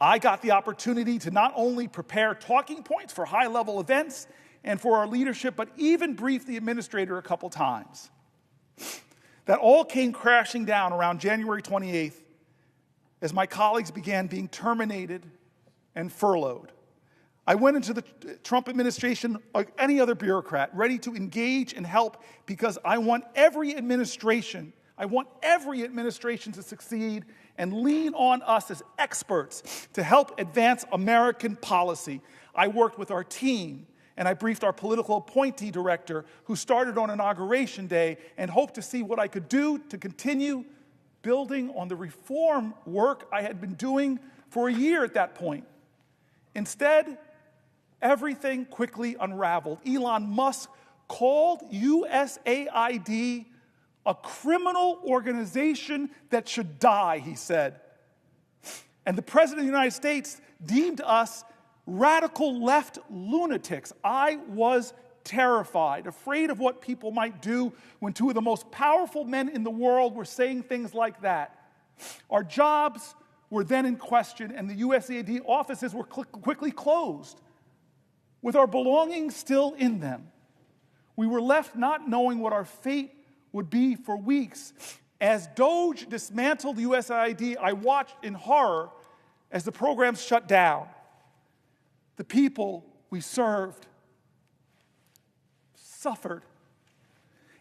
I got the opportunity to not only prepare talking points for high-level events and for our leadership, but even brief the administrator a couple times. That all came crashing down around January 28th as my colleagues began being terminated and furloughed. I went into the Trump administration like any other bureaucrat, ready to engage and help because I want every administration to succeed and lean on us as experts to help advance American policy. I worked with our team, and I briefed our political appointee director, who started on Inauguration Day, and hoped to see what I could do to continue building on the reform work I had been doing for a year at that point. Instead, everything quickly unraveled. Elon Musk called USAID a criminal organization that should die, he said. And the President of the United States deemed us radical left lunatics. I was terrified, afraid of what people might do when two of the most powerful men in the world were saying things like that. Our jobs were then in question, and the USAID offices were quickly closed, with our belongings still in them. We were left not knowing what our fate would be for weeks. As DOGE dismantled the USAID, I watched in horror as the programs shut down. The people we served suffered.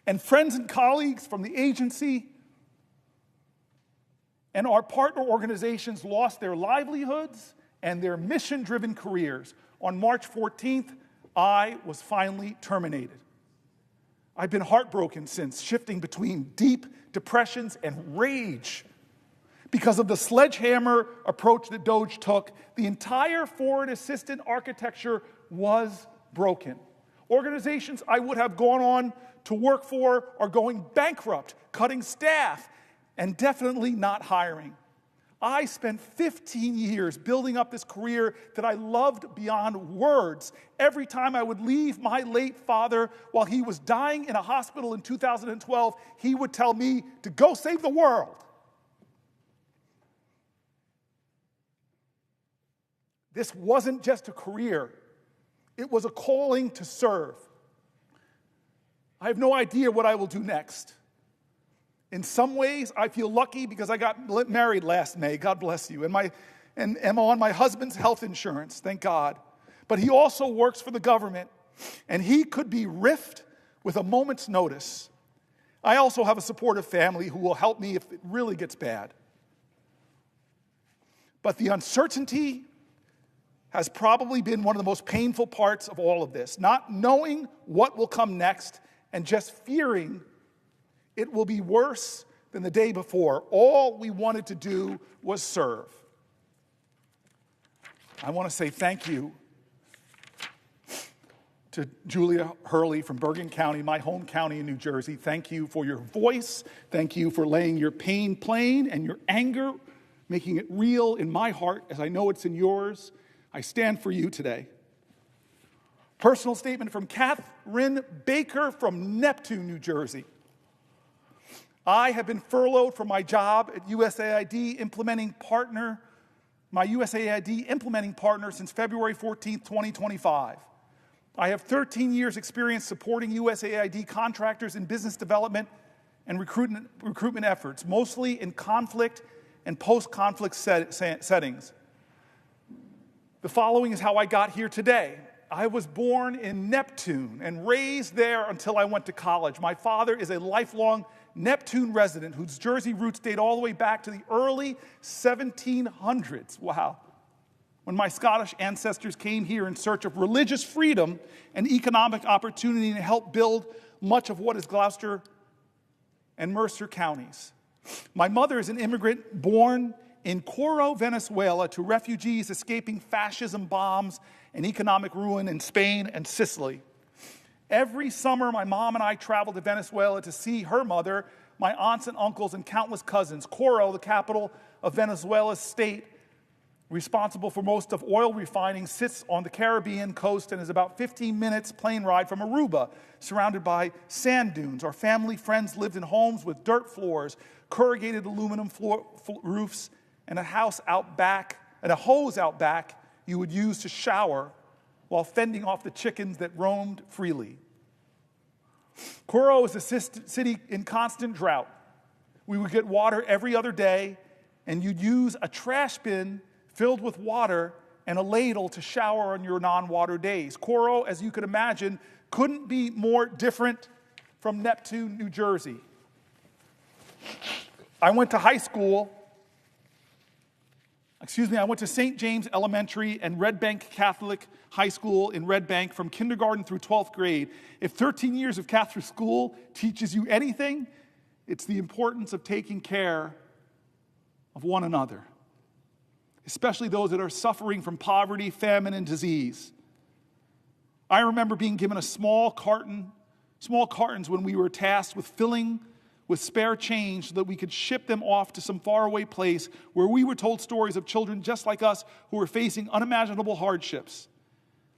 And friends and colleagues from the agency and our partner organizations lost their livelihoods and their mission-driven careers. On March 14th, I was finally terminated. I've been heartbroken since, shifting between deep depressions and rage. Because of the sledgehammer approach that DOGE took, the entire foreign assistant architecture was broken. Organizations I would have gone on to work for are going bankrupt, cutting staff, and definitely not hiring. I spent 15 years building up this career that I loved beyond words. Every time I would leave my late father while he was dying in a hospital in 2012, he would tell me to go save the world. This wasn't just a career. It was a calling to serve. I have no idea what I will do next. In some ways, I feel lucky because I got married last May, God bless you, and am on my husband's health insurance, thank God. But he also works for the government, and he could be riffed with a moment's notice. I also have a supportive family who will help me if it really gets bad. But the uncertainty has probably been one of the most painful parts of all of this. Not knowing what will come next and just fearing it will be worse than the day before. All we wanted to do was serve. I want to say thank you to Julia Hurley from Bergen County, my home county in New Jersey. Thank you for your voice. Thank you for laying your pain plain and your anger, making it real in my heart as I know it's in yours. I stand for you today. Personal statement from Catherine Baker from Neptune, New Jersey. I have been furloughed from my job at USAID implementing partner since February 14th, 2025. I have 13 years experience supporting USAID contractors in business development and recruitment efforts, mostly in conflict and post-conflict settings. The following is how I got here today. I was born in Neptune and raised there until I went to college. My father is a lifelong Neptune resident whose Jersey roots date all the way back to the early 1700s. Wow. When my Scottish ancestors came here in search of religious freedom and economic opportunity to help build much of what is Gloucester and Mercer counties. My mother is an immigrant born in Coro, Venezuela, to refugees escaping fascism bombs and economic ruin in Spain and Sicily. Every summer, my mom and I traveled to Venezuela to see her mother, my aunts and uncles, and countless cousins. Coro, the capital of Venezuela's state, responsible for most of oil refining, sits on the Caribbean coast and is about 15 minutes plane ride from Aruba, surrounded by sand dunes. Our family friends lived in homes with dirt floors, corrugated aluminum roofs, and a house out back and a hose out back you would use to shower while fending off the chickens that roamed freely. Coro is a city in constant drought. We would get water every other day, and you'd use a trash bin filled with water and a ladle to shower on your non-water days. Coro, as you could imagine, couldn't be more different from Neptune, New Jersey. I went to St. James Elementary and Red Bank Catholic High School in Red Bank from kindergarten through 12th grade. If 13 years of Catholic school teaches you anything, it's the importance of taking care of one another, especially those that are suffering from poverty, famine, and disease. I remember being given small cartons when we were tasked with filling with spare change so that we could ship them off to some faraway place where we were told stories of children just like us who were facing unimaginable hardships.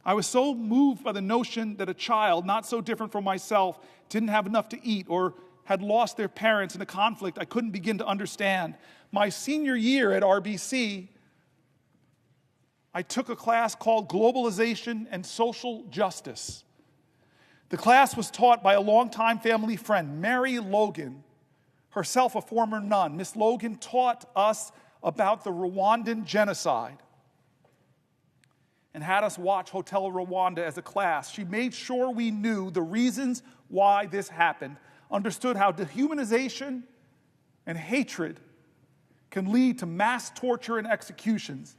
I was so moved by the notion that a child, not so different from myself, didn't have enough to eat or had lost their parents in a conflict I couldn't begin to understand. My senior year at RBC, I took a class called Globalization and Social Justice. The class was taught by a longtime family friend, Mary Logan, herself a former nun. Miss Logan taught us about the Rwandan genocide and had us watch Hotel Rwanda as a class. She made sure we knew the reasons why this happened, understood how dehumanization and hatred can lead to mass torture and executions,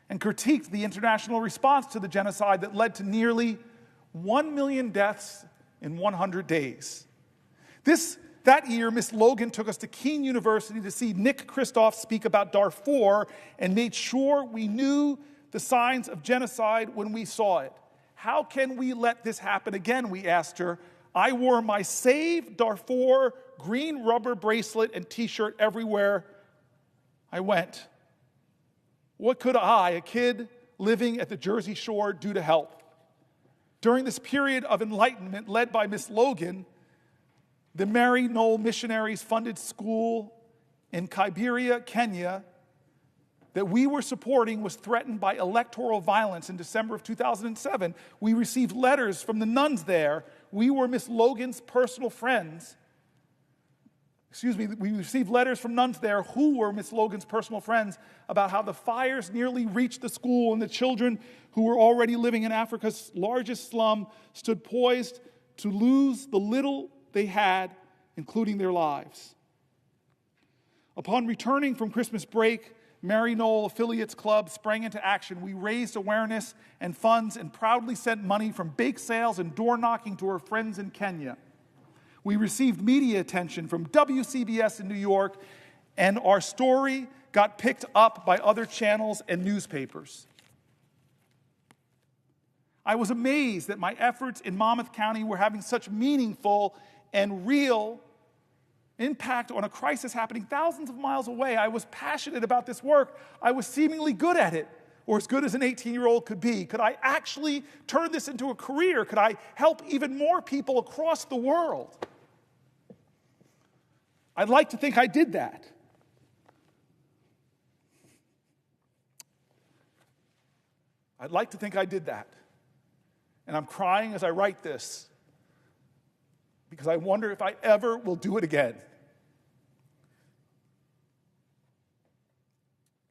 and critiqued the international response to the genocide that led to nearly 1 million deaths in 100 days. That year, Miss Logan took us to Keene University to see Nick Kristof speak about Darfur and made sure we knew the signs of genocide when we saw it. How can we let this happen again, we asked her. I wore my Save Darfur green rubber bracelet and t-shirt everywhere I went. What could I, a kid living at the Jersey Shore, do to help? During this period of enlightenment led by Miss Logan, the Mary Knoll missionaries funded school in Kibera, Kenya, that we were supporting was threatened by electoral violence in December of 2007. We received letters from the nuns there. We were Miss Logan's personal friends. We received letters from nuns there who were Miss Logan's personal friends about how the fires nearly reached the school and the children who were already living in Africa's largest slum stood poised to lose the little they had, including their lives. Upon returning from Christmas break, Mary Knoll Affiliates Club sprang into action. We raised awareness and funds and proudly sent money from bake sales and door knocking to our friends in Kenya. We received media attention from WCBS in New York, and our story got picked up by other channels and newspapers. I was amazed that my efforts in Monmouth County were having such meaningful and real impact on a crisis happening thousands of miles away. I was passionate about this work. I was seemingly good at it, or as good as an 18-year-old could be. Could I actually turn this into a career? Could I help even more people across the world? I'd like to think I did that. I'd like to think I did that. And I'm crying as I write this because I wonder if I ever will do it again.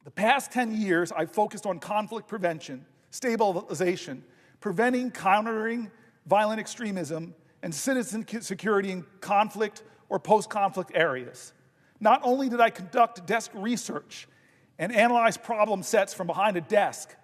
The past 10 years, I've focused on conflict prevention, stabilization, preventing, countering violent extremism, and citizen security in conflict or post-conflict areas. Not only did I conduct desk research and analyze problem sets from behind a desk,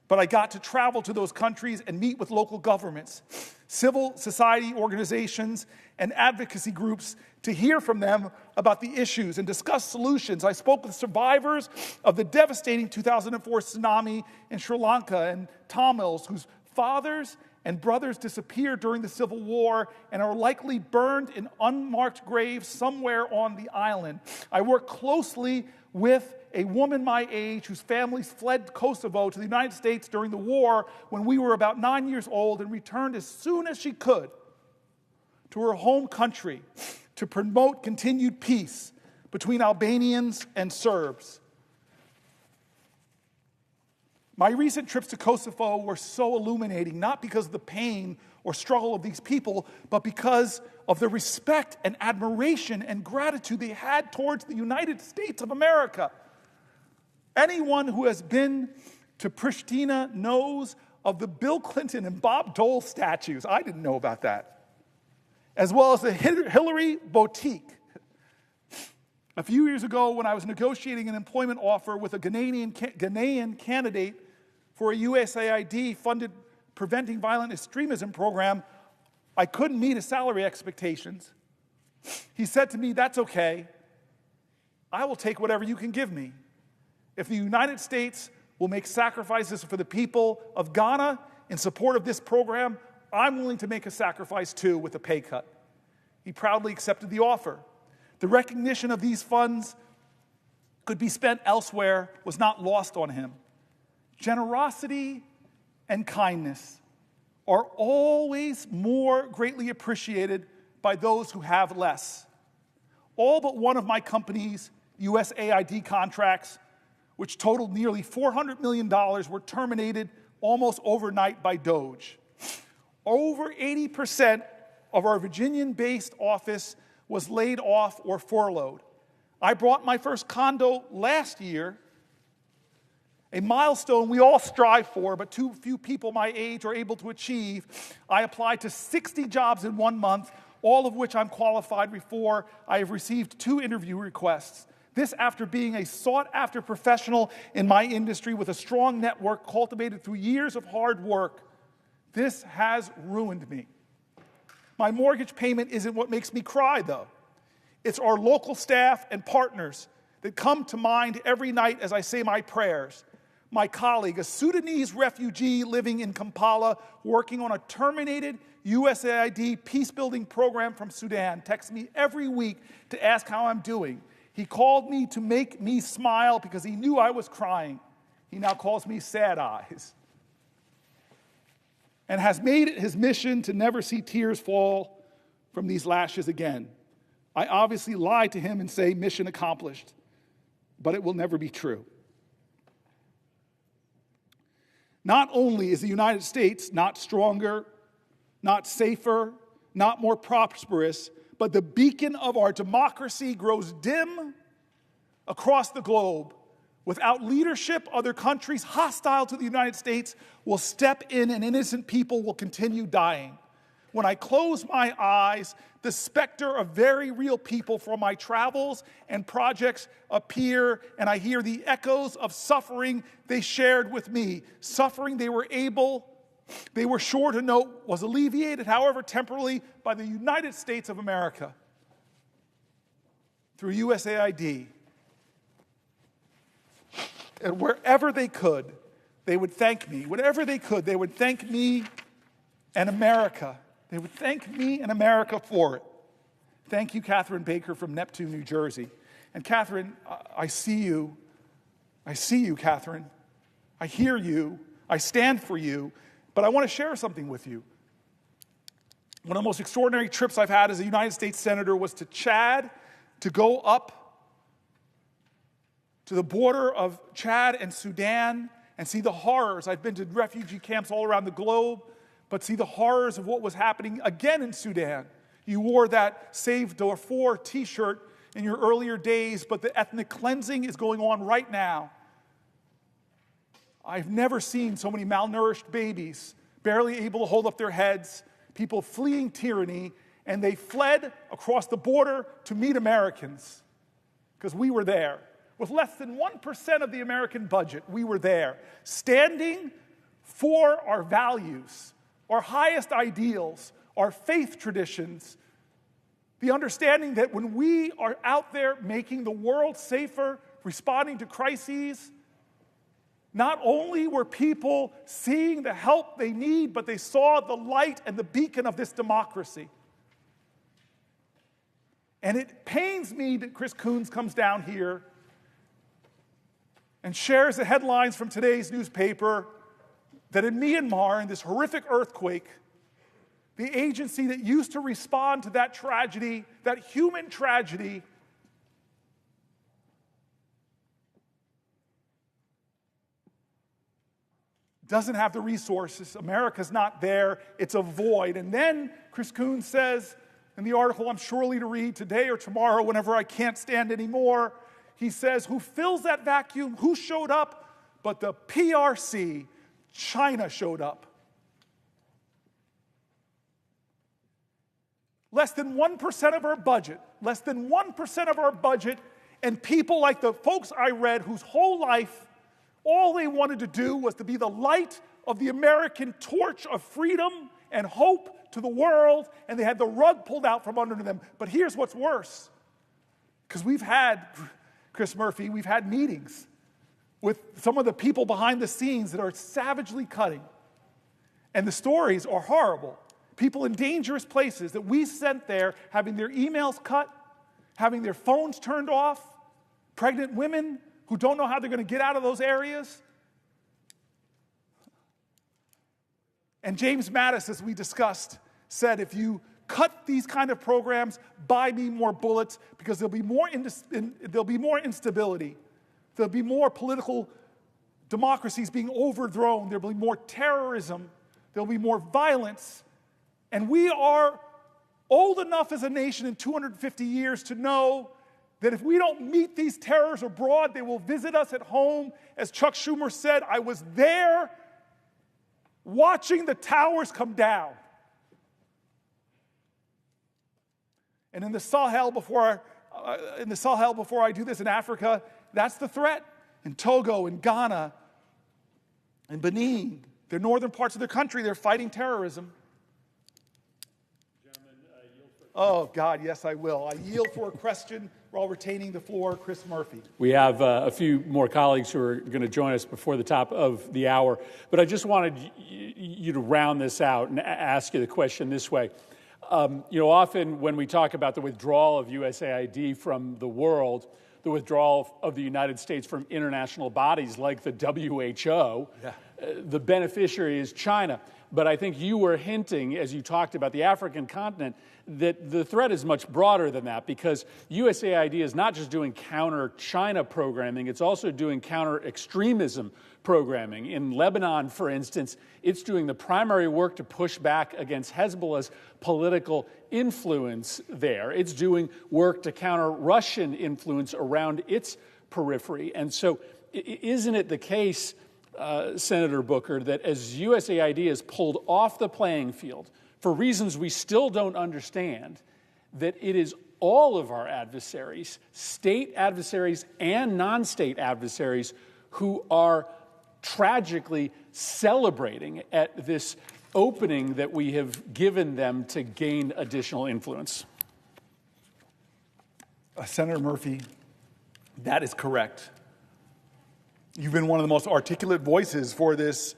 but I got to travel to those countries and meet with local governments, civil society organizations, and advocacy groups to hear from them about the issues and discuss solutions. I spoke with survivors of the devastating 2004 tsunami in Sri Lanka and Tamils whose fathers and brothers disappeared during the Civil War and are likely burned in unmarked graves somewhere on the island. I worked closely with a woman my age whose families fled Kosovo to the United States during the war when we were about 9 years old and returned as soon as she could to her home country to promote continued peace between Albanians and Serbs. My recent trips to Kosovo were so illuminating, not because of the pain or struggle of these people, but because of the respect and admiration and gratitude they had towards the United States of America. Anyone who has been to Pristina knows of the Bill Clinton and Bob Dole statues. I didn't know about that. As well as the Hillary Boutique. A few years ago, when I was negotiating an employment offer with a Ghanaian candidate for a USAID-funded Preventing Violent Extremism program, I couldn't meet his salary expectations. He said to me, "That's okay. I will take whatever you can give me. If the United States will make sacrifices for the people of Ghana in support of this program, I'm willing to make a sacrifice too with a pay cut." He proudly accepted the offer. The recognition of these funds could be spent elsewhere was not lost on him. Generosity and kindness are always more greatly appreciated by those who have less. All but one of my company's USAID contracts, which totaled nearly $400 million, were terminated almost overnight by DOGE. Over 80% of our Virginian-based office was laid off or furloughed. I bought my first condo last year, a milestone we all strive for, but too few people my age are able to achieve. I applied to 60 jobs in 1 month, all of which I'm qualified for. I have received 2 interview requests. This after being a sought-after professional in my industry with a strong network cultivated through years of hard work. This has ruined me. My mortgage payment isn't what makes me cry, though. It's our local staff and partners that come to mind every night as I say my prayers. My colleague, a Sudanese refugee living in Kampala, working on a terminated USAID peace-building program from Sudan, texts me every week to ask how I'm doing. He called me to make me smile because he knew I was crying. He now calls me Sad Eyes. And has made it his mission to never see tears fall from these lashes again. I obviously lie to him and say mission accomplished, but it will never be true. Not only is the United States not stronger, not safer, not more prosperous, but the beacon of our democracy grows dim across the globe. Without leadership, other countries hostile to the United States will step in and innocent people will continue dying. When I close my eyes, the specter of very real people from my travels and projects appear, and I hear the echoes of suffering they shared with me. Suffering they were sure to note was alleviated, however temporarily, by the United States of America through USAID. And wherever they could, they would thank me. Whatever they could, they would thank me and America. They would thank me and America for it. Thank you, Catherine Baker from Neptune, New Jersey. And Catherine, I see you. I see you, Catherine. I hear you. I stand for you. But I want to share something with you. One of the most extraordinary trips I've had as a United States Senator was to Chad, to go up to the border of Chad and Sudan and see the horrors. I've been to refugee camps all around the globe, but see the horrors of what was happening again in Sudan. You wore that Save Darfur t-shirt in your earlier days, but the ethnic cleansing is going on right now. I've never seen so many malnourished babies, barely able to hold up their heads, people fleeing tyranny, and they fled across the border to meet Americans because we were there. With less than 1% of the American budget, we were there, standing for our values, our highest ideals, our faith traditions, the understanding that when we are out there making the world safer, responding to crises, not only were people seeing the help they need, but they saw the light and the beacon of this democracy. And it pains me that Chris Coons comes down here and shares the headlines from today's newspaper that in Myanmar, in this horrific earthquake, the agency that used to respond to that tragedy, that human tragedy, doesn't have the resources. America's not there. It's a void. And then Chris Coons says in the article I'm surely to read today or tomorrow whenever I can't stand anymore, he says, who fills that vacuum? Who showed up? But the PRC, China showed up. Less than 1% of our budget, less than 1% of our budget, and people like the folks I read whose whole life, all they wanted to do was to be the light of the American torch of freedom and hope to the world, and they had the rug pulled out from under them. But here's what's worse, because we've had, Chris Murphy, we've had meetings with some of the people behind the scenes that are savagely cutting, and the stories are horrible. People in dangerous places that we sent there having their emails cut, having their phones turned off, pregnant women who don't know how they're going to get out of those areas. And James Mattis, as we discussed, said, if you cut these kind of programs, buy me more bullets, because there'll be more instability. There'll be more political democracies being overthrown. There'll be more terrorism. There'll be more violence. And we are old enough as a nation in 250 years to know that if we don't meet these terrors abroad, they will visit us at home. As Chuck Schumer said, I was there watching the towers come down. And in the Sahel, before I do this in Africa, that's the threat. In Togo, in Ghana, in Benin, the northern parts of the country, they're fighting terrorism. Oh, God, yes, I will. I yield for a question while retaining the floor. Chris Murphy. We have a few more colleagues who are going to join us before the top of the hour. But I just wanted you to round this out and ask you the question this way. Often when we talk about the withdrawal of USAID from the world, the withdrawal of the United States from international bodies like the WHO, the beneficiary is China. But I think you were hinting, as you talked about the African continent, that the threat is much broader than that, because USAID is not just doing counter-China programming, it's also doing counter-extremism programming. In Lebanon, for instance, it's doing the primary work to push back against Hezbollah's political influence there. It's doing work to counter Russian influence around its periphery. And so isn't it the case, Senator Booker, that as USAID is pulled off the playing field for reasons we still don't understand, that it is all of our adversaries, state adversaries and non-state adversaries, who are tragically celebrating at this opening that we have given them to gain additional influence? Senator Murphy, that is correct. You've been one of the most articulate voices for this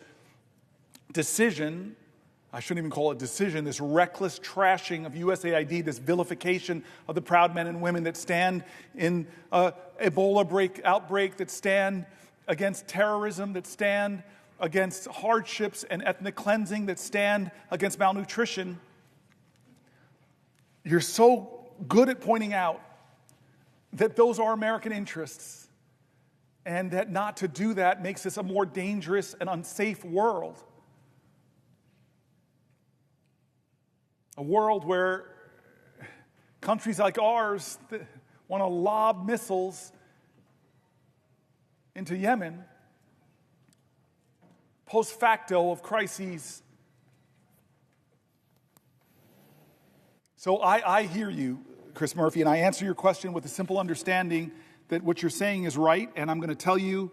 decision. I shouldn't even call it decision, this reckless trashing of USAID, this vilification of the proud men and women that stand in Ebola outbreak, that stand against terrorism, that stand against hardships and ethnic cleansing, that stand against malnutrition. You're so good at pointing out that those are American interests, and that not to do that makes this a more dangerous and unsafe world. A world where countries like ours want to lob missiles into Yemen, post facto of crises. So I hear you, Chris Murphy, and I answer your question with a simple understanding that what you're saying is right, and I'm going to tell you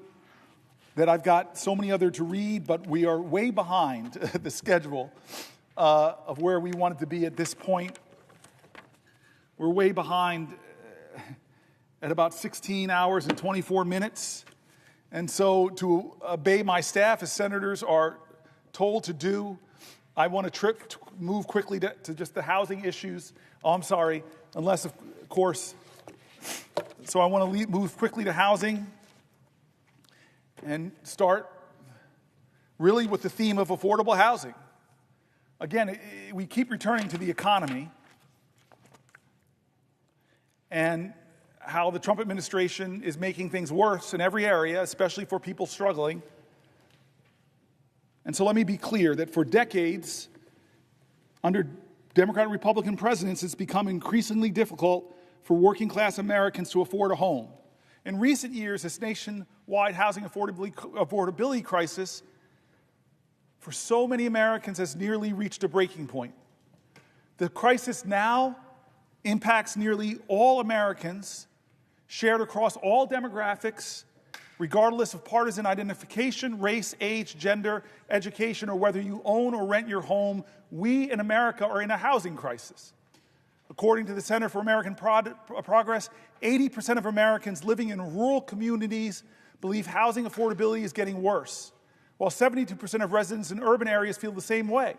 that I've got so many other to read, but we are way behind the schedule of where we wanted to be at this point. We're way behind at about 16 hours and 24 minutes. And so to obey my staff, as senators are told to do, I want to move quickly to just the housing issues. Oh, I'm sorry, unless, of course. So I want to move quickly to housing and start really with the theme of affordable housing. Again, we keep returning to the economy and how the Trump administration is making things worse in every area, especially for people struggling. And so let me be clear that for decades, under Democrat and Republican presidents, it's become increasingly difficult for working class Americans to afford a home. In recent years, this nationwide housing affordability crisis for so many Americans has nearly reached a breaking point. The crisis now impacts nearly all Americans, shared across all demographics, regardless of partisan identification, race, age, gender, education, or whether you own or rent your home. We in America are in a housing crisis. According to the Center for American Progress, 80% of Americans living in rural communities believe housing affordability is getting worse, while 72% of residents in urban areas feel the same way.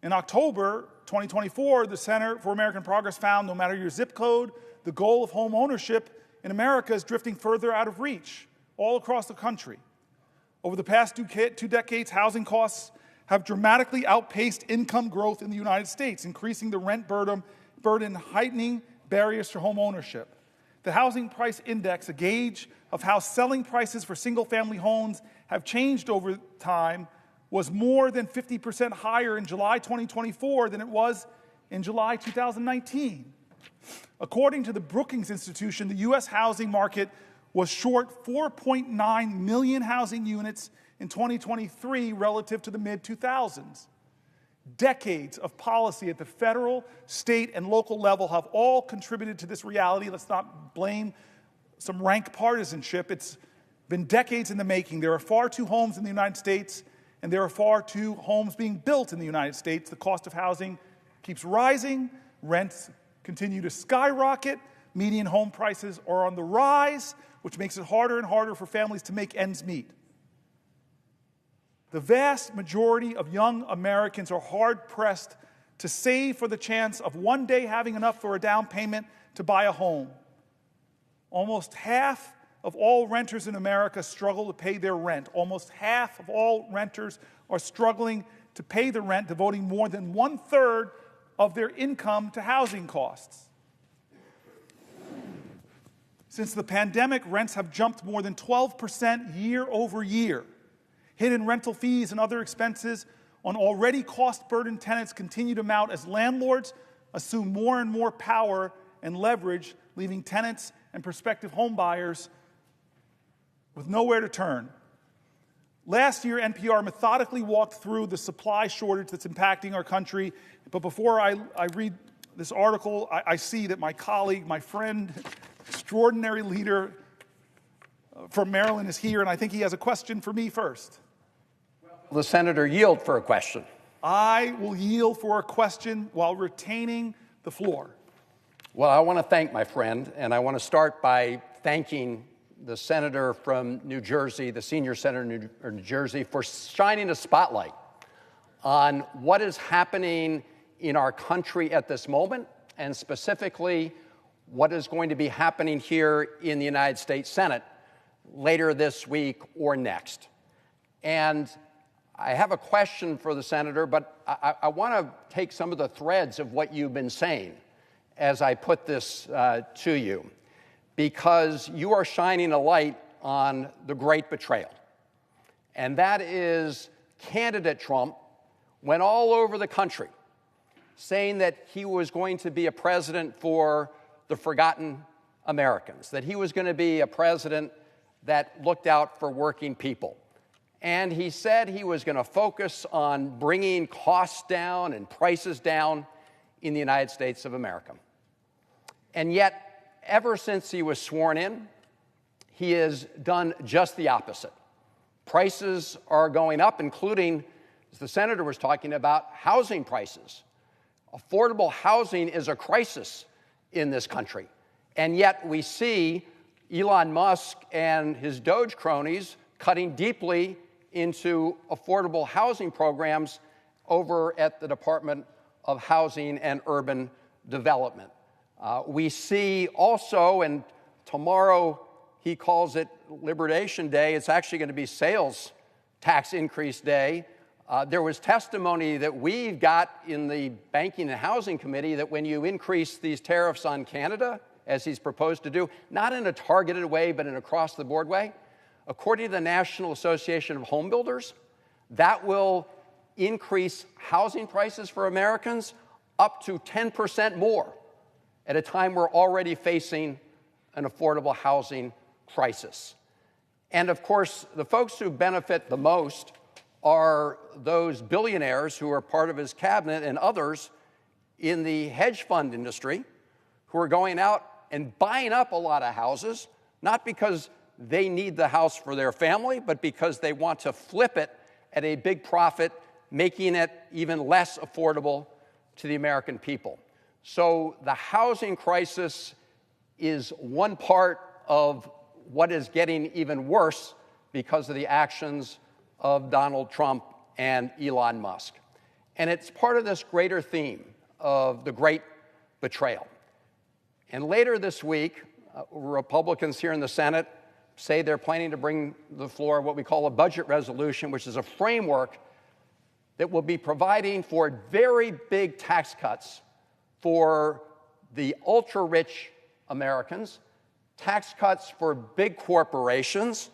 In October 2024, the Center for American Progress found no matter your zip code, the goal of home ownership in America is drifting further out of reach all across the country. Over the past 2 decades, housing costs have dramatically outpaced income growth in the United States, increasing the rent burden, heightening barriers to home ownership. The Housing Price Index, a gauge of how selling prices for single-family homes have changed over time, was more than 50% higher in July 2024 than it was in July 2019. According to the Brookings Institution, the U.S. housing market was short 4.9 million housing units in 2023 relative to the mid-2000s. Decades of policy at the federal, state, and local level have all contributed to this reality. Let's not blame some rank partisanship. It's been decades in the making. There are far too homes in the United States, and there are far too homes being built in the United States. The cost of housing keeps rising. Rents continue to skyrocket. Median home prices are on the rise, which makes it harder and harder for families to make ends meet. The vast majority of young Americans are hard-pressed to save for the chance of one day having enough for a down payment to buy a home. Almost half of all renters in America struggle to pay their rent. Almost half of all renters are struggling to pay the rent, devoting more than 1/3 of their income to housing costs. Since the pandemic, rents have jumped more than 12% year over year. Hidden rental fees and other expenses on already cost-burdened tenants continue to mount as landlords assume more and more power and leverage, leaving tenants and prospective homebuyers with nowhere to turn. Last year, NPR methodically walked through the supply shortage that's impacting our country. But before I read this article, I see that my colleague, my friend, extraordinary leader from Maryland is here, and I think he has a question for me first. Will the senator yield for a question? I will yield for a question while retaining the floor. Well, I want to thank my friend, and I want to start by thanking the senator from New Jersey, the senior senator of New Jersey, for shining a spotlight on what is happening in our country at this moment, and specifically what is going to be happening here in the United States Senate later this week or next. And I have a question for the senator, but I want to take some of the threads of what you've been saying as I put this to you, because you are shining a light on the great betrayal. And that is candidate Trump went all over the country saying that he was going to be a president for the forgotten Americans, that he was going to be a president that looked out for working people. And he said he was going to focus on bringing costs down and prices down in the United States of America. And yet, ever since he was sworn in, he has done just the opposite. Prices are going up, including, as the senator was talking about, housing prices. Affordable housing is a crisis in this country. And yet we see Elon Musk and his Doge cronies cutting deeply into affordable housing programs over at the Department of Housing and Urban Development. We see also, and tomorrow he calls it Liberation Day, it's actually going to be sales tax increase day. There was testimony that we've got in the Banking and Housing Committee that when you increase these tariffs on Canada, as he's proposed to do, not in a targeted way, but in an across-the-board way, according to the National Association of Home Builders, That will increase housing prices for Americans up to 10% more at a time we're already facing an affordable housing crisis. And of course, the folks who benefit the most are those billionaires who are part of his cabinet and others in the hedge fund industry who are going out and buying up a lot of houses, not because they need the house for their family, but because they want to flip it at a big profit, making it even less affordable to the American people. So the housing crisis is one part of what is getting even worse because of the actions of Donald Trump and Elon Musk. And it's part of this greater theme of the great betrayal. And later this week, Republicans here in the Senate say they're planning to bring to the floor what we call a budget resolution, which is a framework that will be providing for very big tax cuts for the ultra-rich Americans, tax cuts for big corporations,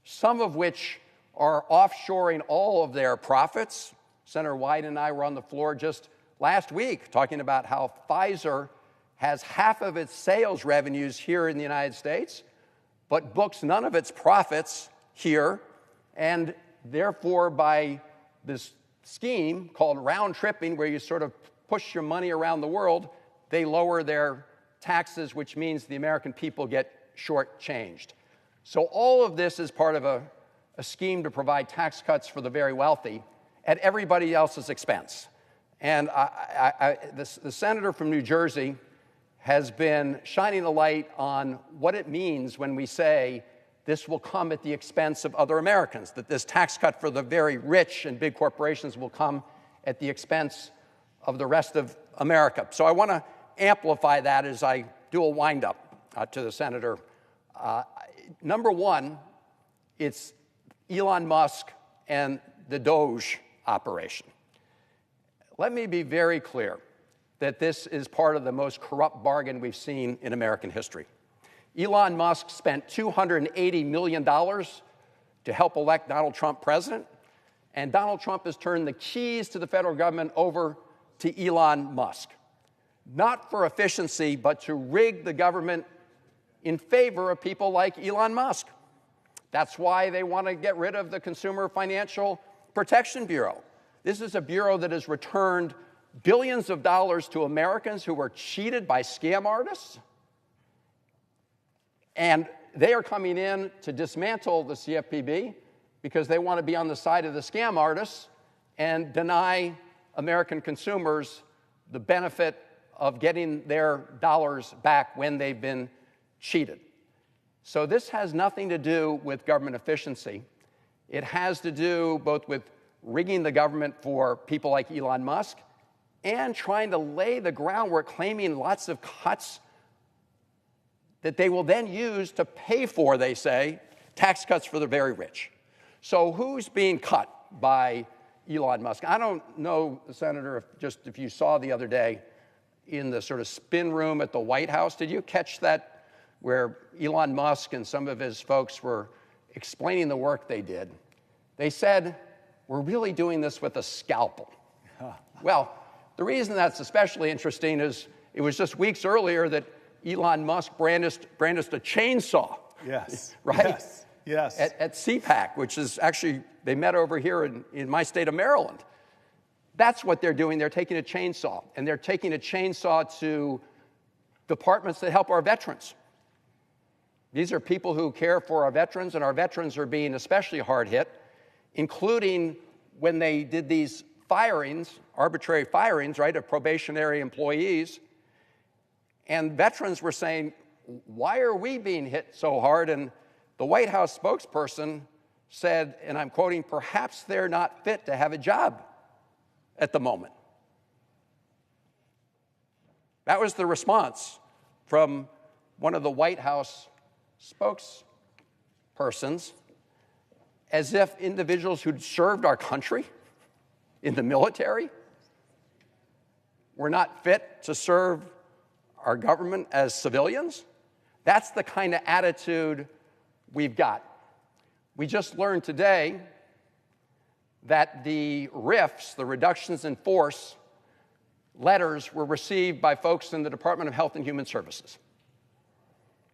some of which are offshoring all of their profits. Senator Wyden and I were on the floor just last week talking about how Pfizer has half of its sales revenues here in the United States, but books none of its profits here, and therefore by this scheme called round tripping, where you sort of push your money around the world, they lower their taxes, which means the American people get shortchanged. So all of this is part of a scheme to provide tax cuts for the very wealthy at everybody else's expense. And the senator from New Jersey has been shining a light on what it means when we say this will come at the expense of other Americans, that this tax cut for the very rich and big corporations will come at the expense of the rest of America. So I want to amplify that as I do a wind-up to the senator. Number one, it's Elon Musk and the Doge operation. Let me be very clear that this is part of the most corrupt bargain we've seen in American history. Elon Musk spent $280 million to help elect Donald Trump president, and Donald Trump has turned the keys to the federal government over to Elon Musk, not for efficiency, but to rig the government in favor of people like Elon Musk. That's why they want to get rid of the Consumer Financial Protection Bureau. This is a bureau that has returned billions of dollars to Americans who were cheated by scam artists. And they are coming in to dismantle the CFPB because they want to be on the side of the scam artists and deny American consumers the benefit of getting their dollars back when they've been cheated. So this has nothing to do with government efficiency. It has to do both with rigging the government for people like Elon Musk and trying to lay the groundwork, claiming lots of cuts that they will then use to pay for, they say, tax cuts for the very rich. So who's being cut by Elon Musk? I don't know, Senator, if you saw the other day in the sort of spin room at the White House, did you catch that, where Elon Musk and some of his folks were explaining the work they did? They said, we're really doing this with a scalpel. Well, the reason that's especially interesting is it was just weeks earlier that Elon Musk brandished a chainsaw. Yes. Right? Yes. At CPAC, which is actually, they met over here in my state of Maryland. That's what they're doing. They're taking a chainsaw, and they're taking a chainsaw to departments that help our veterans. These are people who care for our veterans, and our veterans are being especially hard hit, including when they did these firings, arbitrary firings, right, of probationary employees. And veterans were saying, why are we being hit so hard? And the White House spokesperson said, and I'm quoting, perhaps they're not fit to have a job at the moment. That was the response from one of the White House spokespersons, as if individuals who'd served our country in the military were not fit to serve our government as civilians. That's the kind of attitude we've got. We just learned today that the RIFs, the reductions in force letters, were received by folks in the Department of Health and Human Services.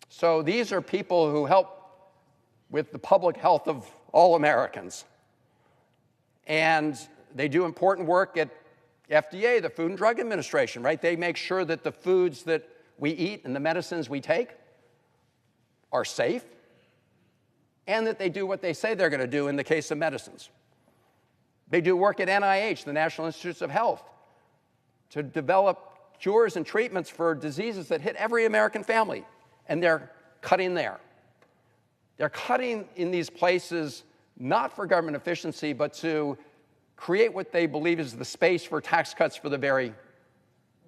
So these are people who help with the public health of all Americans. And they do important work at FDA, the Food and Drug Administration, right? They make sure that the foods that we eat and the medicines we take are safe, and that they do what they say they're going to do in the case of medicines. They do work at NIH, the National Institutes of Health, to develop cures and treatments for diseases that hit every American family, and they're cutting there. They're cutting in these places not for government efficiency, but to create what they believe is the space for tax cuts for the very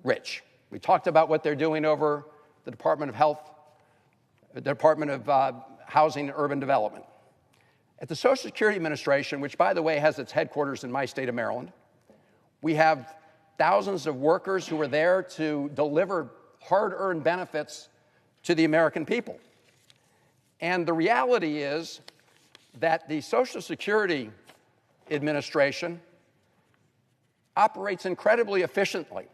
rich. We talked about what they're doing over the Department of Health, the Department of Housing and Urban Development. At the Social Security Administration, which, by the way, has its headquarters in my state of Maryland, we have thousands of workers who are there to deliver hard-earned benefits to the American people. And the reality is that the Social Security Administration operates incredibly efficiently.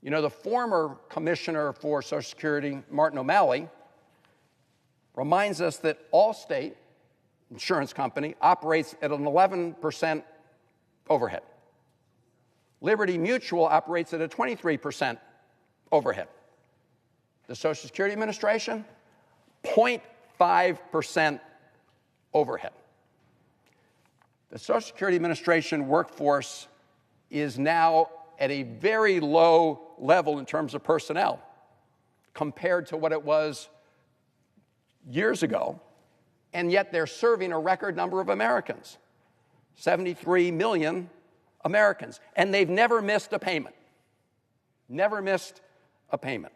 You know, the former Commissioner for Social Security, Martin O'Malley, reminds us that Allstate Insurance Company operates at an 11% overhead. Liberty Mutual operates at a 23% overhead. The Social Security Administration, 0.5% overhead. The Social Security Administration workforce is now at a very low level in terms of personnel compared to what it was years ago, and yet they're serving a record number of Americans, 73 million Americans, and they've never missed a payment. Never missed a payment.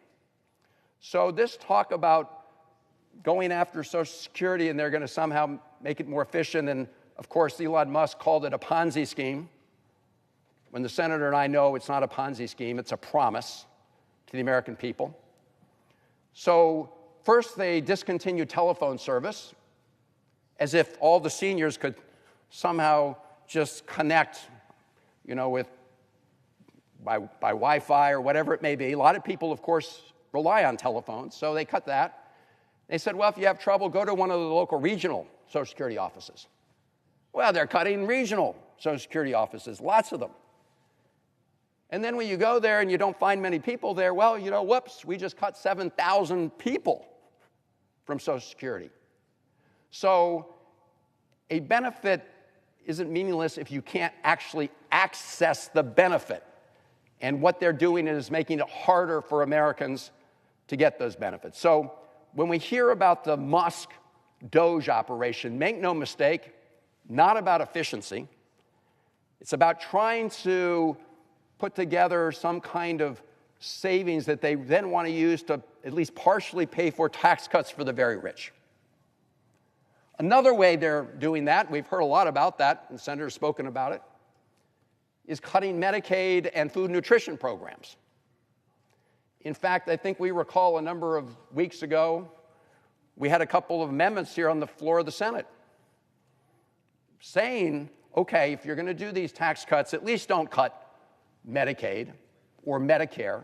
So this talk about going after Social Security and they're going to somehow make it more efficient, and of course Elon Musk called it a Ponzi scheme, when the senator and I know it's not a Ponzi scheme, it's a promise to the American people. So first they discontinued telephone service, as if all the seniors could somehow just connect, you know, with by Wi-Fi or whatever it may be. A lot of people, of course, rely on telephones, so they cut that. They said, well, if you have trouble, go to one of the local regional Social Security offices. Well, they're cutting regional Social Security offices, lots of them. And then when you go there and you don't find many people there, well, you know, whoops, we just cut 7,000 people from Social Security. So a benefit isn't meaningless if you can't actually access the benefit. And what they're doing is making it harder for Americans to get those benefits. So when we hear about the Musk Doge operation, make no mistake, not about efficiency. It's about trying to put together some kind of savings that they then want to use to at least partially pay for tax cuts for the very rich. Another way they're doing that, we've heard a lot about that, and the senator's spoken about it, is cutting Medicaid and food nutrition programs. In fact, I think we recall a number of weeks ago, we had a couple of amendments here on the floor of the Senate saying, okay, if you're going to do these tax cuts, at least don't cut Medicaid or Medicare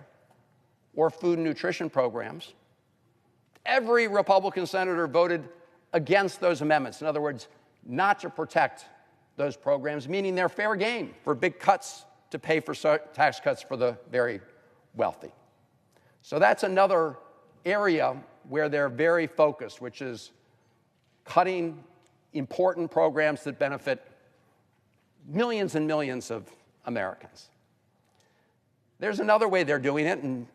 or food and nutrition programs. Every Republican senator voted against those amendments. In other words, not to protect those programs, meaning they're fair game for big cuts to pay for tax cuts for the very wealthy. So that's another area where they're very focused, which is cutting important programs that benefit millions and millions of Americans. There's another way they're doing it, and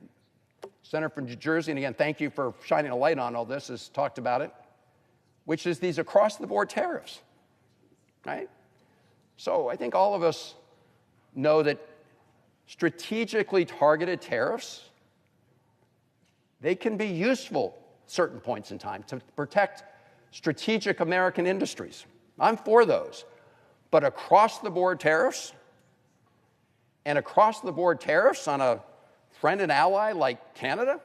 Senator from New Jersey, and again, thank you for shining a light on all this, has talked about it, which is these across-the-board tariffs, right? So I think all of us know that strategically targeted tariffs, they can be useful at certain points in time to protect strategic American industries. I'm for those. But across-the-board tariffs, and across-the-board tariffs on a friend and ally like Canada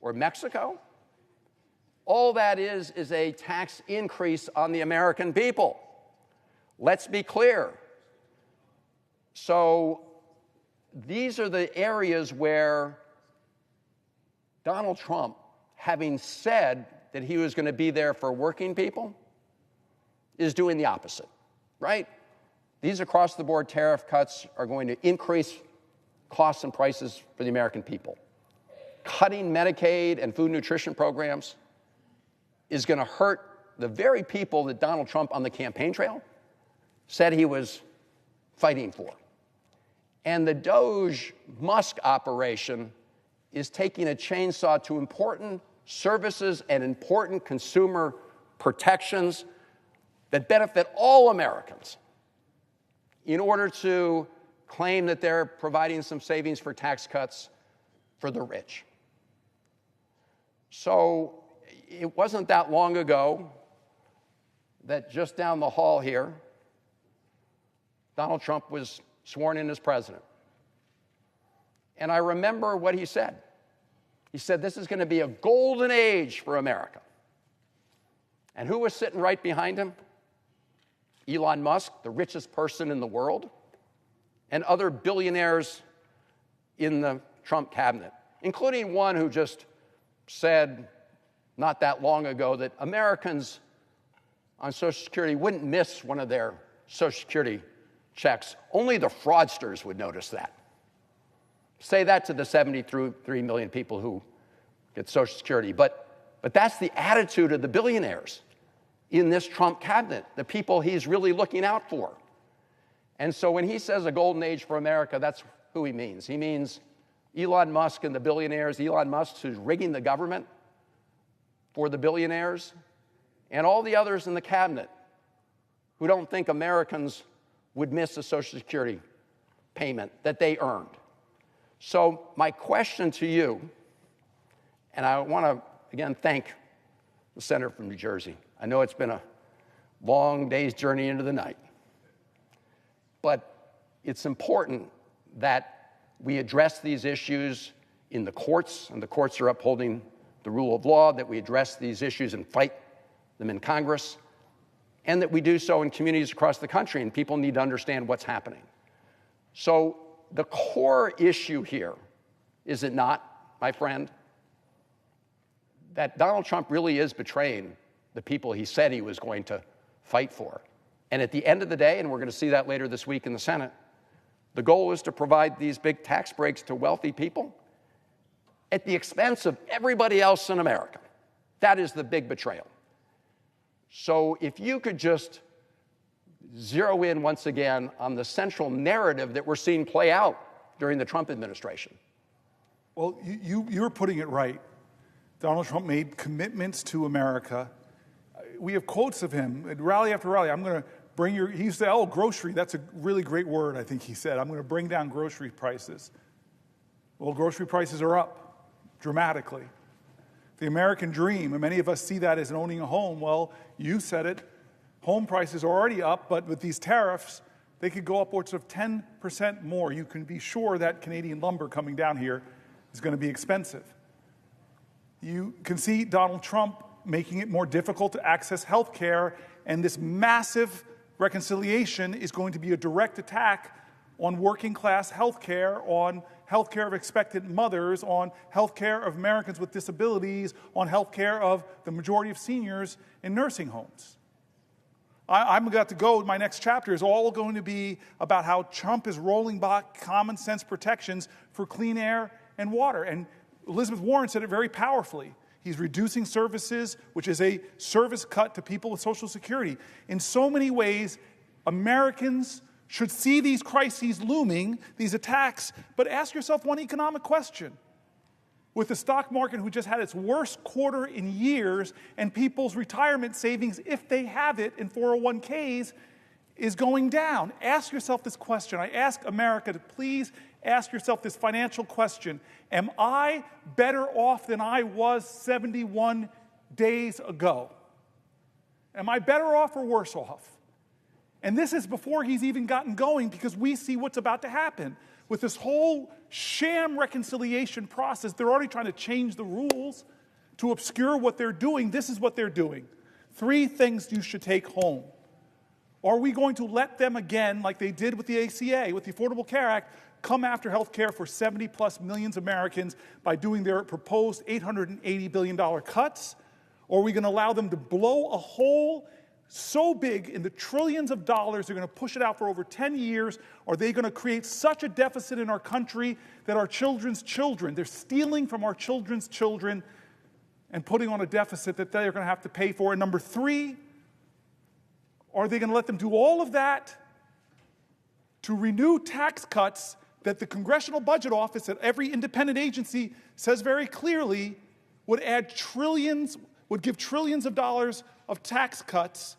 or Mexico, all that is a tax increase on the American people. Let's be clear. So these are the areas where Donald Trump, having said that he was going to be there for working people, is doing the opposite, right? These across-the-board tariff cuts are going to increase costs and prices for the American people. Cutting Medicaid and food nutrition programs is going to hurt the very people that Donald Trump on the campaign trail said he was fighting for. And the DOJ Musk operation is taking a chainsaw to important services and important consumer protections that benefit all Americans in order to claim that they're providing some savings for tax cuts for the rich. So it wasn't that long ago that just down the hall here, Donald Trump was sworn in as president. And I remember what he said. He said, this is going to be a golden age for America. And who was sitting right behind him? Elon Musk, the richest person in the world, and other billionaires in the Trump cabinet, including one who just said not that long ago that Americans on Social Security wouldn't miss one of their Social Security checks. Only the fraudsters would notice that. Say that to the 73 million people who get Social Security. But that's the attitude of the billionaires in this Trump cabinet, the people he's really looking out for. And so when he says a golden age for America, that's who he means. He means Elon Musk and the billionaires, Elon Musk who's rigging the government for the billionaires, and all the others in the cabinet who don't think Americans would miss a Social Security payment that they earned. So my question to you, and I want to, again, thank the senator from New Jersey. I know it's been a long day's journey into the night. But it's important that we address these issues in the courts, and the courts are upholding the rule of law, that we address these issues and fight them in Congress, and that we do so in communities across the country, and people need to understand what's happening. So the core issue here, is it not, my friend, that Donald Trump really is betraying the people he said he was going to fight for. And at the end of the day, and we're going to see that later this week in the Senate, the goal is to provide these big tax breaks to wealthy people at the expense of everybody else in America. That is the big betrayal. So if you could just zero in once again on the central narrative that we're seeing play out during the Trump administration. Well, you're putting it right. Donald Trump made commitments to America. We have quotes of him at rally after rally. I'm going to bring your, he used to say, oh, grocery, that's a really great word, I think he said. I'm going to bring down grocery prices. Well, grocery prices are up dramatically. The American dream, and many of us see that as owning a home. Well, you said it. Home prices are already up, but with these tariffs, they could go upwards of 10% more. You can be sure that Canadian lumber coming down here is going to be expensive. You can see Donald Trump making it more difficult to access health care, and this massive reconciliation is going to be a direct attack on working class health care, on health care of expectant mothers, on health care of Americans with disabilities, on health care of the majority of seniors in nursing homes. I'm about to go, my next chapter is all going to be about how Trump is rolling back common sense protections for clean air and water. And Elizabeth Warren said it very powerfully. He's reducing services, which is a service cut to people with Social Security. In so many ways, Americans should see these crises looming, these attacks, but ask yourself one economic question. With the stock market, who just had its worst quarter in years, and people's retirement savings, if they have it in 401ks, is going down. Ask yourself this question. I ask America to please ask yourself this financial question. Am I better off than I was 71 days ago? Am I better off or worse off? And this is before he's even gotten going, because we see what's about to happen. With this whole sham reconciliation process, they're already trying to change the rules to obscure what they're doing. This is what they're doing. 3 things you should take home. Are we going to let them again, like they did with the ACA, with the Affordable Care Act, come after health care for 70+ million Americans by doing their proposed $880 billion cuts? Or are we going to allow them to blow a hole so big in the trillions of dollars, they're going to push it out for over 10 years? Are they going to create such a deficit in our country that our children's children, they're stealing from our children's children and putting on a deficit that they're going to have to pay for? And number three, are they going to let them do all of that to renew tax cuts that the Congressional Budget Office at every independent agency says very clearly would add trillions, would give trillions of dollars of tax cuts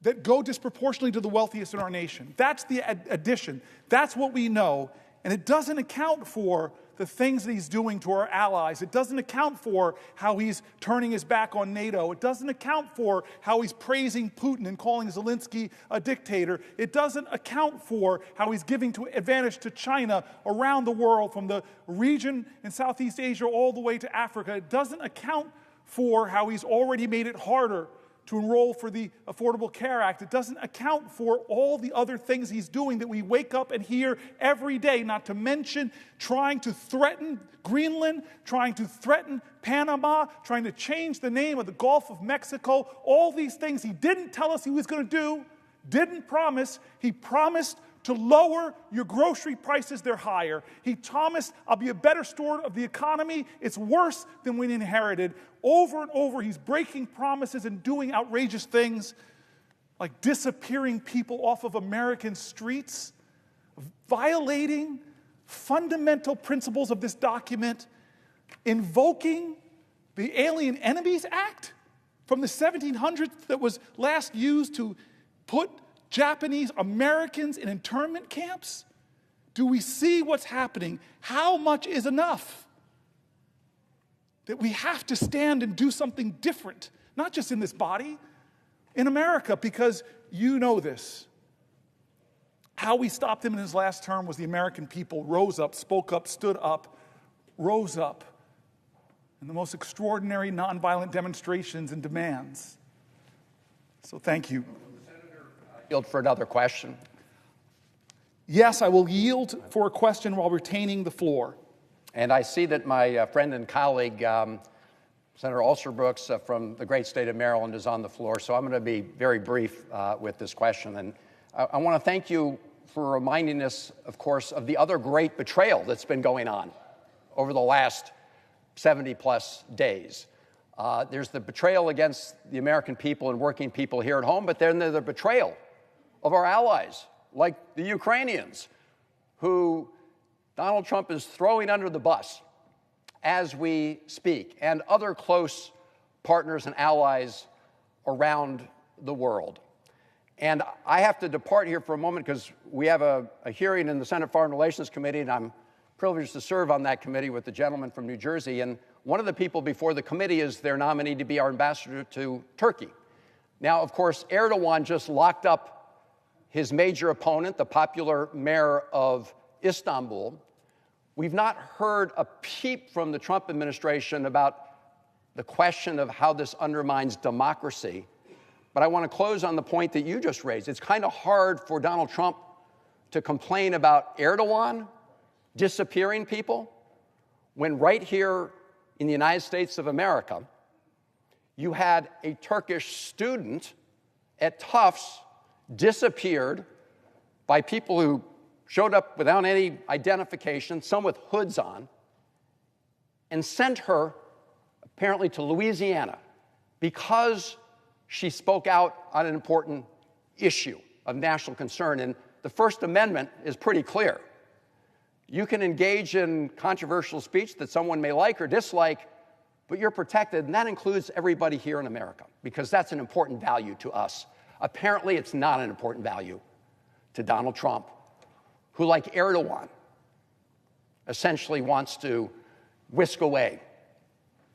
that go disproportionately to the wealthiest in our nation? That's the addition. That's what we know. And it doesn't account for the things that he's doing to our allies. It doesn't account for how he's turning his back on NATO. It doesn't account for how he's praising Putin and calling Zelensky a dictator. It doesn't account for how he's giving advantage to China around the world, from the region in Southeast Asia all the way to Africa. It doesn't account for how he's already made it harder to enroll for the Affordable Care Act. It doesn't account for all the other things he's doing that we wake up and hear every day, not to mention trying to threaten Greenland, trying to threaten Panama, trying to change the name of the Gulf of Mexico. All these things he didn't tell us he was going to do, didn't promise. He promised to lower your grocery prices, they're higher. He promised, I'll be a better steward of the economy. It's worse than we inherited. Over and over, he's breaking promises and doing outrageous things like disappearing people off of American streets, violating fundamental principles of this document, invoking the Alien Enemies Act from the 1700s that was last used to put Japanese Americans in internment camps. Do we see what's happening? How much is enough? That we have to stand and do something different, not just in this body, in America, because you know this. How we stopped him in his last term was the American people rose up, spoke up, stood up, rose up in the most extraordinary nonviolent demonstrations and demands. So thank you. Yield for another question. Yes, I will yield for a question while retaining the floor. And I see that my friend and colleague, Senator Alsterbrooks from the great state of Maryland, is on the floor. So I'm going to be very brief with this question. And I want to thank you for reminding us, of course, of the other great betrayal that's been going on over the last 70+ days. There's the betrayal against the American people and working people here at home, but then there's the betrayal of our allies, like the Ukrainians, who Donald Trump is throwing under the bus as we speak, and other close partners and allies around the world. And I have to depart here for a moment because we have a hearing in the Senate Foreign Relations Committee, and I'm privileged to serve on that committee with the gentleman from New Jersey. And one of the people before the committee is their nominee to be our ambassador to Turkey. Now, of course, Erdogan just locked up his major opponent, the popular mayor of Istanbul. We've not heard a peep from the Trump administration about the question of how this undermines democracy. But I want to close on the point that you just raised. It's kind of hard for Donald Trump to complain about Erdogan disappearing people when right here in the United States of America, you had a Turkish student at Tufts disappeared by people who showed up without any identification, some with hoods on, and sent her apparently to Louisiana because she spoke out on an important issue of national concern. And the First Amendment is pretty clear. You can engage in controversial speech that someone may like or dislike, but you're protected, and that includes everybody here in America, because that's an important value to us. Apparently, it's not an important value to Donald Trump, who, like Erdogan, essentially wants to whisk away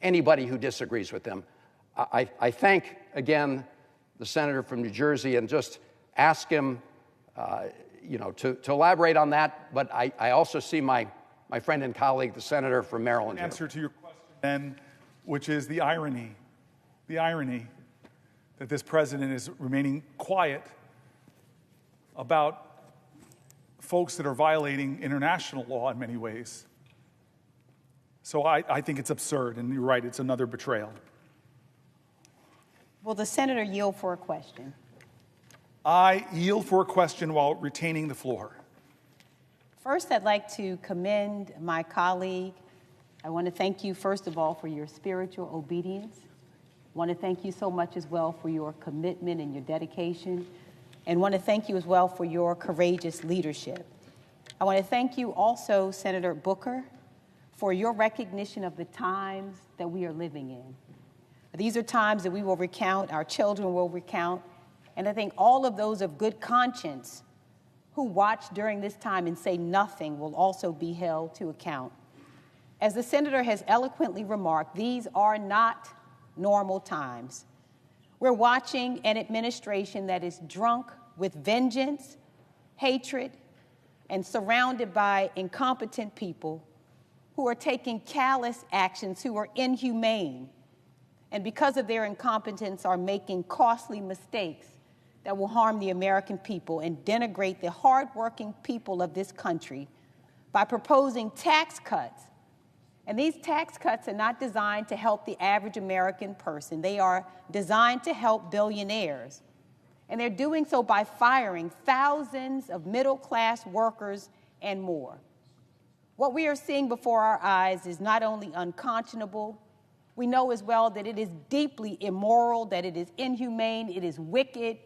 anybody who disagrees with him. I thank, again, the senator from New Jersey and just ask him to elaborate on that. But I also see my friend and colleague, the senator from Maryland. Answer to your question, then, which is the irony. The irony. that this president is remaining quiet about folks that are violating international law in many ways. So I think it's absurd, and you're right, it's another betrayal. Will the senator yield for a question? I yield for a question while retaining the floor. First, I'd like to commend my colleague. I want to thank you, first of all, for your spiritual obedience. I want to thank you so much as well for your commitment and your dedication. And want to thank you as well for your courageous leadership. I want to thank you also, Senator Booker, for your recognition of the times that we are living in. These are times that we will recount, our children will recount, and I think all of those of good conscience who watch during this time and say nothing will also be held to account. As the senator has eloquently remarked, these are not normal times. We're watching an administration that is drunk with vengeance, hatred, and surrounded by incompetent people who are taking callous actions, who are inhumane, and because of their incompetence are making costly mistakes that will harm the American people and denigrate the hardworking people of this country by proposing tax cuts. And these tax cuts are not designed to help the average American person. They are designed to help billionaires. And they're doing so by firing thousands of middle-class workers and more. What we are seeing before our eyes is not only unconscionable, we know as well that it is deeply immoral, that it is inhumane, it is wicked.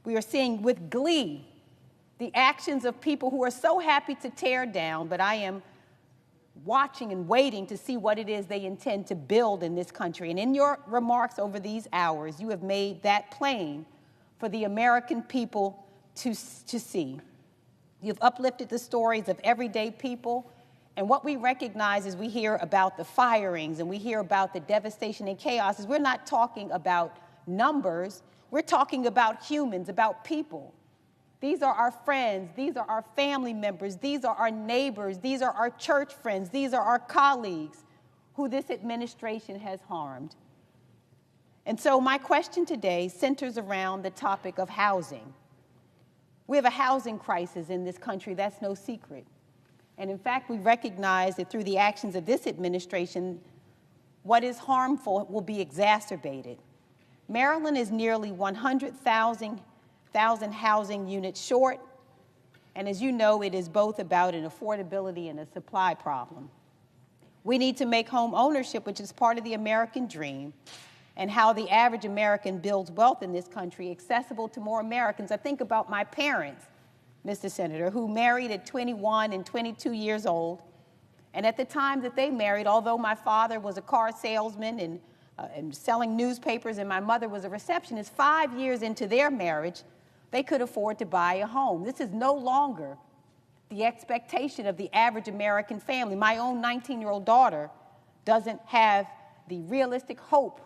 We are seeing with glee the actions of people who are so happy to tear down, but I am watching and waiting to see what it is they intend to build in this country. And in your remarks over these hours, you have made that plain for the American people to see. You've uplifted the stories of everyday people. And what we recognize as we hear about the firings and we hear about the devastation and chaos is we're not talking about numbers. We're talking about humans, about people. These are our friends. These are our family members. These are our neighbors. These are our church friends. These are our colleagues who this administration has harmed. And so my question today centers around the topic of housing. We have a housing crisis in this country. That's no secret. And in fact, we recognize that through the actions of this administration, what is harmful will be exacerbated. Maryland is nearly 100,000 housing units short, and as you know, it is both about an affordability and a supply problem. We need to make home ownership, which is part of the American dream, and how the average American builds wealth in this country, accessible to more Americans. I think about my parents, Mr. Senator, who married at 21 and 22 years old. And at the time that they married, although my father was a car salesman and selling newspapers and my mother was a receptionist, 5 years into their marriage, they could afford to buy a home. This is no longer the expectation of the average American family. My own 19-year-old daughter doesn't have the realistic hope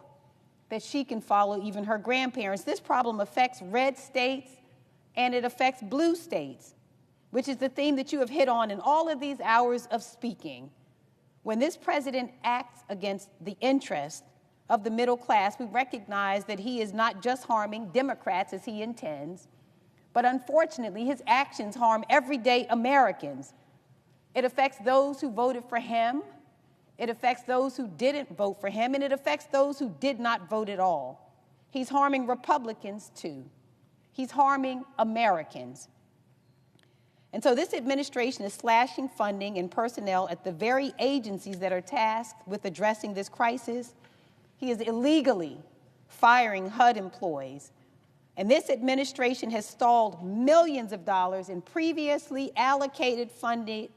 that she can follow even her grandparents. This problem affects red states and it affects blue states, which is the theme that you have hit on in all of these hours of speaking. When this president acts against the interest of the middle class, we recognize that he is not just harming Democrats as he intends, but unfortunately, his actions harm everyday Americans. It affects those who voted for him, it affects those who didn't vote for him, and it affects those who did not vote at all. He's harming Republicans, too. He's harming Americans. And so this administration is slashing funding and personnel at the very agencies that are tasked with addressing this crisis. He is illegally firing HUD employees. And this administration has stalled millions of dollars in previously allocated funding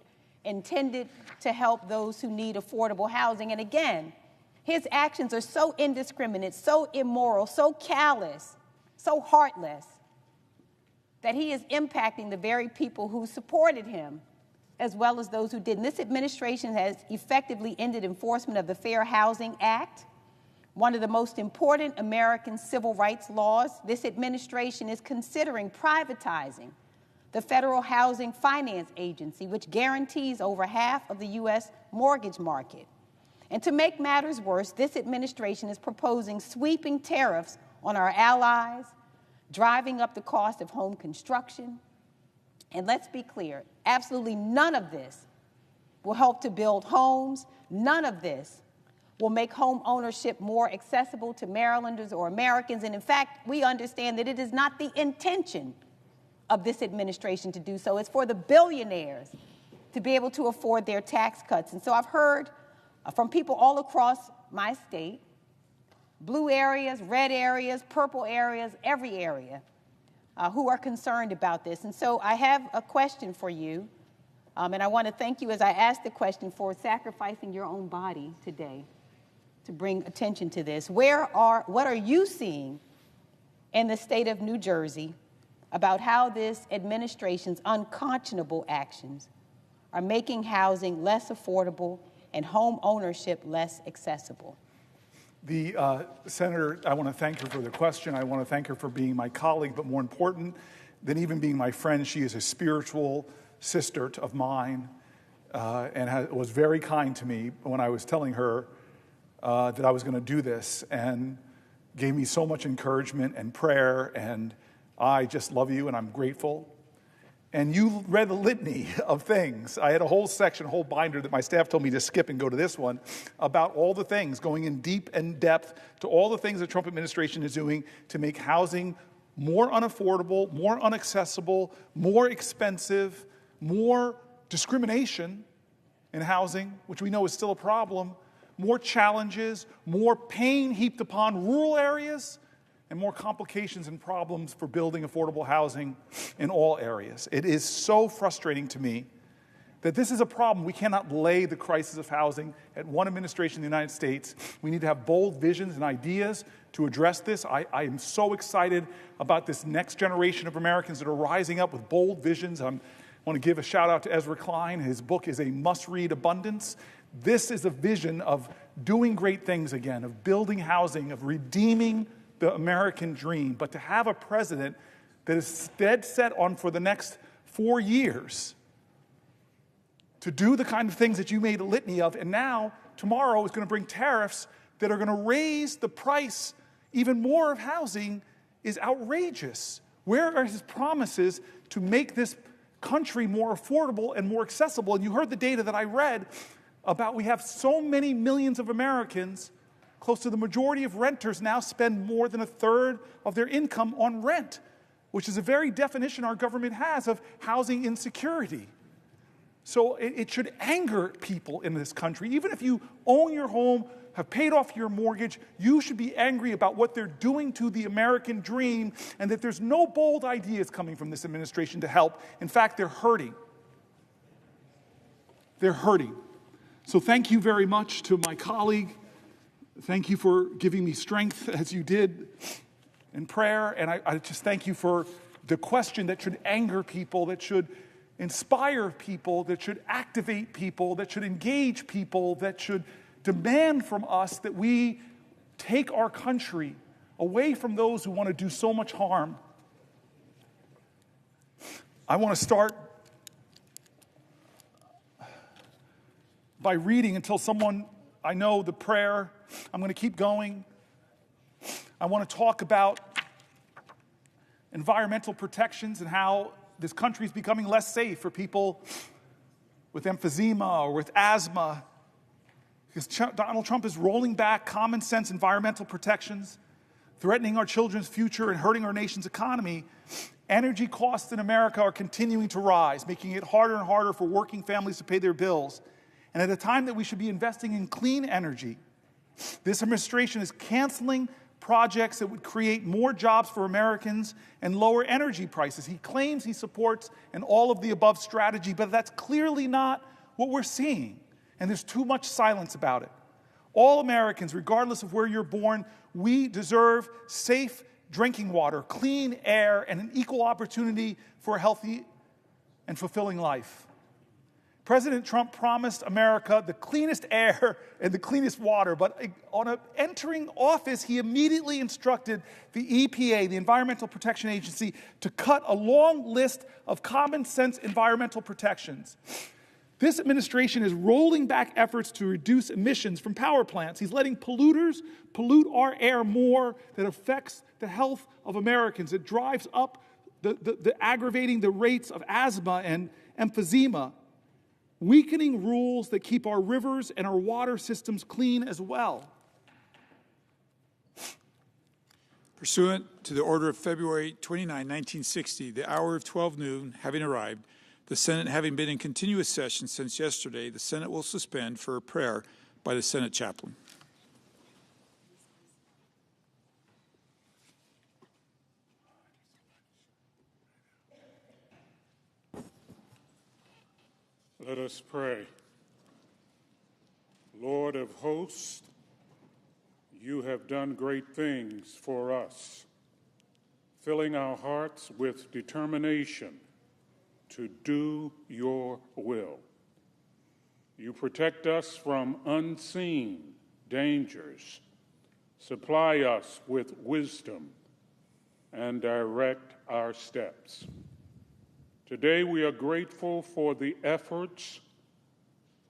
intended to help those who need affordable housing. And again, his actions are so indiscriminate, so immoral, so callous, so heartless, that he is impacting the very people who supported him, as well as those who didn't. This administration has effectively ended enforcement of the Fair Housing Act, one of the most important American civil rights laws. This administration is considering privatizing the Federal Housing Finance Agency, which guarantees over half of the U.S. mortgage market. And to make matters worse, this administration is proposing sweeping tariffs on our allies, driving up the cost of home construction. And let's be clear, absolutely none of this will help to build homes. None of this will make home ownership more accessible to Marylanders or Americans. And in fact, we understand that it is not the intention of this administration to do so. It's for the billionaires to be able to afford their tax cuts. And so I've heard from people all across my state, blue areas, red areas, purple areas, every area, who are concerned about this. And so I have a question for you, and I want to thank you as I ask the question for sacrificing your own body today to bring attention to this. What are you seeing in the state of New Jersey about how this administration's unconscionable actions are making housing less affordable and home ownership less accessible? The Senator, I want to thank her for the question. I want to thank her for being my colleague, but more important than even being my friend, she is a spiritual sister of mine and was very kind to me when I was telling her that I was going to do this, and gave me so much encouragement and prayer, and I just love you and I'm grateful. And you read the litany of things. I had a whole section, a whole binder that my staff told me to skip and go to this one, about all the things, going in deep and depth to all the things the Trump administration is doing to make housing more unaffordable, more inaccessible, more expensive, more discrimination in housing, which we know is still a problem, more challenges, more pain heaped upon rural areas, and more complications and problems for building affordable housing in all areas. It is so frustrating to me that this is a problem. We cannot lay the crisis of housing at one administration in the United States. We need to have bold visions and ideas to address this. I am so excited about this next generation of Americans that are rising up with bold visions. I want to give a shout out to Ezra Klein. His book is a must-read abundance. This is a vision of doing great things again, of building housing, of redeeming the American dream. But to have a president that is dead set on, for the next 4 years, to do the kind of things that you made a litany of, and now tomorrow is going to bring tariffs that are going to raise the price even more of housing, is outrageous. Where are his promises to make this country more affordable and more accessible? And you heard the data that I read about, we have so many millions of Americans. Close to the majority of renters now spend more than a third of their income on rent, which is a very definition our government has of housing insecurity. So it should anger people in this country. Even if you own your home, have paid off your mortgage, you should be angry about what they're doing to the American dream, and that there's no bold ideas coming from this administration to help. In fact, they're hurting. They're hurting. So thank you very much to my colleague. Thank you for giving me strength as you did in prayer. And I just thank you for the question that should anger people, that should inspire people, that should activate people, that should engage people, that should demand from us that we take our country away from those who want to do so much harm. I want to start by reading until someone, I know the prayer. I'm going to keep going. I want to talk about environmental protections and how this country is becoming less safe for people with emphysema or with asthma, because Donald Trump is rolling back common sense environmental protections, threatening our children's future and hurting our nation's economy. Energy costs in America are continuing to rise, making it harder and harder for working families to pay their bills. And at a time that we should be investing in clean energy, this administration is canceling projects that would create more jobs for Americans and lower energy prices. He claims he supports an all-of-the-above strategy, but that's clearly not what we're seeing, and there's too much silence about it. All Americans, regardless of where you're born, we deserve safe drinking water, clean air, and an equal opportunity for a healthy and fulfilling life. President Trump promised America the cleanest air and the cleanest water, but on entering office, he immediately instructed the EPA, the Environmental Protection Agency, to cut a long list of common sense environmental protections. This administration is rolling back efforts to reduce emissions from power plants. He's letting polluters pollute our air more. That affects the health of Americans. It drives up aggravating the rates of asthma and emphysema, weakening rules that keep our rivers and our water systems clean as well. Pursuant to the order of February 29, 1960, the hour of 12 noon having arrived, the Senate having been in continuous session since yesterday, the Senate will suspend for a prayer by the Senate chaplain. Let us pray. Lord of hosts, you have done great things for us, filling our hearts with determination to do your will. You protect us from unseen dangers, supply us with wisdom, and direct our steps. Today we are grateful for the efforts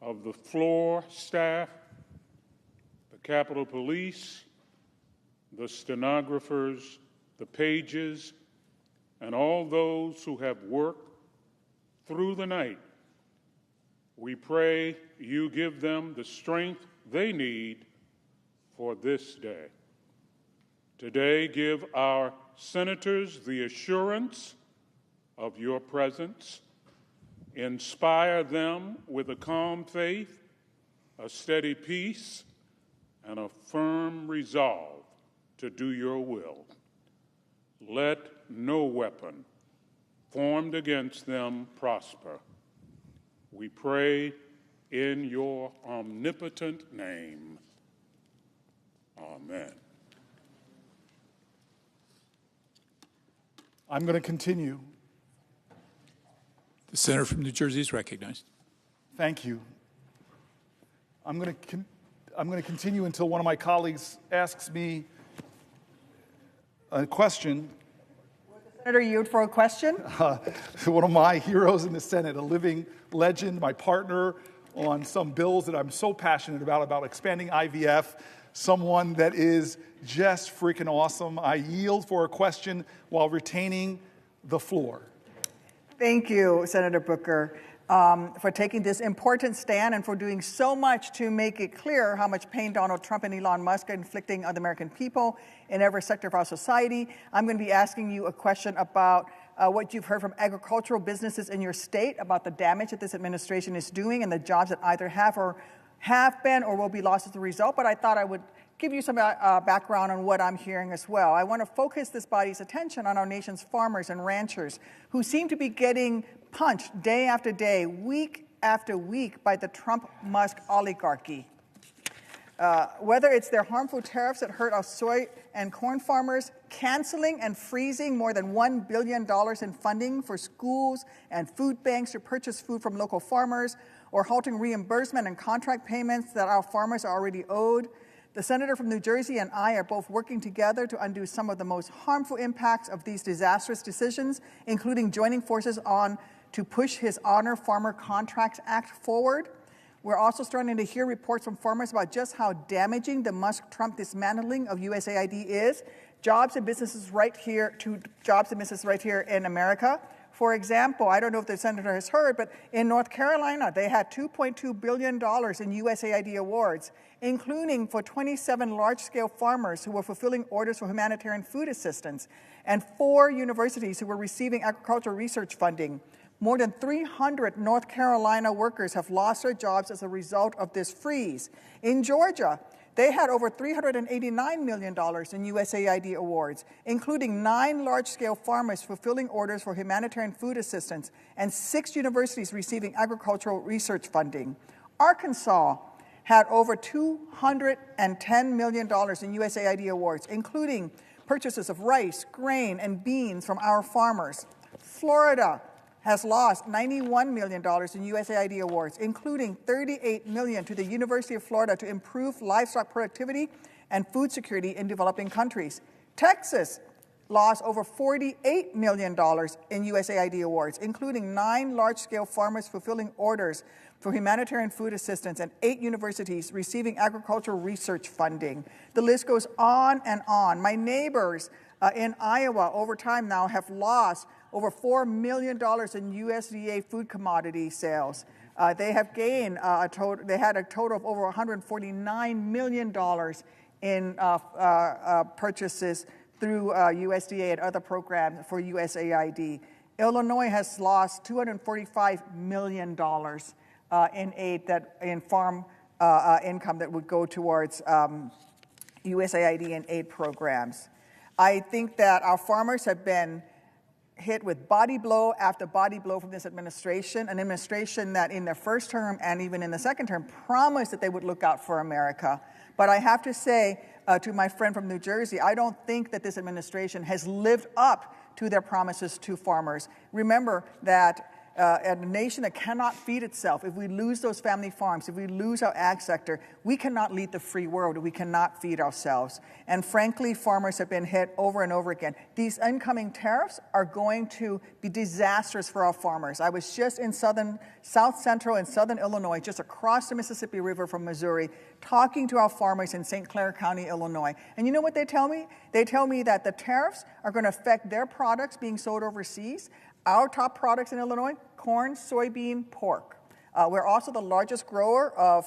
of the floor staff, the Capitol Police, the stenographers, the pages, and all those who have worked through the night. We pray you give them the strength they need for this day. Today, give our senators the assurance of your presence. Inspire them with a calm faith, a steady peace, and a firm resolve to do your will. Let no weapon formed against them prosper. We pray in your omnipotent name. Amen. I'm going to continue. The senator from New Jersey is recognized. Thank you. I'm going to continue until one of my colleagues asks me a question. Senator, yield for a question. One of my heroes in the Senate, a living legend, my partner on some bills that I'm so passionate about expanding IVF, someone that is just freaking awesome. I yield for a question while retaining the floor. Thank you, Senator Booker, for taking this important stand and for doing so much to make it clear how much pain Donald Trump and Elon Musk are inflicting on the American people in every sector of our society. I'm going to be asking you a question about what you've heard from agricultural businesses in your state about the damage that this administration is doing and the jobs that either have been or will be lost as a result. But I thought I would give you some background on what I'm hearing as well. I want to focus this body's attention on our nation's farmers and ranchers who seem to be getting punched day after day, week after week by the Trump-Musk oligarchy. Whether it's their harmful tariffs that hurt our soy and corn farmers, canceling and freezing more than $1 billion in funding for schools and food banks to purchase food from local farmers, or halting reimbursement and contract payments that our farmers are already owed. The senator from New Jersey and I are both working together to undo some of the most harmful impacts of these disastrous decisions, including joining forces on to push his Honor Farmer Contracts Act forward. We're also starting to hear reports from farmers about just how damaging the Musk-Trump dismantling of USAID is. Jobs and businesses right here in America. For example, I don't know if the senator has heard, but in North Carolina, they had $2.2 billion in USAID awards, including for 27 large-scale farmers who were fulfilling orders for humanitarian food assistance, and 4 universities who were receiving agricultural research funding. More than 300 North Carolina workers have lost their jobs as a result of this freeze. In Georgia, they had over $389 million in USAID awards, including 9 large-scale farmers fulfilling orders for humanitarian food assistance and 6 universities receiving agricultural research funding. Arkansas had over $210 million in USAID awards, including purchases of rice, grain, and beans from our farmers. Florida has lost $91 million in USAID awards, including $38 million to the University of Florida to improve livestock productivity and food security in developing countries. Texas lost over $48 million in USAID awards, including 9 large-scale farmers fulfilling orders for humanitarian food assistance and 8 universities receiving agricultural research funding. The list goes on and on. My neighbors in Iowa over time now have lost over $4 million in USDA food commodity sales. They have gained they had a total of over $149 million in purchases through USDA and other programs for USAID. Illinois has lost $245 million in aid in farm income that would go towards USAID and aid programs. I think that our farmers have been hit with body blow after body blow from this administration, an administration that in their first term and even in the second term promised that they would look out for America. But I have to say to my friend from New Jersey, I don't think that this administration has lived up to their promises to farmers. Remember that a nation that cannot feed itself, if we lose those family farms, if we lose our ag sector, we cannot lead the free world. We cannot feed ourselves. And frankly, farmers have been hit over and over again. These incoming tariffs are going to be disastrous for our farmers. I was just in South Central and Southern Illinois, just across the Mississippi River from Missouri, talking to our farmers in St. Clair County, Illinois. And you know what they tell me? They tell me that the tariffs are going to affect their products being sold overseas. Our top products in Illinois: corn, soybean, pork. We're also the largest grower of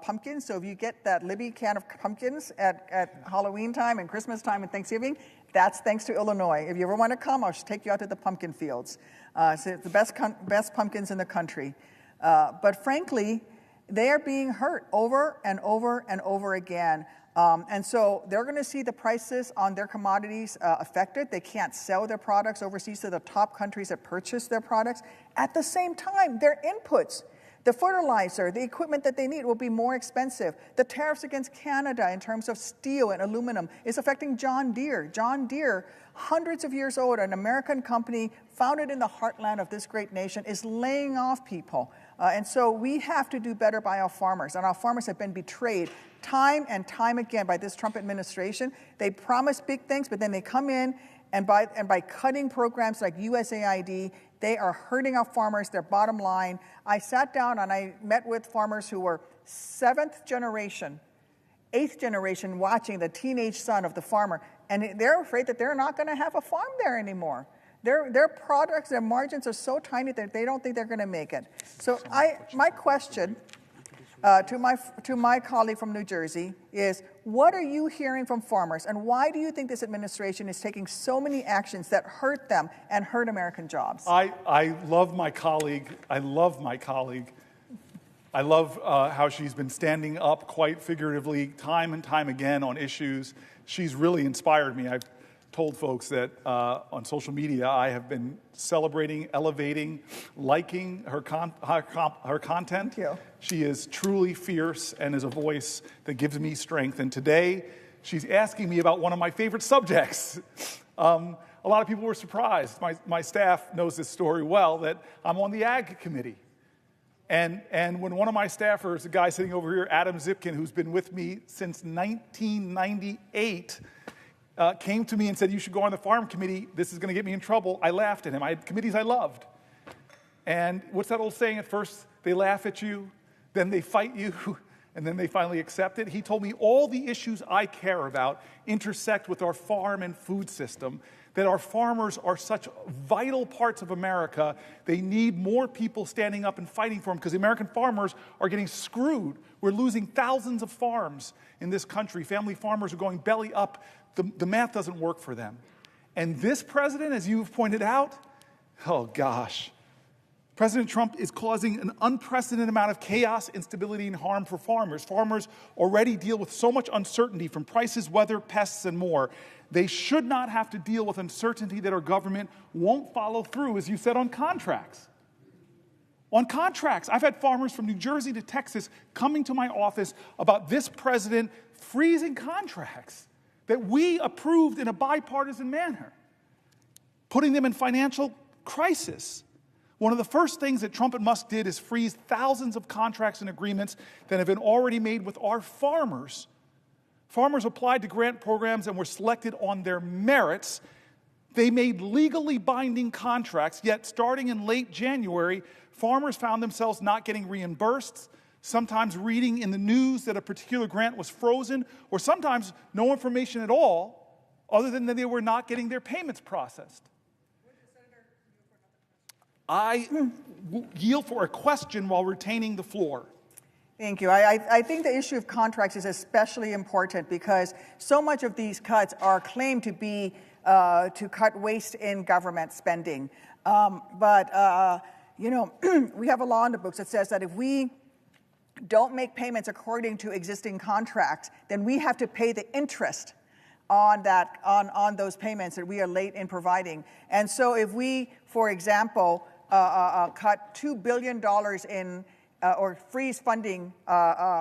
pumpkins. So if you get that Libby can of pumpkins at Halloween time and Christmas time and Thanksgiving, that's thanks to Illinois. If you ever want to come, I'll just take you out to the pumpkin fields. So it's the best pumpkins in the country. But frankly, they are being hurt over and over and over again. And so they're going to see the prices on their commodities affected. They can't sell their products overseas to the top countries that purchase their products. At the same time, their inputs, the fertilizer, the equipment that they need will be more expensive. The tariffs against Canada in terms of steel and aluminum is affecting John Deere. John Deere, hundreds of years old, an American company founded in the heartland of this great nation, is laying off people. And so we have to do better by our farmers. And our farmers have been betrayed time and time again by this Trump administration. They promise big things, but then they come in and by cutting programs like USAID, they are hurting our farmers, their bottom line. I sat down and I met with farmers who were 7th generation, 8th generation watching the teenage son of the farmer, and they're afraid that they're not going to have a farm there anymore. Their products, their margins are so tiny that they don't think they're going to make it. So my question to my colleague from New Jersey is, what are you hearing from farmers, and why do you think this administration is taking so many actions that hurt them and hurt American jobs? I love my colleague. I love how she's been standing up quite figuratively time and time again on issues. She's really inspired me. I've told folks that on social media I have been celebrating, elevating, liking her content. Thank you. She is truly fierce and is a voice that gives me strength. And today she's asking me about one of my favorite subjects. A lot of people were surprised. My staff knows this story well, that I'm on the Ag Committee. And when one of my staffers, a guy sitting over here, Adam Zipkin, who's been with me since 1998, came to me and said, "You should go on the Farm Committee. This is going to get me in trouble," I laughed at him. I had committees I loved. And what's that old saying? At first, they laugh at you, then they fight you, and then they finally accept it. He told me all the issues I care about intersect with our farm and food system, that our farmers are such vital parts of America. They need more people standing up and fighting for them, because the American farmers are getting screwed. We're losing thousands of farms in this country. Family farmers are going belly up. The math doesn't work for them. And this president, as you've pointed out, oh gosh, President Trump is causing an unprecedented amount of chaos, instability, and harm for farmers. Farmers already deal with so much uncertainty from prices, weather, pests, and more. They should not have to deal with uncertainty that our government won't follow through, as you said, on contracts. On contracts. I've had farmers from New Jersey to Texas coming to my office about this president freezing contracts that we approved in a bipartisan manner, putting them in financial crisis. One of the first things that Trump and Musk did is freeze thousands of contracts and agreements that have been already made with our farmers. Farmers applied to grant programs and were selected on their merits. They made legally binding contracts, yet starting in late January, farmers found themselves not getting reimbursed, sometimes reading in the news that a particular grant was frozen, or sometimes no information at all, other than that they were not getting their payments processed. I yield for a question while retaining the floor. Thank you. I think the issue of contracts is especially important because so much of these cuts are claimed to be to cut waste in government spending. But we have a law in the books that says that if we don't make payments according to existing contracts, then we have to pay the interest on those payments that we are late in providing. And so if we, for example, cut $2 billion in or freeze funding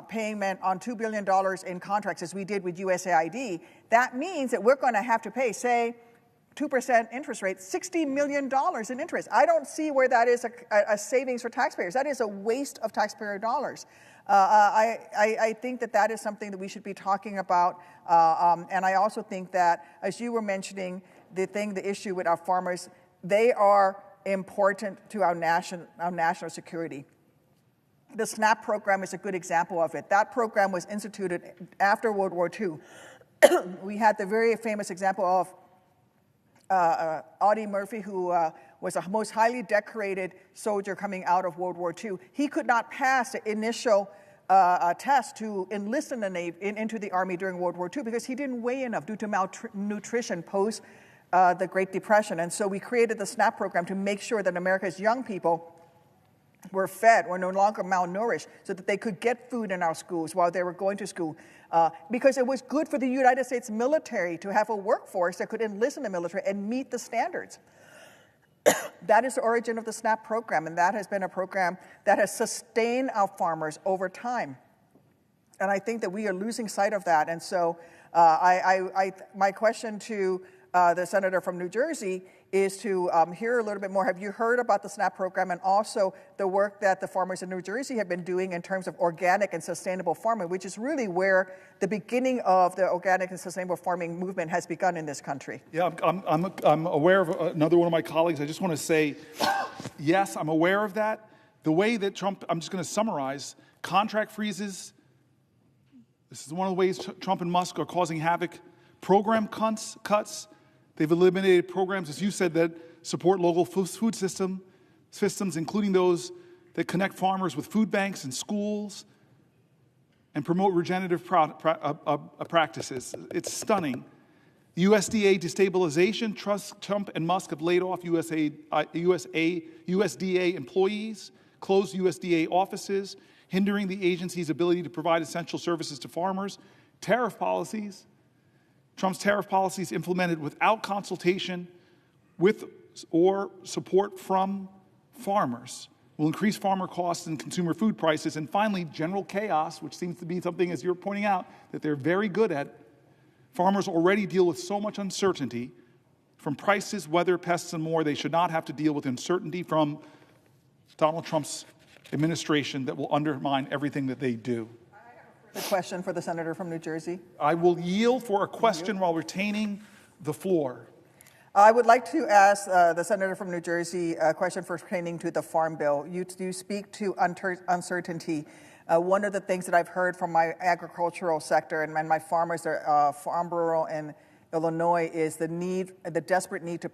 payment on $2 billion in contracts as we did with USAID, that means that we're going to have to pay, say, 2% interest rate, $60 million in interest. I don't see where that is a savings for taxpayers. That is a waste of taxpayer dollars. I think that is something that we should be talking about. And I also think that, as you were mentioning, the issue with our farmers, they are important to our national security. The SNAP program is a good example of it. That program was instituted after World War II. We had the very famous example of Audie Murphy, who was the most highly decorated soldier coming out of World War II. He could not pass the initial test to enlist into the Army during World War II because he didn't weigh enough due to malnutrition post the Great Depression. And so we created the SNAP program to make sure that America's young people were fed, were no longer malnourished, so that they could get food in our schools while they were going to school. Because it was good for the United States military to have a workforce that could enlist in the military and meet the standards. That is the origin of the SNAP program, and that has been a program that has sustained our farmers over time. And I think that we are losing sight of that. And so my question to the senator from New Jersey is to hear a little bit more. Have you heard about the SNAP program and also the work that the farmers in New Jersey have been doing in terms of organic and sustainable farming, which is really where the beginning of the organic and sustainable farming movement has begun in this country? Yeah, I'm aware of another one of my colleagues. I just want to say, yes, I'm aware of that. The way that Trump, I'm just going to summarize, contract freezes, this is one of the ways Trump and Musk are causing havoc. Program cuts. They've eliminated programs, as you said, that support local food systems, including those that connect farmers with food banks and schools and promote regenerative practices. It's stunning. USDA destabilization. Trump and Musk have laid off USDA employees, closed USDA offices, hindering the agency's ability to provide essential services to farmers. Tariff policies. Trump's tariff policies implemented without consultation with or support from farmers will increase farmer costs and consumer food prices. And finally, general chaos, which seems to be something, as you're pointing out, that they're very good at. Farmers already deal with so much uncertainty from prices, weather, pests, and more. They should not have to deal with uncertainty from Donald Trump's administration that will undermine everything that they do. The question for the senator from New Jersey. I will yield for a question while retaining the floor. I would like to ask the senator from New Jersey a question pertaining to the Farm Bill. You speak to uncertainty. One of the things that I've heard from my agricultural sector and my farmers, Farm Bureau in Illinois, is the desperate need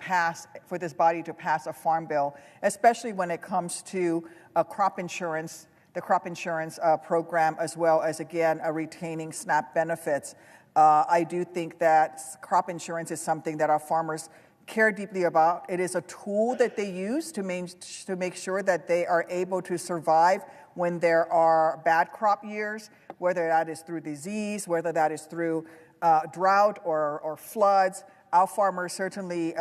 for this body to pass a Farm Bill, especially when it comes to crop insurance, the crop insurance program, as well as, again, retaining SNAP benefits. I do think that crop insurance is something that our farmers care deeply about. It is a tool that they use to make sure that they are able to survive when there are bad crop years, whether that is through disease, whether that is through drought or floods. Our farmers certainly,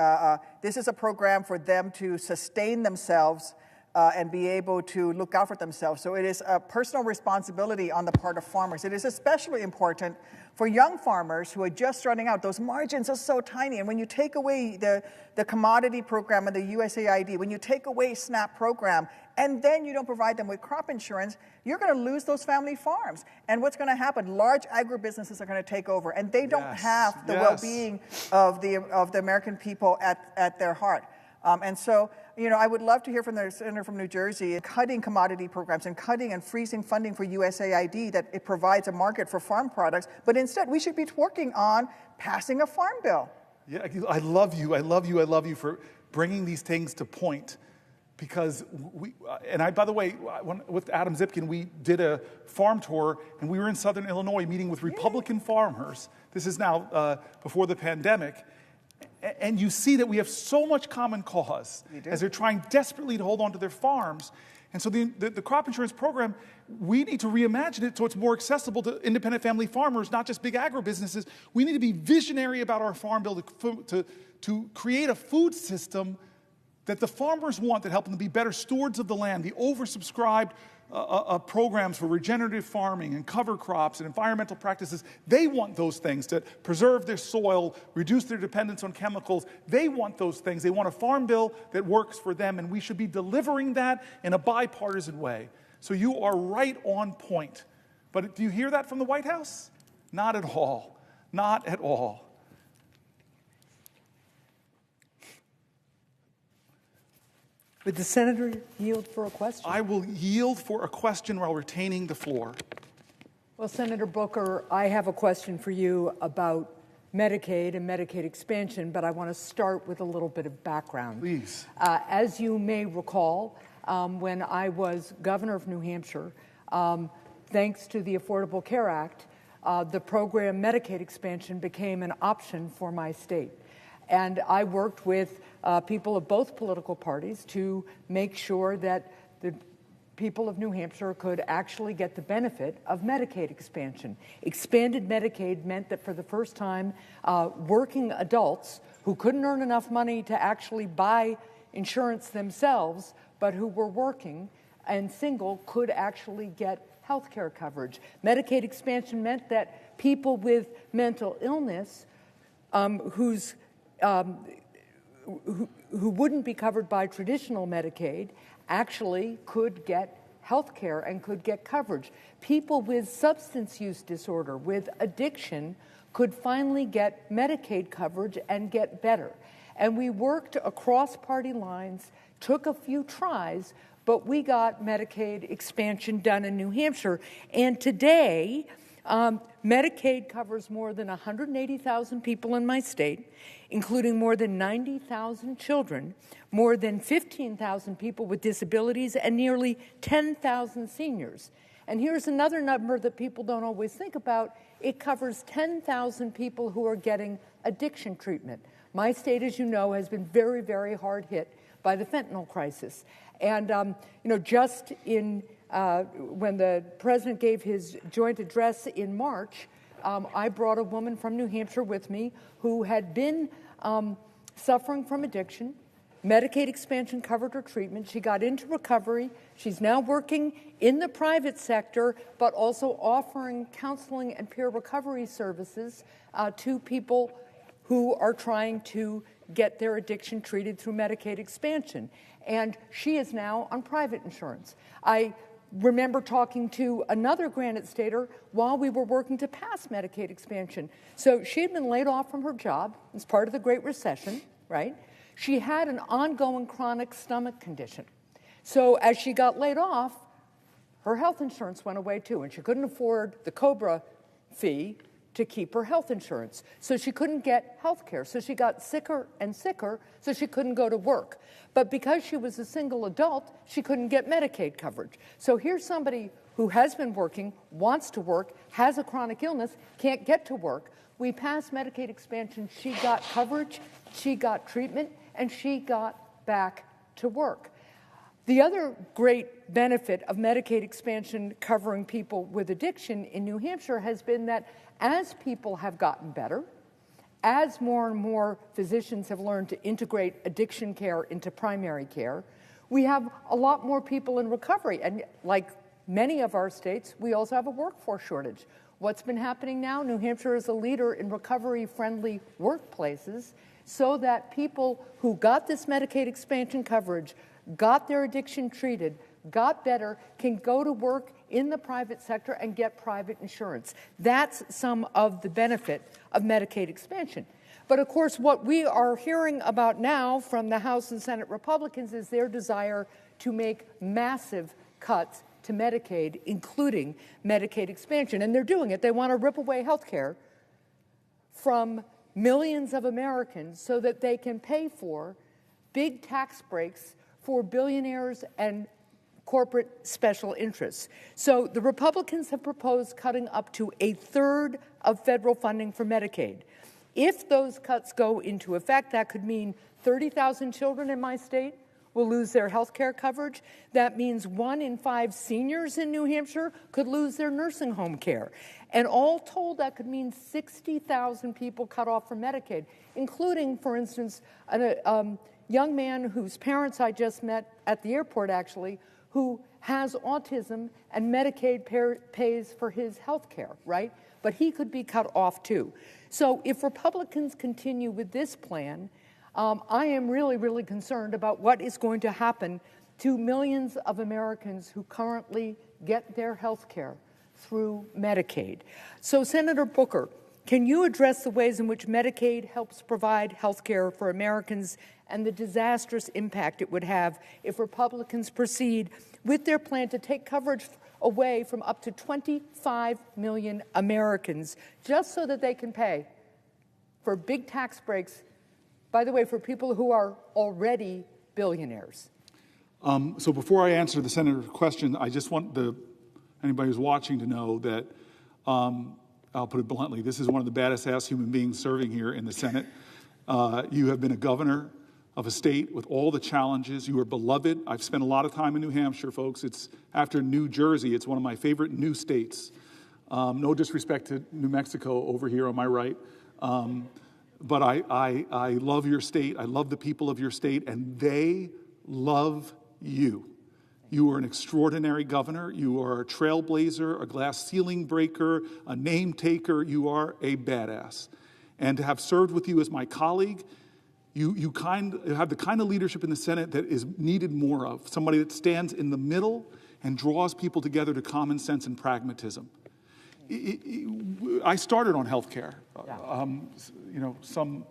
this is a program for them to sustain themselves and be able to look out for themselves. So it is a personal responsibility on the part of farmers. It is especially important for young farmers who are just starting out. Those margins are so tiny. And when you take away the commodity program and the USAID, when you take away SNAP program, and then you don't provide them with crop insurance, you're going to lose those family farms. And what's going to happen? Large agribusinesses are going to take over, and they don't have the well-being of the American people at their heart. And so, I would love to hear from the senator from New Jersey, cutting commodity programs and cutting and freezing funding for USAID, that it provides a market for farm products. But instead, we should be working on passing a farm bill. Yeah, I love you for bringing these things to point. Because by the way, with Adam Zipkin, we did a farm tour, and we were in Southern Illinois meeting with Republican farmers. This is now before the pandemic. And you see that we have so much common cause as they're trying desperately to hold on to their farms. And so the crop insurance program, we need to reimagine it so it's more accessible to independent family farmers, not just big agribusinesses. We need to be visionary about our farm bill to create a food system that the farmers want, that help them be better stewards of the land. The oversubscribed programs for regenerative farming and cover crops and environmental practices, they want those things to preserve their soil, reduce their dependence on chemicals. They want those things. They want a farm bill that works for them, and we should be delivering that in a bipartisan way. So you are right on point. But do you hear that from the White House? Not at all. Not at all. Would the senator yield for a question? I will yield for a question while retaining the floor. Well, Senator Booker, I have a question for you about Medicaid and Medicaid expansion, but I want to start with a little bit of background. Please. As you may recall, when I was governor of New Hampshire, thanks to the Affordable Care Act, the program Medicaid expansion became an option for my state. And I worked with people of both political parties to make sure that the people of New Hampshire could actually get the benefit of Medicaid expansion. Expanded Medicaid meant that for the first time, working adults who couldn't earn enough money to actually buy insurance themselves, but who were working and single, could actually get health care coverage. Medicaid expansion meant that people with mental illness who wouldn't be covered by traditional Medicaid actually could get health care and could get coverage. People with substance use disorder, with addiction, could finally get Medicaid coverage and get better. And we worked across party lines, took a few tries, but we got Medicaid expansion done in New Hampshire. And today, Medicaid covers more than 180,000 people in my state, including more than 90,000 children, more than 15,000 people with disabilities, and nearly 10,000 seniors. And here's another number that people don't always think about. It covers 10,000 people who are getting addiction treatment. My state, as you know, has been very, very hard hit by the fentanyl crisis. And, just in when the president gave his joint address in March, I brought a woman from New Hampshire with me who had been suffering from addiction. Medicaid expansion covered her treatment. She got into recovery. She's now working in the private sector, but also offering counseling and peer recovery services to people who are trying to get their addiction treated through Medicaid expansion. And she is now on private insurance. I remember talking to another Granite Stater while we were working to pass Medicaid expansion. So she had been laid off from her job as part of the Great Recession, right? She had an ongoing chronic stomach condition. So as she got laid off, her health insurance went away too, and she couldn't afford the COBRA fee to keep her health insurance. So she couldn't get health care. So she got sicker and sicker, so she couldn't go to work. But because she was a single adult, she couldn't get Medicaid coverage. So here's somebody who has been working, wants to work, has a chronic illness, can't get to work. We passed Medicaid expansion. She got coverage, she got treatment, and she got back to work. The other great benefit of Medicaid expansion covering people with addiction in New Hampshire has been that as people have gotten better, as more and more physicians have learned to integrate addiction care into primary care, We have a lot more people in recovery. And like many of our states, we also have a workforce shortage. What's been happening now? New Hampshire is a leader in recovery-friendly workplaces so that people who got this Medicaid expansion coverage, got their addiction treated, got better, can go to work in the private sector and get private insurance. That's some of the benefit of Medicaid expansion. But of course, what we are hearing about now from the House and Senate Republicans is their desire to make massive cuts to Medicaid, including Medicaid expansion. And they're doing it. They want to rip away health care from millions of Americans so that they can pay for big tax breaks for billionaires and corporate special interests. So the Republicans have proposed cutting up to a third of federal funding for Medicaid. If those cuts go into effect, that could mean 30,000 children in my state will lose their health care coverage. That means 1 in 5 seniors in New Hampshire could lose their nursing home care. And all told, that could mean 60,000 people cut off from Medicaid, including, for instance, a young man whose parents I just met at the airport, actually, who has autism and Medicaid pays for his health care, right? But he could be cut off too. So if Republicans continue with this plan, I am really, really concerned about what is going to happen to millions of Americans who currently get their health care through Medicaid. So Senator Booker, can you address the ways in which Medicaid helps provide health care for Americans and the disastrous impact it would have if Republicans proceed with their plan to take coverage away from up to 25 million Americans just so that they can pay for big tax breaks, by the way, for people who are already billionaires? So before I answer the senator's question, I just want anybody who's watching to know that, I'll put it bluntly, this is one of the baddest-ass human beings serving here in the Senate. You have been a governor of a state with all the challenges. You are beloved. I've spent a lot of time in New Hampshire, folks. It's after New Jersey. It's one of my favorite new states. No disrespect to New Mexico over here on my right. But I love your state. I love the people of your state, and they love you. You are an extraordinary governor. You are a trailblazer, a glass ceiling breaker, a name taker. You are a badass. And to have served with you as my colleague, you have the kind of leadership in the Senate that is needed more of, somebody that stands in the middle and draws people together to common sense and pragmatism. I started on health care, some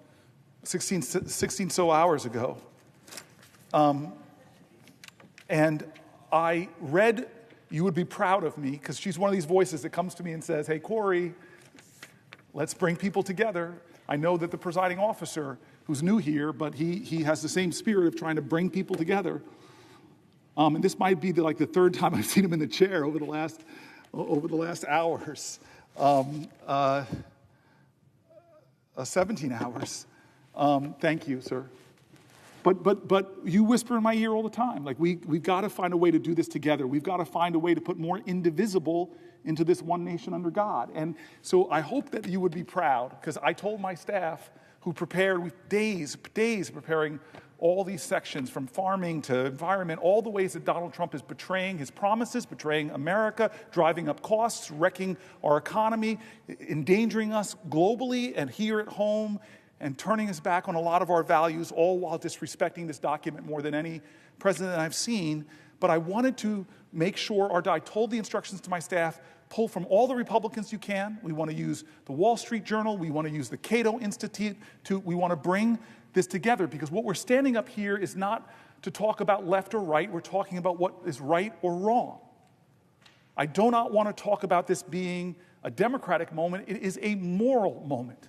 16 so hours ago. And I read, you would be proud of me, because she's one of these voices that comes to me and says, hey, Cory, let's bring people together. I know that the presiding officer, who's new here, but he has the same spirit of trying to bring people together. And this might be the third time I've seen him in the chair over the last hours, 17 hours. Thank you, sir. But you whisper in my ear all the time. We've got to find a way to do this together. We've got to find a way to put more indivisible into this one nation under God. And so I hope that you would be proud, because I told my staff, who prepared with days preparing all these sections, from farming to environment, all the ways that Donald Trump is betraying his promises, betraying America, driving up costs, wrecking our economy, endangering us globally and here at home, and turning us back on a lot of our values, all while disrespecting this document more than any president I've seen. But I wanted to make sure, I told the instructions to my staff, pull from all the Republicans you can. We want to use the Wall Street Journal. We want to use the Cato Institute. We want to bring this together, because what we're standing up here is not to talk about left or right. We're talking about what is right or wrong. I do not want to talk about this being a democratic moment. It is a moral moment.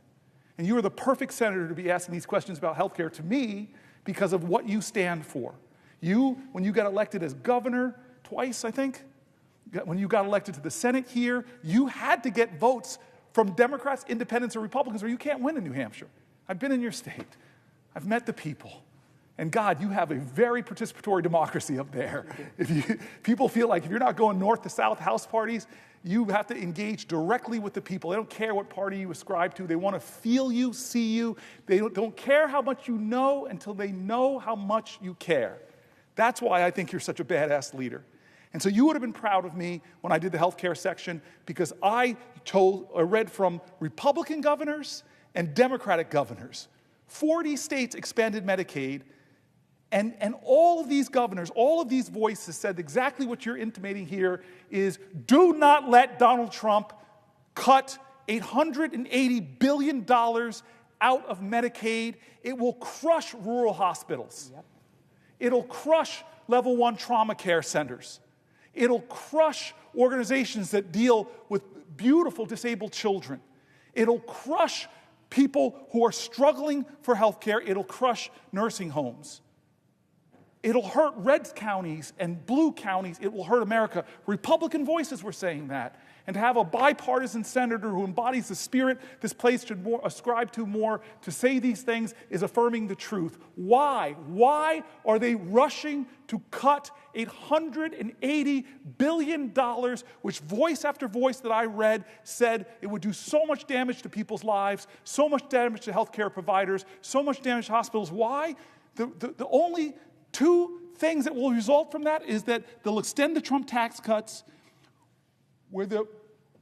And you are the perfect senator to be asking these questions about health care to me because of what you stand for. When you got elected as governor twice, I think, when you got elected to the Senate here, you had to get votes from Democrats, Independents, or Republicans, or you can't win in New Hampshire. I've been in your state. I've met the people. And God, you have a very participatory democracy up there. People feel like if you're not going north to south house parties, you have to engage directly with the people. They don't care what party you ascribe to. They want to feel you, see you. They don't care how much you know until they know how much you care. That's why I think you're such a badass leader. And so you would have been proud of me when I did the healthcare section, because I read from Republican governors and Democratic governors. 40 states expanded Medicaid, and all of these governors, all of these voices said exactly what you're intimating here is, do not let Donald Trump cut $880 billion out of Medicaid. It will crush rural hospitals. Yep. It'll crush level 1 trauma care centers. It'll crush organizations that deal with beautiful disabled children. It'll crush people who are struggling for health care. It'll crush nursing homes. It'll hurt red counties and blue counties. It will hurt America. Republican voices were saying that. And to have a bipartisan senator who embodies the spirit this place should ascribe to more to say these things is affirming the truth. Why? Why are they rushing to cut $880 billion, which voice after voice that I read said it would do so much damage to people's lives, so much damage to healthcare providers, so much damage to hospitals? Why? The only two things that will result from that is that they'll extend the Trump tax cuts, where the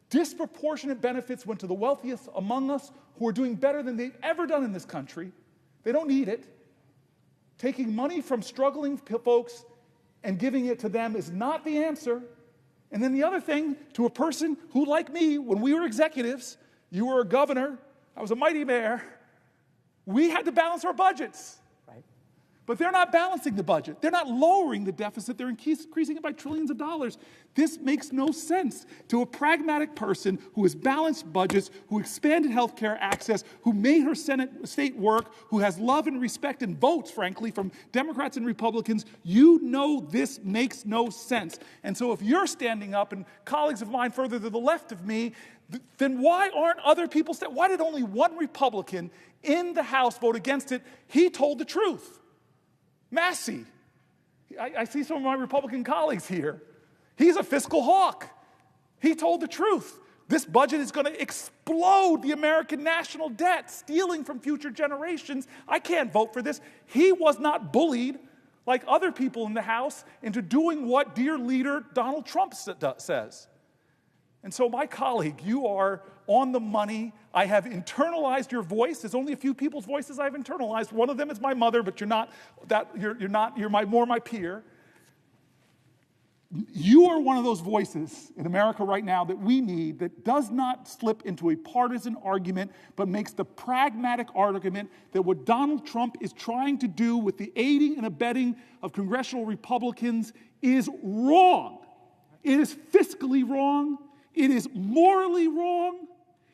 disproportionate benefits went to the wealthiest among us, who are doing better than they've ever done in this country. They don't need it. Taking money from struggling folks and giving it to them is not the answer. And then the other thing, to a person who, like me, when we were executives, you were a governor, I was a mighty mayor, we had to balance our budgets. But they're not balancing the budget. They're not lowering the deficit. They're increasing it by trillions of dollars. This makes no sense to a pragmatic person who has balanced budgets, who expanded health care access, who made her state work, who has love and respect and votes, frankly, from Democrats and Republicans. You know this makes no sense. And so if you're standing up, and colleagues of mine further to the left of me, then why aren't other people why did only one Republican in the House vote against it? He told the truth. Massey. I see some of my Republican colleagues here. He's a fiscal hawk. He told the truth. This budget is going to explode the American national debt, stealing from future generations. I can't vote for this. He was not bullied like other people in the House into doing what dear leader Donald Trump says. And so, my colleague, you are on the money. I have internalized your voice. There's only a few people's voices I've internalized. One of them is my mother, but you're not that. You're more my peer. You are one of those voices in America right now that we need, that does not slip into a partisan argument, but makes the pragmatic argument that what Donald Trump is trying to do with the aiding and abetting of congressional Republicans is wrong. It is fiscally wrong. It is morally wrong.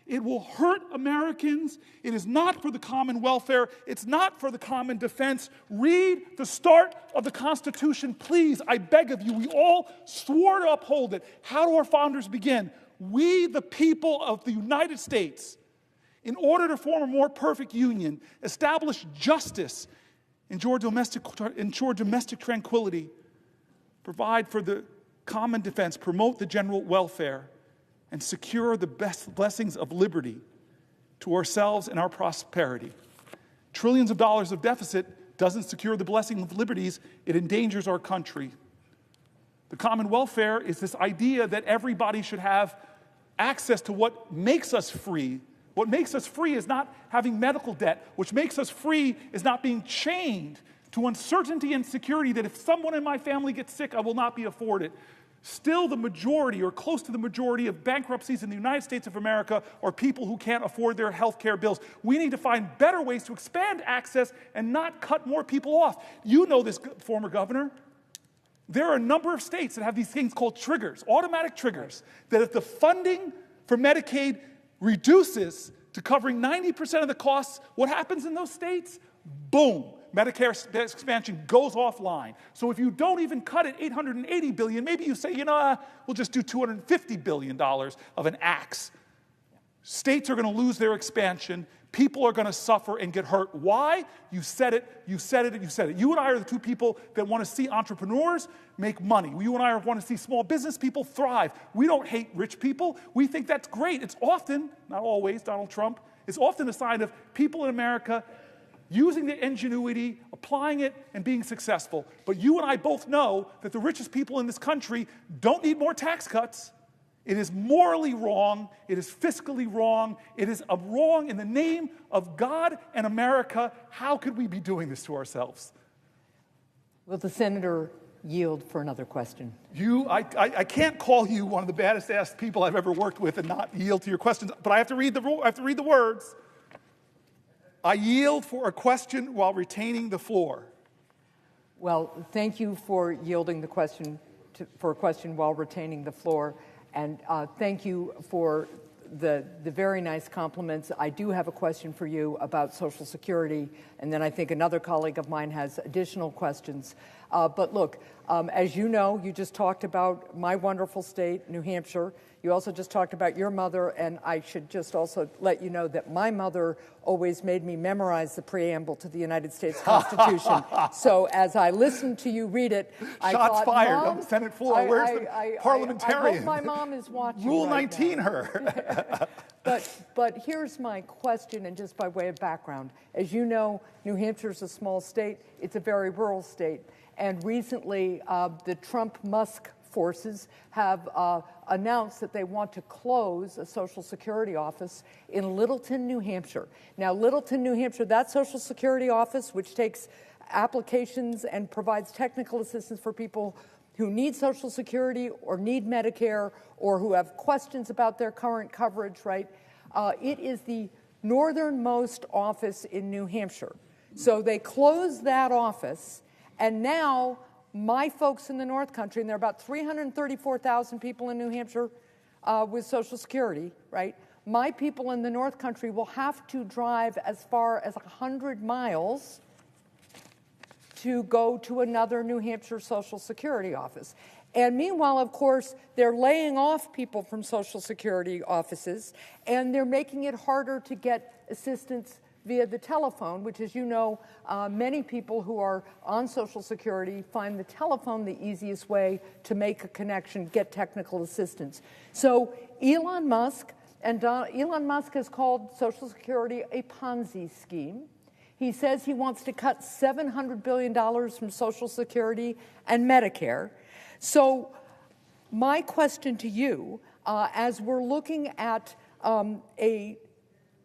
It will hurt Americans. It is not for the common welfare. It's not for the common defense. Read the start of the Constitution, please. I beg of you. We all swore to uphold it. How do our founders begin? We, the people of the United States, in order to form a more perfect union, establish justice, ensure domestic tranquility, provide for the common defense, promote the general welfare, and secure the best blessings of liberty to ourselves and our prosperity. Trillions of dollars of deficit doesn't secure the blessing of liberties. It endangers our country. The common welfare is this idea that everybody should have access to what makes us free. What makes us free is not having medical debt. What makes us free is not being chained to uncertainty and security that if someone in my family gets sick, I will not be afforded. Still, the majority, or close to the majority, of bankruptcies in the United States of America are people who can't afford their health care bills. We need to find better ways to expand access and not cut more people off. You know this, former governor. There are a number of states that have these things called triggers, automatic triggers, that if the funding for Medicaid reduces to covering 90% of the costs, what happens in those states? Boom. Medicare expansion goes offline. So if you don't even cut it $880 billion, maybe you say, we'll just do $250 billion of an axe. States are going to lose their expansion. People are going to suffer and get hurt. Why? You said it, you said it, you said it. You and I are the two people that want to see entrepreneurs make money. You and I want to see small business people thrive. We don't hate rich people. We think that's great. It's often, not always, Donald Trump, it's often a sign of people in America. using the ingenuity, applying it, and being successful. But you and I both know that the richest people in this country don't need more tax cuts. It is morally wrong. It is fiscally wrong. It is a wrong in the name of God and America. How could we be doing this to ourselves? Will the senator yield for another question? I can't call you one of the baddest ass people I've ever worked with and not yield to your questions, but I have to read the words. I yield for a question while retaining the floor. Well, thank you for yielding the question for a question while retaining the floor, and thank you for the very nice compliments. I do have a question for you about Social Security, and then I think another colleague of mine has additional questions. But look, as you know, you just talked about my wonderful state, New Hampshire. You also just talked about your mother, and I should just also let you know that my mother always made me memorize the preamble to the United States Constitution. So as I listened to you read it, I Shots thought, fired Mom, on the Senate floor. Where's the parliamentarian? I hope my mom is watching. Rule right 19 now. her. But here's my question, and just by way of background. As you know, New Hampshire's a small state. It's a very rural state. And recently, the Trump-Musk forces have announced that they want to close a Social Security office in Littleton, New Hampshire. Now, Littleton, New Hampshire, that Social Security office, which takes applications and provides technical assistance for people who need Social Security or need Medicare or who have questions about their current coverage, right? It is the northernmost office in New Hampshire. So they closed that office, and now my folks in the North Country, and there are about 334,000 people in New Hampshire with Social Security, right? My people in the North Country will have to drive as far as 100 miles to go to another New Hampshire Social Security office. And meanwhile, of course, they're laying off people from Social Security offices, and they're making it harder to get assistance via the telephone, which, as you know, many people who are on Social Security find the telephone the easiest way to make a connection, get technical assistance. So Elon Musk has called Social Security a Ponzi scheme. He says he wants to cut $700 billion from Social Security and Medicare. So my question to you, as we're looking at a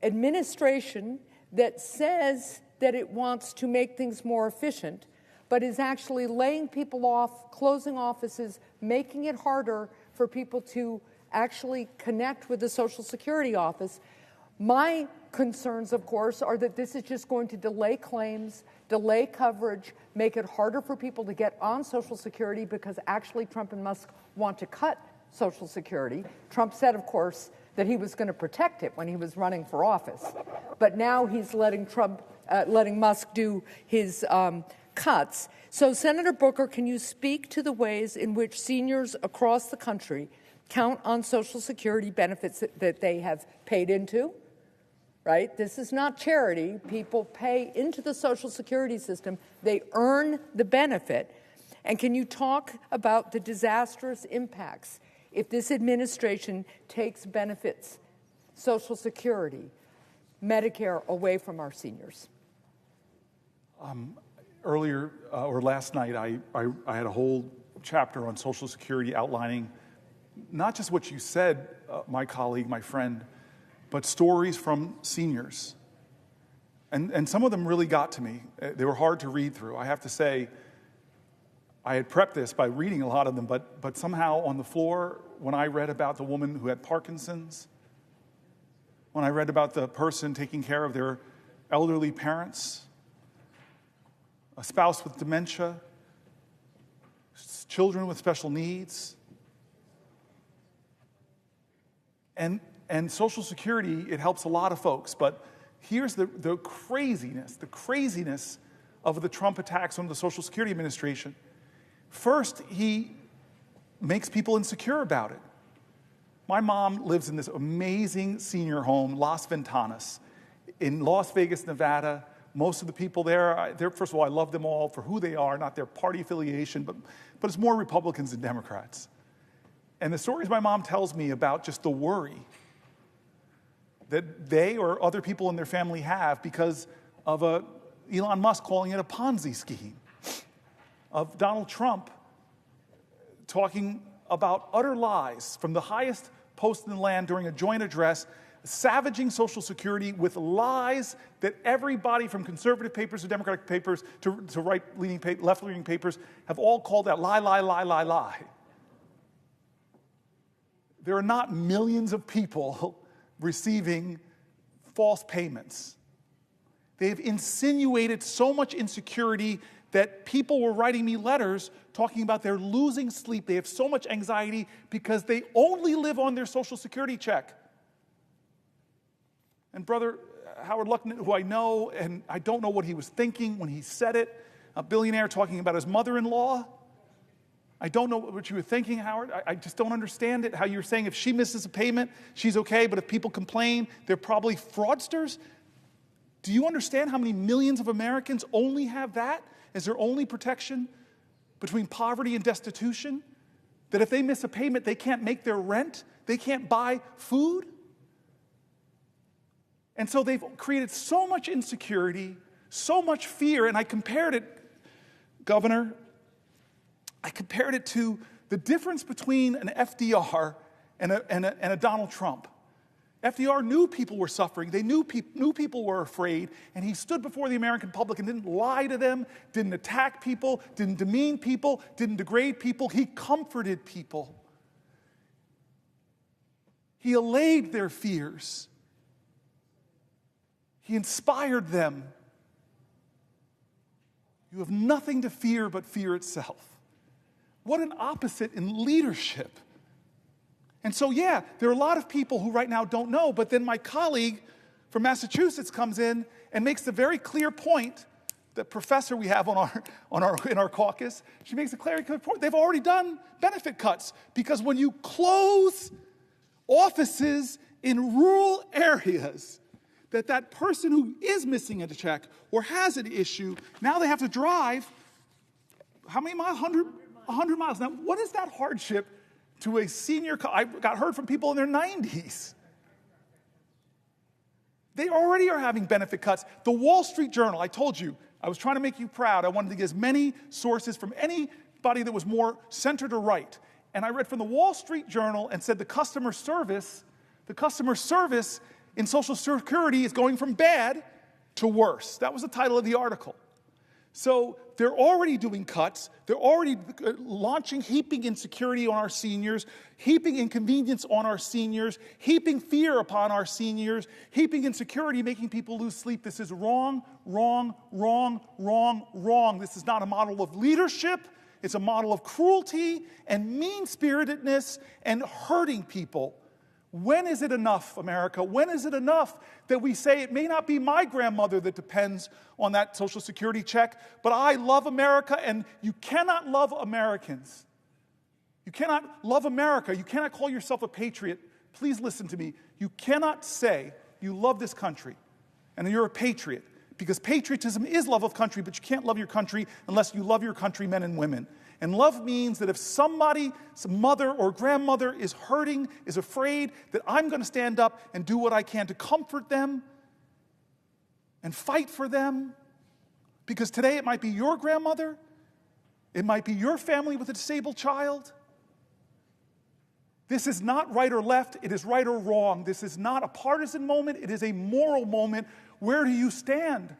administration that says that it wants to make things more efficient, but is actually laying people off, closing offices, making it harder for people to actually connect with the Social Security office. My concerns, of course, are that this is just going to delay claims, delay coverage, make it harder for people to get on Social Security because actually Trump and Musk want to cut Social Security. Trump said, of course, that he was going to protect it when he was running for office. But now he's letting Musk do his cuts. So, Senator Booker, can you speak to the ways in which seniors across the country count on Social Security benefits that they have paid into? Right? This is not charity. People pay into the Social Security system. They earn the benefit. And can you talk about the disastrous impacts if this administration takes benefits, Social Security, Medicare away from our seniors? Earlier, or last night, I had a whole chapter on Social Security outlining not just what you said, my colleague, my friend, but stories from seniors. And some of them really got to me. They were hard to read through. I have to say, I had prepped this by reading a lot of them, but somehow on the floor, when I read about the woman who had Parkinson's, when I read about the person taking care of their elderly parents, a spouse with dementia, children with special needs, and Social Security, it helps a lot of folks, but here's the craziness of the Trump attacks on the Social Security Administration. First, he makes people insecure about it. My mom lives in this amazing senior home, Las Ventanas, in Las Vegas, Nevada. Most of the people there, first of all, I love them all for who they are, not their party affiliation, but it's more Republicans than Democrats. And the stories my mom tells me about just the worry that they or other people in their family have because of a Elon Musk calling it a Ponzi scheme, of Donald Trump talking about utter lies from the highest post in the land during a joint address, savaging Social Security with lies that everybody from conservative papers to Democratic papers to right-leaning, left-leaning papers have all called out lie, lie, lie, lie, lie. There are not millions of people receiving false payments. They've insinuated so much insecurity that people were writing me letters talking about they're losing sleep. They have so much anxiety because they only live on their Social Security check. And Brother Howard Luckman, who I know, and I don't know what he was thinking when he said it, a billionaire talking about his mother-in-law. I don't know what you were thinking, Howard. I just don't understand it, how you're saying if she misses a payment, she's okay, but if people complain, they're probably fraudsters. Do you understand how many millions of Americans only have that as their only protection between poverty and destitution? That if they miss a payment, they can't make their rent, they can't buy food? And so they've created so much insecurity, so much fear, and I compared it, Governor, I compared it to the difference between an FDR and a Donald Trump. FDR knew people were suffering. They knew people were afraid, and he stood before the American public and didn't lie to them, didn't attack people, didn't demean people, didn't degrade people. He comforted people. He allayed their fears. He inspired them. You have nothing to fear but fear itself. What an opposite in leadership. And so, yeah, there are a lot of people who right now don't know, but then my colleague from Massachusetts comes in and makes the very clear point, the professor we have in our caucus, she makes a clear point. They've already done benefit cuts because when you close offices in rural areas, that person who is missing a check or has an issue, now they have to drive, how many miles? 100 miles. Now, what is that hardship to a senior? I got heard from people in their 90s. They already are having benefit cuts. The Wall Street Journal, I told you, I was trying to make you proud. I wanted to get as many sources from anybody that was more center to right. And I read from the Wall Street Journal and said the customer service in Social Security is going from bad to worse. That was the title of the article. So they're already doing cuts. They're already launching, heaping insecurity on our seniors, heaping inconvenience on our seniors, heaping fear upon our seniors, heaping insecurity, making people lose sleep. This is wrong, wrong, wrong, wrong, wrong. This is not a model of leadership. It's a model of cruelty and mean-spiritedness and hurting people. When is it enough, America? When is it enough that we say it may not be my grandmother that depends on that Social Security check, but I love America, and you cannot love Americans. You cannot love America. You cannot call yourself a patriot. Please listen to me. You cannot say you love this country and that you're a patriot, because patriotism is love of country, but you can't love your country unless you love your countrymen and women. And love means that if somebody, some mother or grandmother is hurting, is afraid, that I'm going to stand up and do what I can to comfort them and fight for them. Because today it might be your grandmother, it might be your family with a disabled child. This is not right or left, it is right or wrong. This is not a partisan moment, it is a moral moment. Where do you stand?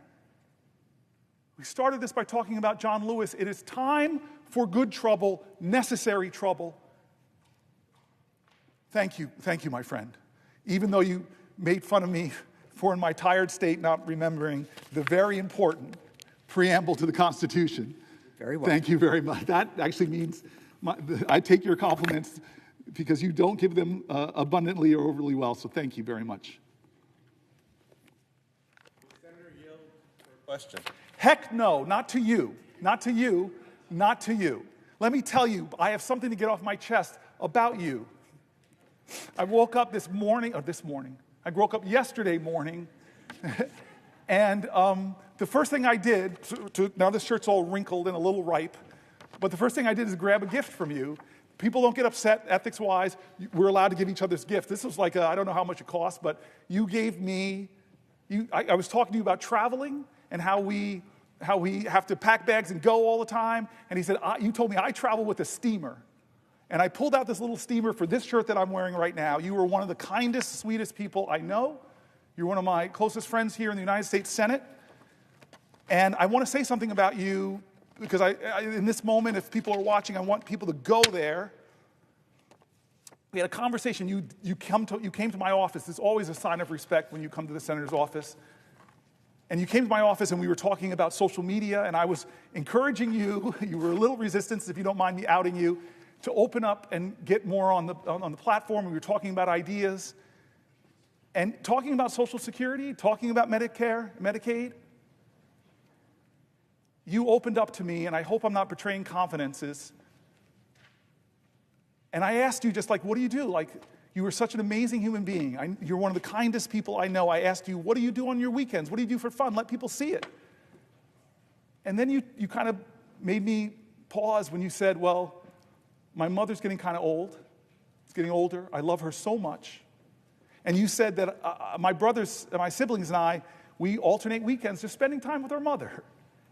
We started this by talking about John Lewis. It is time for good trouble, necessary trouble. Thank you, my friend. Even though you made fun of me for in my tired state not remembering the very important preamble to the Constitution. Very well. Thank you very much. That actually means I take your compliments because you don't give them abundantly or overly well, so thank you very much. Senator, yield for a question. Heck no, not to you, not to you, not to you. Let me tell you, I have something to get off my chest about you. I woke up I woke up yesterday morning, and the first thing I did, now this shirt's all wrinkled and a little ripe, but the first thing I did is grab a gift from you. People don't get upset ethics-wise. We're allowed to give each other's gifts. This was like, I don't know how much it cost, but you gave me, I was talking to you about traveling, and how we have to pack bags and go all the time. And he said, you told me I travel with a steamer. And I pulled out this little steamer for this shirt that I'm wearing right now. You were one of the kindest, sweetest people I know. You're one of my closest friends here in the United States Senate. And I want to say something about you, because in this moment, if people are watching, I want people to go there. We had a conversation. You came to my office. It's always a sign of respect when you come to the senator's office. And you came to my office, and we were talking about social media, and I was encouraging you. You were a little resistant, if you don't mind me outing you, to open up and get more on the platform. We were talking about ideas and talking about Social Security, talking about Medicare, Medicaid. You opened up to me, and I hope I'm not betraying confidences. And I asked you just like, what do you do? Like, you were such an amazing human being. You're one of the kindest people I know. I asked you, what do you do on your weekends? What do you do for fun? Let people see it. And then you kind of made me pause when you said, well, my mother's getting kind of old. It's getting older. I love her so much. And you said that my brothers, my siblings and I, we alternate weekends just spending time with our mother.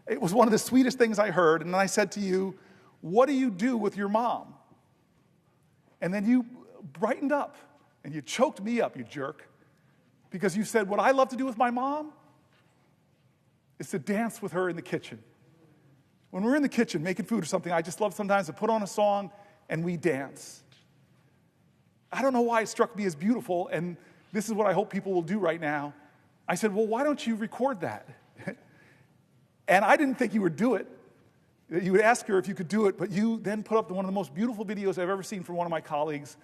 It was one of the sweetest things I heard. And then I said to you, what do you do with your mom? And then you brightened up and you choked me up, you jerk, because you said, what I love to do with my mom is to dance with her in the kitchen. When we're in the kitchen making food or something, I just love sometimes to put on a song and we dance. I don't know why it struck me as beautiful, and this is what I hope people will do right now. I said, well, why don't you record that? And I didn't think you would do it. You would ask her if you could do it, but you then put up one of the most beautiful videos I've ever seen from one of my colleagues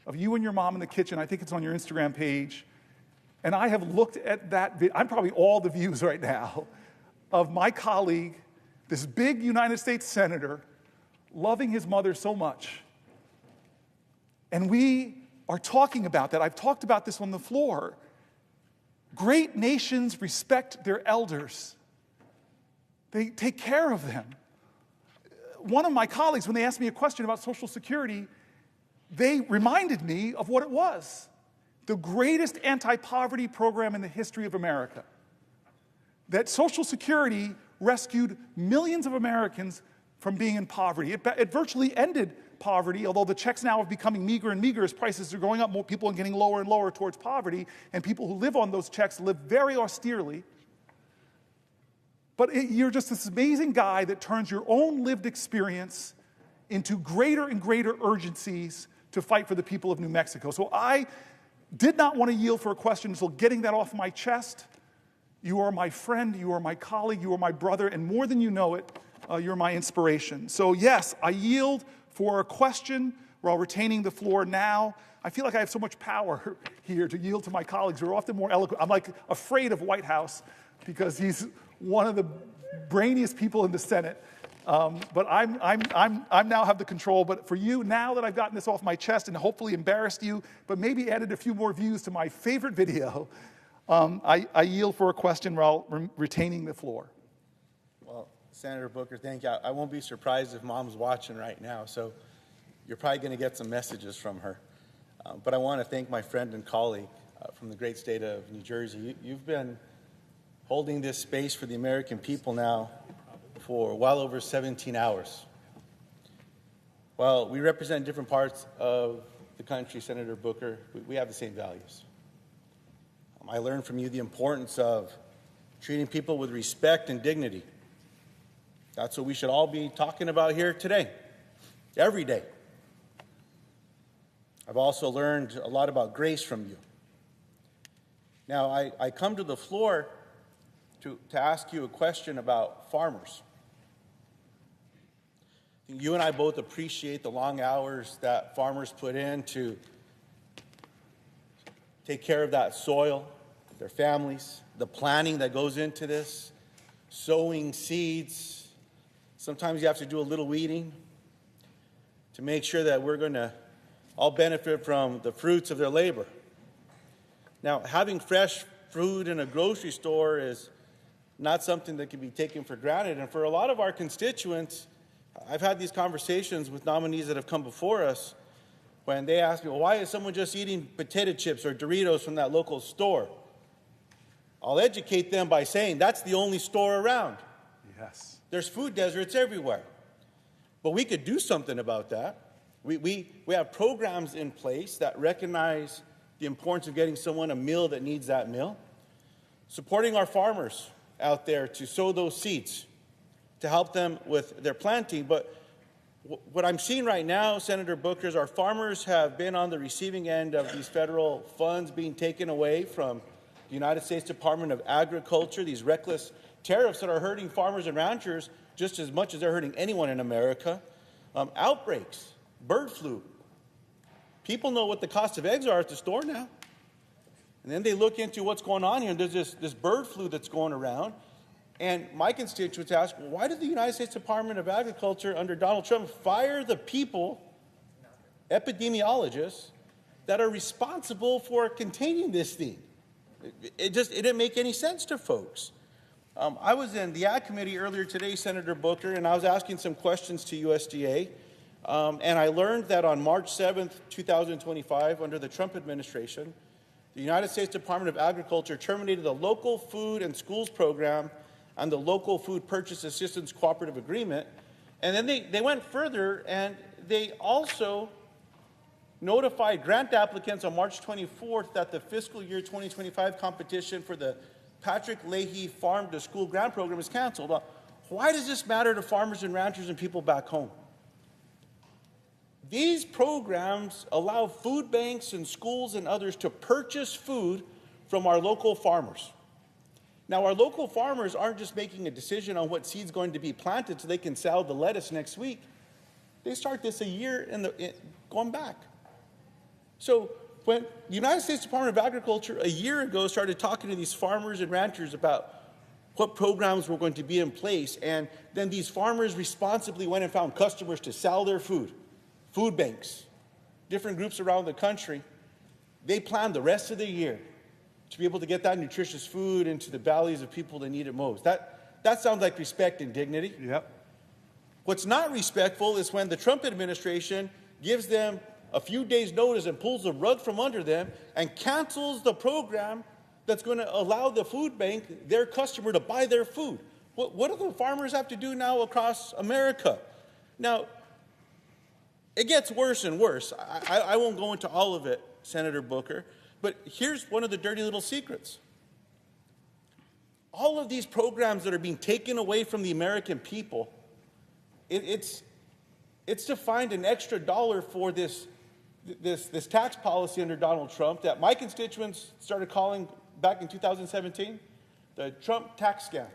of you and your mom in the kitchen. I think it's on your Instagram page. And I have looked at that video. I'm probably all the views right now of my colleague, this big United States senator, loving his mother so much. And we are talking about that. I've talked about this on the floor. Great nations respect their elders. They take care of them. One of my colleagues, when they asked me a question about Social Security, they reminded me of what it was. The greatest anti-poverty program in the history of America. That Social Security rescued millions of Americans from being in poverty. It virtually ended poverty, although the checks now are becoming meager and meager as prices are going up. More people are getting lower and lower towards poverty, and people who live on those checks live very austerely. But you're just this amazing guy that turns your own lived experience into greater and greater urgencies to fight for the people of New Mexico. So I did not want to yield for a question, so getting that off my chest. You are my friend, you are my colleague, you are my brother, and more than you know it, you're my inspiration. So yes, I yield for a question while retaining the floor now. I feel like I have so much power here to yield to my colleagues who are often more eloquent. I'm like afraid of White House because he's one of the brainiest people in the Senate. But I'm now have the control. But for you, now that I've gotten this off my chest and hopefully embarrassed you, but maybe added a few more views to my favorite video, I yield for a question while retaining the floor. Well, Senator Booker, thank you. I won't be surprised if Mom's watching right now, so you're probably going to get some messages from her. But I want to thank my friend and colleague from the great state of New Jersey. You've been holding this space for the American people now for well over 17 hours. Well, we represent different parts of the country, Senator Booker. We have the same values. I learned from you the importance of treating people with respect and dignity. That's what we should all be talking about here today, every day. I've also learned a lot about grace from you. Now, I come to the floor to ask you a question about farmers. I think you and I both appreciate the long hours that farmers put in to take care of that soil, their families, the planning that goes into this, sowing seeds. Sometimes you have to do a little weeding to make sure that we're going to all benefit from the fruits of their labor. Now, having fresh food in a grocery store is not something that can be taken for granted. And for a lot of our constituents, I've had these conversations with nominees that have come before us when they ask me, well, why is someone just eating potato chips or Doritos from that local store? I'll educate them by saying that's the only store around. Yes. There's food deserts everywhere. But we could do something about that. We have programs in place that recognize the importance of getting someone a meal that needs that meal. Supporting our farmers out there to sow those seeds, to help them with their planting. But what I'm seeing right now, Senator Booker, is our farmers have been on the receiving end of these federal funds being taken away from the United States Department of Agriculture, these reckless tariffs that are hurting farmers and ranchers just as much as they're hurting anyone in America. Outbreaks, bird flu. People know what the cost of eggs are at the store now. And then they look into what's going on here, and there's this bird flu that's going around. And my constituents ask, well, why did the United States Department of Agriculture under Donald Trump fire the people, epidemiologists, that are responsible for containing this thing? It didn't make any sense to folks. I was in the Ag Committee earlier today, Senator Booker, and I was asking some questions to USDA. And I learned that on March 7th, 2025, under the Trump administration, the United States Department of Agriculture terminated the Local Food and Schools Program and the Local Food Purchase Assistance Cooperative Agreement. And then they went further, and they also notified grant applicants on March 24th that the fiscal year 2025 competition for the Patrick Leahy Farm to School Grant Program is canceled. Why does this matter to farmers and ranchers and people back home? These programs allow food banks and schools and others to purchase food from our local farmers. Now, our local farmers aren't just making a decision on what seed's going to be planted so they can sell the lettuce next week. They start this a year going back. So when the United States Department of Agriculture a year ago started talking to these farmers and ranchers about what programs were going to be in place, and then these farmers responsibly went and found customers to sell their food, food banks, different groups around the country, they planned the rest of the year to be able to get that nutritious food into the bellies of people that need it most. That sounds like respect and dignity. Yep. What's not respectful is when the Trump administration gives them a few days' notice and pulls the rug from under them and cancels the program that's going to allow the food bank, their customer, to buy their food. What do the farmers have to do now across America? Now, it gets worse and worse. I won't go into all of it, Senator Booker, but here's one of the dirty little secrets. All of these programs that are being taken away from the American people, it's to find an extra dollar for this tax policy under Donald Trump that my constituents started calling back in 2017 the Trump tax scam.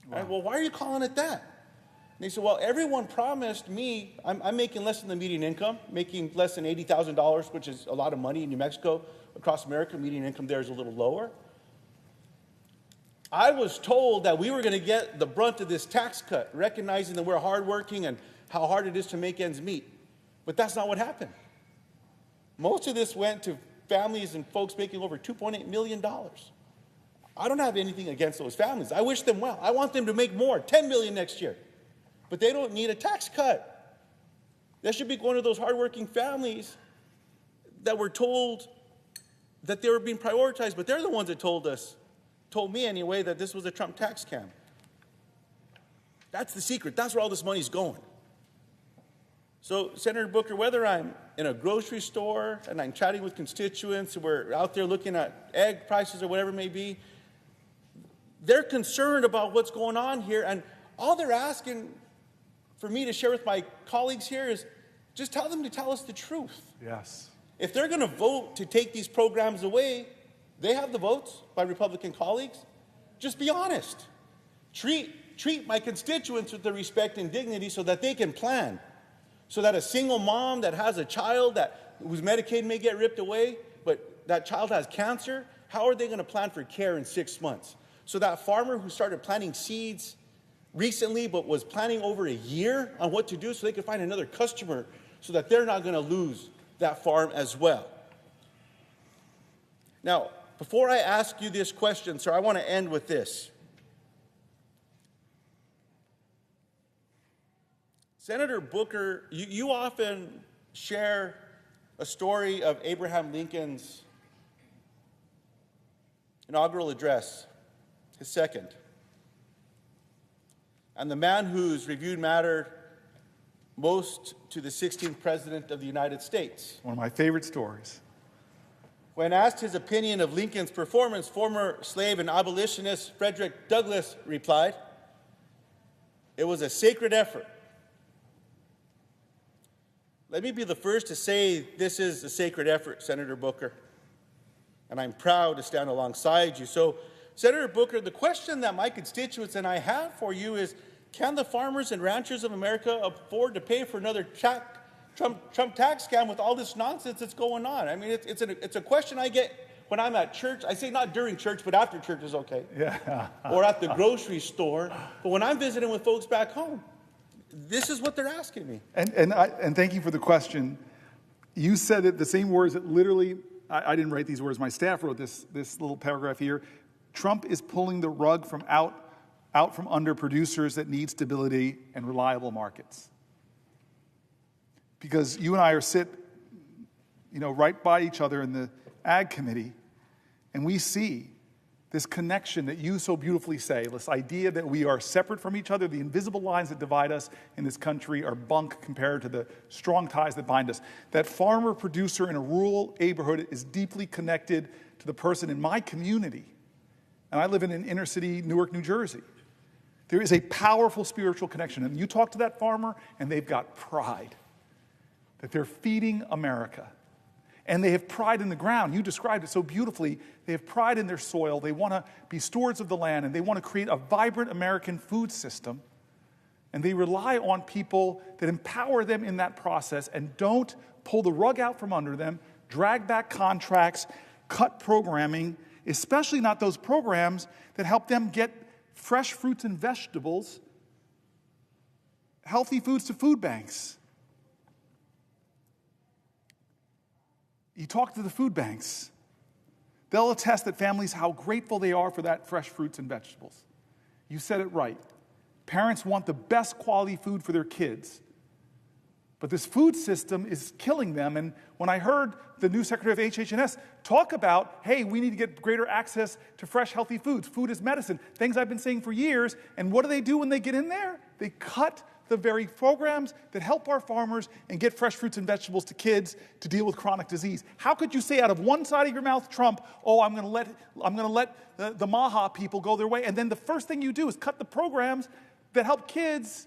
Wow. Right? Well, why are you calling it that? And they said, well, everyone promised me, I'm making less than the median income, making less than $80,000, which is a lot of money in New Mexico. Across America, median income there is a little lower. I was told that we were going to get the brunt of this tax cut, recognizing that we're hardworking and how hard it is to make ends meet. But that's not what happened. Most of this went to families and folks making over $2.8 million. I don't have anything against those families. I wish them well. I want them to make more, $10 million next year. But they don't need a tax cut. That should be going to those hardworking families that were told that they were being prioritized, but they're the ones that told me anyway, that this was a Trump tax scam. That's the secret. That's where all this money's going. So, Senator Booker, whether I'm in a grocery store and I'm chatting with constituents, and we're out there looking at egg prices or whatever it may be, they're concerned about what's going on here, and all they're asking for me to share with my colleagues here is just tell them to tell us the truth. Yes. If they're going to vote to take these programs away, they have the votes by Republican colleagues. Just be honest. Treat my constituents with the respect and dignity so that they can plan. So that a single mom that has a child whose Medicaid may get ripped away, but that child has cancer, how are they going to plan for care in 6 months? So that farmer who started planting seeds recently but was planning over a year on what to do so they could find another customer so that they're not going to lose that farm as well. Now, before I ask you this question, sir, I want to end with this. Senator Booker, you often share a story of Abraham Lincoln's inaugural address his second, and the man whose reviewed mattered most to the 16th President of the United States. One of my favorite stories. When asked his opinion of Lincoln's performance, former slave and abolitionist Frederick Douglass replied, "It was a sacred effort." Let me be the first to say this is a sacred effort, Senator Booker, and I'm proud to stand alongside you. So, Senator Booker, the question that my constituents and I have for you is, can the farmers and ranchers of America afford to pay for another Trump tax scam with all this nonsense that's going on? I mean, it's a question I get when I'm at church. I say not during church, but after church is okay. Yeah. Or at the grocery store. But when I'm visiting with folks back home, this is what they're asking me. And thank you for the question. You said it, the same words that literally, I didn't write these words, my staff wrote this little paragraph here. Trump is pulling the rug from out from under producers that need stability and reliable markets. Because you and I sit, right by each other in the Ag Committee, and we see this connection that you so beautifully say, this idea that we are separate from each other, the invisible lines that divide us in this country are bunk compared to the strong ties that bind us. That farmer-producer in a rural neighborhood is deeply connected to the person in my community. And I live in an inner city, Newark, New Jersey. There is a powerful spiritual connection. And you talk to that farmer, and they've got pride that they're feeding America. And they have pride in the ground. You described it so beautifully. They have pride in their soil. They want to be stewards of the land, and they want to create a vibrant American food system. And they rely on people that empower them in that process and don't pull the rug out from under them, drag back contracts, cut programming, especially not those programs that help them get fresh fruits and vegetables, healthy foods to food banks. You talk to the food banks. They'll attest that families, how grateful they are for that fresh fruits and vegetables. You said it right. Parents want the best quality food for their kids. But this food system is killing them. And when I heard the new Secretary of HH&S talk about, hey, we need to get greater access to fresh, healthy foods. Food is medicine. Things I've been saying for years. And what do when they get in there? They cut the very programs that help our farmers and get fresh fruits and vegetables to kids to deal with chronic disease. How could you say out of one side of your mouth, Trump, oh, I'm going to let the Maha people go their way, and then the first thing you do is cut the programs that help kids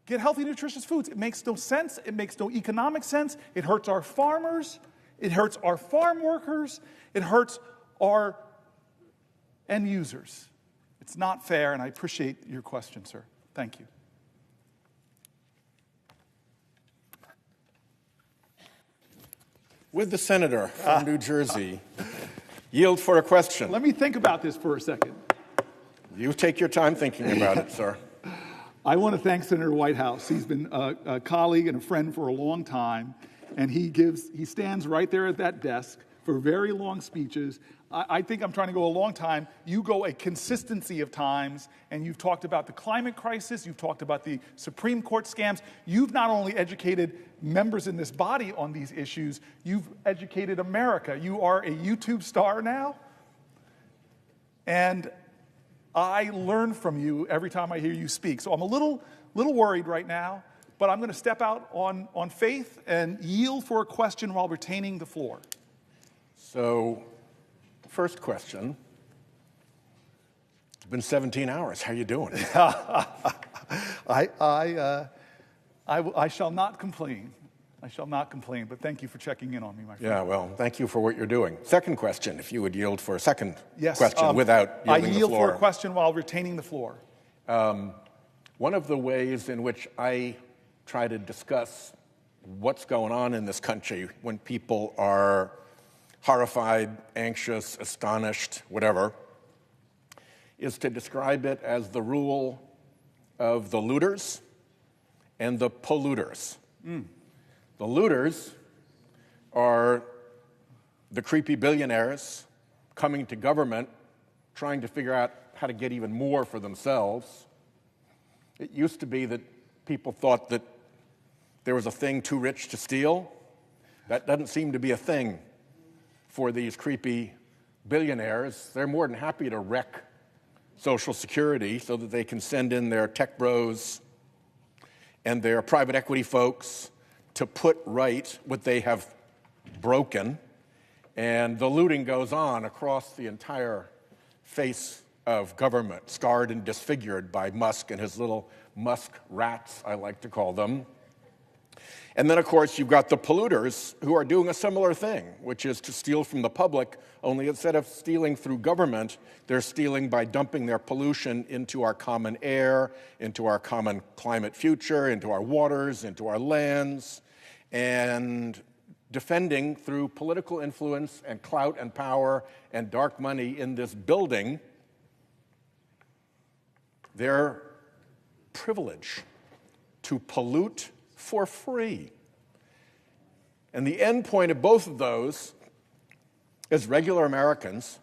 get healthy, nutritious foods? It makes no sense. It makes no economic sense. It hurts our farmers. It hurts our farm workers. It hurts our end users. It's not fair, and I appreciate your question, sir. Thank you. Would the senator from New Jersey yield for a question? Let me think about this for a second. You take your time thinking about it, sir. I want to thank Senator Whitehouse. He's been a colleague and a friend for a long time, and he stands right there at that desk for very long speeches. I think I'm trying to go a long time. You go a consistency of times, and you've talked about the climate crisis. You've talked about the Supreme Court scams. You've not only educated members in this body on these issues, you've educated America. You are a YouTube star now, and I learn from you every time I hear you speak. So I'm a little worried right now, but I'm going to step out on faith and yield for a question while retaining the floor. So, first question. It's been 17 hours. How are you doing? I shall not complain. I shall not complain, but thank you for checking in on me, my friend. Yeah, well, thank you for what you're doing. Second question, if you would yield for a second yes, question without yielding the floor. I yield for a question while retaining the floor. One of the ways in which I try to discuss what's going on in this country when people are horrified, anxious, astonished, whatever, is to describe it as the rule of the looters and the polluters. The looters are the creepy billionaires coming to government, trying to figure out how to get even more for themselves. It used to be that people thought that there was a thing too rich to steal. That doesn't seem to be a thing for these creepy billionaires. They're more than happy to wreck Social Security so that they can send in their tech bros and their private equity folks to put right what they have broken. And the looting goes on across the entire face of government, scarred and disfigured by Musk and his little Musk rats, I like to call them. And then, of course, you've got the polluters who are doing a similar thing, which is to steal from the public, only instead of stealing through government, they're stealing by dumping their pollution into our common air, into our common climate future, into our waters, into our lands, and defending through political influence and clout and power and dark money in this building their privilege to pollute for free. And the end point of both of those is regular Americans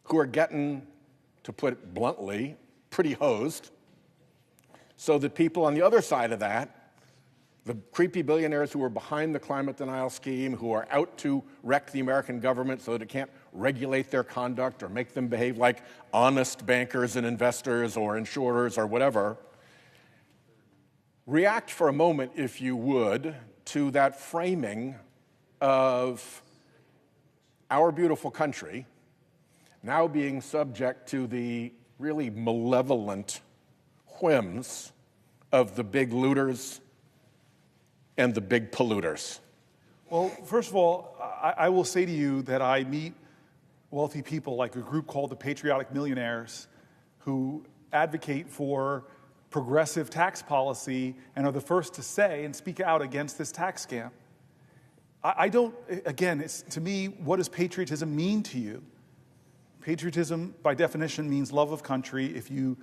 who are getting, to put it bluntly, pretty hosed, so that people on the other side of that, the creepy billionaires who are behind the climate denial scheme, who are out to wreck the American government so that it can't regulate their conduct or make them behave like honest bankers and investors or insurers or whatever, react for a moment, if you would, to that framing of our beautiful country now being subject to the really malevolent whims of the big looters and the big polluters. Well, first of all, I will say to you that I meet wealthy people like a group called the Patriotic Millionaires who advocate for progressive tax policy and are the first to say and speak out against this tax scam. I don't, again, it's, to me, what does patriotism mean to you? Patriotism, by definition, means love of country. If you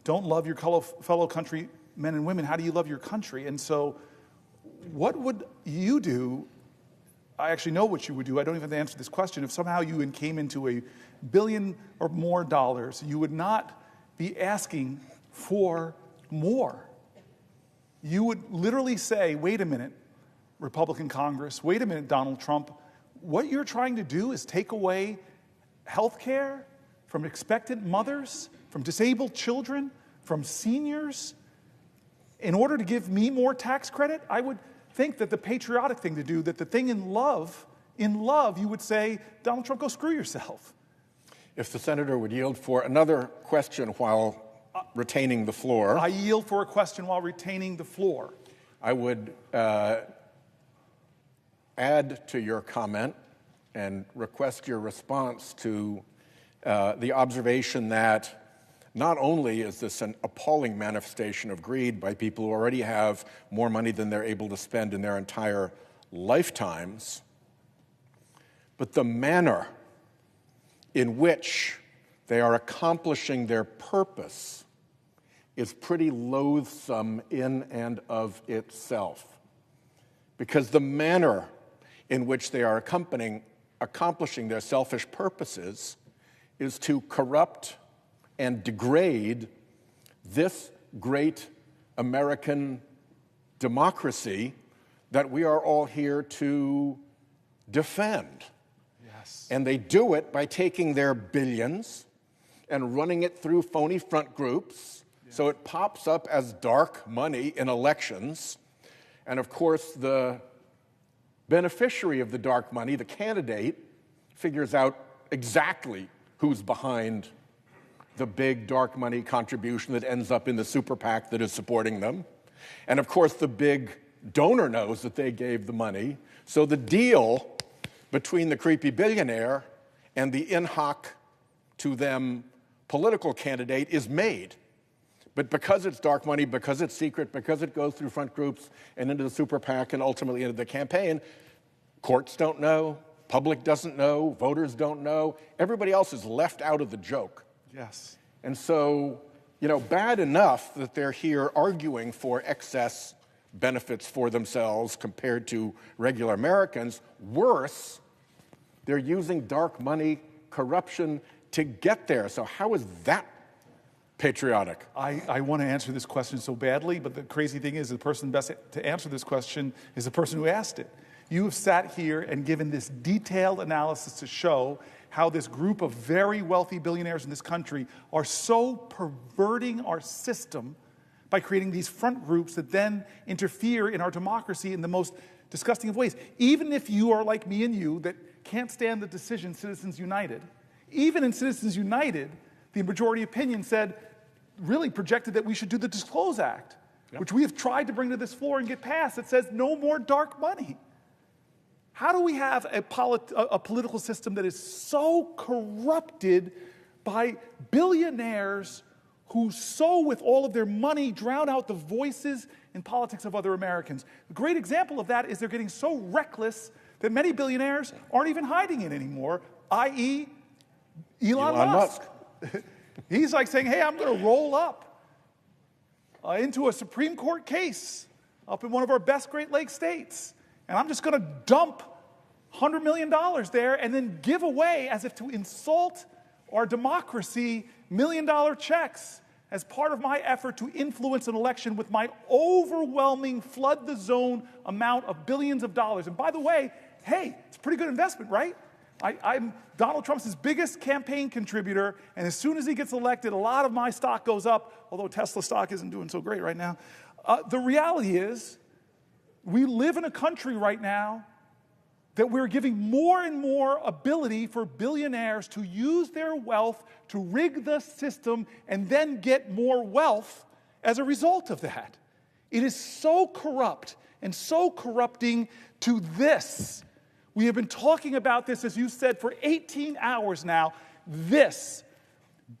don't love your fellow countrymen and women, how do you love your country? And so what would you do? I actually know what you would do. I don't even have to answer this question. If somehow you came into $1 billion or more dollars, you would not be asking for more. You would literally say, wait a minute, Republican Congress, wait a minute, Donald Trump, what you're trying to do is take away health care from expectant mothers, from disabled children, from seniors, in order to give me more tax credit. I would think that the patriotic thing to do, that the thing in love, you would say, Donald Trump, go screw yourself. If the senator would yield for another question while retaining the floor. I yield for a question while retaining the floor. I would add to your comment and request your response to the observation that not only is this an appalling manifestation of greed by people who already have more money than they're able to spend in their entire lifetimes, but the manner in which they are accomplishing their purpose is pretty loathsome in and of itself. Because the manner in which they are accomplishing their selfish purposes is to corrupt and degrade this great American democracy that we are all here to defend. Yes. And they do it by taking their billions and running it through phony front groups, so it pops up as dark money in elections. And of course, the beneficiary of the dark money, the candidate, figures out exactly who's behind the big dark money contribution that ends up in the super PAC that is supporting them. And of course, the big donor knows that they gave the money. So the deal between the creepy billionaire and the in hoc to them political candidate is made. But because it's dark money, because it's secret, because it goes through front groups and into the super PAC and ultimately into the campaign, courts don't know, public doesn't know, voters don't know. Everybody else is left out of the joke. Yes. And so, bad enough that they're here arguing for excess benefits for themselves compared to regular Americans. Worse, they're using dark money corruption to get there. So how is that patriotic? I want to answer this question so badly, but the crazy thing is the person best to answer this question is the person who asked it. You have sat here and given this detailed analysis to show how this group of very wealthy billionaires in this country are so perverting our system by creating these front groups that then interfere in our democracy in the most disgusting of ways. Even if you are like me and you that can't stand the decision Citizens United, even in Citizens United, the majority opinion said, really projected that we should do the Disclose Act, which we have tried to bring to this floor and get passed, that says no more dark money. How do we have a political system that is so corrupted by billionaires who so with all of their money drown out the voices in politics of other Americans? A great example of that is they're getting so reckless that many billionaires aren't even hiding it anymore, i.e. Elon Musk. He's like saying, hey, I'm going to roll up into a Supreme Court case up in one of our best Great Lakes states, and I'm just going to dump $100 million there and then give away, as if to insult our democracy, million-dollar checks as part of my effort to influence an election with my overwhelming flood-the-zone amount of billions of dollars. And by the way, hey, it's a pretty good investment, right? I'm Donald Trump's biggest campaign contributor, and as soon as he gets elected, a lot of my stock goes up, although Tesla stock isn't doing so great right now. The reality is, we live in a country right now that we're giving more and more ability for billionaires to use their wealth to rig the system and then get more wealth as a result of that. It is so corrupt and so corrupting to this. We have been talking about this, as you said, for 18 hours now. This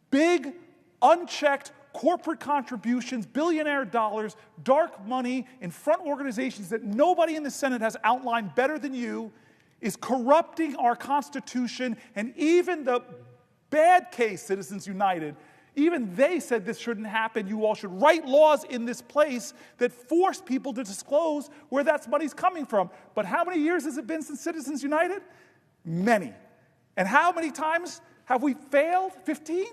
big, unchecked corporate contributions, billionaire dollars, dark money in front organizations that nobody in the Senate has outlined better than you is corrupting our Constitution. And even the bad case Citizens United, even they said this shouldn't happen. You all should write laws in this place that force people to disclose where that money's coming from. But how many years has it been since Citizens United? Many. And how many times have we failed? 15?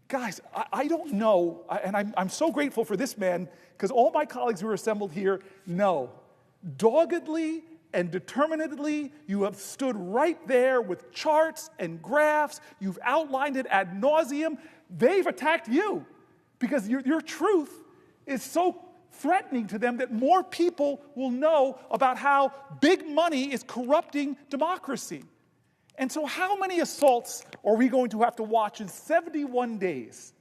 Guys, I don't know, and I'm so grateful for this man, because all my colleagues who are assembled here know, doggedly and determinedly, you have stood right there with charts and graphs. You've outlined it ad nauseum. They've attacked you because your truth is so threatening to them that more people will know about how big money is corrupting democracy. And so how many assaults are we going to have to watch in 71 days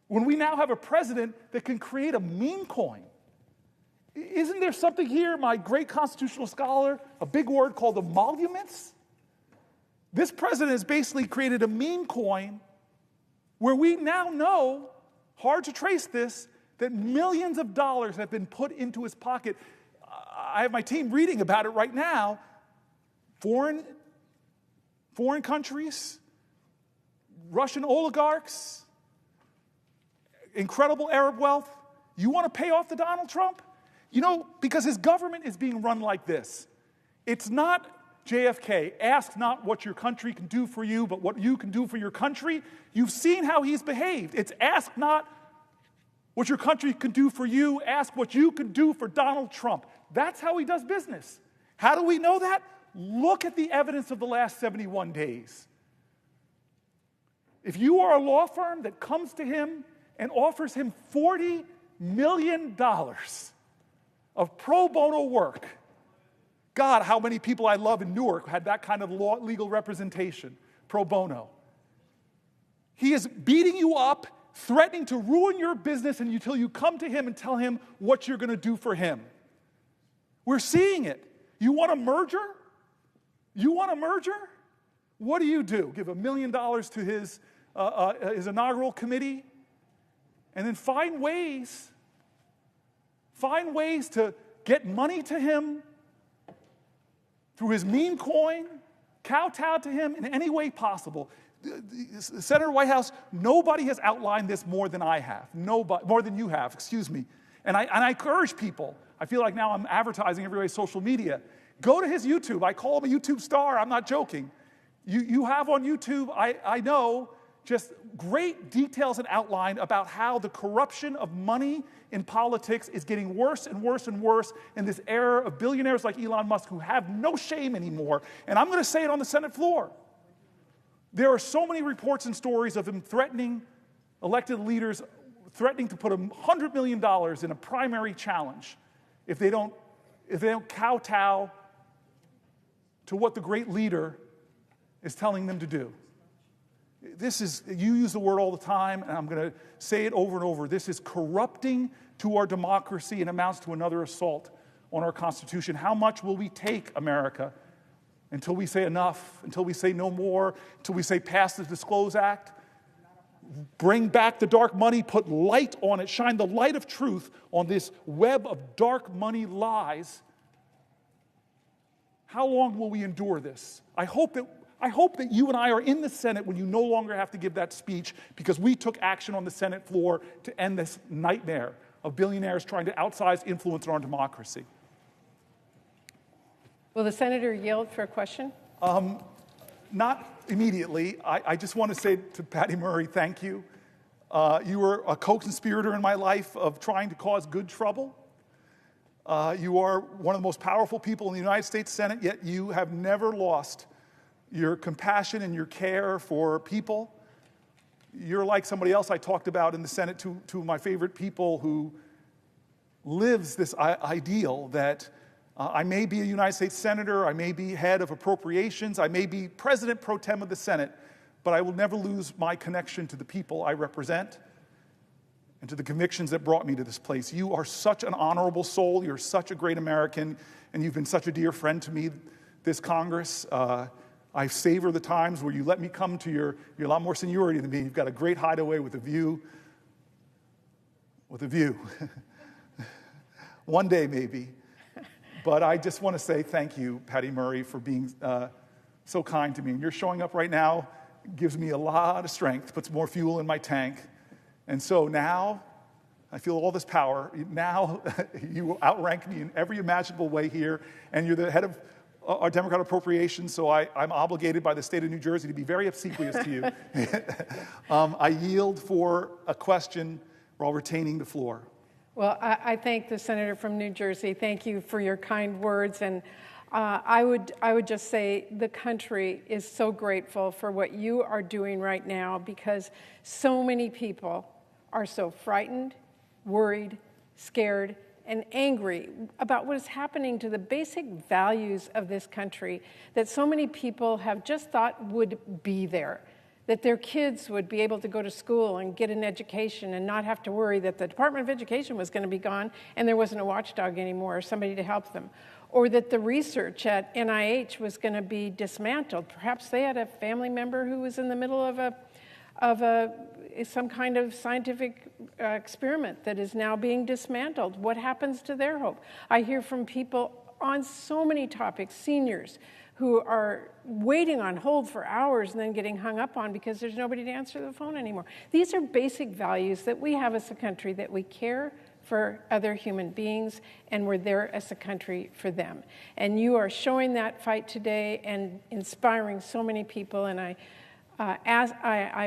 when we now have a president that can create a meme coin? Isn't there something here, my great constitutional scholar, a big word called emoluments? This president has basically created a meme coin where we now know, hard to trace this, that millions of dollars have been put into his pocket. I have my team reading about it right now. Foreign countries, Russian oligarchs, incredible Arab wealth. You want to pay off the Donald Trump? You know, because his government is being run like this. It's not JFK. Ask not what your country can do for you, but what you can do for your country. You've seen how he's behaved. It's ask not what your country can do for you. Ask what you can do for Donald Trump. That's how he does business. How do we know that? Look at the evidence of the last 71 days. If you are a law firm that comes to him and offers him $40 million of pro bono work. God, how many people I love in Newark had that kind of legal representation, pro bono. He is beating you up, threatening to ruin your business until you come to him and tell him what you're going to do for him. We're seeing it. You want a merger? You want a merger? What do? Give $1 million to his inaugural committee, and then find ways to get money to him through his meme coin, kowtow to him in any way possible. Senator Whitehouse, nobody has outlined this more than I have. Nobody, more than you have, excuse me. And I encourage people, I feel like now I'm advertising everybody's social media. Go to his YouTube. I call him a YouTube star. I'm not joking. You have on YouTube, I know, just great details and outline about how the corruption of money in politics is getting worse and worse and worse in this era of billionaires like Elon Musk who have no shame anymore. And I'm going to say it on the Senate floor. There are so many reports and stories of him threatening elected leaders, threatening to put $100 million in a primary challenge if they don't kowtow to what the great leader is telling them to do. This is, you use the word all the time, and I'm going to say it over and over. This is corrupting to our democracy and amounts to another assault on our Constitution. How much will we take, America, until we say enough, until we say no more, until we say pass the Disclose Act? Bring back the dark money, put light on it, shine the light of truth on this web of dark money lies. How long will we endure this? I hope that you and I are in the Senate when you no longer have to give that speech because we took action on the Senate floor to end this nightmare of billionaires trying to outsize influence in our democracy. Will the senator yield for a question? Not immediately. I just want to say to Patty Murray, thank you. You were a co-conspirator in my life of trying to cause good trouble. You are one of the most powerful people in the United States Senate, yet you have never lost your compassion and your care for people. You're like somebody else I talked about in the Senate, two of my favorite people who lives this ideal that I may be a United States Senator, I may be head of appropriations, I may be President pro tem of the Senate, but I will never lose my connection to the people I represent and to the convictions that brought me to this place. You are such an honorable soul, you're such a great American, and you've been such a dear friend to me, this Congress. I savor the times where you let me come to you're a lot more seniority than me. You've got a great hideaway with a view. One day, maybe. But I just want to say thank you, Patty Murray, for being so kind to me. And you're showing up right now gives me a lot of strength, puts more fuel in my tank. And so now I feel all this power. Now you will outrank me in every imaginable way here. And you're the head of our Democrat appropriations, so I'm obligated by the state of New Jersey to be very obsequious to you. I yield for a question while retaining the floor. Well, I thank the senator from New Jersey. Thank you for your kind words. And I would just say the country is so grateful for what you are doing right now because so many people are so frightened, worried, scared, and angry about what is happening to the basic values of this country that so many people have just thought would be there, that their kids would be able to go to school and get an education and not have to worry that the Department of Education was going to be gone and there wasn't a watchdog anymore or somebody to help them, or that the research at NIH was going to be dismantled. Perhaps they had a family member who was in the middle of some kind of scientific experiment that is now being dismantled. What happens to their hope? I hear from people on so many topics, seniors, who are waiting on hold for hours and then getting hung up on because there's nobody to answer the phone anymore. These are basic values that we have as a country, that we care for other human beings, and we're there as a country for them. And you are showing that fight today and inspiring so many people, and I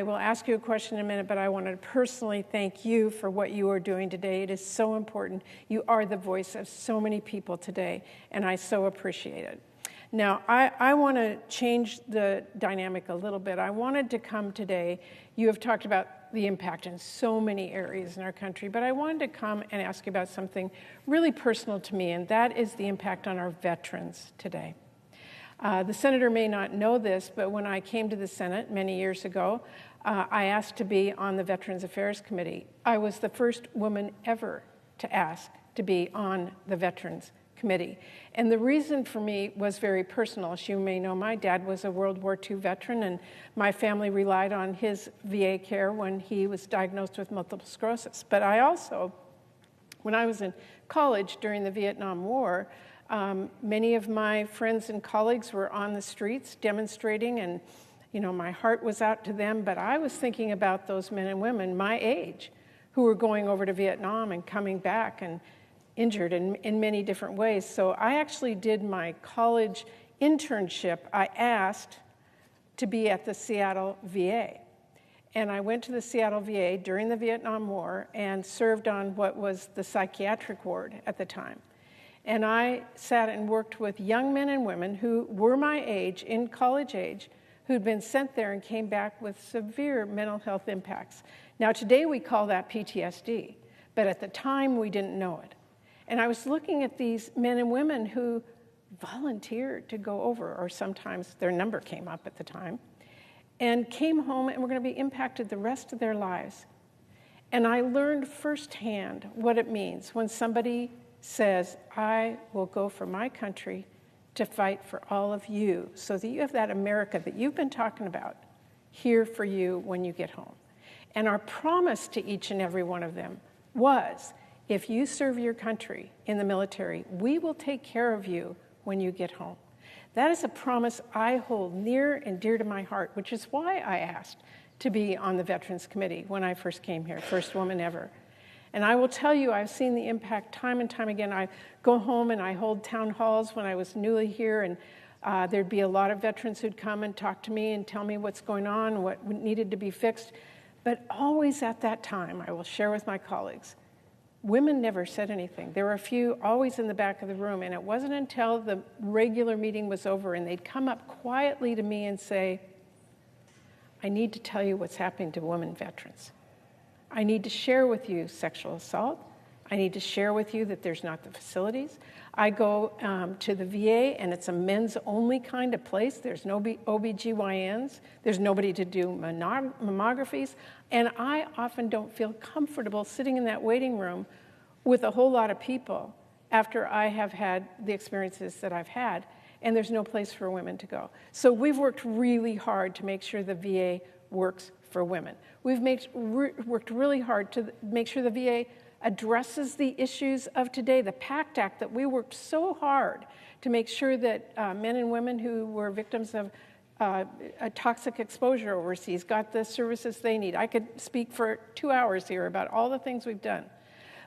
will ask you a question in a minute, but I want to personally thank you for what you are doing today. It is so important. You are the voice of so many people today, and I so appreciate it. Now, I want to change the dynamic a little bit. I wanted to come today. You have talked about the impact in so many areas in our country, but I wanted to come and ask you about something really personal to me, and that is the impact on our veterans today. The senator may not know this, but when I came to the Senate many years ago, I asked to be on the Veterans Affairs Committee. I was the first woman ever to ask to be on the Veterans Committee. And the reason for me was very personal. As you may know, my dad was a World War II veteran, and my family relied on his VA care when he was diagnosed with multiple sclerosis. But I also, when I was in college during the Vietnam War, many of my friends and colleagues were on the streets demonstrating, and my heart was out to them, but I was thinking about those men and women my age who were going over to Vietnam and coming back and injured in many different ways. So I actually did my college internship. I asked to be at the Seattle VA. And I went to the Seattle VA during the Vietnam War and served on what was the psychiatric ward at the time. And I sat and worked with young men and women who were my age, in college age, who'd been sent there and came back with severe mental health impacts. Now, today we call that PTSD, but at the time we didn't know it. And I was looking at these men and women who volunteered to go over, or sometimes their number came up at the time, and came home and were going to be impacted the rest of their lives. And I learned firsthand what it means when somebody says, I will go for my country to fight for all of you, so that you have that America that you've been talking about here for you when you get home. And our promise to each and every one of them was, if you serve your country in the military, we will take care of you when you get home. That is a promise I hold near and dear to my heart, which is why I asked to be on the Veterans Committee when I first came here, first woman ever. And I will tell you, I've seen the impact time and time again. I go home and I hold town halls when I was newly here, and there'd be a lot of veterans who'd come and talk to me and tell me what's going on, what needed to be fixed. But always at that time, I will share with my colleagues, women never said anything. There were a few always in the back of the room, and it wasn't until the regular meeting was over and they'd come up quietly to me and say, I need to tell you what's happening to women veterans. I need to share with you sexual assault. I need to share with you that there's not the facilities. I go to the VA, and it's a men's-only kind of place. There's no OBGYNs. There's nobody to do mammographies. And I often don't feel comfortable sitting in that waiting room with a whole lot of people after I have had the experiences that I've had, and there's no place for women to go. So we've worked really hard to make sure the VA works for women. We've worked really hard to make sure the VA addresses the issues of today. The PACT Act that we worked so hard to make sure that men and women who were victims of a toxic exposure overseas got the services they need. I could speak for 2 hours here about all the things we've done.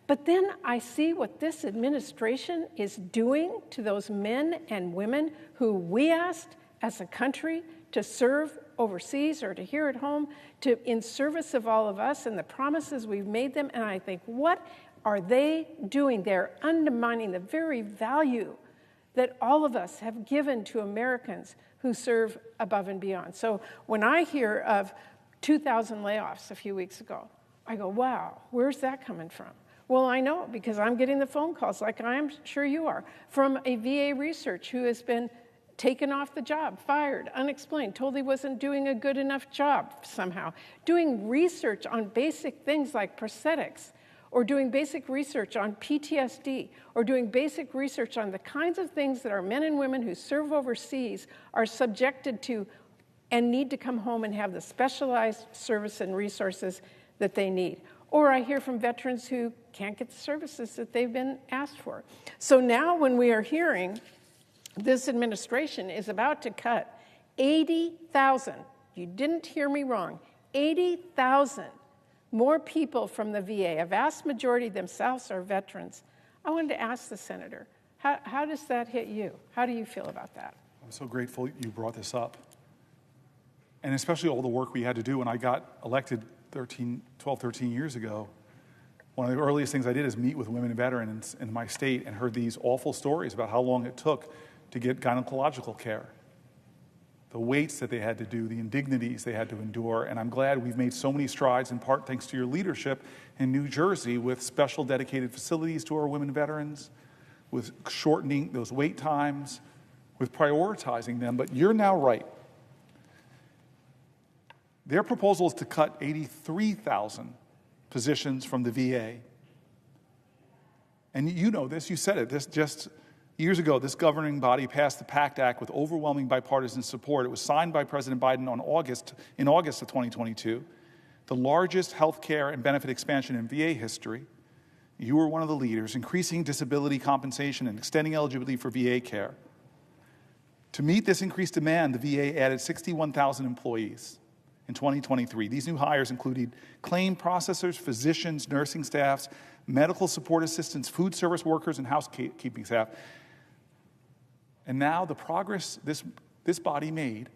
But then I see what this administration is doing to those men and women who we asked as a country to serve overseas or to here at home, in service of all of us and the promises we've made them. And I think, what are they doing? They're undermining the very value that all of us have given to Americans who serve above and beyond. So when I hear of 2,000 layoffs a few weeks ago, I go, wow, where's that coming from? Well, I know, because I'm getting the phone calls, like I'm sure you are, from a VA research who has been taken off the job, fired, unexplained, told he wasn't doing a good enough job somehow, doing research on basic things like prosthetics, or doing basic research on PTSD, or doing basic research on the kinds of things that our men and women who serve overseas are subjected to and need to come home and have the specialized service and resources that they need. Or I hear from veterans who can't get the services that they've been asked for. So now when we are hearing this administration is about to cut 80,000, you didn't hear me wrong, 80,000 more people from the VA, a vast majority themselves are veterans. I wanted to ask the senator, how does that hit you? How do you feel about that? I'm so grateful you brought this up. And especially all the work we had to do when I got elected 12, 13 years ago. One of the earliest things I did is meet with women and veterans in my state and heard these awful stories about how long it took to get gynecological care, the waits that they had to do, the indignities they had to endure. And I'm glad we've made so many strides, in part thanks to your leadership in New Jersey, with special dedicated facilities to our women veterans, with shortening those wait times, with prioritizing them. But you're now right. Their proposal is to cut 83,000 positions from the VA. And you know this, you said it, this just years ago, this governing body passed the PACT Act with overwhelming bipartisan support. It was signed by President Biden in August of 2022, the largest health care and benefit expansion in VA history. You were one of the leaders, increasing disability compensation and extending eligibility for VA care. To meet this increased demand, the VA added 61,000 employees in 2023. These new hires included claim processors, physicians, nursing staffs, medical support assistants, food service workers, and housekeeping staff. And now the progress this body made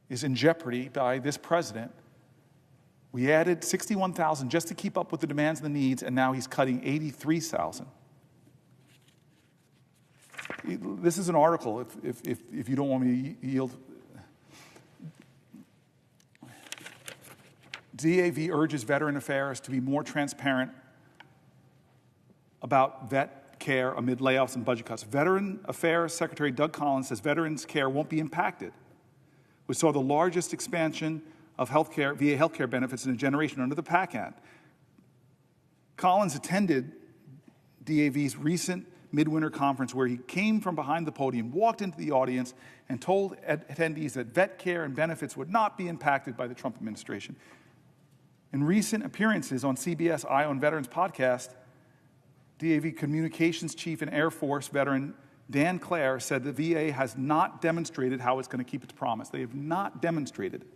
is in jeopardy by this president We added 61,000 just to keep up with the demands and the needs, and now he's cutting 83,000. This is an article, if you don't want me to yield. DAV urges Veteran Affairs to be more transparent about vet care amid layoffs and budget cuts. Veteran Affairs Secretary Doug Collins says veterans' care won't be impacted. We saw the largest expansion of VA healthcare benefits in a generation under the PAC Act. Collins attended DAV's recent midwinter conference where he came from behind the podium, walked into the audience, and told attendees that vet care and benefits would not be impacted by the Trump administration. In recent appearances on CBS Eye on Veterans podcast, DAV Communications Chief and Air Force veteran Dan Clare said the VA has not demonstrated how it's going to keep its promise. They have not demonstrated it.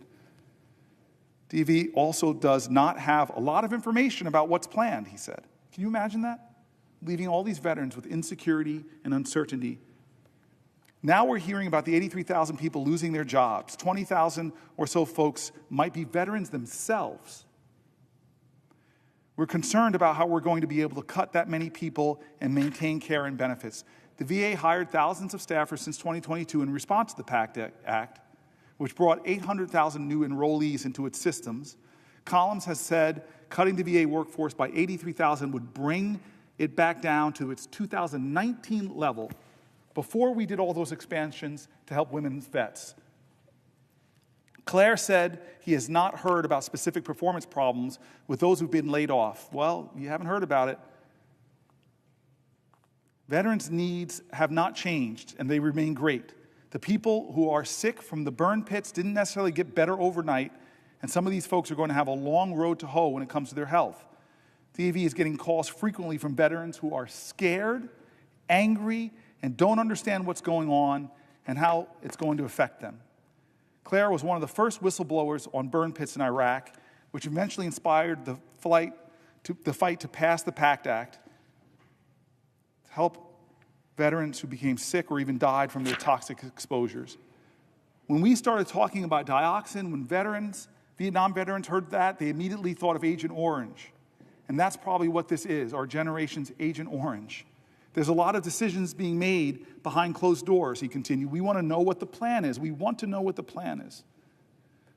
DAV also does not have a lot of information about what's planned, he said. Can you imagine that? Leaving all these veterans with insecurity and uncertainty. Now we're hearing about the 83,000 people losing their jobs. 20,000 or so folks might be veterans themselves. We're concerned about how we're going to be able to cut that many people and maintain care and benefits. The VA hired thousands of staffers since 2022 in response to the PACT Act, which brought 800,000 new enrollees into its systems. Collins has said cutting the VA workforce by 83,000 would bring it back down to its 2019 level before we did all those expansions to help women's vets. Clare said he has not heard about specific performance problems with those who've been laid off. Well, you haven't heard about it. Veterans' needs have not changed, and they remain great. The people who are sick from the burn pits didn't necessarily get better overnight, and some of these folks are going to have a long road to hoe when it comes to their health. DAV is getting calls frequently from veterans who are scared, angry, and don't understand what's going on and how it's going to affect them. Clare was one of the first whistleblowers on burn pits in Iraq, which eventually inspired the fight to pass the PACT Act to help veterans who became sick or even died from their toxic exposures. When we started talking about dioxin, when Vietnam veterans heard that, they immediately thought of Agent Orange. And that's probably what this is, our generation's Agent Orange. There's a lot of decisions being made behind closed doors, he continued. We want to know what the plan is. We want to know what the plan is.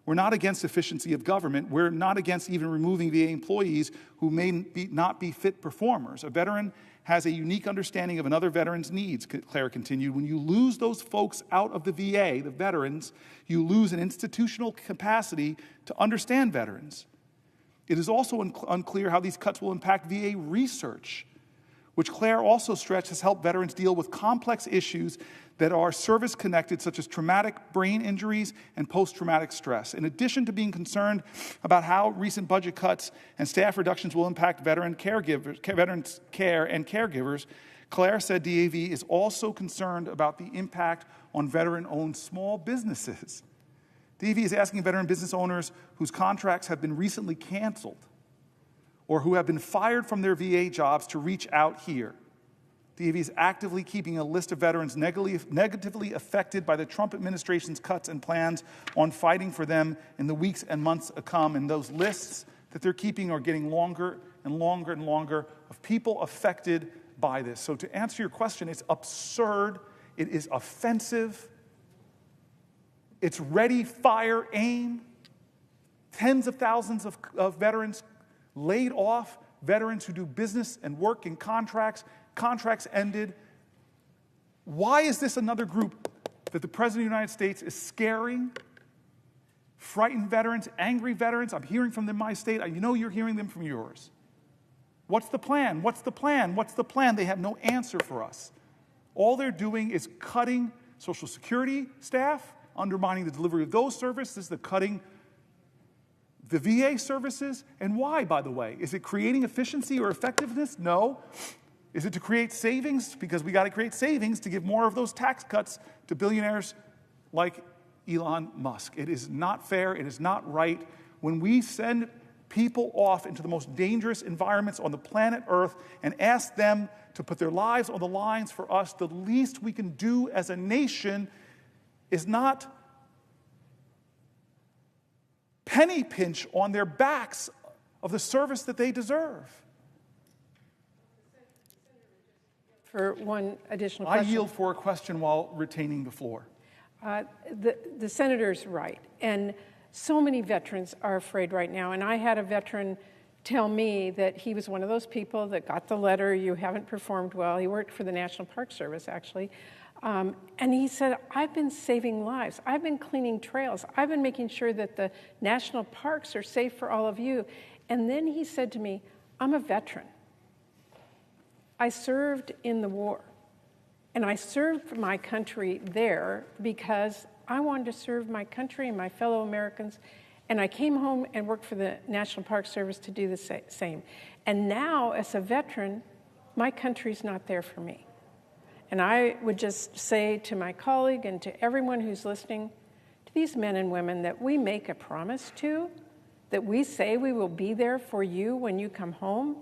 We're not against efficiency of government. We're not against even removing VA employees who may not be fit performers. A veteran has a unique understanding of another veteran's needs, Clare continued. When you lose those folks out of the VA, the veterans, you lose an institutional capacity to understand veterans. It is also unclear how these cuts will impact VA research, which Clare also stressed has helped veterans deal with complex issues that are service-connected, such as traumatic brain injuries and post-traumatic stress. In addition to being concerned about how recent budget cuts and staff reductions will impact veterans' care and caregivers, Clare said DAV is also concerned about the impact on veteran-owned small businesses. DAV is asking veteran business owners whose contracts have been recently canceled or who have been fired from their VA jobs to reach out here. DAV is actively keeping a list of veterans negatively affected by the Trump administration's cuts and plans on fighting for them in the weeks and months to come. And those lists that they're keeping are getting longer and longer and longer of people affected by this. So to answer your question, it's absurd. It is offensive. It's ready, fire, aim. Tens of thousands of veterans laid off, veterans who do business and work in contracts ended. Why is this another group that the President of the United States is scaring? Frightened veterans, angry veterans. I'm hearing from them in my state. You know you're hearing them from yours. What's the plan? What's the plan? What's the plan? They have no answer for us. All they're doing is cutting Social Security staff, undermining the delivery of those services, they're cutting the VA services. And why, by the way? Is it creating efficiency or effectiveness? No. Is it to create savings? Because we got to create savings to give more of those tax cuts to billionaires like Elon Musk. It is not fair. It is not right. When we send people off into the most dangerous environments on the planet Earth and ask them to put their lives on the lines for us, the least we can do as a nation is not penny pinch on their backs of the service that they deserve. For one additional I question. yield for a question while retaining the floor. The senator's right. And so many veterans are afraid right now. And I had a veteran tell me that he was one of those people that got the letter, you haven't performed well. He worked for the National Park Service, actually. And he said, I've been saving lives. I've been cleaning trails. I've been making sure that the national parks are safe for all of you. And then he said to me, I'm a veteran. I served in the war. And I served my country there because I wanted to serve my country and my fellow Americans. And I came home and worked for the National Park Service to do the same. And now, as a veteran, my country's not there for me. And I would just say to my colleague and to everyone who's listening, to these men and women, that we make a promise to, that we say we will be there for you when you come home.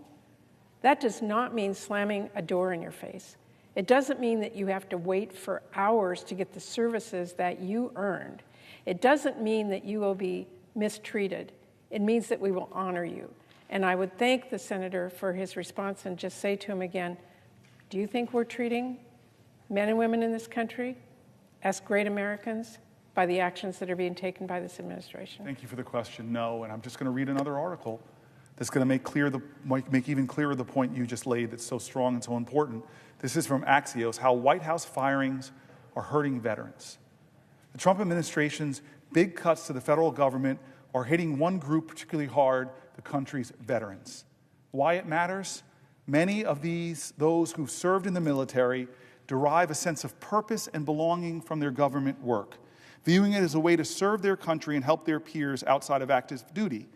That does not mean slamming a door in your face. It doesn't mean that you have to wait for hours to get the services that you earned. It doesn't mean that you will be mistreated. It means that we will honor you. And I would thank the senator for his response and just say to him again, do you think we're treating men and women in this country as great Americans by the actions that are being taken by this administration? Thank you for the question. No, and I'm just going to read another article that's going to make even clearer the point you just laid that's so strong and so important. This is from Axios, How White House Firings Are Hurting Veterans. The Trump administration's big cuts to the federal government are hitting one group particularly hard, the country's veterans. Why it matters? Many of those who served in the military derive a sense of purpose and belonging from their government work, viewing it as a way to serve their country and help their peers outside of active duty.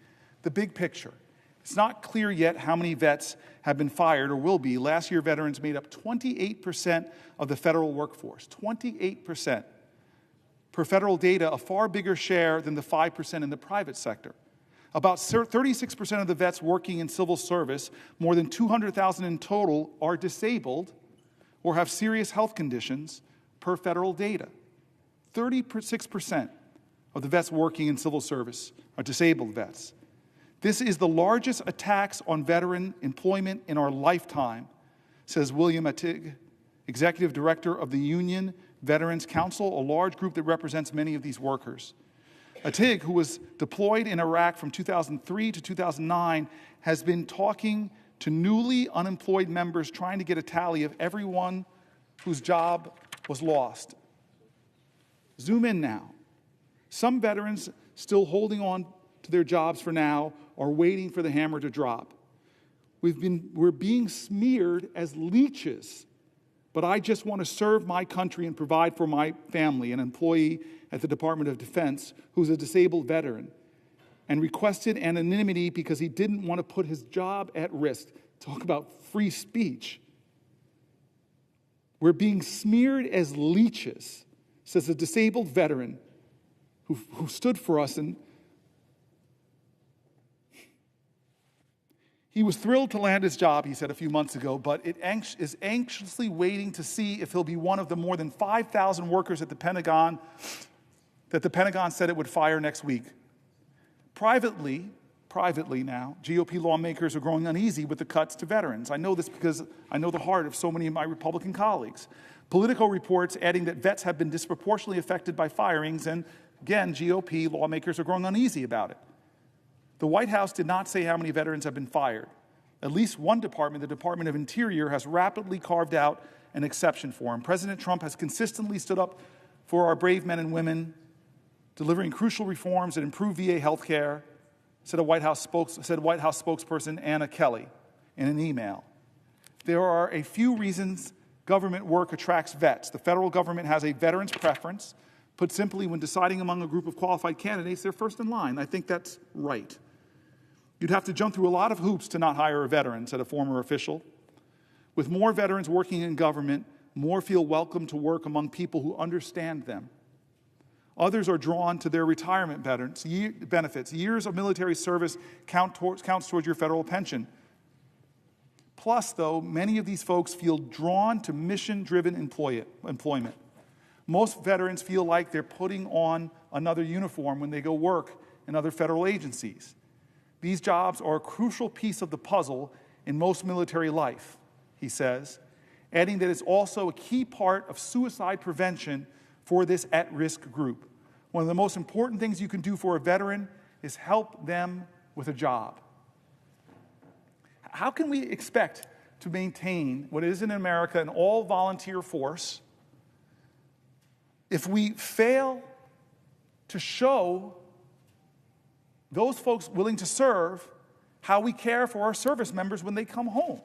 The big picture. It's not clear yet how many vets have been fired or will be. Last year, veterans made up 28% of the federal workforce. 28%. Per federal data, a far bigger share than the 5% in the private sector. About 36% of the vets working in civil service, more than 200,000 in total, are disabled or have serious health conditions per federal data. 36% of the vets working in civil service are disabled vets. This is the largest attacks on veteran employment in our lifetime, says William Attig, executive director of the Union Veterans Council, a large group that represents many of these workers. Attig, who was deployed in Iraq from 2003 to 2009, has been talking to newly unemployed members trying to get a tally of everyone whose job was lost. Zoom in now. Some veterans still holding on to their jobs for now are waiting for the hammer to drop. We're being smeared as leeches, but I just want to serve my country and provide for my family, an employee at the Department of Defense who's a disabled veteran, and requested anonymity because he didn't want to put his job at risk. Talk about free speech. We're being smeared as leeches, says a disabled veteran who stood for us. And he was thrilled to land his job, he said a few months ago, but is anxiously waiting to see if he'll be one of the more than 5,000 workers at the Pentagon that the Pentagon said it would fire next week. Privately now, GOP lawmakers are growing uneasy with the cuts to veterans. I know this because I know the heart of so many of my Republican colleagues. Politico reports adding that vets have been disproportionately affected by firings, and again, GOP lawmakers are growing uneasy about it. The White House did not say how many veterans have been fired. At least one department, the Department of Interior, has rapidly carved out an exception for him. President Trump has consistently stood up for our brave men and women, delivering crucial reforms that improve VA health care, said White House spokesperson Anna Kelly in an email. There are a few reasons government work attracts vets. The federal government has a veterans preference. Put simply, when deciding among a group of qualified candidates, they're first in line. I think that's right. You'd have to jump through a lot of hoops to not hire a veteran, said a former official. With more veterans working in government, more feel welcome to work among people who understand them. Others are drawn to their retirement benefits. Years of military service counts towards your federal pension. Plus, though, many of these folks feel drawn to mission-driven employment. Most veterans feel like they're putting on another uniform when they go work and other federal agencies. These jobs are a crucial piece of the puzzle in most military life, he says, adding that it's also a key part of suicide prevention for this at-risk group. One of the most important things you can do for a veteran is help them with a job. How can we expect to maintain what is in America an all-volunteer force if we fail to show those folks willing to serve how we care for our service members when they come home?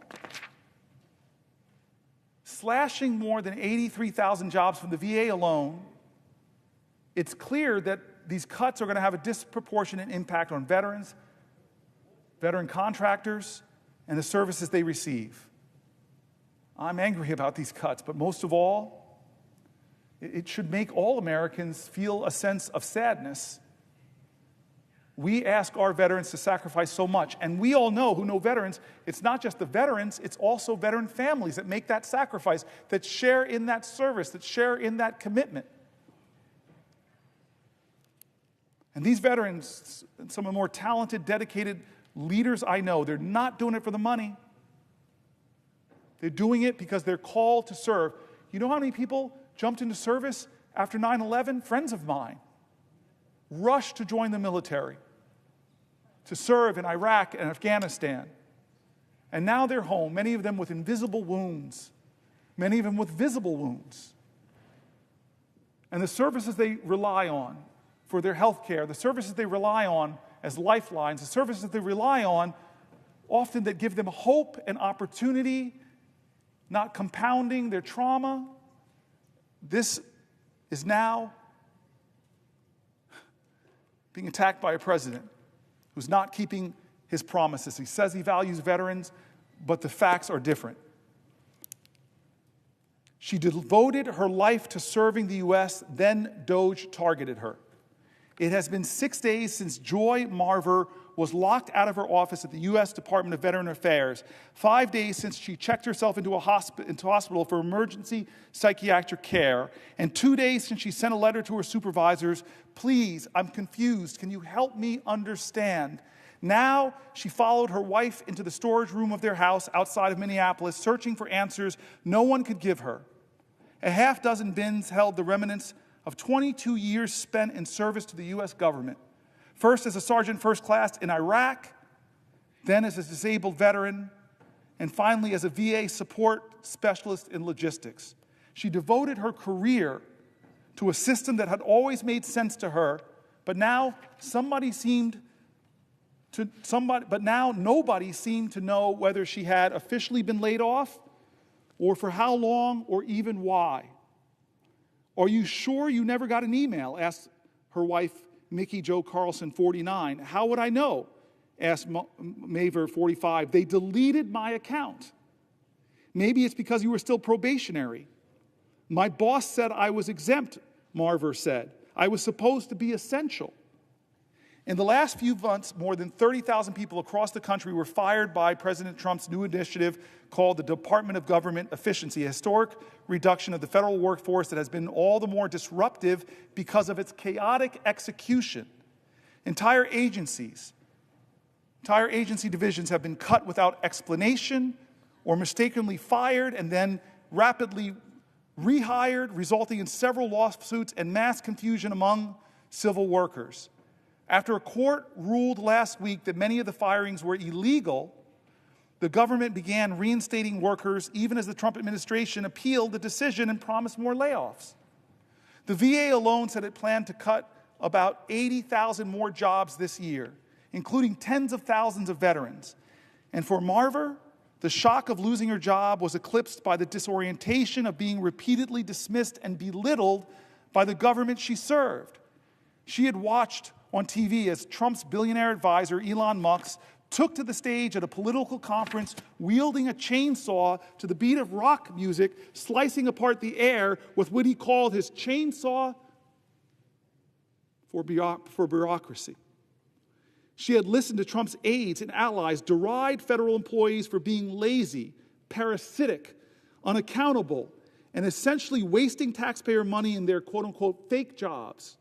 Slashing more than 83,000 jobs from the VA alone, it's clear that these cuts are going to have a disproportionate impact on veterans, veteran contractors, and the services they receive. I'm angry about these cuts, but most of all, it should make all Americans feel a sense of sadness. We ask our veterans to sacrifice so much, and we all know, who know veterans, it's not just the veterans, it's also veteran families that make that sacrifice, that share in that service, that share in that commitment. And these veterans, some of the more talented, dedicated leaders I know, they're not doing it for the money. They're doing it because they're called to serve. You know how many people jumped into service after 9/11? Friends of mine rushed to join the military, to serve in Iraq and Afghanistan. And now they're home, many of them with invisible wounds, many of them with visible wounds. And the services they rely on for their health care, the services they rely on as lifelines, the services they rely on often that give them hope and opportunity, not compounding their trauma. This is now being attacked by a president who's not keeping his promises. He says he values veterans, but the facts are different. She devoted her life to serving the U.S., then DOJ targeted her. It has been 6 days since Joy Marver was locked out of her office at the U.S. Department of Veteran Affairs, 5 days since she checked herself into hospital for emergency psychiatric care, and 2 days since she sent a letter to her supervisors, "Please, I'm confused. Can you help me understand?" Now, she followed her wife into the storage room of their house outside of Minneapolis, searching for answers no one could give her. A half dozen bins held the remnants of 22 years spent in service to the U.S. government. First as a sergeant first class in Iraq, then as a disabled veteran, and finally as a VA support specialist in logistics. She devoted her career to a system that had always made sense to her, but now nobody seemed to know whether she had officially been laid off, or for how long, or even why. "Are you sure you never got an email?" asked her wife, Mickey Jo Carlson, 49. "How would I know?" asked Maver, 45. "They deleted my account." "Maybe it's because you were still probationary." "My boss said I was exempt," Marver said. "I was supposed to be essential." In the last few months, more than 30,000 people across the country were fired by President Trump's new initiative called the Department of Government Efficiency, a historic reduction of the federal workforce that has been all the more disruptive because of its chaotic execution. Entire agency divisions have been cut without explanation or mistakenly fired and then rapidly rehired, resulting in several lawsuits and mass confusion among civil workers. After a court ruled last week that many of the firings were illegal, the government began reinstating workers even as the Trump administration appealed the decision and promised more layoffs. The VA alone said it planned to cut about 80,000 more jobs this year, including tens of thousands of veterans. And for Marver, the shock of losing her job was eclipsed by the disorientation of being repeatedly dismissed and belittled by the government she served. She had watched on TV as Trump's billionaire advisor, Elon Musk, took to the stage at a political conference wielding a chainsaw to the beat of rock music, slicing apart the air with what he called his chainsaw for bureaucracy. She had listened to Trump's aides and allies deride federal employees for being lazy, parasitic, unaccountable, and essentially wasting taxpayer money in their quote-unquote fake jobs.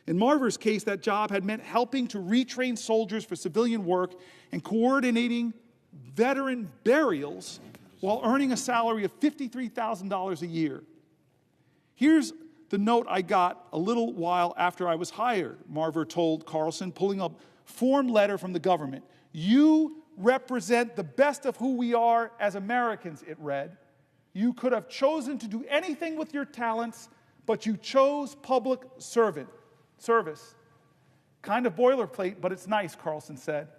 In Marver's case, that job had meant helping to retrain soldiers for civilian work and coordinating veteran burials while earning a salary of $53,000 a year. Here's the note I got a little while after I was hired, Marver told Carlson, pulling a form letter from the government. You represent the best of who we are as Americans, it read. You could have chosen to do anything with your talents, but you chose public service. Kind of boilerplate, but it's nice, Carlson said.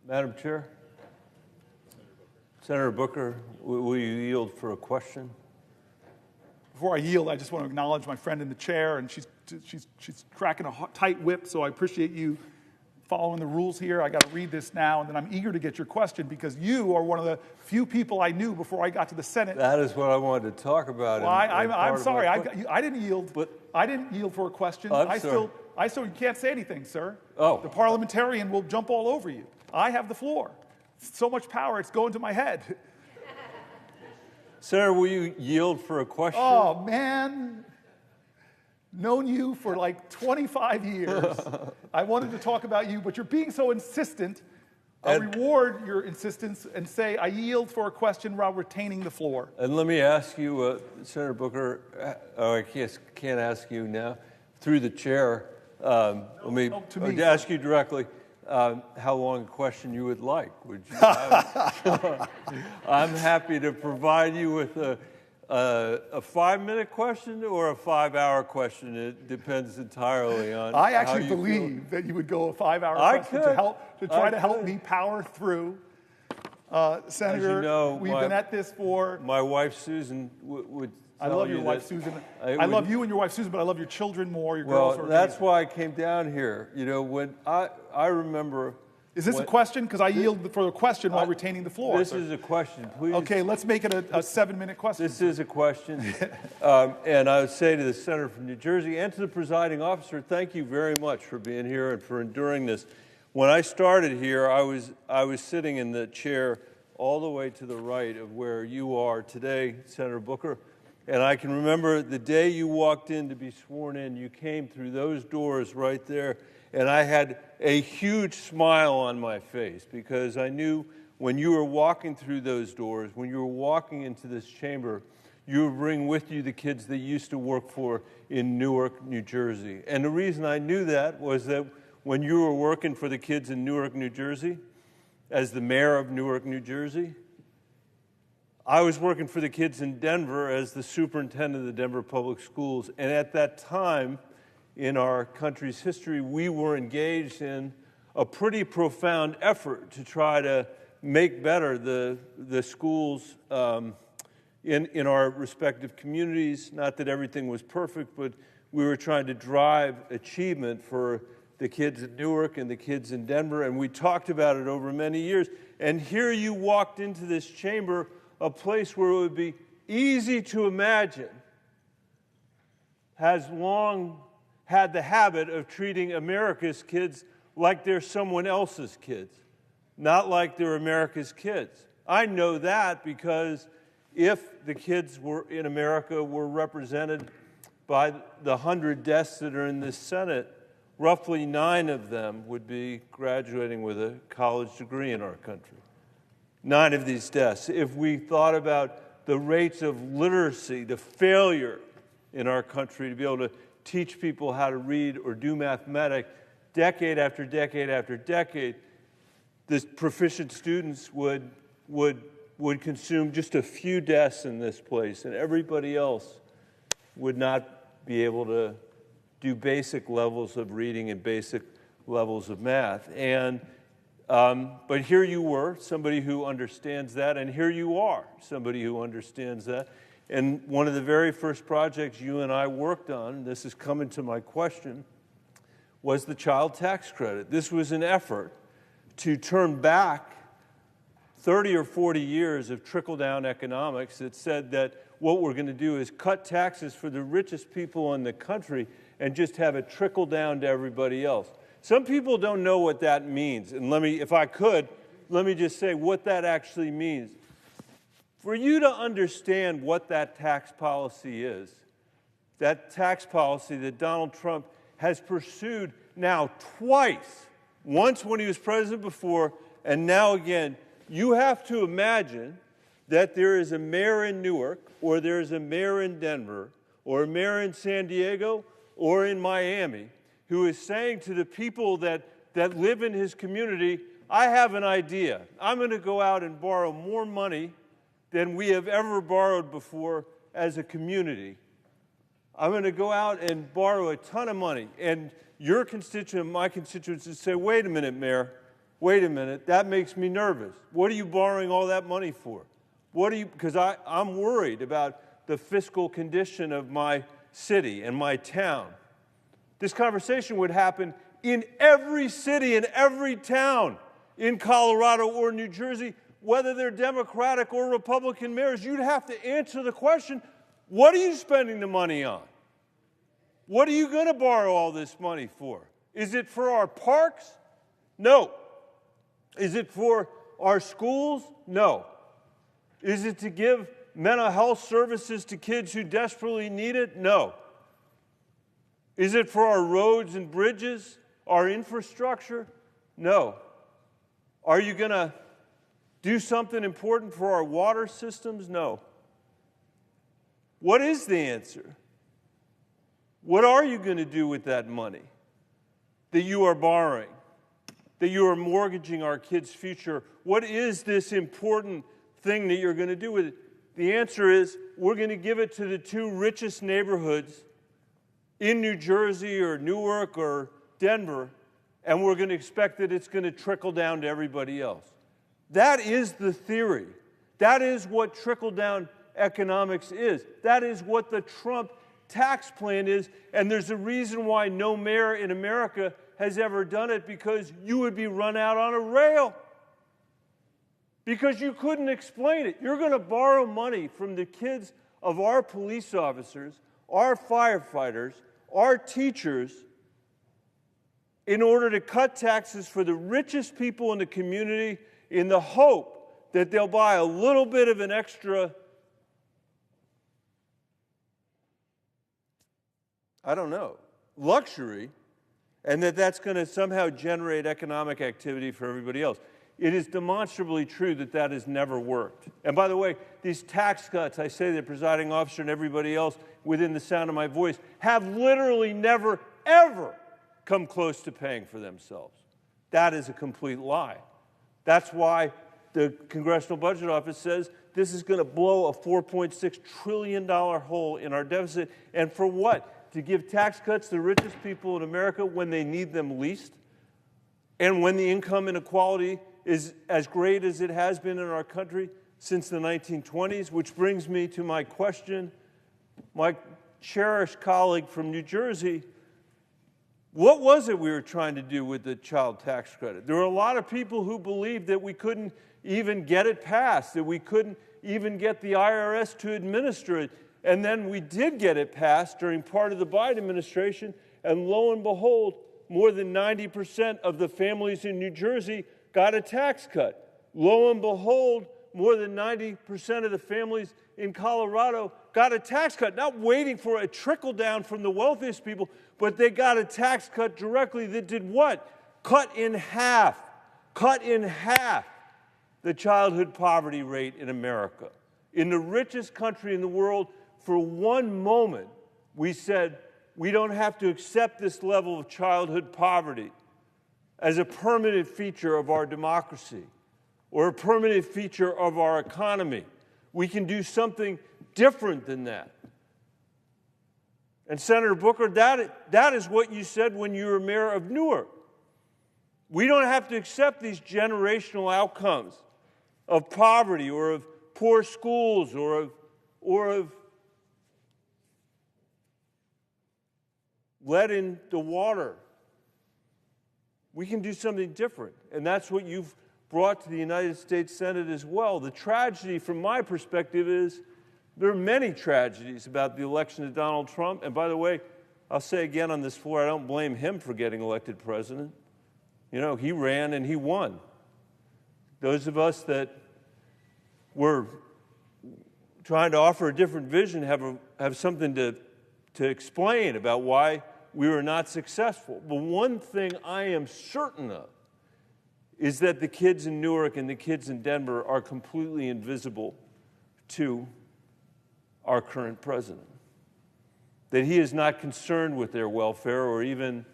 Madam Chair, Senator Booker, will you yield for a question? Before I yield, I just want to acknowledge my friend in the chair, and she's cracking a tight whip, so I appreciate you following the rules here. I got to read this now, and then I'm eager to get your question because you are one of the few people I knew before I got to the Senate. That is what I wanted to talk about. Well, I'm sorry. I didn't yield. I didn't yield for a question. I still you can't say anything, sir. Oh. The parliamentarian will jump all over you. I have the floor. So much power, it's going to my head. Senator, will you yield for a question? Oh, man. Known you for like 25 years. I wanted to talk about you, but you're being so insistent. I'll reward your insistence and say I yield for a question while retaining the floor. And let me ask you, Senator Booker, I can't ask you now, through the chair, let me ask you directly. How long a question you would like? Would you have? I'm happy to provide you with a 5-minute question or a 5-hour question. It depends entirely on. I actually believe that you would go a 5-hour question to try to help me power through. Senator, you know, we've been at this for. My wife Susan would. I love your wife Susan. I love you and your wife Susan, but I love your children more. Your girls are. Well, that's why I came down here. You know, when I remember. Is this a question? Because I yield for a question while retaining the floor. This is a question, please. Okay, let's make it a 7-minute question. This is a question. And I would say to the Senator from New Jersey and to the presiding officer, thank you very much for being here and for enduring this. When I started here, I was sitting in the chair all the way to the right of where you are today, Senator Booker. And I can remember the day you walked in to be sworn in, you came through those doors right there, and I had a huge smile on my face because I knew when you were walking through those doors, when you were walking into this chamber, you would bring with you the kids that you used to work for in Newark, New Jersey. And the reason I knew that was that when you were working for the kids in Newark, New Jersey, as the mayor of Newark, New Jersey, I was working for the kids in Denver as the superintendent of the Denver Public Schools. And at that time in our country's history, we were engaged in a pretty profound effort to try to make better the schools in our respective communities. Not that everything was perfect, but we were trying to drive achievement for the kids in Newark and the kids in Denver, and we talked about it over many years. And here you walked into this chamber, a place where it would be easy to imagine has long had the habit of treating America's kids like they're someone else's kids, not like they're America's kids. I know that because if the kids in America were represented by the 100 desks that are in this Senate, roughly 9 of them would be graduating with a college degree in our country. 9 of these deaths. If we thought about the rates of literacy, the failure in our country to be able to teach people how to read or do mathematics, decade after decade after decade, the proficient students would consume just a few deaths in this place, and everybody else would not be able to do basic levels of reading and basic levels of math. And but here you were, somebody who understands that, and here you are, somebody who understands that. And one of the very first projects you and I worked on, and this is coming to my question, was the child tax credit. This was an effort to turn back 30 or 40 years of trickle-down economics that said that what we're going to do is cut taxes for the richest people in the country and just have it trickle down to everybody else. Some people don't know what that means, and let me just say what that actually means. For you to understand what that tax policy is, that tax policy that Donald Trump has pursued now twice, once when he was president before, and now again, you have to imagine that there is a mayor in Newark, or there is a mayor in Denver, or a mayor in San Diego, or in Miami, who is saying to the people that live in his community, I have an idea. I'm going to go out and borrow more money than we have ever borrowed before as a community. I'm going to go out and borrow a ton of money. And your constituent, my constituents, would say, wait a minute, Mayor, wait a minute, that makes me nervous. What are you borrowing all that money for? Because I'm worried about the fiscal condition of my city and my town. This conversation would happen in every city and every town in Colorado or New Jersey, whether they're Democratic or Republican mayors. You'd have to answer the question, what are you spending the money on? What are you going to borrow all this money for? Is it for our parks? No. Is it for our schools? No. Is it to give mental health services to kids who desperately need it? No. Is it for our roads and bridges, our infrastructure? No. Are you going to do something important for our water systems? No. What is the answer? What are you going to do with that money that you are borrowing, that you are mortgaging our kids' future? What is this important thing that you're going to do with it? The answer is we're going to give it to the two richest neighborhoods in New Jersey or Newark or Denver, and we're going to expect that it's going to trickle down to everybody else. That is the theory. That is what trickle-down economics is. That is what the Trump tax plan is, and there's a reason why no mayor in America has ever done it, because you would be run out on a rail. Because you couldn't explain it. You're going to borrow money from the kids of our police officers, our firefighters, our teachers, in order to cut taxes for the richest people in the community in the hope that they'll buy a little bit of an extra, luxury, and that's going to somehow generate economic activity for everybody else. It is demonstrably true that that has never worked. And by the way, these tax cuts, I say the presiding officer and everybody else within the sound of my voice, have literally never, ever come close to paying for themselves. That is a complete lie. That's why the Congressional Budget Office says this is going to blow a $4.6 trillion hole in our deficit. And for what? To give tax cuts to the richest people in America when they need them least, and when the income inequality is as great as it has been in our country since the 1920s, which brings me to my question. My cherished colleague from New Jersey, what was it we were trying to do with the child tax credit? There were a lot of people who believed that we couldn't even get it passed, that we couldn't even get the IRS to administer it. And then we did get it passed during part of the Biden administration, and lo and behold, more than 90% of the families in New Jersey got a tax cut. Lo and behold, more than 90% of the families in Colorado got a tax cut, not waiting for a trickle down from the wealthiest people, but they got a tax cut directly that did what? Cut in half the childhood poverty rate in America. In the richest country in the world, for one moment, we said, we don't have to accept this level of childhood poverty as a permanent feature of our democracy or a permanent feature of our economy. We can do something different than that. And Senator Booker, that is what you said when you were mayor of Newark. We don't have to accept these generational outcomes of poverty or of poor schools or of lead in the water. We can do something different, and that's what you've brought to the United States Senate as well. The tragedy from my perspective is there are many tragedies about the election of Donald Trump, and by the way, I'll say again on this floor, I don't blame him for getting elected president. You know, he ran and he won. Those of us that were trying to offer a different vision have something to to explain about why we were not successful. But one thing I am certain of is that the kids in Newark and the kids in Denver are completely invisible to our current president. That he is not concerned with their welfare or even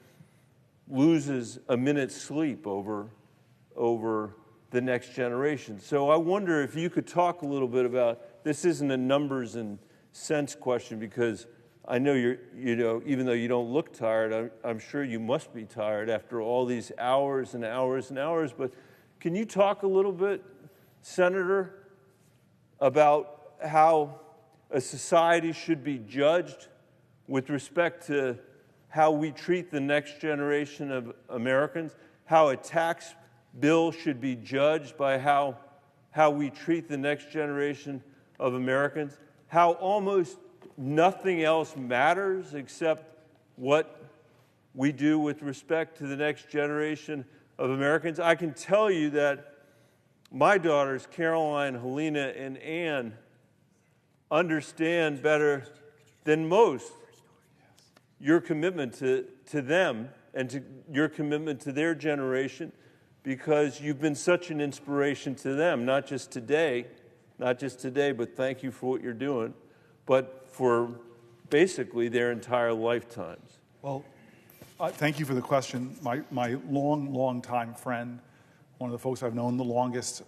loses a minute's sleep over the next generation. So I wonder if you could talk a little bit about, this isn't a numbers and cents question, because I know even though you don't look tired, I'm sure you must be tired after all these hours and hours and hours, but can you talk a little bit, Senator, about how a society should be judged with respect to how we treat the next generation of Americans, how a tax bill should be judged by how we treat the next generation of Americans, how almost nothing else matters except what we do with respect to the next generation of Americans. I can tell you that my daughters, Caroline, Helena, and Ann, understand better than most your commitment to them and to your commitment to their generation, because you've been such an inspiration to them, not just today, but thank you for what you're doing, but for basically their entire lifetimes. Well, thank you for the question. My long time friend, one of the folks I've known the longest,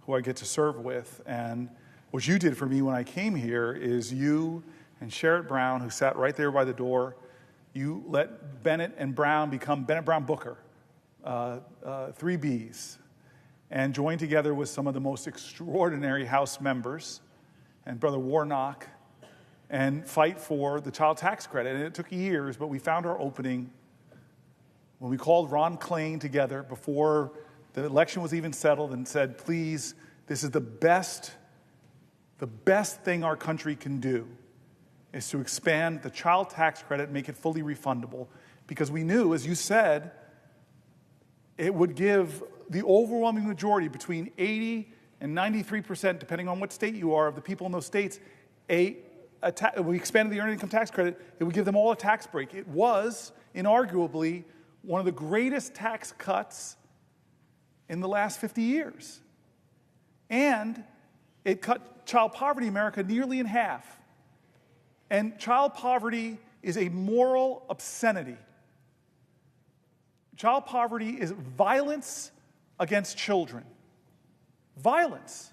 who I get to serve with, and what you did for me when I came here is you and Sherrod Brown, who sat right there by the door, you let Bennett and Brown become Bennett Brown Booker, 3 Bs, and joined together with some of the most extraordinary House members and Brother Warnock, and fight for the child tax credit. And it took years, but we found our opening when we called Ron Klain together before the election was even settled and said, please, this is the best thing our country can do is to expand the child tax credit, make it fully refundable. Because we knew, as you said, it would give the overwhelming majority, between 80 and 93%, depending on what state you are, of the we expanded the earned income tax credit, it would give them all a tax break. It was, inarguably, one of the greatest tax cuts in the last 50 years. And it cut child poverty in America nearly in half. And child poverty is a moral obscenity. Child poverty is violence against children. Violence.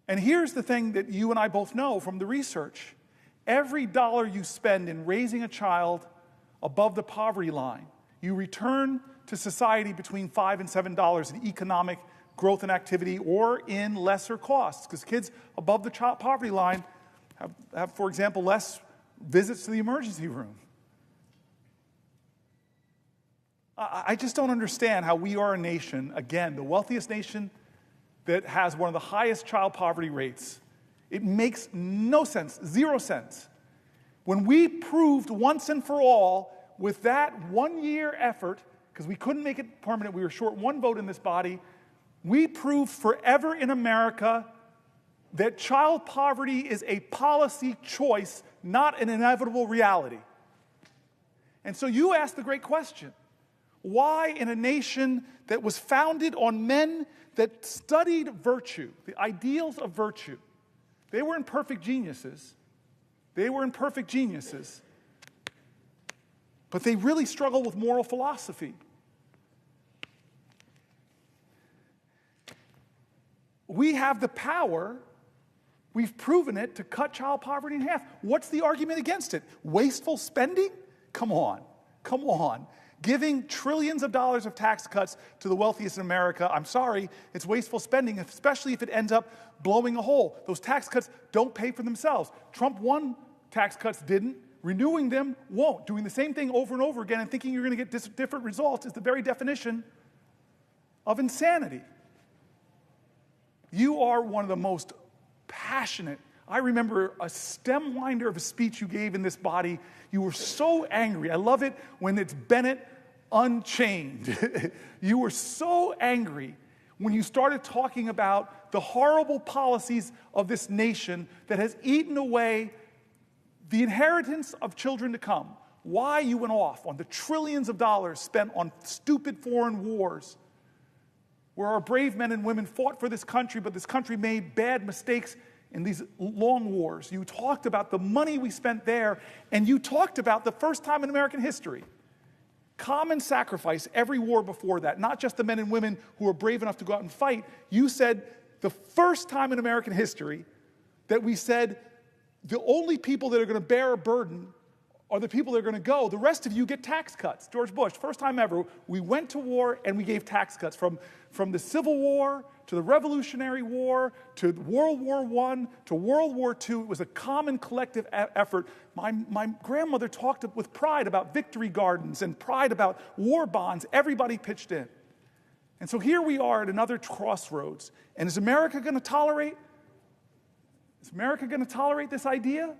And here's the thing that you and I both know from the research. Every dollar you spend in raising a child above the poverty line, you return to society between $5 and $7 in economic growth and activity, or in lesser costs. Because kids above the child poverty line have, for example, less visits to the emergency room. I just don't understand how we are a nation, again, the wealthiest nation that has one of the highest child poverty rates. It makes no sense, 0 sense. When we proved once and for all with that 1-year effort, because we couldn't make it permanent, we were short 1 vote in this body, we proved forever in America that child poverty is a policy choice, not an inevitable reality. And so you ask the great question, why in a nation that was founded on men that studied virtue, the ideals of virtue, they were imperfect geniuses, but they really struggle with moral philosophy. We have the power, we've proven it, to cut child poverty in half. What's the argument against it? Wasteful spending? Come on. Giving trillions of dollars of tax cuts to the wealthiest in America, I'm sorry, it's wasteful spending, especially if it ends up blowing a hole. Those tax cuts don't pay for themselves. Trump won, tax cuts didn't. Renewing them won't. Doing the same thing over and over again and thinking you're going to get different results is the very definition of insanity. You are one of the most passionate. I remember a stem winder of a speech you gave in this body. You were so angry. I love it when it's Bennett Unchained. You were so angry when you started talking about the horrible policies of this nation that has eaten away The inheritance of children to come. Why you went off on the trillions of dollars spent on stupid foreign wars where our brave men and women fought for this country, but this country made bad mistakes in these long wars. You talked about the money we spent there, and you talked about the first time in American history. Common sacrifice every war before that, not just the men and women who were brave enough to go out and fight. You said the first time in American history that we said the only people that are going to bear a burden are the people that are going to go. The rest of you get tax cuts. George Bush, first time ever, we went to war and we gave tax cuts from the Civil War to the Revolutionary War to World War I to World War II. It was a common collective effort. My grandmother talked with pride about victory gardens and pride about war bonds. Everybody pitched in. And so here we are at another crossroads. And is America going to tolerate? Is America going to tolerate this idea?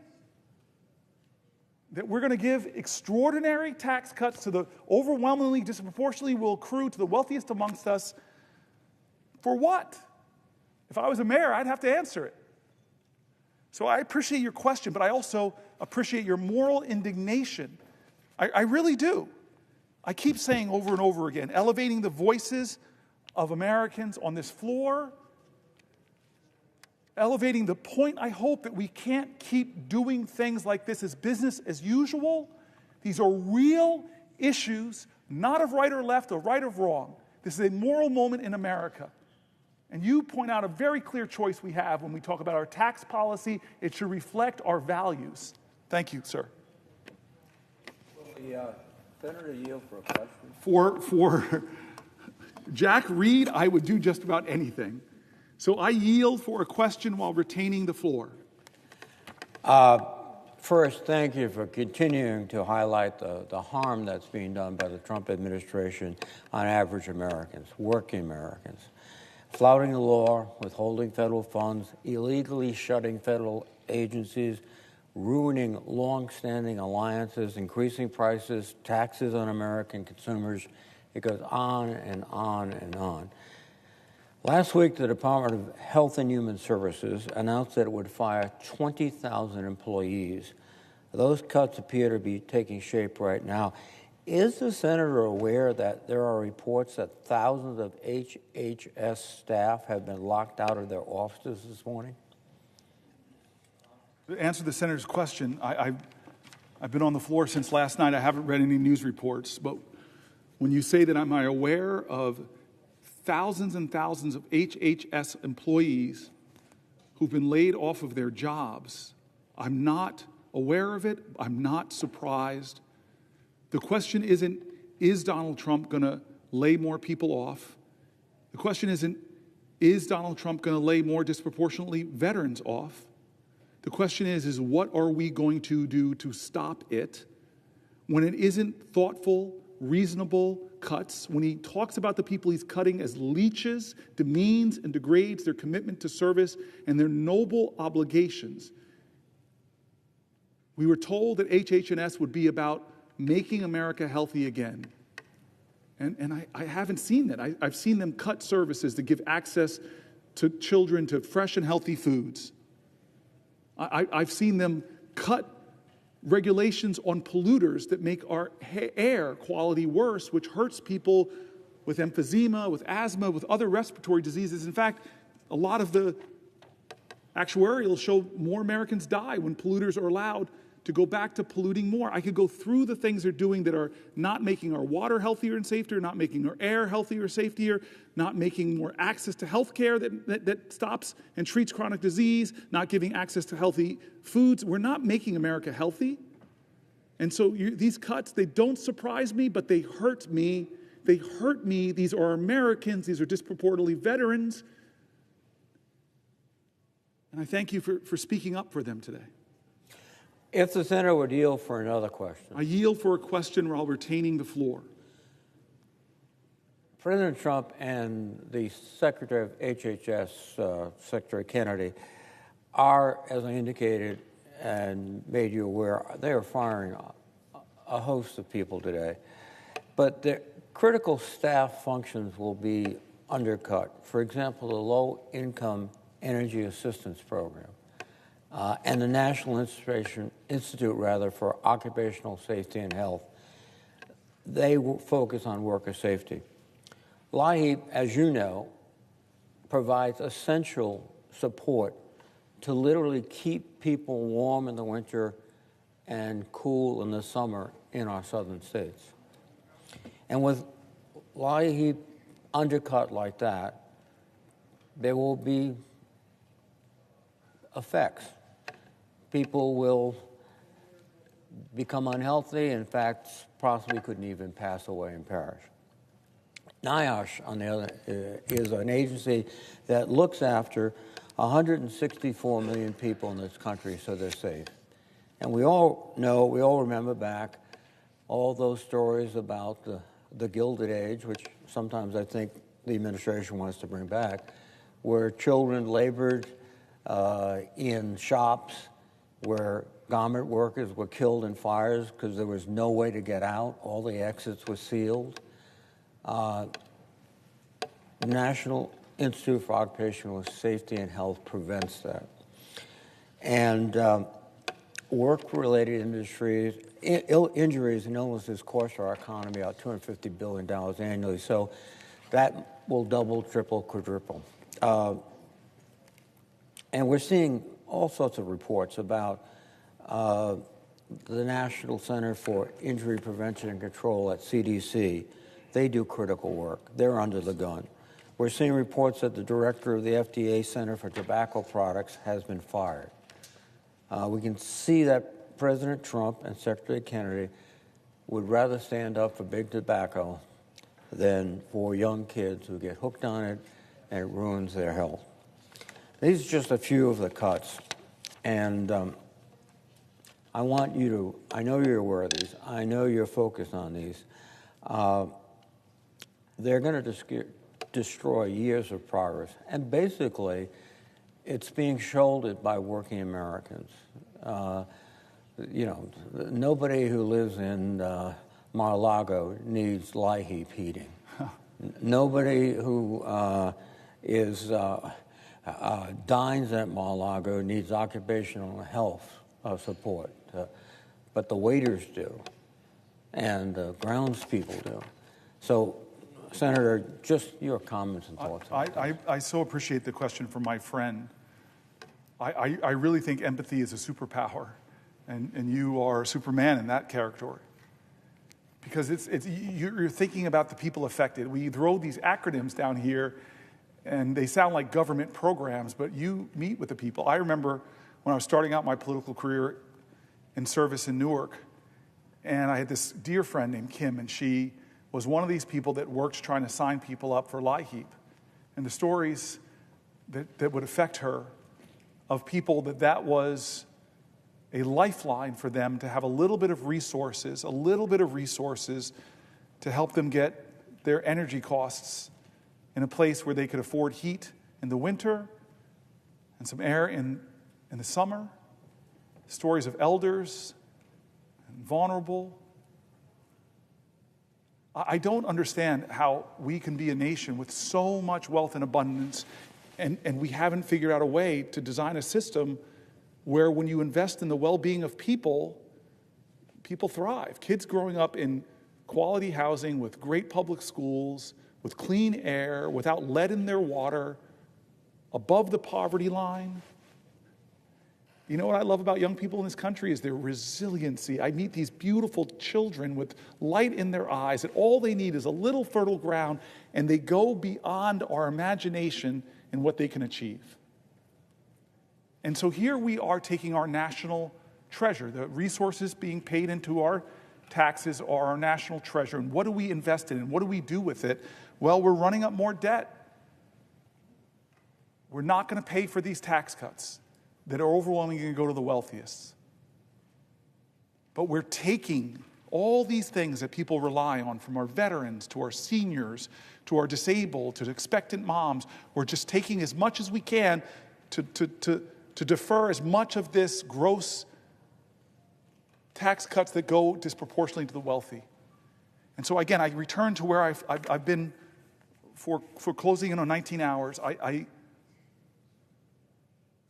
That we're going to give extraordinary tax cuts to the overwhelmingly, disproportionately will accrue to the wealthiest amongst us. For what? If I was a mayor, I'd have to answer it. So I appreciate your question, but I also appreciate your moral indignation. I really do. I keep saying over and over again, elevating the voices of Americans on this floor, elevating the point, I hope, that we can't keep doing things like this as business as usual. These are real issues, not of right or left or right or wrong. This is a moral moment in America. And you point out a very clear choice we have when we talk about our tax policy. It should reflect our values. Thank you, sir. Will the senator yield for a question? For Jack Reed, I would do just about anything. So I yield for a question while retaining the floor. First, thank you for continuing to highlight the harm that's being done by the Trump administration on average Americans, working Americans. Flouting the law, withholding federal funds, illegally shutting federal agencies, ruining long-standing alliances, increasing prices, taxes on American consumers. It goes on and on and on. Last week, the Department of Health and Human Services announced that it would fire 20,000 employees. Those cuts appear to be taking shape right now. Is the senator aware that there are reports that thousands of HHS staff have been locked out of their offices this morning? To answer the senator's question, I've been on the floor since last night. I haven't read any news reports, but when you say that, am I aware of thousands and thousands of HHS employees who've been laid off of their jobs? I'm not aware of it. I'm not surprised. The question isn't, is Donald Trump going to lay more people off? The question isn't, is Donald Trump going to lay more disproportionately veterans off? The question is what are we going to do to stop it when it isn't thoughtful, reasonable cuts, when he talks about the people he's cutting as leeches, demeans and degrades their commitment to service and their noble obligations. We were told that HH&S would be about making America healthy again. And I haven't seen that. I've seen them cut services to give access to children to fresh and healthy foods. I've seen them cut regulations on polluters that make our air quality worse, which hurts people with emphysema, with asthma, with other respiratory diseases. In fact, a lot of the actuarials show more Americans die when polluters are allowed to go back to polluting more. I could go through the things they're doing that are not making our water healthier and safer, not making our air healthier or safer, not making more access to health care that stops and treats chronic disease, not giving access to healthy foods. We're not making America healthy. And so these cuts, they don't surprise me, but they hurt me. They hurt me. These are Americans. These are disproportionately veterans. And I thank you for speaking up for them today. If the senator would yield for another question. I yield for a question while retaining the floor. President Trump and the Secretary of HHS, Secretary Kennedy, are, as I indicated and made you aware, they are firing a host of people today. But the critical staff functions will be undercut. For example, the Low-Income Energy Assistance Program. and the National Institute for Occupational Safety and Health. They focus on worker safety. LIHEAP, as you know, provides essential support to literally keep people warm in the winter and cool in the summer in our southern states. And with LIHEAP undercut like that, there will be effects. People will become unhealthy, in fact, possibly couldn't even pass away and perish. NIOSH, on the other, is an agency that looks after 164 million people in this country so they're safe. And we all know, we all remember back all those stories about the Gilded Age, which sometimes I think the administration wants to bring back, where children labored in shops, where garment workers were killed in fires because there was no way to get out. All the exits were sealed. The National Institute for Occupational Safety and Health prevents that. And work-related industries, injuries and illnesses cost our economy about $250 billion annually. So that will double, triple, quadruple. And we're seeing all sorts of reports about the National Center for Injury Prevention and Control at CDC. They do critical work. They're under the gun. We're seeing reports that the director of the FDA Center for Tobacco Products has been fired. We can see that President Trump and Secretary Kennedy would rather stand up for big tobacco than for young kids who get hooked on it and it ruins their health. These are just a few of the cuts. And I want you to, I know you're aware of these. I know you're focused on these. They're going to destroy years of progress. And basically, it's being shouldered by working Americans. You know, nobody who lives in Mar-a-Lago needs LIHEAP heating. Nobody who dines at Mar-a-Lago needs occupational health support. But the waiters do, and the grounds people do. So, Senator, just your comments and thoughts. I so appreciate the question from my friend. I really think empathy is a superpower, and you are Superman in that category. Because you're thinking about the people affected. We throw these acronyms down here, and they sound like government programs, but you meet with the people. I remember when I was starting out my political career in service in Newark, and I had this dear friend named Kim, and she was one of these people that worked trying to sign people up for LIHEAP. And the stories that would affect her of people that was a lifeline for them to have a little bit of resources to help them get their energy costs in a place where they could afford heat in the winter and some air in the summer. Stories of elders and vulnerable. I don't understand how we can be a nation with so much wealth and abundance and we haven't figured out a way to design a system where when you invest in the well-being of people, people thrive. Kids growing up in quality housing with great public schools, with clean air, without lead in their water, above the poverty line. You know what I love about young people in this country is their resiliency. I meet these beautiful children with light in their eyes, and all they need is a little fertile ground, and they go beyond our imagination in what they can achieve. And so here we are taking our national treasure, the resources being paid into our taxes are our national treasure, and what do we invest in, and what do we do with it? Well, we're running up more debt. We're not going to pay for these tax cuts that are overwhelmingly going to go to the wealthiest. But we're taking all these things that people rely on, from our veterans to our seniors to our disabled to expectant moms. We're just taking as much as we can to defer as much of this gross tax cuts that go disproportionately to the wealthy. And so again, I return to where I've been for closing in on 19 hours.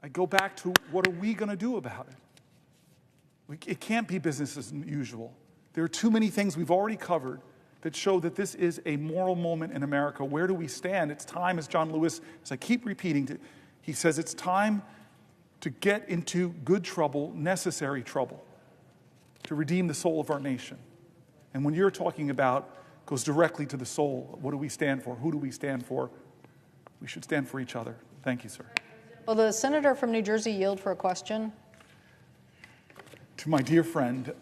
I go back to what are we going to do about it? It can't be business as usual. There are too many things we've already covered that show that this is a moral moment in America. Where do we stand? It's time, as John Lewis, as I keep repeating, he says it's time to get into good trouble, necessary trouble, to redeem the soul of our nation. And when you're talking about, goes directly to the soul, what do we stand for? Who do we stand for? We should stand for each other. Thank you, sir. Will the senator from New Jersey yield for a question? To my dear friend,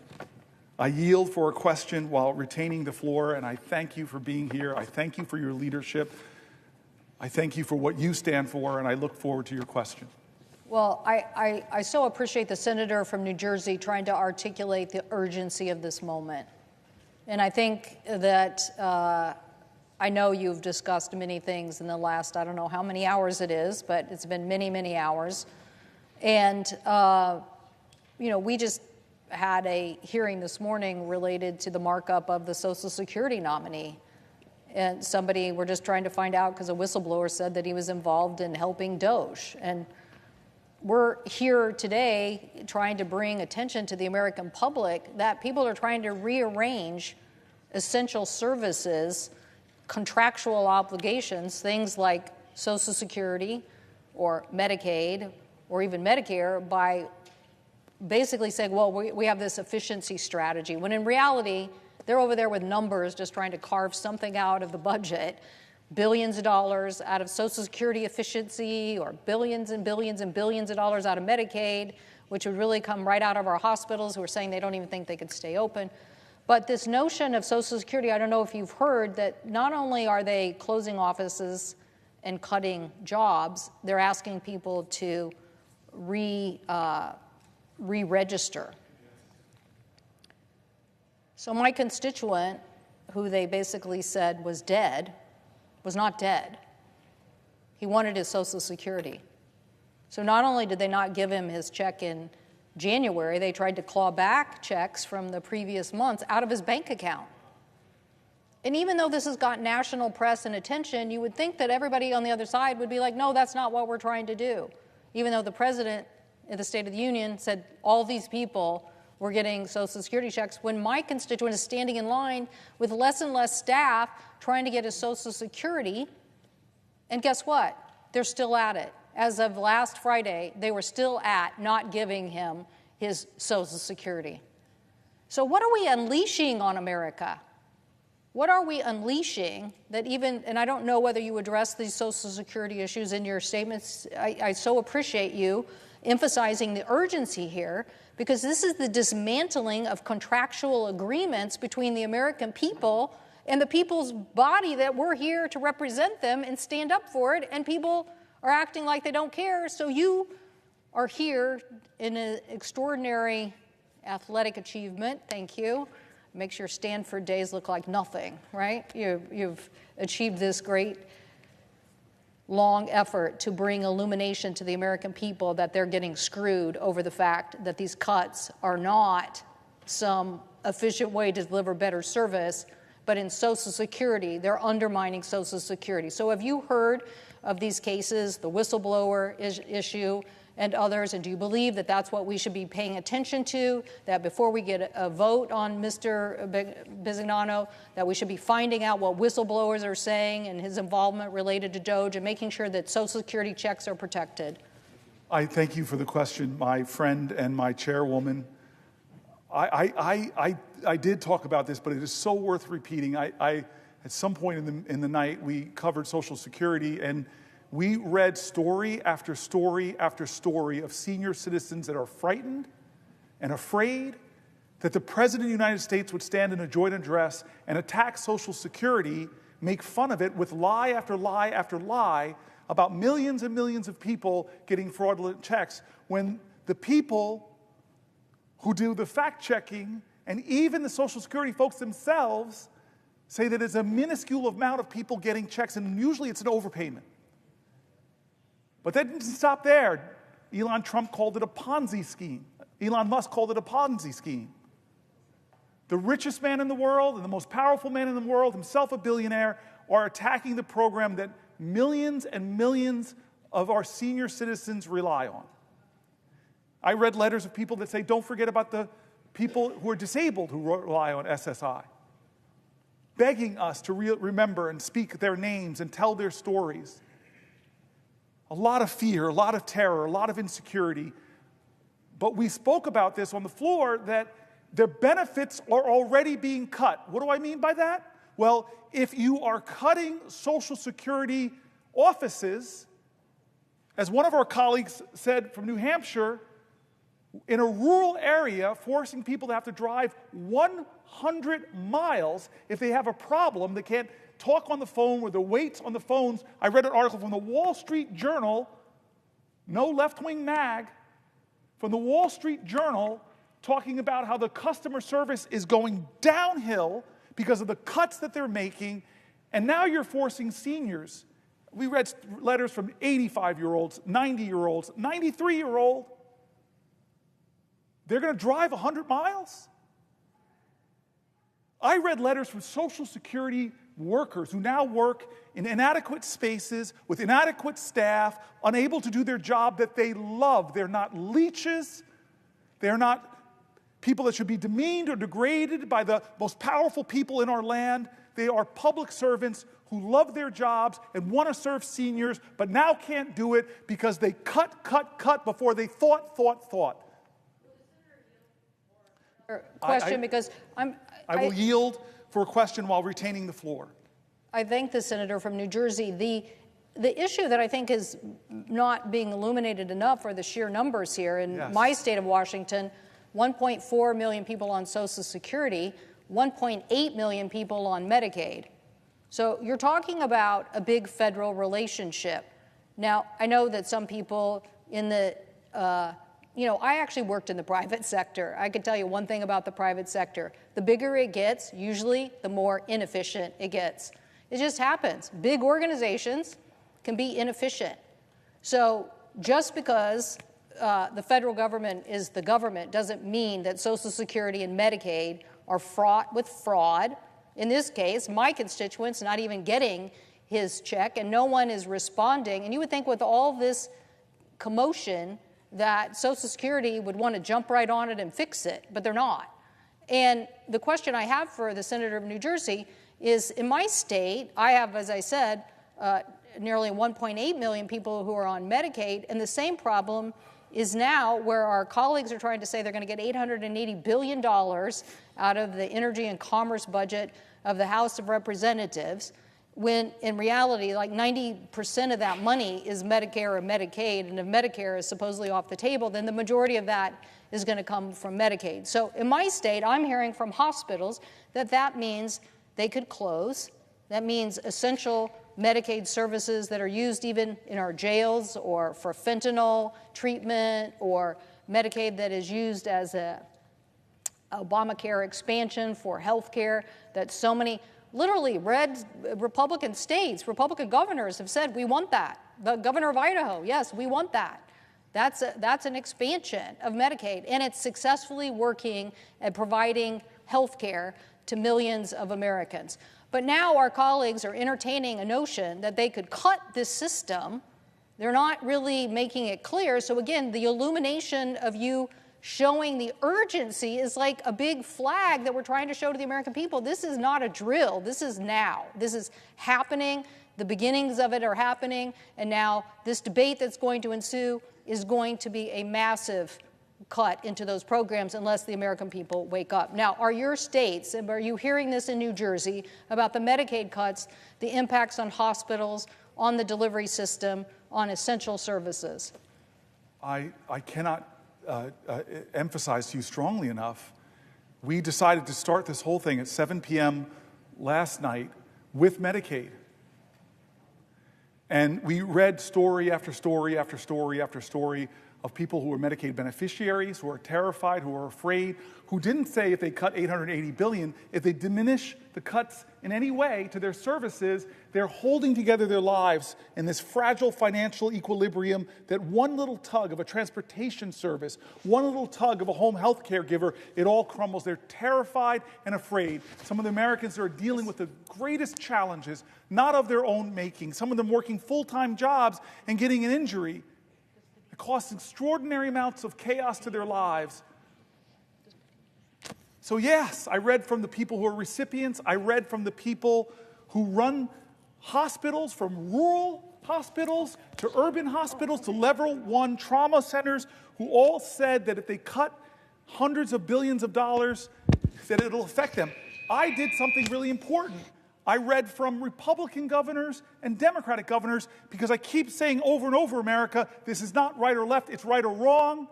I yield for a question while retaining the floor, and I thank you for being here. I thank you for your leadership. I thank you for what you stand for, and I look forward to your question. Well, I so appreciate the senator from New Jersey trying to articulate the urgency of this moment. And I think that I know you've discussed many things in the last, I don't know how many hours it is, but it's been many, many hours. And, we just had a hearing this morning related to the markup of the Social Security nominee. And we're just trying to find out because a whistleblower said that he was involved in helping Doge. And we're here today trying to bring attention to the American public that people are trying to rearrange essential services, contractual obligations, things like Social Security or Medicaid or even Medicare, by basically saying, well, we have this efficiency strategy, when in reality, they're over there with numbers just trying to carve something out of the budget, billions of dollars out of Social Security efficiency, or billions and billions and billions of dollars out of Medicaid, which would really come right out of our hospitals who are saying they don't even think they could stay open. But this notion of Social Security, I don't know if you've heard that not only are they closing offices and cutting jobs, they're asking people to re-register. So my constituent, who they basically said was dead, was not dead. He wanted his Social Security. So not only did they not give him his check in January, they tried to claw back checks from the previous months out of his bank account. And even though this has got national press and attention, you would think that everybody on the other side would be like, no, that's not what we're trying to do. Even though the president in the State of the Union said all these people were getting Social Security checks, when my constituent is standing in line with less and less staff trying to get his Social Security, and guess what? They're still at it. As of last Friday, they were still at not giving him his Social Security. So what are we unleashing on America? What are we unleashing that even, and I don't know whether you address these Social Security issues in your statements. I so appreciate you emphasizing the urgency here, because this is the dismantling of contractual agreements between the American people and the people's body that we're here to represent them and stand up for it, and people are acting like they don't care. So you are here in an extraordinary athletic achievement. Thank you. Makes your Stanford days look like nothing, right? You've achieved this great long effort to bring illumination to the American people that they're getting screwed over the fact that these cuts are not some efficient way to deliver better service, but in Social Security, they're undermining Social Security. So have you heard of these cases, the whistleblower issue and others, and do you believe that that's what we should be paying attention to, that before we get a vote on Mr. Bisignano, that we should be finding out what whistleblowers are saying and his involvement related to Doge and making sure that Social Security checks are protected? I thank you for the question, my friend and my chairwoman. I did talk about this, but it is so worth repeating. At some point in the night, we covered Social Security, and we read story after story after story of senior citizens that are frightened and afraid that the President of the United States would stand in a joint address and attack Social Security, make fun of it with lie after lie after lie about millions and millions of people getting fraudulent checks, when the people who do the fact-checking and even the Social Security folks themselves say that it's a minuscule amount of people getting checks, and usually it's an overpayment. But that didn't stop there. Elon Musk called it a Ponzi scheme. The richest man in the world and the most powerful man in the world, himself a billionaire, are attacking the program that millions and millions of our senior citizens rely on. I read letters of people that say, don't forget about the people who are disabled who rely on SSI, begging us to remember and speak their names and tell their stories. A lot of fear, a lot of terror, a lot of insecurity. But we spoke about this on the floor, that their benefits are already being cut. What do I mean by that? Well, if you are cutting Social Security offices, as one of our colleagues said from New Hampshire, in a rural area, forcing people to have to drive 100 miles if they have a problem, they can't talk on the phone with the waits on the phones. I read an article from the Wall Street Journal, no left-wing mag, from the Wall Street Journal talking about how the customer service is going downhill because of the cuts that they're making, and now you're forcing seniors. We read letters from 85-year-olds, 90-year-olds, 93-year-old. They're going to drive 100 miles? I read letters from Social Security workers who now work in inadequate spaces with inadequate staff, unable to do their job that they love. They're not leeches. They're not people that should be demeaned or degraded by the most powerful people in our land. They are public servants who love their jobs and want to serve seniors, but now can't do it because they cut before they thought. Question, because I will yield for a question while retaining the floor. I thank the senator from New Jersey. The issue that I think is not being illuminated enough are the sheer numbers here. In my state of Washington, 1.4 million people on Social Security, 1.8 million people on Medicaid. So you're talking about a big federal relationship. Now, I know that some people in the I actually worked in the private sector. I could tell you one thing about the private sector. The bigger it gets, usually the more inefficient it gets. It just happens. Big organizations can be inefficient. So just because the federal government is the government doesn't mean that Social Security and Medicaid are fraught with fraud. In this case, my constituent's not even getting his check, and no one is responding. And you would think with all this commotion that Social Security would want to jump right on it and fix it, but they're not. And the question I have for the senator of New Jersey is, in my state, I have, as I said, nearly 1.8 million people who are on Medicaid, and the same problem is now where our colleagues are trying to say they're going to get $880 billion out of the energy and commerce budget of the House of Representatives, when in reality, like 90% of that money is Medicare or Medicaid, and if Medicare is supposedly off the table, then the majority of that is going to come from Medicaid. So in my state, I'm hearing from hospitals that means they could close. That means essential Medicaid services that are used even in our jails or for fentanyl treatment, or Medicaid that is used as a Obamacare expansion for health care, that so many literally red Republican states, Republican governors have said, we want that. The governor of Idaho, yes, we want that. That's an expansion of Medicaid, and it's successfully working at providing health care to millions of Americans. But now our colleagues are entertaining a notion that they could cut this system. They're not really making it clear. So again, the illumination of you showing the urgency is like a big flag that we're trying to show to the American people. This is not a drill. This is now. This is happening. The beginnings of it are happening. And now this debate that's going to ensue is going to be a massive cut into those programs unless the American people wake up. Now, are your states, and are you hearing this in New Jersey about the Medicaid cuts, the impacts on hospitals, on the delivery system, on essential services? I cannot emphasize to you strongly enough. We decided to start this whole thing at 7 p.m. last night with Medicaid. And we read story after story after story after story of people who are Medicaid beneficiaries, who are terrified, who are afraid, who didn't say if they cut $880 billion, if they diminish the cuts in any way to their services, they're holding together their lives in this fragile financial equilibrium that one little tug of a transportation service, one little tug of a home health care giver, it all crumbles. They're terrified and afraid. Some of the Americans are dealing with the greatest challenges, not of their own making. Some of them working full-time jobs and getting an injury. It costs extraordinary amounts of chaos to their lives. So yes, I read from the people who are recipients. I read from the people who run hospitals, from rural hospitals to urban hospitals to level 1 trauma centers, who all said that if they cut hundreds of billions of dollars, that it'll affect them. I did something really important. I read from Republican governors and Democratic governors, because I keep saying over and over, America, this is not right or left, it's right or wrong.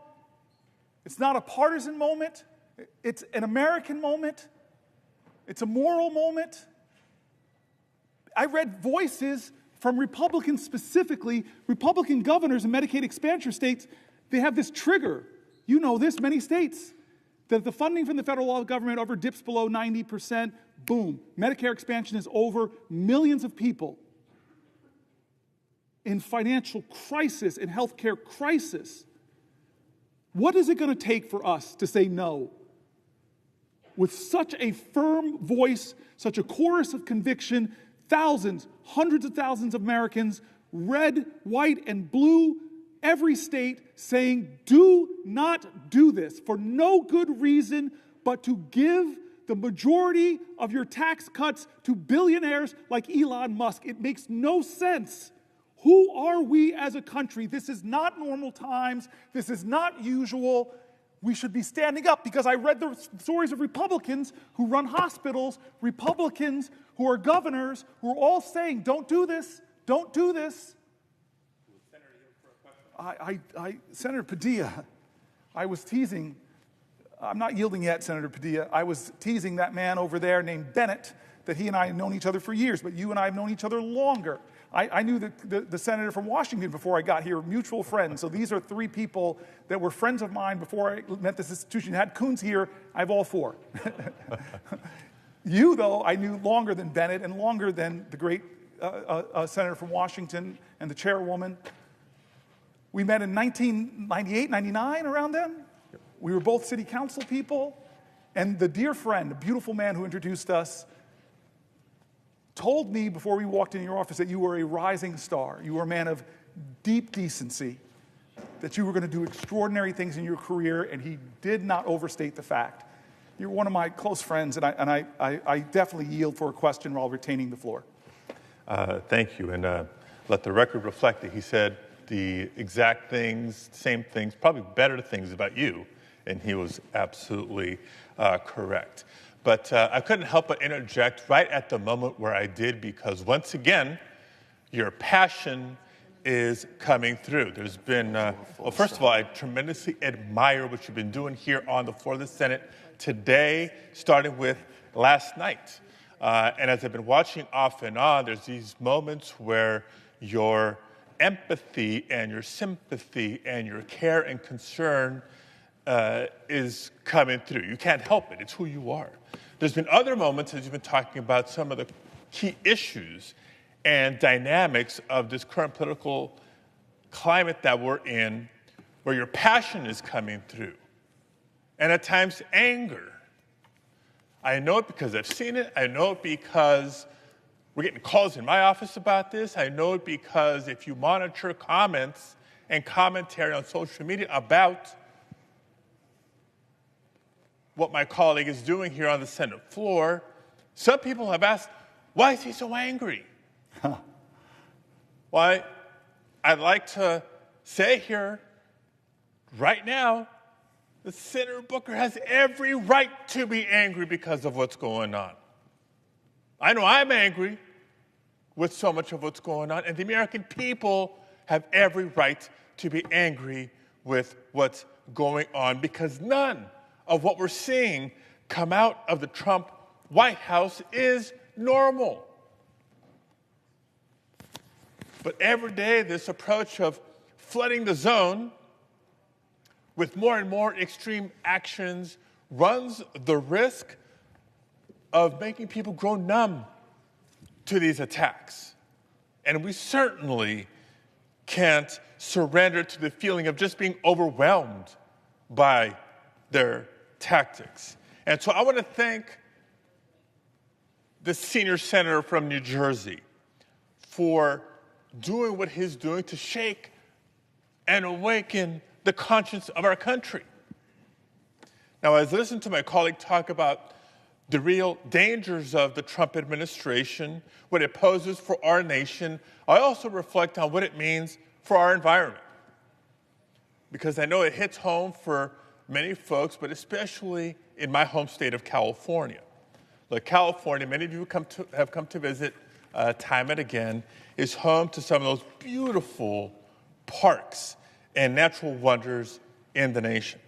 It's not a partisan moment. It's an American moment. It's a moral moment. I read voices from Republicans specifically, Republican governors in Medicaid expansion states. They have this trigger. You know this, many states, that if the funding from the federal government ever dips below 90%, boom, Medicare expansion is over. Millions of people in financial crisis, in healthcare crisis. What is it going to take for us to say no? With such a firm voice, such a chorus of conviction, thousands, hundreds of thousands of Americans, red, white, and blue, every state saying, do not do this for no good reason but to give the majority of your tax cuts to billionaires like Elon Musk. It makes no sense. Who are we as a country? This is not normal times. This is not usual. We should be standing up, because I read the stories of Republicans who run hospitals, Republicans who are governors, who are all saying, don't do this, don't do this. Senator Padilla, I was teasing, I'm not yielding yet, Senator Padilla, I was teasing that man over there named Bennett, that he and I have known each other for years, but you and I have known each other longer. I knew the senator from Washington before I got here, mutual friends. So these are 3 people that were friends of mine before I met this institution. Had Coons here, I have all 4. You, though, I knew longer than Bennett and longer than the great senator from Washington and the chairwoman. We met in 1998, 99, around then. We were both city council people. And the dear friend, the beautiful man who introduced us, told me before we walked in your office that you were a rising star. You were a man of deep decency, that you were going to do extraordinary things in your career, and he did not overstate the fact. You're one of my close friends, and I definitely yield for a question while retaining the floor. Thank you, and let the record reflect that he said the exact things, same things, probably better things about you, and he was absolutely correct. But I couldn't help but interject right at the moment where I did, because once again, your passion is coming through. There's been, well, first of all, I tremendously admire what you've been doing here on the floor of the Senate today, starting with last night. And as I've been watching off and on, there's these moments where your empathy and your sympathy and your care and concern is coming through. You can't help it. It's who you are. There's been other moments, as you've been talking about some of the key issues and dynamics of this current political climate that we're in, where your passion is coming through, and at times anger. I know it because I've seen it. I know it because we're getting calls in my office about this. I know it because if you monitor comments and commentary on social media about what my colleague is doing here on the Senate floor, some people have asked, why is he so angry? Why, I'd like to say here, right now, that Senator Booker has every right to be angry because of what's going on. I know I'm angry with so much of what's going on, and the American people have every right to be angry with what's going on, because none of what we're seeing come out of the Trump White House is normal. But every day, this approach of flooding the zone with more and more extreme actions runs the risk of making people grow numb to these attacks. And we certainly can't surrender to the feeling of just being overwhelmed by their tactics. And so I want to thank the senior senator from New Jersey for doing what he's doing to shake and awaken the conscience of our country. Now, as I listen to my colleague talk about the real dangers of the Trump administration, what it poses for our nation, I also reflect on what it means for our environment. Because I know it hits home for many folks, but especially in my home state of California. Look, California, many of you have come to visit time and again, is home to some of those beautiful parks and natural wonders in the nation.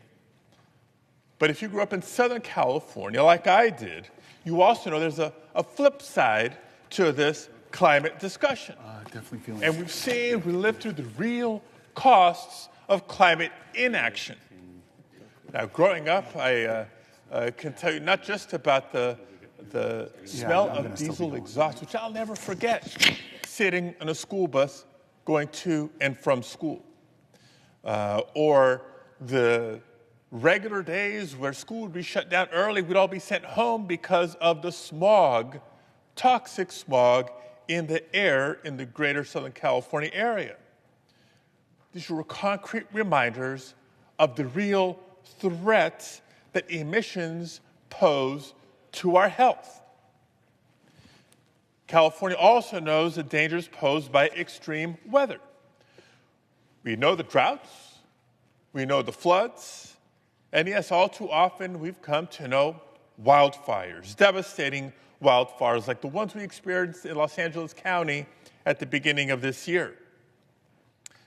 But if you grew up in Southern California, like I did, you also know there's a flip side to this climate discussion. And we lived through the real costs of climate inaction. Now, growing up, I can tell you not just about the smell of diesel exhaust, which I'll never forget, sitting on a school bus going to and from school, or the regular days where school would be shut down early, we'd all be sent home because of the smog, toxic smog in the air in the greater Southern California area. These were concrete reminders of the real threat that emissions pose to our health. California also knows the dangers posed by extreme weather. We know the droughts, we know the floods, and yes, all too often we've come to know wildfires, devastating wildfires like the ones we experienced in Los Angeles County at the beginning of this year.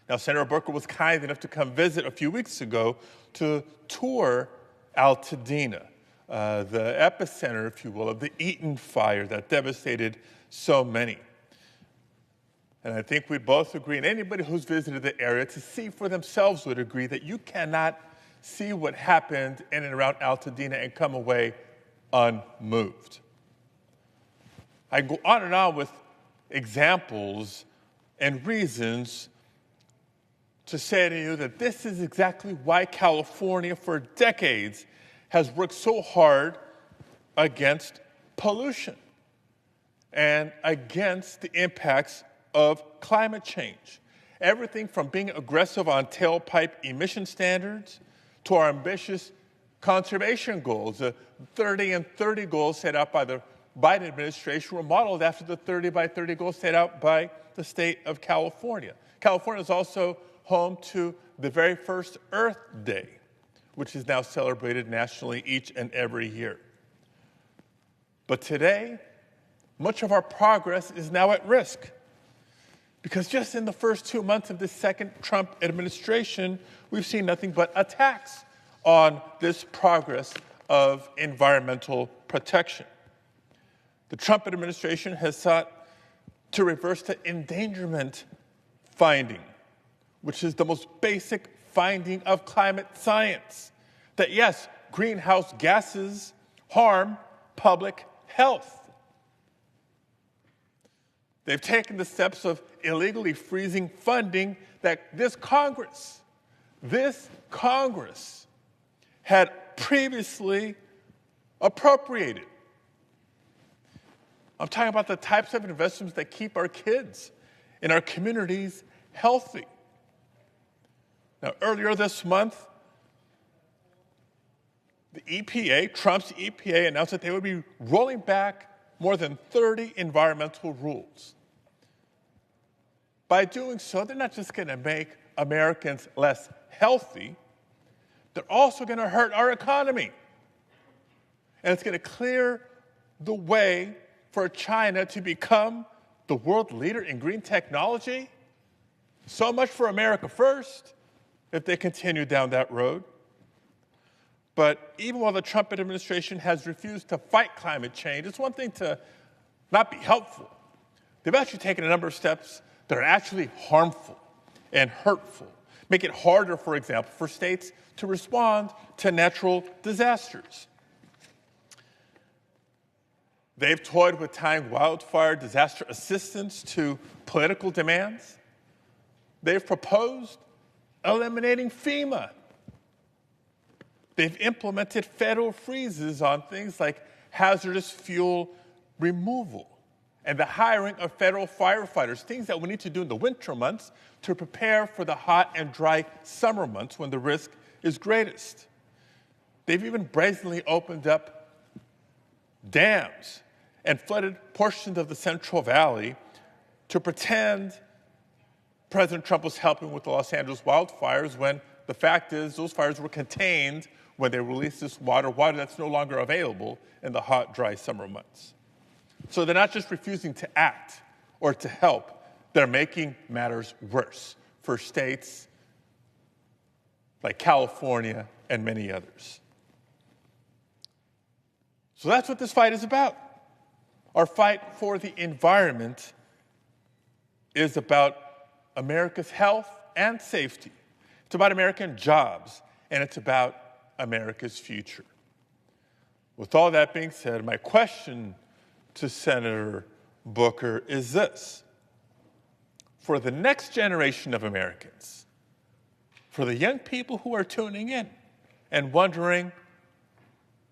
Now, Senator Booker was kind enough to come visit a few weeks ago to tour Altadena, the epicenter, if you will, of the Eaton fire that devastated so many. And I think we'd both agree, and anybody who's visited the area to see for themselves would agree, that you cannot see what happened in and around Altadena and come away unmoved. I go on and on with examples and reasons to say to you that this is exactly why California for decades has worked so hard against pollution and against the impacts of climate change. Everything from being aggressive on tailpipe emission standards to our ambitious conservation goals. The 30 and 30 goals set out by the Biden administration were modeled after the 30 by 30 goals set out by the state of California. California is also home to the very first Earth Day, which is now celebrated nationally each and every year. But today, much of our progress is now at risk, because just in the first 2 months of this second Trump administration, we've seen nothing but attacks on this progress of environmental protection. The Trump administration has sought to reverse the endangerment finding, which is the most basic finding of climate science, that yes, greenhouse gases harm public health. They've taken the steps of illegally freezing funding that this Congress had previously appropriated. I'm talking about the types of investments that keep our kids in our communities healthy. Now, earlier this month, the EPA, Trump's EPA, announced that they would be rolling back more than 30 environmental rules. By doing so, they're not just going to make Americans less healthy, they're also going to hurt our economy. And it's going to clear the way for China to become the world leader in green technology. So much for America first, if they continue down that road. But even while the Trump administration has refused to fight climate change, it's one thing to not be helpful. They've actually taken a number of steps that are actually harmful and hurtful. make it harder, for example, for states to respond to natural disasters. They've toyed with tying wildfire disaster assistance to political demands. They've proposed eliminating FEMA. They've implemented federal freezes on things like hazardous fuel removal and the hiring of federal firefighters, things that we need to do in the winter months to prepare for the hot and dry summer months when the risk is greatest. They've even brazenly opened up dams and flooded portions of the Central Valley to pretend President Trump was helping with the Los Angeles wildfires when the fact is those fires were contained when they released this water that's no longer available in the hot, dry summer months. So they're not just refusing to act or to help, they're making matters worse for states like California and many others. So that's what this fight is about. Our fight for the environment is about America's health and safety. It's about American jobs, and it's about America's future. With all that being said, my question to Senator Booker is this. For the next generation of Americans, for the young people who are tuning in and wondering,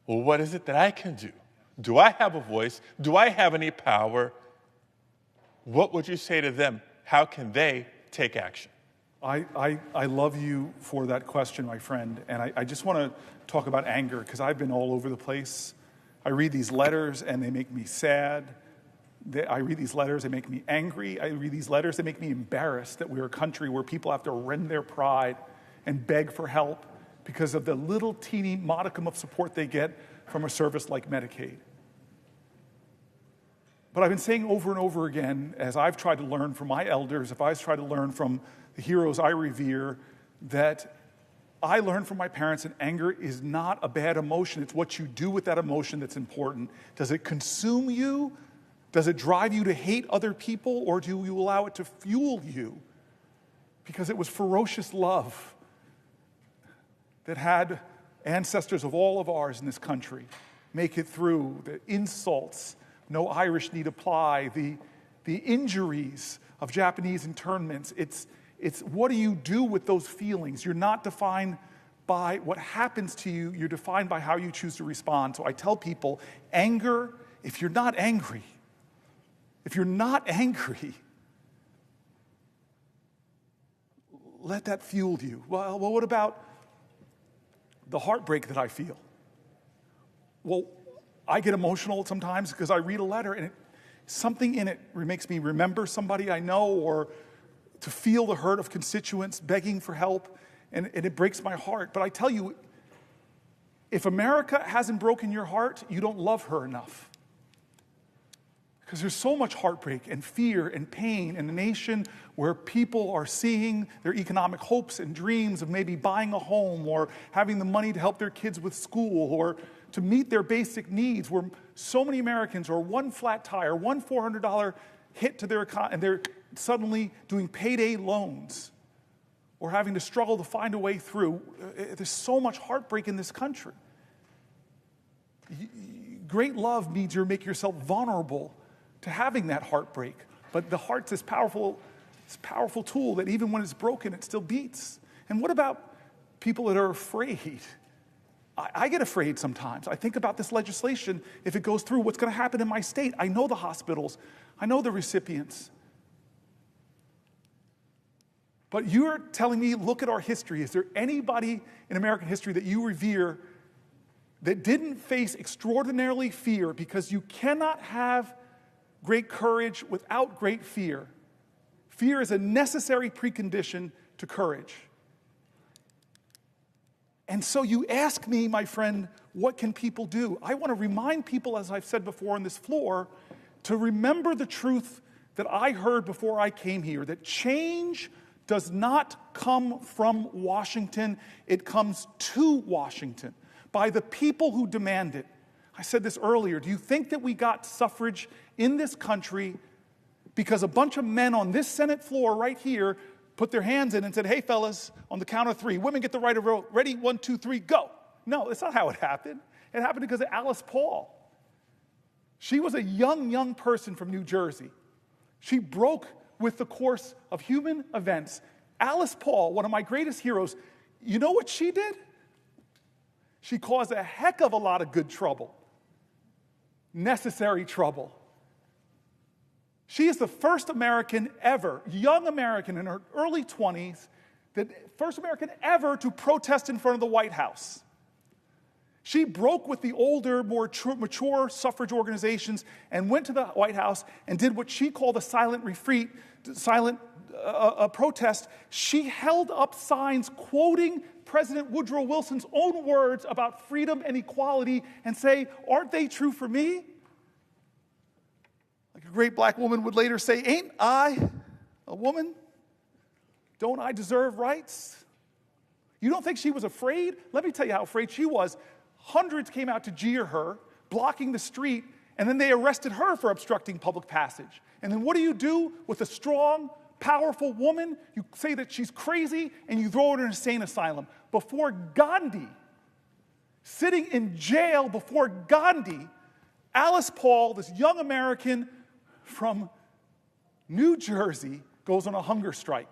well, what is it that I can do? Do I have a voice? Do I have any power? What would you say to them? How can they take action? I love you for that question, my friend. And I just want to talk about anger because I've been all over the place. I read these letters and they make me sad. I read these letters, they make me angry. I read these letters, they make me embarrassed that we're a country where people have to rend their pride and beg for help because of the little teeny modicum of support they get from a service like Medicaid. But I've been saying over and over again, as I've tried to learn from my elders, if I've tried to learn from the heroes I revere, that I learned from my parents that anger is not a bad emotion. It's what you do with that emotion that's important. Does it consume you? Does it drive you to hate other people? Or do you allow it to fuel you? Because it was ferocious love that had ancestors of all of ours in this country make it through the insults, no Irish need apply, the injuries of Japanese internments. It's what do you do with those feelings? You're not defined by what happens to you. You're defined by how you choose to respond. So I tell people, anger, if you're not angry, let that fuel you. Well, what about the heartbreak that I feel? Well, I get emotional sometimes because I read a letter and something in it makes me remember somebody I know or to feel the hurt of constituents begging for help, and it breaks my heart. But I tell you, if America hasn't broken your heart, you don't love her enough. Because there's so much heartbreak and fear and pain in a nation where people are seeing their economic hopes and dreams of maybe buying a home or having the money to help their kids with school or to meet their basic needs, where so many Americans are one flat tire, one $400 hit to their economy, and they're suddenly doing payday loans or having to struggle to find a way through. There's so much heartbreak in this country. Great love means you make yourself vulnerable to having that heartbreak. But the heart's this powerful tool that even when it's broken, it still beats. And what about people that are afraid? I get afraid sometimes. I think about this legislation. If it goes through, what's going to happen in my state? I know the hospitals. I know the recipients. But you're telling me, look at our history. Is there anybody in American history that you revere that didn't face extraordinarily fear? Because you cannot have great courage without great fear. Fear is a necessary precondition to courage. And so you ask me, my friend, what can people do? I want to remind people, as I've said before on this floor, to remember the truth that I heard before I came here, that change does not come from Washington, it comes to Washington by the people who demand it. I said this earlier. Do you think that we got suffrage in this country because a bunch of men on this Senate floor right here put their hands in and said, hey, fellas, on the count of three, women get the right of vote. Ready? 1, 2, 3, go. No, that's not how it happened. It happened because of Alice Paul. She was a young person from New Jersey. She broke with the course of human events. Alice Paul, one of my greatest heroes, you know what she did? She caused a heck of a lot of good trouble. Necessary trouble. She is the first American ever, young American in her early 20s, the first American ever to protest in front of the White House. She broke with the older, more mature suffrage organizations and went to the White House and did what she called a silent protest. She held up signs quoting President Woodrow Wilson's own words about freedom and equality and say, aren't they true for me? Like a great black woman would later say, ain't I a woman? Don't I deserve rights? You don't think she was afraid? Let me tell you how afraid she was. Hundreds came out to jeer her, blocking the street, and then they arrested her for obstructing public passage. And then what do with a strong, powerful woman? You say that she's crazy, and you throw her in an insane asylum. Before Gandhi, sitting in jail before Gandhi, Alice Paul, this young American from New Jersey, goes on a hunger strike.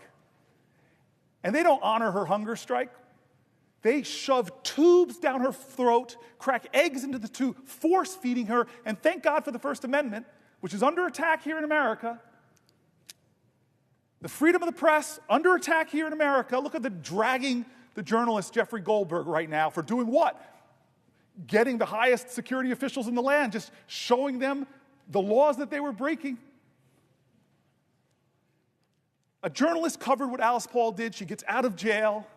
And they don't honor her hunger strike. They shove tubes down her throat, crack eggs into the tube, force-feeding her, and thank God for the First Amendment, which is under attack here in America. The freedom of the press, under attack here in America. Look at the dragging the journalist Jeffrey Goldberg right now for doing what? Getting the highest security officials in the land, just showing them the laws that they were breaking. A journalist covered what Alice Paul did. She gets out of jail.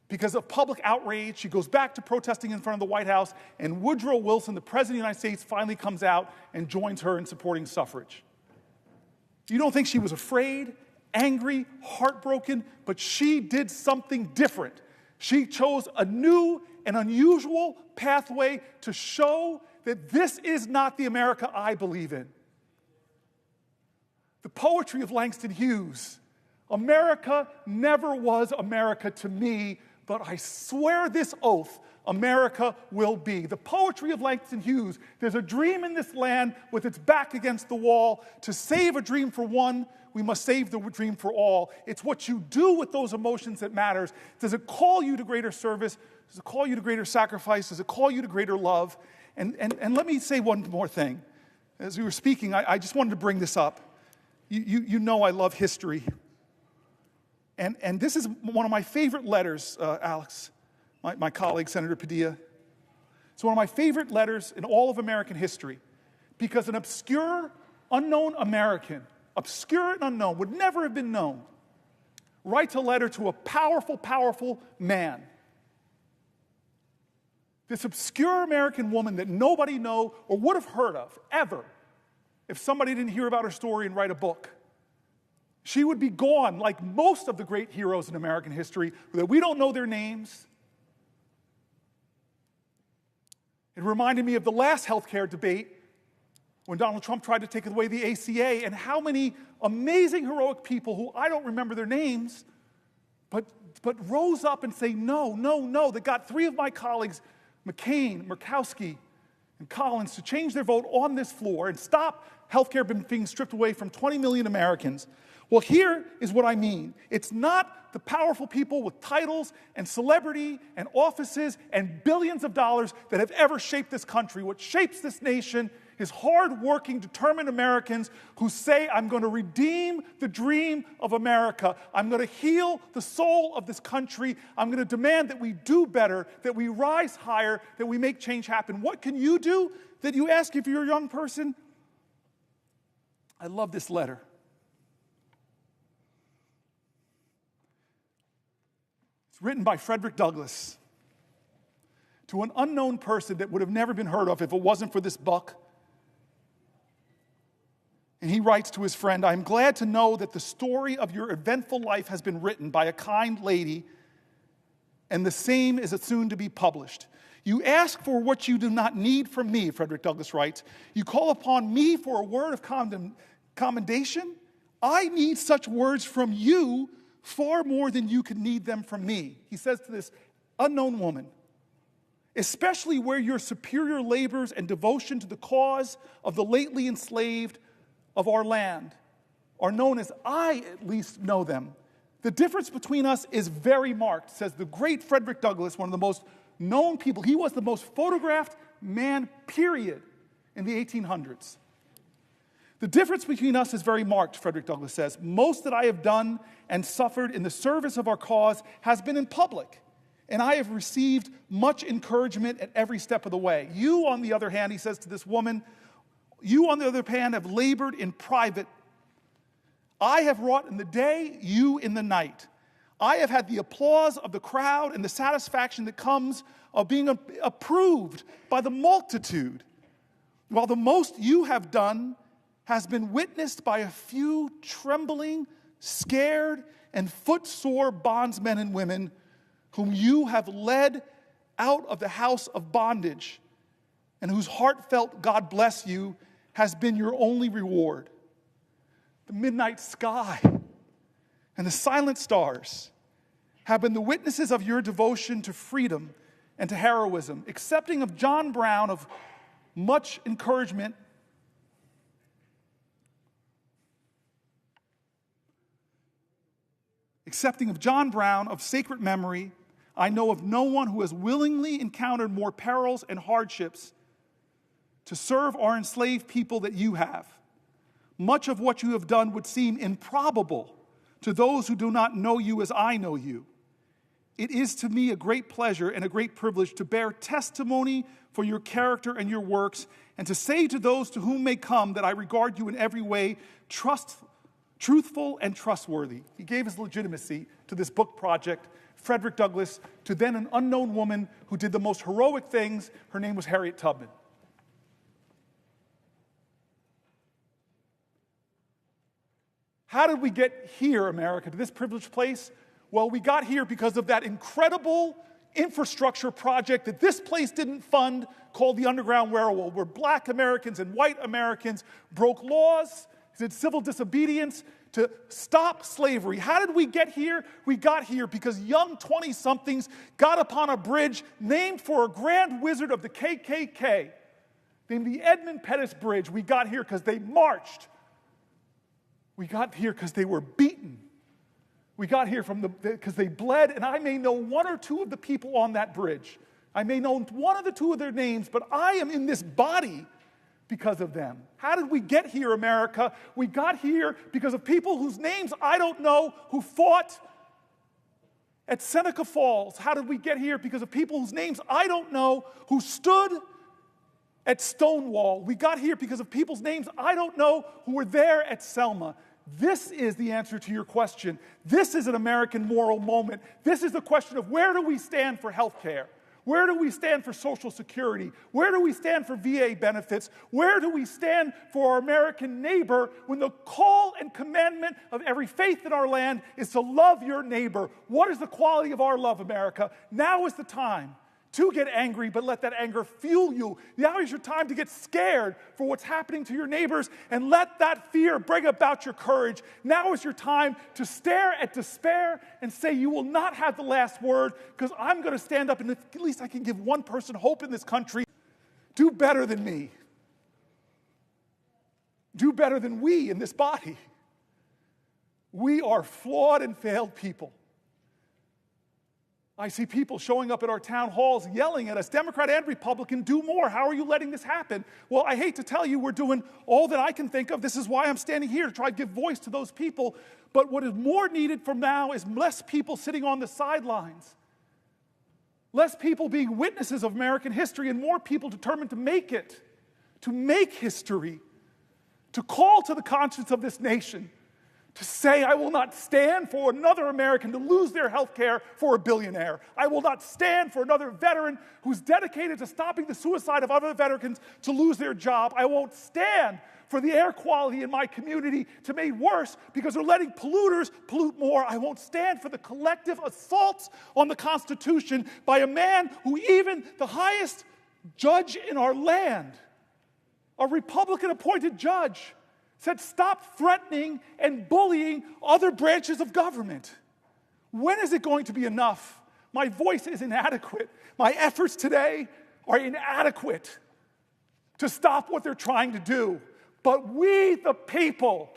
Because of public outrage, she goes back to protesting in front of the White House, and Woodrow Wilson, the President of the United States, finally comes out and joins her in supporting suffrage. You don't think she was afraid, angry, heartbroken, but she did something different. She chose a new and unusual pathway to show that this is not the America I believe in. The poetry of Langston Hughes. America never was America to me, but I swear this oath, America will be. The poetry of Langston Hughes. There's a dream in this land with its back against the wall. To save a dream for one, we must save the dream for all. It's what you do with those emotions that matters. Does it call you to greater service? Does it call you to greater sacrifice? Does it call you to greater love? And let me say one more thing. As we were speaking, I just wanted to bring this up. You know I love history. And this is one of my favorite letters, Alex, my colleague, Senator Padilla. It's one of my favorite letters in all of American history because an obscure, unknown American, obscure and unknown, would never have been known, writes a letter to a powerful, powerful man. This obscure American woman that nobody know or would have heard of, ever, if somebody didn't hear about her story and write a book. She would be gone like most of the great heroes in American history, that we don't know their names. It reminded me of the last healthcare debate when Donald Trump tried to take away the ACA, and how many amazing, heroic people who I don't remember their names, but rose up and say, no, no, no, that got three of my colleagues, McCain, Murkowski, and Collins, to change their vote on this floor and stop healthcare being stripped away from 20 million Americans. Well, here is what I mean. It's not the powerful people with titles and celebrity and offices and billions of dollars that have ever shaped this country. What shapes this nation is hard-working, determined Americans who say, I'm going to redeem the dream of America. I'm going to heal the soul of this country. I'm going to demand that we do better, that we rise higher, that we make change happen. What can you do? That you ask if you're a young person? I love this letter. Written by Frederick Douglass to an unknown person that would have never been heard of if it wasn't for this book. And he writes to his friend, I'm glad to know that the story of your eventful life has been written by a kind lady, and the same is soon to be published. You ask for what you do not need from me, Frederick Douglass writes. You call upon me for a word of commendation. I need such words from you far more than you could need them from me, he says to this unknown woman, especially where your superior labors and devotion to the cause of the lately enslaved of our land are known as I at least know them. The difference between us is very marked, says the great Frederick Douglass, one of the most known people. He was the most photographed man, period, in the 1800s. The difference between us is very marked, Frederick Douglass says. Most that I have done and suffered in the service of our cause has been in public, and I have received much encouragement at every step of the way. You, on the other hand, he says to this woman, you, on the other hand, have labored in private. I have wrought in the day, you in the night. I have had the applause of the crowd and the satisfaction that comes of being approved by the multitude, while the most you have done has been witnessed by a few trembling, scared, and footsore bondsmen and women whom you have led out of the house of bondage, and whose heartfelt God bless you has been your only reward. The midnight sky and the silent stars have been the witnesses of your devotion to freedom and to heroism, accepting of John Brown of much encouragement Accepting of John Brown of sacred memory, I know of no one who has willingly encountered more perils and hardships to serve our enslaved people that you have. Much of what you have done would seem improbable to those who do not know you as I know you. It is to me a great pleasure and a great privilege to bear testimony for your character and your works, and to say to those to whom may come that I regard you in every way truthful and trustworthy. He gave his legitimacy to this book project, Frederick Douglass, to then an unknown woman who did the most heroic things. Her name was Harriet Tubman. How did we get here, America, to this privileged place? Well, we got here because of that incredible infrastructure project that this place didn't fund called the Underground Railroad, where black Americans and white Americans broke laws, did civil disobedience to stop slavery. How did we get here? We got here because young 20-somethings got upon a bridge named for a grand wizard of the KKK, named the Edmund Pettus Bridge. We got here because they marched. We got here because they were beaten. We got here because they bled, and I may know one or two of the people on that bridge. I may know one of the two of their names, but I am in this body because of them. How did we get here, America? We got here because of people whose names I don't know, who fought at Seneca Falls. How did we get here? Because of people whose names I don't know, who stood at Stonewall. We got here because of people's names I don't know, who were there at Selma. This is the answer to your question. This is an American moral moment. This is the question of where do we stand for health care? Where do we stand for Social Security? Where do we stand for VA benefits? Where do we stand for our American neighbor when the call and commandment of every faith in our land is to love your neighbor? What is the quality of our love, America? Now is the time to get angry, but let that anger fuel you. Now is your time to get scared for what's happening to your neighbors, and let that fear bring about your courage. Now is your time to stare at despair and say, you will not have the last word, because I'm going to stand up, and at least I can give one person hope in this country. Do better than me. Do better than we in this body. We are flawed and failed people. I see people showing up at our town halls yelling at us, Democrat and Republican, do more. How are you letting this happen? Well, I hate to tell you, we're doing all that I can think of. This is why I'm standing here, to try to give voice to those people. But what is more needed from now is less people sitting on the sidelines, less people being witnesses of American history, and more people determined to make it, to make history, to call to the conscience of this nation, to say, I will not stand for another American to lose their health care for a billionaire. I will not stand for another veteran who's dedicated to stopping the suicide of other veterans to lose their job. I won't stand for the air quality in my community to be made worse because they're letting polluters pollute more. I won't stand for the collective assaults on the Constitution by a man who even the highest judge in our land, a Republican-appointed judge, said, stop threatening and bullying other branches of government. When is it going to be enough? My voice is inadequate. My efforts today are inadequate to stop what they're trying to do. But we, the people,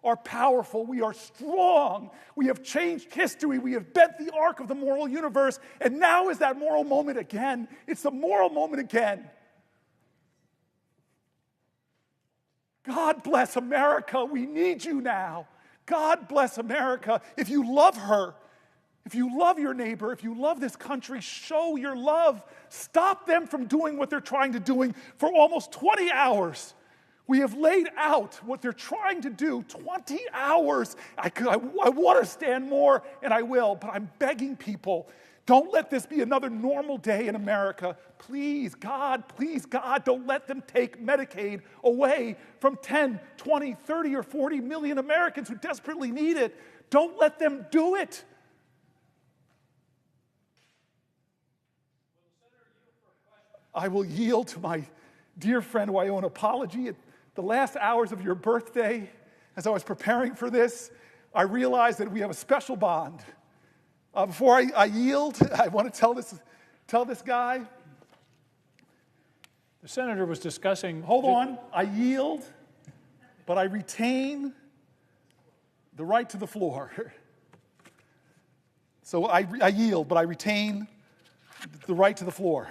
are powerful. We are strong. We have changed history. We have bent the arc of the moral universe. And now is that moral moment again. It's the moral moment again. God bless America. We need you now. God bless America. If you love her, if you love your neighbor, if you love this country, show your love. Stop them from doing what they're trying to do for almost 20 hours. We have laid out what they're trying to do, 20 hours. I want to stand more, and I will, but I'm begging people, don't let this be another normal day in America. Please, God, don't let them take Medicaid away from 10, 20, 30, or 40 million Americans who desperately need it. Don't let them do it. I will yield to my dear friend who I owe an apology. At the last hours of your birthday, as I was preparing for this, I realized that we have a special bond. Before I yield, I want to tell this guy. The senator was discussing... Hold on. I yield, but I retain the right to the floor. So I yield, but I retain the right to the floor.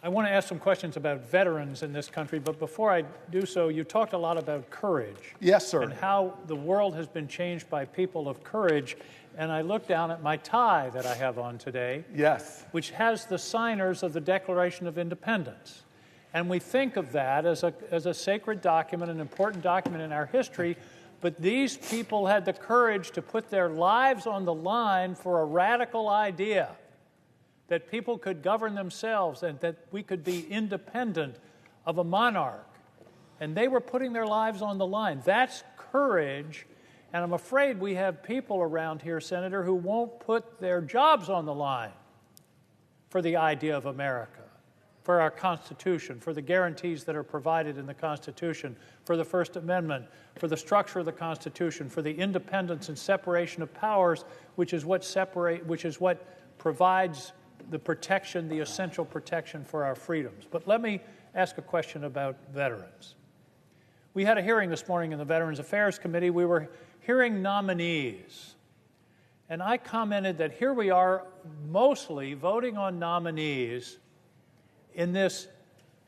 I want to ask some questions about veterans in this country, but before I do so, you talked a lot about courage. Yes, sir. And how the world has been changed by people of courage. And I look down at my tie that I have on today. Yes. Which has the signers of the Declaration of Independence. And we think of that as a sacred document, an important document in our history, but these people had the courage to put their lives on the line for a radical idea. That people could govern themselves and that we could be independent of a monarch. And they were putting their lives on the line. That's courage. And I'm afraid we have people around here, Senator, who won't put their jobs on the line for the idea of America, for our Constitution, for the guarantees that are provided in the Constitution, for the First Amendment, for the structure of the Constitution, for the independence and separation of powers, which is what provides the protection, the essential protection for our freedoms. But let me ask a question about veterans. We had a hearing this morning in the Veterans Affairs Committee. We were hearing nominees. And I commented that here we are mostly voting on nominees in this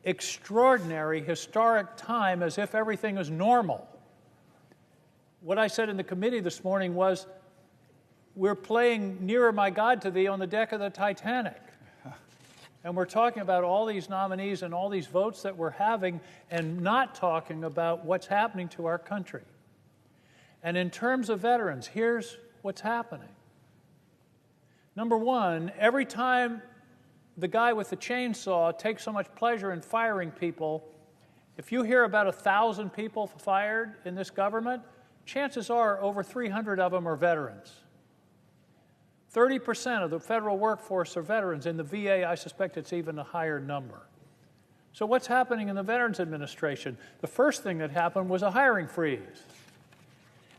extraordinary, historic time as if everything is normal. What I said in the committee this morning was, we're playing Nearer My God to Thee on the deck of the Titanic. And we're talking about all these nominees and all these votes that we're having and not talking about what's happening to our country. And in terms of veterans, here's what's happening. Number one, every time the guy with the chainsaw takes so much pleasure in firing people, if you hear about 1,000 people fired in this government, chances are over 300 of them are veterans. 30% of the federal workforce are veterans. In the VA, I suspect it's even a higher number. So what's happening in the Veterans Administration? The first thing that happened was a hiring freeze.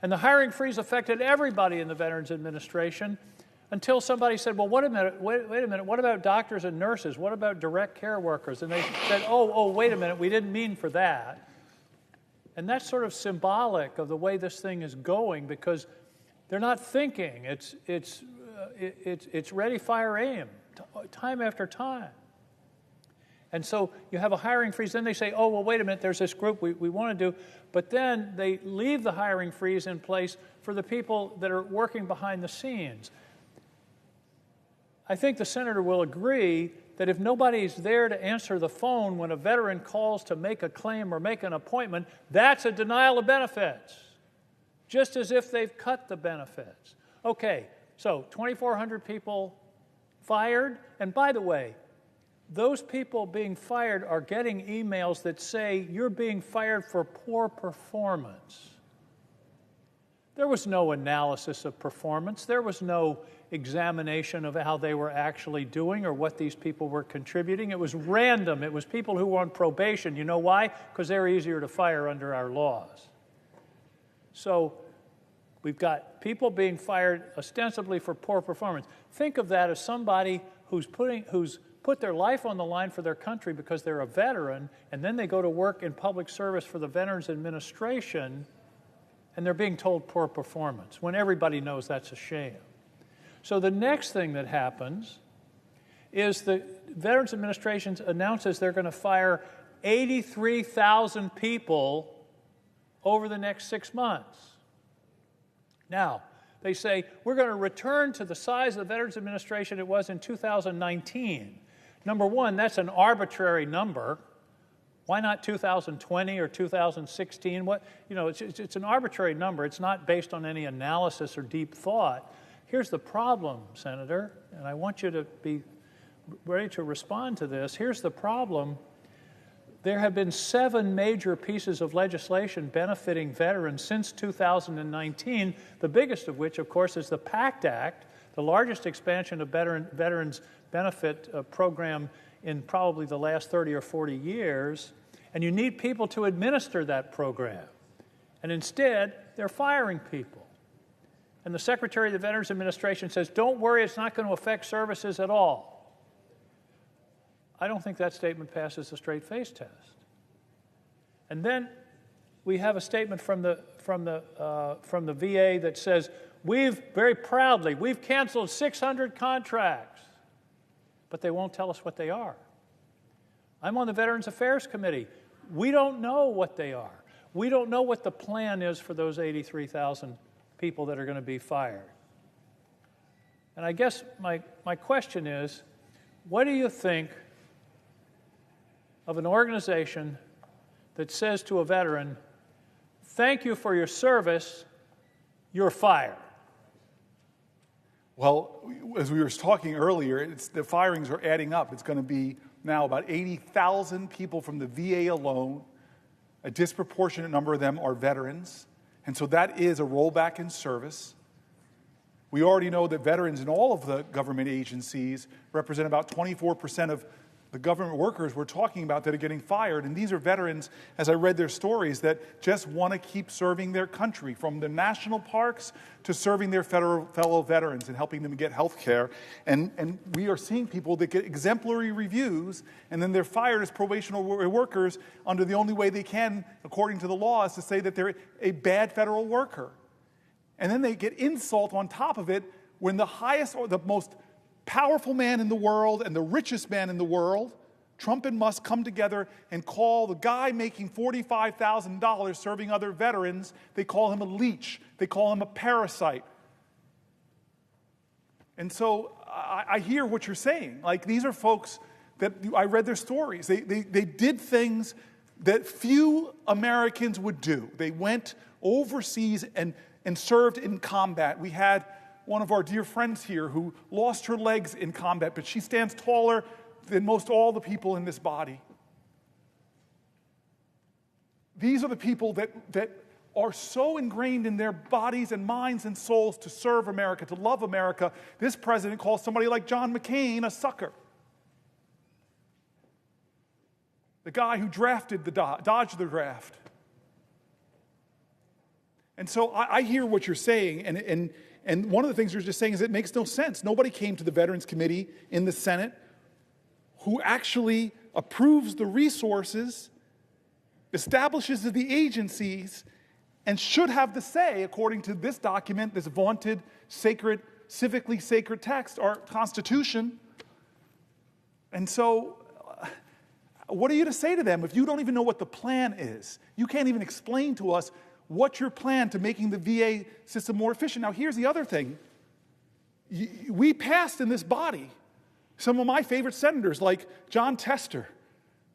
And the hiring freeze affected everybody in the Veterans Administration until somebody said, well, wait a minute, what about doctors and nurses? What about direct care workers? And they said, oh, wait a minute, we didn't mean for that. And that's sort of symbolic of the way this thing is going, because they're not thinking. It's ready, fire, aim, time after time. And so you have a hiring freeze. Then they say, oh, well, wait a minute, there's this group we want to do. But then they leave the hiring freeze in place for the people that are working behind the scenes. I think the senator will agree that if nobody's there to answer the phone when a veteran calls to make a claim or make an appointment, that's a denial of benefits, just as if they've cut the benefits. Okay, so 2,400 people fired. And by the way, those people being fired are getting emails that say you're being fired for poor performance. There was no analysis of performance. There was no examination of how they were actually doing or what these people were contributing. It was random. It was people who were on probation. You know why? Because they're easier to fire under our laws. So We've got people being fired ostensibly for poor performance. Think of that as somebody who's put their life on the line for their country because they're a veteran, and then they go to work in public service for the Veterans Administration, and they're being told poor performance, when everybody knows that's a sham. So the next thing that happens is the Veterans Administration announces they're going to fire 83,000 people over the next 6 months. Now, they say, we're going to return to the size of the Veterans Administration it was in 2019. Number one, that's an arbitrary number. Why not 2020 or 2016? It's an arbitrary number. It's not based on any analysis or deep thought. Here's the problem, Senator, and I want you to be ready to respond to this. Here's the problem. There have been 7 major pieces of legislation benefiting veterans since 2019, the biggest of which, of course, is the PACT Act, the largest expansion of veterans benefit program in probably the last 30 or 40 years, and you need people to administer that program. And instead, they're firing people. And the Secretary of the Veterans Administration says, don't worry, it's not going to affect services at all. I don't think that statement passes the straight-face test. And then we have a statement from the VA that says, we've canceled 600 contracts, but they won't tell us what they are. I'm on the Veterans Affairs Committee. We don't know what they are. We don't know what the plan is for those 83,000 people that are going to be fired. And I guess my question is, what do you think of an organization that says to a veteran, thank you for your service, you're fired? Well, as we were talking earlier, the firings are adding up. It's going to be now about 80,000 people from the VA alone. A disproportionate number of them are veterans. And so that is a rollback in service. We already know that veterans in all of the government agencies represent about 24% of the government workers we're talking about that are getting fired. And these are veterans, as I read their stories, that just want to keep serving their country, from the national parks to serving their fellow veterans and helping them get health care. And we are seeing people that get exemplary reviews, and then they're fired as probational workers under the only way they can, according to the law, is to say that they're a bad federal worker. And then they get insult on top of it when the highest or the most powerful man in the world and the richest man in the world, Trump and Musk, come together and call the guy making $45,000 serving other veterans, they call him a leech. They call him a parasite. And so I hear what you're saying. Like, these are folks that I read their stories. They did things that few Americans would do. They went overseas and served in combat. We had one of our dear friends here who lost her legs in combat, but she stands taller than most all the people in this body. These are the people that are so ingrained in their bodies and minds and souls to serve America, to love America. This president calls somebody like John McCain a sucker. The guy who drafted dodged the draft. And so I hear what you're saying, and one of the things you're just saying is it makes no sense. Nobody came to the Veterans Committee in the Senate who actually approves the resources, establishes the agencies, and should have the say, according to this document, this vaunted, sacred, civically sacred text, our Constitution. And so, what are you to say to them if you don't even know what the plan is? You can't even explain to us what's your plan to making the VA system more efficient. Now, here's the other thing. We passed in this body some of my favorite senators, like John Tester,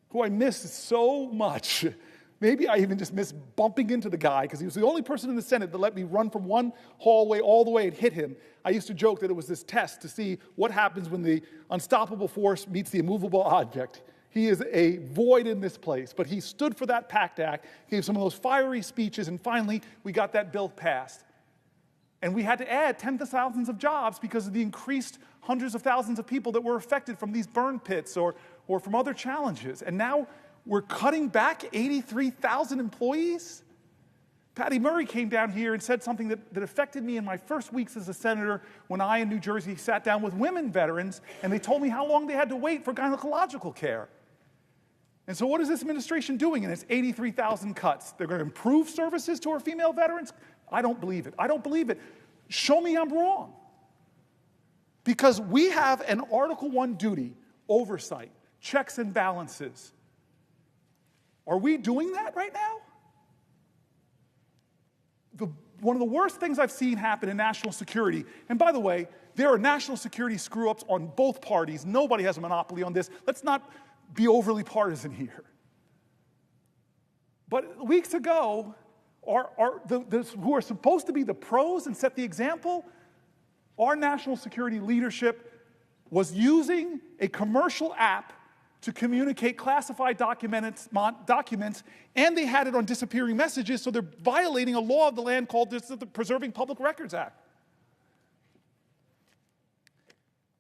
who I miss so much. Maybe I even just miss bumping into the guy, because he was the only person in the Senate that let me run from one hallway all the way and hit him. I used to joke that it was this test to see what happens when the unstoppable force meets the immovable object. He is a void in this place, but he stood for that PACT Act, gave some of those fiery speeches, and finally we got that bill passed. And we had to add tens of thousands of jobs because of the increased hundreds of thousands of people that were affected from these burn pits or from other challenges. And now we're cutting back 83,000 employees? Patty Murray came down here and said something that affected me in my first weeks as a senator when I in New Jersey sat down with women veterans and they told me how long they had to wait for gynecological care. And so what is this administration doing in its 83,000 cuts? They're going to improve services to our female veterans? I don't believe it. I don't believe it. Show me I'm wrong. Because we have an Article I duty, oversight, checks and balances. Are we doing that right now? One of the worst things I've seen happen in national security, and by the way, there are national security screw-ups on both parties. Nobody has a monopoly on this. Let's not be overly partisan here. But weeks ago, who are supposed to be the pros and set the example, our national security leadership was using a commercial app to communicate classified documents, and they had it on disappearing messages, so they're violating a law of the land called the Preserving Public Records Act.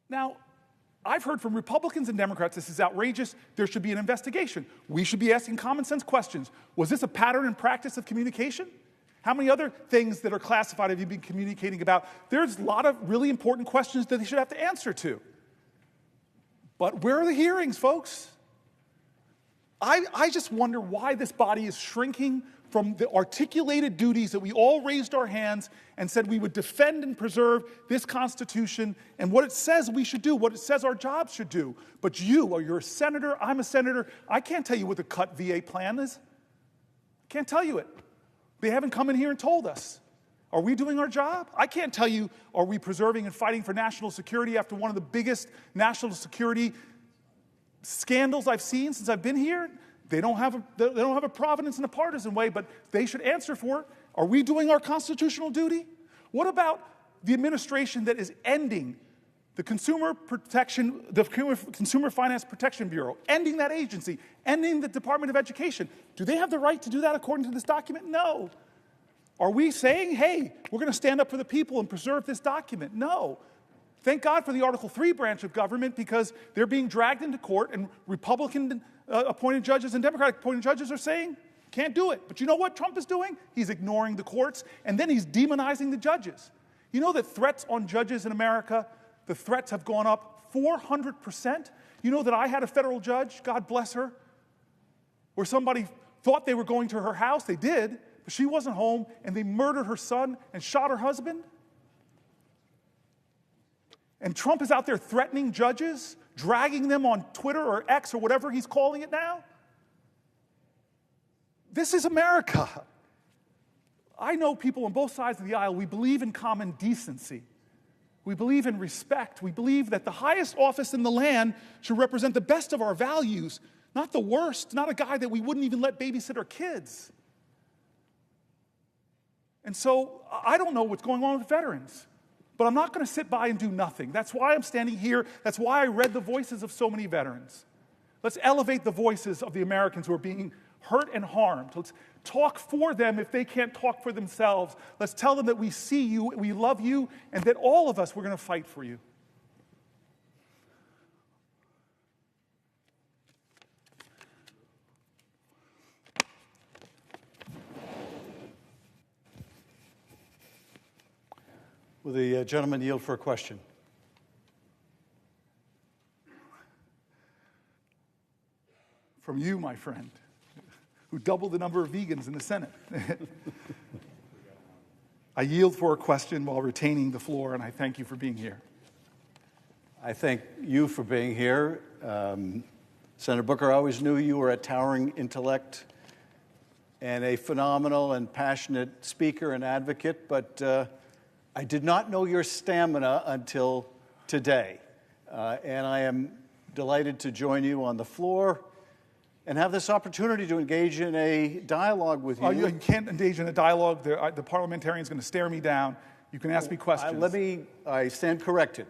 Now, I've heard from Republicans and Democrats this is outrageous, there should be an investigation. We should be asking common sense questions. Was this a pattern and practice of communication? How many other things that are classified have you been communicating about? There's a lot of really important questions that they should have to answer to. But where are the hearings, folks? I just wonder why this body is shrinking from the articulated duties that we all raised our hands and said we would defend and preserve this Constitution and what it says we should do, what it says our jobs should do. But you're a senator, I'm a senator, I can't tell you what the cut VA plan is. I can't tell you it. They haven't come in here and told us. Are we doing our job? I can't tell you, are we preserving and fighting for national security after one of the biggest national security scandals I've seen since I've been here? They don't have a providence in a partisan way, but they should answer for it. Are we doing our constitutional duty? What about the administration that is ending the Consumer Finance Protection Bureau, ending that agency, ending the Department of Education? Do they have the right to do that according to this document? No. Are we saying, hey, we're going to stand up for the people and preserve this document? No. Thank God for the Article III branch of government because they're being dragged into court and Republican appointed judges and Democratic appointed judges are saying, can't do it. But you know what Trump is doing? He's ignoring the courts and then he's demonizing the judges. You know that threats on judges in America, the threats have gone up 400%? You know that I had a federal judge, God bless her, where somebody thought they were going to her house, they did, but she wasn't home, and they murdered her son and shot her husband? And Trump is out there threatening judges, dragging them on Twitter or X or whatever he's calling it now? This is America. I know people on both sides of the aisle, we believe in common decency. We believe in respect. We believe that the highest office in the land should represent the best of our values, not the worst, not a guy that we wouldn't even let babysit our kids. And so I don't know what's going on with veterans, but I'm not going to sit by and do nothing. That's why I'm standing here. That's why I read the voices of so many veterans. Let's elevate the voices of the Americans who are being hurt and harmed. Let's talk for them if they can't talk for themselves. Let's tell them that we see you, we love you, and that all of us, we're going to fight for you. Will the gentleman yield for a question? From you, my friend, who doubled the number of vegans in the Senate. I yield for a question while retaining the floor, and I thank you for being here. I thank you for being here. Senator Booker, I always knew you were a towering intellect and a phenomenal and passionate speaker and advocate, but I did not know your stamina until today. And I am delighted to join you on the floor and have this opportunity to engage in a dialogue with you. You can't engage in a dialogue. The parliamentarian is going to stare me down. You can ask me questions. I stand corrected.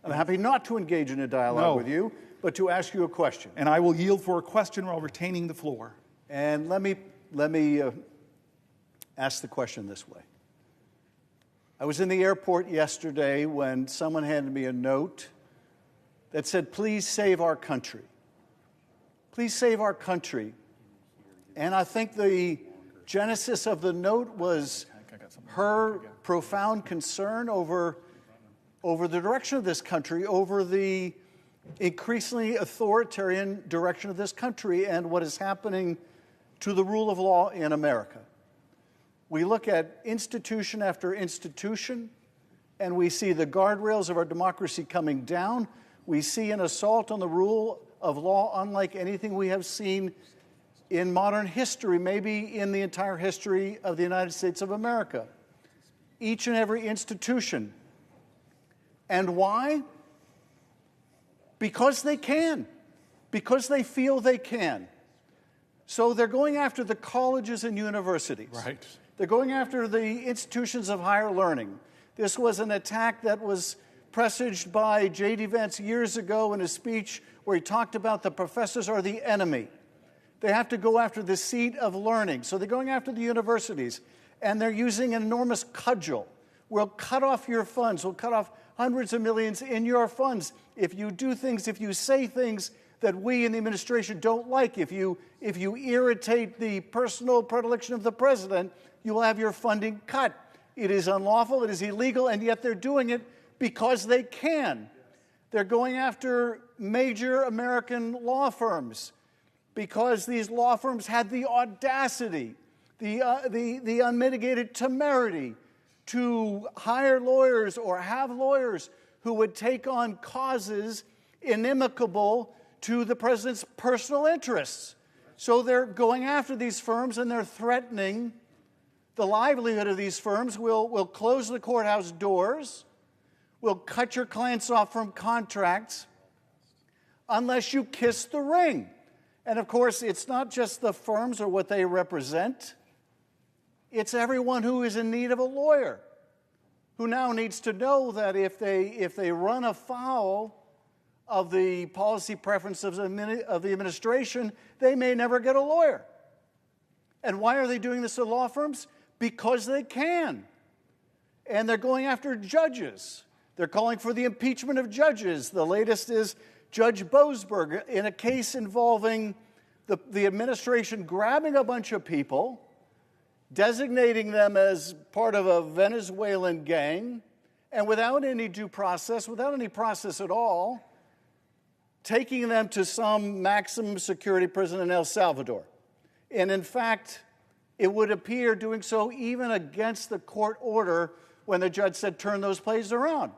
I'm happy not to engage in a dialogue with you, but to ask you a question. And I will yield for a question while retaining the floor. And let me ask the question this way. I was in the airport yesterday when someone handed me a note that said, "Please save our country. Please save our country." And I think the genesis of the note was her profound concern over the direction of this country, over the increasingly authoritarian direction of this country and what is happening to the rule of law in America. We look at institution after institution, and we see the guardrails of our democracy coming down. We see an assault on the rule of law unlike anything we have seen in modern history, maybe in the entire history of the United States of America. Each and every institution. And why? Because they can. Because they feel they can. So they're going after the colleges and universities. Right. They're going after the institutions of higher learning. This was an attack that was presaged by J.D. Vance years ago in a speech where he talked about the professors are the enemy. They have to go after the seat of learning. So they're going after the universities, and they're using an enormous cudgel. We'll cut off your funds. We'll cut off hundreds of millions in your funds if you do things, if you say things that we in the administration don't like. If you irritate the personal predilection of the president, you will have your funding cut. It is unlawful, it is illegal, and yet they're doing it because they can. They're going after major American law firms because these law firms had the audacity, the unmitigated temerity to hire lawyers or have lawyers who would take on causes inimical to the president's personal interests. So they're going after these firms and they're threatening the livelihood of these firms. We'll close the courthouse doors. We'll cut your clients off from contracts unless you kiss the ring. And of course, it's not just the firms or what they represent. It's everyone who is in need of a lawyer, who now needs to know that if they run afoul of the policy preferences of the administration, they may never get a lawyer. And why are they doing this to law firms? Because they can. And they're going after judges. They're calling for the impeachment of judges. The latest is Judge Boasberg in a case involving the administration grabbing a bunch of people, designating them as part of a Venezuelan gang, and without any due process, without any process at all, taking them to some maximum security prison in El Salvador. And in fact, it would appear doing so even against the court order when the judge said, turn those places around.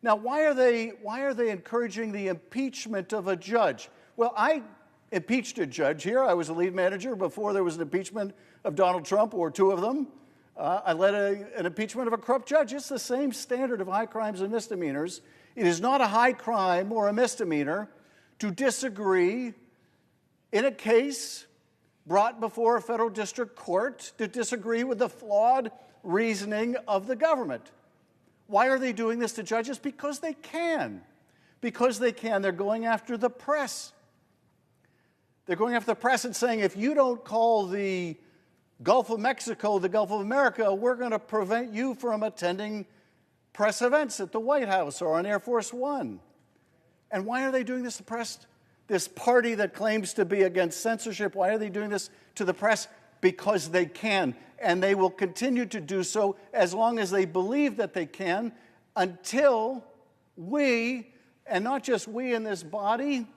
Now, why are they encouraging the impeachment of a judge? Well, I impeached a judge here. I was a lead manager before there was an impeachment of Donald Trump, or two of them. I led an impeachment of a corrupt judge. It's the same standard of high crimes and misdemeanors. It is not a high crime or a misdemeanor to disagree in a case brought before a federal district court, to disagree with the flawed reasoning of the government. Why are they doing this to judges? Because they can. Because they can. They're going after the press. They're going after the press and saying, if you don't call the Gulf of Mexico the Gulf of America, we're going to prevent you from attending press events at the White House or on Air Force One. And why are they doing this to press? This party that claims to be against censorship, why are they doing this to the press? Because they can, and they will continue to do so as long as they believe that they can, until we, and not just we in this body,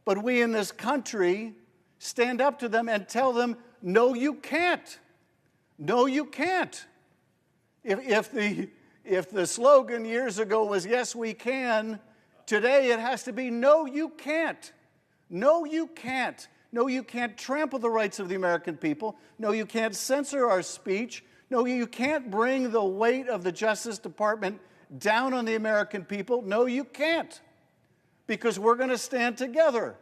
but we in this country, stand up to them and tell them, no, you can't. No, you can't. If the slogan years ago was, yes, we can, today it has to be, no, you can't. No, you can't. No, you can't trample the rights of the American people. No, you can't censor our speech. No, you can't bring the weight of the Justice Department down on the American people. No, you can't. Because we're going to stand together.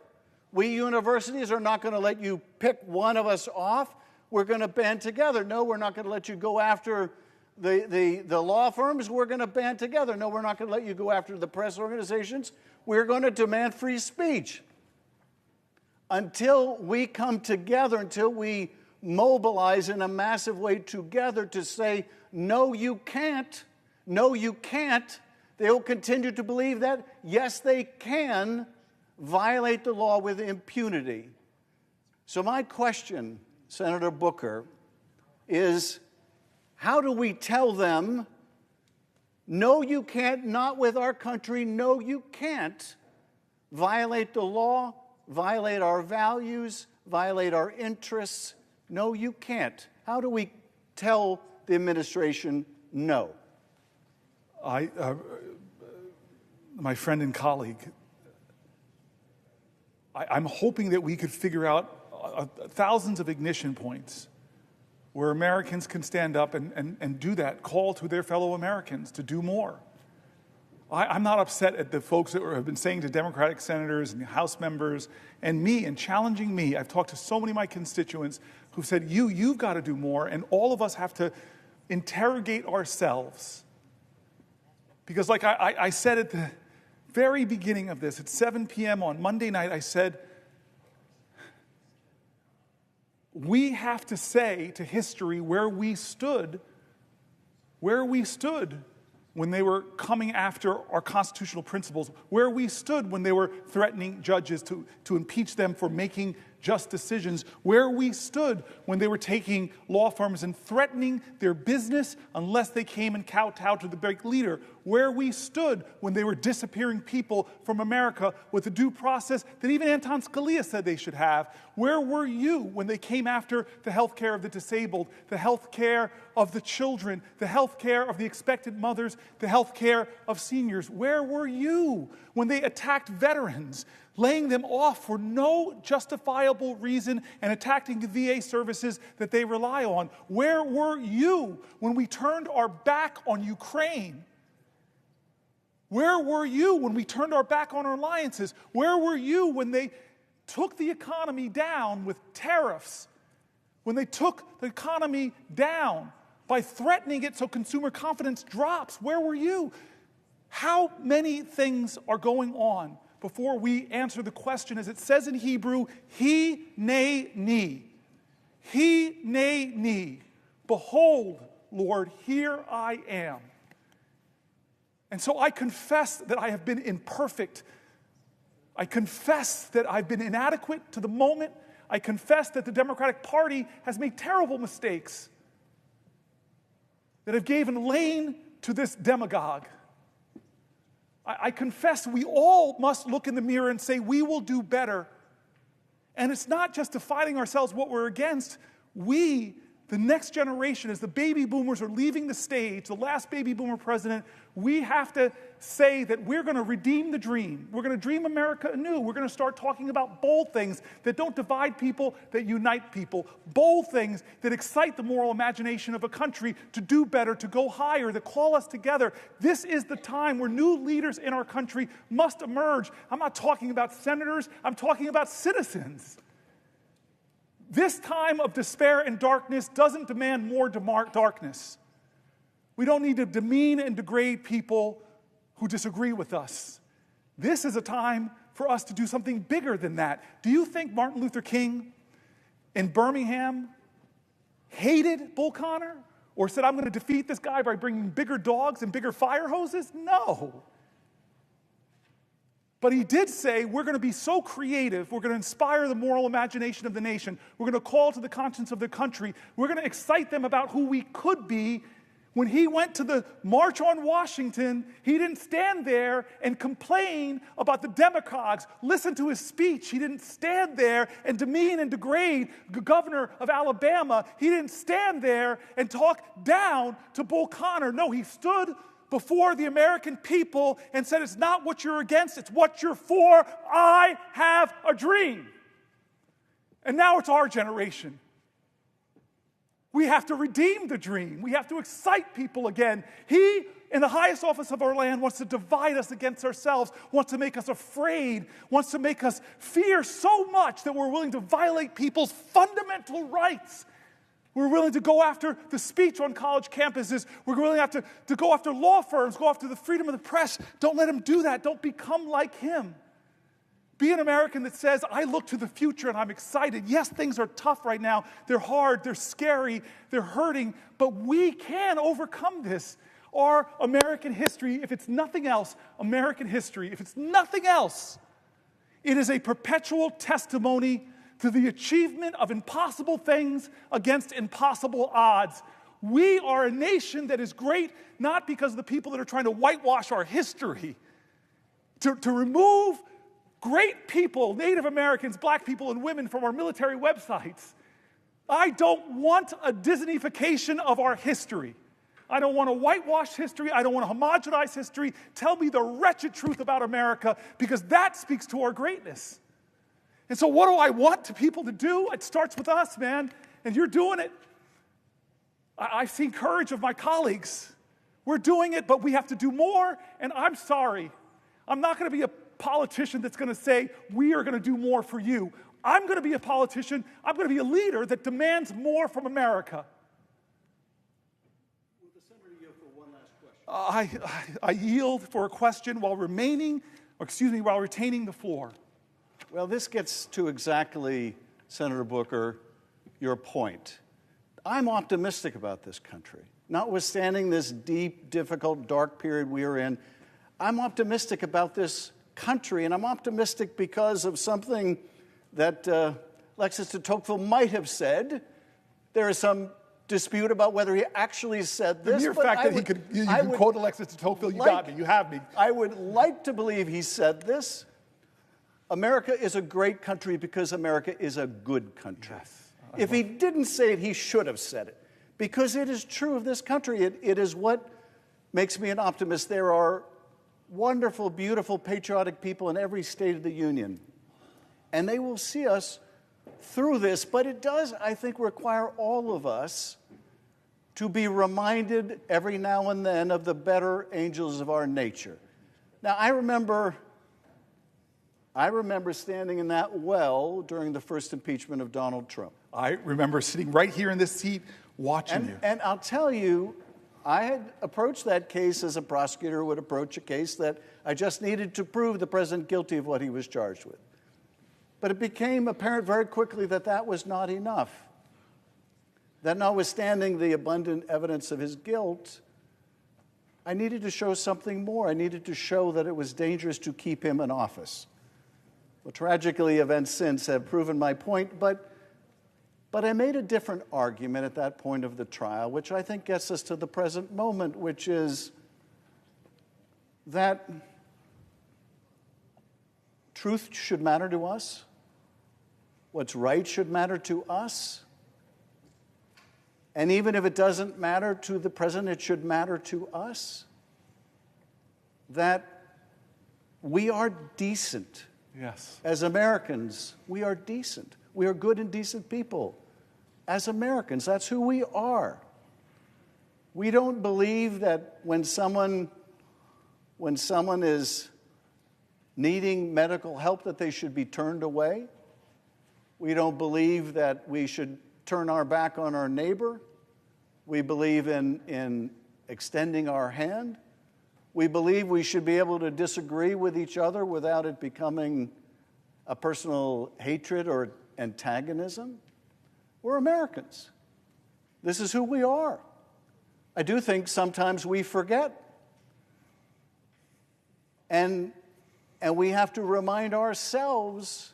We universities are not going to let you pick one of us off. We're going to band together. No, we're not going to let you go after the law firms. We're going to band together. No, we're not going to let you go after the press organizations. We're going to demand free speech. Until we come together, until we mobilize in a massive way together to say, no, you can't, no, you can't, they will continue to believe that, yes, they can violate the law with impunity. So my question Senator Booker, is how do we tell them, no, you can't, not with our country, no, you can't violate the law, violate our values, violate our interests. No, you can't. How do we tell the administration no? My friend and colleague, I'm hoping that we could figure out thousands of ignition points where Americans can stand up and do that, call to their fellow Americans to do more. I'm not upset at the folks that have been saying to Democratic senators and House members and me and challenging me. I've talked to so many of my constituents who've said, you've got to do more, and all of us have to interrogate ourselves. Because like I said at the very beginning of this, at 7 p.m. on Monday night, I said, we have to say to history where we stood when they were coming after our constitutional principles, where we stood when they were threatening judges to impeach them for making just decisions, where we stood when they were taking law firms and threatening their business unless they came and kowtowed to the big leader, where we stood when they were disappearing people from America with the due process that even Anton Scalia said they should have. Where were you when they came after the health care of the disabled, the health care of the children, the health care of the expectant mothers, the health care of seniors? Where were you when they attacked veterans, laying them off for no justifiable reason and attacking the VA services that they rely on? Where were you when we turned our back on Ukraine? Where were you when we turned our back on our alliances? Where were you when they took the economy down with tariffs? When they took the economy down by threatening it so consumer confidence drops? Where were you? How many things are going on before we answer the question, as it says in Hebrew, he ne ni. He ne ni. Behold, Lord, here I am. And so I confess that I have been imperfect. I confess that I've been inadequate to the moment. I confess that the Democratic Party has made terrible mistakes that have given lane to this demagogue. I confess we all must look in the mirror and say, we will do better. And it's not just defining ourselves what we're against. We, the next generation, as the baby boomers are leaving the stage, the last baby boomer president, we have to say that we're going to redeem the dream. We're going to dream America anew. We're going to start talking about bold things that don't divide people, that unite people. Bold things that excite the moral imagination of a country to do better, to go higher, that call us together. This is the time where new leaders in our country must emerge. I'm not talking about senators. I'm talking about citizens. This time of despair and darkness doesn't demand more darkness. We don't need to demean and degrade people who disagree with us. This is a time for us to do something bigger than that. Do you think Martin Luther King in Birmingham hated Bull Connor or said, I'm going to defeat this guy by bringing bigger dogs and bigger fire hoses? No. But he did say, we're going to be so creative, we're going to inspire the moral imagination of the nation, we're going to call to the conscience of the country, we're going to excite them about who we could be. When he went to the March on Washington, he didn't stand there and complain about the demagogues. Listen to his speech. He didn't stand there and demean and degrade the governor of Alabama. He didn't stand there and talk down to Bull Connor. No, he stood before the American people and said, it's not what you're against, it's what you're for. I have a dream. And now it's our generation. We have to redeem the dream. We have to excite people again. He, in the highest office of our land, wants to divide us against ourselves, wants to make us afraid, wants to make us fear so much that we're willing to violate people's fundamental rights. We're willing to go after the speech on college campuses. We're willing to go after law firms, go after the freedom of the press. Don't let him do that. Don't become like him. Be an American that says, I look to the future and I'm excited. Yes, things are tough right now. They're hard, they're scary, they're hurting, but we can overcome this. Our American history, if it's nothing else, American history, if it's nothing else, it is a perpetual testimony to the achievement of impossible things against impossible odds. We are a nation that is great not because of the people that are trying to whitewash our history, to remove great people, Native Americans, black people, and women from our military websites. I don't want a Disneyfication of our history. I don't want to whitewash history. I don't want to homogenize history. Tell me the wretched truth about America, because that speaks to our greatness. And so what do I want to people to do? It starts with us, man, and you're doing it. I've seen courage of my colleagues. We're doing it, but we have to do more, and I'm sorry. I'm not going to be a politician that's going to say, we are going to do more for you. I'm going to be a politician. I'm going to be a leader that demands more from America. Will the senator yield for one last question? I yield for a question while retaining the floor. Well, this gets to exactly, Senator Booker, your point. I'm optimistic about this country. Notwithstanding this deep, difficult, dark period we are in, I'm optimistic about this country, and I'm optimistic because of something that Alexis de Tocqueville might have said. There is some dispute about whether he actually said this. The mere fact that you can quote Alexis de Tocqueville, you got me, you have me. I would like to believe he said this. America is a great country because America is a good country. Yes, if he didn't say it, he should have said it, because it is true of this country. It is what makes me an optimist. There are wonderful, beautiful, patriotic people in every state of the union, and they will see us through this. But it does, I think, require all of us to be reminded every now and then of the better angels of our nature. Now, I remember standing in that well during the first impeachment of Donald Trump. I remember sitting right here in this seat watching you. And I'll tell you, I had approached that case as a prosecutor would approach a case that I just needed to prove the president guilty of what he was charged with. But it became apparent very quickly that that was not enough. That notwithstanding the abundant evidence of his guilt, I needed to show something more. I needed to show that it was dangerous to keep him in office. Well, tragically, events since have proven my point, but I made a different argument at that point of the trial, which I think gets us to the present moment, which is that truth should matter to us. What's right should matter to us. And even if it doesn't matter to the president, it should matter to us. That we are decent. Yes. As Americans, we are decent. We are good and decent people. As Americans, that's who we are. We don't believe that when someone is needing medical help that they should be turned away. We don't believe that we should turn our back on our neighbor. We believe in extending our hand. We believe we should be able to disagree with each other without it becoming a personal hatred or antagonism. We're Americans. This is who we are. I do think sometimes we forget. And we have to remind ourselves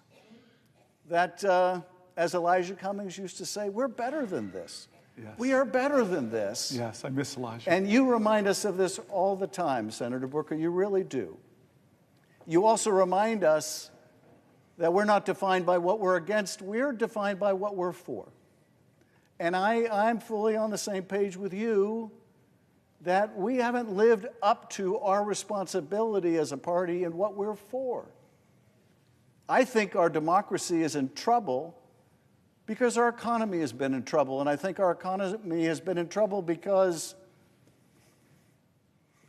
that, as Elijah Cummings used to say, we're better than this. Yes. We are better than this. Yes, I miss Elijah. And you remind us of this all the time, Senator Booker. You really do. You also remind us that we're not defined by what we're against. We're defined by what we're for. And I'm fully on the same page with you that we haven't lived up to our responsibility as a party and what we're for. I think our democracy is in trouble because our economy has been in trouble. And I think our economy has been in trouble because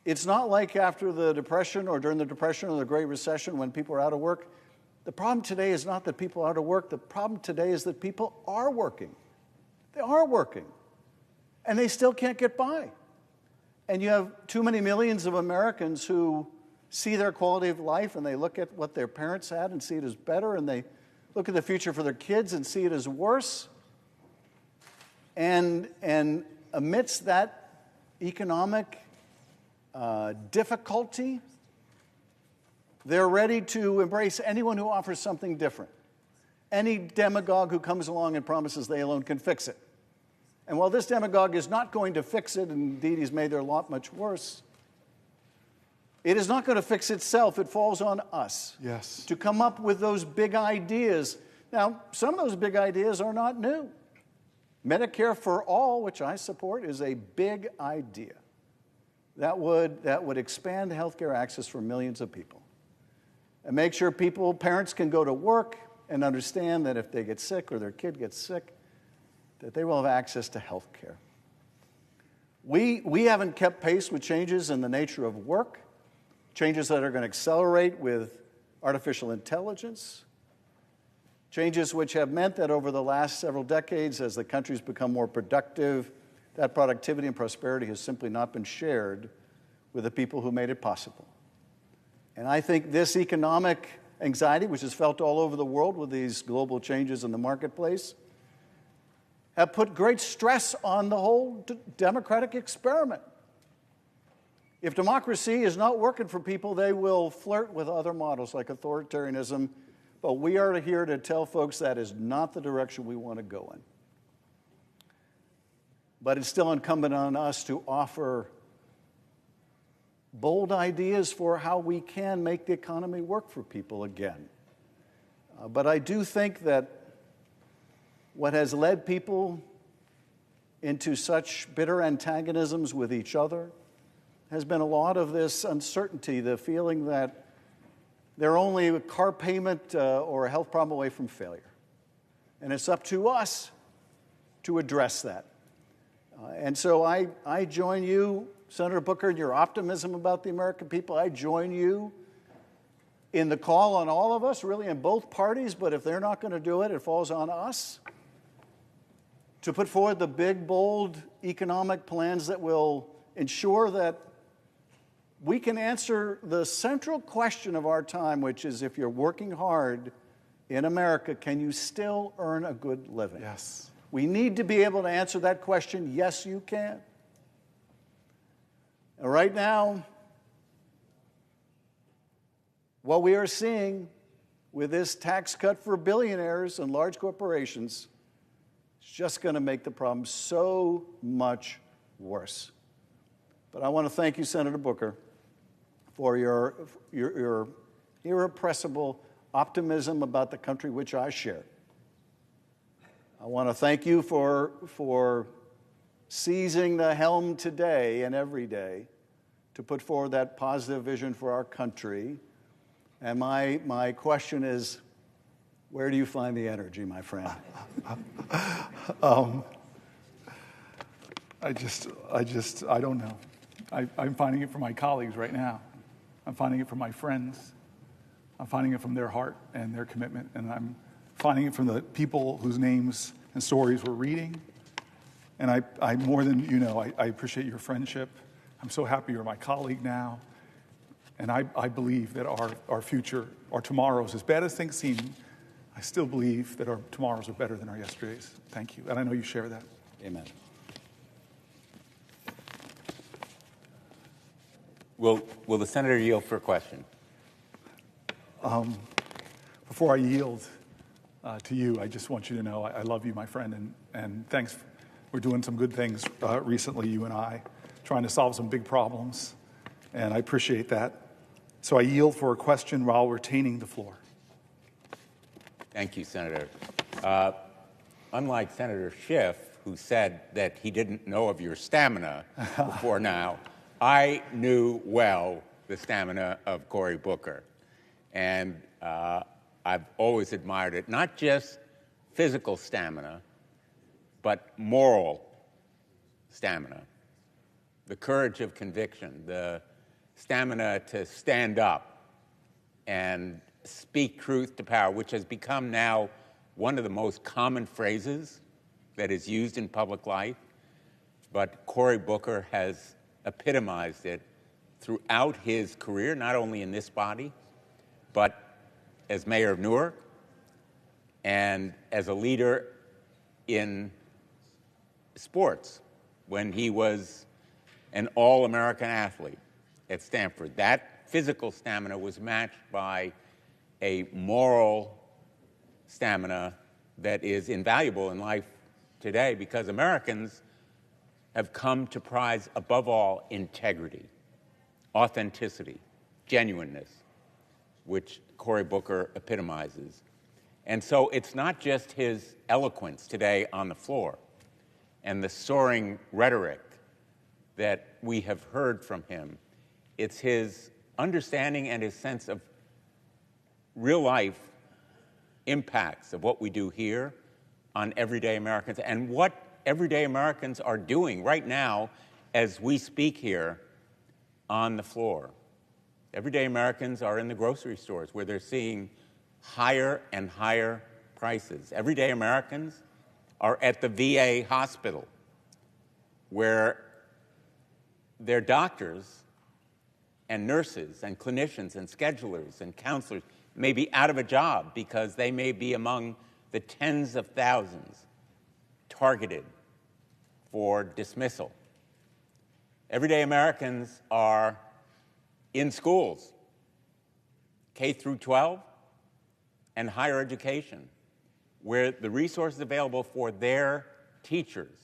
it's not like after the Depression or during the Depression or the Great Recession when people are out of work. The problem today is not that people are out of work. The problem today is that people are working. They are working. And they still can't get by. And you have too many millions of Americans who see their quality of life and they look at what their parents had and see it as better, and they look at the future for their kids and see it as worse. And amidst that economic difficulty, they're ready to embrace anyone who offers something different. any demagogue who comes along and promises they alone can fix it. And while this demagogue is not going to fix it, and indeed he's made their lot much worse, it is not going to fix itself. It falls on us to come up with those big ideas. Now, some of those big ideas are not new. Medicare for all, which I support, is a big idea that would expand health care access for millions of people and make sure parents can go to work and understand that if they get sick or their kid gets sick, that they will have access to health care. We haven't kept pace with changes in the nature of work, changes that are going to accelerate with artificial intelligence, changes which have meant that over the last several decades, as the country's become more productive, that productivity and prosperity has simply not been shared with the people who made it possible. And I think this economic anxiety, which is felt all over the world with these global changes in the marketplace, have put great stress on the whole democratic experiment. If democracy is not working for people, they will flirt with other models like authoritarianism, but we are here to tell folks that is not the direction we want to go in. But it's still incumbent on us to offer bold ideas for how we can make the economy work for people again. But I do think that what has led people into such bitter antagonisms with each other has been a lot of this uncertainty, the feeling that they're only a car payment or a health problem away from failure. And it's up to us to address that. And so I join you, Senator Booker, in your optimism about the American people. I join you in the call on all of us, really in both parties, but if they're not going to do it, it falls on us to put forward the big, bold economic plans that will ensure that we can answer the central question of our time, which is if you're working hard in America, can you still earn a good living? Yes. We need to be able to answer that question, yes, you can. And right now, what we are seeing with this tax cut for billionaires and large corporations is just going to make the problem so much worse. But I want to thank you, Senator Booker, for your irrepressible optimism about the country which I share. I want to thank you for seizing the helm today and every day to put forward that positive vision for our country. And my question is, where do you find the energy, my friend? I don't know. I'm finding it from my colleagues right now. I'm finding it from my friends. I'm finding it from their heart and their commitment. And I'm finding it from the people whose names and stories we're reading. And I more than you know, I appreciate your friendship. I'm so happy you're my colleague now. And I believe that our future, our tomorrows, as bad as things seem, I still believe that our tomorrows are better than our yesterdays. Thank you. And I know you share that. Amen. Will the senator yield for a question? Before I yield to you, I just want you to know I love you, my friend, and thanks. We're doing some good things recently, you and I, trying to solve some big problems, and I appreciate that. So I yield for a question while retaining the floor. Thank you, Senator. Unlike Senator Schiff, who said that he didn't know of your stamina before now, I knew well the stamina of Cory Booker. And I've always admired it, not just physical stamina, but moral stamina, the courage of conviction, the stamina to stand up and speak truth to power, which has become now one of the most common phrases that is used in public life. But Cory Booker has epitomized it throughout his career, not only in this body, but as mayor of Newark and as a leader in sports when he was an all-American athlete at Stanford. That physical stamina was matched by a moral stamina that is invaluable in life today, because Americans have come to prize, above all, integrity, authenticity, genuineness, which Cory Booker epitomizes. And so it's not just his eloquence today on the floor and the soaring rhetoric that we have heard from him. It's his understanding and his sense of real life impacts of what we do here on everyday Americans, and what everyday Americans are doing right now as we speak here on the floor. Everyday Americans are in the grocery stores where they're seeing higher and higher prices. Everyday Americans are at the VA hospital where their doctors and nurses and clinicians and schedulers and counselors may be out of a job because they may be among the tens of thousands targeted for dismissal. Everyday Americans are in schools, K through 12 and higher education, where the resources available for their teachers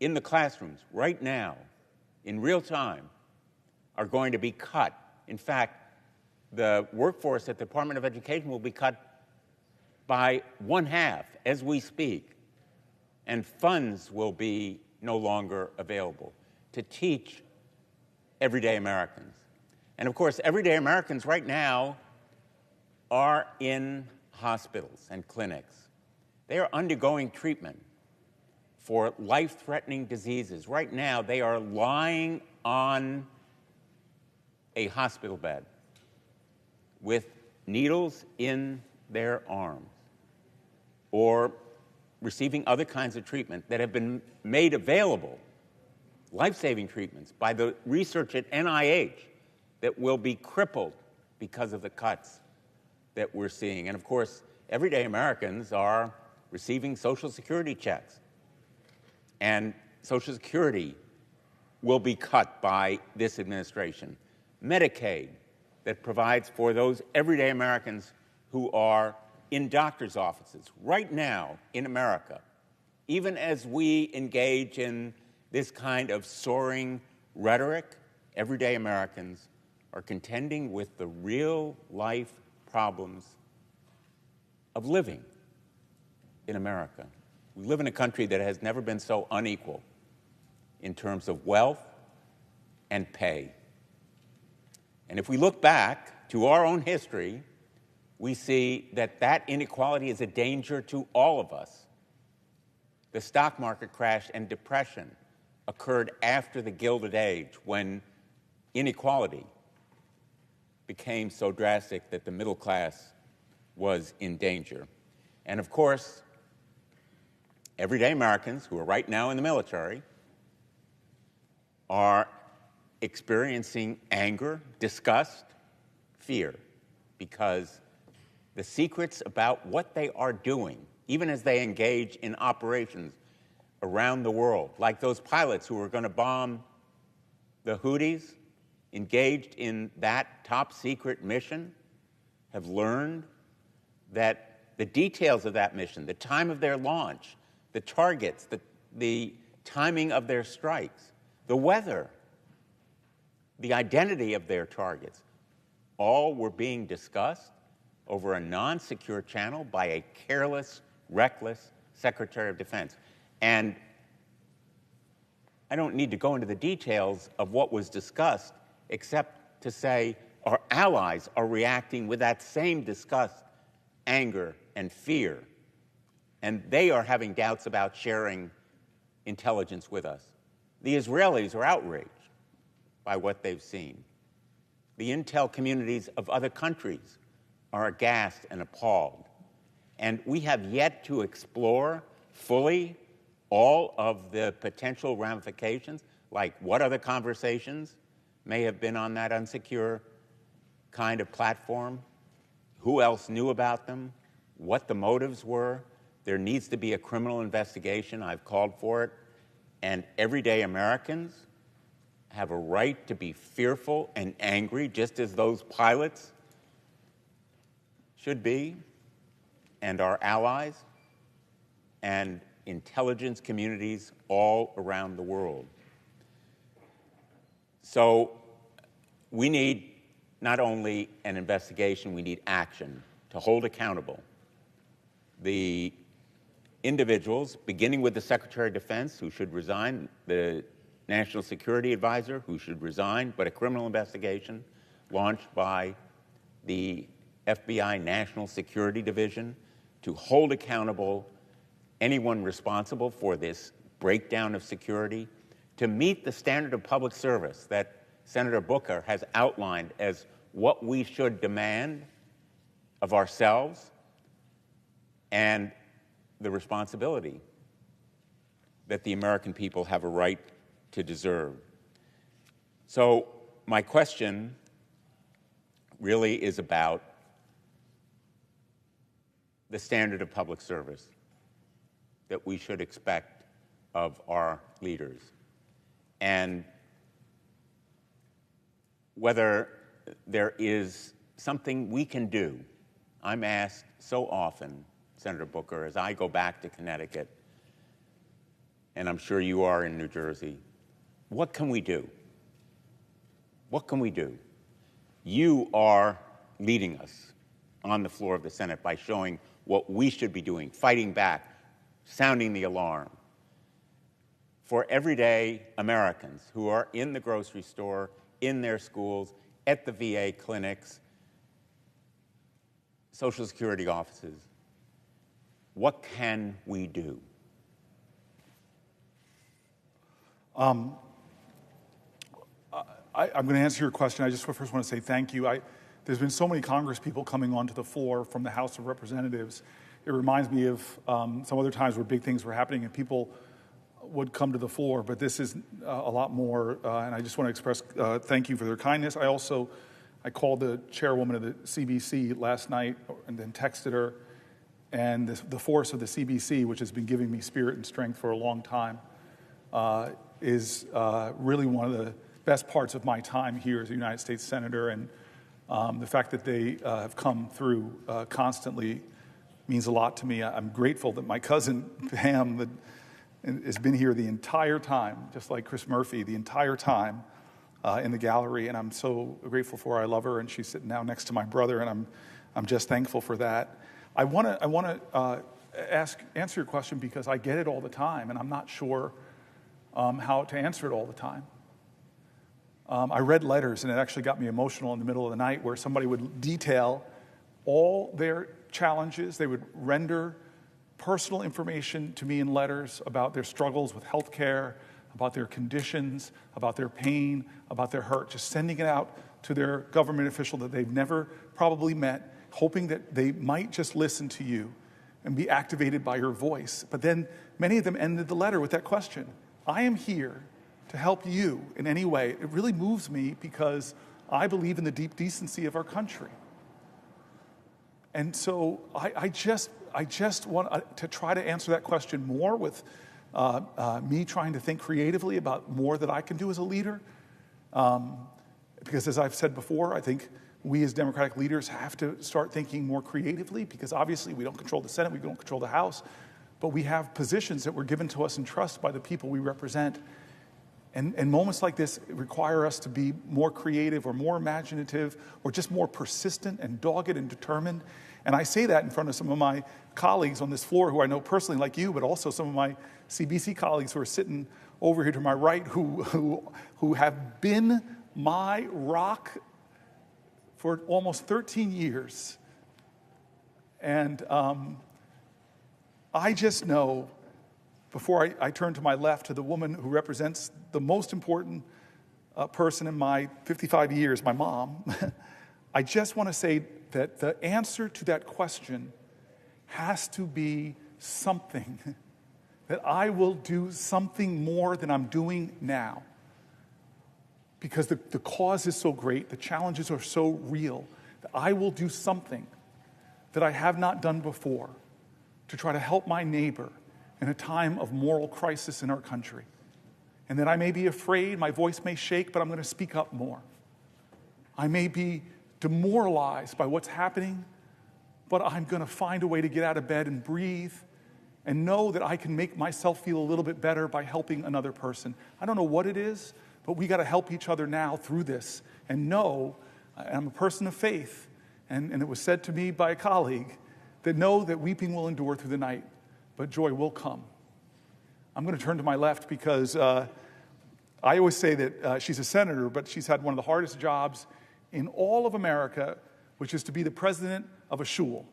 in the classrooms right now, in real time, are going to be cut. In fact, the workforce at the Department of Education will be cut by 1/2 as we speak, and funds will be no longer available to teach everyday Americans. And of course, everyday Americans right now are in hospitals and clinics. They are undergoing treatment for life-threatening diseases. Right now, they are lying on a hospital bed with needles in their arms, or receiving other kinds of treatment that have been made available, life-saving treatments, by the research at NIH that will be crippled because of the cuts that we're seeing. And of course, everyday Americans are receiving Social Security checks, and Social Security will be cut by this administration. Medicaid, that provides for those everyday Americans who are in doctor's offices right now in America, even as we engage in this kind of soaring rhetoric, everyday Americans are contending with the real life problems of living in America. We live in a country that has never been so unequal in terms of wealth and pay. And if we look back to our own history, we see that that inequality is a danger to all of us. The stock market crash and depression occurred after the Gilded Age, when inequality became so drastic that the middle class was in danger. And of course, everyday Americans who are right now in the military are experiencing anger, disgust, fear, because the secrets about what they are doing, even as they engage in operations around the world, like those pilots who are going to bomb the Houthis, engaged in that top secret mission, have learned that the details of that mission, the time of their launch, the targets, the timing of their strikes, the weather, the identity of their targets, all were being discussed over a non-secure channel by a careless, reckless Secretary of Defense. And I don't need to go into the details of what was discussed, except to say our allies are reacting with that same disgust, anger, and fear. And they are having doubts about sharing intelligence with us. The Israelis are outraged by what they've seen. The intel communities of other countries are aghast and appalled. And we have yet to explore fully all of the potential ramifications, like what other conversations may have been on that unsecure kind of platform, who else knew about them, what the motives were. There needs to be a criminal investigation. I've called for it. And everyday Americans have a right to be fearful and angry, just as those pilots should be. and our allies and intelligence communities all around the world. So we need not only an investigation, we need action to hold accountable the individuals, beginning with the Secretary of Defense, who should resign, the National Security Advisor, who should resign, but a criminal investigation launched by the FBI National Security Division to hold accountable anyone responsible for this breakdown of security, to meet the standard of public service that Senator Booker has outlined as what we should demand of ourselves and the responsibility that the American people have a right to deserve. So my question really is about the standard of public service that we should expect of our leaders, and whether there is something we can do. I'm asked so often, Senator Booker, as I go back to Connecticut, and I'm sure you are in New Jersey, what can we do? What can we do? You are leading us on the floor of the Senate by showing what we should be doing, fighting back, sounding the alarm for everyday Americans who are in the grocery store, in their schools, at the VA clinics, Social Security offices. What can we do? I'm going to answer your question. I just first want to say thank you. There's been so many Congress people coming onto the floor from the House of Representatives. It reminds me of some other times where big things were happening and people would come to the floor, but this is a lot more, and I just want to express thank you for their kindness. I called the chairwoman of the CBC last night and then texted her, and the force of the CBC, which has been giving me spirit and strength for a long time, is really one of the best parts of my time here as a United States Senator, and the fact that they have come through constantly means a lot to me. I'm grateful that my cousin Pam has been here the entire time, just like Chris Murphy, the entire time in the gallery, and I'm so grateful for her. I love her, and she's sitting now next to my brother, and I'm just thankful for that. I want to answer your question because I get it all the time, and I'm not sure how to answer it all the time. I read letters, and it actually got me emotional in the middle of the night, where somebody would detail all their challenges. They would render personal information to me in letters about their struggles with health care, about their conditions, about their pain, about their hurt, just sending it out to their government official that they've never probably met, hoping that they might just listen to you and be activated by your voice. But then many of them ended the letter with that question: I am here to help you in any way. It really moves me because I believe in the deep decency of our country. And so I just want to try to answer that question more with me trying to think creatively about more that I can do as a leader. Because as I've said before, I think we as Democratic leaders have to start thinking more creatively, because obviously we don't control the Senate, we don't control the House, but we have positions that were given to us in trust by the people we represent. And moments like this require us to be more creative or more imaginative or just more persistent and dogged and determined. And I say that in front of some of my colleagues on this floor who I know personally like you, but also some of my CBC colleagues who are sitting over here to my right who have been my rock for almost 13 years. And I just know, before I turn to my left, to the woman who represents the most important person in my 55 years, my mom, I just want to say that the answer to that question has to be something, that I will do something more than I'm doing now. Because the cause is so great, the challenges are so real, that I will do something that I have not done before to try to help my neighbor in a time of moral crisis in our country. And that I may be afraid, my voice may shake, but I'm going to speak up more. I may be demoralized by what's happening, but I'm going to find a way to get out of bed and breathe and know that I can make myself feel a little bit better by helping another person. I don't know what it is, but we got to help each other now through this and know, I'm a person of faith, and it was said to me by a colleague, that know that weeping will endure through the night, but joy will come. I'm going to turn to my left because I always say that she's a senator, but she's had one of the hardest jobs in all of America, which is to be the president of a shul.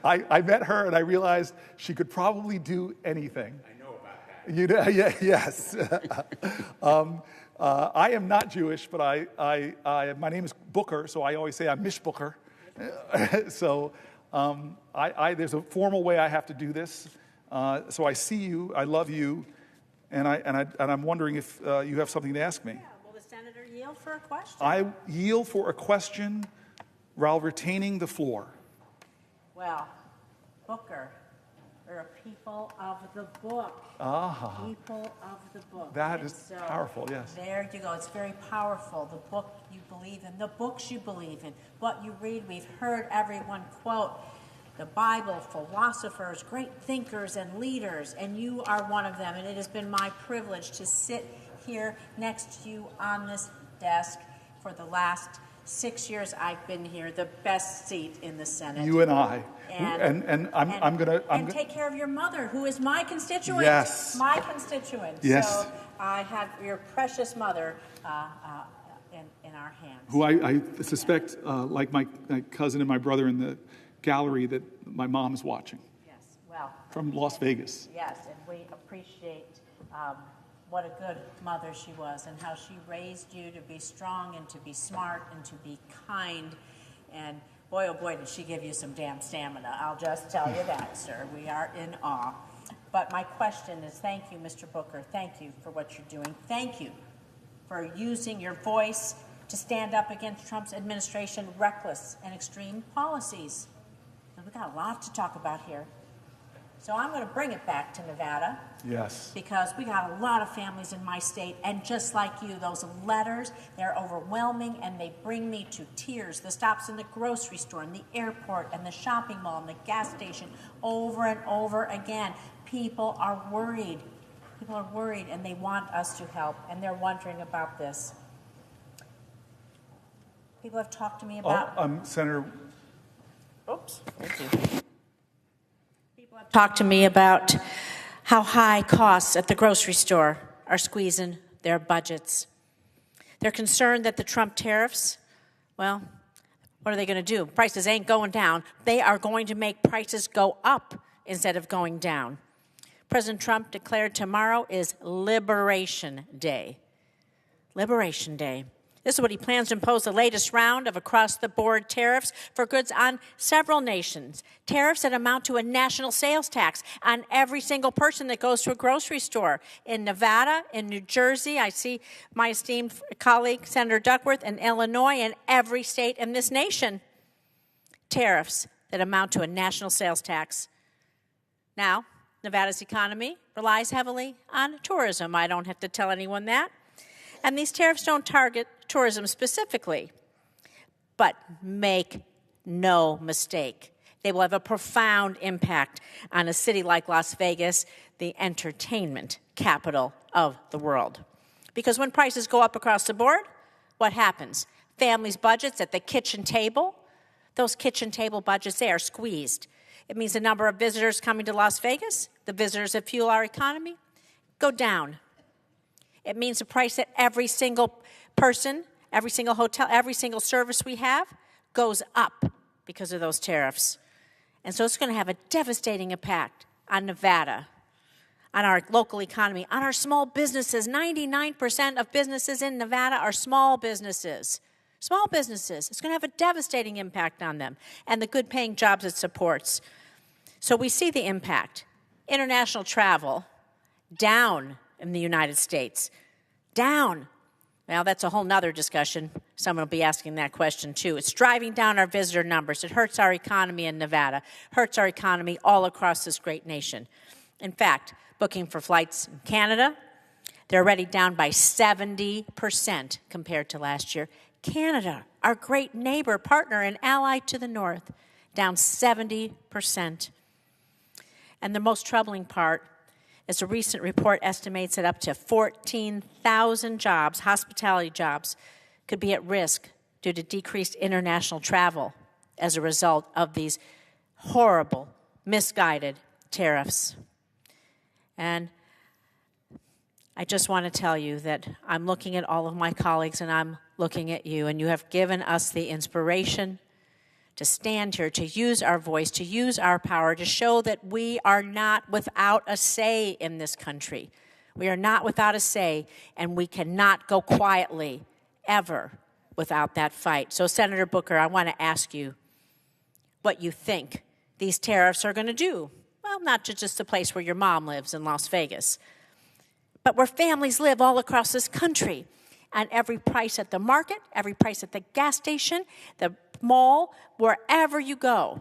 I met her and I realized she could probably do anything. I know about that. Yes. I am not Jewish, but my name is Booker, so I always say I'm Mish Booker. So there's a formal way I have to do this. So I see you, I love you, and I'm wondering if you have something to ask me. Yeah, will the senator yield for a question? I yield for a question while retaining the floor. Well, Booker, we're a people of the book. People of the book. That is powerful, yes. There you go. It's very powerful. The book you believe in, the books you believe in, what you read. We've heard everyone quote the Bible, philosophers, great thinkers and leaders, and you are one of them. And it has been my privilege to sit here next to you on this desk for the last 6 years I've been here, the best seat in the Senate. You and I. And I'm gonna take care of your mother, who is my constituent. Yes. My constituent. Yes. So I have your precious mother in our hands. Who I suspect, like my cousin and my brother in the gallery, that my mom is watching. Yes. Well. From Las Vegas. Yes, and we appreciate what a good mother she was and how she raised you to be strong and to be smart and to be kind. And boy, oh boy, did she give you some damn stamina. I'll just tell you that, sir. We are in awe. But my question is, thank you, Mr. Booker. Thank you for what you're doing. Thank you for using your voice to stand up against Trump's administration reckless and extreme policies. And we've got a lot to talk about here. So I'm going to bring it back to Nevada. Yes. Because we got a lot of families in my state, and just like you, those letters, they're overwhelming, and they bring me to tears. The stops in the grocery store, and the airport, and the shopping mall, and the gas station, over and over again. People are worried. People are worried, and they want us to help, and they're wondering about this. People have talked to me about... Senator... Oops, thank you. Talk to me about how high costs at the grocery store are squeezing their budgets. They're concerned that the Trump tariffs, well, what are they going to do? Prices ain't going down. They are going to make prices go up instead of going down. President Trump declared tomorrow is Liberation Day. Liberation Day. This is what he plans to impose the latest round of across-the-board tariffs for goods on several nations. Tariffs that amount to a national sales tax on every single person that goes to a grocery store. In Nevada, in New Jersey, I see my esteemed colleague, Senator Duckworth, in Illinois, and every state in this nation. Tariffs that amount to a national sales tax. Now, Nevada's economy relies heavily on tourism. I don't have to tell anyone that. And these tariffs don't target tourism specifically. But make no mistake, they will have a profound impact on a city like Las Vegas, the entertainment capital of the world. Because when prices go up across the board, what happens? Families' budgets at the kitchen table, those kitchen table budgets, they are squeezed. It means the number of visitors coming to Las Vegas, the visitors that fuel our economy, go down. It means the price that every single person, every single hotel, every single service we have goes up because of those tariffs. And so it's going to have a devastating impact on Nevada, on our local economy, on our small businesses. 99% of businesses in Nevada are small businesses. Small businesses. It's going to have a devastating impact on them and the good-paying jobs it supports. So we see the impact. International travel down in the United States. Down. Well, that's a whole nother discussion. Someone will be asking that question, too. It's driving down our visitor numbers. It hurts our economy in Nevada, hurts our economy all across this great nation. In fact, booking for flights in Canada, they're already down by 70% compared to last year. Canada, our great neighbor, partner, and ally to the north, down 70%. And the most troubling part is a recent report estimates that up to 14,000 jobs, hospitality jobs, could be at risk due to decreased international travel as a result of these horrible, misguided tariffs. And I just want to tell you that I'm looking at all of my colleagues and I'm looking at you, and you have given us the inspiration to stand here, to use our voice, to use our power, to show that we are not without a say in this country. We are not without a say, and we cannot go quietly, ever, without that fight. So, Senator Booker, I want to ask you what you think these tariffs are going to do. Well, not to just the place where your mom lives in Las Vegas, but where families live all across this country. And every price at the market, every price at the gas station, the mall, wherever you go,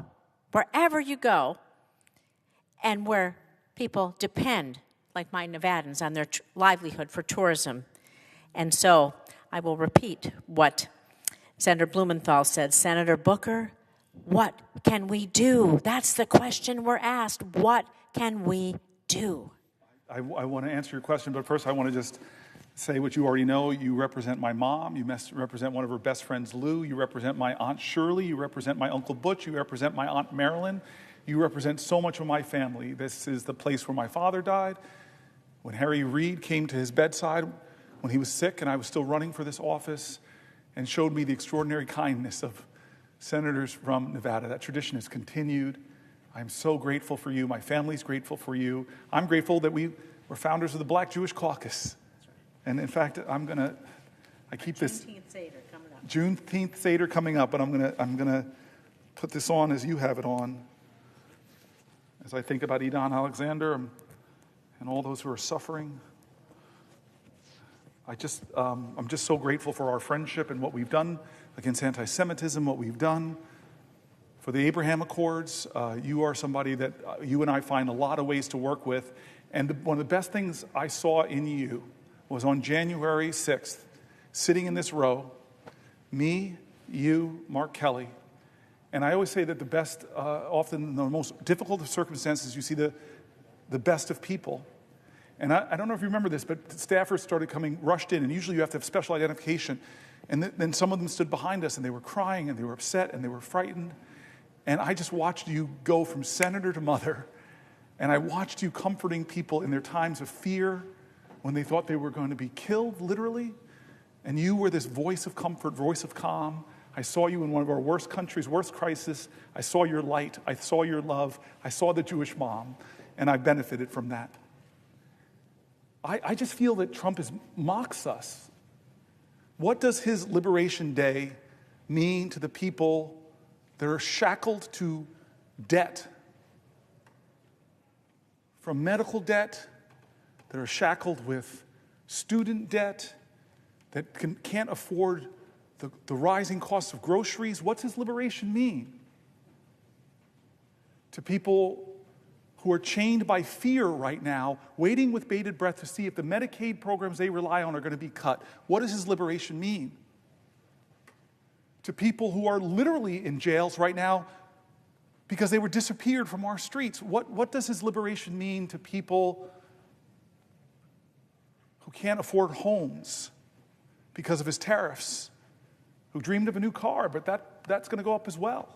and where people depend, like my Nevadans, on their livelihood for tourism. And so I will repeat what Senator Blumenthal said. Senator Booker, what can we do? That's the question we're asked. What can we do? I want to answer your question, but first I want to just say what you already know. You represent my mom. You represent one of her best friends, Lou. You represent my Aunt Shirley. You represent my Uncle Butch. You represent my Aunt Marilyn. You represent so much of my family. This is the place where my father died. When Harry Reid came to his bedside when he was sick and I was still running for this office and showed me the extraordinary kindness of senators from Nevada. That tradition has continued. I'm so grateful for you. My family's grateful for you. I'm grateful that we were founders of the Black Jewish Caucus. And in fact, I keep this Juneteenth Seder coming up, but I'm gonna put this on as you have it on. As I think about Edon Alexander and all those who are suffering, I'm just so grateful for our friendship and what we've done against anti-Semitism, what we've done for the Abraham Accords. You are somebody that you and I find a lot of ways to work with. And one of the best things I saw in you was on January 6th, sitting in this row, me, you, Mark Kelly. And I always say that the best, often in the most difficult of circumstances, you see the best of people. And I don't know if you remember this, but staffers started rushed in, and usually you have to have special identification. And then some of them stood behind us, and they were crying, and they were upset, and they were frightened. And I just watched you go from senator to mother, and I watched you comforting people in their times of fear, when they thought they were going to be killed, literally. And you were this voice of comfort, voice of calm. I saw you in one of our worst countries, worst crisis. I saw your light. I saw your love. I saw the Jewish mom, and I benefited from that. I just feel that Trump mocks us. What does his Liberation Day mean to the people that are shackled to debt? From medical debt, that are shackled with student debt, that can't afford the rising costs of groceries. What's his liberation mean? To people who are chained by fear right now, waiting with bated breath to see if the Medicaid programs they rely on are going to be cut. What does his liberation mean? To people who are literally in jails right now because they were disappeared from our streets. What does his liberation mean to people who can't afford homes because of his tariffs, who dreamed of a new car, but that's going to go up as well?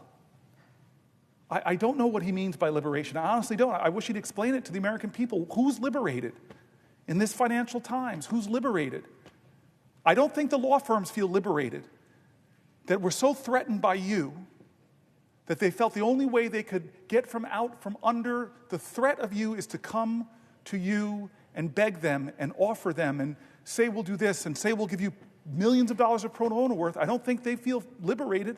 I don't know what he means by liberation. I honestly don't. I wish he'd explain it to the American people. Who's liberated in this financial times? Who's liberated? I don't think the law firms feel liberated, that we're so threatened by you that they felt the only way they could get from under the threat of you is to come to you and beg them and offer them and say we'll do this and say we'll give you millions of dollars of pro bono worth. I don't think they feel liberated.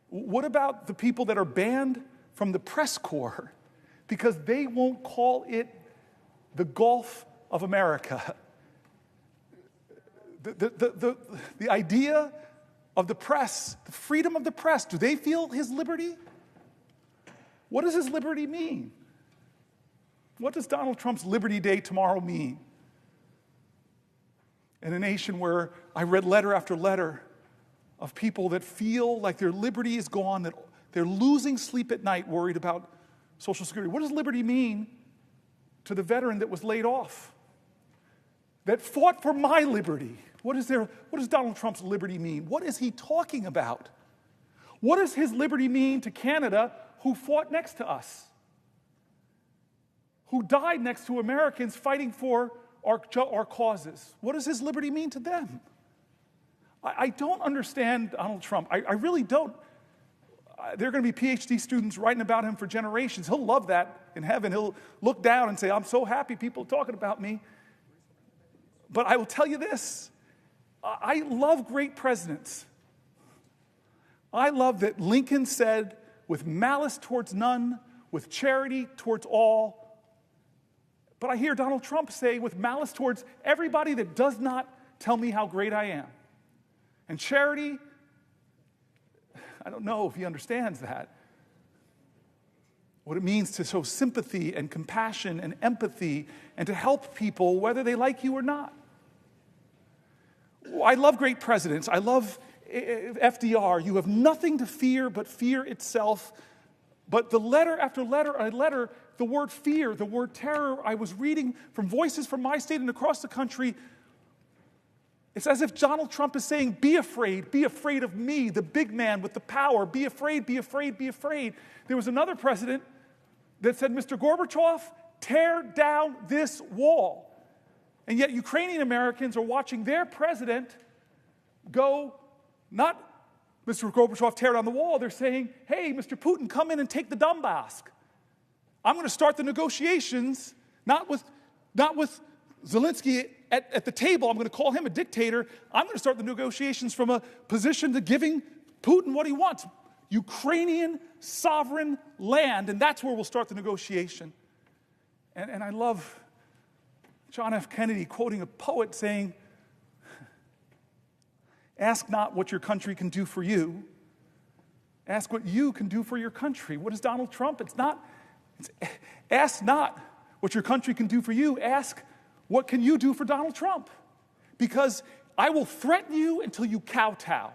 What about the people that are banned from the press corps because they won't call it the Gulf of America? The idea of the press, the freedom of the press, do they feel his liberty? What does his liberty mean? What does Donald Trump's Liberty Day tomorrow mean? in a nation where I read letter after letter of people that feel like their liberty is gone, that they're losing sleep at night worried about Social Security. What does liberty mean to the veteran that was laid off, that fought for my liberty? What does Donald Trump's liberty mean? What is he talking about? What does his liberty mean to Canada, who fought next to us, who died next to Americans fighting for our causes? What does his liberty mean to them? I don't understand Donald Trump. I really don't. There are going to be PhD students writing about him for generations. He'll love that in heaven. He'll look down and say, I'm so happy people are talking about me. But I will tell you this. I love great presidents. I love that Lincoln said, with malice towards none, with charity towards all. But I hear Donald Trump say, with malice towards everybody that does not tell me how great I am. And charity, I don't know if he understands that. What it means to show sympathy and compassion and empathy and to help people whether they like you or not. I love great presidents. I love FDR. You have nothing to fear but fear itself. But the letter after letter, the word fear, the word terror, I was reading from voices from my state and across the country. It's as if Donald Trump is saying, be afraid of me, the big man with the power. Be afraid, be afraid, be afraid. There was another president that said, Mr. Gorbachev, tear down this wall. And yet Ukrainian Americans are watching their president go, not Mr. Gorbachev, tear down the wall. They're saying, hey, Mr. Putin, come in and take the Donbass. I'm going to start the negotiations, not with Zelensky at the table. I'm going to call him a dictator. I'm going to start the negotiations from a position to giving Putin what he wants. Ukrainian sovereign land, and that's where we'll start the negotiation. And I love John F. Kennedy quoting a poet saying, ask not what your country can do for you. Ask what you can do for your country. What is Donald Trump? Ask not what your country can do for you. Ask what can you do for Donald Trump? Because I will threaten you until you kowtow.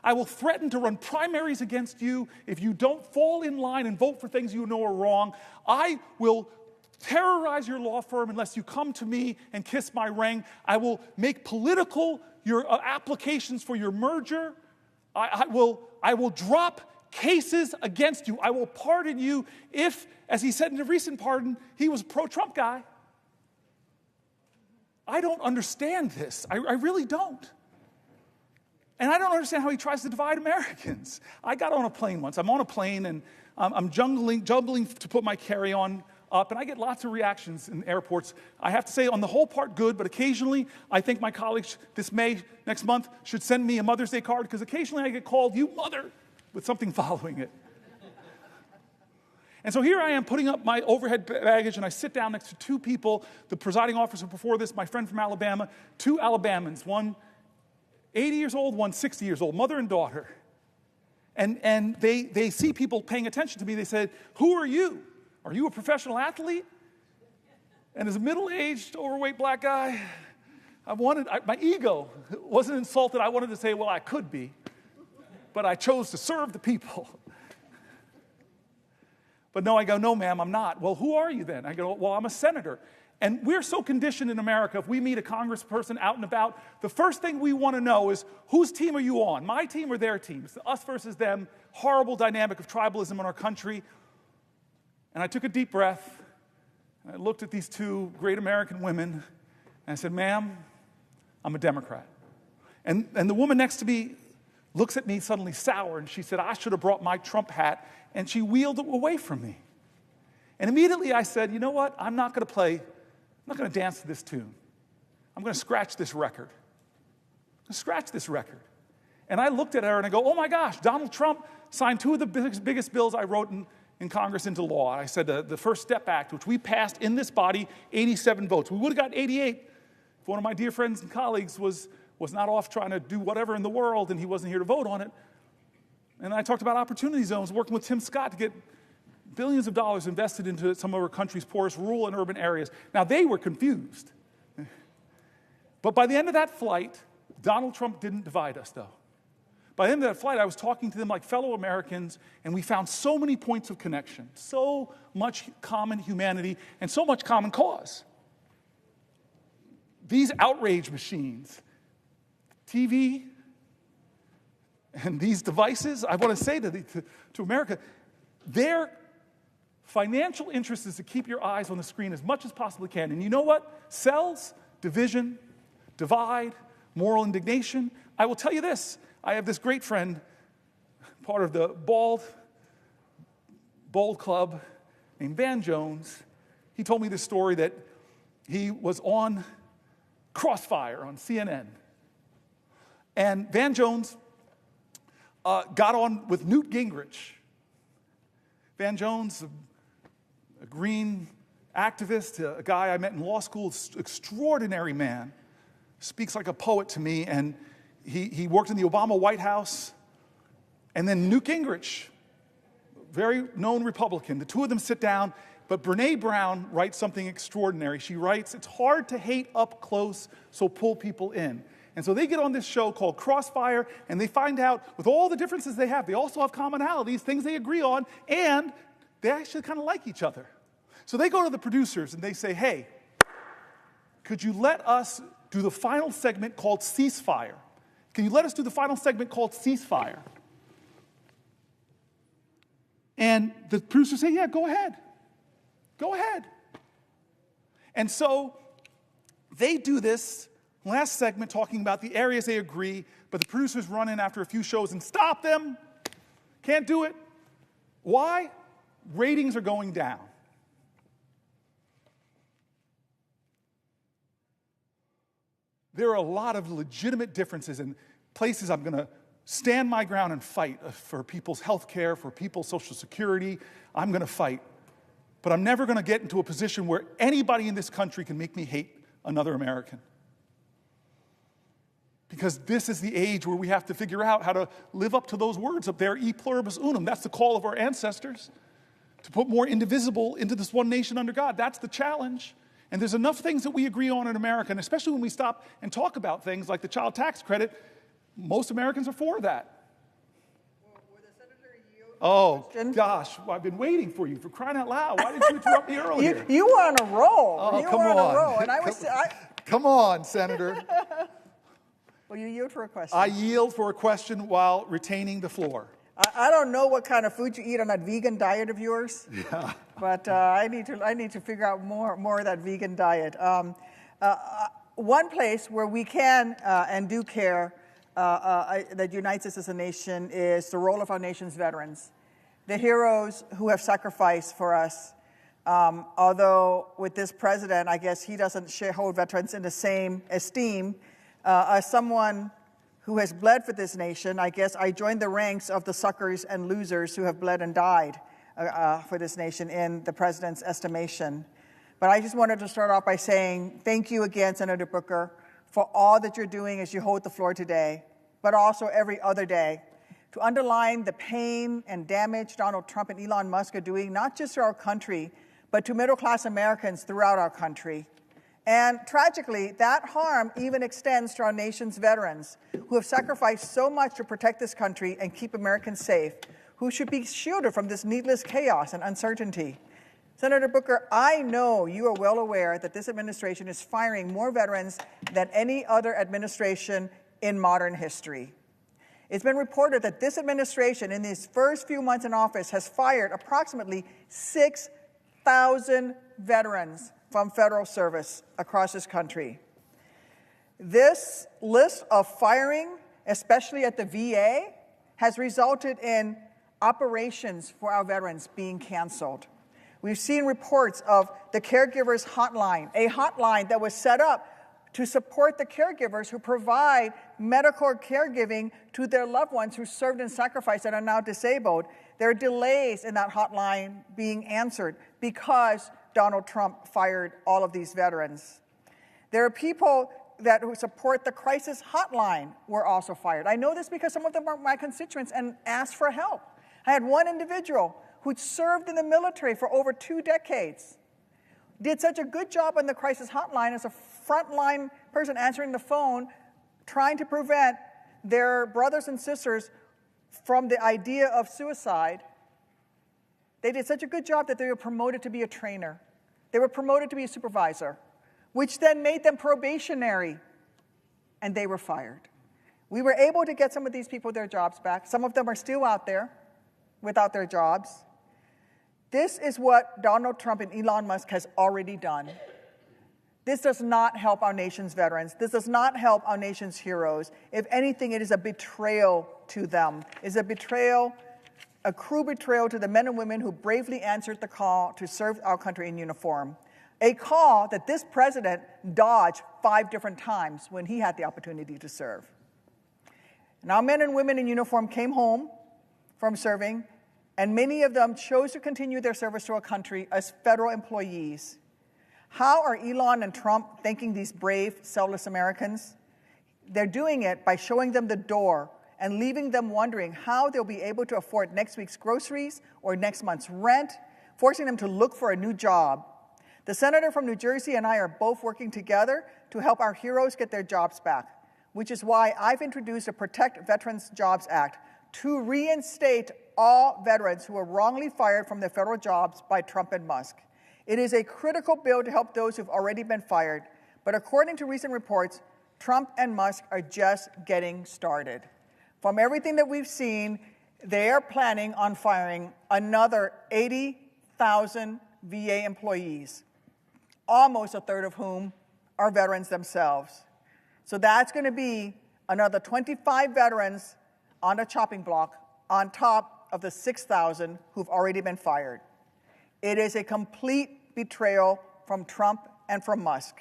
I will threaten to run primaries against you if you don't fall in line and vote for things you know are wrong. I will terrorize your law firm unless you come to me and kiss my ring. I will make political your applications for your merger. I will drop cases against you. I will pardon you if, as he said in a recent pardon, he was a pro-Trump guy. I don't understand this. I really don't. And I don't understand how he tries to divide Americans. I got on a plane once. I'm on a plane, and I'm juggling to put my carry-on up, and I get lots of reactions in airports. I have to say, on the whole part, good, but occasionally I think my colleagues next month, should send me a Mother's Day card, because occasionally I get called, you mother, with something following it. And so here I am putting up my overhead baggage, and I sit down next to two people, the presiding officer before this, my friend from Alabama, two Alabamans, one 80 years old, one 60 years old, mother and daughter. And they see people paying attention to me. They said, who are you? Are you a professional athlete? And as a middle-aged, overweight black guy, my ego wasn't insulted. I wanted to say, well, I could be, but I chose to serve the people. But no, I go, no, ma'am, I'm not. Well, who are you then? I go, well, I'm a senator. And we're so conditioned in America, if we meet a congressperson out and about, the first thing we want to know is, whose team are you on? My team or their team? It's us versus them, horrible dynamic of tribalism in our country. And I took a deep breath, and I looked at these two great American women, and I said, ma'am, I'm a Democrat. And the woman next to me looks at me suddenly sour, and she said, I should have brought my Trump hat, and she wheeled it away from me. And immediately I said, you know what? I'm not going to dance to this tune. I'm going to scratch this record. And I looked at her and I go, oh my gosh, Donald Trump signed two of the biggest bills I wrote in Congress into law. I said the First Step Act, which we passed in this body, 87 votes. We would have got 88 if one of my dear friends and colleagues was not off trying to do whatever in the world and he wasn't here to vote on it. And I talked about opportunity zones, working with Tim Scott to get billions of dollars invested into some of our country's poorest rural and urban areas. Now, they were confused. But by the end of that flight, Donald Trump didn't divide us, though. By the end of that flight, I was talking to them like fellow Americans, and we found so many points of connection, so much common humanity, and so much common cause. These outrage machines, TV, and these devices, I want to say to America, their financial interest is to keep your eyes on the screen as much as possibly can. And you know what? Sells division, divide, moral indignation. I will tell you this. I have this great friend, part of the Bold Club, named Van Jones. He told me this story that he was on Crossfire on CNN. And Van Jones got on with Newt Gingrich. Van Jones, a green activist, a guy I met in law school, extraordinary man, speaks like a poet to me, and he worked in the Obama White House. And then Newt Gingrich, very known Republican, the two of them sit down, but Brene Brown writes something extraordinary. She writes, "It's hard to hate up close, so pull people in." And so they get on this show called Crossfire, and they find out, with all the differences they have, they also have commonalities, things they agree on, and they actually kind of like each other. So they go to the producers and they say, "Hey, could you let us do the final segment called Ceasefire? Can you let us do the final segment called Ceasefire?" And the producers say, "Yeah, go ahead. Go ahead." And so they do this last segment talking about the areas they agree, but the producers run in after a few shows and stop them. Can't do it. Why? Ratings are going down. There are a lot of legitimate differences in places I'm going to stand my ground and fight for people's health care, for people's Social Security. I'm going to fight. But I'm never going to get into a position where anybody in this country can make me hate another American. Because this is the age where we have to figure out how to live up to those words up there, e pluribus unum. That's the call of our ancestors, to put more indivisible into this one nation under God. That's the challenge. And there's enough things that we agree on in America, and especially when we stop and talk about things like the child tax credit, most Americans are for that. Oh, gosh, well, I've been waiting for you, for crying out loud. Why didn't you interrupt me earlier? You were on a roll. Oh, you come were on. on a roll. And I was, Come on, Senator. Will you yield for a question? I yield for a question while retaining the floor. I don't know what kind of food you eat on that vegan diet of yours, but I need to figure out more of that vegan diet. One place where we can and do care that unites us as a nation is the role of our nation's veterans, the heroes who have sacrificed for us. Although with this president, I guess he doesn't hold veterans in the same esteem. As someone who has bled for this nation, I guess I joined the ranks of the suckers and losers who have bled and died for this nation in the president's estimation. But I just wanted to start off by saying thank you again, Senator Booker, for all that you're doing as you hold the floor today, but also every other day, to underline the pain and damage Donald Trump and Elon Musk are doing, not just to our country, but to middle-class Americans throughout our country. And tragically, that harm even extends to our nation's veterans who have sacrificed so much to protect this country and keep Americans safe, who should be shielded from this needless chaos and uncertainty. Senator Booker, I know you are well aware that this administration is firing more veterans than any other administration in modern history. It's been reported that this administration, in these first few months in office, has fired approximately 6,000 veterans from federal service across this country. This list of firing, especially at the VA, has resulted in operations for our veterans being canceled. We've seen reports of the Caregivers Hotline, a hotline that was set up to support the caregivers who provide medical caregiving to their loved ones who served and sacrificed and are now disabled. There are delays in that hotline being answered because Donald Trump fired all of these veterans. There are people who support the crisis hotline were also fired. I know this because some of them are my constituents and asked for help. I had one individual who'd served in the military for over 2 decades, did such a good job on the crisis hotline as a frontline person answering the phone trying to prevent their brothers and sisters from the idea of suicide. They did such a good job that they were promoted to be a trainer. They were promoted to be a supervisor, which then made them probationary, and they were fired. We were able to get some of these people their jobs back. Some of them are still out there without their jobs. This is what Donald Trump and Elon Musk has already done. This does not help our nation's veterans. This does not help our nation's heroes. If anything, it is a betrayal to them. It's a betrayal, a cruel betrayal to the men and women who bravely answered the call to serve our country in uniform. A call that this president dodged 5 different times when he had the opportunity to serve. And our men and women in uniform came home from serving, and many of them chose to continue their service to our country as federal employees. How are Elon and Trump thanking these brave, selfless Americans? They're doing it by showing them the door and leaving them wondering how they'll be able to afford next week's groceries or next month's rent, forcing them to look for a new job. The senator from New Jersey and I are both working together to help our heroes get their jobs back, which is why I've introduced a Protect Veterans Jobs Act to reinstate all veterans who were wrongly fired from their federal jobs by Trump and Musk. It is a critical bill to help those who've already been fired, but according to recent reports, Trump and Musk are just getting started. From everything that we've seen, they are planning on firing another 80,000 VA employees, almost a third of whom are veterans themselves. So that's going to be another 25 veterans on a chopping block on top of the 6,000 who've already been fired. It is a complete betrayal from Trump and from Musk.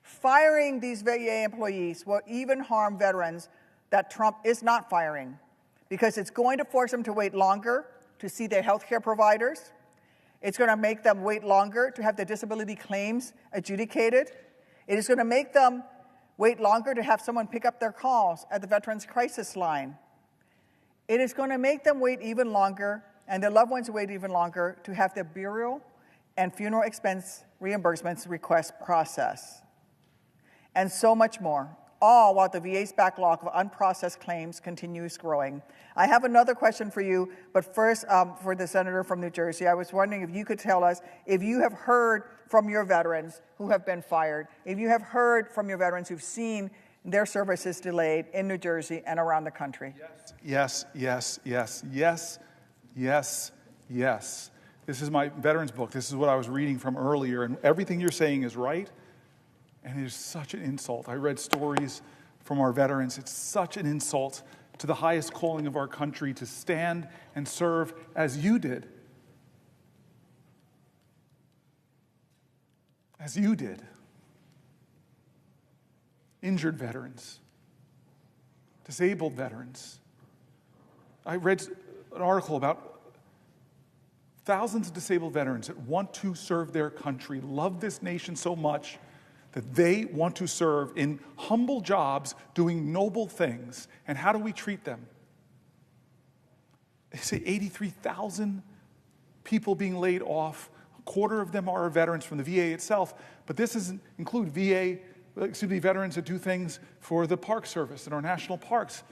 Firing these VA employees will even harm veterans that Trump is not firing, because it's going to force them to wait longer to see their health care providers. It's going to make them wait longer to have their disability claims adjudicated. It is going to make them wait longer to have someone pick up their calls at the Veterans Crisis Line. It is going to make them wait even longer, and their loved ones wait even longer to have their burial and funeral expense reimbursements request processed. And so much more, all while the VA's backlog of unprocessed claims continues growing. I have another question for you, but first, for the senator from New Jersey, I was wondering if you could tell us if you have heard from your veterans who have been fired, if you have heard from your veterans who've seen their services delayed in New Jersey and around the country. Yes, yes, yes, yes, yes, yes. This is my veterans book. This is what I was reading from earlier, and everything you're saying is right, and it is such an insult. I read stories from our veterans. It's such an insult to the highest calling of our country to stand and serve as you did. As you did. Injured veterans, disabled veterans. I read an article about thousands of disabled veterans that want to serve their country, love this nation so much that they want to serve in humble jobs doing noble things. And how do we treat them? They say 83,000 people being laid off. A quarter of them are veterans from the VA itself, but this doesn't include veterans that do things for the Park Service and our national parks,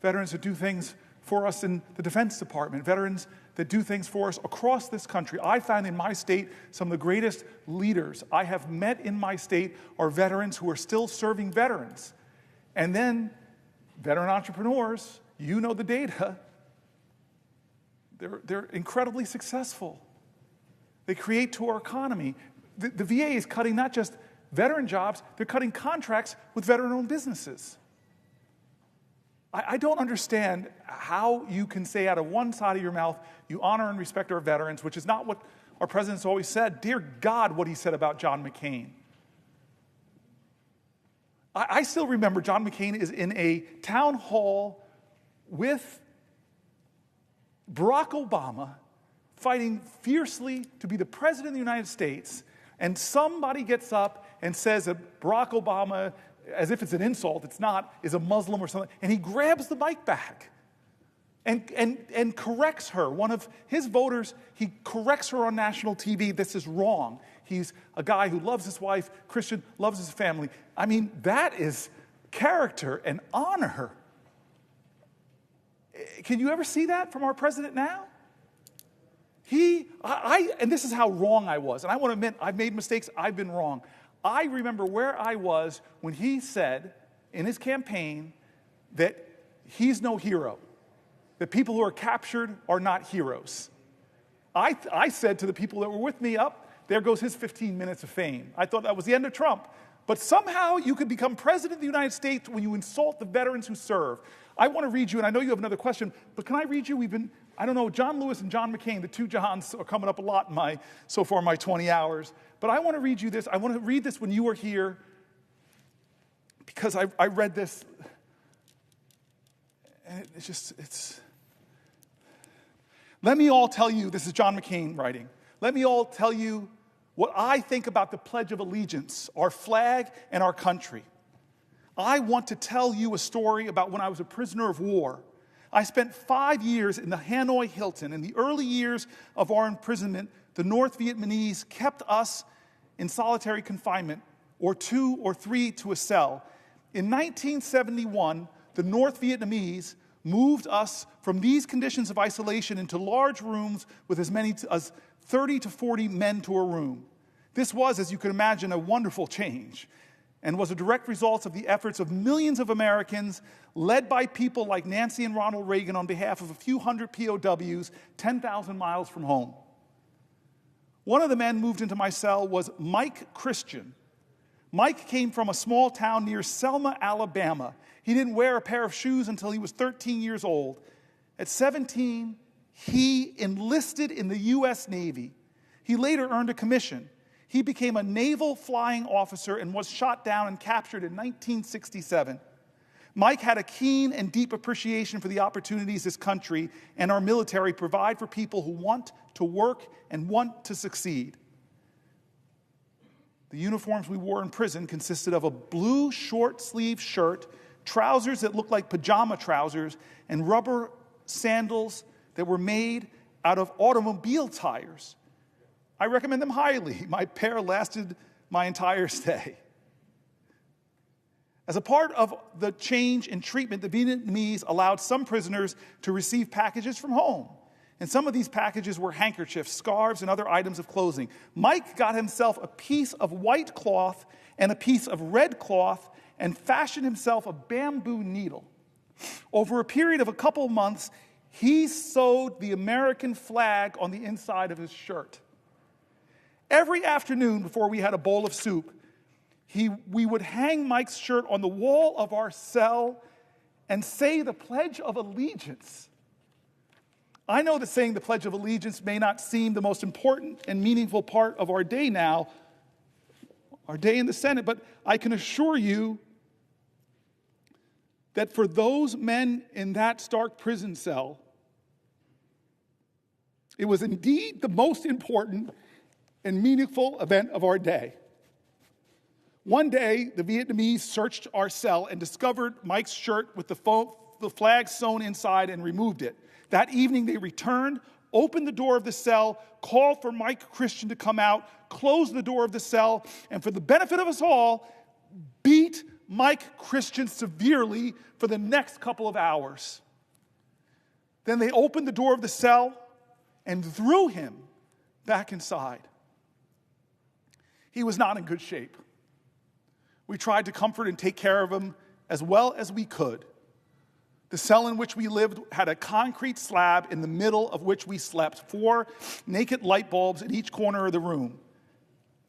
veterans that do things for us in the Defense Department, veterans that do things for us across this country. I found in my state some of the greatest leaders I have met in my state are veterans who are still serving veterans. And then veteran entrepreneurs, you know the data, they're incredibly successful. They create to our economy. The VA is cutting not just veteran jobs, they're cutting contracts with veteran-owned businesses. I don't understand how you can say out of one side of your mouth, you honor and respect our veterans, which is not what our president's always said. Dear God, what he said about John McCain. I still remember John McCain is in a town hall with Barack Obama fighting fiercely to be the president of the United States, and somebody gets up and says that Barack Obama, as if it's an insult, it's not, is a Muslim or something, and he grabs the mic back and corrects her. One of his voters, he corrects her on national TV. This is wrong. He's a guy who loves his wife, Christian, loves his family. I mean, that is character and honor. Can you ever see that from our president now? And this is how wrong I was. And I want to admit, I've made mistakes. I've been wrong. I remember where I was when he said in his campaign that he's no hero, that people who are captured are not heroes. I said to the people that were with me, there goes his 15 minutes of fame. I thought that was the end of Trump. But somehow you could become president of the United States when you insult the veterans who serve. I want to read you, and I know you have another question, but can I read you? John Lewis and John McCain, the two Johns are coming up a lot in my 20 hours. But I want to read you this. I want to read this when you were here because I read this. And let me all tell you, this is John McCain writing, let me all tell you what I think about the Pledge of Allegiance, our flag, and our country. I want to tell you a story about when I was a prisoner of war. I spent 5 years in the Hanoi Hilton. In the early years of our imprisonment, the North Vietnamese kept us in solitary confinement, or 2 or 3 to a cell. In 1971, the North Vietnamese moved us from these conditions of isolation into large rooms with as many as 30 to 40 men to a room. This was, as you can imagine, a wonderful change and was a direct result of the efforts of millions of Americans led by people like Nancy and Ronald Reagan on behalf of a few hundred POWs 10,000 miles from home. One of the men moved into my cell was Mike Christian. Mike came from a small town near Selma, Alabama. He didn't wear a pair of shoes until he was 13 years old. At 17, he enlisted in the U.S. Navy. He later earned a commission. He became a naval flying officer and was shot down and captured in 1967. Mike had a keen and deep appreciation for the opportunities this country and our military provide for people who want to work and want to succeed. The uniforms we wore in prison consisted of a blue short-sleeved shirt, trousers that looked like pajama trousers, and rubber sandals that were made out of automobile tires. I recommend them highly. My pair lasted my entire stay. As a part of the change in treatment, the Vietnamese allowed some prisoners to receive packages from home. And some of these packages were handkerchiefs, scarves, and other items of clothing. Mike got himself a piece of white cloth and a piece of red cloth and fashioned himself a bamboo needle. Over a period of a couple of months, he sewed the American flag on the inside of his shirt. Every afternoon before we had a bowl of soup, we would hang Mike's shirt on the wall of our cell and say the Pledge of Allegiance. I know that saying the Pledge of Allegiance may not seem the most important and meaningful part of our day now, our day in the Senate, but I can assure you that for those men in that stark prison cell, it was indeed the most important and meaningful event of our day. One day, the Vietnamese searched our cell and discovered Mike's shirt with the flag sewn inside and removed it. That evening, they returned, opened the door of the cell, called for Mike Christian to come out, closed the door of the cell, and for the benefit of us all, beat Mike Christian severely for the next couple of hours. Then they opened the door of the cell and threw him back inside. He was not in good shape. We tried to comfort and take care of him as well as we could. The cell in which we lived had a concrete slab in the middle of which we slept, 4 naked light bulbs in each corner of the room.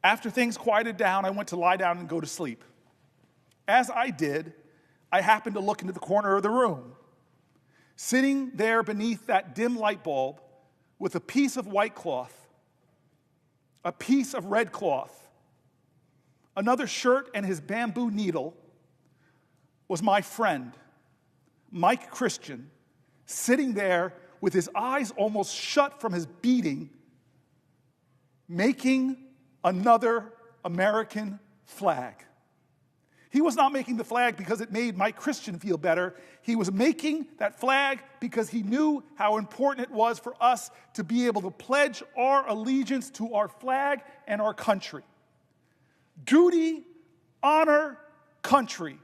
After things quieted down, I went to lie down and go to sleep. As I did, I happened to look into the corner of the room. Sitting there beneath that dim light bulb with a piece of white cloth, a piece of red cloth, another shirt, and his bamboo needle was my friend, Mike Christian, sitting there with his eyes almost shut from his beating, making another American flag. He was not making the flag because it made Mike Christian feel better. He was making that flag because he knew how important it was for us to be able to pledge our allegiance to our flag and our country. Duty, honor, country.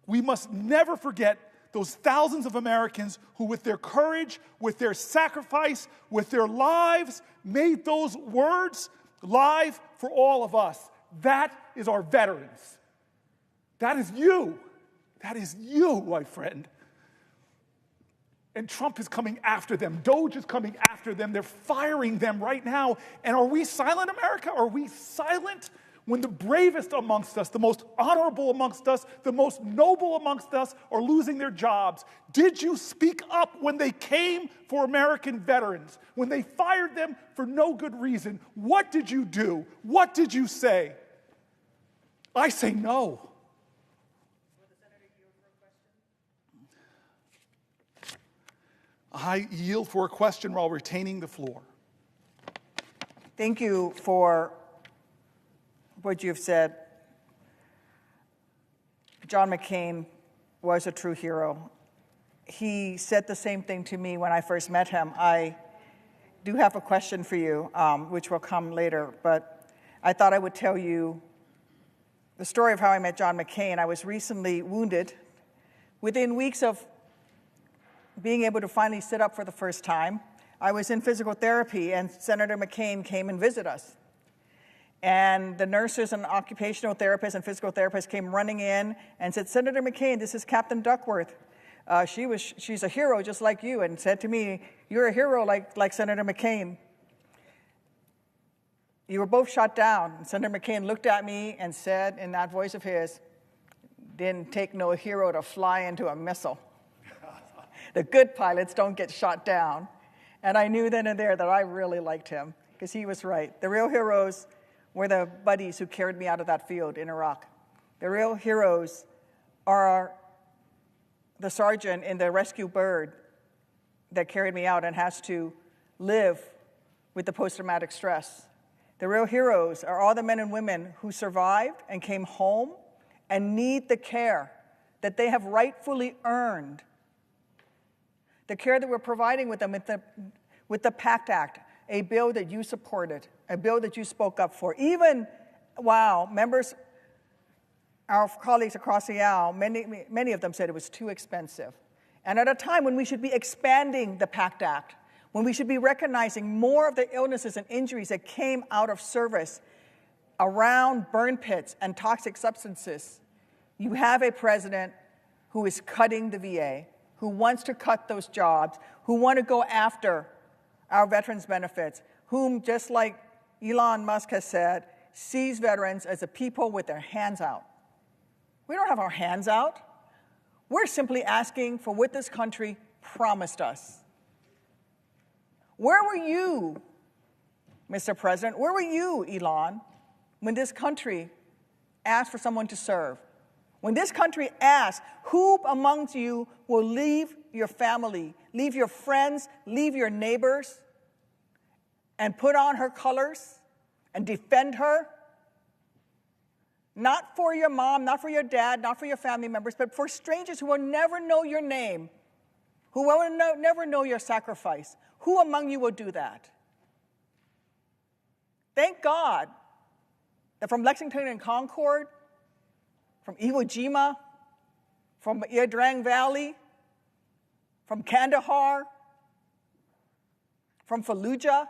We must never forget those thousands of Americans who, with their courage, with their sacrifice, with their lives, made those words live for all of us. That is our veterans. That is you. That is you, my friend. And Trump is coming after them. Doge is coming after them. They're firing them right now. And are we silent, America? Are we silent when the bravest amongst us, the most honorable amongst us, the most noble amongst us are losing their jobs? Did you speak up when they came for American veterans? When they fired them for no good reason? What did you do? What did you say? I say no. I yield for a question while retaining the floor. Thank you for what you've said. John McCain was a true hero. He said the same thing to me when I first met him. I do have a question for you, which will come later, but I thought I would tell you the story of how I met John McCain. I was recently wounded. Within weeks of being able to finally sit up for the first time, I was in physical therapy, and Senator McCain came and visited us. And the nurses and occupational therapists and physical therapists came running in and said, "Senator McCain, this is Captain Duckworth. She's a hero just like you," and said to me, "You're a hero like Senator McCain. You were both shot down." And Senator McCain looked at me and said in that voice of his, "Didn't take no hero to fly into a missile. The good pilots don't get shot down." And I knew then and there that I really liked him, because he was right. The real heroes were the buddies who carried me out of that field in Iraq. The real heroes are the sergeant in the rescue bird that carried me out and has to live with the post-traumatic stress. The real heroes are all the men and women who survived and came home and need the care that they have rightfully earned. The care that we're providing with them with the PACT Act, a bill that you supported, a bill that you spoke up for. Even while members, our colleagues across the aisle, many of them said it was too expensive. And at a time when we should be expanding the PACT Act, when we should be recognizing more of the illnesses and injuries that came out of service around burn pits and toxic substances, you have a president who is cutting the VA, who wants to cut those jobs, who want to go after our veterans' benefits, whom, just like Elon Musk has said, sees veterans as a people with their hands out. We don't have our hands out. We're simply asking for what this country promised us. Where were you, Mr. President? Where were you, Elon, when this country asked for someone to serve? When this country asked, who amongst you will leave your family, leave your friends, leave your neighbors, and put on her colors and defend her? Not for your mom, not for your dad, not for your family members, but for strangers who will never know your name, who will never know your sacrifice. Who among you will do that? Thank God that from Lexington and Concord, from Iwo Jima, from Ia Valley, from Kandahar, from Fallujah,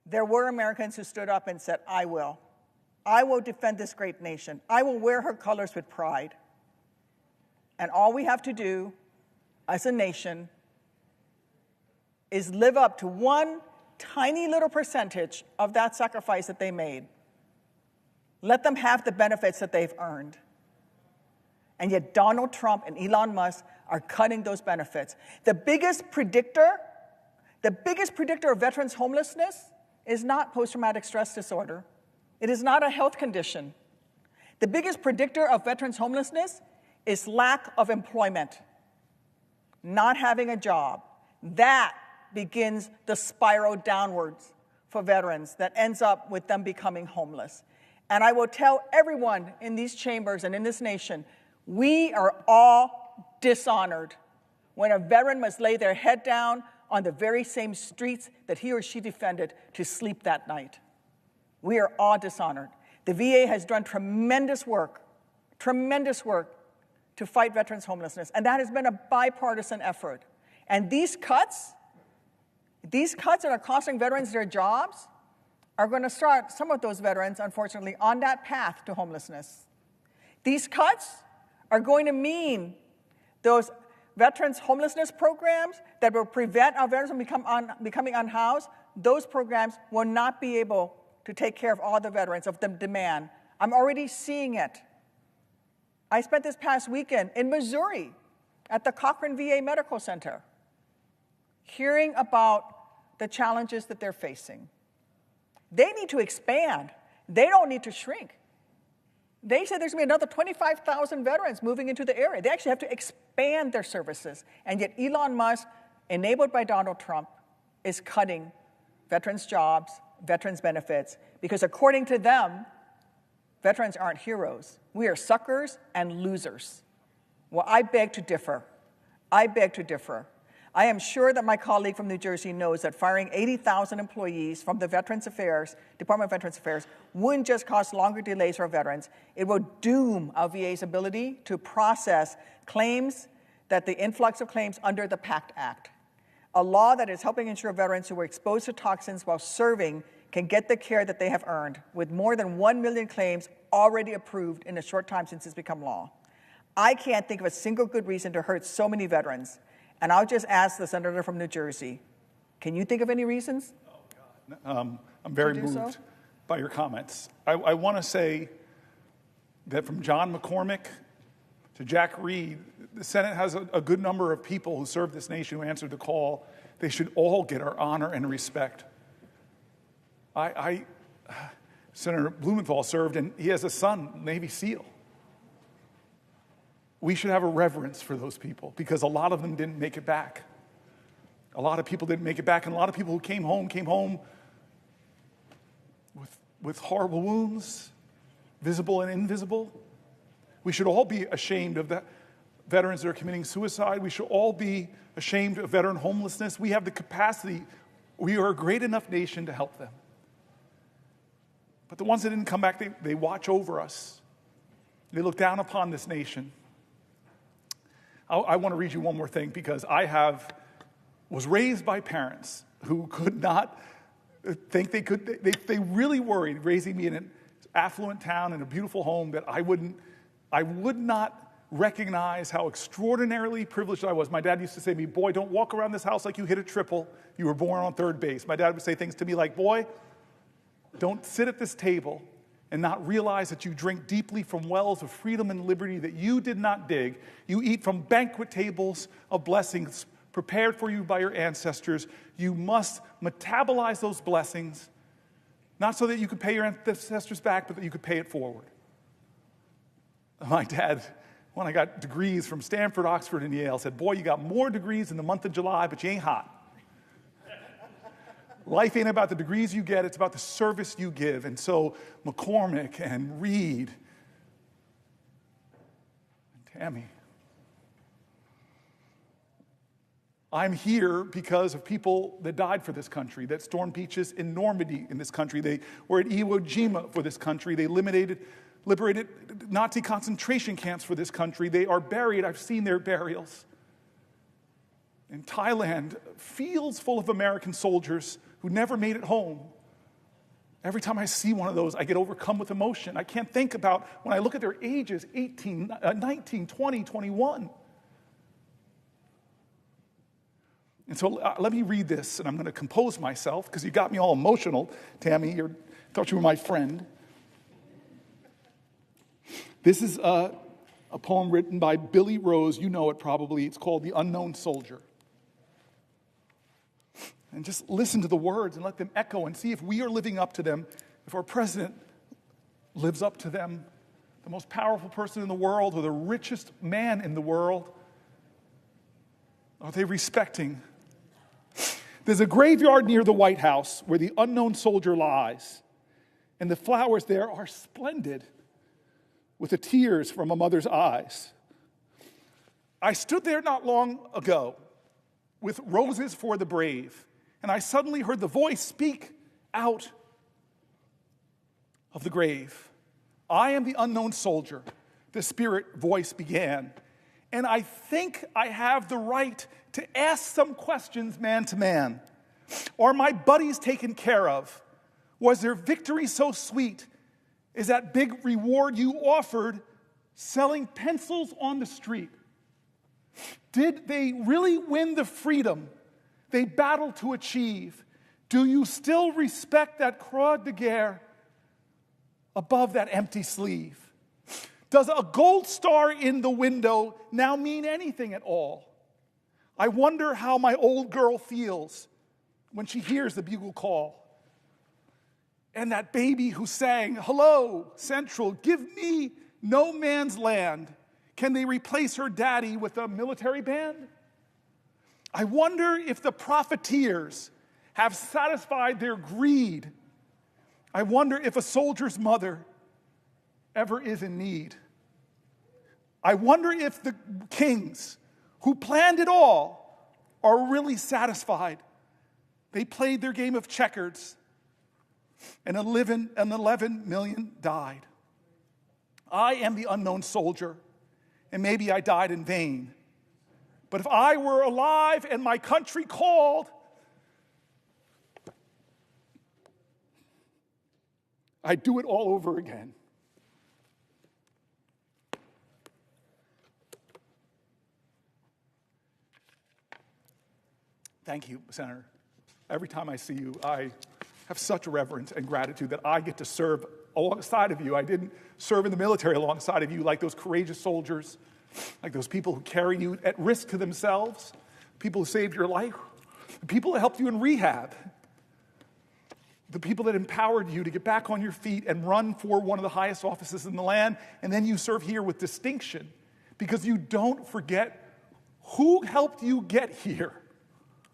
there were Americans who stood up and said, I will. I will defend this great nation. I will wear her colors with pride. And all we have to do as a nation is live up to one tiny little percentage of that sacrifice that they made. Let them have the benefits that they've earned. And yet Donald Trump and Elon Musk are cutting those benefits. The biggest predictor of veterans' homelessness is not post-traumatic stress disorder. It is not a health condition. The biggest predictor of veterans' homelessness is lack of employment, not having a job. That begins the spiral downwards for veterans that ends up with them becoming homeless. And I will tell everyone in these chambers and in this nation, we are all dishonored when a veteran must lay their head down on the very same streets that he or she defended to sleep that night. We are all dishonored. The VA has done tremendous work to fight veterans' homelessness, and that has been a bipartisan effort. And these cuts that are costing veterans their jobs are going to start some of those veterans, unfortunately, on that path to homelessness. These cuts are going to mean those veterans' homelessness programs that will prevent our veterans from becoming unhoused, those programs will not be able to take care of all the veterans of the demand. I'm already seeing it. I spent this past weekend in Missouri at the Cochrane VA Medical Center, hearing about the challenges that they're facing. They need to expand. They don't need to shrink. They said there's going to be another 25,000 veterans moving into the area. They actually have to expand their services. And yet Elon Musk, enabled by Donald Trump, is cutting veterans' jobs, veterans' benefits, because according to them, veterans aren't heroes. We are suckers and losers. Well, I beg to differ. I beg to differ. I am sure that my colleague from New Jersey knows that firing 80,000 employees from the Department of Veterans Affairs wouldn't just cause longer delays for veterans. It will doom our VA's ability to process claims, that the influx of claims under the PACT Act, a law that is helping ensure veterans who were exposed to toxins while serving can get the care that they have earned, with more than 1 million claims already approved in a short time since it's become law. I can't think of a single good reason to hurt so many veterans. And I'll just ask the senator from New Jersey, can you think of any reasons? I'm very moved by your comments. I want to say that from John McCormick to Jack Reed, the Senate has a good number of people who serve this nation who answered the call. They should all get our honor and respect. Senator Blumenthal served, and he has a son, Navy SEAL. We should have a reverence for those people because a lot of them didn't make it back. A lot of people didn't make it back, and a lot of people who came home with horrible wounds, visible and invisible. We should all be ashamed of the veterans that are committing suicide. We should all be ashamed of veteran homelessness. We have the capacity. We are a great enough nation to help them. But the ones that didn't come back, they watch over us. They look down upon this nation. I want to read you one more thing because I was raised by parents who could not think they could. They really worried raising me in an affluent town in a beautiful home that I would not recognize how extraordinarily privileged I was. My dad used to say to me, "Boy, don't walk around this house like you hit a triple. You were born on third base." My dad would say things to me like, "Boy, don't sit at this table and not realize that you drink deeply from wells of freedom and liberty that you did not dig. You eat from banquet tables of blessings prepared for you by your ancestors. You must metabolize those blessings, not so that you could pay your ancestors back, but that you could pay it forward." My dad, when I got degrees from Stanford, Oxford, and Yale, said, "Boy, you got more degrees in the month of July, but you ain't hot." Life ain't about the degrees you get, it's about the service you give. And so McCormick and Reed and Tammy, I'm here because of people that died for this country, that stormed beaches in Normandy in this country. They were at Iwo Jima for this country. They liberated Nazi concentration camps for this country. They are buried. I've seen their burials. In Thailand, fields full of American soldiers who never made it home. Every time I see one of those, I get overcome with emotion. I can't think about when I look at their ages, 18, 19, 20, 21. And so let me read this, and I'm going to compose myself because you got me all emotional, Tammy. I thought you were my friend. This is a poem written by Billy Rose. You know it probably. It's called The Unknown Soldier. And just listen to the words and let them echo and see if we are living up to them, if our president lives up to them, the most powerful person in the world or the richest man in the world. Are they respecting? There's a graveyard near the White House where the unknown soldier lies. and the flowers there are splendid, with the tears from a mother's eyes. I stood there not long ago with roses for the brave, and I suddenly heard the voice speak out of the grave. I am the unknown soldier, the spirit voice began, and I think I have the right to ask some questions man to man. Are my buddies taken care of? Was their victory so sweet? Is that big reward you offered selling pencils on the street? Did they really win the freedom they battled to achieve? Do you still respect that croix de guerre above that empty sleeve? Does a gold star in the window now mean anything at all? I wonder how my old girl feels when she hears the bugle call. And that baby who sang, "Hello, Central, give me no man's land." Can they replace her daddy with a military band? I wonder if the profiteers have satisfied their greed. I wonder if a soldier's mother ever is in need. I wonder if the kings who planned it all are really satisfied. They played their game of checkers, and 11 million died. I am the unknown soldier, and maybe I died in vain. But if I were alive and my country called, I'd do it all over again. Thank you, Senator. Every time I see you, I have such reverence and gratitude that I get to serve alongside of you. I didn't serve in the military alongside of you like those courageous soldiers, like those people who carry you at risk to themselves, people who saved your life, the people that helped you in rehab, the people that empowered you to get back on your feet and run for one of the highest offices in the land, and then you serve here with distinction because you don't forget who helped you get here.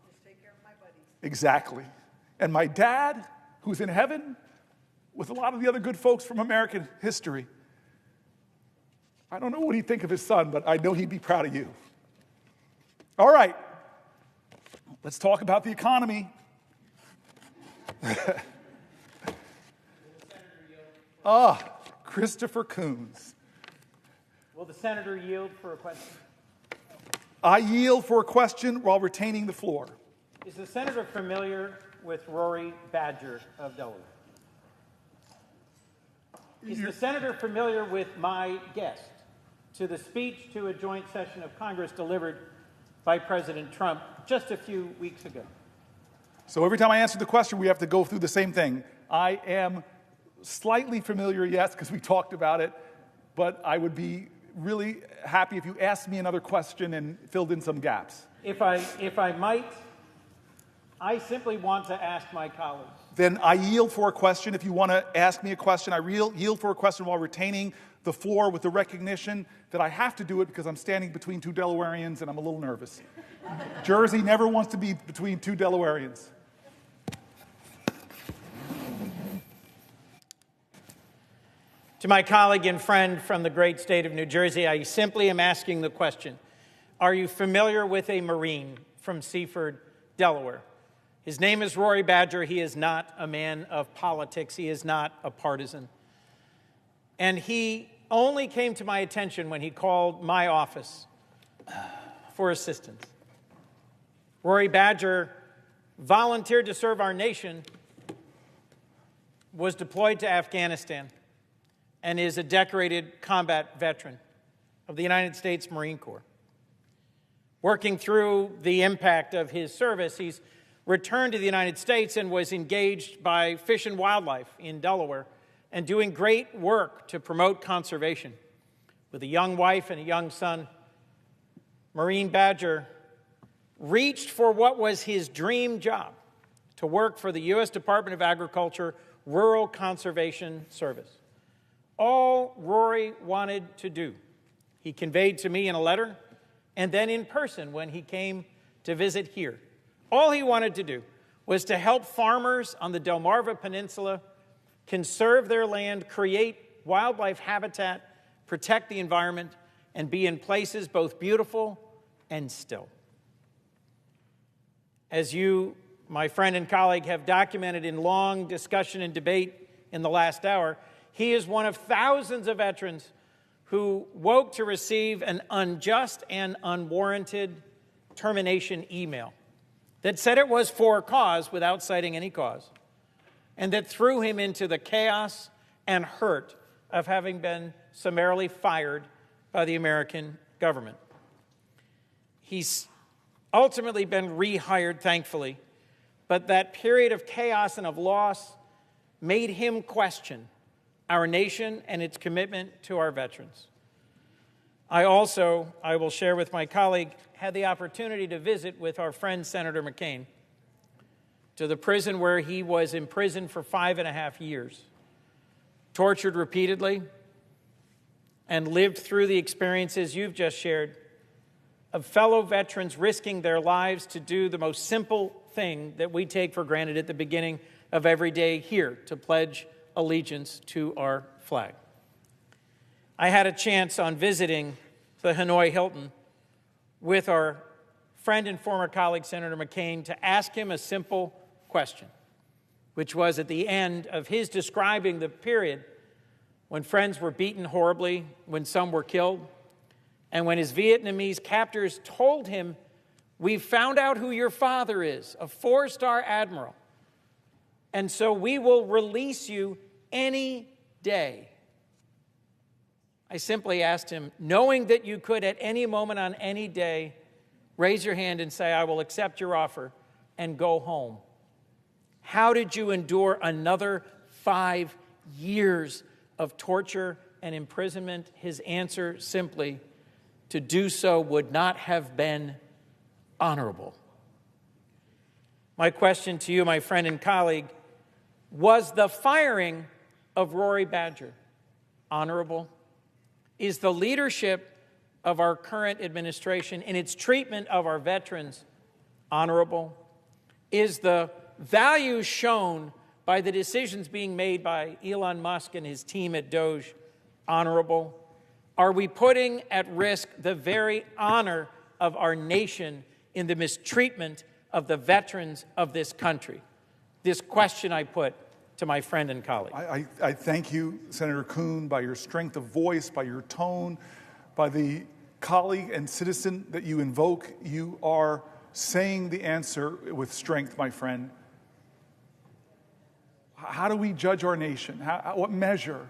Just take care of my buddies. Exactly. And my dad, who's in heaven, with a lot of the other good folks from American history. I don't know what he'd think of his son, but I know he'd be proud of you. All right. Let's talk about the economy. Christopher Coons. Will the senator yield for a question? I yield for a question while retaining the floor. Is the senator familiar with Rory Badger of Delaware? Is the senator familiar with my guest to the speech to a joint session of Congress delivered by President Trump just a few weeks ago? So every time I answer the question, we have to go through the same thing. I am slightly familiar, yes, because we talked about it, but I would be really happy if you asked me another question and filled in some gaps. If I might, I simply want to ask my colleagues. Then I yield for a question. If you want to ask me a question, I yield for a question while retaining the floor with the recognition that I have to do it because I'm standing between two Delawareans and I'm a little nervous. Jersey never wants to be between two Delawareans. To my colleague and friend from the great state of New Jersey, I simply am asking the question, are you familiar with a Marine from Seaford, Delaware? His name is Rory Badger. He is not a man of politics. He is not a partisan. And he only came to my attention when he called my office for assistance. Rory Badger volunteered to serve our nation, was deployed to Afghanistan, and is a decorated combat veteran of the United States Marine Corps. Working through the impact of his service, he's returned to the United States and was engaged by Fish and Wildlife in Delaware and doing great work to promote conservation. With a young wife and a young son, Marine Badger reached for what was his dream job, to work for the U.S. Department of Agriculture Rural Conservation Service. All Rory wanted to do, he conveyed to me in a letter and then in person when he came to visit here. All he wanted to do was to help farmers on the Delmarva Peninsula conserve their land, create wildlife habitat, protect the environment, and be in places both beautiful and still. As you, my friend and colleague, have documented in long discussion and debate in the last hour, he is one of thousands of veterans who woke to receive an unjust and unwarranted termination email that said it was for cause without citing any cause, and that threw him into the chaos and hurt of having been summarily fired by the American government. He's ultimately been rehired, thankfully, but that period of chaos and of loss made him question our nation and its commitment to our veterans. I will share with my colleague, had the opportunity to visit with our friend Senator McCain to the prison where he was imprisoned for 5.5 years, tortured repeatedly, and lived through the experiences you've just shared of fellow veterans risking their lives to do the most simple thing that we take for granted at the beginning of every day here, to pledge allegiance to our flag. I had a chance on visiting the Hanoi Hilton with our friend and former colleague, Senator McCain, to ask him a simple question, which was at the end of his describing the period when friends were beaten horribly, when some were killed, and when his Vietnamese captors told him, "We've found out who your father is, a 4-star admiral, and so we will release you any day." I simply asked him, knowing that you could at any moment on any day raise your hand and say, "I will accept your offer and go home," how did you endure another 5 years of torture and imprisonment? His answer simply, to do so would not have been honorable. My question to you, my friend and colleague, was the firing of Rory Badger honorable? Is the leadership of our current administration in its treatment of our veterans honorable? Is the value shown by the decisions being made by Elon Musk and his team at Doge honorable? Are we putting at risk the very honor of our nation in the mistreatment of the veterans of this country? This question I put to my friend and colleague. I thank you, Senator Kuhn, by your strength of voice, by your tone, by the colleague and citizen that you invoke. You are saying the answer with strength, my friend. How do we judge our nation? What measure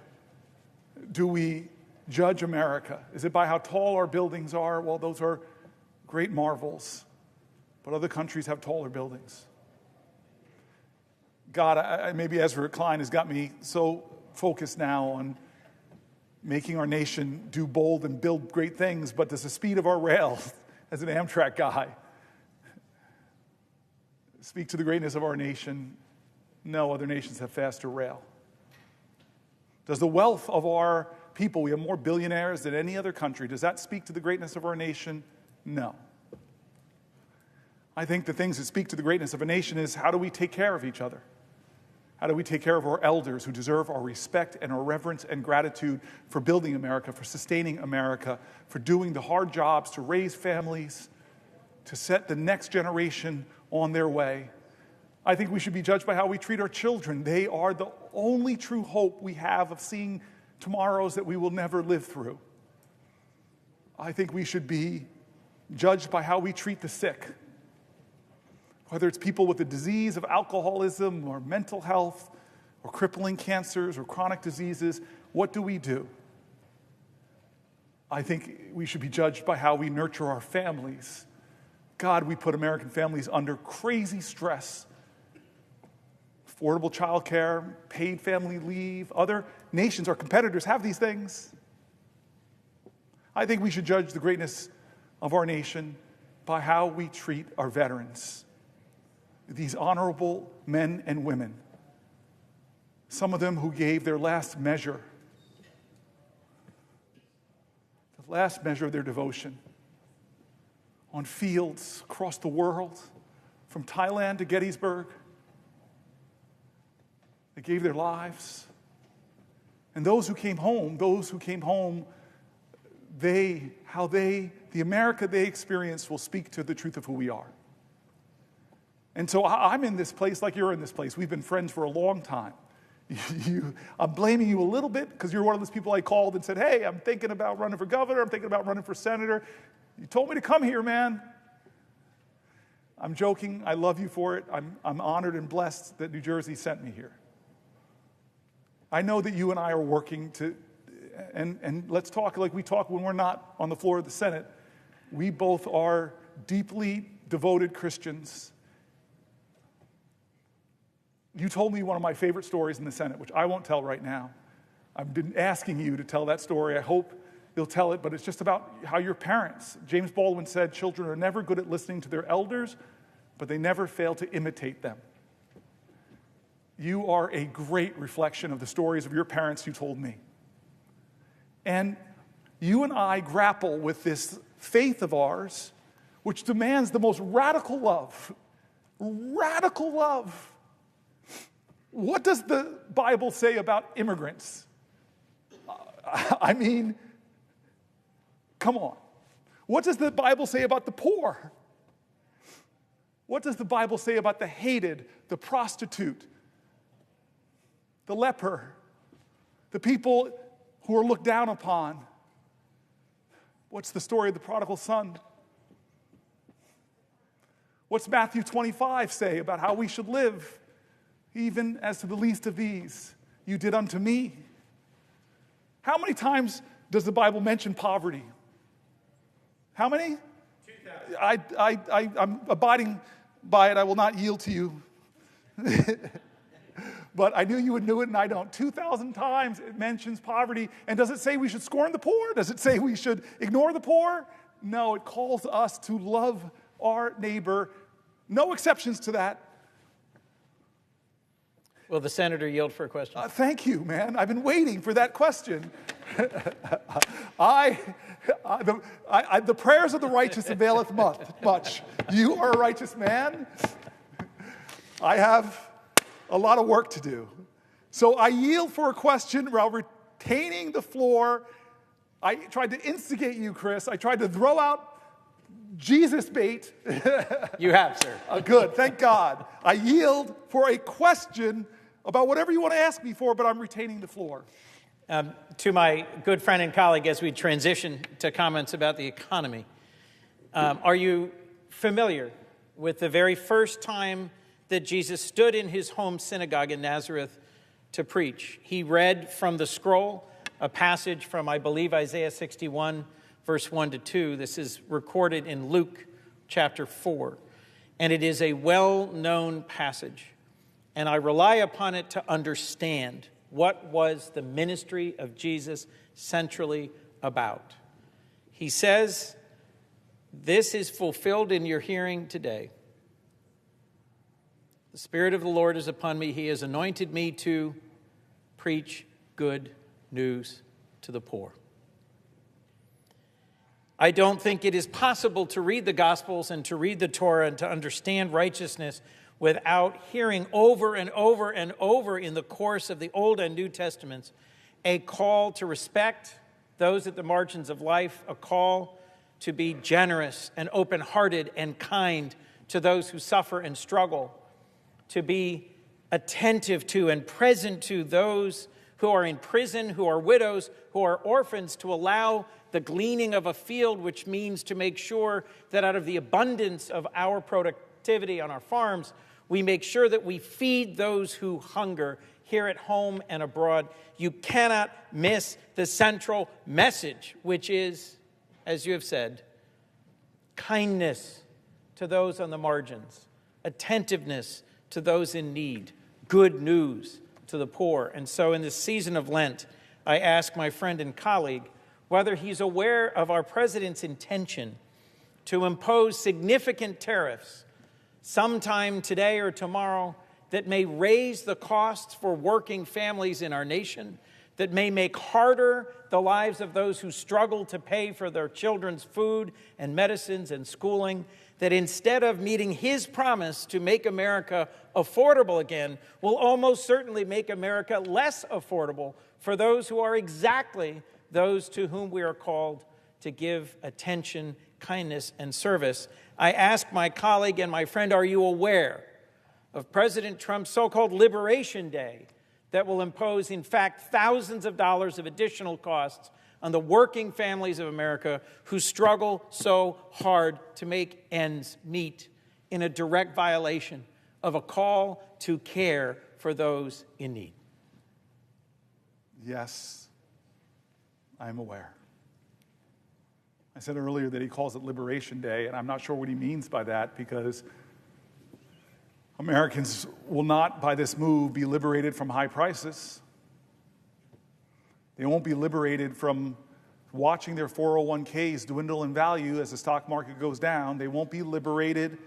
do we judge America? Is it by how tall our buildings are? Well, those are great marvels, but other countries have taller buildings. God, maybe Ezra Klein has got me so focused now on making our nation do bold and build great things, but does the speed of our rail, as an Amtrak guy, speak to the greatness of our nation? No, other nations have faster rail. Does the wealth of our people, we have more billionaires than any other country, does that speak to the greatness of our nation? No. I think the things that speak to the greatness of a nation is, how do we take care of each other? How do we take care of our elders who deserve our respect and our reverence and gratitude for building America, for sustaining America, for doing the hard jobs to raise families, to set the next generation on their way? I think we should be judged by how we treat our children. They are the only true hope we have of seeing tomorrows that we will never live through. I think we should be judged by how we treat the sick. Whether it's people with the disease of alcoholism or mental health or crippling cancers or chronic diseases, what do we do? I think we should be judged by how we nurture our families. God, we put American families under crazy stress. Affordable child care, paid family leave. Other nations, our competitors, have these things. I think we should judge the greatness of our nation by how we treat our veterans. These honorable men and women, some of them who gave their last measure, the last measure of their devotion, on fields across the world, from Thailand to Gettysburg. They gave their lives. And those who came home, the America they experienced will speak to the truth of who we are. And so I'm in this place like you're in this place. We've been friends for a long time. I'm blaming you a little bit because you're one of those people I called and said, hey, I'm thinking about running for governor. I'm thinking about running for senator. You told me to come here, man. I'm joking. I love you for it. I'm honored and blessed that New Jersey sent me here. I know that you and I are working to, and let's talk like we talk when we're not on the floor of the Senate. We both are deeply devoted Christians. You told me one of my favorite stories in the Senate, which I won't tell right now. I've been asking you to tell that story. I hope you'll tell it, but it's just about how your parents, James Baldwin said, children are never good at listening to their elders, but they never fail to imitate them. You are a great reflection of the stories of your parents you told me. And you and I grapple with this faith of ours, which demands the most radical love. Radical love. What does the Bible say about immigrants? I mean, come on. What does the Bible say about the poor? What does the Bible say about the hated, the prostitute, the leper, the people who are looked down upon? What's the story of the prodigal son? What's Matthew 25 say about how we should live? Even as to the least of these, you did unto me. How many times does the Bible mention poverty? How many? 2,000. I'm abiding by it. I will not yield to you. But I knew you would know it, and I don't. 2,000 times it mentions poverty. And does it say we should scorn the poor? Does it say we should ignore the poor? No, it calls us to love our neighbor. No exceptions to that. Will the senator yield for a question? Thank you, man. I've been waiting for that question. The prayers of the righteous availeth much. You are a righteous man. I have a lot of work to do. So I yield for a question while retaining the floor. I tried to instigate you, Chris. I tried to throw out Jesus bait. You have, sir. Good, thank God. I yield for a question about whatever you want to ask me for, but I'm retaining the floor. To my good friend and colleague, as we transition to comments about the economy, are you familiar with the very first time that Jesus stood in his home synagogue in Nazareth to preach? He read from the scroll a passage from, I believe, Isaiah 61, verse 1 to 2. This is recorded in Luke chapter 4, and it is a well-known passage. And I rely upon it to understand what was the ministry of Jesus centrally about. He says, "This is fulfilled in your hearing today. The Spirit of the Lord is upon me. He has anointed me to preach good news to the poor." I don't think it is possible to read the Gospels and to read the Torah and to understand righteousness without hearing over and over and over in the course of the Old and New Testaments a call to respect those at the margins of life, a call to be generous and open-hearted and kind to those who suffer and struggle, to be attentive to and present to those who are in prison, who are widows, who are orphans, to allow the gleaning of a field, which means to make sure that out of the abundance of our productivity on our farms, we make sure that we feed those who hunger here at home and abroad. You cannot miss the central message, which is, as you have said, kindness to those on the margins, attentiveness to those in need, good news to the poor. And so in this season of Lent, I ask my friend and colleague whether he's aware of our president's intention to impose significant tariffs sometime today or tomorrow that may raise the costs for working families in our nation, that may make harder the lives of those who struggle to pay for their children's food and medicines and schooling, that instead of meeting his promise to make America affordable again, will almost certainly make America less affordable for those who are exactly those to whom we are called to give attention, kindness, and service. I ask my colleague and my friend, are you aware of President Trump's so-called Liberation Day that will impose, in fact, thousands of dollars of additional costs on the working families of America who struggle so hard to make ends meet, in a direct violation of a call to care for those in need? Yes, I'm aware. I said earlier that he calls it Liberation Day, and I'm not sure what he means by that, because Americans will not, by this move, be liberated from high prices. They won't be liberated from watching their 401ks dwindle in value as the stock market goes down. They won't be liberated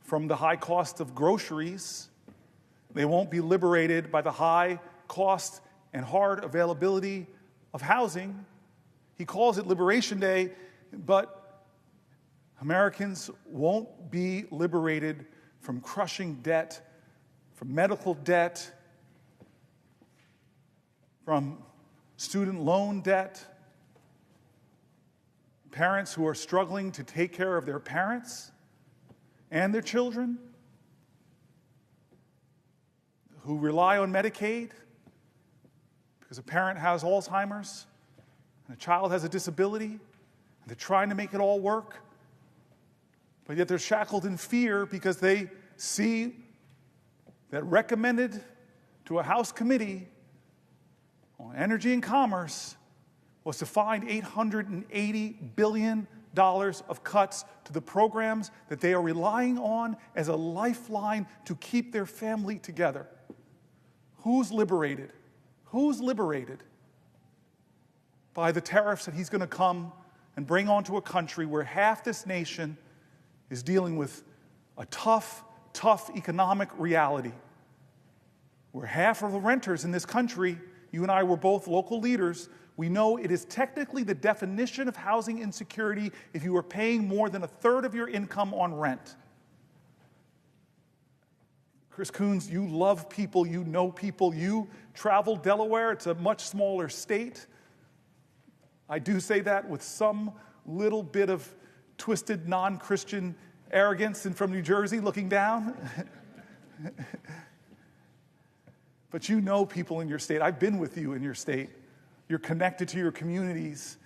from the high cost of groceries. They won't be liberated by the high cost and hard availability of housing. He calls it Liberation Day, but Americans won't be liberated from crushing debt, from medical debt, from student loan debt, parents who are struggling to take care of their parents and their children, who rely on Medicaid because a parent has Alzheimer's and a child has a disability, and they're trying to make it all work, but yet they're shackled in fear because they see that recommended to a House committee on Energy and Commerce was to find $880 billion of cuts to the programs that they are relying on as a lifeline to keep their family together. Who's liberated? Who's liberated by the tariffs that he's going to come and bring onto a country where half this nation is dealing with a tough economic reality, where half of the renters in this country, you and I were both local leaders, we know it is technically the definition of housing insecurity if you are paying more than a third of your income on rent. Chris Coons, you love people, you know people, you travel Delaware, it's a much smaller state. I do say that with some little bit of twisted non-Christian arrogance and from New Jersey looking down. But you know people in your state. I've been with you in your state. You're connected to your communities.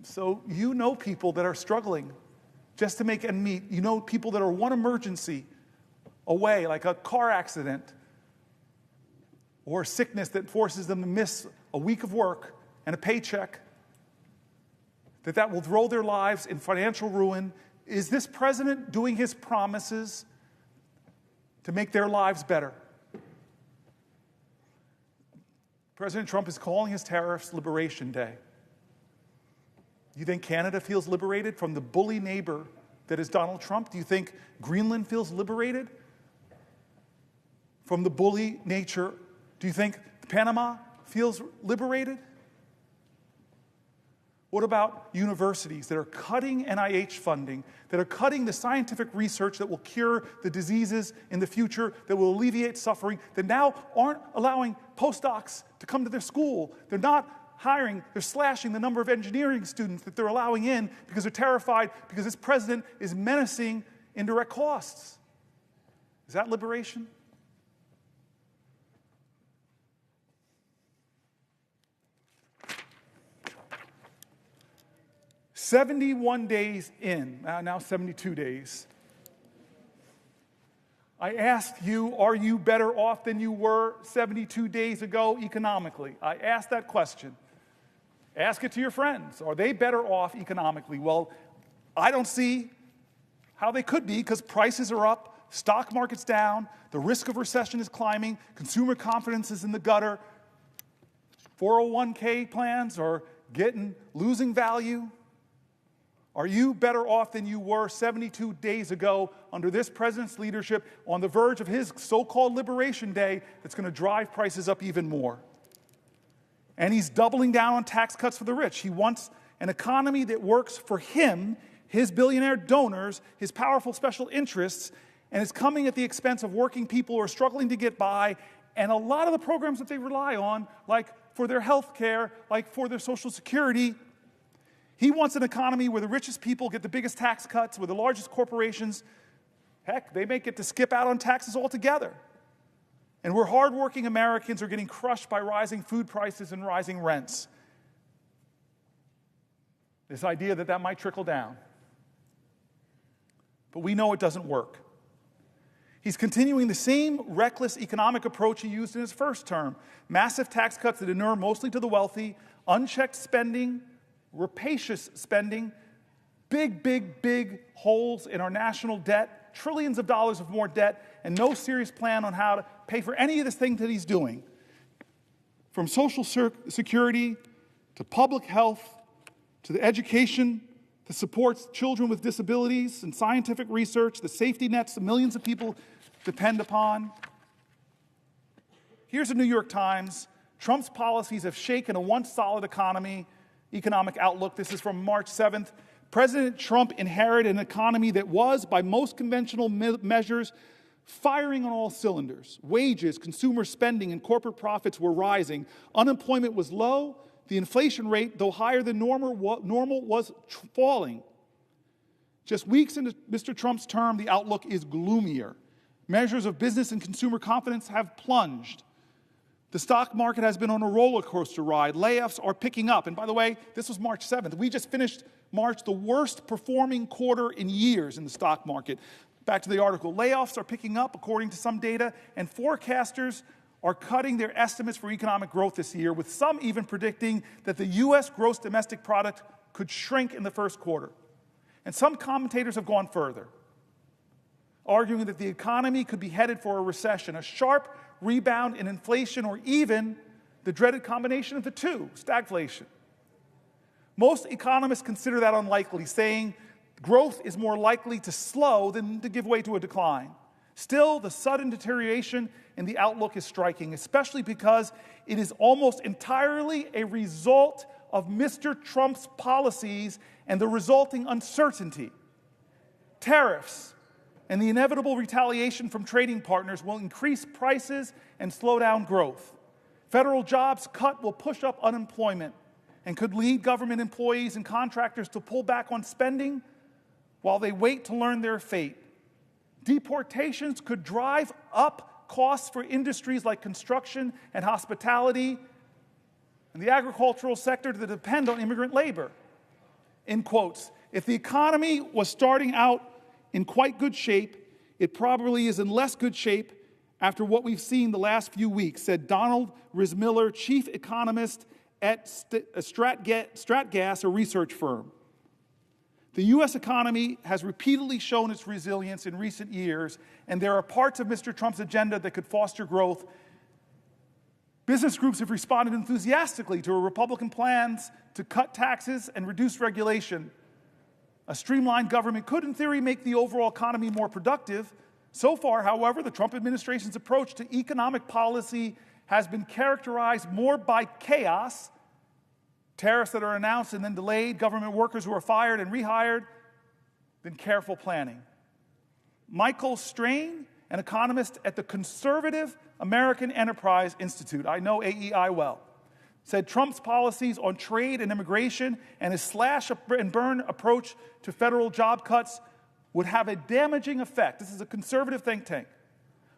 So you know people that are struggling just to make ends meet. You know people that are one emergency away, like a car accident or a sickness that forces them to miss a week of work and a paycheck, that will throw their lives in financial ruin. Is this president doing his promises to make their lives better? President Trump is calling his tariffs Liberation Day. You think Canada feels liberated from the bully neighbor that is Donald Trump? Do you think Greenland feels liberated from the bully nature? Do you think Panama feels liberated? What about universities that are cutting NIH funding, that are cutting the scientific research that will cure the diseases in the future, that will alleviate suffering, that now aren't allowing postdocs to come to their school? They're not hiring, they're slashing the number of engineering students that they're allowing in because they're terrified because this president is menacing indirect costs. Is that liberation? "71 days in, now 72 days, I asked you, are you better off than you were 72 days ago economically? I asked that question. Ask it to your friends. Are they better off economically? Well, I don't see how they could be, because prices are up, stock market's down, the risk of recession is climbing, consumer confidence is in the gutter, 401k plans are losing value. Are you better off than you were 72 days ago under this president's leadership, on the verge of his so-called Liberation Day that's going to drive prices up even more? And he's doubling down on tax cuts for the rich. He wants an economy that works for him, his billionaire donors, his powerful special interests, and it's coming at the expense of working people who are struggling to get by And a lot of the programs that they rely on, like for their health care, like for their Social Security, he wants an economy where the richest people get the biggest tax cuts, where the largest corporations, heck, they may get to skip out on taxes altogether. And where hardworking Americans are getting crushed by rising food prices and rising rents. This idea that that might trickle down. But we know it doesn't work. He's continuing the same reckless economic approach he used in his first term. Massive tax cuts that inure mostly to the wealthy, unchecked spending, rapacious spending, big holes in our national debt, trillions of dollars of more debt, and no serious plan on how to pay for any of this thing that he's doing. From Social Security to public health to the education that supports children with disabilities and scientific research, the safety nets that millions of people depend upon. Here's the New York Times. Trump's policies have shaken a once solid economic outlook. This is from March 7th. President Trump inherited an economy that was, by most conventional measures, firing on all cylinders. Wages, consumer spending, and corporate profits were rising. Unemployment was low. The inflation rate, though higher than normal was falling. Just weeks into Mr. Trump's term, the outlook is gloomier. Measures of business and consumer confidence have plunged. The stock market has been on a roller coaster ride. Layoffs are picking up. And by the way, this was March 7th. We just finished March, the worst performing quarter in years in the stock market. Back to the article. Layoffs are picking up, according to some data, and forecasters are cutting their estimates for economic growth this year, with some even predicting that the U.S. gross domestic product could shrink in the first quarter. And some commentators have gone further, arguing that the economy could be headed for a recession, a sharp rebound in inflation, or even the dreaded combination of the two, stagflation. Most economists consider that unlikely, saying growth is more likely to slow than to give way to a decline. Still, the sudden deterioration in the outlook is striking, especially because it is almost entirely a result of Mr. Trump's policies and the resulting uncertainty. Tariffs and the inevitable retaliation from trading partners will increase prices and slow down growth. Federal jobs cut will push up unemployment and could lead government employees and contractors to pull back on spending while they wait to learn their fate. Deportations could drive up costs for industries like construction and hospitality and the agricultural sector that depend on immigrant labor. In quotes, if the economy was starting out in quite good shape, it probably is in less good shape after what we've seen the last few weeks, said Donald Rismiller, chief economist at Stratgas, a research firm. The U.S. economy has repeatedly shown its resilience in recent years, and there are parts of Mr. Trump's agenda that could foster growth. Business groups have responded enthusiastically to Republican plans to cut taxes and reduce regulation. A streamlined government could, in theory, make the overall economy more productive. So far, however, the Trump administration's approach to economic policy has been characterized more by chaos, tariffs that are announced and then delayed, government workers who are fired and rehired, than careful planning. Michael Strain, an economist at the Conservative American Enterprise Institute, I know AEI well, said Trump's policies on trade and immigration and his slash and burn approach to federal job cuts would have a damaging effect. This is a conservative think tank.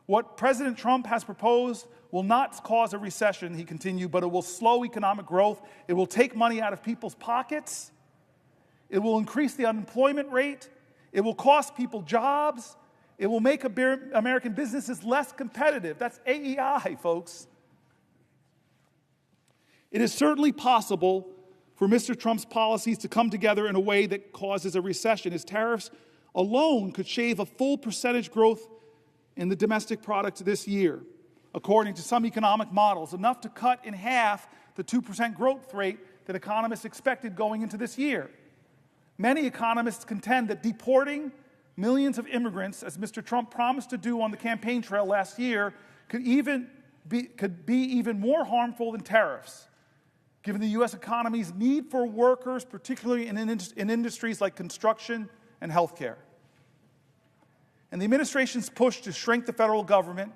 What President Trump has proposed will not cause a recession, he continued, but it will slow economic growth. It will take money out of people's pockets. It will increase the unemployment rate. It will cost people jobs. It will make American businesses less competitive. That's AEI, folks. It is certainly possible for Mr. Trump's policies to come together in a way that causes a recession. His tariffs alone could shave a full percentage growth in the domestic product this year, according to some economic models, enough to cut in half the 2% growth rate that economists expected going into this year. Many economists contend that deporting millions of immigrants, as Mr. Trump promised to do on the campaign trail last year, could be even more harmful than tariffs, given the U.S. economy's need for workers, particularly in industries like construction and healthcare. And the administration's push to shrink the federal government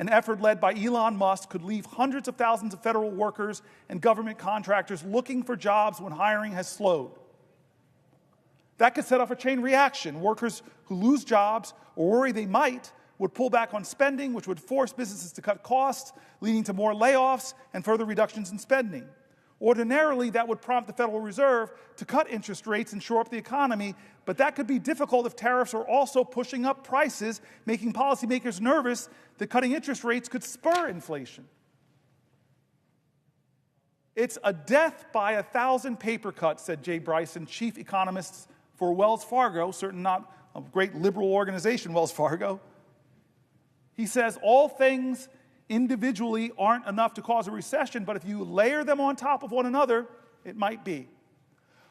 an effort led by Elon Musk could leave hundreds of thousands of federal workers and government contractors looking for jobs when hiring has slowed. That could set off a chain reaction. Workers who lose jobs or worry they might would pull back on spending, which would force businesses to cut costs, leading to more layoffs and further reductions in spending. Ordinarily, that would prompt the Federal Reserve to cut interest rates and shore up the economy, but that could be difficult if tariffs are also pushing up prices, making policymakers nervous that cutting interest rates could spur inflation. It's a death by 1,000 paper cuts, said Jay Bryson, chief economist for Wells Fargo, certainly not a great liberal organization, Wells Fargo. He says all things individually aren't enough to cause a recession, but if you layer them on top of one another, it might be.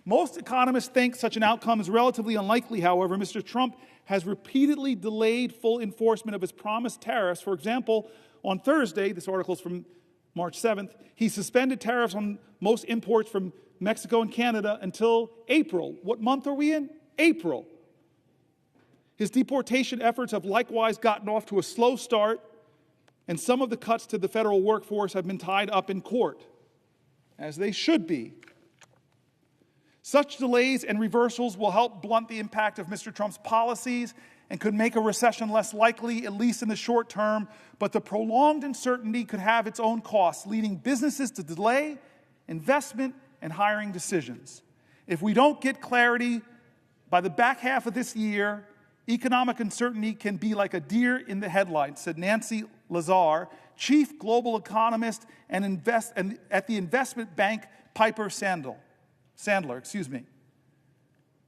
Most economists think such an outcome is relatively unlikely, however. Mr. Trump has repeatedly delayed full enforcement of his promised tariffs. For example, on Thursday, this article is from March 7th, he suspended tariffs on most imports from Mexico and Canada until April. What month are we in? April. His deportation efforts have likewise gotten off to a slow start, and some of the cuts to the federal workforce have been tied up in court, as they should be. Such delays and reversals will help blunt the impact of Mr. Trump's policies and could make a recession less likely, at least in the short term, but the prolonged uncertainty could have its own costs, leading businesses to delay investment and hiring decisions. If we don't get clarity by the back half of this year, economic uncertainty can be like a deer in the headlights, said Nancy Lazar, chief global economist and at the investment bank Piper Sandler.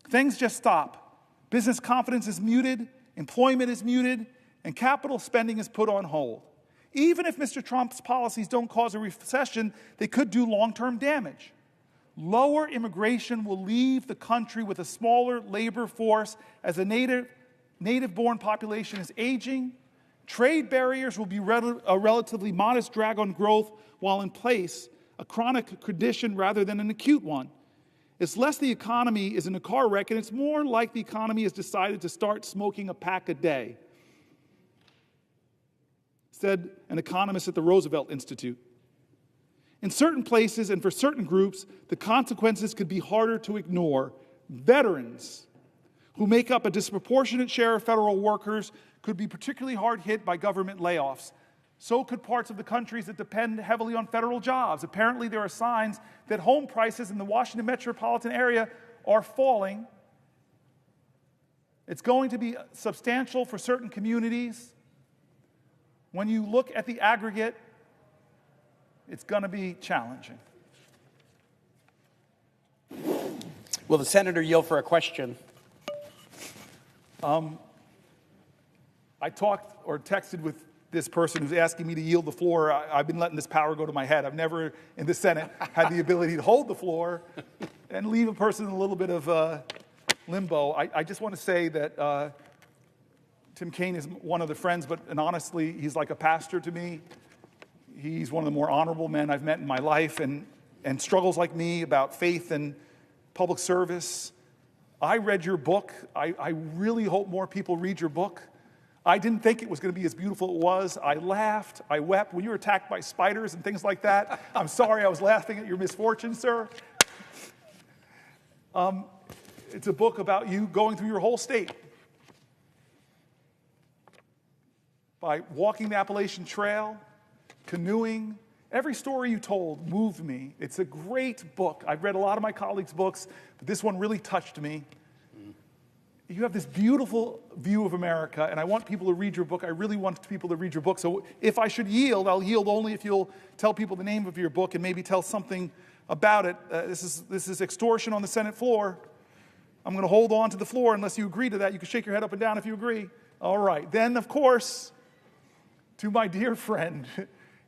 Things just stop. Business confidence is muted, employment is muted, and capital spending is put on hold. Even if Mr. Trump's policies don't cause a recession, they could do long-term damage. Lower immigration will leave the country with a smaller labor force as a native-born population is aging. Trade barriers will be a relatively modest drag on growth while in place, a chronic condition rather than an acute one. It's less the economy is in a car wreck, and it's more like the economy has decided to start smoking a pack a day, said an economist at the Roosevelt Institute. In certain places and for certain groups, the consequences could be harder to ignore. Veterans, who make up a disproportionate share of federal workers, could be particularly hard hit by government layoffs. So could parts of the countries that depend heavily on federal jobs. Apparently, there are signs that home prices in the Washington metropolitan area are falling. It's going to be substantial for certain communities. When you look at the aggregate, it's going to be challenging. Will the senator yield for a question? I talked or texted with this person who's asking me to yield the floor. I've been letting this power go to my head. I've never in the Senate had the ability to hold the floor and leave a person in a little bit of limbo. I just want to say that Tim Kaine is one of the friends, and honestly, he's like a pastor to me. He's one of the more honorable men I've met in my life, and struggles like me about faith and public service. I read your book. I really hope more people read your book. I didn't think it was going to be as beautiful as it was. I laughed. I wept. When you were attacked by spiders and things like that, I'm sorry I was laughing at your misfortune, sir. It's a book about you going through your whole state. By walking the Appalachian Trail, canoeing. Every story you told moved me. It's a great book. I've read a lot of my colleagues' books, but this one really touched me. You have this beautiful view of America, and I want people to read your book. I really want people to read your book. So if I should yield, I'll yield only if you'll tell people the name of your book and maybe tell something about it. This is extortion on the Senate floor. I'm going to hold on to the floor unless you agree to that. You can shake your head up and down if you agree. All right. Then, of course, to my dear friend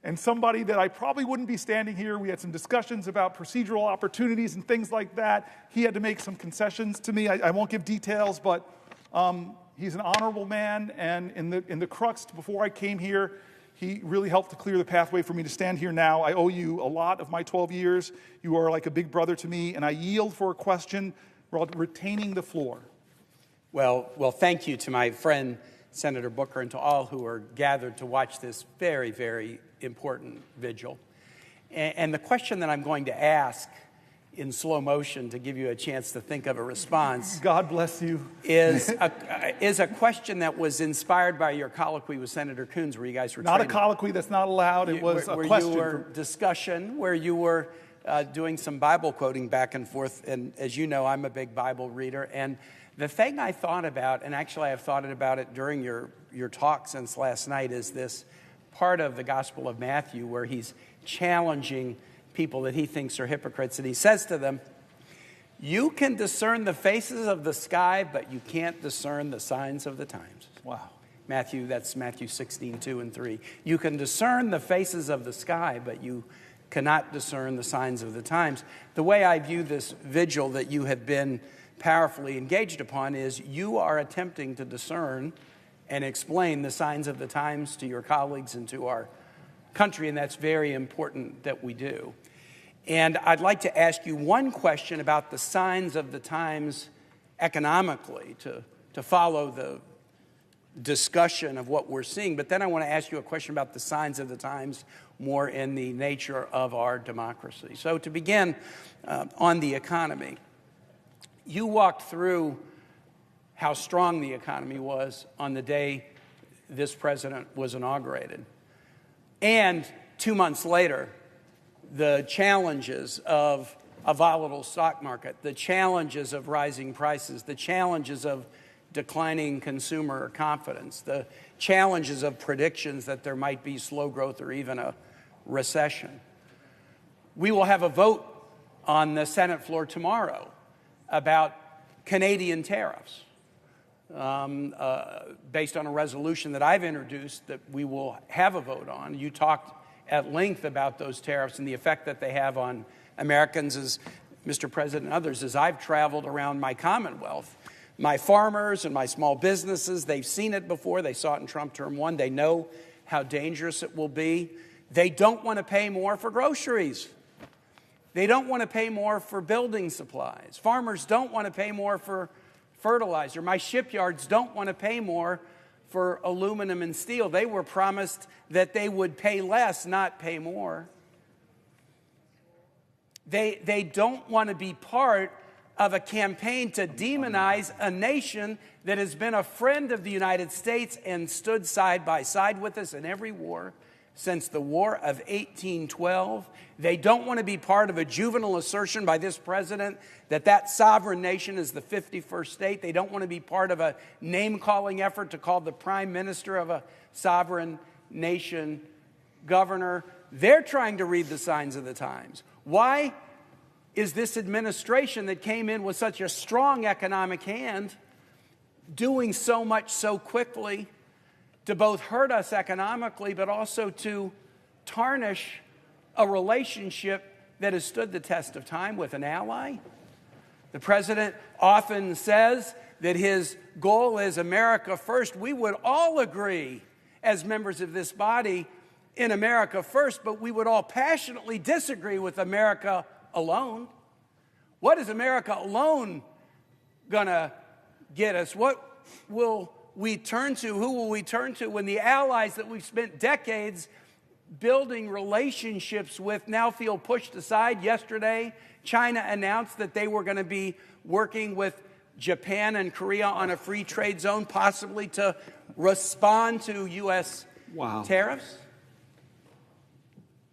and somebody that I probably wouldn't be standing here. We had some discussions about procedural opportunities and things like that. He had to make some concessions to me. I won't give details, but he's an honorable man, and in the crux before I came here, he really helped to clear the pathway for me to stand here now. I owe you a lot of my 12 years. You are like a big brother to me, and I yield for a question while retaining the floor. Well, thank you to my friend Senator Booker, and to all who are gathered to watch this very, very important vigil. And the question that I'm going to ask in slow motion to give you a chance to think of a response. God bless you. Is a question that was inspired by your colloquy with Senator Coons, where you guys were not a colloquy, that's not allowed. It was a question. You were discussion, where you were doing some Bible quoting back and forth. And as you know, I'm a big Bible reader. And the thing I thought about, and actually I've thought about it during your talk since last night, is this part of the Gospel of Matthew where he's challenging people that he thinks are hypocrites. And he says to them, you can discern the faces of the sky, but you can't discern the signs of the times. Wow. That's Matthew 16, 2 and 3. You can discern the faces of the sky, but you cannot discern the signs of the times. The way I view this vigil that you have been powerfully engaged upon is you are attempting to discern and explain the signs of the times to your colleagues and to our country, and that's very important that we do. And I'd like to ask you one question about the signs of the times economically to follow the discussion of what we're seeing. But then I want to ask you a question about the signs of the times more in the nature of our democracy. So to begin on the economy, you walked through how strong the economy was on the day this president was inaugurated. And 2 months later, the challenges of a volatile stock market, the challenges of rising prices, the challenges of declining consumer confidence, the challenges of predictions that there might be slow growth or even a recession. We will have a vote on the Senate floor tomorrow about Canadian tariffs based on a resolution that I've introduced that we will have a vote on. You talked at length about those tariffs and the effect that they have on Americans, as Mr. President and others. As I've traveled around my Commonwealth, my farmers and my small businesses, they've seen it before. They saw it in Trump term 1. They know how dangerous it will be. They don't want to pay more for groceries. They don't want to pay more for building supplies. Farmers don't want to pay more for fertilizer. My shipyards don't want to pay more for aluminum and steel. They were promised that they would pay less, not pay more. They don't want to be part of a campaign to demonize a nation that has been a friend of the United States and stood side by side with us in every war since the War of 1812. They don't want to be part of a juvenile assertion by this president that sovereign nation is the 51st state. They don't want to be part of a name-calling effort to call the prime minister of a sovereign nation governor. They're trying to read the signs of the times. Why is this administration that came in with such a strong economic hand doing so much so quickly to both hurt us economically, but also to tarnish a relationship that has stood the test of time with an ally? The president often says that his goal is America first. We would all agree as members of this body in America first, but we would all passionately disagree with America alone. What is America alone going to get us? What will we turn to? Who will we turn to when the allies that we've spent decades building relationships with now feel pushed aside? Yesterday, China announced that they were going to be working with Japan and Korea on a free trade zone, possibly to respond to U.S. tariffs.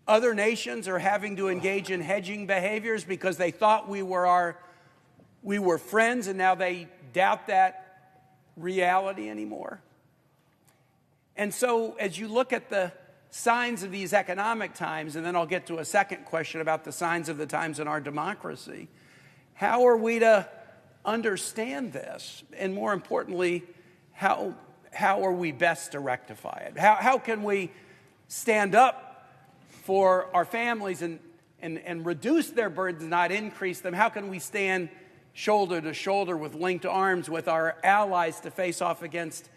Other nations are having to engage in hedging behaviors because they thought we were friends, and now they doubt that reality anymore. And so as you look at the signs of these economic times, and then I'll get to a second question about the signs of the times in our democracy, how are we to understand this? And more importantly, how are we best to rectify it? How can we stand up for our families and reduce their burdens, not increase them? How can we stand shoulder to shoulder with linked arms with our allies to face off against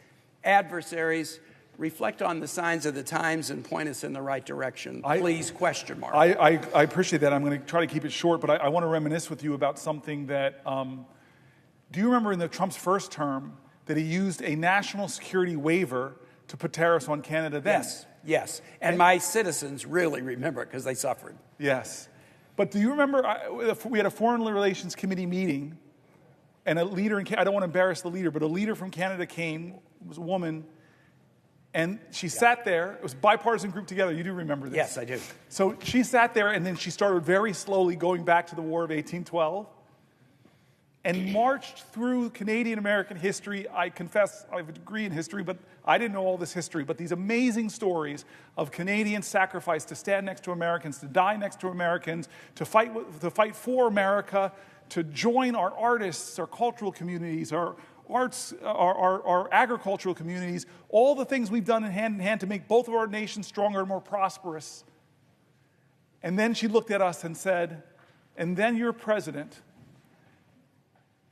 adversaries? Reflect on the signs of the times and point us in the right direction. Please, question mark. I appreciate that. I'm going to try to keep it short, but I want to reminisce with you about something that, do you remember in Trump's first term that he used a national security waiver to put tariffs on Canada then. Yes. And my citizens really remember it because they suffered. Yes. But do you remember, we had a Foreign Relations Committee meeting, and a leader, I don't want to embarrass the leader, but a leader from Canada came, it was a woman, and she sat there. It was a bipartisan group together. You do remember this? Yes, I do. So she sat there, and then she started very slowly going back to the War of 1812 and marched through Canadian-American history. I confess I have a degree in history, but I didn't know all this history. But these amazing stories of Canadian sacrifice to stand next to Americans, to die next to Americans, to fight for America, to join our artists, our cultural communities, our arts, our agricultural communities, all the things we've done in hand to make both of our nations stronger and more prosperous. And then she looked at us and said, and then your president,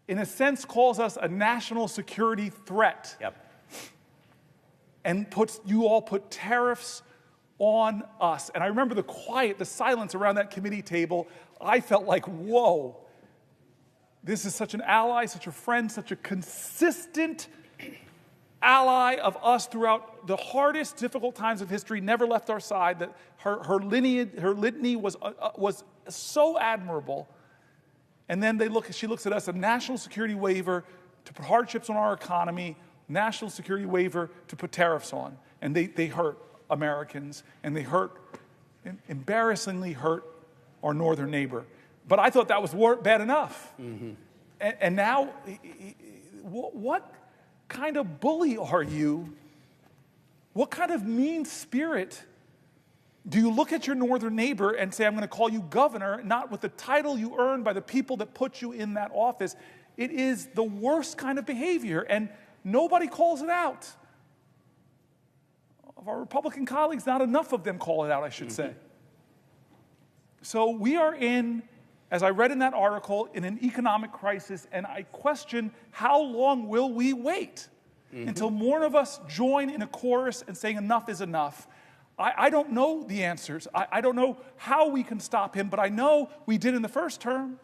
in a sense, calls us a national security threat. And you all put tariffs on us. And I remember the quiet, the silence around that committee table. I felt like, whoa, this is such an ally, such a friend, such a consistent ally of us throughout the hardest, difficult times of history, never left our side. That her litany was so admirable. And then she looks at us, a national security waiver to put hardships on our economy, national security waiver to put tariffs on. And they hurt Americans, and they embarrassingly hurt our northern neighbor. But I thought that was bad enough. Mm-hmm. And now, what kind of bully are you? What kind of mean spirit? Do you look at your northern neighbor and say, I'm going to call you governor, not with the title you earned by the people that put you in that office? It is the worst kind of behavior, and nobody calls it out. Of our Republican colleagues, not enough of them call it out, I should say. So we are in, as I read in that article, in an economic crisis, and I question how long will we wait until more of us join in a chorus and saying enough is enough. I don't know the answers. I don't know how we can stop him, but I know we did in the first term.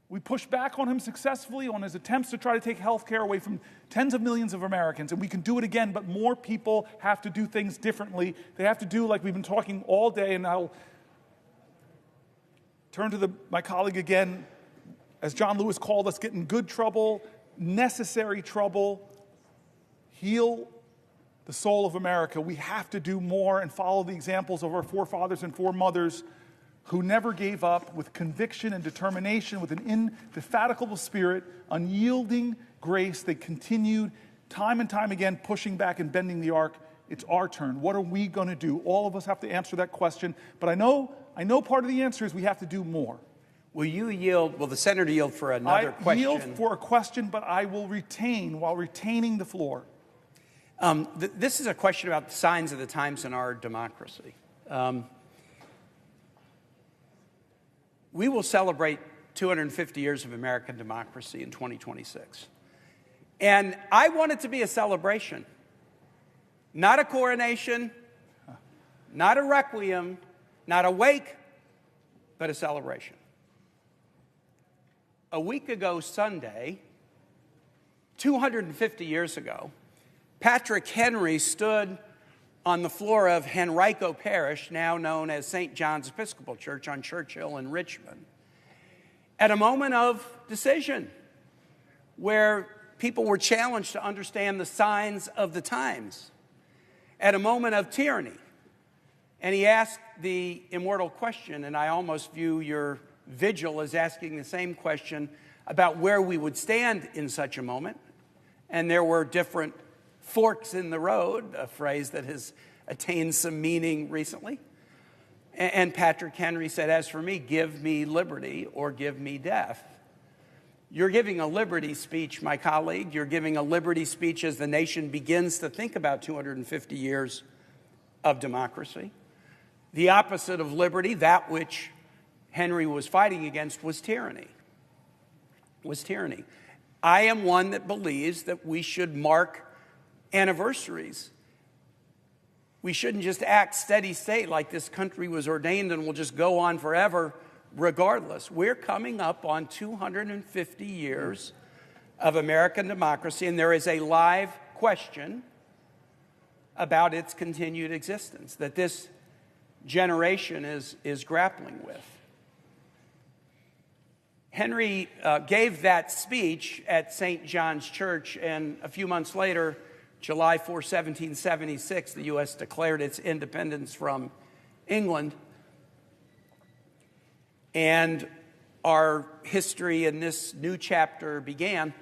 We pushed back on him successfully on his attempts to try to take health care away from tens of millions of Americans, and we can do it again, but more people have to do things differently. They have to do, like we've been talking all day, and I'll turn to my colleague again, as John Lewis called us, get in good trouble, necessary trouble, heal the soul of America. We have to do more and follow the examples of our forefathers and foremothers who never gave up, with conviction and determination, with an indefatigable spirit, unyielding grace. They continued time and time again, pushing back and bending the arc. It's our turn. What are we going to do? All of us have to answer that question. But I know part of the answer is we have to do more. Will the senator yield for another question? I yield for a question, but I will retain while retaining the floor. This is a question about the signs of the times in our democracy. We will celebrate 250 years of American democracy in 2026. And I want it to be a celebration, not a coronation, not a requiem, not a wake, but a celebration. A week ago Sunday, 250 years ago, Patrick Henry stood on the floor of Henrico Parish, now known as St. John's Episcopal Church on Churchill in Richmond, at a moment of decision where people were challenged to understand the signs of the times, at a moment of tyranny. And he asked the immortal question, and I almost view your vigil as asking the same question about where we would stand in such a moment. And there were different forks in the road, a phrase that has attained some meaning recently. And Patrick Henry said, as for me, give me liberty or give me death. You're giving a liberty speech, my colleague. You're giving a liberty speech as the nation begins to think about 250 years of democracy. The opposite of liberty, that which Henry was fighting against, was tyranny. I am one that believes that we should mark anniversaries. We shouldn't just act steady state like this country was ordained and will just go on forever regardless. We're coming up on 250 years of American democracy, and there is a live question about its continued existence that this generation is grappling with. Henry gave that speech at St. John's Church, and a few months later, July 4, 1776, the U.S. declared its independence from England. And our history in this new chapter began.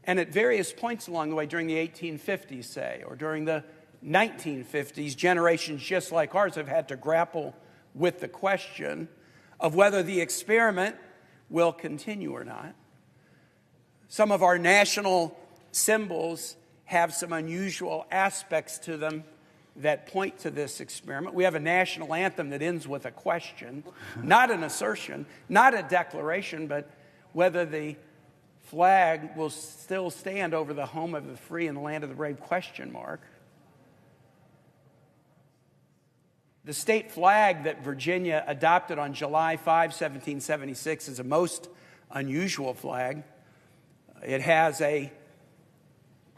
And at various points along the way, during the 1850s, say, or during the 1950s, generations just like ours have had to grapple with the question of whether the experiment will continue or not. Some of our national symbols have some unusual aspects to them that point to this experiment. We have a national anthem that ends with a question, not an assertion, not a declaration, but whether the flag will still stand over the home of the free and the land of the brave, question mark. The state flag that Virginia adopted on July 5, 1776 is a most unusual flag. It has a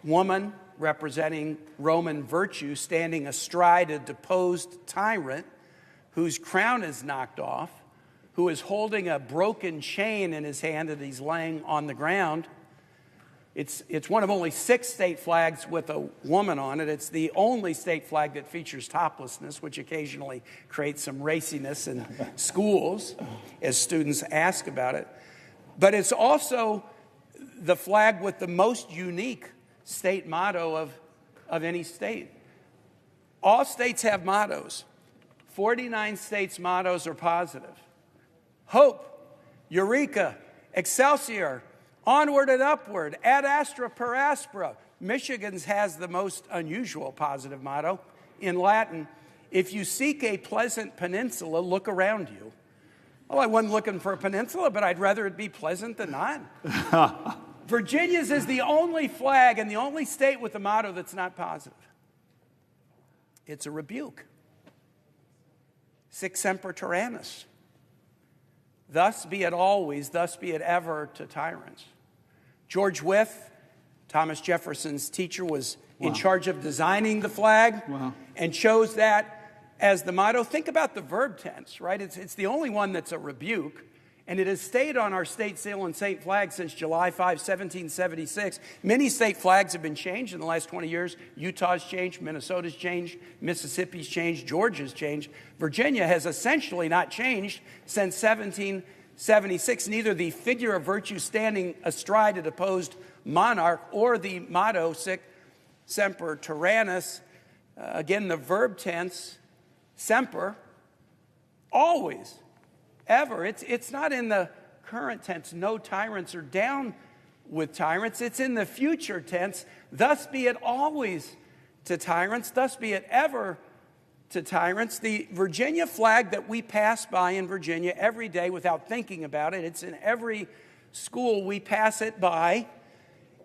woman representing Roman virtue standing astride a deposed tyrant whose crown is knocked off, who is holding a broken chain in his hand that he's laying on the ground. It's one of only 6 state flags with a woman on it. It's the only state flag that features toplessness, which occasionally creates some raciness in schools as students ask about it. But it's also the flag with the most unique state motto of any state. All states have mottos. 49 states' mottos are positive. Hope, Eureka, Excelsior, Onward and Upward, Ad Astra per Aspera. Michigan's has the most unusual positive motto. In Latin, if you seek a pleasant peninsula, look around you. Well, I wasn't looking for a peninsula, but I'd rather it be pleasant than not. Virginia's is the only flag and the only state with a motto that's not positive. It's a rebuke. Sic semper tyrannis. Thus be it always, thus be it ever to tyrants. George Wythe, Thomas Jefferson's teacher, was in charge of designing the flag and chose that as the motto. Think about the verb tense, right? It's the only one that's a rebuke. And it has stayed on our state seal and state flag since July 5, 1776. Many state flags have been changed in the last 20 years. Utah's changed, Minnesota's changed, Mississippi's changed, Georgia's changed. Virginia has essentially not changed since 1776. Neither the figure of virtue standing astride a deposed monarch or the motto, sic semper tyrannis, again, the verb tense, semper, always. Ever. It's not in the current tense, no tyrants are down with tyrants. It's in the future tense, thus be it always to tyrants, thus be it ever to tyrants. The Virginia flag that we pass by in Virginia every day without thinking about it, it's in every school we pass it by.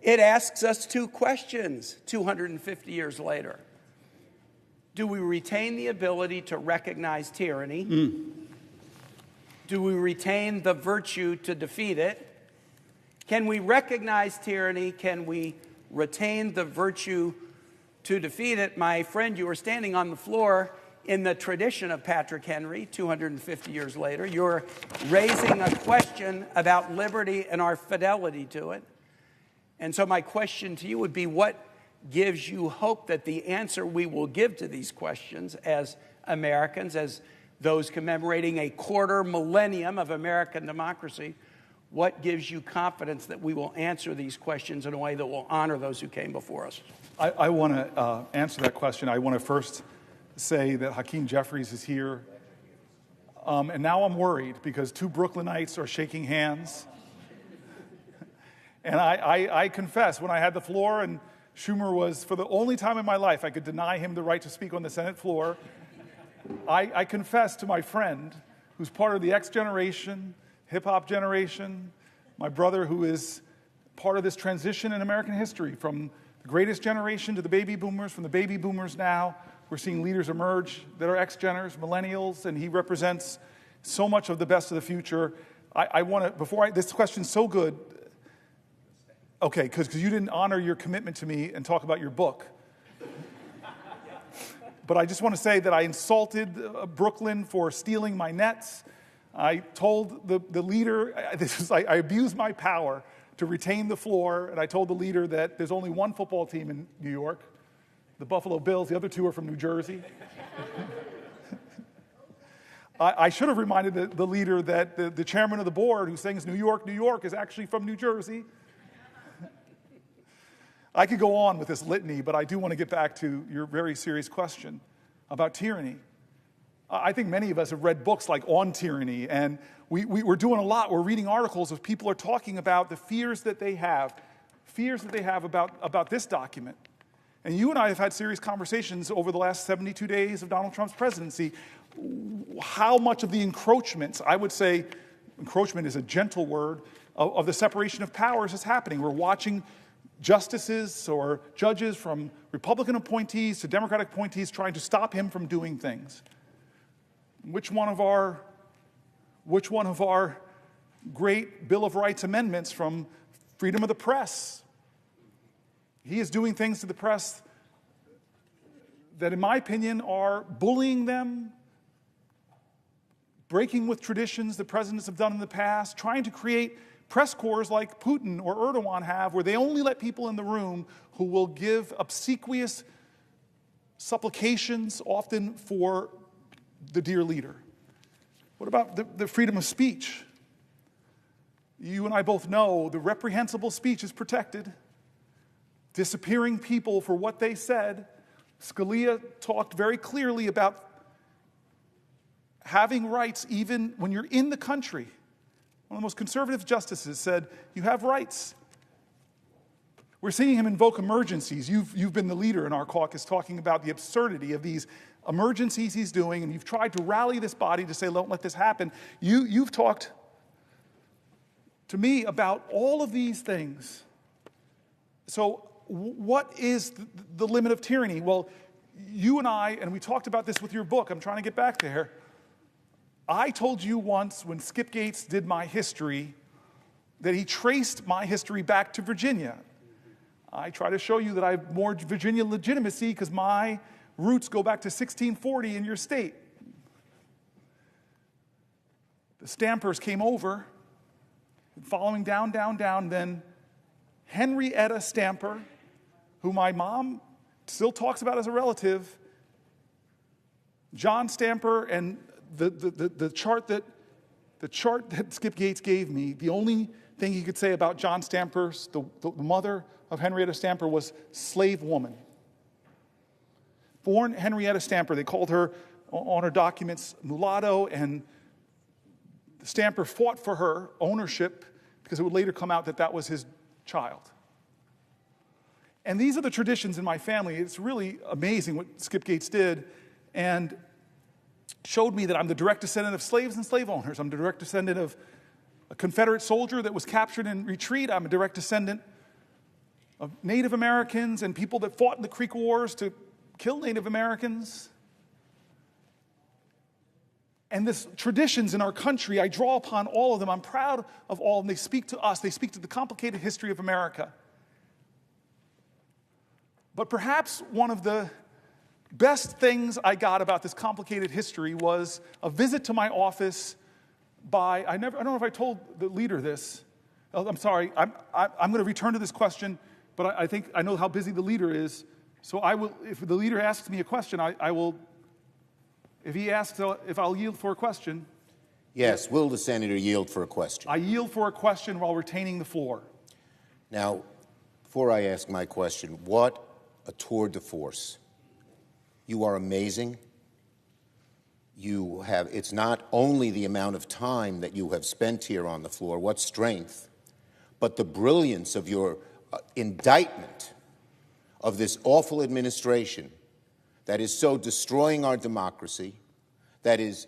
It asks us 2 questions 250 years later. Do we retain the ability to recognize tyranny? Do we retain the virtue to defeat it? Can we recognize tyranny? Can we retain the virtue to defeat it? My friend, you are standing on the floor in the tradition of Patrick Henry, 250 years later. You're raising a question about liberty and our fidelity to it. And so my question to you would be, what gives you hope that the answer we will give to these questions as Americans, as those commemorating a quarter millennium of American democracy, what gives you confidence that we will answer these questions in a way that will honor those who came before us? I want to answer that question. I want to first say that Hakeem Jeffries is here. And now I'm worried because 2 Brooklynites are shaking hands. And I confess, when I had the floor and Schumer was, for the only time in my life, I could deny him the right to speak on the Senate floor, I confess to my friend, who's part of the X generation, hip-hop generation, my brother who is part of this transition in American history, from the greatest generation to the baby boomers, from the baby boomers now, we're seeing leaders emerge that are X-geners, millennials, and he represents so much of the best of the future. I want to, this question's so good, Okay, because you didn't honor your commitment to me and talk about your book. But I just want to say that I insulted Brooklyn for stealing my nets. I told the leader, I abused my power to retain the floor, and I told the leader that there's only one football team in New York, the Buffalo Bills. The other two are from New Jersey. I should have reminded the leader that the chairman of the board who sings New York, New York is actually from New Jersey. I could go on with this litany, but I do want to get back to your very serious question about tyranny. I think many of us have read books like On Tyranny, and we're doing a lot. We're reading articles of people are talking about the fears that they have about this document. And you and I have had serious conversations over the last 72 days of Donald Trump's presidency. How much of the encroachments, I would say encroachment is a gentle word, of the separation of powers is happening. We're watching justices or judges from Republican appointees to Democratic appointees trying to stop him from doing things. Which one of our great Bill of Rights amendments from freedom of the press? He is doing things to the press that, in my opinion, are bullying them, breaking with traditions that presidents have done in the past, trying to create press corps like Putin or Erdogan have, where they only let people in the room who will give obsequious supplications, often for the dear leader. What about the freedom of speech? You and I both know the reprehensible speech is protected. Disappearing people for what they said. Scalia talked very clearly about having rights even when you're in the country. One of the most conservative justices said, you have rights. We're seeing him invoke emergencies. You've been the leader in our caucus talking about the absurdity of these emergencies he's doing, and you've tried to rally this body to say, don't let this happen. You've talked to me about all of these things. So what is the limit of tyranny? Well, you and I, and we talked about this with your book. I'm trying to get back there. I told you once when Skip Gates did my history that he traced my history back to Virginia. I try to show you that I have more Virginia legitimacy because my roots go back to 1640 in your state. The Stampers came over, following down, then Henrietta Stamper, who my mom still talks about as a relative, John Stamper, and the chart that Skip Gates gave me, the only thing he could say about John Stamper, the mother of Henrietta Stamper, was slave woman. Born Henrietta Stamper, they called her on her documents mulatto, and Stamper fought for her ownership because it would later come out that that was his child. And these are the traditions in my family. It's really amazing what Skip Gates did, and showed me that I'm the direct descendant of slaves and slave owners. I'm the direct descendant of a Confederate soldier that was captured in retreat. I'm a direct descendant of Native Americans and people that fought in the Creek Wars to kill Native Americans. And this traditions in our country, I draw upon all of them. I'm proud of all, and they speak to us. They speak to the complicated history of America. But perhaps one of the best things I got about this complicated history was a visit to my office by, I don't know if I told the leader this. I'm sorry, I'm going to return to this question, but I think I know how busy the leader is. So I will, if the leader asks me a question, I will, if he asks if I'll yield for a question. Yes, will the senator yield for a question? I yield for a question while retaining the floor. Now, before I ask my question, what a tour de force. You are amazing. You have, it's not only the amount of time that you have spent here on the floor, what strength, but the brilliance of your indictment of this awful administration that is so destroying our democracy, that is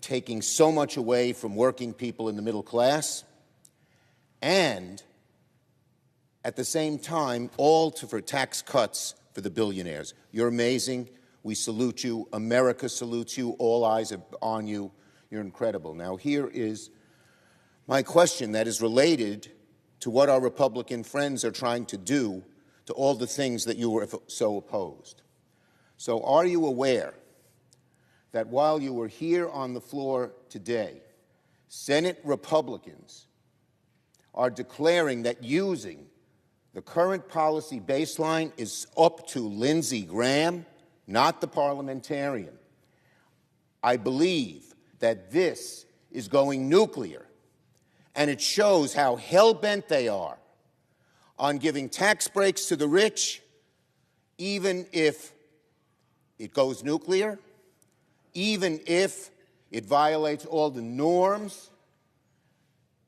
taking so much away from working people in the middle class, and at the same time, all for tax cuts for the billionaires. You're amazing. We salute you. America salutes you. All eyes are on you. You're incredible. Now, here is my question that is related to what our Republican friends are trying to do to all the things that you were so opposed. So are you aware that while you were here on the floor today, Senate Republicans are declaring that using the current policy baseline is up to Lindsey Graham, not the parliamentarian? I believe that this is going nuclear, and it shows how hell-bent they are on giving tax breaks to the rich, even if it goes nuclear, even if it violates all the norms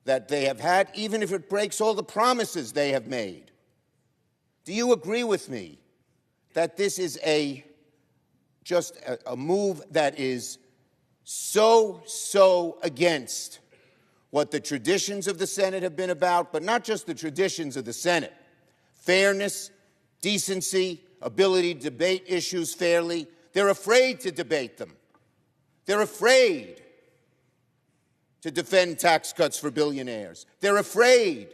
that they have had, even if it breaks all the promises they have made. Do you agree with me that this is just a move that is so against what the traditions of the Senate have been about, but not just the traditions of the Senate? Fairness, decency, ability to debate issues fairly. They're afraid to debate them. They're afraid to defend tax cuts for billionaires. They're afraid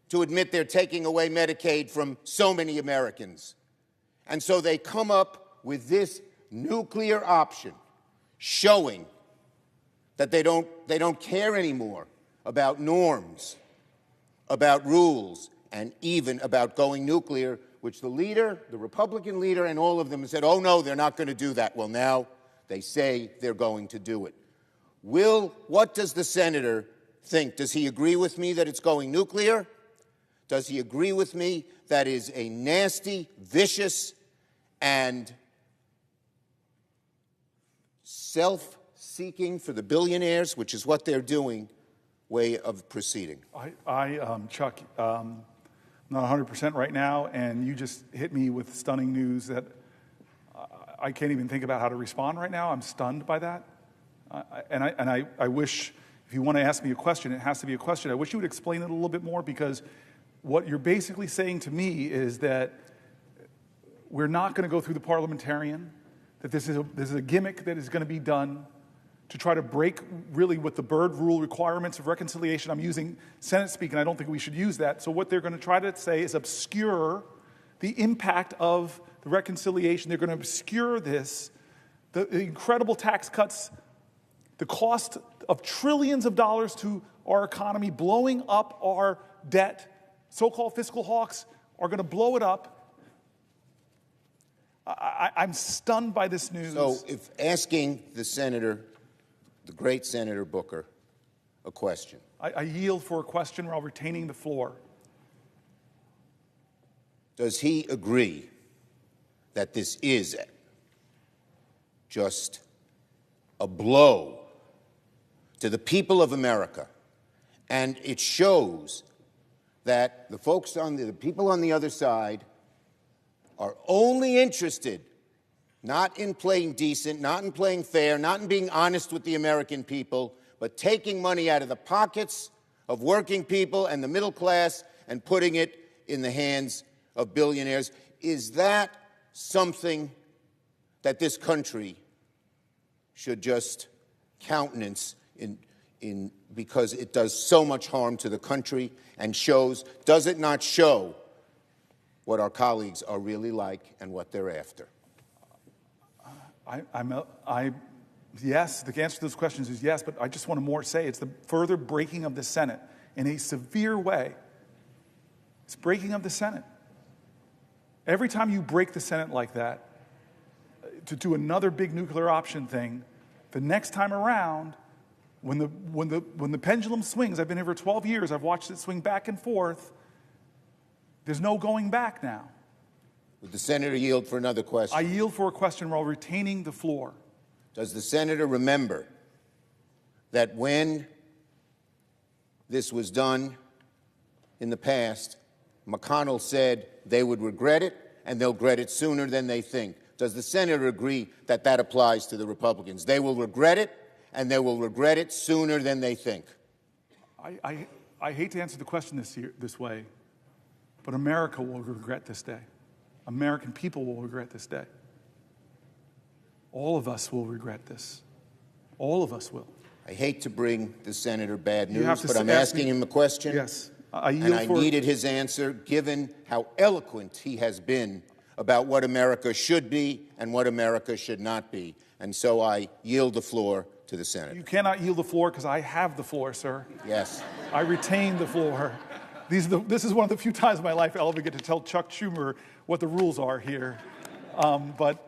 to admit they're taking away Medicaid from so many Americans. And so they come up with this nuclear option, showing that they don't care anymore about norms, about rules, and even about going nuclear, which the leader, the Republican leader, and all of them said, oh no, they're not going to do that. Well, now they say they're going to do it. What does the senator think? Does he agree with me that it's going nuclear? Does he agree with me that is a nasty, vicious, and self-seeking for the billionaires, which is what they're doing, way of proceeding? Chuck, I'm not 100% right now, and you just hit me with stunning news that I can't even think about how to respond right now. I'm stunned by that. I wish, if you want to ask me a question, it has to be a question. I wish you would explain it a little bit more, because what you're basically saying to me is that we're not going to go through the parliamentarian, that this is a gimmick that is going to be done to try to break really with the Byrd rule requirements of reconciliation. I'm using Senate speak, and I don't think we should use that. So what they're going to try to say is obscure the impact of the reconciliation. They're going to obscure this, the incredible tax cuts, the cost of trillions of dollars to our economy, blowing up our debt. So-called fiscal hawks are going to blow it up. I'm stunned by this news. So if asking the senator, the great Senator Booker, a question. I yield for a question while retaining the floor. Does he agree that this is just a blow to the people of America, and it shows that the people on the other side are only interested not in playing decent, not in playing fair, not in being honest with the American people, but taking money out of the pockets of working people and the middle class and putting it in the hands of billionaires? Is that something that this country should just countenance because it does so much harm to the country and does it not show what our colleagues are really like and what they're after? Yes, the answer to those questions is yes, but I just want to say it's the further breaking of the Senate in a severe way. It's breaking of the Senate. Every time you break the Senate like that, to do another big nuclear option thing, the next time around, when the pendulum swings, I've been here for 12 years, I've watched it swing back and forth, there's no going back now. Would the senator yield for another question? I yield for a question while retaining the floor. Does the senator remember that when this was done in the past, McConnell said they would regret it, and they'll regret it sooner than they think? Does the senator agree that that applies to the Republicans? They will regret it, and they will regret it sooner than they think. I hate to answer the question this way, but America will regret this day. American people will regret this day. All of us will regret this. All of us will. I hate to bring the senator bad news, but I'm asking him a question. Yes. And I needed his answer, given how eloquent he has been about what America should be and what America should not be. And so I yield the floor to the Senator. You cannot yield the floor because I have the floor, sir. Yes. I retain the floor. This is one of the few times in my life I'll ever get to tell Chuck Schumer what the rules are here. But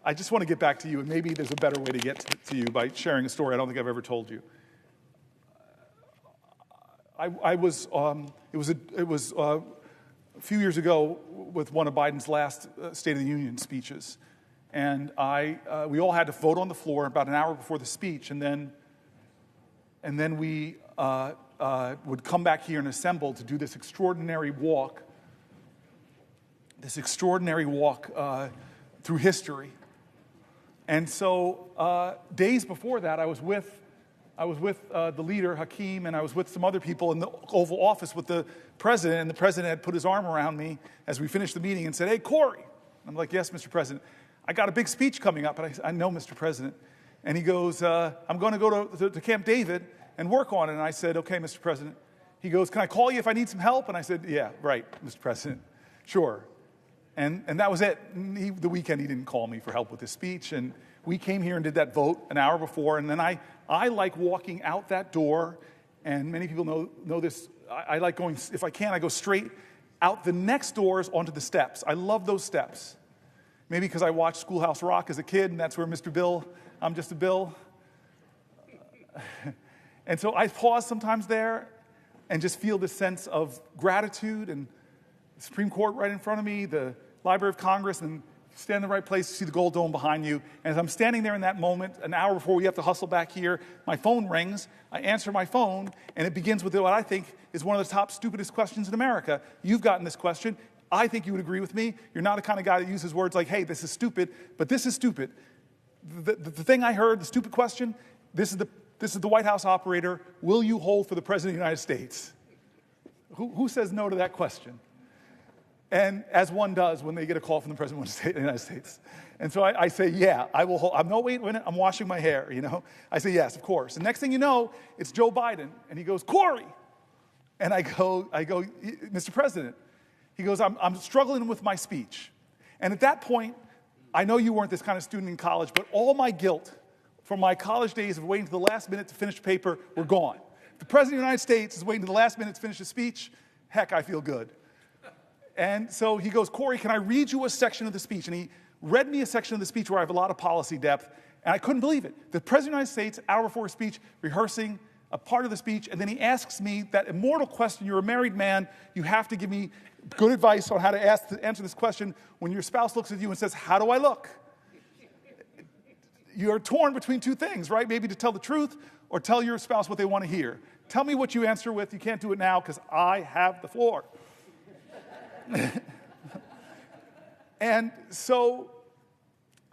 I just want to get back to you, and maybe there's a better way to get to you by sharing a story I don't think I've ever told you. It was a few years ago with one of Biden's last State of the Union speeches, and we all had to vote on the floor about an hour before the speech, and then we would come back here and assemble to do this extraordinary walk through history. And so days before that, I was with the leader, Hakeem, and I was with some other people in the Oval Office with the president, and the president had put his arm around me as we finished the meeting and said, "Hey, Cory." I'm like, "Yes, Mr. President. I got a big speech coming up." And I said, "I know, Mr. President." And he goes, "I'm going to go to Camp David and work on it." And I said, "Okay, Mr. President." He goes, "Can I call you if I need some help?" And I said, "Yeah, right, Mr. President. Sure." And that was it. The weekend he didn't call me for help with his speech. And we came here and did that vote an hour before. And then I like walking out that door. And many people know this. I like going, if I can, I go straight out the next doors onto the steps. I love those steps. Maybe because I watched Schoolhouse Rock as a kid, and that's where Mr. Bill, I'm just a Bill. And so I pause sometimes there and just feel this sense of gratitude, and the Supreme Court right in front of me, the Library of Congress, and stand in the right place to see the gold dome behind you. And as I'm standing there in that moment, an hour before we have to hustle back here, my phone rings. I answer my phone, and it begins with what I think is one of the top stupidest questions in America. You've gotten this question. I think you would agree with me. You're not the kind of guy that uses words like, "Hey, this is stupid," but this is stupid. The thing I heard, the stupid question, this is the White House operator. Will you hold for the President of the United States? Who says no to that question? And as one does when they get a call from the President of the United States. And so I say, yeah, I will hold. No, wait a minute, I'm washing my hair, I say, yes, of course. And next thing you know, it's Joe Biden. And he goes, "Cory." And I go, "Mr. President." He goes, I'm struggling with my speech. And at that point, I know you weren't this kind of student in college, but all my guilt from my college days of waiting to the last minute to finish the paper were gone. If the President of the United States is waiting to the last minute to finish a speech, heck, I feel good. And so he goes, "Cory, can I read you a section of the speech?" And he read me a section of the speech where I have a lot of policy depth, and I couldn't believe it. The President of the United States, hour before a speech, rehearsing a part of the speech, and then he asks me that immortal question. You're a married man. You have to give me good advice on how to answer this question when your spouse looks at you and says, "How do I look?" You're torn between two things, right? Maybe to tell the truth or tell your spouse what they want to hear. Tell me what you answer with. You can't do it now because I have the floor. And so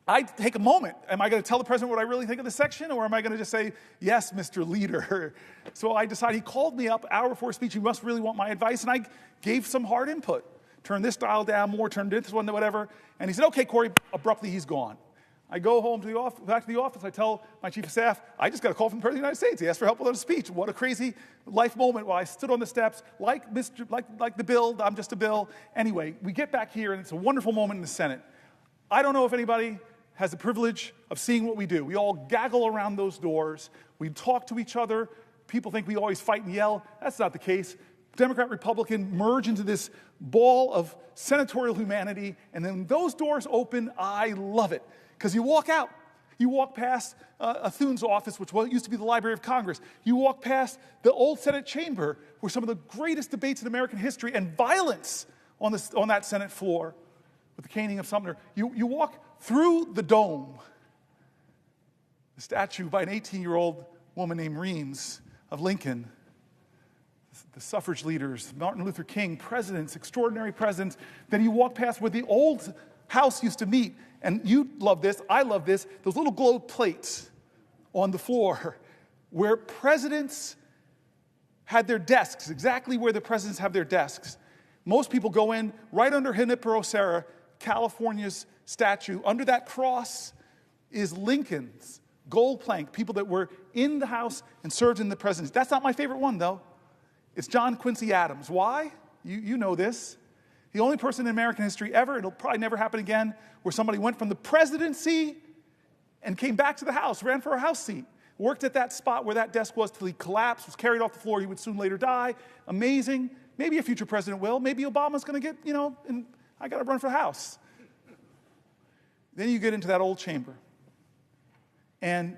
I take a moment. Am I going to tell the president what I really think of the section, or am I going to just say, "Yes, Mr. Leader"? So I decided, he called me up hour before speech. He must really want my advice. And I gave some hard input. Turn this dial down more, turn this one to whatever. And he said, "Okay, Cory." Abruptly, he's gone. I go home back to the office. I tell my chief of staff, "I just got a call from the President of the United States. He asked for help with a speech." What a crazy life moment while I stood on the steps like the Bill. I'm just a Bill. Anyway, we get back here, and it's a wonderful moment in the Senate. I don't know if anybody has the privilege of seeing what we do. We all gaggle around those doors. We talk to each other. People think we always fight and yell. That's not the case. Democrat, Republican merge into this ball of senatorial humanity, and then those doors open. I love it. Because you walk out. You walk past Thune's office, which used to be the Library of Congress. You walk past the old Senate chamber, where some of the greatest debates in American history and violence on that Senate floor with the caning of Sumner. You walk through the dome, the statue by an 18-year-old woman named Reams of Lincoln, the suffrage leaders, Martin Luther King, presidents, extraordinary presidents. Then you walk past where the old House used to meet. And you love this, I love this, those little gold plates on the floor where presidents had their desks, exactly where the presidents have their desks. Most people go in right under Junipero Serra, California's statue. Under that cross is Lincoln's gold plank, people that were in the House and served in the presidency. That's not my favorite one, though. It's John Quincy Adams. Why? You know this. The only person in American history ever, it'll probably never happen again, where somebody went from the presidency and came back to the House, ran for a House seat, worked at that spot where that desk was till he collapsed, was carried off the floor, he would soon later die. Amazing. Maybe a future president will. Maybe Obama's going to get, and I got to run for the House. Then you get into that old chamber. And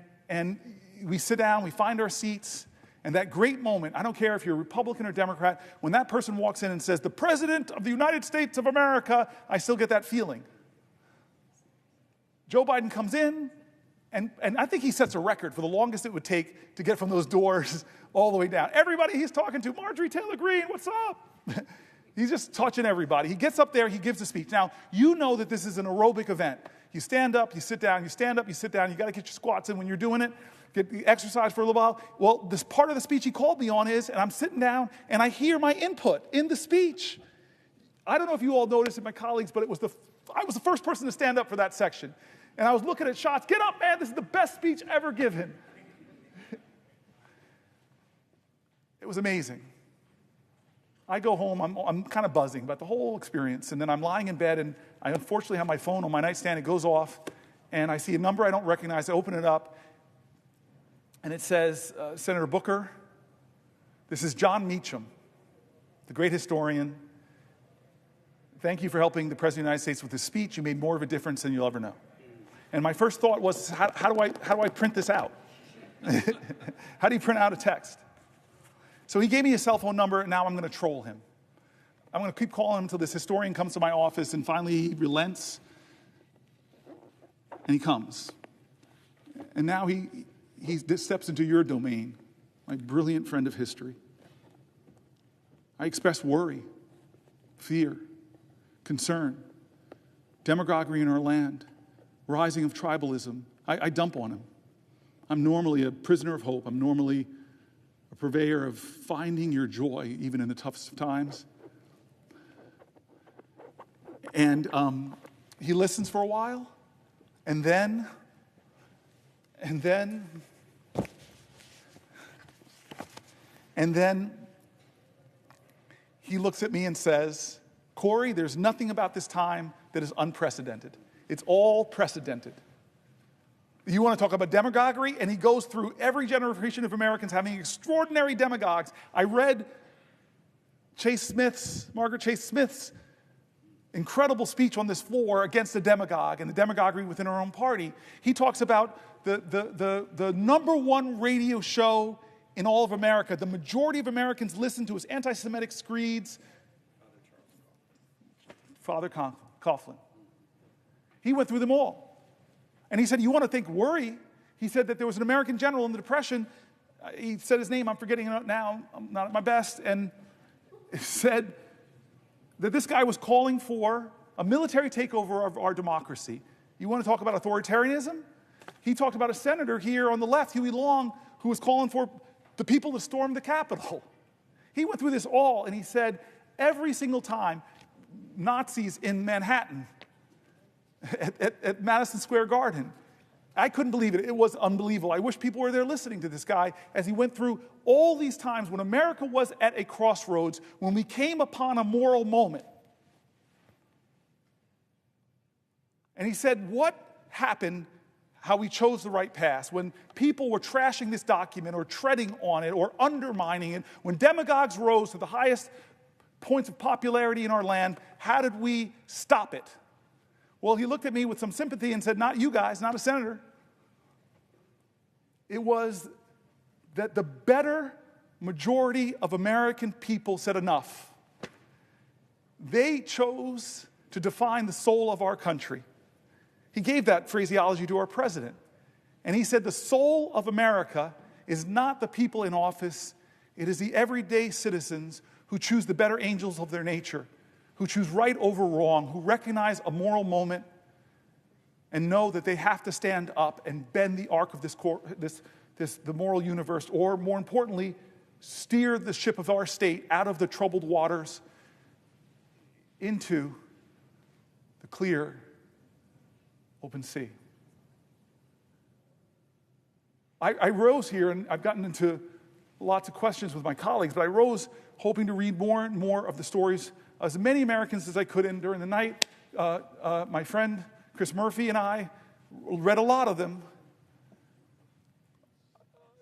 we sit down, we find our seats, and that great moment, I don't care if you're Republican or Democrat, when that person walks in and says, "The President of the United States of America," I still get that feeling. Joe Biden comes in, and I think he sets a record for the longest it would take to get from those doors all the way down. Everybody he's talking to, Marjorie Taylor Greene, what's up? He's just touching everybody. He gets up there, he gives a speech. Now, you know that this is an aerobic event. You stand up, you sit down, you stand up, you sit down. You got to get your squats in when you're doing it. Get the exercise for a little while. Well, this part of the speech he called me on is, and I'm sitting down, and I hear my input in the speech. I don't know if you all noticed it, my colleagues, but I was the first person to stand up for that section. And I was looking at shots. Get up, man. This is the best speech ever given. It was amazing. I go home. I'm kind of buzzing about the whole experience. And then I'm lying in bed, and I unfortunately have my phone on my nightstand. It goes off, and I see a number I don't recognize. I open it up, and it says, Senator Booker, this is John Meacham, the great historian. Thank you for helping the President of the United States with his speech. You made more of a difference than you'll ever know. And my first thought was, how do I print this out? How do you print out a text? So he gave me his cell phone number, and now I'm going to troll him. I'm going to keep calling him until this historian comes to my office, and finally he relents, and he comes. And now he steps into your domain, my brilliant friend of history. I express worry, fear, concern, demagoguery in our land, rising of tribalism. I dump on him. I'm normally a prisoner of hope. I'm normally a purveyor of finding your joy, even in the toughest of times. And he listens for a while, and then he looks at me and says, "Cory, there's nothing about this time that is unprecedented. It's all precedented. You want to talk about demagoguery?" And he goes through every generation of Americans having extraordinary demagogues. I read Margaret Chase Smith's incredible speech on this floor against the demagogue and the demagoguery within our own party. He talks about the number one radio show in all of America. The majority of Americans listen to his anti-Semitic screeds. Father Coughlin. He went through them all. And he said, you want to think worry? He said that there was an American general in the Depression. He said his name, I'm forgetting it now, I'm not at my best, and said that this guy was calling for a military takeover of our democracy. You want to talk about authoritarianism? He talked about a senator here on the left, Huey Long, who was calling for the people to storm the Capitol. He went through this all, and he said every single time Nazis in Manhattan at Madison Square Garden, I couldn't believe it. It was unbelievable. I wish people were there listening to this guy as he went through all these times when America was at a crossroads, when we came upon a moral moment. And he said, what happened, how we chose the right path, when people were trashing this document or treading on it or undermining it, when demagogues rose to the highest points of popularity in our land, how did we stop it? Well, he looked at me with some sympathy and said, not you guys, not a senator. It was that the better majority of American people said enough. They chose to define the soul of our country. He gave that phraseology to our president. And he said the soul of America is not the people in office, it is the everyday citizens who choose the better angels of their nature, who choose right over wrong, who recognize a moral moment and know that they have to stand up and bend the arc of the moral universe, or more importantly, steer the ship of our state out of the troubled waters into the clear, open sea. I rose here, and I've gotten into lots of questions with my colleagues, but I rose hoping to read more and more of the stories, as many Americans as I could. And during the night, my friend Chris Murphy and I read a lot of them.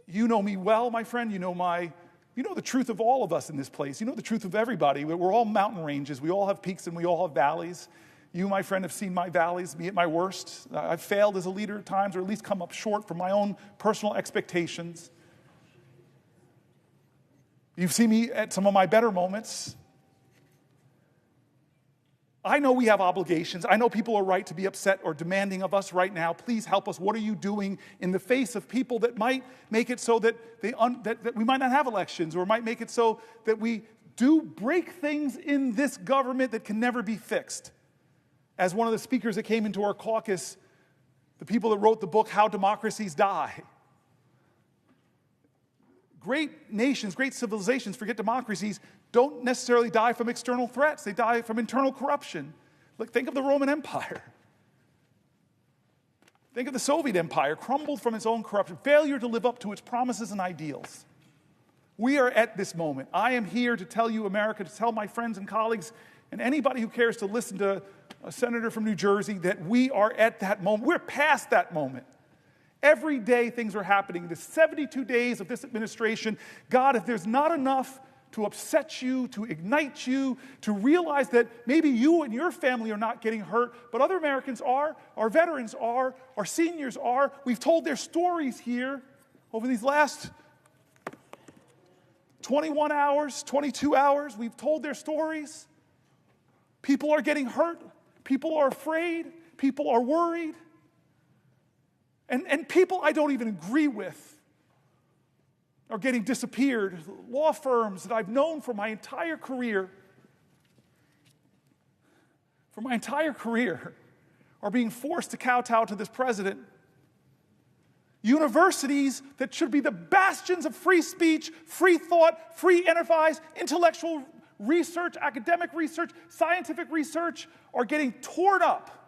You know me well, my friend. You know the truth of all of us in this place. You know the truth of everybody. We're all mountain ranges. We all have peaks and we all have valleys. You, my friend, have seen my valleys, me at my worst. I've failed as a leader at times, or at least come up short from my own personal expectations. You've seen me at some of my better moments. I know we have obligations. I know people are right to be upset or demanding of us right now. Please help us. What are you doing in the face of people that might make it so that that we might not have elections, or might make it so that we do break things in this government that can never be fixed? As one of the speakers that came into our caucus, the people that wrote the book, How Democracies Die. Great nations, great civilizations, forget democracies, don't necessarily die from external threats. They die from internal corruption. Look, think of the Roman Empire. Think of the Soviet Empire, crumbled from its own corruption, failure to live up to its promises and ideals. We are at this moment. I am here to tell you, America, to tell my friends and colleagues, and anybody who cares to listen to a senator from New Jersey, that we are at that moment. We're past that moment. Every day things are happening. The 72 days of this administration, God, if there's not enough to upset you, to ignite you, to realize that maybe you and your family are not getting hurt, but other Americans are, our veterans are, our seniors are. We've told their stories here over these last 21 hours, 22 hours. We've told their stories. People are getting hurt. People are afraid. People are worried. And people I don't even agree with are getting disappeared. Law firms that I've known for my entire career, are being forced to kowtow to this president. Universities that should be the bastions of free speech, free thought, free enterprise, intellectual research, academic research, scientific research, are getting torn up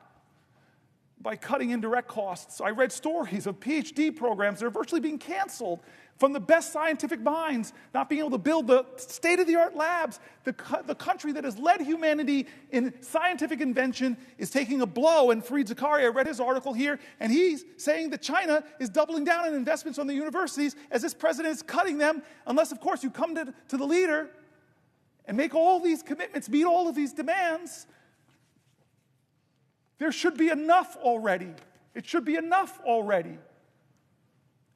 by cutting indirect costs. I read stories of PhD programs that are virtually being canceled from the best scientific minds, not being able to build the state-of-the-art labs. The country that has led humanity in scientific invention is taking a blow. And Fareed Zakaria, I read his article here, and he's saying that China is doubling down on investments on the universities as this president is cutting them, unless, of course, you come to the leader and make all these commitments, meet all of these demands. There should be enough already. It should be enough already.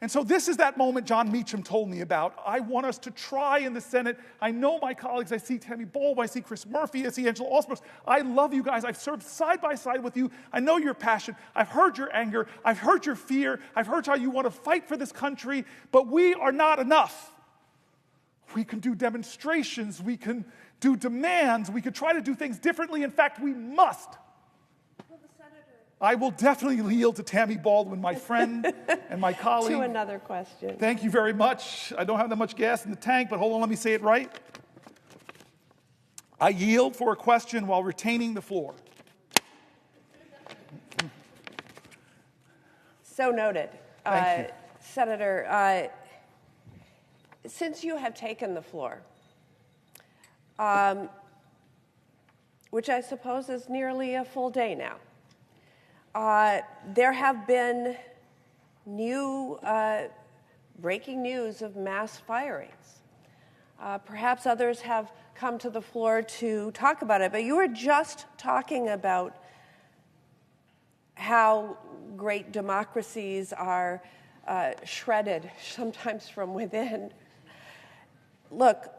And so this is that moment John Meacham told me about. I want us to try in the Senate. I know my colleagues. I see Tammy Bowles. I see Chris Murphy. I see Angela Alsbrooks. I love you guys. I've served side by side with you. I know your passion. I've heard your anger. I've heard your fear. I've heard how you want to fight for this country. But we are not enough. We can do demonstrations. We can do demands. We can try to do things differently. In fact, we must. I will definitely yield to Tammy Baldwin, my friend and my colleague. To another question. Thank you very much. I don't have that much gas in the tank, but hold on, let me say it right. I yield for a question while retaining the floor. So noted. Thank you. Senator, since you have taken the floor, which I suppose is nearly a full day now, there have been breaking news of mass firings. Perhaps others have come to the floor to talk about it, but you were just talking about how great democracies are shredded, sometimes from within. Look,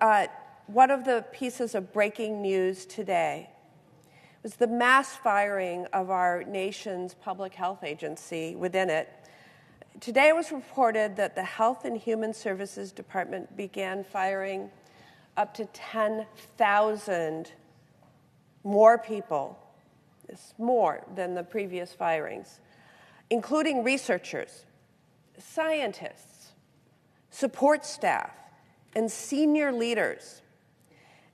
one of the pieces of breaking news today was the mass firing of our nation's public health agency within it. Today it was reported that the Health and Human Services Department began firing up to 10,000 more people. It's more than the previous firings, including researchers, scientists, support staff, and senior leaders.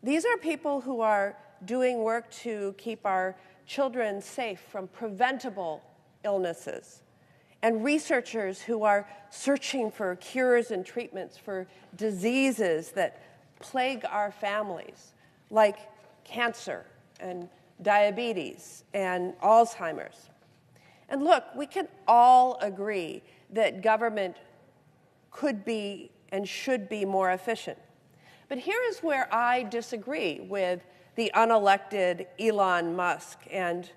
These are people who are doing work to keep our children safe from preventable illnesses and researchers who are searching for cures and treatments for diseases that plague our families, like cancer and diabetes and Alzheimer's. And look, we can all agree that government could be and should be more efficient. But here is where I disagree with the unelected Elon Musk and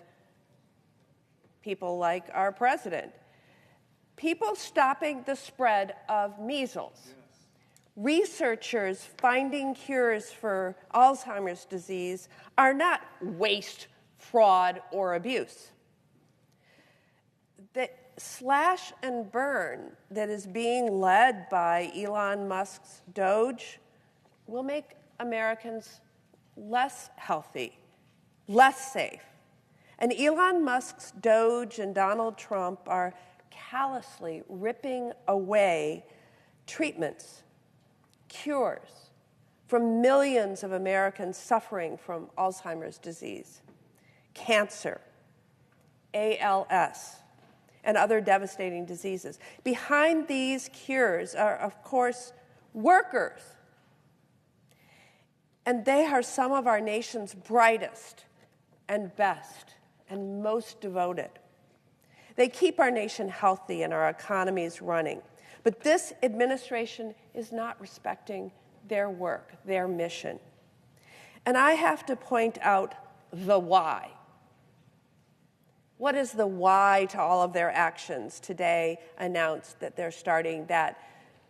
people like our president. People stopping the spread of measles. Yes. Researchers finding cures for Alzheimer's disease are not waste, fraud, or abuse. The slash and burn that is being led by Elon Musk's Doge will make Americans less healthy, less safe. And Elon Musk's Doge and Donald Trump are callously ripping away treatments, cures from millions of Americans suffering from Alzheimer's disease, cancer, ALS, and other devastating diseases. Behind these cures are, of course, workers. And they are some of our nation's brightest and best and most devoted. They keep our nation healthy and our economies running. But this administration is not respecting their work, their mission. And I have to point out the why. What is the why to all of their actions? Today announced that they're starting that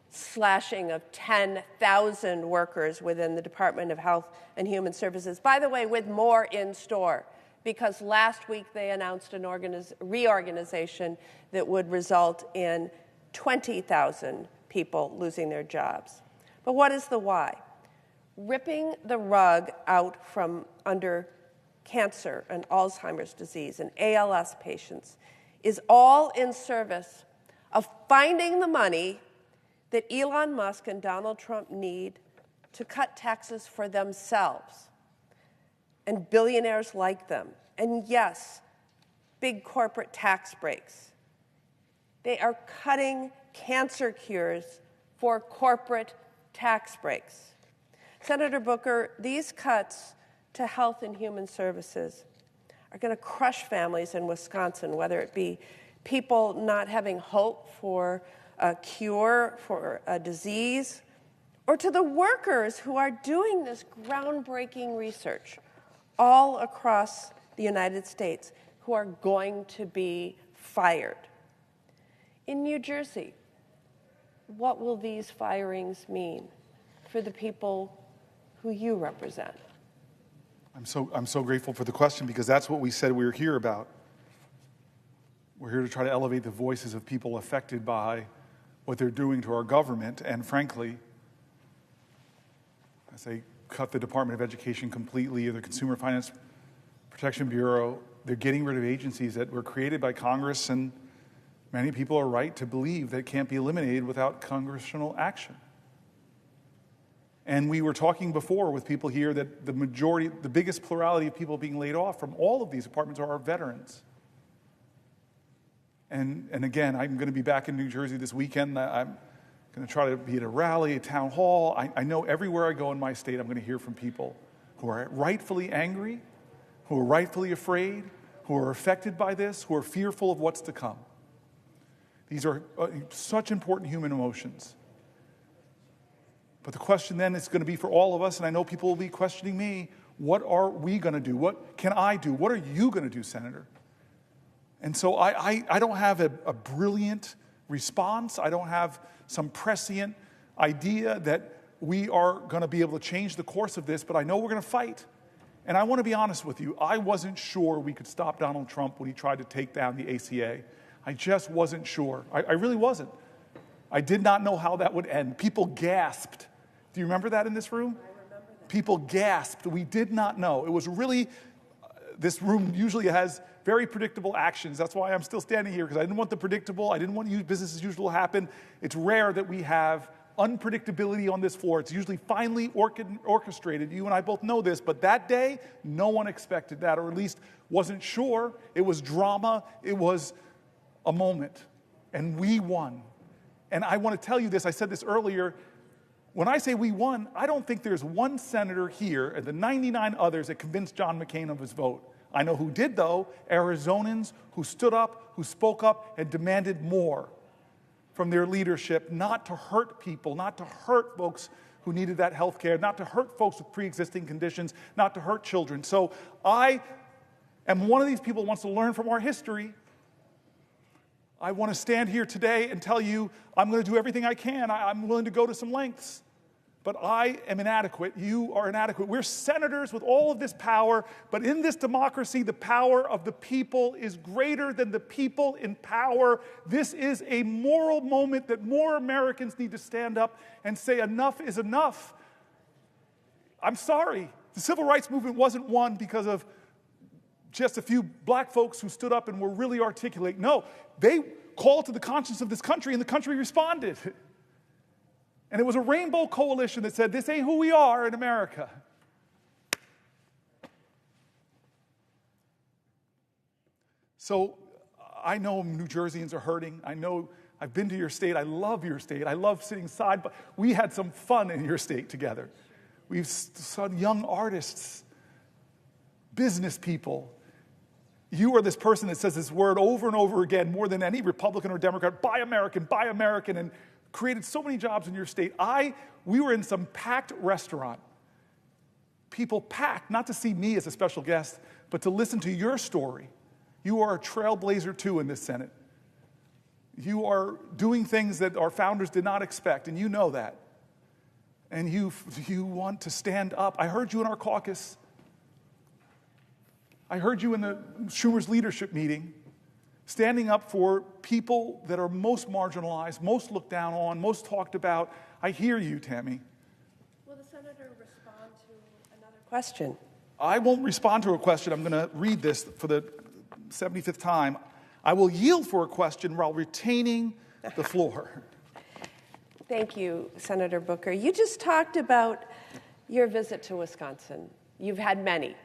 slashing of 10,000 workers within the Department of Health and Human Services. By the way, with more in store, because last week they announced an reorganization that would result in 20,000 people losing their jobs. But what is the why? Ripping the rug out from under cancer and Alzheimer's disease and ALS patients is all in service of finding the money that Elon Musk and Donald Trump need to cut taxes for themselves and billionaires like them. And yes, big corporate tax breaks. They are cutting cancer cures for corporate tax breaks. Senator Booker, these cuts to health and human services are going to crush families in Wisconsin, whether it be people not having hope for a cure for a disease, or to the workers who are doing this groundbreaking research all across the United States who are going to be fired. In New Jersey, what will these firings mean for the people who you represent? I'm so grateful for the question, because that's what we said we were here about. We're here to try to elevate the voices of people affected by what they're doing to our government. And frankly, as they cut the Department of Education completely, or the Consumer Finance Protection Bureau, they're getting rid of agencies that were created by Congress, and many people are right to believe that can't be eliminated without congressional action. And we were talking before with people here that the biggest plurality of people being laid off from all of these departments are our veterans. And again, I'm going to be back in New Jersey this weekend. I'm going to try to be at a rally, a town hall. I know everywhere I go in my state, I'm going to hear from people who are rightfully angry, who are rightfully afraid, who are affected by this, who are fearful of what's to come. These are such important human emotions. But the question then is going to be for all of us, and I know people will be questioning me, what are we going to do? What can I do? What are you going to do, Senator? And so I don't have a brilliant response. I don't have some prescient idea that we are going to be able to change the course of this, but I know we're going to fight. And I want to be honest with you. I wasn't sure we could stop Donald Trump when he tried to take down the ACA. I just wasn't sure. I really wasn't. I did not know how that would end. People gasped. Do you remember that in this room? I remember that. People gasped. We did not know. It was really, this room usually has very predictable actions. That's why I'm still standing here, because I didn't want the predictable. I didn't want business as usual to happen. It's rare that we have unpredictability on this floor. It's usually finely orchestrated. You and I both know this, but that day, no one expected that, or at least wasn't sure. It was drama. It was a moment. and we won. And I want to tell you this, I said this earlier, when I say we won, I don't think there's one senator here and the 99 others that convinced John McCain of his vote. I know who did, though, Arizonans who stood up, who spoke up, and demanded more from their leadership, not to hurt people, not to hurt folks who needed that health care, not to hurt folks with pre-existing conditions, not to hurt children. So I am one of these people who wants to learn from our history. I want to stand here today and tell you I'm going to do everything I can. I'm willing to go to some lengths. But I am inadequate. You are inadequate. We're senators with all of this power, but in this democracy, the power of the people is greater than the people in power. This is a moral moment that more Americans need to stand up and say enough is enough. I'm sorry. The civil rights movement wasn't won because of just a few black folks who stood up and were really articulate. No, they called to the conscience of this country, and the country responded. And it was a rainbow coalition that said, this ain't who we are in America. So I know New Jerseyans are hurting. I know I've been to your state. I love your state. I love sitting side by. We had some fun in your state together. We've saw young artists, business people. You are this person that says this word over and over again, more than any Republican or Democrat, buy American, and created so many jobs in your state. We were in some packed restaurant. People packed, not to see me as a special guest, but to listen to your story. You are a trailblazer too in this Senate. You are doing things that our founders did not expect, and you know that. And you want to stand up. I heard you in our caucus. I heard you in the Schumer's leadership meeting, standing up for people that are most marginalized, most looked down on, most talked about. I hear you, Tammy. Will the senator respond to another question? I won't respond to a question. I'm going to read this for the 75th time. I will yield for a question while retaining the floor. Thank you, Senator Booker. You just talked about your visit to Wisconsin. You've had many.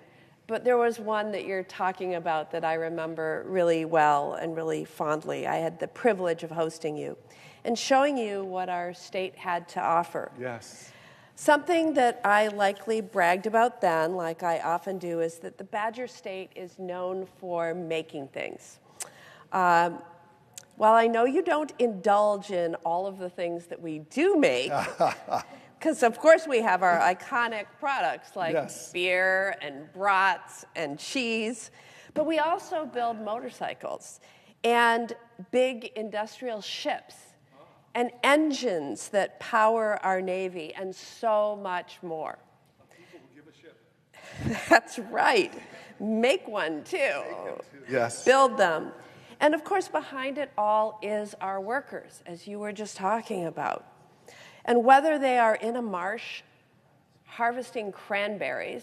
But there was one that you're talking about that I remember really well and really fondly. I had the privilege of hosting you and showing you what our state had to offer. Yes. Something that I likely bragged about then, like I often do, is that the Badger State is known for making things. While I know you don't indulge in all of the things that we do make, because, of course, we have our iconic products like beer and brats and cheese, but we also build motorcycles and big industrial ships and engines that power our Navy and so much more. People will give a ship. That's right. Make one, too. Yes. Build them. And, of course, behind it all is our workers, as you were just talking about. And whether they are in a marsh harvesting cranberries,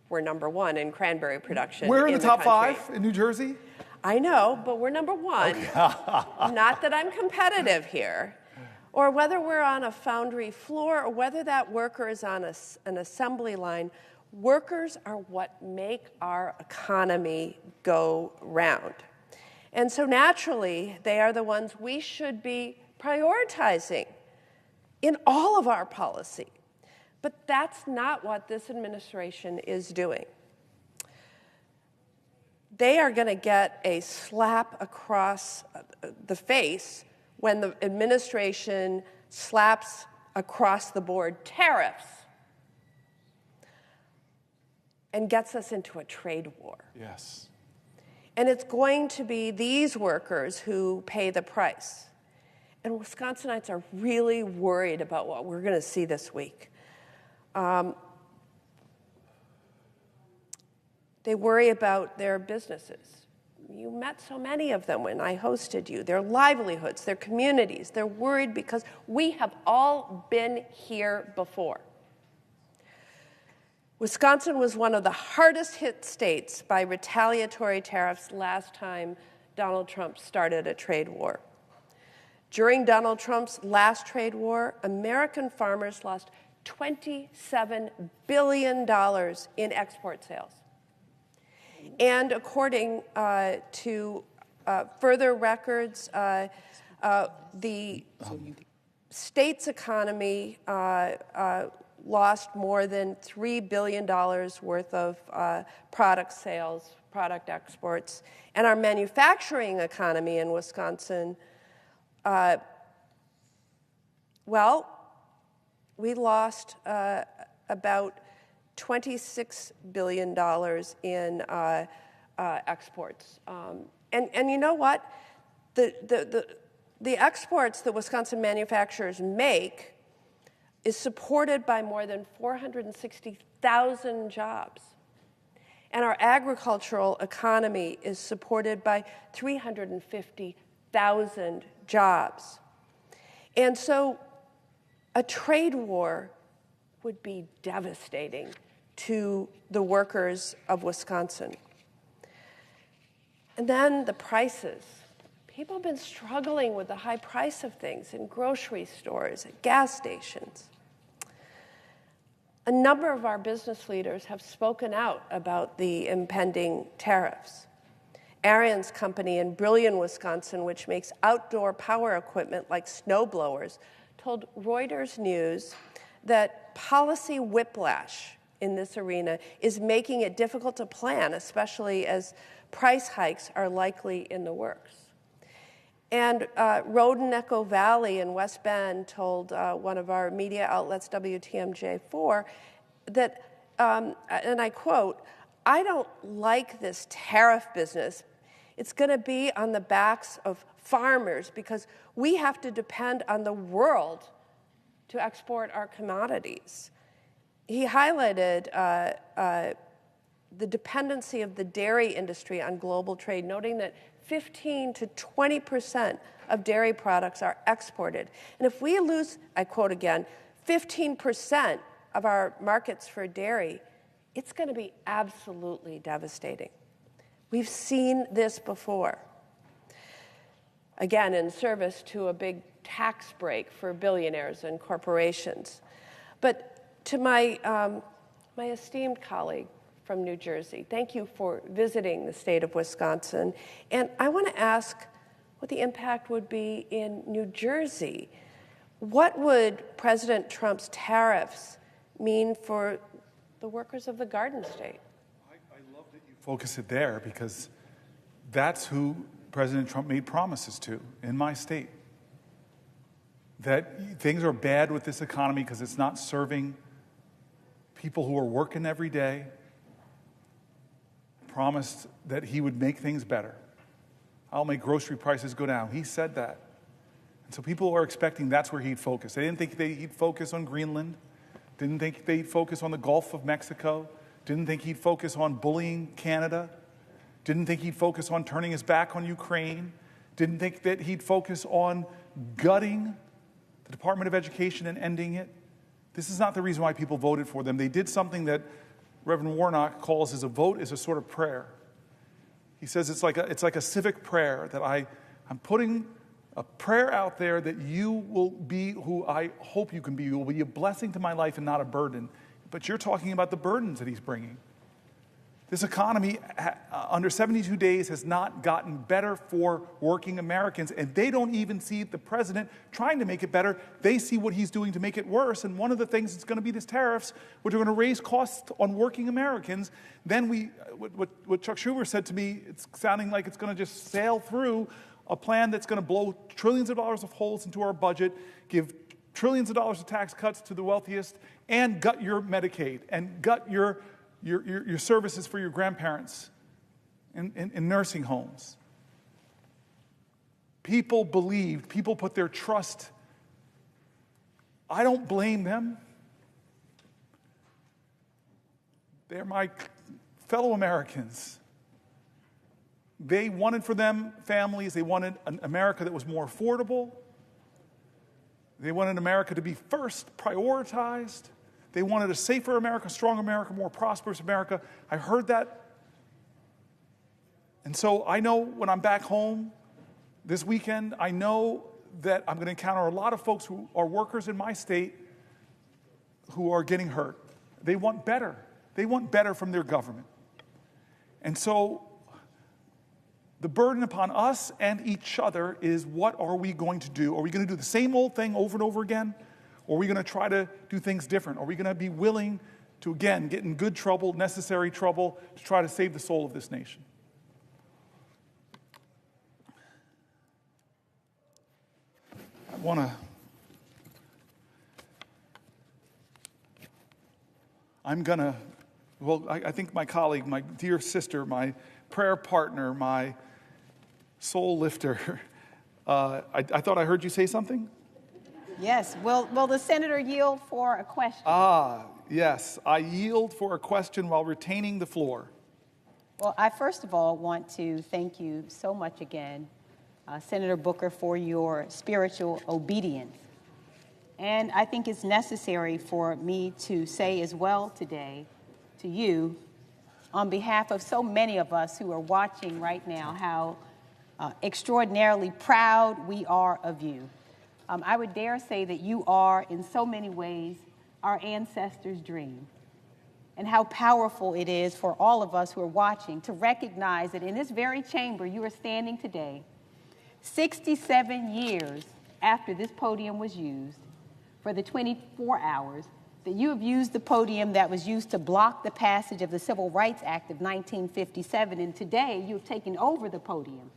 we're number one in cranberry production. We're in the top country. 5 in New Jersey. I know, but we're number one. Okay. Not that I'm competitive here. Or whether we're on a foundry floor or whether that worker is on an assembly line, workers are what make our economy go round. And so naturally, they are the ones we should be prioritizing in all of our policy. But that's not what this administration is doing. They are going to get a slap across the face when the administration slaps across the board tariffs and gets us into a trade war. Yes. And it's going to be these workers who pay the price. And Wisconsinites are really worried about what we're going to see this week. They worry about their businesses. You met so many of them when I hosted you. Their livelihoods, their communities. They're worried because we have all been here before. Wisconsin was one of the hardest hit states by retaliatory tariffs last time Donald Trump started a trade war. During Donald Trump's last trade war, American farmers lost $27 billion in export sales. And according to further records The state's economy lost more than $3 billion worth of product sales, product exports. And our manufacturing economy in Wisconsin, well, we lost about $26 billion in exports. And you know what? The exports that Wisconsin manufacturers make is supported by more than 460,000 jobs. And our agricultural economy is supported by 350,000 jobs. And so a trade war would be devastating to the workers of Wisconsin. And then the prices. People have been struggling with the high price of things in grocery stores, at gas stations. A number of our business leaders have spoken out about the impending tariffs. Ariens Company in Brillion, Wisconsin, which makes outdoor power equipment like snow blowers, told Reuters News that policy whiplash in this arena is making it difficult to plan, especially as price hikes are likely in the works. And Roden Echo Valley in West Bend told one of our media outlets, WTMJ4, that, and I quote, "I don't like this tariff business. It's going to be on the backs of farmers because we have to depend on the world to export our commodities." He highlighted the dependency of the dairy industry on global trade, noting that 15 to 20% of dairy products are exported. And if we lose, I quote again, 15% of our markets for dairy, it's going to be absolutely devastating. We've seen this before. Again, in service to a big tax break for billionaires and corporations. But to my esteemed colleague from New Jersey, thank you for visiting the state of Wisconsin. And I want to ask what the impact would be in New Jersey. What would President Trump's tariffs mean for the workers of the Garden State? I love that you focus it there because that's who President Trump made promises to in my state. That things are bad with this economy because it's not serving people who are working every day. Promised that he would make things better. I'll make grocery prices go down. He said that. And so people are expecting that's where he'd focus. They didn't think he'd focus on Greenland. Didn't think they'd focus on the Gulf of Mexico. Didn't think he'd focus on bullying Canada. Didn't think he'd focus on turning his back on Ukraine. Didn't think that he'd focus on gutting the Department of Education and ending it. This is not the reason why people voted for them. They did something that Reverend Warnock calls as a vote is a sort of prayer. He says it's like a civic prayer that I'm putting a prayer out there that you will be who I hope you can be. You will be a blessing to my life and not a burden. But you're talking about the burdens that he's bringing. This economy, under 72 days, has not gotten better for working Americans, and they don't even see the president trying to make it better. They see what he's doing to make it worse, and one of the things is going to be these tariffs, which are going to raise costs on working Americans. Then what Chuck Schumer said to me, it's sounding like it's going to just sail through a plan that's going to blow trillions of dollars of holes into our budget, give trillions of dollars of tax cuts to the wealthiest, and gut your Medicaid, and gut your services for your grandparents in nursing homes. People believed, people put their trust. I don't blame them. They're my fellow Americans. They wanted for them families, they wanted an America that was more affordable. They wanted America to be first prioritized. They wanted a safer America, stronger America, more prosperous America. I heard that. And so I know when I'm back home this weekend, I know that I'm going to encounter a lot of folks who are workers in my state who are getting hurt. They want better. They want better from their government. And so The burden upon us and each other is, what are we going to do? Are we going to do the same old thing over and over again? Or are we going to try to do things different? Are we going to be willing to, again, get in good trouble, necessary trouble, to try to save the soul of this nation? I think my colleague, my dear sister, my prayer partner, my soul lifter, I thought I heard you say something? Yes. Will the senator yield for a question? Yes. I yield for a question while retaining the floor. Well, I first of all want to thank you so much again, Senator Booker, for your spiritual obedience. And I think it's necessary for me to say as well today to you, on behalf of so many of us who are watching right now, how extraordinarily proud we are of you. I would dare say that you are, in so many ways, our ancestors' dream. And how powerful it is for all of us who are watching to recognize that in this very chamber you are standing today, 67 years after this podium was used, for the 24 hours, that you have used the podium that was used to block the passage of the Civil Rights Act of 1957, and today you have taken over the podium,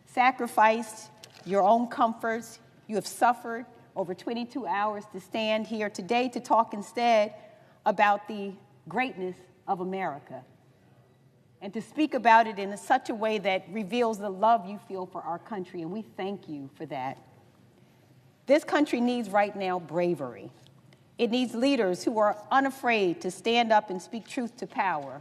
sacrificed your own comforts, you have suffered over 22 hours to stand here today to talk instead about the greatness of America, and to speak about it in such a way that reveals the love you feel for our country, and we thank you for that. This country needs right now bravery. It needs leaders who are unafraid to stand up and speak truth to power,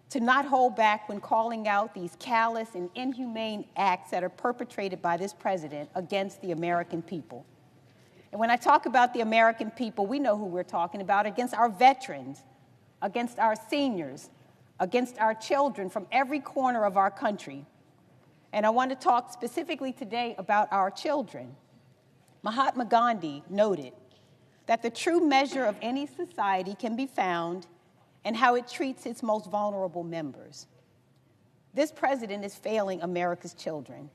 to not hold back when calling out these callous and inhumane acts that are perpetrated by this president against the American people. And when I talk about the American people, we know who we're talking about, against our veterans, against our seniors, against our children from every corner of our country. And I want to talk specifically today about our children. Mahatma Gandhi noted that the true measure of any society can be found in how it treats its most vulnerable members. This president is failing America's children,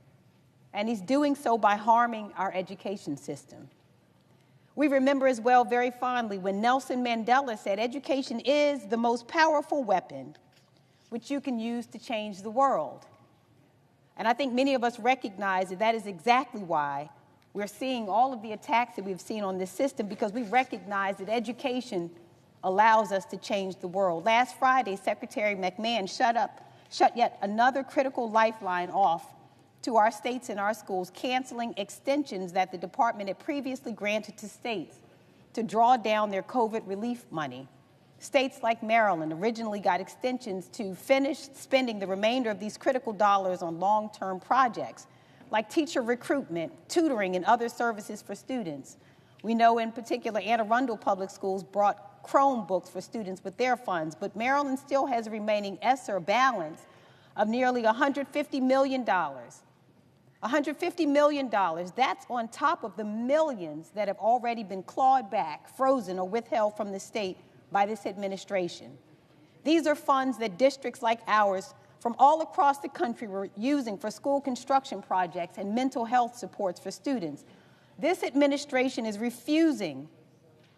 and he's doing so by harming our education system. We remember as well very fondly when Nelson Mandela said, "Education is the most powerful weapon which you can use to change the world." And I think many of us recognize that that is exactly why we're seeing all of the attacks that we've seen on this system, because we recognize that education allows us to change the world. Last Friday, Secretary McCain shut yet another critical lifeline off to our states and our schools, canceling extensions that the department had previously granted to states to draw down their COVID relief money. States like Maryland originally got extensions to finish spending the remainder of these critical dollars on long-term projects, like teacher recruitment, tutoring, and other services for students. We know in particular Anne Arundel Public Schools brought Chromebooks for students with their funds, but Maryland still has a remaining ESSER balance of nearly $150 million. $150 million, that's on top of the millions that have already been clawed back, frozen, or withheld from the state by this administration. These are funds that districts like ours from all across the country were using for school construction projects and mental health supports for students. This administration is refusing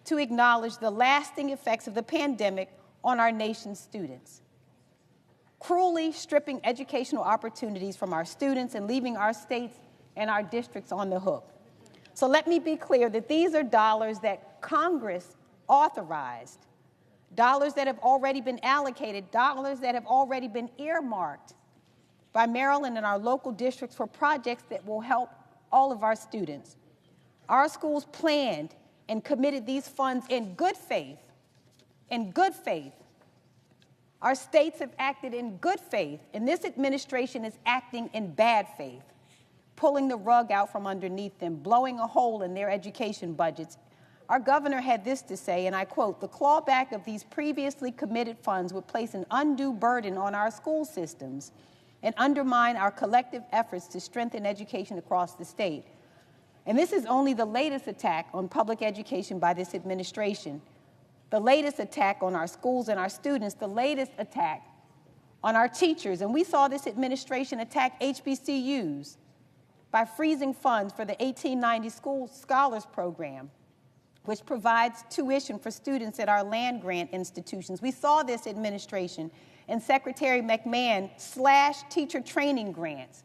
to acknowledge the lasting effects of the pandemic on our nation's students, cruelly stripping educational opportunities from our students and leaving our states and our districts on the hook. So let me be clear that these are dollars that Congress authorized, dollars that have already been allocated, dollars that have already been earmarked by Maryland and our local districts for projects that will help all of our students. Our schools planned and committed these funds in good faith. In good faith. Our states have acted in good faith, and this administration is acting in bad faith, pulling the rug out from underneath them, blowing a hole in their education budgets. Our governor had this to say, and I quote, "The clawback of these previously committed funds would place an undue burden on our school systems and undermine our collective efforts to strengthen education across the state." And this is only the latest attack on public education by this administration, the latest attack on our schools and our students, the latest attack on our teachers, and we saw this administration attack HBCUs by freezing funds for the 1890 School Scholars Program, which provides tuition for students at our land-grant institutions. We saw this administration and Secretary McCain slash teacher training grants,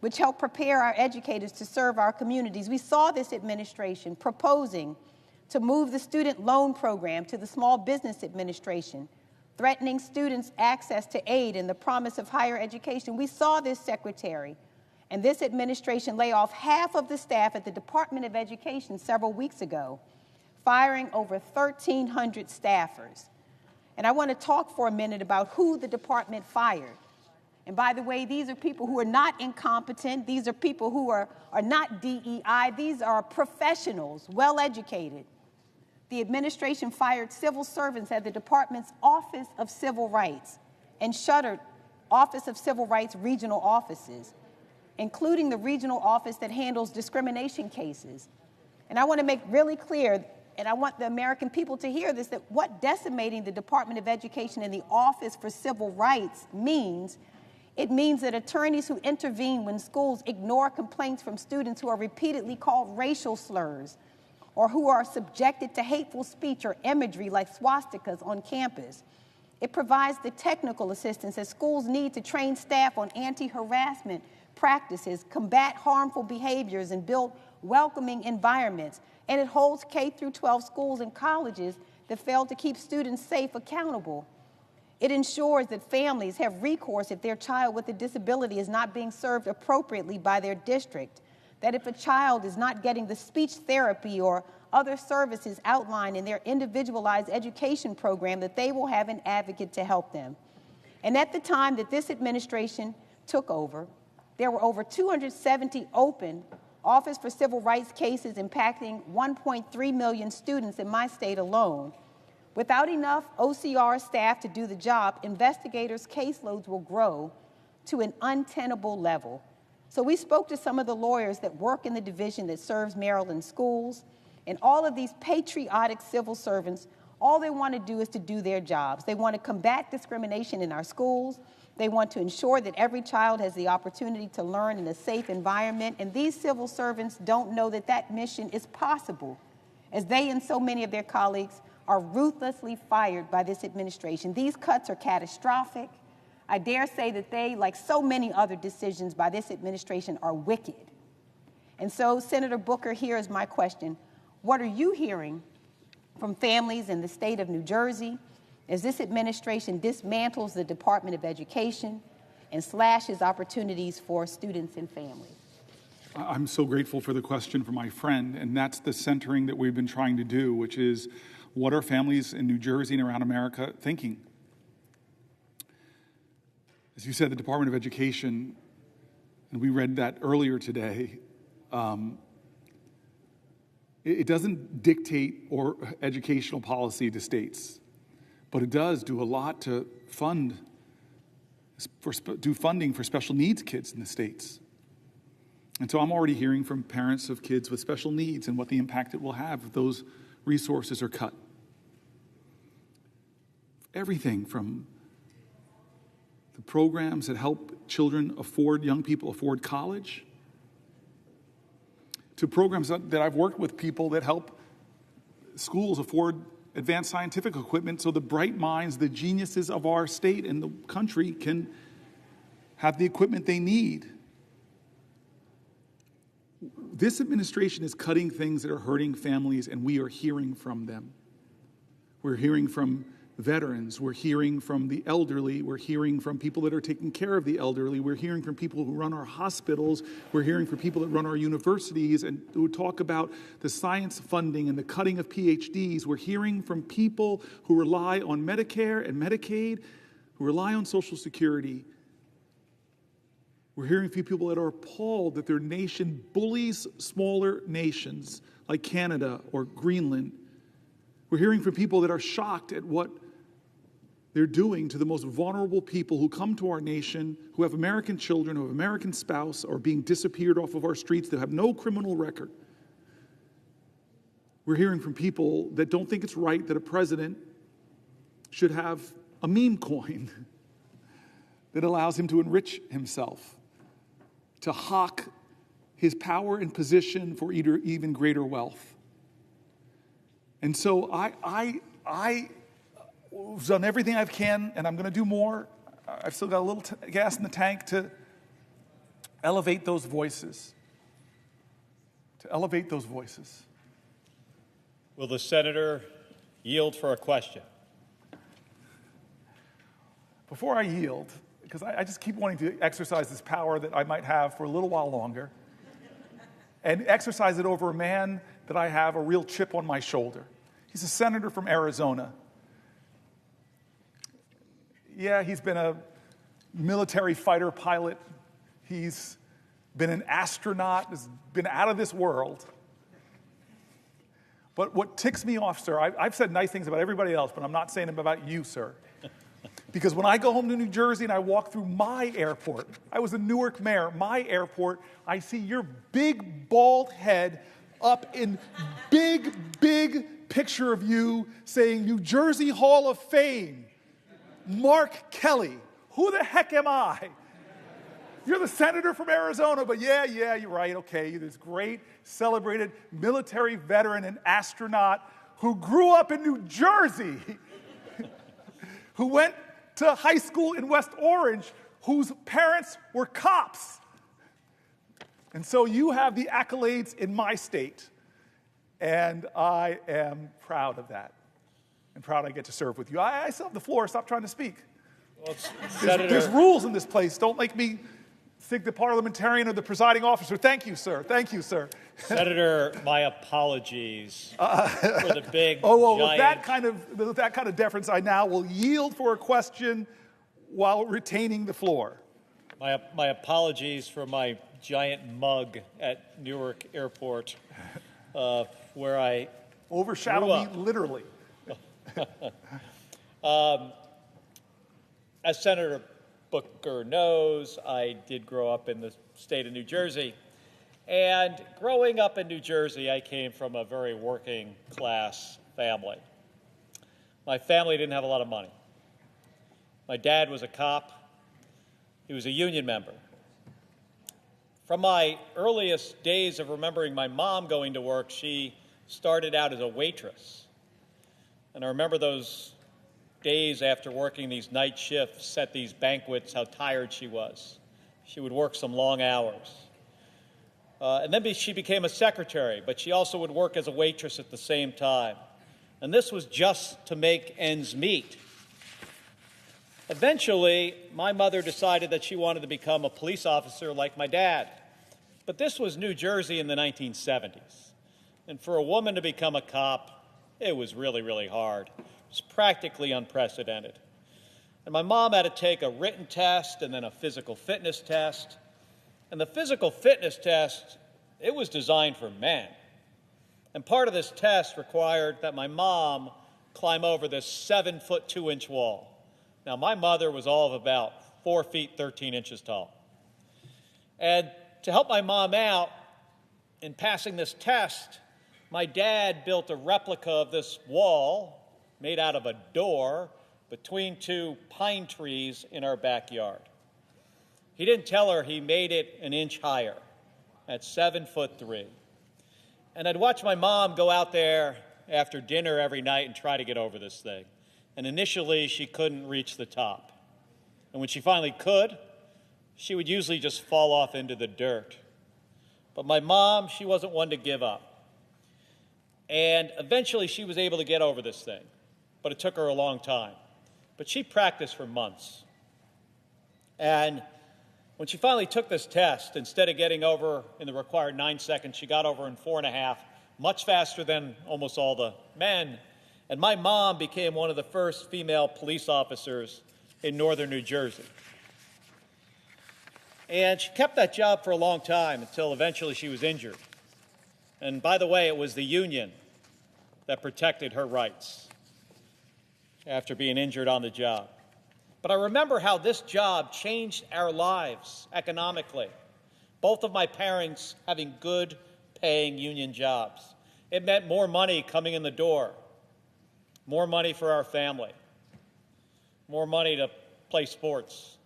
which help prepare our educators to serve our communities. We saw this administration proposing to move the student loan program to the Small Business Administration, threatening students' access to aid and the promise of higher education. We saw this secretary and this administration lay off half of the staff at the Department of Education several weeks ago, firing over 1,300 staffers. And I want to talk for a minute about who the department fired. And by the way, these are people who are not incompetent. These are people who are not DEI. These are professionals, well-educated. The administration fired civil servants at the department's Office of Civil Rights and shuttered Office of Civil Rights regional offices, including the regional office that handles discrimination cases. And I want to make really clear, and I want the American people to hear this, that what decimating the Department of Education and the Office for Civil Rights means, it means that attorneys who intervene when schools ignore complaints from students who are repeatedly called racial slurs or who are subjected to hateful speech or imagery like swastikas on campus. It provides the technical assistance that schools need to train staff on anti-harassment practices, combat harmful behaviors, and build welcoming environments. And it holds K-12 schools and colleges that fail to keep students safe accountable. It ensures that families have recourse if their child with a disability is not being served appropriately by their district, that if a child is not getting the speech therapy or other services outlined in their individualized education program, that they will have an advocate to help them. And at the time that this administration took over, there were over 270 open Office for Civil Rights cases impacting 1.3 million students in my state alone. Without enough OCR staff to do the job, investigators' caseloads will grow to an untenable level. So we spoke to some of the lawyers that work in the division that serves Maryland schools, and all of these patriotic civil servants, all they want to do is to do their jobs. They want to combat discrimination in our schools. They want to ensure that every child has the opportunity to learn in a safe environment, and these civil servants don't know that that mission is possible, as they and so many of their colleagues are ruthlessly fired by this administration. These cuts are catastrophic. I dare say that they, like so many other decisions by this administration, are wicked. And so, Senator Booker, here is my question. What are you hearing from families in the state of New Jersey as this administration dismantles the Department of Education and slashes opportunities for students and families? I'm so grateful for the question from my friend, and that's the centering that we've been trying to do, which is, what are families in New Jersey and around America thinking? As you said, the Department of Education, and we read that earlier today, it doesn't dictate or educational policy to states, but it does do a lot to do funding for special needs kids in the states. And so I'm already hearing from parents of kids with special needs and what the impact it will have if those resources are cut. Everything from the programs that help young people afford college, to programs that I've worked with people that help schools afford advanced scientific equipment so the bright minds, the geniuses of our state and the country can have the equipment they need. This administration is cutting things that are hurting families, and we are hearing from them. We're hearing from veterans, we're hearing from the elderly, we're hearing from people that are taking care of the elderly, we're hearing from people who run our hospitals, we're hearing from people that run our universities and who talk about the science funding and the cutting of PhDs. We're hearing from people who rely on Medicare and Medicaid, who rely on Social Security. We're hearing from people that are appalled that their nation bullies smaller nations like Canada or Greenland. We're hearing from people that are shocked at what they're doing to the most vulnerable people who come to our nation, who have American children, who have American spouse, or being disappeared off of our streets, that have no criminal record. We're hearing from people that don't think it's right that a president should have a meme coin. that allows him to enrich himself, to hawk his power and position for even greater wealth. And so I've done everything I can, and I'm going to do more. I've still got a little gas in the tank to elevate those voices. Will the senator yield for a question? Before I yield, because I just keep wanting to exercise this power that I might have for a little while longer, and exercise it over a man that I have a real chip on my shoulder. He's a senator from Arizona. Yeah, he's been a military fighter pilot. He's been an astronaut, has been out of this world. But what ticks me off, sir, I've said nice things about everybody else, but I'm not saying them about you, sir. Because when I go home to New Jersey and I walk through my airport, I was a Newark mayor, my airport, I see your big bald head up in big picture of you saying New Jersey Hall of Fame, Mark Kelly. Who the heck am I? You're the senator from Arizona, but yeah, you're right, okay. You're this great, celebrated military veteran and astronaut who grew up in New Jersey, who went to high school in West Orange, whose parents were cops. And so you have the accolades in my state, and I am proud of that, and proud I get to serve with you. I still have the floor. Stop trying to speak. Well, there's rules in this place. Don't make me think the parliamentarian or the presiding officer. Thank you, sir. Senator, my apologies for the big giant... With that kind of deference, I now will yield for a question while retaining the floor. My apologies for my giant mug at Newark Airport, where I overshadow me literally. As Senator Booker knows, I did grow up in the state of New Jersey. And growing up in New Jersey, I came from a very working class family. My family didn't have a lot of money. My dad was a cop. He was a union member. From my earliest days of remembering my mom going to work, she started out as a waitress. And I remember those days after working these night shifts at these banquets, how tired she was. She would work some long hours. And then she became a secretary, but she also would work as a waitress at the same time. And this was just to make ends meet. Eventually, my mother decided that she wanted to become a police officer like my dad. But this was New Jersey in the 1970s. And for a woman to become a cop, it was really, really hard. It was practically unprecedented. And my mom had to take a written test and then a physical fitness test. And the physical fitness test, it was designed for men. And part of this test required that my mom climb over this 7-foot 2-inch wall. Now, my mother was all of about 4 feet 13 inches tall. And to help my mom out in passing this test, my dad built a replica of this wall made out of a door between 2 pine trees in our backyard. He didn't tell her he made it an inch higher at 7'3". And I'd watch my mom go out there after dinner every night and try to get over this thing. And initially, she couldn't reach the top. And when she finally could, she would usually just fall off into the dirt. But my mom, she wasn't one to give up. And eventually, she was able to get over this thing. But it took her a long time. But she practiced for months. And when she finally took this test, instead of getting over in the required 9 seconds, she got over in 4.5, much faster than almost all the men. And my mom became one of the first female police officers in northern New Jersey. And she kept that job for a long time until eventually she was injured. And by the way, it was the union that protected her rights after being injured on the job. But I remember how this job changed our lives economically. Both of my parents having good paying union jobs. It meant more money coming in the door, more money for our family, more money to play sports,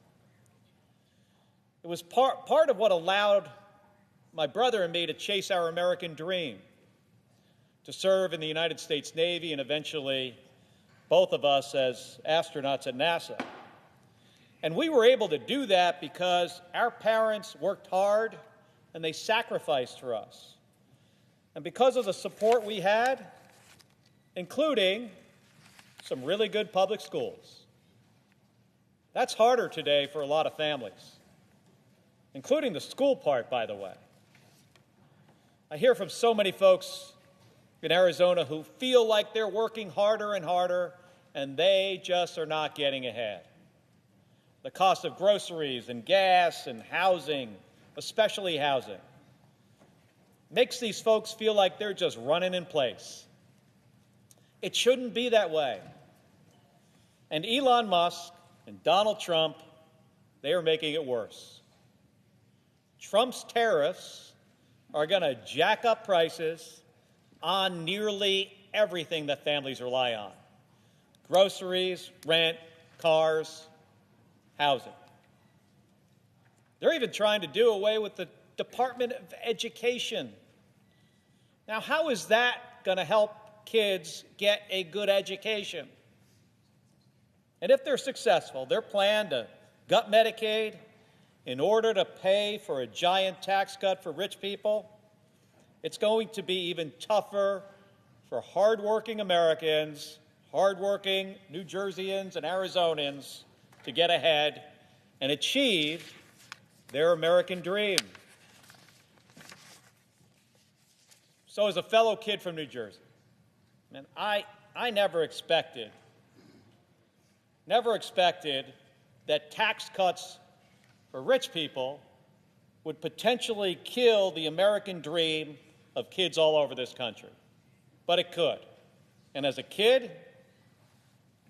It was part of what allowed my brother and me to chase our American dream, to serve in the United States Navy, and eventually both of us as astronauts at NASA. And we were able to do that because our parents worked hard and they sacrificed for us. And because of the support we had, including some really good public schools. That's harder today for a lot of families, including the school part, by the way. I hear from so many folks in Arizona who feel like they're working harder and harder, and they just are not getting ahead. The cost of groceries and gas and housing, especially housing, makes these folks feel like they're just running in place. It shouldn't be that way. And Elon Musk and Donald Trump, they are making it worse. Trump's tariffs are going to jack up prices on nearly everything that families rely on: groceries, rent, cars, housing. They're even trying to do away with the Department of Education. Now, how is that going to help kids get a good education? And if they're successful, their plan to gut Medicaid in order to pay for a giant tax cut for rich people, it's going to be even tougher for hardworking Americans, hardworking New Jerseyans and Arizonans to get ahead and achieve their American dream. So as a fellow kid from New Jersey, man, I never expected that tax cuts for rich people would potentially kill the American dream of kids all over this country. But it could. And as a kid,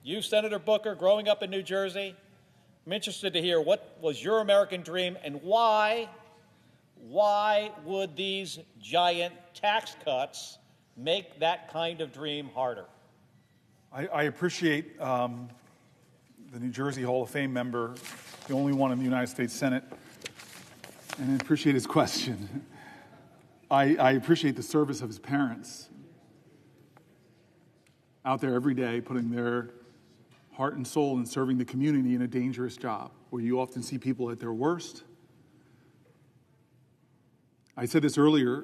you, Senator Booker, growing up in New Jersey, I'm interested to hear what was your American dream and why would these giant tax cuts make that kind of dream harder? I appreciate the New Jersey Hall of Fame member, the only one in the United States Senate, and I appreciate his question. I appreciate the service of his parents out there every day putting their heart and soul in serving the community in a dangerous job where you often see people at their worst. I said this earlier,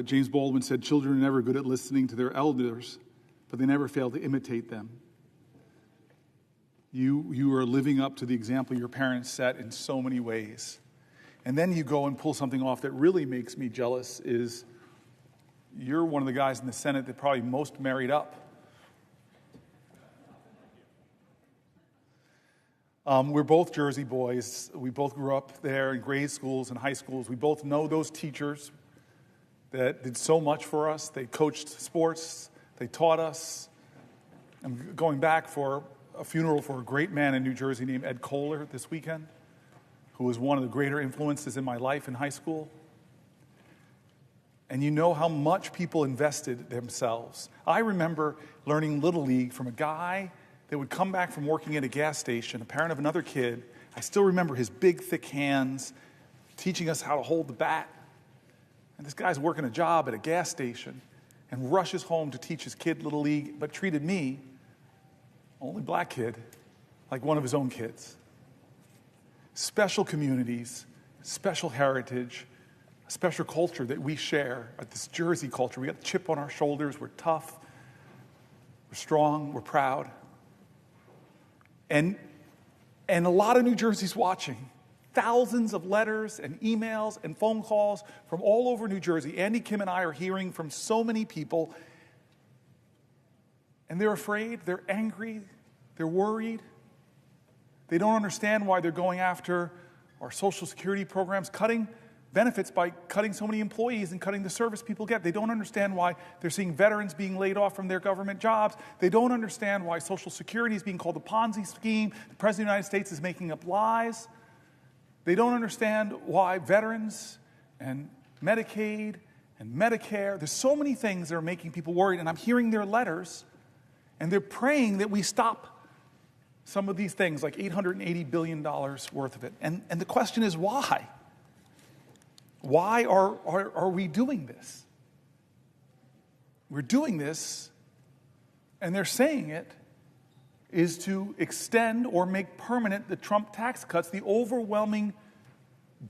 James Baldwin said, children are never good at listening to their elders, but they never fail to imitate them. You are living up to the example your parents set in so many ways. And then you go and pull something off that really makes me jealous is you're one of the guys in the Senate that probably most married up. We're both Jersey boys. We both grew up there in grade schools and high schools. We both know those teachers that did so much for us. They coached sports. They taught us. I'm going back for a funeral for a great man in New Jersey named Ed Kohler this weekend, who was one of the greater influences in my life in high school. And you know how much people invested themselves. I remember learning Little League from a guy that would come back from working at a gas station, a parent of another kid. I still remember his big, thick hands teaching us how to hold the bat. And this guy's working a job at a gas station and rushes home to teach his kid Little League, but treated me, only black kid, like one of his own kids. Special communities, special heritage, a special culture that we share, this Jersey culture. We got the chip on our shoulders. We're tough. We're strong. We're proud. And a lot of New Jersey's watching. Thousands of letters and emails and phone calls from all over New Jersey. Andy, Kim, and I are hearing from so many people. And they're afraid, they're angry, they're worried. They don't understand why they're going after our Social Security programs, cutting benefits by cutting so many employees and cutting the service people get. They don't understand why they're seeing veterans being laid off from their government jobs. They don't understand why Social Security is being called a Ponzi scheme. The President of the United States is making up lies. They don't understand why veterans and Medicaid and Medicare, there's so many things that are making people worried, and I'm hearing their letters, and they're praying that we stop some of these things, like $880 billion worth of it. And the question is why? Why are we doing this? We're doing this, and they're saying it, is to extend or make permanent the Trump tax cuts. The overwhelming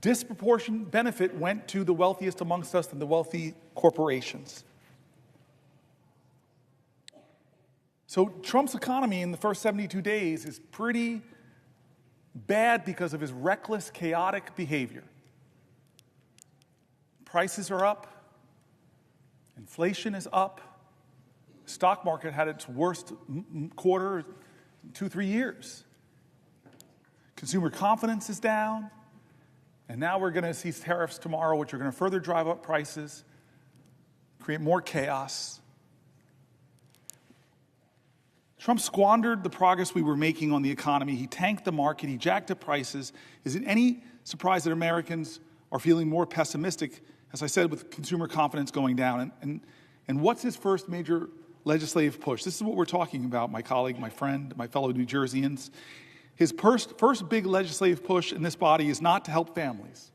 disproportionate benefit went to the wealthiest amongst us and the wealthy corporations. So Trump's economy in the first 72 days is pretty bad because of his reckless, chaotic behavior. Prices are up. Inflation is up. The stock market had its worst quarter in 2-3 years. Consumer confidence is down. And now we're going to see tariffs tomorrow, which are going to further drive up prices, create more chaos. Trump squandered the progress we were making on the economy. He tanked the market. He jacked up prices. Is it any surprise that Americans are feeling more pessimistic, as I said, with consumer confidence going down? And what's his first major legislative push? This is what we're talking about, my colleague, my friend, my fellow New Jerseyans. His first big legislative push in this body is not to help families.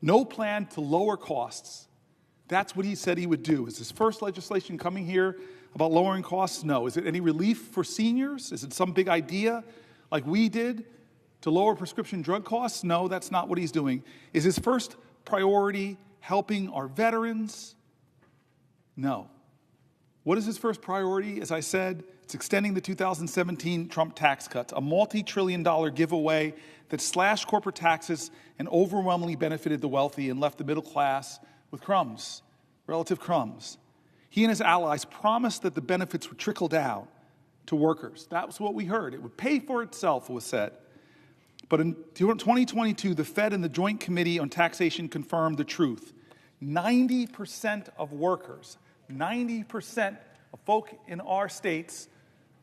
No plan to lower costs. That's what he said he would do. Is his first legislation coming here about lowering costs? No. Is it any relief for seniors? Is it some big idea like we did to lower prescription drug costs? No, that's not what he's doing. Is his first priority helping our veterans? No. What is his first priority? As I said, it's extending the 2017 Trump tax cuts, a multi-trillion-dollar giveaway that slashed corporate taxes and overwhelmingly benefited the wealthy and left the middle class with crumbs, relative crumbs. He and his allies promised that the benefits would trickle down to workers. That was what we heard. It would pay for itself, it was said. But in 2022, the Fed and the Joint Committee on Taxation confirmed the truth. 90% of workers, 90% of folk in our states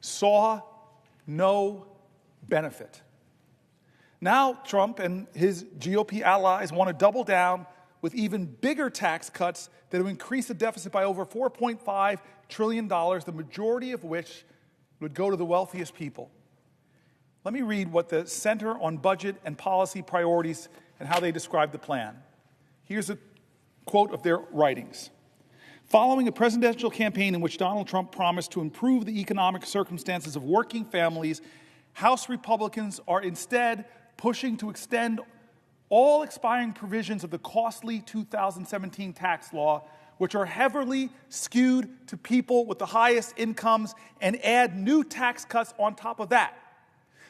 saw no benefit. Now Trump and his GOP allies want to double down with even bigger tax cuts that would increase the deficit by over $4.5 trillion, the majority of which would go to the wealthiest people. Let me read what the Center on Budget and Policy Priorities and how they describe the plan. Here's a quote of their writings. Following a presidential campaign in which Donald Trump promised to improve the economic circumstances of working families, House Republicans are instead pushing to extend all expiring provisions of the costly 2017 tax law, which are heavily skewed to people with the highest incomes, and add new tax cuts on top of that.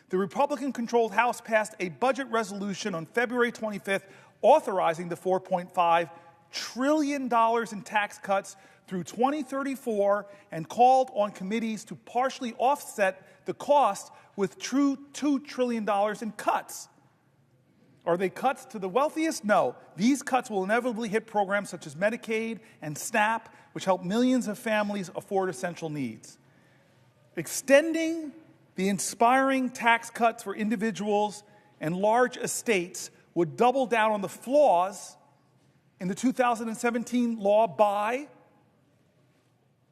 The Republican-controlled House passed a budget resolution on February 25th authorizing the $4.5 trillion in tax cuts through 2034 and called on committees to partially offset the cost with true $2 trillion in cuts. Are they cuts to the wealthiest? No. These cuts will inevitably hit programs such as Medicaid and SNAP, which help millions of families afford essential needs. Extending the inspiring tax cuts for individuals and large estates would double down on the flaws in the 2017 law by,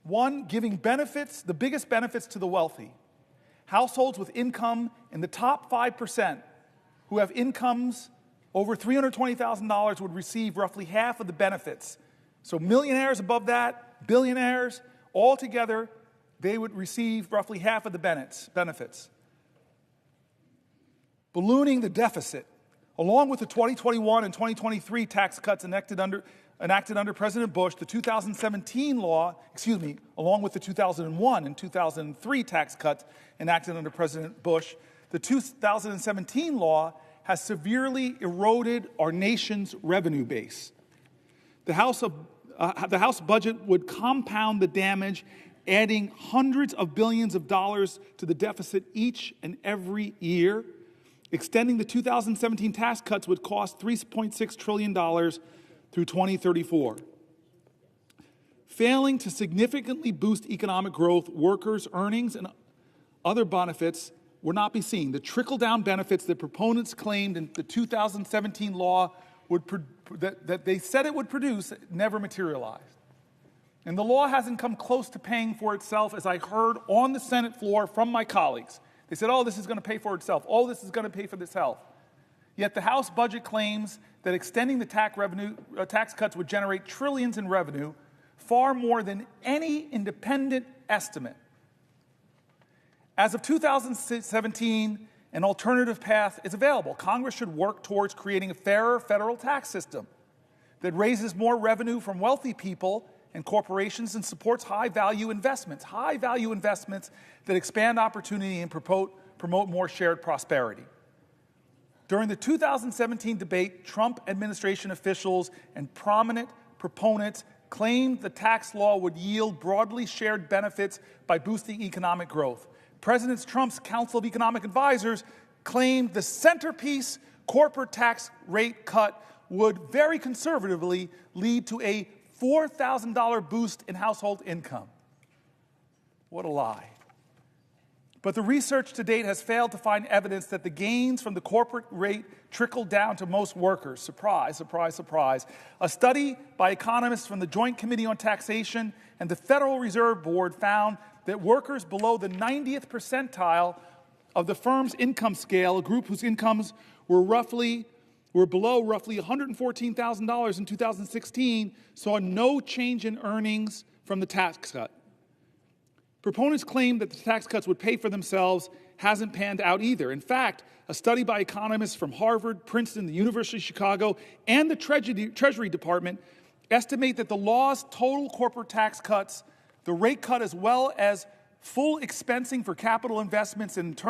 one, giving benefits, the biggest benefits to the wealthy. Households with income in the top 5% who have incomes over $320,000 would receive roughly half of the benefits. So millionaires above that, billionaires, all together, they would receive roughly half of the benefits. Ballooning the deficit, along with the 2021 and 2023 tax cuts enacted under President Bush, the 2017 law, along with the 2001 and 2003 tax cuts enacted under President Bush, the 2017 law has severely eroded our nation's revenue base. The House budget would compound the damage, adding hundreds of billions of dollars to the deficit each and every year. Extending the 2017 tax cuts would cost $3.6 trillion through 2034. Failing to significantly boost economic growth, workers' earnings, and other benefits will not be seen. The trickle-down benefits that proponents claimed in the 2017 law that they said it would produce never materialized. And the law hasn't come close to paying for itself, as I heard on the Senate floor from my colleagues. They said, oh, this is going to pay for itself. Oh, this is going to pay for itself. Yet the House budget claims that extending the tax cuts would generate trillions in revenue, far more than any independent estimate. As of 2017, an alternative path is available. Congress should work towards creating a fairer federal tax system that raises more revenue from wealthy people and corporations and supports high-value investments that expand opportunity and promote more shared prosperity. During the 2017 debate, Trump administration officials and prominent proponents claimed the tax law would yield broadly shared benefits by boosting economic growth. President Trump's Council of Economic Advisors claimed the centerpiece corporate tax rate cut would very conservatively lead to a $4,000 boost in household income. What a lie. But the research to date has failed to find evidence that the gains from the corporate rate trickled down to most workers. Surprise, surprise, surprise. A study by economists from the Joint Committee on Taxation and the Federal Reserve Board found that workers below the 90th percentile of the firm's income scale, a group whose incomes were below roughly $114,000 in 2016, saw no change in earnings from the tax cut. Proponents claim that the tax cuts would pay for themselves hasn't panned out either. In fact, a study by economists from Harvard, Princeton, the University of Chicago, and the Treasury Department estimate that the law's total corporate tax cuts, the rate cut as well as full expensing for capital investments and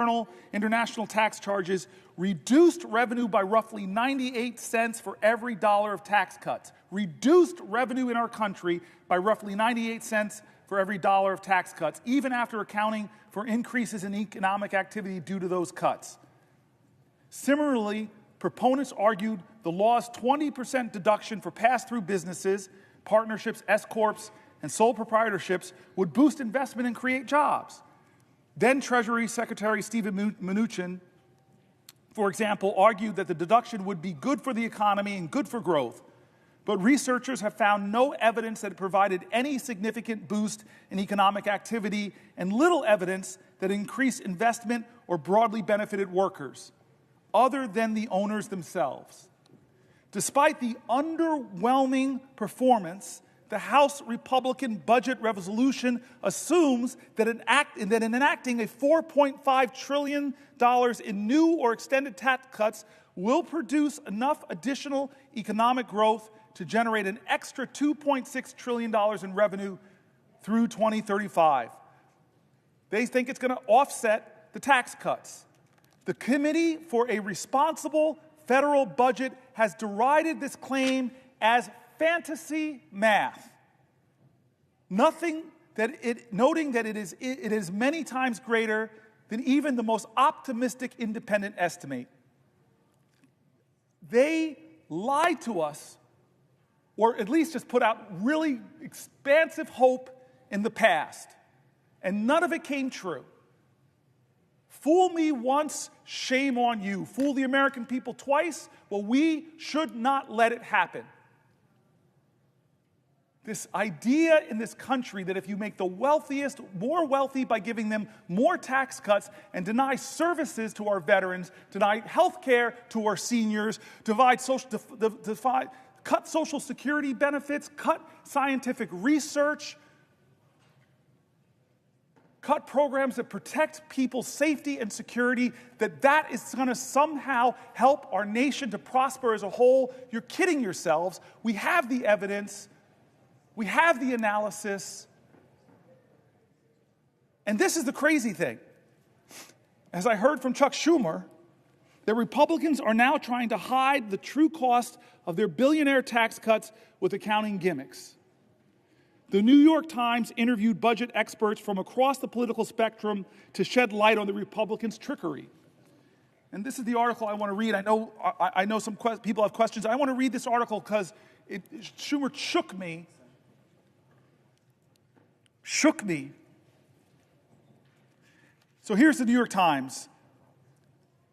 international tax charges, reduced revenue by roughly 98 cents for every dollar of tax cuts. Reduced revenue in our country by roughly 98 cents for every dollar of tax cuts, even after accounting for increases in economic activity due to those cuts. Similarly, proponents argued the law's 20% deduction for pass-through businesses, partnerships, S-corps, and sole proprietorships would boost investment and create jobs. Then Treasury Secretary Steven Mnuchin, for example, argued that the deduction would be good for the economy and good for growth. But researchers have found no evidence that it provided any significant boost in economic activity and little evidence that it increased investment or broadly benefited workers, other than the owners themselves. Despite the underwhelming performance, the House Republican budget resolution assumes that in enacting a $4.5 trillion in new or extended tax cuts will produce enough additional economic growth to generate an extra $2.6 trillion in revenue through 2035. They think it's going to offset the tax cuts. The Committee for a Responsible Federal Budget has derided this claim as fantasy math, noting that it is many times greater than even the most optimistic independent estimate. They lied to us, or at least just put out really expansive hope in the past, and none of it came true. Fool me once, shame on you. Fool the American people twice, well, we should not let it happen. This idea in this country that if you make the wealthiest more wealthy by giving them more tax cuts and deny services to our veterans, deny health care to our seniors, cut Social Security benefits, cut scientific research, cut programs that protect people's safety and security, that is going to somehow help our nation to prosper as a whole. You're kidding yourselves. We have the evidence. We have the analysis. And this is the crazy thing. As I heard from Chuck Schumer, the Republicans are now trying to hide the true cost of their billionaire tax cuts with accounting gimmicks. The New York Times interviewed budget experts from across the political spectrum to shed light on the Republicans' trickery. And this is the article I want to read. I know some people have questions. I want to read this article because Schumer shook me. So here's the New York Times.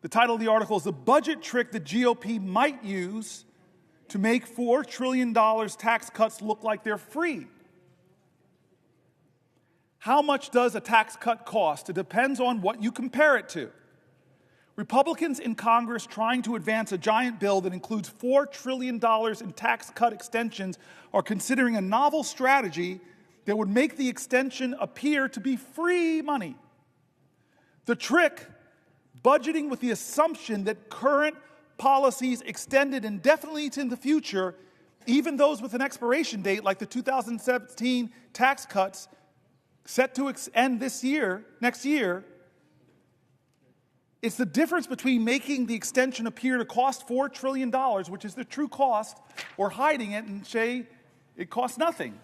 The title of the article is "The Budget Trick the GOP Might Use to Make $4 trillion Tax Cuts Look Like They're Free." How much does a tax cut cost? It depends on what you compare it to. Republicans in Congress trying to advance a giant bill that includes $4 trillion in tax cut extensions are considering a novel strategy that would make the extension appear to be free money. The trick, budgeting with the assumption that current policies extended indefinitely into the future, even those with an expiration date like the 2017 tax cuts set to end next year, it's the difference between making the extension appear to cost $4 trillion, which is the true cost, or hiding it and say it costs nothing.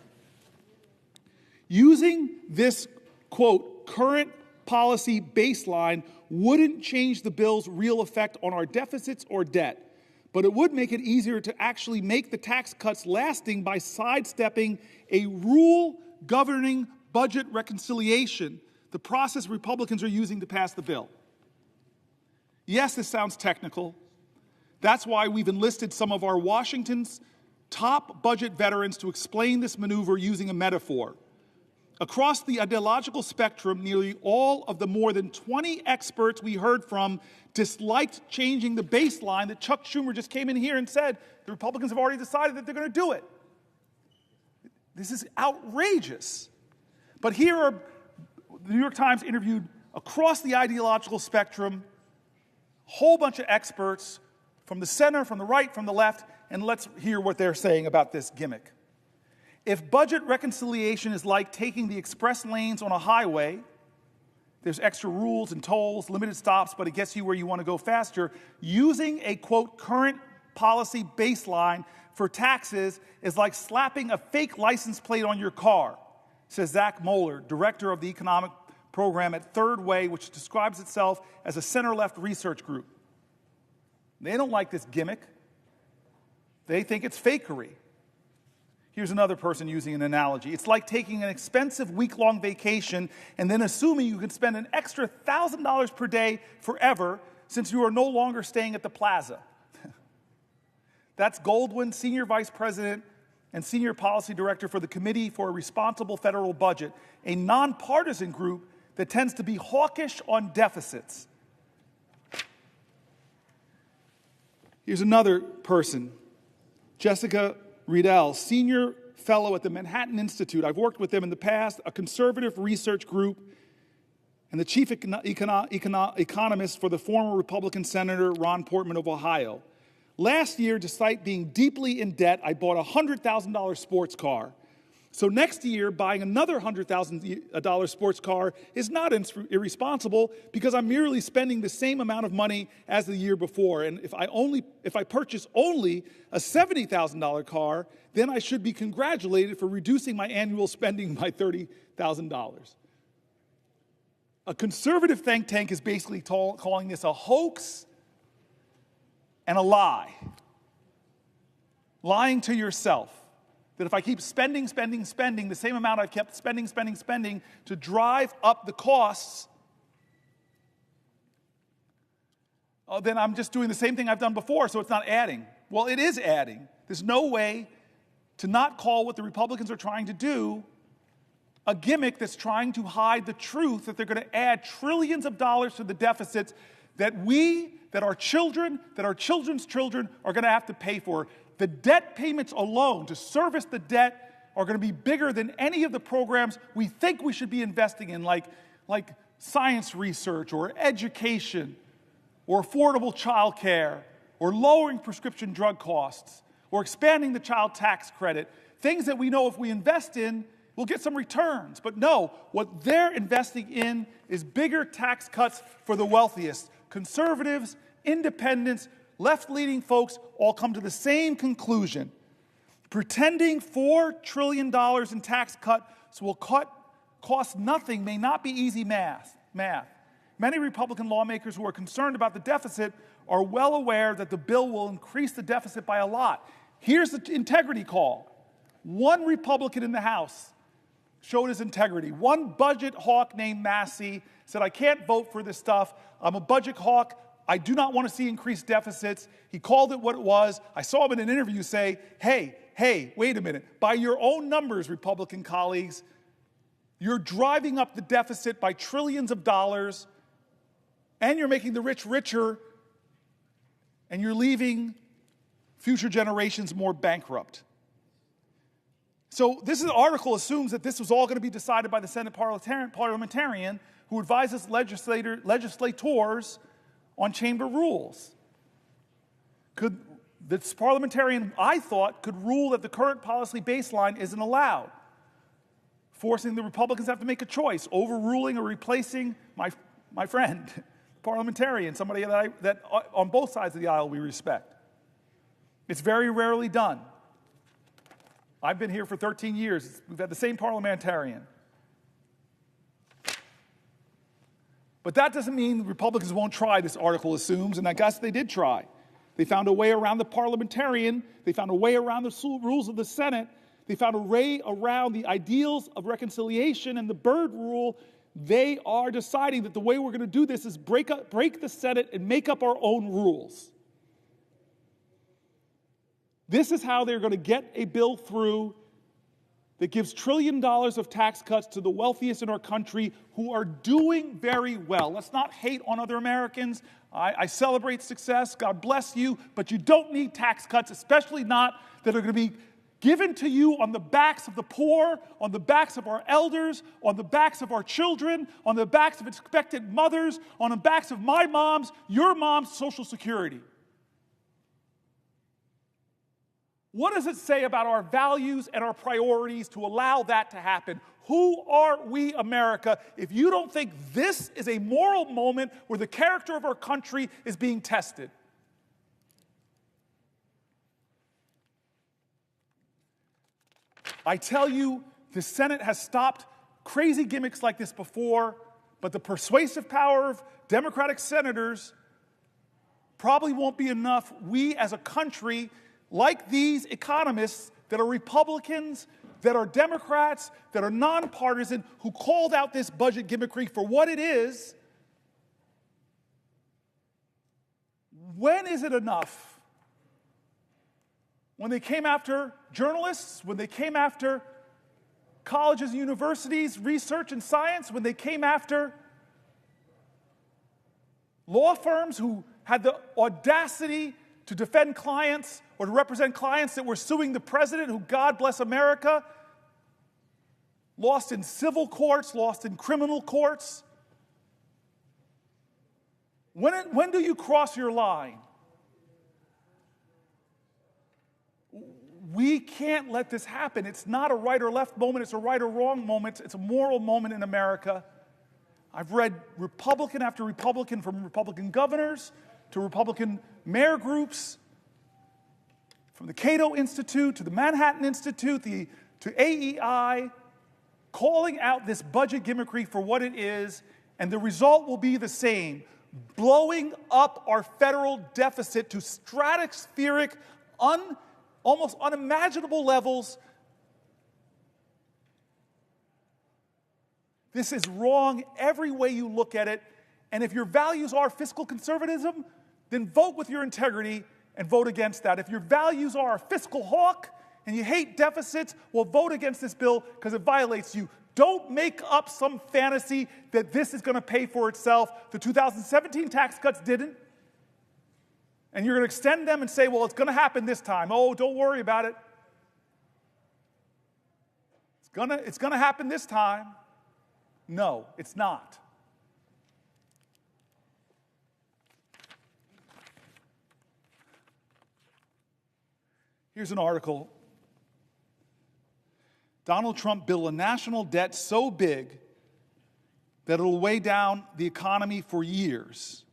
Using this, quote, current policy baseline wouldn't change the bill's real effect on our deficits or debt, but it would make it easier to actually make the tax cuts lasting by sidestepping a rule governing budget reconciliation, the process Republicans are using to pass the bill. Yes, this sounds technical. That's why we've enlisted some of our Washington's top budget veterans to explain this maneuver using a metaphor. Across the ideological spectrum, nearly all of the more than 20 experts we heard from disliked changing the baseline that Chuck Schumer just came in here and said the Republicans have already decided that they're going to do it. This is outrageous. But here are the New York Times interviewed across the ideological spectrum, a whole bunch of experts from the center, from the right, from the left, and let's hear what they're saying about this gimmick. If budget reconciliation is like taking the express lanes on a highway, there's extra rules and tolls, limited stops, but it gets you where you want to go faster, using a, quote, current policy baseline for taxes is like slapping a fake license plate on your car, says Zach Moeller, director of the economic program at Third Way, which describes itself as a center-left research group. They don't like this gimmick. They think it's fakery. Here's another person using an analogy. It's like taking an expensive week-long vacation and then assuming you can spend an extra $1,000 per day forever since you are no longer staying at the plaza. That's Goldwyn, Senior Vice President and Senior Policy Director for the Committee for a Responsible Federal Budget, a nonpartisan group that tends to be hawkish on deficits. Here's another person, Jessica Riedel, Senior Fellow at the Manhattan Institute. I've worked with them in the past, a conservative research group, and the chief economist for the former Republican Senator Ron Portman of Ohio. Last year, despite being deeply in debt, I bought a $100,000 sports car. So next year, buying another $100,000 sports car is not irresponsible because I'm merely spending the same amount of money as the year before. And if I purchase only a $70,000 car, then I should be congratulated for reducing my annual spending by $30,000. A conservative think tank is basically calling this a hoax and a lie. Lying to yourself. That if I keep spending the same amount I've kept spending to drive up the costs, then I'm just doing the same thing I've done before, so it's not adding. Well, it is adding. There's no way to not call what the Republicans are trying to do a gimmick that's trying to hide the truth that they're going to add trillions of dollars to the deficits that our children, that our children's children are going to have to pay for. The debt payments alone to service the debt are going to be bigger than any of the programs we think we should be investing in, like science research or education or affordable child care or lowering prescription drug costs or expanding the child tax credit, things that we know if we invest in, we'll get some returns. But no, what they're investing in is bigger tax cuts for the wealthiest. Conservatives, independents, left-leaning folks all come to the same conclusion. Pretending $4 trillion in tax cuts will cost nothing may not be easy math. Many Republican lawmakers who are concerned about the deficit are well aware that the bill will increase the deficit by a lot. Here's the integrity call. One Republican in the House showed his integrity. One budget hawk named Massey said, I can't vote for this stuff. I'm a budget hawk. I do not want to see increased deficits. He called it what it was. I saw him in an interview say, hey, wait a minute. By your own numbers, Republican colleagues, You're driving up the deficit by trillions of dollars, and you're making the rich richer, and you're leaving future generations more bankrupt. So this article assumes that this was all going to be decided by the Senate parliamentarian who advises legislators on chamber rules. This parliamentarian, I thought, could rule that the current policy baseline isn't allowed, forcing the Republicans to have to make a choice, overruling or replacing my friend, parliamentarian, somebody that on both sides of the aisle we respect. It's very rarely done. I've been here for 13 years. We've had the same parliamentarian. But that doesn't mean Republicans won't try, this article assumes, and I guess they did try. They found a way around the parliamentarian. They found a way around the rules of the Senate. They found a way around the ideals of reconciliation and the Byrd rule. They are deciding that the way we're going to do this is break the Senate and make up our own rules. This is how they're going to get a bill through that gives $1 trillion of tax cuts to the wealthiest in our country who are doing very well. Let's not hate on other Americans. I celebrate success. God bless you. But you don't need tax cuts, especially not that are going to be given to you on the backs of the poor, on the backs of our elders, on the backs of our children, on the backs of expectant mothers, on the backs of my mom's, your mom's Social Security. What does it say about our values and our priorities to allow that to happen? Who are we, America, if you don't think this is a moral moment where the character of our country is being tested? I tell you, the Senate has stopped crazy gimmicks like this before, but the persuasive power of Democratic senators probably won't be enough. We as a country, like these economists that are Republicans, that are Democrats, that are nonpartisan, who called out this budget gimmickry for what it is, when is it enough? When they came after journalists, when they came after colleges and universities, research and science, when they came after law firms who had the audacity to defend clients or to represent clients that were suing the president, who, God bless America, lost in civil courts, lost in criminal courts. When do you cross your line? We can't let this happen. It's not a right or left moment. It's a right or wrong moment. It's a moral moment in America. I've read Republican after Republican, from Republican governors to Republican mayor groups, from the Cato Institute to the Manhattan Institute to AEI, calling out this budget gimmickry for what it is, and the result will be the same: blowing up our federal deficit to stratospheric, almost unimaginable levels. This is wrong every way you look at it, and if your values are fiscal conservatism, then vote with your integrity and vote against that. If your values are a fiscal hawk and you hate deficits, well, vote against this bill because it violates you. Don't make up some fantasy that this is going to pay for itself. The 2017 tax cuts didn't. And you're going to extend them and say, well, it's going to happen this time. Oh, don't worry about it. It's going to happen this time. No, it's not. Here's an article. Donald Trump built a national debt so big that it'll weigh down the economy for years.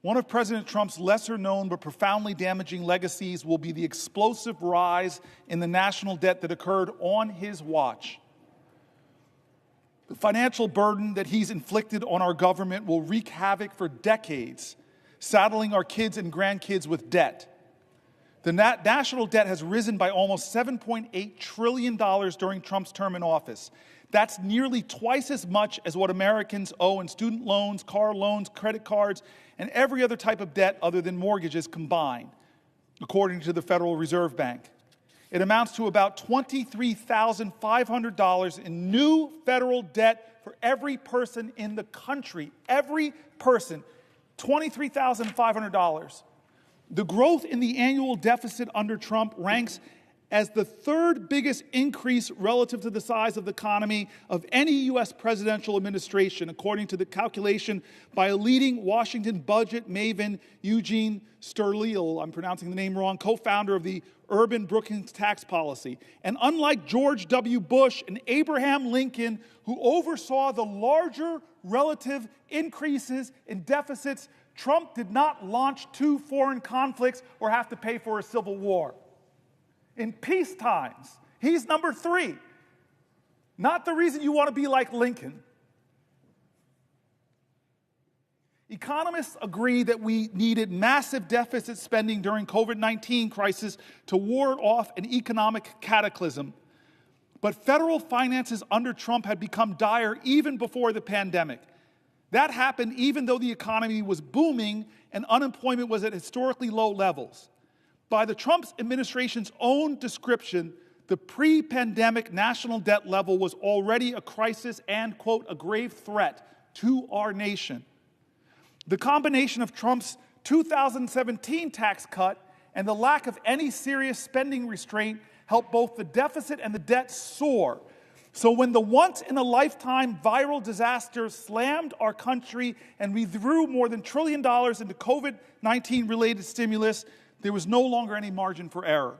One of President Trump's lesser-known but profoundly damaging legacies will be the explosive rise in the national debt that occurred on his watch. The financial burden that he's inflicted on our government will wreak havoc for decades, saddling our kids and grandkids with debt. The national debt has risen by almost $7.8 trillion during Trump's term in office. That's nearly twice as much as what Americans owe in student loans, car loans, credit cards, and every other type of debt other than mortgages combined, according to the Federal Reserve Bank. It amounts to about $23,500 in new federal debt for every person in the country. Every person, $23,500. The growth in the annual deficit under Trump ranks as the third biggest increase relative to the size of the economy of any U.S. presidential administration, according to the calculation by a leading Washington budget maven, Eugene Sterleel, I'm pronouncing the name wrong, co-founder of the Urban Brookings Tax Policy. And unlike George W. Bush and Abraham Lincoln, who oversaw the larger relative increases in deficits, Trump did not launch 2 foreign conflicts or have to pay for a civil war. In peace times, he's number 3. Not the reason you want to be like Lincoln. Economists agree that we needed massive deficit spending during COVID-19 crisis to ward off an economic cataclysm. But federal finances under Trump had become dire even before the pandemic. That happened even though the economy was booming and unemployment was at historically low levels. By the Trump administration's own description, the pre-pandemic national debt level was already a crisis and, quote, a grave threat to our nation. The combination of Trump's 2017 tax cut and the lack of any serious spending restraint helped both the deficit and the debt soar. So when the once-in-a-lifetime viral disaster slammed our country and we threw more than $1 trillion into COVID-19-related stimulus, there was no longer any margin for error.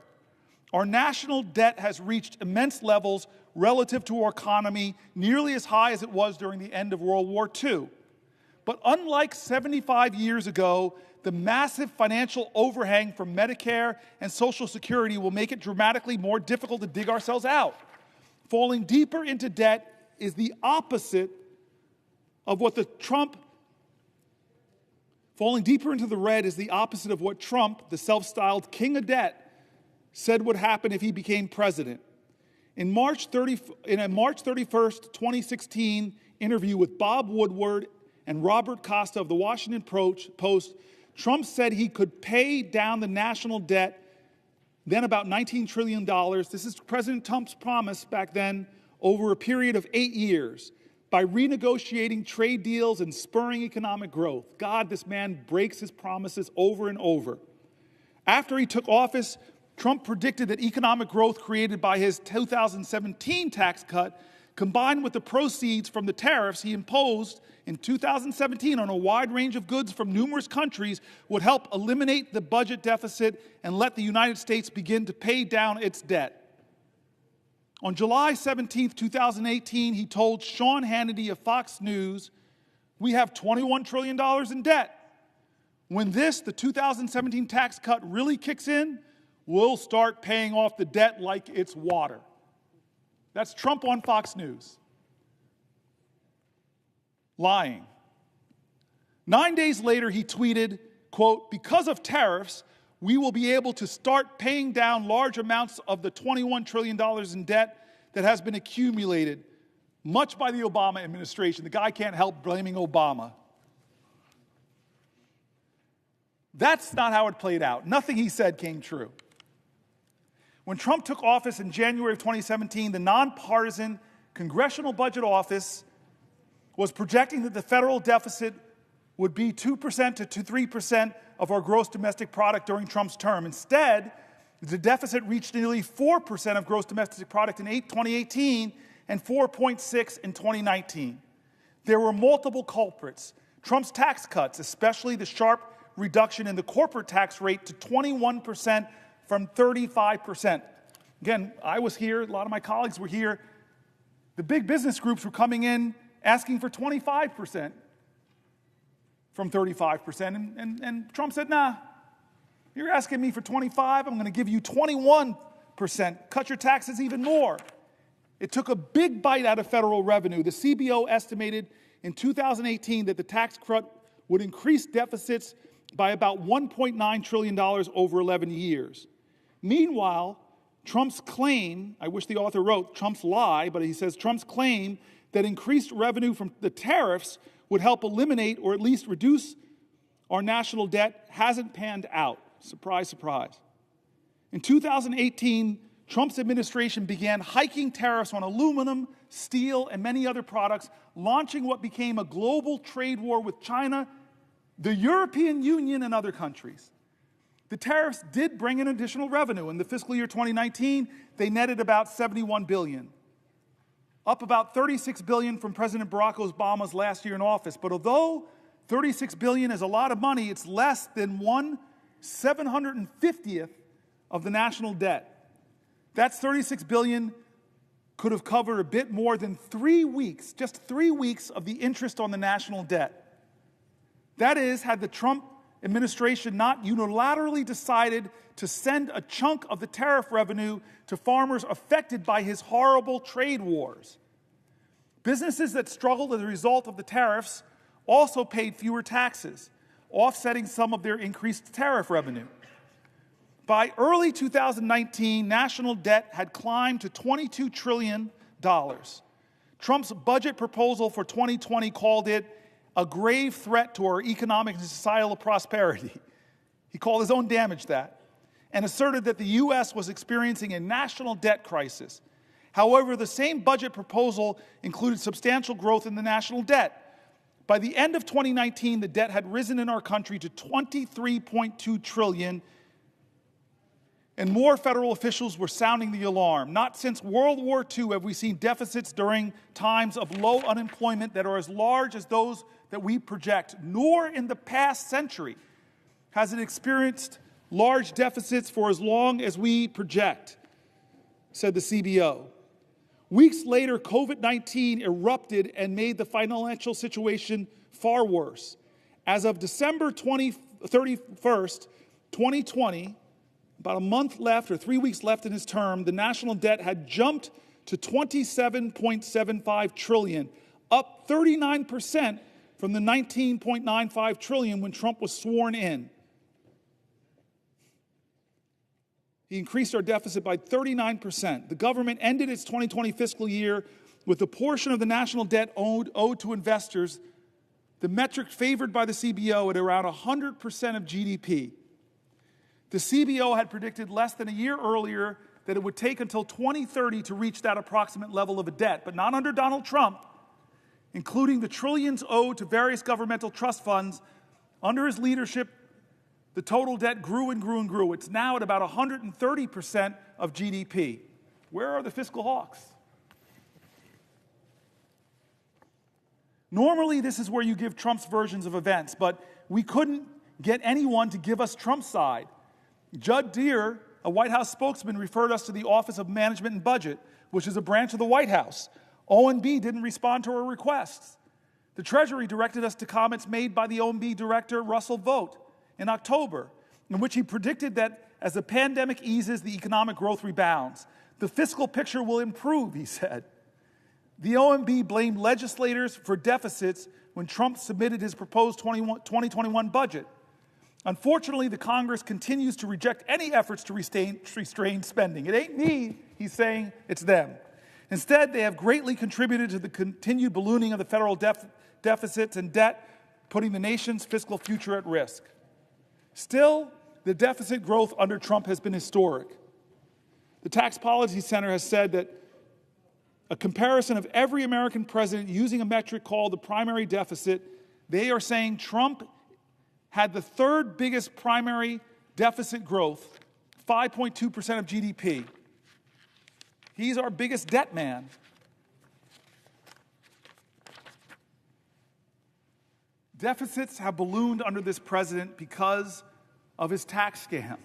Our national debt has reached immense levels relative to our economy, nearly as high as it was during the end of World War II. But unlike 75 years ago, the massive financial overhang from Medicare and Social Security will make it dramatically more difficult to dig ourselves out. Falling deeper into debt is the opposite of what Falling deeper into the red is the opposite of what Trump, the self-styled king of debt, said would happen if he became president. In a March 31st, 2016 interview with Bob Woodward and Robert Costa of the Washington Post, Trump said he could pay down the national debt, then about $19 trillion. This is President Trump's promise back then, over a period of 8 years, by renegotiating trade deals and spurring economic growth. God, this man breaks his promises over and over. After he took office, Trump predicted that economic growth created by his 2017 tax cut, combined with the proceeds from the tariffs he imposed in 2017 on a wide range of goods from numerous countries, would help eliminate the budget deficit and let the United States begin to pay down its debt. On July 17, 2018, he told Sean Hannity of Fox News, "We have $21 trillion in debt. When the 2017 tax cut really kicks in, we'll start paying off the debt like it's water." That's Trump on Fox News. Lying. 9 days later, he tweeted, quote, "Because of tariffs, we will be able to start paying down large amounts of the $21 trillion in debt that has been accumulated, much by the Obama administration." The guy can't help blaming Obama. That's not how it played out. Nothing he said came true. When Trump took office in January of 2017, the nonpartisan Congressional Budget Office was projecting that the federal deficit would be 2% to 3% of our gross domestic product during Trump's term. Instead, the deficit reached nearly 4% of gross domestic product in 2018 and 4.6% in 2019. There were multiple culprits. Trump's tax cuts, especially the sharp reduction in the corporate tax rate to 21% from 35%. Again, I was here, a lot of my colleagues were here. The big business groups were coming in asking for 25% from 35%. And Trump said, nah, you're asking me for 25, I'm going to give you 21%. Cut your taxes even more. It took a big bite out of federal revenue. The CBO estimated in 2018 that the tax cut would increase deficits by about $1.9 trillion over 11 years. Meanwhile, Trump's claim, I wish the author wrote Trump's lie, but he says Trump's claim that increased revenue from the tariffs would help eliminate or at least reduce our national debt hasn't panned out. Surprise, surprise. In 2018, Trump's administration began hiking tariffs on aluminum, steel, and many other products, launching what became a global trade war with China, the European Union, and other countries. The tariffs did bring in additional revenue. In the fiscal year 2019, they netted about $71 billion, up about $36 billion from President Barack Obama's last year in office. But although $36 billion is a lot of money, it's less than 1/750th of the national debt. That's $36 billion could have covered a bit more than 3 weeks, just 3 weeks of the interest on the national debt. That is, had the Trump administration not unilaterally decided to send a chunk of the tariff revenue to farmers affected by his horrible trade wars. Businesses that struggled as a result of the tariffs also paid fewer taxes, offsetting some of their increased tariff revenue. By early 2019, national debt had climbed to $22 trillion. Trump's budget proposal for 2020 called it a grave threat to our economic and societal prosperity. He called his own damage that, and asserted that the U.S. was experiencing a national debt crisis. However, the same budget proposal included substantial growth in the national debt. By the end of 2019, the debt had risen in our country to $23.2 trillion, and more federal officials were sounding the alarm. Not since World War II have we seen deficits during times of low unemployment that are as large as those that we project, nor in the past century has it experienced large deficits for as long as we project, said the CBO. Weeks later, COVID-19 erupted and made the financial situation far worse. As of December 31st, 2020, about a month left or 3 weeks left in his term, the national debt had jumped to $27.75 trillion, up 39% from the $19.95 trillion when Trump was sworn in. He increased our deficit by 39%. The government ended its 2020 fiscal year with a portion of the national debt owed to investors, the metric favored by the CBO, at around 100% of GDP. The CBO had predicted less than a year earlier that it would take until 2030 to reach that approximate level of a debt, but not under Donald Trump, including the trillions owed to various governmental trust funds. Under his leadership, the total debt grew and grew and grew. It's now at about 130% of GDP. Where are the fiscal hawks? Normally, this is where you give Trump's versions of events, but we couldn't get anyone to give us Trump's side. Judd Deere, a White House spokesman, referred us to the Office of Management and Budget, which is a branch of the White House. OMB didn't respond to our requests. The Treasury directed us to comments made by the OMB director, Russell Vought, in October, in which he predicted that as the pandemic eases, the economic growth rebounds. The fiscal picture will improve, he said. The OMB blamed legislators for deficits when Trump submitted his proposed 2021 budget. Unfortunately, the Congress continues to reject any efforts to restrain spending. It ain't me, he's saying, it's them. Instead, they have greatly contributed to the continued ballooning of the federal deficits and debt, putting the nation's fiscal future at risk. Still, the deficit growth under Trump has been historic. The Tax Policy Center has said that a comparison of every American president using a metric called the primary deficit, they are saying Trump had the third biggest primary deficit growth, 5.2% of GDP. He's our biggest debt man. Deficits have ballooned under this president because of his tax scam,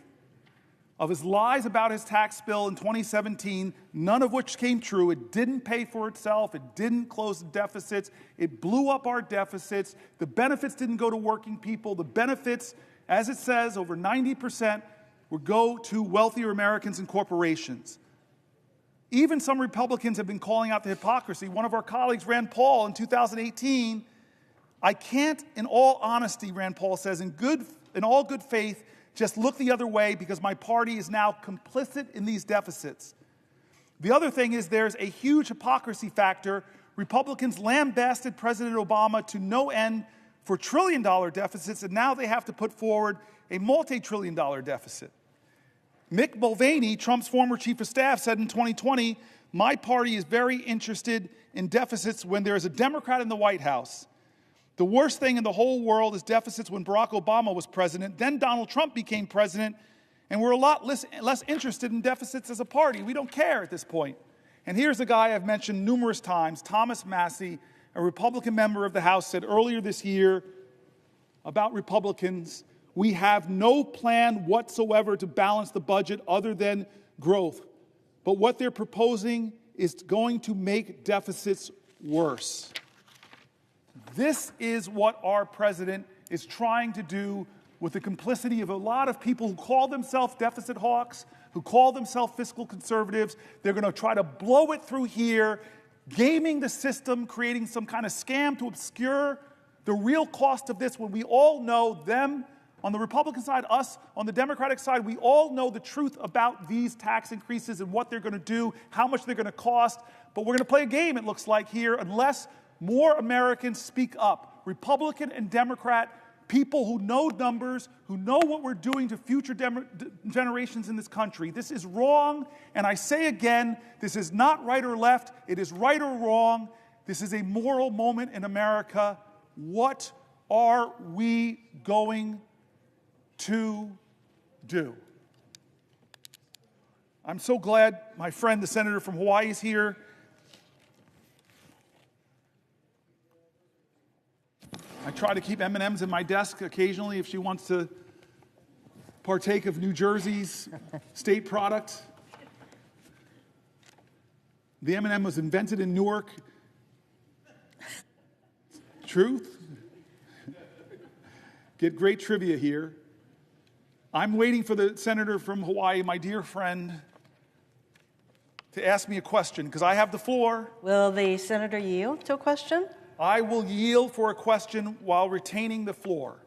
of his lies about his tax bill in 2017, none of which came true. It didn't pay for itself. It didn't close the deficits. It blew up our deficits. The benefits didn't go to working people. The benefits, as it says, over 90% would go to wealthier Americans and corporations. Even some Republicans have been calling out the hypocrisy. One of our colleagues, Rand Paul, in 2018, I can't, in all honesty, Rand Paul says, in all good faith, just look the other way because my party is now complicit in these deficits. The other thing is there's a huge hypocrisy factor. Republicans lambasted President Obama to no end for trillion-dollar deficits, and now they have to put forward a multi-trillion-dollar deficit. Mick Mulvaney, Trump's former chief of staff, said in 2020, "My party is very interested in deficits when there is a Democrat in the White House. The worst thing in the whole world is deficits when Barack Obama was president. Then Donald Trump became president, and we're a lot less interested in deficits as a party. We don't care at this point." And here's a guy I've mentioned numerous times, Thomas Massie, a Republican member of the House, said earlier this year about Republicans, "We have no plan whatsoever to balance the budget other than growth. But what they're proposing is going to make deficits worse." This is what our president is trying to do with the complicity of a lot of people who call themselves deficit hawks, who call themselves fiscal conservatives. They're going to try to blow it through here, gaming the system, creating some kind of scam to obscure the real cost of this, when we all know, them on the Republican side, us on the Democratic side, we all know the truth about these tax increases and what they're going to do, how much they're going to cost. But we're going to play a game, it looks like here, unless more Americans speak up. Republican and Democrat, people who know numbers, who know what we're doing to future generations in this country. This is wrong, and I say again, this is not right or left. It is right or wrong. This is a moral moment in America. What are we going to do? I'm so glad my friend, the senator from Hawaii, is here. I try to keep M&Ms in my desk occasionally if she wants to partake of New Jersey's state product. The M&M was invented in Newark. Truth? Get great trivia here. I'm waiting for the senator from Hawaii, my dear friend, to ask me a question, because I have the floor. Will the senator yield to a question? I will yield for a question while retaining the floor.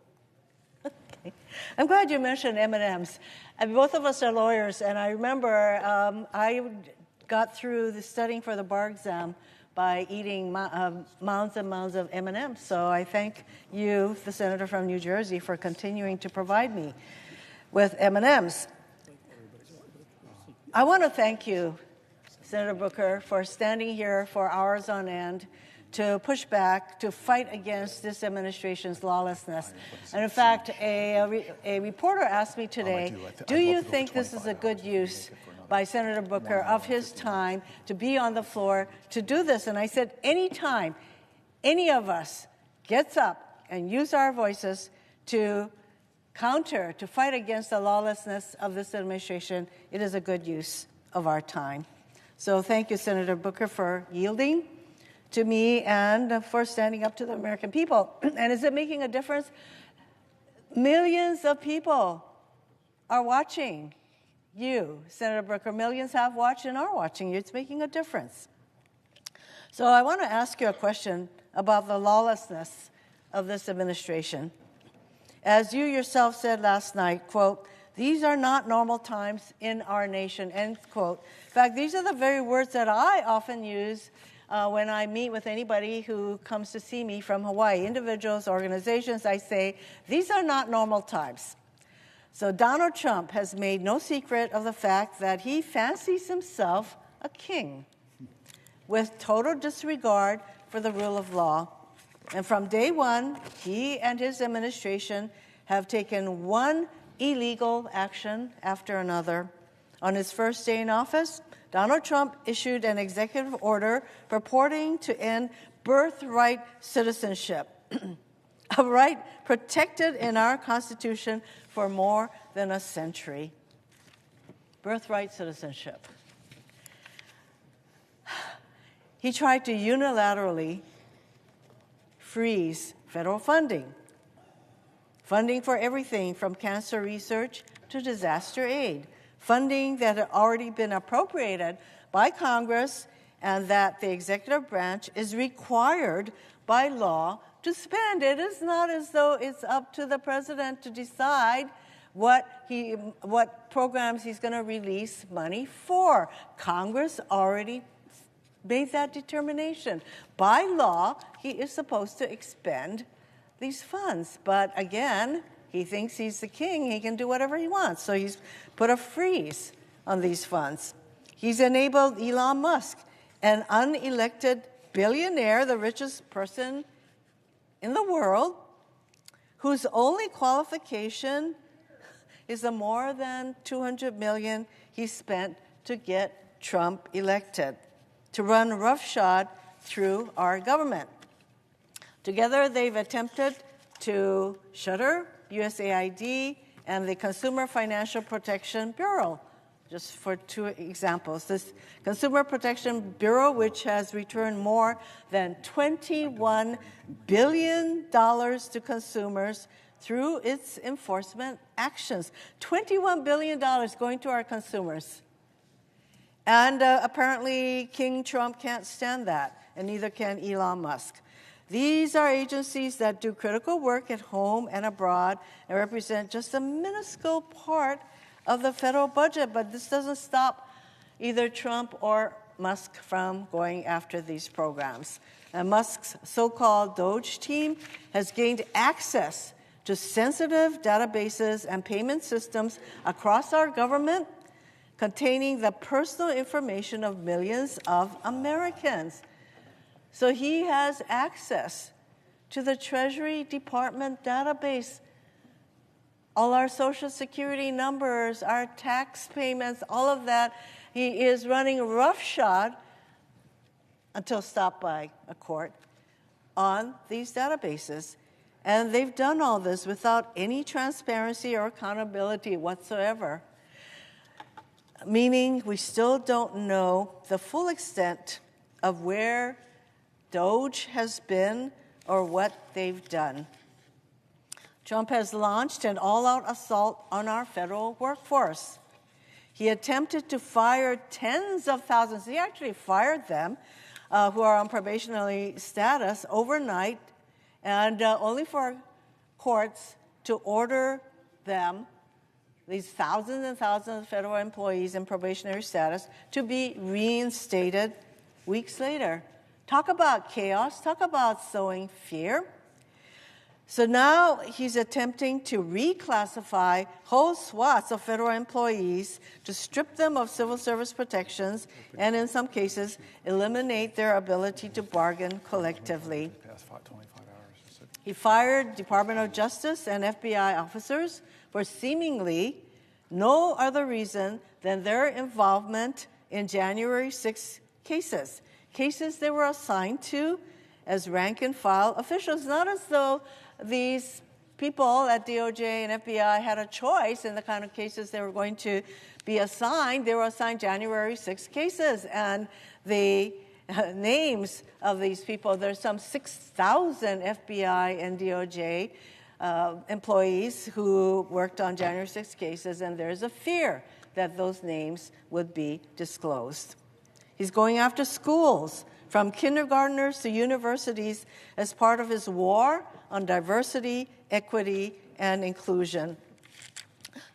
Okay. I'm glad you mentioned M&Ms. Both of us are lawyers, and I remember I got through the studying for the bar exam by eating mounds and mounds of M&Ms. So I thank you, the senator from New Jersey, for continuing to provide me with M&Ms. I want to thank you, Senator Booker, for standing here for hours on end to push back, to fight against this administration's lawlessness. And in fact, a reporter asked me today, do you think this is a good use by Senator Booker of his time to be on the floor to do this? And I said, anytime any of us gets up and use our voices to counter, to fight against the lawlessness of this administration, it is a good use of our time. So thank you, Senator Booker, for yielding to me and for standing up to the American people. And is it making a difference? Millions of people are watching you, Senator Booker. Millions have watched and are watching you. It's making a difference. So I want to ask you a question about the lawlessness of this administration. As you yourself said last night, quote, "These are not normal times in our nation," end quote. In fact, these are the very words that I often use when I meet with anybody who comes to see me from Hawaii, individuals, organizations. I say, these are not normal times. So Donald Trump has made no secret of the fact that he fancies himself a king with total disregard for the rule of law. And from day one, he and his administration have taken one illegal action after another. On his first day in office, Donald Trump issued an executive order purporting to end birthright citizenship, a right protected in our Constitution for more than a century. Birthright citizenship. He tried to unilaterally freeze federal funding for everything from cancer research to disaster aid, funding that had already been appropriated by Congress and that the executive branch is required by law to spend. It is not as though it's up to the president to decide what programs he's going to release money for. Congress already made that determination. By law, he is supposed to expend these funds. But again, He thinks he's the king. He can do whatever he wants. So he's put a freeze on these funds. He's enabled Elon Musk, an unelected billionaire, the richest person in the world, whose only qualification is the more than $200 million he spent to get Trump elected, to run roughshod through our government. Together, they've attempted to shutter USAID and the Consumer Financial Protection Bureau, just for two examples. This Consumer Protection Bureau, which has returned more than $21 billion to consumers through its enforcement actions. $21 billion going to our consumers. And apparently King Trump can't stand that, and neither can Elon Musk. These are agencies that do critical work at home and abroad and represent just a minuscule part of the federal budget, but this doesn't stop either Trump or Musk from going after these programs. And Musk's so-called Doge team has gained access to sensitive databases and payment systems across our government containing the personal information of millions of Americans. So he has access to the Treasury Department database, all our Social Security numbers, our tax payments, all of that. He is running roughshod until stopped by a court on these databases. And they've done all this without any transparency or accountability whatsoever, meaning we still don't know the full extent of where Doge has been or what they've done. Trump has launched an all-out assault on our federal workforce. He attempted to fire tens of thousands. He actually fired them who are on probationary status overnight, and only for courts to order them, these thousands and thousands of federal employees in probationary status, to be reinstated weeks later. Talk about chaos. Talk about sowing fear. So now he's attempting to reclassify whole swaths of federal employees to strip them of civil service protections and, in some cases, eliminate their ability to bargain collectively. He fired Department of Justice and FBI officers for seemingly no other reason than their involvement in January 6 cases they were assigned to as rank-and-file officials, not as though these people at DOJ and FBI had a choice in the kind of cases they were going to be assigned. They were assigned January 6 cases, and the names of these people, there's some 6,000 FBI and DOJ employees who worked on January 6 cases, and there's a fear that those names would be disclosed. He's going after schools, from kindergartners to universities, as part of his war on diversity, equity, and inclusion.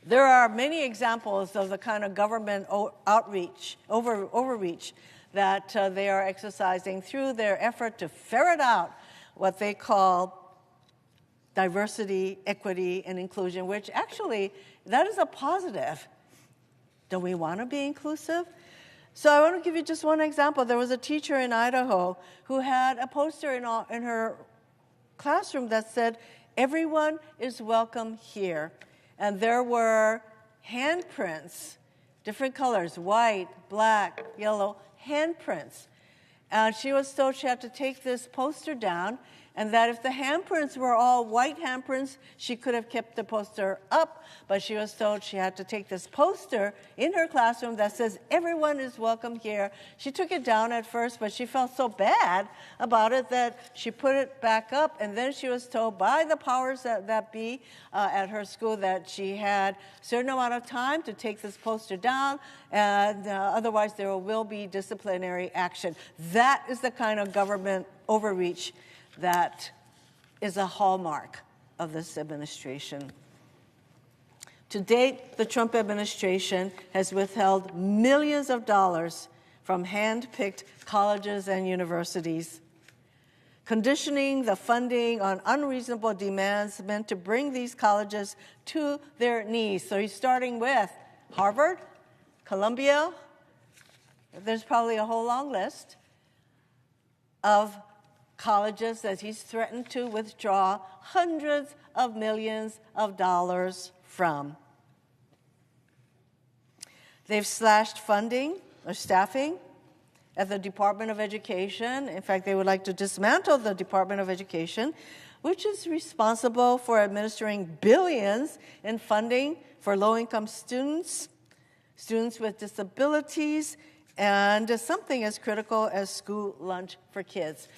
There are many examples of the kind of government overreach that they are exercising through their effort to ferret out what they call diversity, equity, and inclusion, which actually, that is a positive. Don't we want to be inclusive? So I want to give you just one example. There was a teacher in Idaho who had a poster in her classroom that said, "Everyone is welcome here." And there were handprints, different colors, white, black, yellow, handprints. And she was told she had to take this poster down, and that if the handprints were all white handprints, she could have kept the poster up, but she was told she had to take this poster in her classroom that says, "Everyone is welcome here." She took it down at first, but she felt so bad about it that she put it back up, and then she was told by the powers that be at her school that she had a certain amount of time to take this poster down, and otherwise there will be disciplinary action. That is the kind of government overreach that is a hallmark of this administration. To date, the Trump administration has withheld millions of dollars from hand-picked colleges and universities. conditioning the funding on unreasonable demands meant to bring these colleges to their knees. So he's starting with Harvard, Columbia, there's probably a whole long list of colleges that he's threatened to withdraw hundreds of millions of dollars from. They've slashed funding or staffing at the Department of Education. In fact, they would like to dismantle the Department of Education, which is responsible for administering billions in funding for low-income students, students with disabilities, and something as critical as school lunch for kids.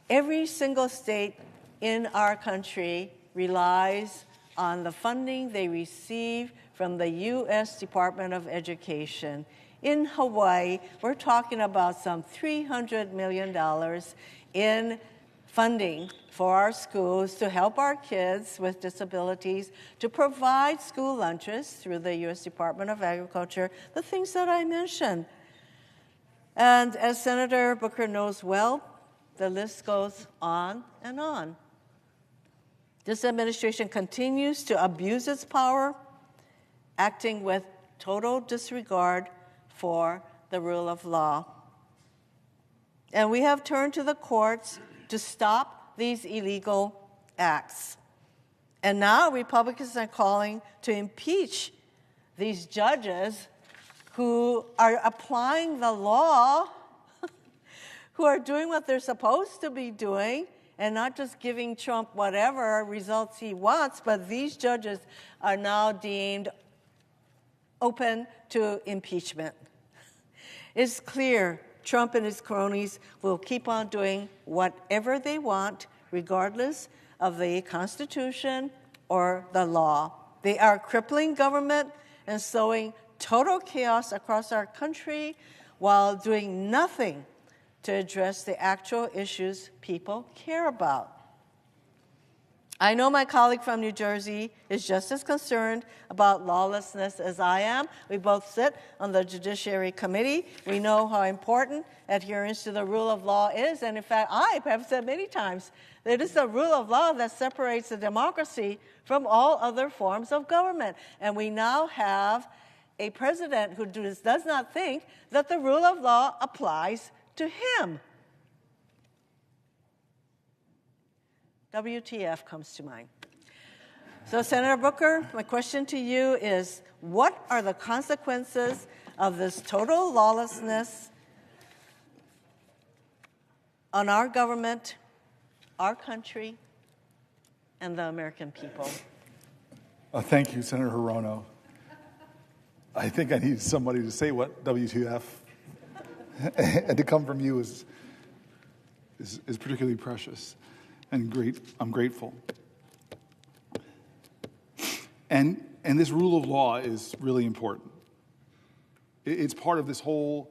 Every single state in our country relies on the funding they receive from the U.S. Department of Education. In Hawaii, we're talking about some $300 million in funding for our schools to help our kids with disabilities, to provide school lunches through the U.S. Department of Agriculture, the things that I mentioned. And as Senator Booker knows well, the list goes on and on. This administration continues to abuse its power, acting with total disregard for the rule of law. And we have turned to the courts to stop these illegal acts. And now Republicans are calling to impeach these judges who are applying the law, who are doing what they're supposed to be doing, and not just giving Trump whatever results he wants, but these judges are now deemed open to impeachment. It's clear Trump and his cronies will keep on doing whatever they want, regardless of the Constitution or the law. They are crippling government and sowing total chaos across our country while doing nothing to address the actual issues people care about. I know my colleague from New Jersey is just as concerned about lawlessness as I am. We both sit on the Judiciary Committee. We know how important adherence to the rule of law is. And in fact, I have said many times that it is the rule of law that separates the democracy from all other forms of government. And we now have a president who does not think that the rule of law applies to him. WTF comes to mind. So, Senator Booker, my question to you is, what are the consequences of this total lawlessness on our government, our country, and the American people? Thank you, Senator Hirono. I think I need somebody to say what WTF, and to come from you is particularly precious. And great, I'm grateful. And this rule of law is really important. It's part of this whole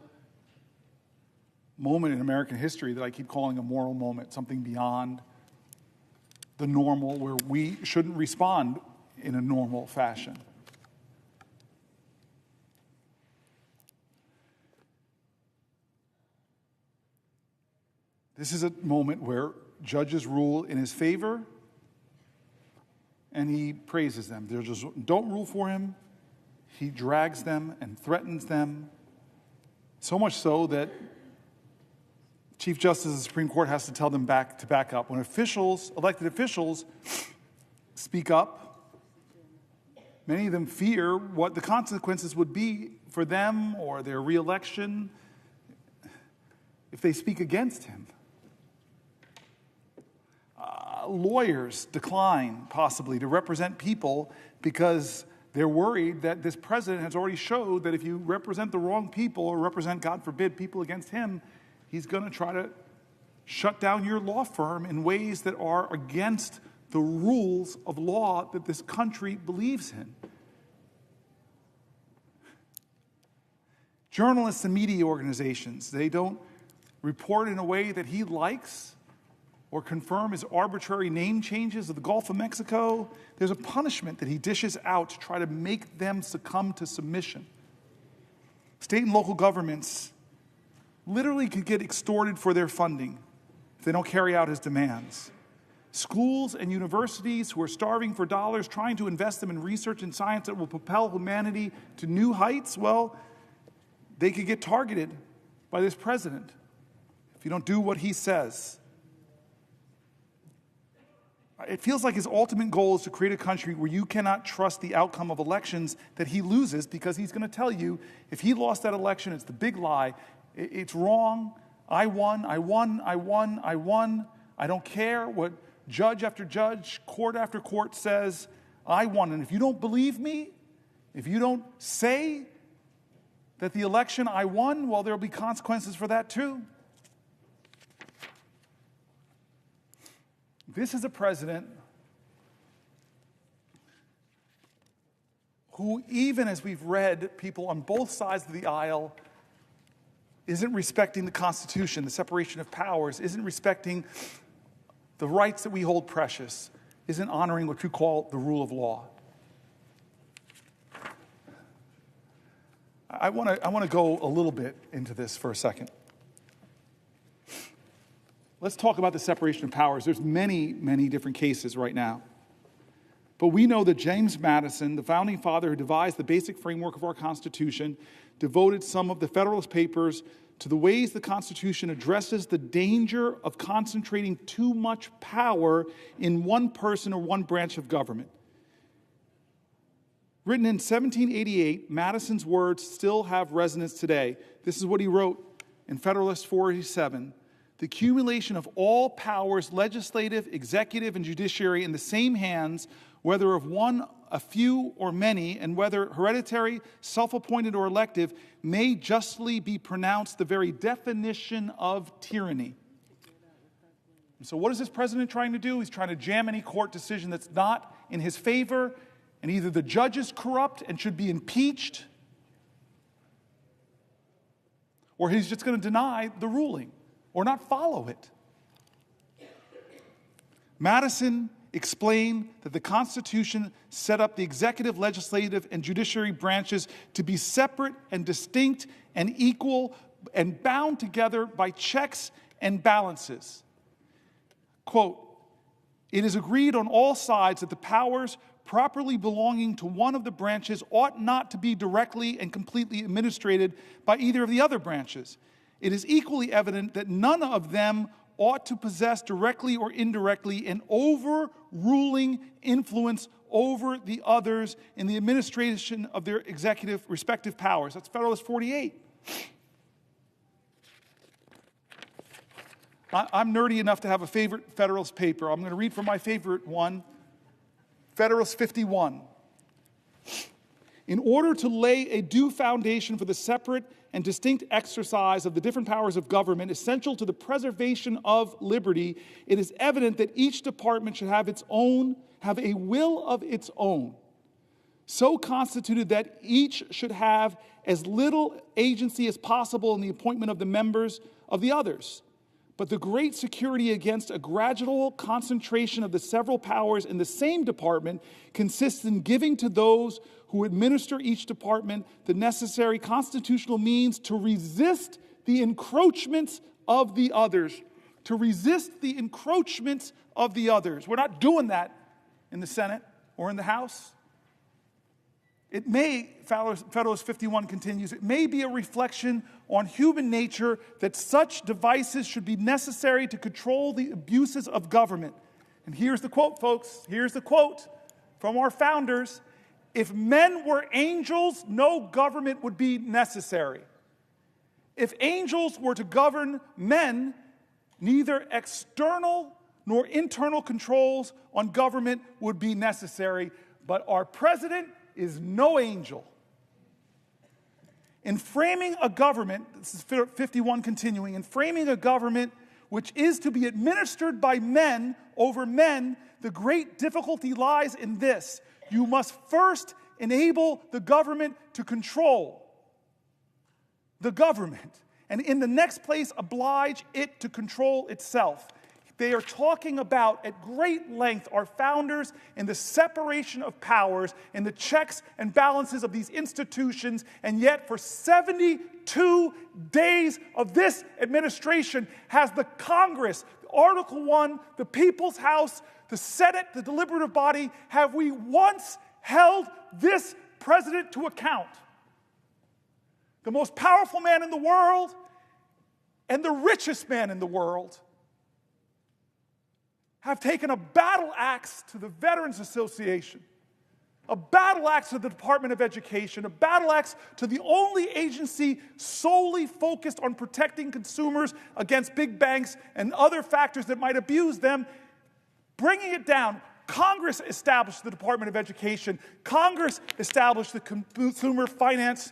moment in American history that I keep calling a moral moment, something beyond the normal, where we shouldn't respond in a normal fashion. This is a moment where judges rule in his favor, and he praises them. They just don't rule for him. He drags them and threatens them, so much so that Chief Justice of the Supreme Court has to tell them to back up. When elected officials, speak up, many of them fear what the consequences would be for them or their reelection if they speak against him. Lawyers decline, possibly, to represent people because they're worried that this president has already showed that if you represent the wrong people or represent, God forbid, people against him, he's going to try to shut down your law firm in ways that are against the rules of law that this country believes in. Journalists and media organizations, they don't report in a way that he likes or confirm his arbitrary name changes of the Gulf of Mexico. There's a punishment that he dishes out to try to make them succumb to submission. State and local governments literally could get extorted for their funding if they don't carry out his demands. Schools and universities who are starving for dollars, trying to invest them in research and science that will propel humanity to new heights, well, they could get targeted by this president if you don't do what he says. It feels like his ultimate goal is to create a country where you cannot trust the outcome of elections that he loses, because he's going to tell you if he lost that election, it's the big lie. It's wrong. I won. I don't care what judge after judge, court after court says. I won. And if you don't believe me, if you don't say that the election I won, well, there will be consequences for that too. This is a president who, even as we've read, people on both sides of the aisle isn't respecting the Constitution, the separation of powers, isn't respecting the rights that we hold precious, isn't honoring what you call the rule of law. I want to go a little bit into this for a second. Let's talk about the separation of powers. There's many, many different cases right now. But we know that James Madison, the founding father who devised the basic framework of our Constitution, devoted some of the Federalist Papers to the ways the Constitution addresses the danger of concentrating too much power in one person or one branch of government. Written in 1788, Madison's words still have resonance today. This is what he wrote in Federalist 487. The accumulation of all powers, legislative, executive, and judiciary, in the same hands, whether of one, a few, or many, and whether hereditary, self-appointed, or elective, may justly be pronounced the very definition of tyranny. And so what is this president trying to do? He's trying to jam any court decision that's not in his favor, and either the judge is corrupt and should be impeached, or he's just going to deny the ruling or not follow it. Madison explained that the Constitution set up the executive, legislative, and judiciary branches to be separate and distinct and equal and bound together by checks and balances. Quote, "It is agreed on all sides that the powers properly belonging to one of the branches ought not to be directly and completely administered by either of the other branches. It is equally evident that none of them ought to possess directly or indirectly an overruling influence over the others in the administration of their executive respective powers." That's Federalist 48. I'm nerdy enough to have a favorite Federalist paper. I'm going to read from my favorite one, Federalist 51. In order to lay a due foundation for the separate and distinct exercise of the different powers of government essential to the preservation of liberty, it is evident that each department should have a will of its own, so constituted that each should have as little agency as possible in the appointment of the members of the others. But the great security against a gradual concentration of the several powers in the same department consists in giving to those who administer each department the necessary constitutional means to resist the encroachments of the others. To resist the encroachments of the others. We're not doing that in the Senate or in the House. It may, Federalist 51 continues, it may be a reflection on human nature that such devices should be necessary to control the abuses of government. And here's the quote, folks. Here's the quote from our founders. If men were angels, no government would be necessary. If angels were to govern men, neither external nor internal controls on government would be necessary. But our president is no angel. In framing a government, this is 51 continuing, in framing a government which is to be administered by men over men, the great difficulty lies in this. You must first enable the government to control the government, and in the next place oblige it to control itself. they are talking about at great length our founders and the separation of powers and the checks and balances of these institutions, and yet for 72 days of this administration has the Congress, Article 1, the People's House, the Senate, the deliberative body, have we once held this president to account? The most powerful man in the world and the richest man in the world have taken a battle axe to the Veterans Association, a battle axe to the Department of Education, a battle axe to the only agency solely focused on protecting consumers against big banks and other factors that might abuse them, bringing it down. Congress established the Department of Education. Congress established the Consumer Finance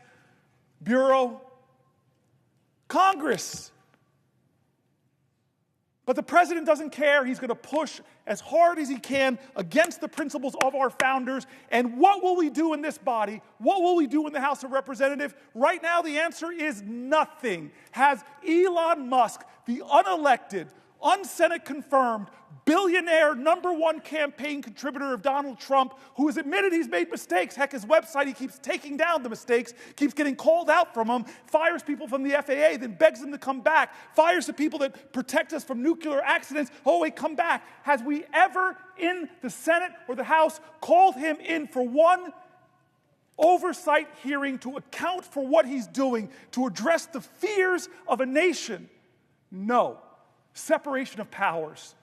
Bureau. Congress. But the president doesn't care. He's going to push as hard as he can against the principles of our founders. And what will we do in this body? What will we do in the House of Representatives? Right now, the answer is nothing. Has Elon Musk, the unelected, un-Senate confirmed, billionaire #1 campaign contributor of Donald Trump, who has admitted he's made mistakes. Heck, his website, he keeps taking down the mistakes, keeps getting called out from them, fires people from the FAA, then begs them to come back, fires the people that protect us from nuclear accidents. Oh, wait, come back. Has we ever in the Senate or the House called him in for one oversight hearing to account for what he's doing, to address the fears of a nation? No. Separation of powers.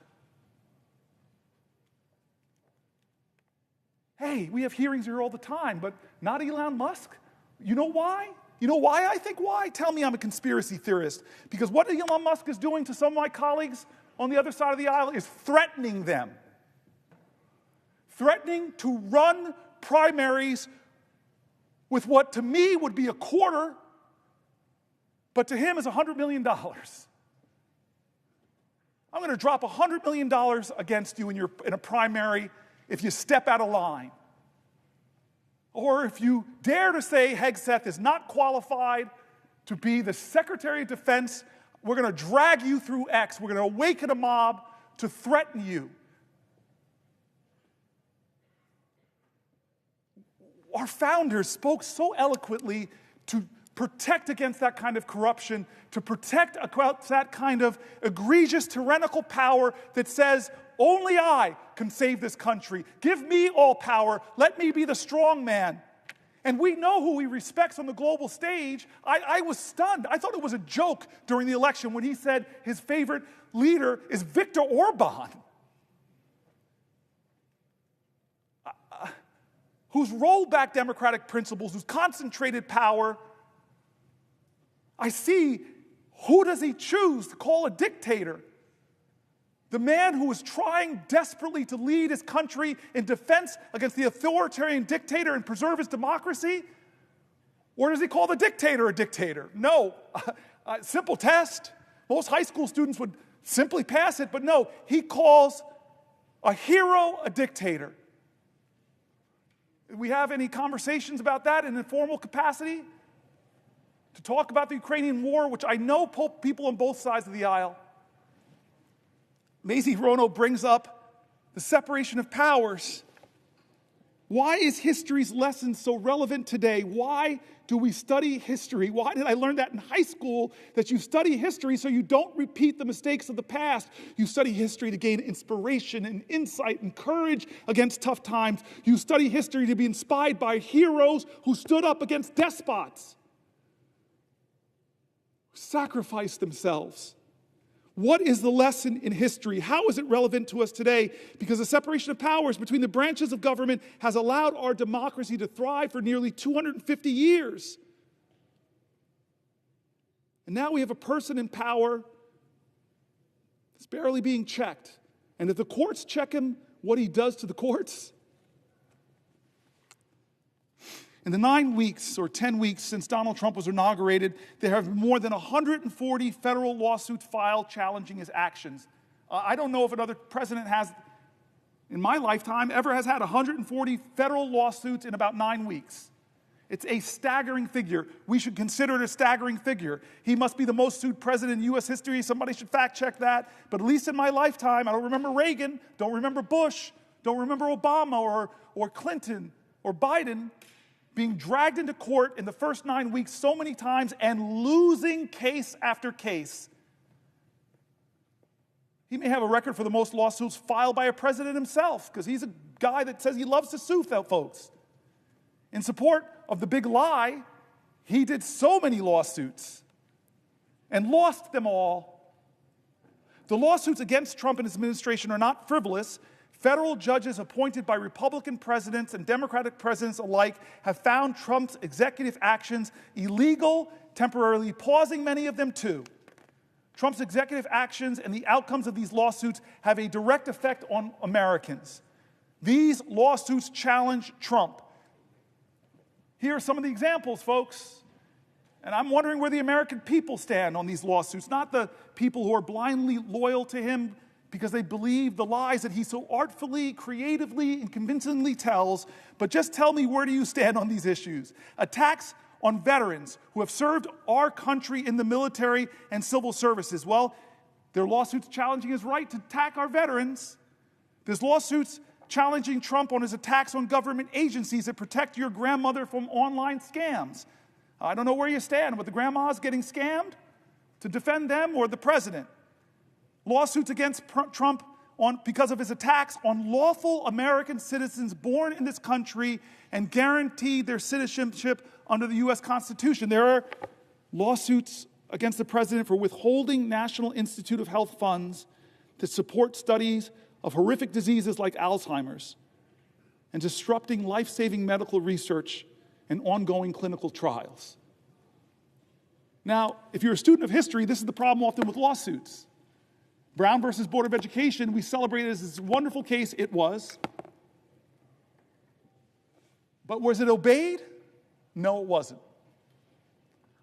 Hey, we have hearings here all the time, but not Elon Musk. You know why? You know why I think why? Tell me I'm a conspiracy theorist. Because what Elon Musk is doing to some of my colleagues on the other side of the aisle is threatening them. Threatening to run primaries with what to me would be a quarter, but to him is $100 million. I'm going to drop $100 million against you in a primary if you step out of line. Or if you dare to say Hegseth is not qualified to be the Secretary of Defense, we're going to drag you through X. We're going to awaken a mob to threaten you. Our founders spoke so eloquently to protect against that kind of corruption, to protect against that kind of egregious tyrannical power that says, only I can save this country. Give me all power. Let me be the strong man. And we know who he respects on the global stage. I was stunned. I thought it was a joke during the election when he said his favorite leader is Viktor Orban, whose rollback democratic principles, whose concentrated power. I see, who does he choose to call a dictator? The man who is trying desperately to lead his country in defense against the authoritarian dictator and preserve his democracy? Or does he call the dictator a dictator? No. Simple test. Most high school students would simply pass it, but no. He calls a hero a dictator. Do we have any conversations about that in an informal capacity? To talk about the Ukrainian war, which I know people on both sides of the aisle. Mazie Hirono brings up the separation of powers. Why is history's lesson so relevant today? Why do we study history? Why did I learn that in high school, that you study history so you don't repeat the mistakes of the past? You study history to gain inspiration and insight and courage against tough times. You study history to be inspired by heroes who stood up against despots, who sacrificed themselves. What is the lesson in history? How is it relevant to us today? Because the separation of powers between the branches of government has allowed our democracy to thrive for nearly 250 years. And now we have a person in power that's barely being checked. And if the courts check him, what he does to the courts? In the 9 weeks or 10 weeks since Donald Trump was inaugurated, there have been more than 140 federal lawsuits filed challenging his actions. I don't know if another president has, in my lifetime, ever has had 140 federal lawsuits in about 9 weeks. It's a staggering figure. We should consider it a staggering figure. He must be the most sued president in U.S. history. Somebody should fact check that. But at least in my lifetime, I don't remember Reagan, don't remember Bush, don't remember Obama or Clinton or Biden being dragged into court in the first 9 weeks so many times and losing case after case. He may have a record for the most lawsuits filed by a president himself, because he's a guy that says he loves to sue folks. In support of the big lie, he did so many lawsuits and lost them all. The lawsuits against Trump and his administration are not frivolous. Federal judges appointed by Republican presidents and Democratic presidents alike have found Trump's executive actions illegal, temporarily pausing many of them too. Trump's executive actions and the outcomes of these lawsuits have a direct effect on Americans. These lawsuits challenge Trump. Here are some of the examples, folks. And I'm wondering where the American people stand on these lawsuits, not the people who are blindly loyal to him because they believe the lies that he so artfully, creatively, and convincingly tells, but just tell me, where do you stand on these issues? Attacks on veterans who have served our country in the military and civil services. Well, there are lawsuits challenging his right to attack our veterans. There's lawsuits challenging Trump on his attacks on government agencies that protect your grandmother from online scams. I don't know where you stand with the grandmas getting scammed, to defend them or the president. Lawsuits against Trump because of his attacks on lawful American citizens born in this country and guaranteed their citizenship under the U.S. Constitution. There are lawsuits against the president for withholding National Institute of Health funds to support studies of horrific diseases like Alzheimer's and disrupting life-saving medical research and ongoing clinical trials. Now, if you're a student of history, this is the problem often with lawsuits. Brown versus Board of Education, we celebrated as this wonderful case. It was. But was it obeyed? No, it wasn't.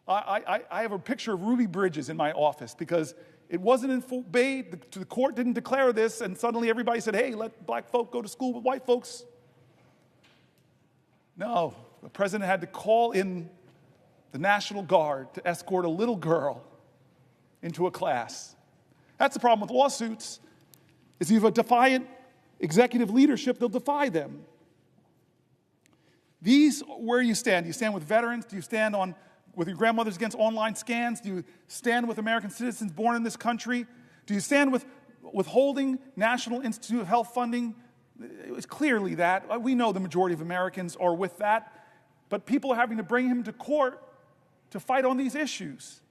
I have a picture of Ruby Bridges in my office because it wasn't obeyed. The court didn't declare this, and suddenly everybody said, hey, let black folk go to school with white folks. No, the president had to call in the National Guard to escort a little girl into a class. That's the problem with lawsuits, is you have a defiant executive leadership, they'll defy them. These, where you stand? Do you stand with veterans? Do you stand with your grandmothers against online scams? Do you stand with American citizens born in this country? Do you stand with withholding National Institute of Health funding? It's clearly that. We know the majority of Americans are with that. But people are having to bring him to court to fight on these issues.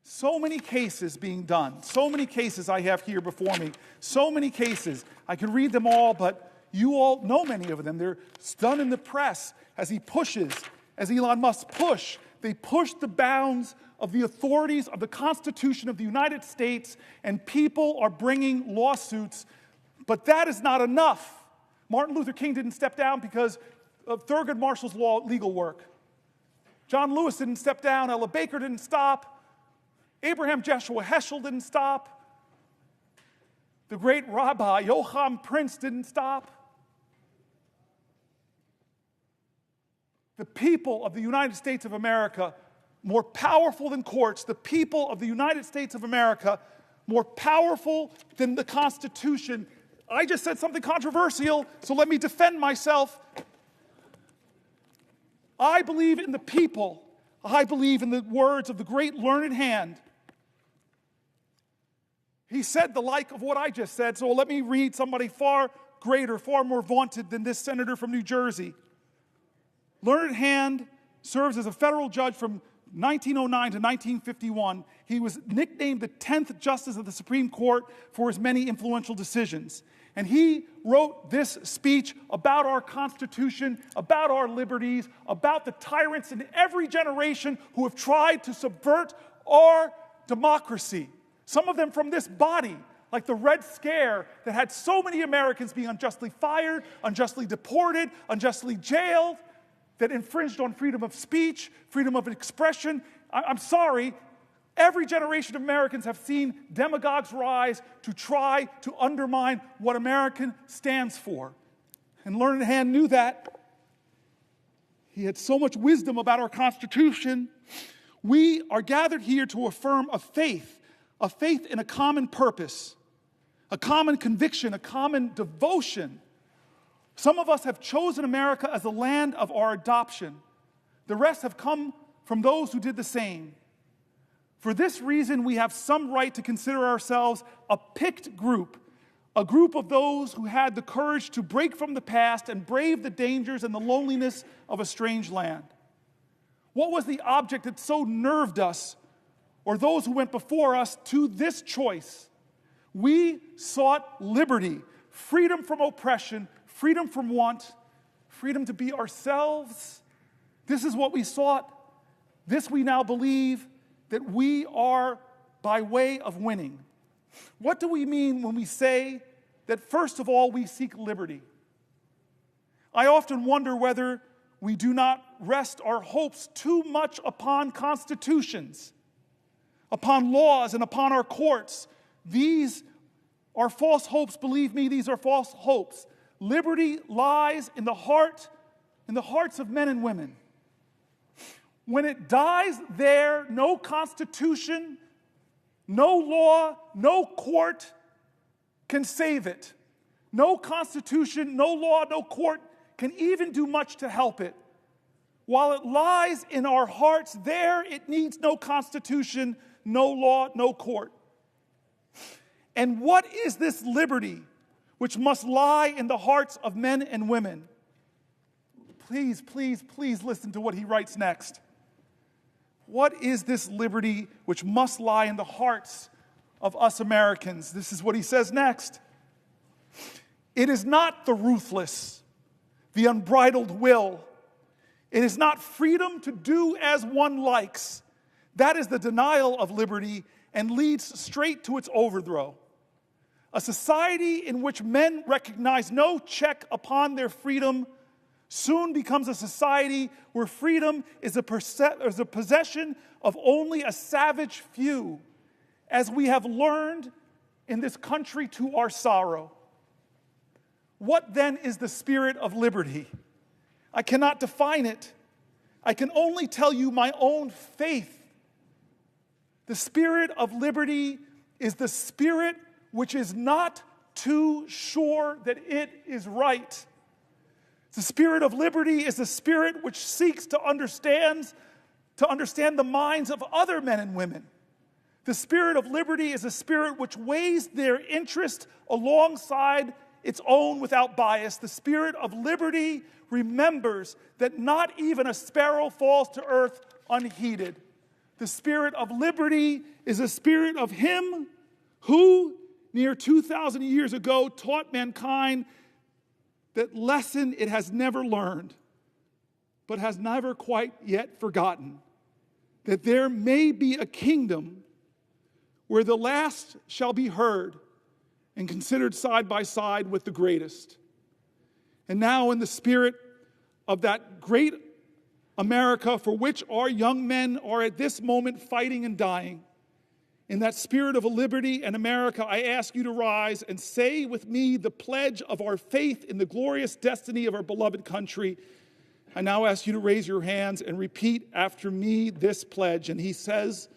So many cases being done. So many cases I have here before me. So many cases. I could read them all, but you all know many of them. They're done in the press as he pushes, as Elon Musk push. They push the bounds of the authorities of the Constitution of the United States, and people are bringing lawsuits. But that is not enough. Martin Luther King didn't step down because of Thurgood Marshall's legal work. John Lewis didn't step down. Ella Baker didn't stop. Abraham Joshua Heschel didn't stop. The great Rabbi Joachim Prince didn't stop. The people of the United States of America, more powerful than courts, the people of the United States of America, more powerful than the Constitution. I just said something controversial, so let me defend myself. I believe in the people. I believe in the words of the great learned hand. He said the like of what I just said, so let me read somebody far greater, far more vaunted than this senator from New Jersey. Learned Hand serves as a federal judge from 1909 to 1951. He was nicknamed the 10th Justice of the Supreme Court for his many influential decisions. And he wrote this speech about our Constitution, about our liberties, about the tyrants in every generation who have tried to subvert our democracy. Some of them from this body, like the Red Scare that had so many Americans being unjustly fired, unjustly deported, unjustly jailed, that infringed on freedom of speech, freedom of expression. I'm sorry, every generation of Americans have seen demagogues rise to try to undermine what American stands for. And Learned Hand knew that. He had so much wisdom about our Constitution. We are gathered here to affirm a faith in a common purpose, a common conviction, a common devotion. Some of us have chosen America as the land of our adoption. The rest have come from those who did the same. For this reason, we have some right to consider ourselves a picked group, a group of those who had the courage to break from the past and brave the dangers and the loneliness of a strange land. What was the object that so nerved us, or those who went before us, to this choice? We sought liberty, freedom from oppression, freedom from want, freedom to be ourselves. This is what we sought. This we now believe that we are by way of winning. What do we mean when we say that first of all we seek liberty? I often wonder whether we do not rest our hopes too much upon constitutions, upon laws, and upon our courts. These are false hopes. Believe me, these are false hopes. Liberty lies in the hearts of men and women. When it dies there, no constitution, no law, no court can save it. No constitution, no law, no court can even do much to help it. While it lies in our hearts, there it needs no constitution, no law, no court. And what is this liberty which must lie in the hearts of men and women? Please, please, please listen to what he writes next. What is this liberty which must lie in the hearts of us Americans? This is what he says next. It is not the ruthless, the unbridled will. It is not freedom to do as one likes. That is the denial of liberty and leads straight to its overthrow. A society in which men recognize no check upon their freedom soon becomes a society where freedom is a possession of only a savage few, as we have learned in this country to our sorrow. What then is the spirit of liberty? I cannot define it. I can only tell you my own faith. The spirit of liberty is the spirit which is not too sure that it is right. The spirit of liberty is the spirit which seeks to understand the minds of other men and women. The spirit of liberty is a spirit which weighs their interest alongside its own without bias. The spirit of liberty remembers that not even a sparrow falls to earth unheeded. The spirit of liberty is a spirit of him who, near 2,000 years ago, taught mankind that lesson it has never learned, but has never quite yet forgotten, that there may be a kingdom where the last shall be heard and considered side by side with the greatest. And now, in the spirit of that great America for which our young men are at this moment fighting and dying, in that spirit of a liberty and America, I ask you to rise and say with me the pledge of our faith in the glorious destiny of our beloved country. I now ask you to raise your hands and repeat after me this pledge. And he says,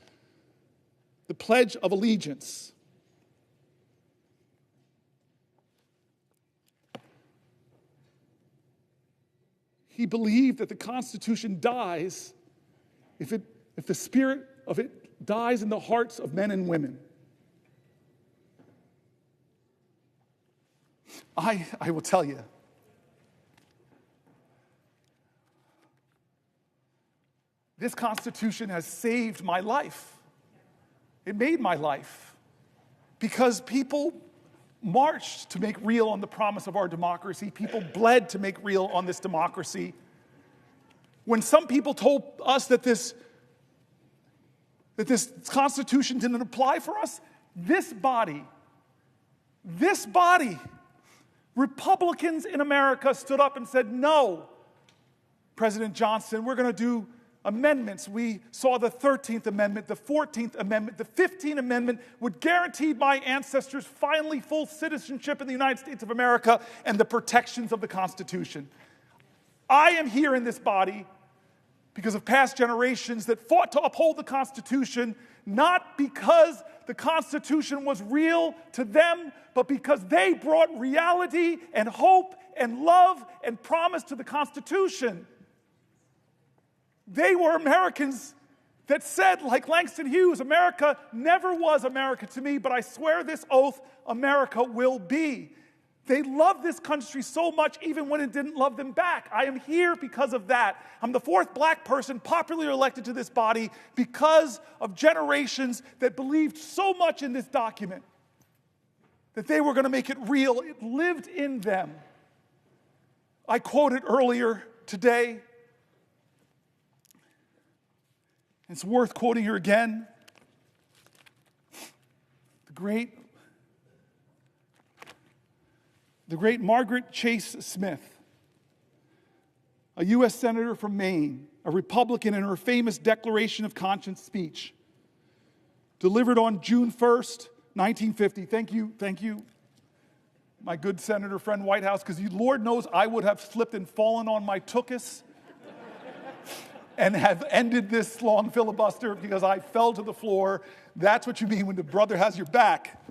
the Pledge of Allegiance. He believed that the Constitution dies if the spirit of it dies in the hearts of men and women. I will tell you, this Constitution has saved my life. It made my life because people marched to make real on the promise of our democracy. People bled to make real on this democracy. When some people told us that this Constitution didn't apply for us, this body, Republicans in America stood up and said, no, President Johnson, we're going to do amendments. We saw the 13th Amendment, the 14th Amendment, the 15th Amendment would guarantee my ancestors finally full citizenship in the United States of America and the protections of the Constitution. I am here in this body because of past generations that fought to uphold the Constitution, not because the Constitution was real to them, but because they brought reality and hope and love and promise to the Constitution. They were Americans that said, like Langston Hughes, America never was America to me, but I swear this oath, America will be. They loved this country so much even when it didn't love them back. I am here because of that. I'm the fourth black person popularly elected to this body because of generations that believed so much in this document that they were going to make it real. It lived in them. I quoted earlier today. It's worth quoting here again. The great Margaret Chase Smith, a U.S. Senator from Maine, a Republican, in her famous Declaration of Conscience speech, delivered on June 1st, 1950. Thank you, my good senator friend White House, because Lord knows I would have slipped and fallen on my tuchus and have ended this long filibuster because I fell to the floor. That's what you mean when the brother has your back.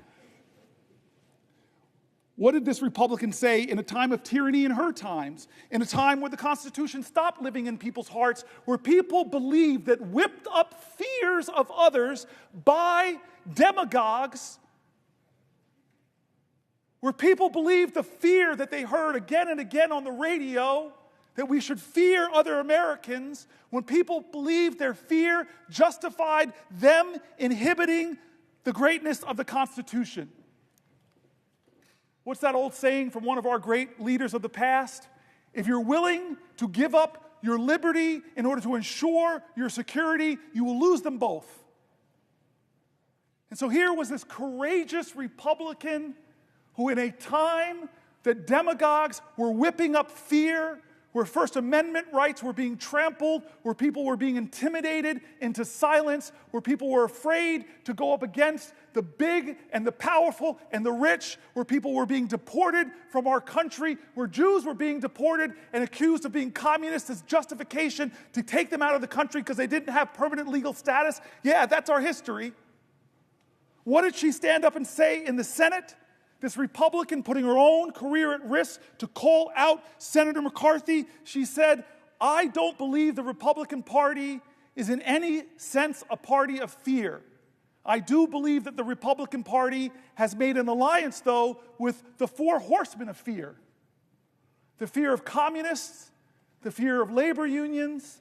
What did this Republican say in a time of tyranny in her times, in a time where the Constitution stopped living in people's hearts, where people believed that whipped up fears of others by demagogues, where people believed the fear that they heard again and again on the radio, that we should fear other Americans, when people believed their fear justified them inhibiting the greatness of the Constitution. What's that old saying from one of our great leaders of the past? If you're willing to give up your liberty in order to ensure your security, you will lose them both. And so here was this courageous Republican who, in a time that demagogues were whipping up fear, where First Amendment rights were being trampled, where people were being intimidated into silence, where people were afraid to go up against the big and the powerful and the rich, where people were being deported from our country, where Jews were being deported and accused of being communists as justification to take them out of the country because they didn't have permanent legal status. Yeah, that's our history. What did she stand up and say in the Senate? This Republican putting her own career at risk to call out Senator McCarthy. She said, I don't believe the Republican Party is in any sense a party of fear. I do believe that the Republican Party has made an alliance, though, with the four horsemen of fear. The fear of communists, the fear of labor unions,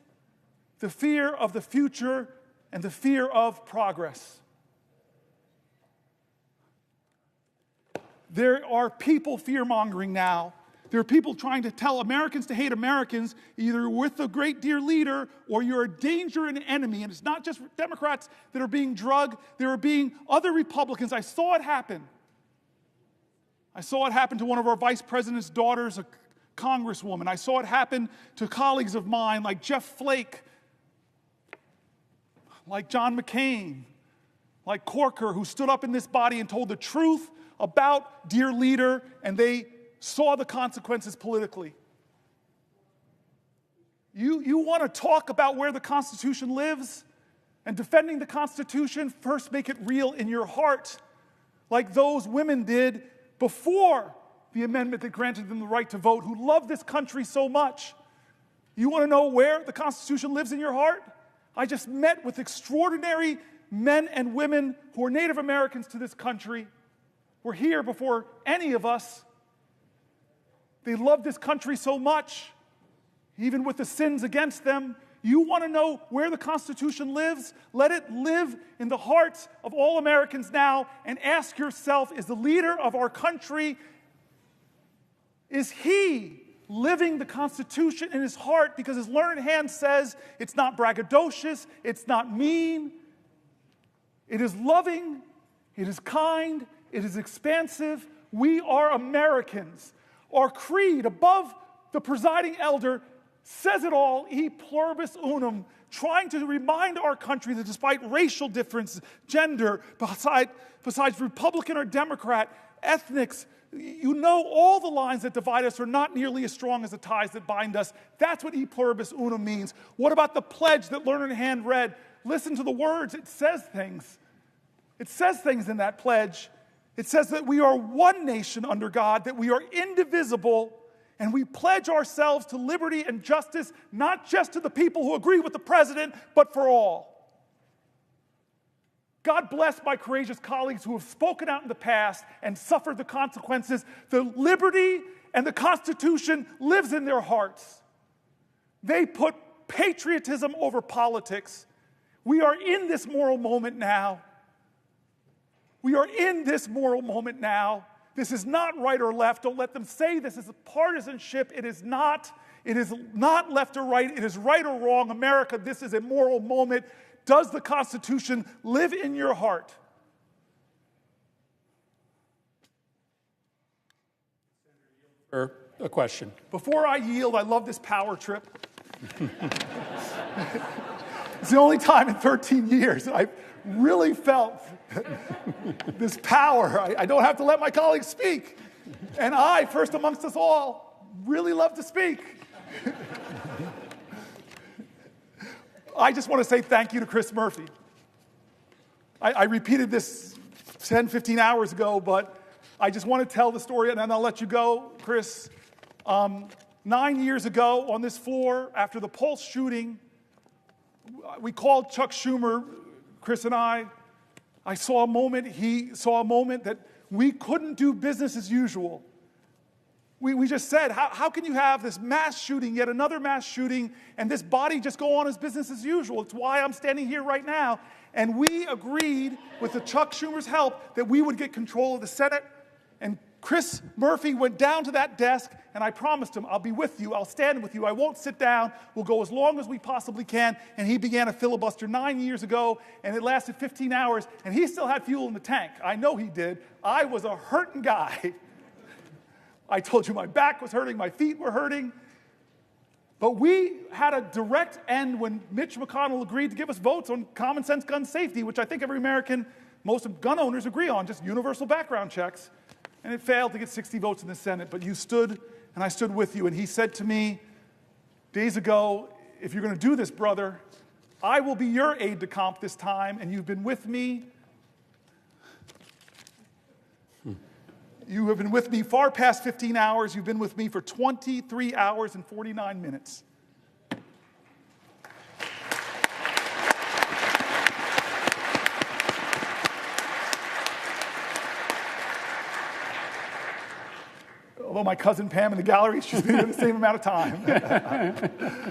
the fear of the future, and the fear of progress. There are people fear-mongering now. There are people trying to tell Americans to hate Americans, either with the great dear leader or you're a danger and an enemy. And it's not just Democrats that are being drugged. There are being other Republicans. I saw it happen. I saw it happen to one of our vice president's daughters, a congresswoman. I saw it happen to colleagues of mine like Jeff Flake, like John McCain, like Corker, who stood up in this body and told the truth about dear leader, and they saw the consequences politically. You want to talk about where the Constitution lives and defending the Constitution? First, make it real in your heart, like those women did before the amendment that granted them the right to vote, who loved this country so much. You want to know where the Constitution lives in your heart? I just met with extraordinary men and women who are Native Americans to this country. Were here before any of us. They love this country so much, even with the sins against them. You want to know where the Constitution lives? Let it live in the hearts of all Americans now, and ask yourself, is the leader of our country, is he living the Constitution in his heart? Because his learned hand says it's not braggadocious, it's not mean, it is loving, it is kind, it is expansive. We are Americans. Our creed, above the presiding elder, says it all, e pluribus unum, trying to remind our country that despite racial difference, gender, besides Republican or Democrat, ethnics, you know all the lines that divide us are not nearly as strong as the ties that bind us. That's what e pluribus unum means. What about the pledge that Learned Hand read? Listen to the words. It says things. It says things in that pledge. It says that we are one nation under God, that we are indivisible, and we pledge ourselves to liberty and justice, not just to the people who agree with the president, but for all. God bless my courageous colleagues who have spoken out in the past and suffered the consequences. The liberty and the Constitution lives in their hearts. They put patriotism over politics. We are in this moral moment now. We are in this moral moment now. This is not right or left. Don't let them say this is a partisanship. It is not. It is not left or right. It is right or wrong. America, this is a moral moment. Does the Constitution live in your heart? A question. Before I yield, I love this power trip. It's the only time in 13 years that I've really felt this power. I don't have to let my colleagues speak. And I, first amongst us all, really love to speak. I just want to say thank you to Chris Murphy. I repeated this 10, 15 hours ago, but I just want to tell the story, and then I'll let you go, Chris. 9 years ago on this floor, after the Pulse shooting, we called Chuck Schumer, Chris and I saw a moment, he saw a moment that we couldn't do business as usual. We just said, how can you have this mass shooting, yet another mass shooting, and this body just go on as business as usual? It's why I'm standing here right now. And we agreed, with the Chuck Schumer's help, that we would get control of the Senate. And Chris Murphy went down to that desk, and I promised him, I'll be with you, I'll stand with you, I won't sit down, we'll go as long as we possibly can. And he began a filibuster 9 years ago, and it lasted 15 hours, and he still had fuel in the tank. I know he did. I was a hurting guy. I told you my back was hurting, my feet were hurting. But we had a direct end when Mitch McConnell agreed to give us votes on common sense gun safety, which I think every American, most gun owners agree on, just universal background checks. And it failed to get 60 votes in the Senate, but you stood, and I stood with you. And he said to me days ago, if you're going to do this, brother, I will be your aide-de-camp this time, and you've been with me. You have been with me far past 15 hours. You've been with me for 23 hours and 49 minutes. Although my cousin Pam in the gallery, she's been here the same amount of time.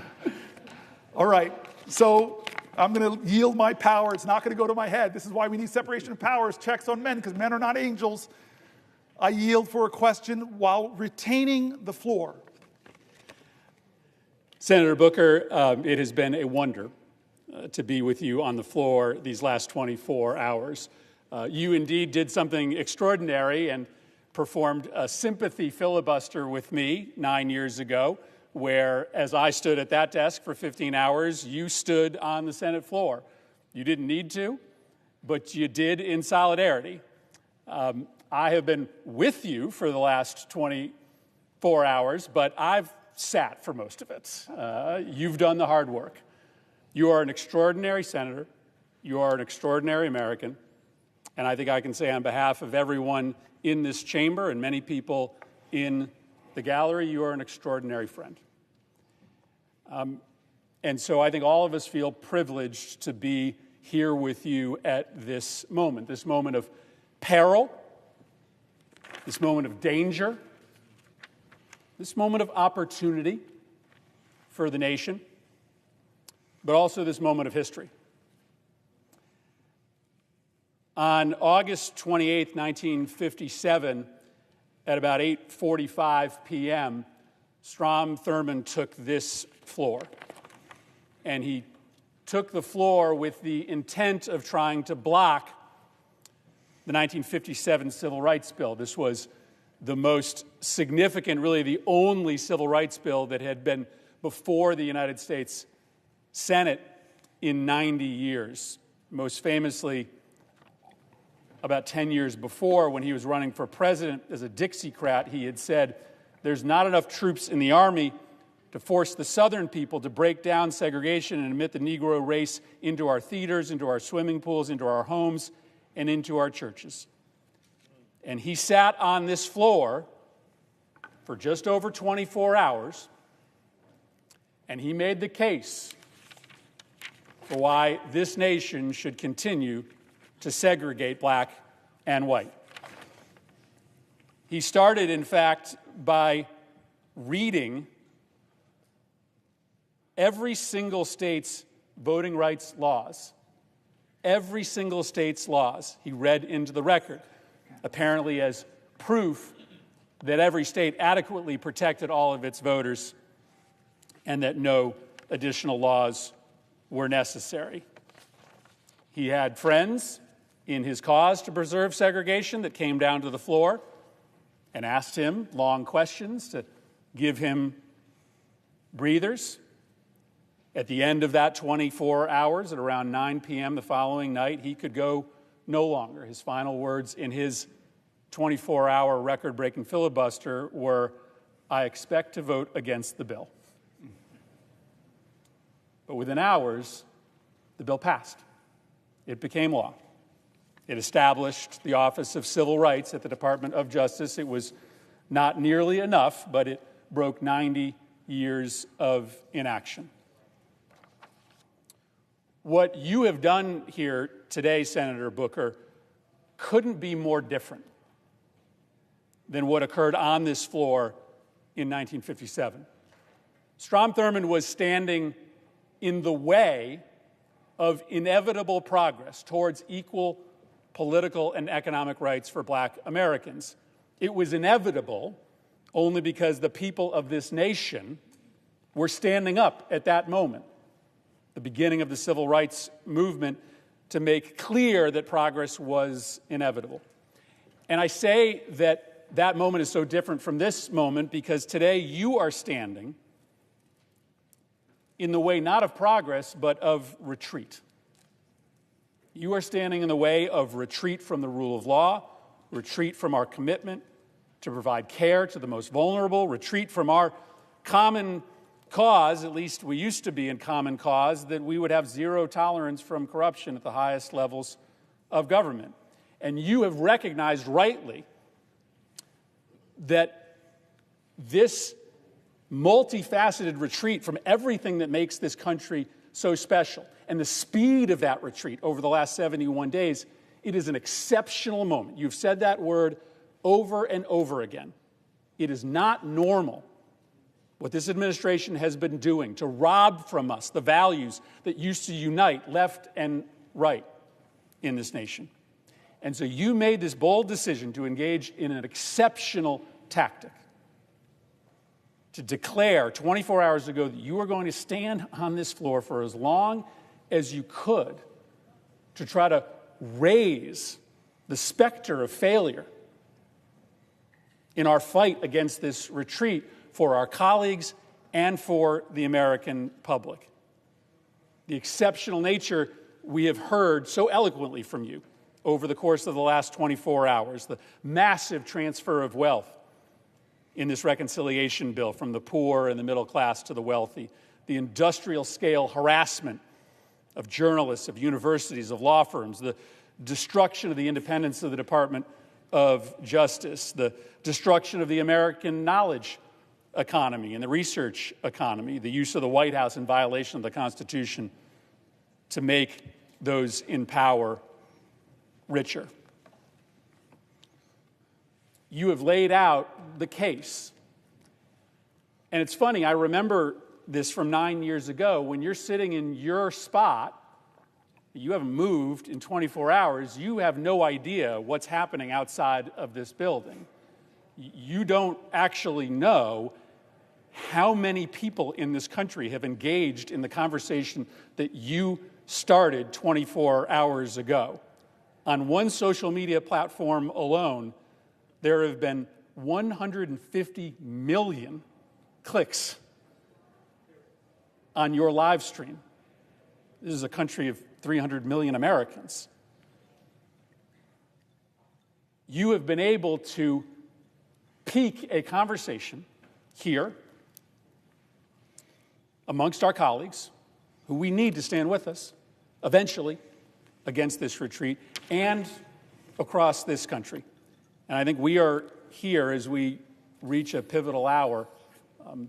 All right, so I'm going to yield my power. It's not going to go to my head. This is why we need separation of powers, checks on men, because men are not angels. I yield for a question while retaining the floor. Senator Booker, it has been a wonder to be with you on the floor these last 24 hours. You indeed did something extraordinary and performed a sympathy filibuster with me 9 years ago, where as I stood at that desk for 15 hours, you stood on the Senate floor. You didn't need to, but you did in solidarity. I have been with you for the last 24 hours, but I've sat for most of it. You've done the hard work. You are an extraordinary senator. You are an extraordinary American. And I think I can say on behalf of everyone in this chamber and many people in the gallery, you are an extraordinary friend. And so I think all of us feel privileged to be here with you at this moment of peril, this moment of danger, this moment of opportunity for the nation, but also this moment of history. On August 28, 1957, at about 8:45 p.m., Strom Thurmond took this floor. And he took the floor with the intent of trying to block the 1957 Civil Rights Bill. This was the most significant, really the only civil rights bill that had been before the United States Senate in 90 years. Most famously, about 10 years before, when he was running for president as a Dixiecrat, he had said, "There's not enough troops in the Army to force the Southern people to break down segregation and admit the Negro race into our theaters, into our swimming pools, into our homes, and into our churches." And he sat on this floor for just over 24 hours, and he made the case for why this nation should continue to segregate black and white. He started, in fact, by reading every single state's voting rights laws. Every single state's laws he read into the record, apparently as proof that every state adequately protected all of its voters and that no additional laws were necessary. He had friends in his cause to preserve segregation that came down to the floor and asked him long questions to give him breathers. At the end of that 24 hours, at around 9 p.m. the following night, he could go no longer. His final words in his 24-hour record-breaking filibuster were, "I expect to vote against the bill." But within hours, the bill passed. It became law. It established the Office of Civil Rights at the Department of Justice. It was not nearly enough, but it broke 90 years of inaction. What you have done here today, Senator Booker, couldn't be more different than what occurred on this floor in 1957. Strom Thurmond was standing in the way of inevitable progress towards equal political and economic rights for black Americans. It was inevitable only because the people of this nation were standing up at that moment, the beginning of the civil rights movement, to make clear that progress was inevitable. And I say that that moment is so different from this moment because today you are standing in the way not of progress, but of retreat. You are standing in the way of retreat from the rule of law, retreat from our commitment to provide care to the most vulnerable, retreat from our common cause, at least we used to be in common cause, that we would have zero tolerance from corruption at the highest levels of government. And you have recognized rightly that this multifaceted retreat from everything that makes this country so special, and the speed of that retreat over the last 71 days, it is an exceptional moment. You've said that word over and over again. It is not normal what this administration has been doing to rob from us the values that used to unite left and right in this nation. And so you made this bold decision to engage in an exceptional tactic, to declare 24 hours ago that you were going to stand on this floor for as long as you could to try to raise the specter of failure in our fight against this retreat for our colleagues and for the American public. The exceptional nature we have heard so eloquently from you over the course of the last 24 hours, the massive transfer of wealth in this reconciliation bill from the poor and the middle class to the wealthy, the industrial-scale harassment of journalists, of universities, of law firms, the destruction of the independence of the Department of Justice, the destruction of the American knowledge economy and the research economy, the use of the White House in violation of the Constitution to make those in power richer. You have laid out the case. And it's funny, I remember this from 9 years ago. When you're sitting in your spot, you haven't moved in 24 hours, you have no idea what's happening outside of this building. You don't actually know how many people in this country have engaged in the conversation that you started 24 hours ago. On one social media platform alone, there have been 150 million clicks on your live stream. This is a country of 300 million Americans. You have been able to pique a conversation here amongst our colleagues, who we need to stand with us eventually against this retreat, and across this country. And I think we are here as we reach a pivotal hour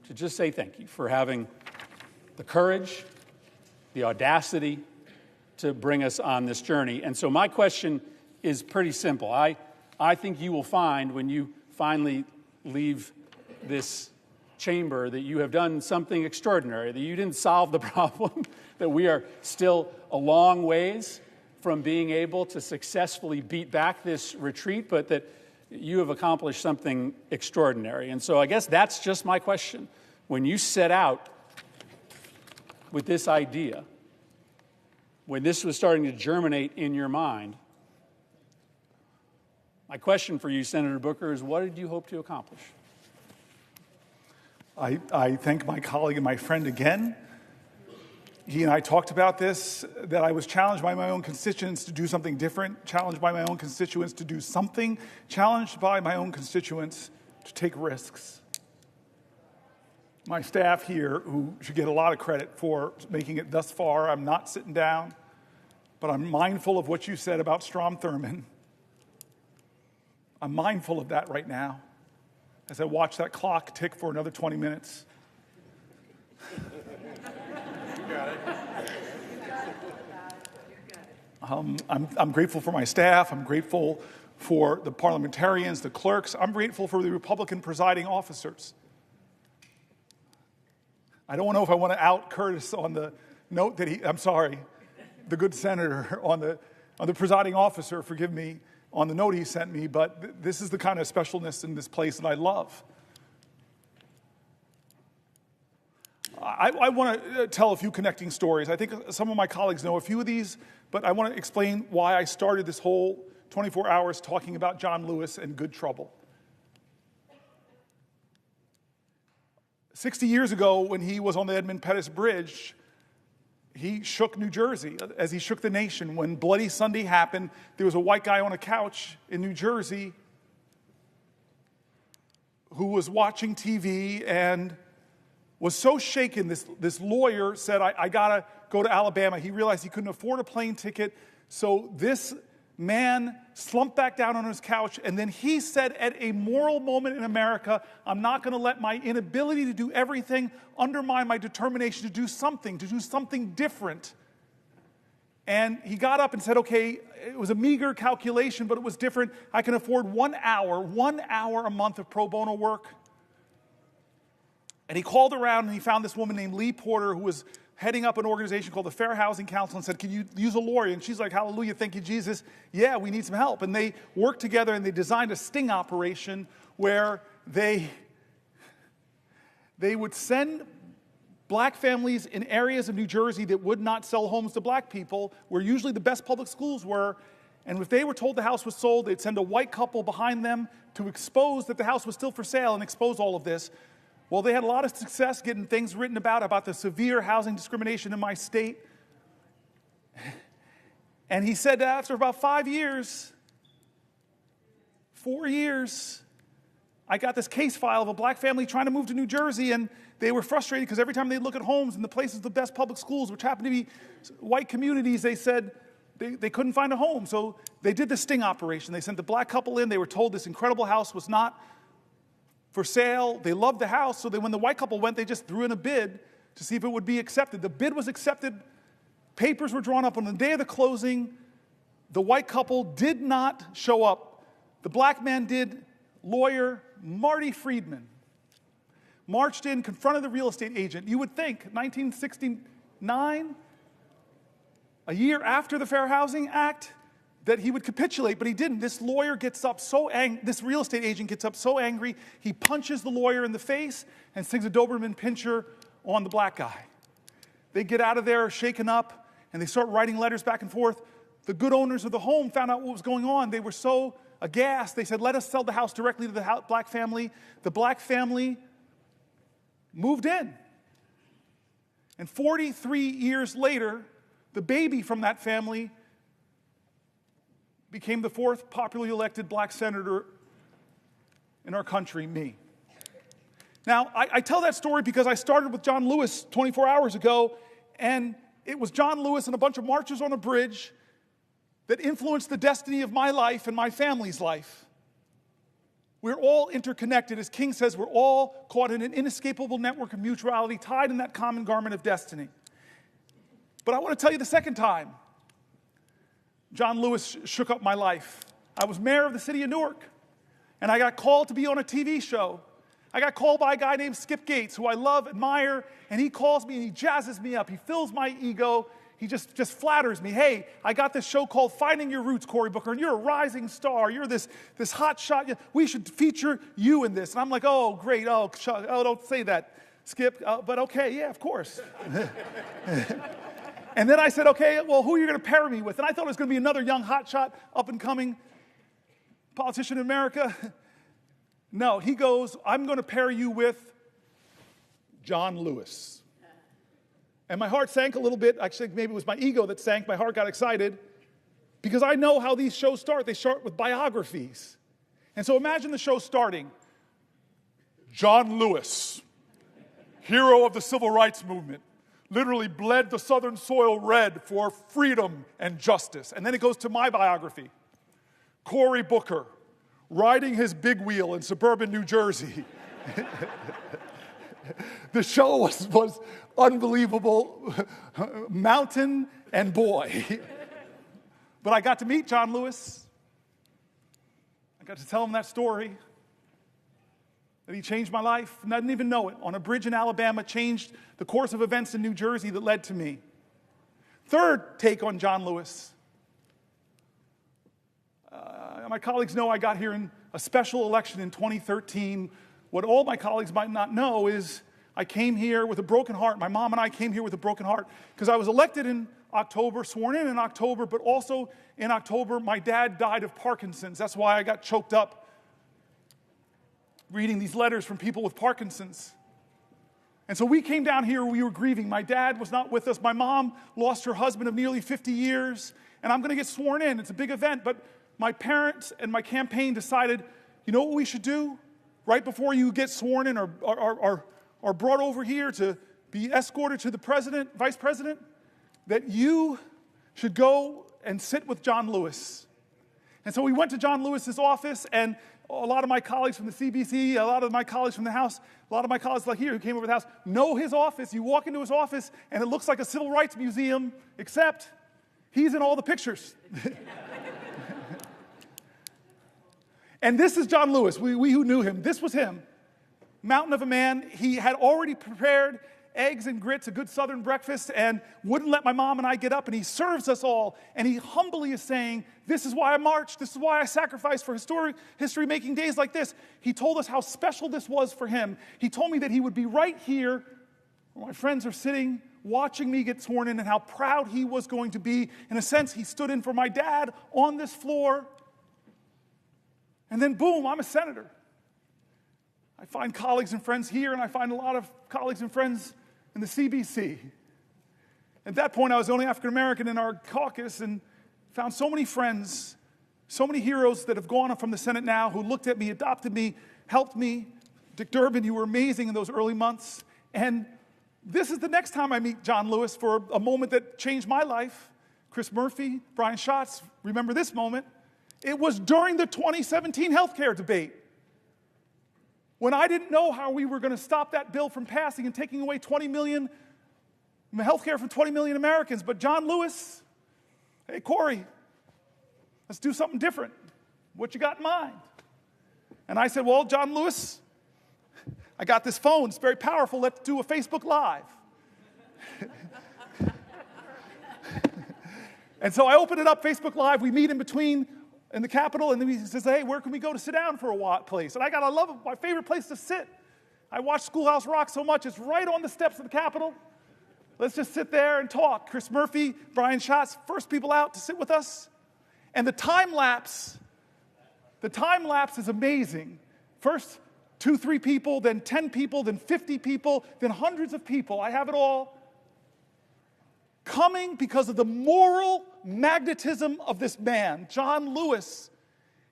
to just say thank you for having the courage, the audacity to bring us on this journey. And so my question is pretty simple. I think you will find when you finally leave this chamber that you have done something extraordinary, that you didn't solve the problem, that we are still a long ways from being able to successfully beat back this retreat, but that you have accomplished something extraordinary. And so I guess that's just my question. When you set out with this idea, when this was starting to germinate in your mind, my question for you, Senator Booker, is what did you hope to accomplish? I thank my colleague and my friend again. He and I talked about this, that I was challenged by my own constituents to do something different, challenged by my own constituents to do something, challenged by my own constituents to take risks. My staff here, who should get a lot of credit for making it thus far, I'm not sitting down, but I'm mindful of what you said about Strom Thurmond. I'm mindful of that right now as I watch that clock tick for another 20 minutes. I'm grateful for my staff. I'm grateful for the parliamentarians, the clerks. I'm grateful for the Republican presiding officers. I don't know if I want to out Curtis on the note that the good senator on the presiding officer, forgive me, on the note he sent me, but this is the kind of specialness in this place that I love. I want to tell a few connecting stories. I think some of my colleagues know a few of these, but I want to explain why I started this whole 24 hours talking about John Lewis and good trouble. 60 years ago, when he was on the Edmund Pettus Bridge, he shook New Jersey as he shook the nation. When Bloody Sunday happened, there was a white guy on a couch in New Jersey who was watching TV and was so shaken. This lawyer said, I got to go to Alabama. He realized he couldn't afford a plane ticket. So this man slumped back down on his couch, and then he said, at a moral moment in America, I'm not going to let my inability to do everything undermine my determination to do something different. And he got up and said, okay, it was a meager calculation, but it was different. I can afford 1 hour a month of pro bono work. And he called around and he found this woman named Lee Porter, who was heading up an organization called the Fair Housing Council, and said, can you use a lawyer? And she's like, hallelujah, thank you, Jesus. Yeah, we need some help. And they worked together and they designed a sting operation where they would send black families in areas of New Jersey that would not sell homes to black people, where usually the best public schools were. And if they were told the house was sold, they'd send a white couple behind them to expose that the house was still for sale and expose all of this. Well, they had a lot of success getting things written about the severe housing discrimination in my state. And he said that after about 4 years, I got this case file of a black family trying to move to New Jersey, and they were frustrated because every time they look at homes in the places of the best public schools, which happened to be white communities, they said they couldn't find a home. So they did the sting operation. They sent the black couple in. They were told this incredible house was not for sale. They loved the house, so when the white couple went, they just threw in a bid to see if it would be accepted. The bid was accepted. Papers were drawn up on the day of the closing. The white couple did not show up. The black man did. Lawyer Marty Friedman marched in, confronted the real estate agent. You would think 1969, a year after the Fair Housing Act, that he would capitulate, but he didn't. This lawyer gets up so angry, this real estate agent gets up so angry, he punches the lawyer in the face and sings a Doberman Pinscher on the black guy. They get out of there shaken up, and they start writing letters back and forth. The good owners of the home found out what was going on. They were so aghast. They said, let us sell the house directly to the black family. The black family moved in. And 43 years later, the baby from that family became the 4th popularly elected black senator in our country, me. Now, I tell that story because I started with John Lewis 24 hours ago, and it was John Lewis and a bunch of marchers on a bridge that influenced the destiny of my life and my family's life. We're all interconnected. As King says, we're all caught in an inescapable network of mutuality, tied in that common garment of destiny. But I want to tell you the second time John Lewis shook up my life. I was mayor of the city of Newark, and I got called to be on a TV show. I got called by a guy named Skip Gates, who I love, admire, and he calls me and he jazzes me up. He fills my ego. He just flatters me. Hey, I got this show called Finding Your Roots, Cory Booker, and you're a rising star. You're this hot shot. We should feature you in this. And I'm like, oh, great. Oh, don't say that, Skip. But okay, yeah, of course. And then I said, okay, well, who are you going to pair me with? And I thought it was going to be another young hotshot, up-and-coming politician in America. No, he goes, I'm going to pair you with John Lewis. And my heart sank a little bit. Actually, maybe it was my ego that sank. My heart got excited because I know how these shows start. They start with biographies. And so imagine the show starting. John Lewis, hero of the civil rights movement, literally bled the southern soil red for freedom and justice. And then it goes to my biography. Cory Booker, riding his big wheel in suburban New Jersey. The show was unbelievable, mountain and boy. But I got to meet John Lewis. I got to tell him that story, that he changed my life, and I didn't even know it. On a bridge in Alabama, changed the course of events in New Jersey that led to me. Third take on John Lewis. My colleagues know I got here in a special election in 2013. What all my colleagues might not know is I came here with a broken heart. My mom and I came here with a broken heart because I was elected in October, sworn in October, but also in October, my dad died of Parkinson's. That's why I got choked up reading these letters from people with Parkinson's. And so we came down here, we were grieving. My dad was not with us. My mom lost her husband of nearly 50 years, and I'm going to get sworn in. It's a big event, but my parents and my campaign decided, you know what we should do? Right before you get sworn in or brought over here to be escorted to the president, vice president, that you should go and sit with John Lewis. And so we went to John Lewis's office, and a lot of my colleagues from the CBC, a lot of my colleagues from the House, a lot of my colleagues like here who came over to the House know his office. You walk into his office, and it looks like a civil rights museum, except he's in all the pictures. And this is John Lewis. We who knew him, this was him. Mountain of a man. He had already prepared eggs and grits, a good Southern breakfast, and wouldn't let my mom and I get up, and he serves us all, and he humbly is saying, this is why I marched, this is why I sacrificed for history-making days like this. He told us how special this was for him. He told me that he would be right here where my friends are sitting, watching me get sworn in, and how proud he was going to be. In a sense, he stood in for my dad on this floor. And then, boom, I'm a senator. I find colleagues and friends here, and I find a lot of colleagues and friends in the CBC. At that point, I was the only African American in our caucus and found so many friends, so many heroes that have gone up from the Senate now who looked at me, adopted me, helped me. Dick Durbin, you were amazing in those early months. And this is the next time I meet John Lewis for a moment that changed my life. Chris Murphy, Brian Schatz, remember this moment. It was during the 2017 healthcare debate, when I didn't know how we were going to stop that bill from passing and taking away 20 million health care from 20 million Americans. But John Lewis, hey, Cory, let's do something different. What you got in mind? And I said, well, John Lewis, I got this phone. It's very powerful. Let's do a Facebook Live. And so I opened it up, Facebook Live. We meet in between in the Capitol, and then he says, hey, where can we go to sit down for a place? And I love it, my favorite place to sit. I watch Schoolhouse Rock so much, it's right on the steps of the Capitol. Let's just sit there and talk. Chris Murphy, Brian Schatz, first people out to sit with us. And the time lapse is amazing. First 2-3 people, then 10 people, then 50 people, then hundreds of people. I have it all coming because of the moral magnetism of this man, John Lewis.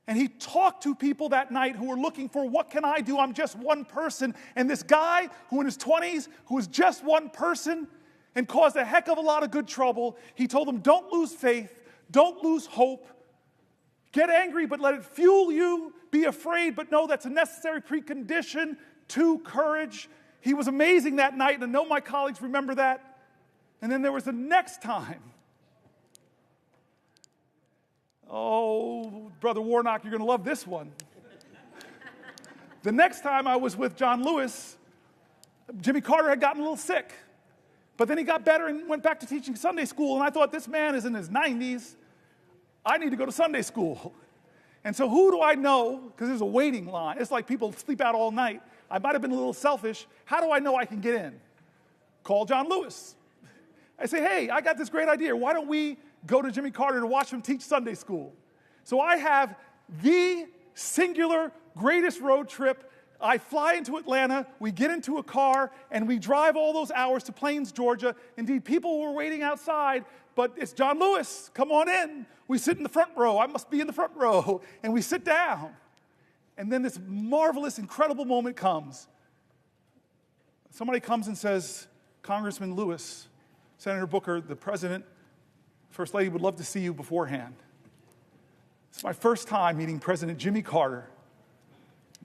And he talked to people that night who were looking for, what can I do? I'm just one person. And this guy who in his 20s, who was just one person and caused a heck of a lot of good trouble, he told them, don't lose faith, don't lose hope. Get angry, but let it fuel you. Be afraid, but know that's a necessary precondition to courage. He was amazing that night, and I know my colleagues remember that. And then there was the next time. Oh, Brother Warnock, you're going to love this one. The next time I was with John Lewis, Jimmy Carter had gotten a little sick. But then he got better and went back to teaching Sunday school, and I thought, this man is in his 90s. I need to go to Sunday school. And so who do I know? Because there's a waiting line. It's like people sleep out all night. I might have been a little selfish. How do I know I can get in? Call John Lewis. I say, hey, I got this great idea. Why don't we go to Jimmy Carter to watch him teach Sunday school? So I have the singular greatest road trip. I fly into Atlanta, we get into a car, and we drive all those hours to Plains, Georgia. Indeed, people were waiting outside, but it's John Lewis. Come on in. We sit in the front row. I must be in the front row. And we sit down. And then this marvelous, incredible moment comes. Somebody comes and says, Congressman Lewis, Senator Booker, the President, First Lady would love to see you beforehand. It's my first time meeting President Jimmy Carter.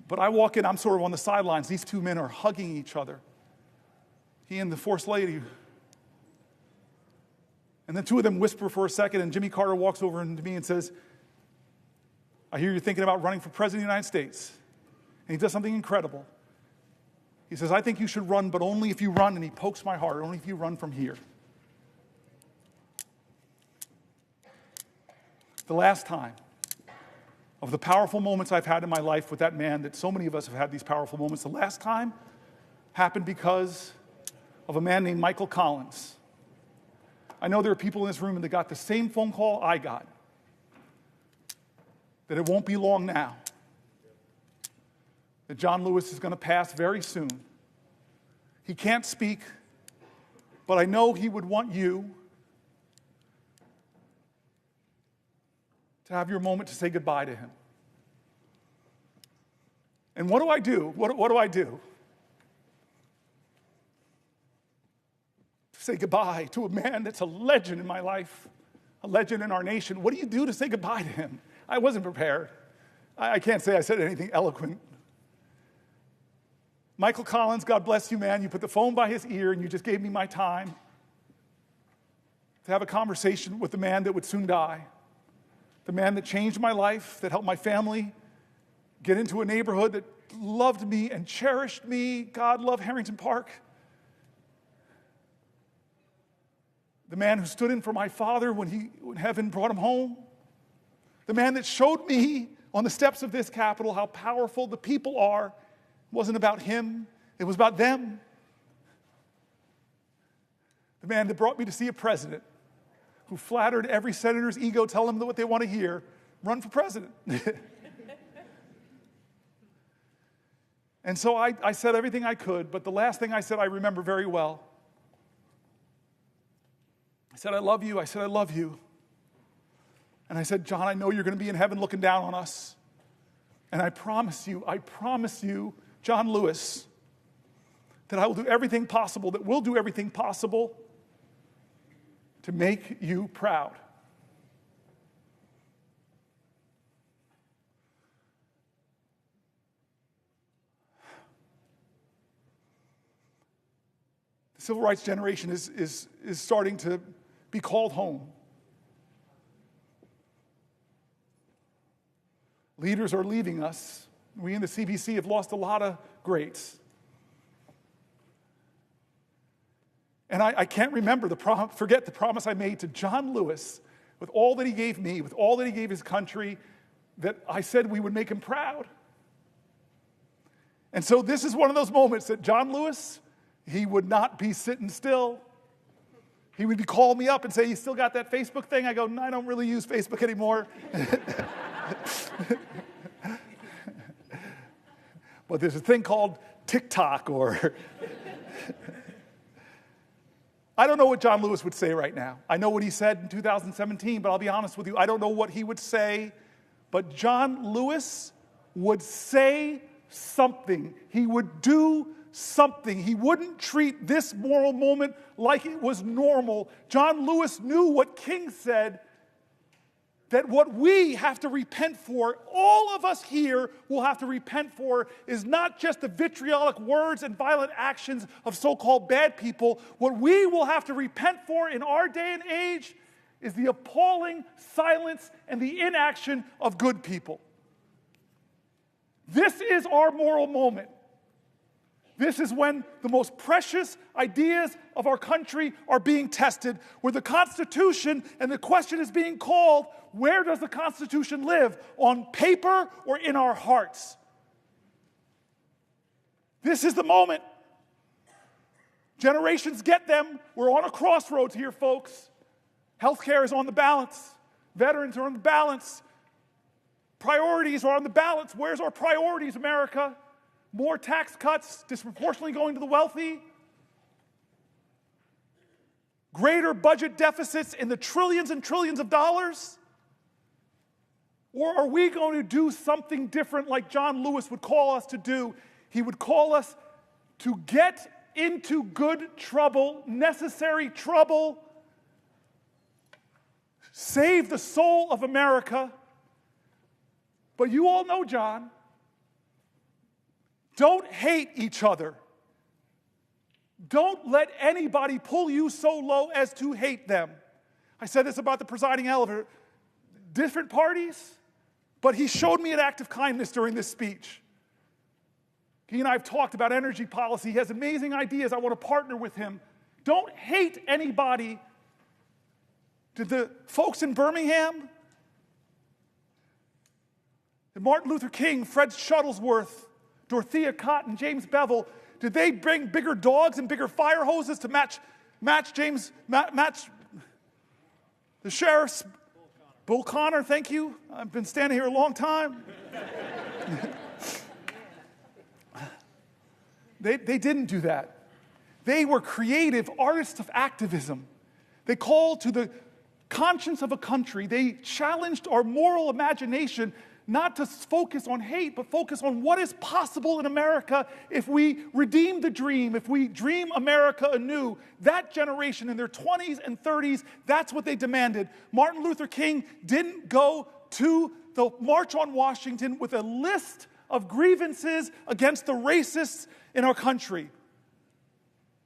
But I walk in, I'm sort of on the sidelines. These two men are hugging each other. He and the First Lady. And the two of them whisper for a second, and Jimmy Carter walks over to me and says, I hear you're thinking about running for President of the United States. And he does something incredible. He says, I think you should run, but only if you run, and he pokes my heart, only if you run from here. The last time of the powerful moments I've had in my life with that man, that so many of us have had these powerful moments, the last time happened because of a man named Michael Collins. I know there are people in this room that got the same phone call I got, that it won't be long now, that John Lewis is going to pass very soon. He can't speak, but I know he would want you to have your moment to say goodbye to him. And what do I do? What do I do? To say goodbye to a man that's a legend in my life, a legend in our nation. What do you do to say goodbye to him? I wasn't prepared. I can't say I said anything eloquent. Michael Collins, God bless you, man. You put the phone by his ear and you just gave me my time to have a conversation with the man that would soon die. The man that changed my life, that helped my family get into a neighborhood that loved me and cherished me. God love Harrington Park. The man who stood in for my father when heaven brought him home. The man that showed me on the steps of this Capitol how powerful the people are. It wasn't about him, it was about them. The man that brought me to see a president who flattered every senator's ego, tell them what they want to hear, run for president. And so I said everything I could, but the last thing I said I remember very well. I said, I love you. I said, I love you. And I said, John, I know you're going to be in heaven looking down on us. And I promise you, John Lewis, that I will do everything possible, that we'll do everything possible to make you proud. The civil rights generation is starting to be called home. Leaders are leaving us. We in the CBC have lost a lot of greats. And I can't remember forget the promise I made to John Lewis, with all that he gave me, with all that he gave his country, that I said we would make him proud. And so this is one of those moments that John Lewis, he would not be sitting still. He would call me up and say, you still got that Facebook thing? I go, no, I don't really use Facebook anymore. But there's a thing called TikTok or... I don't know what John Lewis would say right now. I know what he said in 2017, but I'll be honest with you, I don't know what he would say. But John Lewis would say something. He would do something. He wouldn't treat this moral moment like it was normal. John Lewis knew what King said, that what we have to repent for, all of us here will have to repent for, is not just the vitriolic words and violent actions of so-called bad people. What we will have to repent for in our day and age is the appalling silence and the inaction of good people. This is our moral moment. This is when the most precious ideas of our country are being tested, where the Constitution, and the question is being called, where does the Constitution live? On paper or in our hearts? This is the moment. Generations get them. We're on a crossroads here, folks. Healthcare is on the balance. Veterans are on the balance. Priorities are on the balance. Where's our priorities, America? More tax cuts disproportionately going to the wealthy? Greater budget deficits in the trillions and trillions of dollars? Or are we going to do something different like John Lewis would call us to do? He would call us to get into good trouble, necessary trouble, save the soul of America. But you all know John. Don't hate each other. Don't let anybody pull you so low as to hate them. I said this about the presiding elder. Different parties, but he showed me an act of kindness during this speech. He and I have talked about energy policy. He has amazing ideas. I want to partner with him. Don't hate anybody. Did the folks in Birmingham, did Martin Luther King, Fred Shuttlesworth, Dorothea Cotton, James Bevel, did they bring bigger dogs and bigger fire hoses to match the sheriff's? Bull Connor, thank you. I've been standing here a long time. They didn't do that. They were creative artists of activism. They called to the conscience of a country. They challenged our moral imagination, not to focus on hate, but focus on what is possible in America if we redeem the dream, if we dream America anew. That generation in their 20s and 30s, that's what they demanded. Martin Luther King didn't go to the March on Washington with a list of grievances against the racists in our country.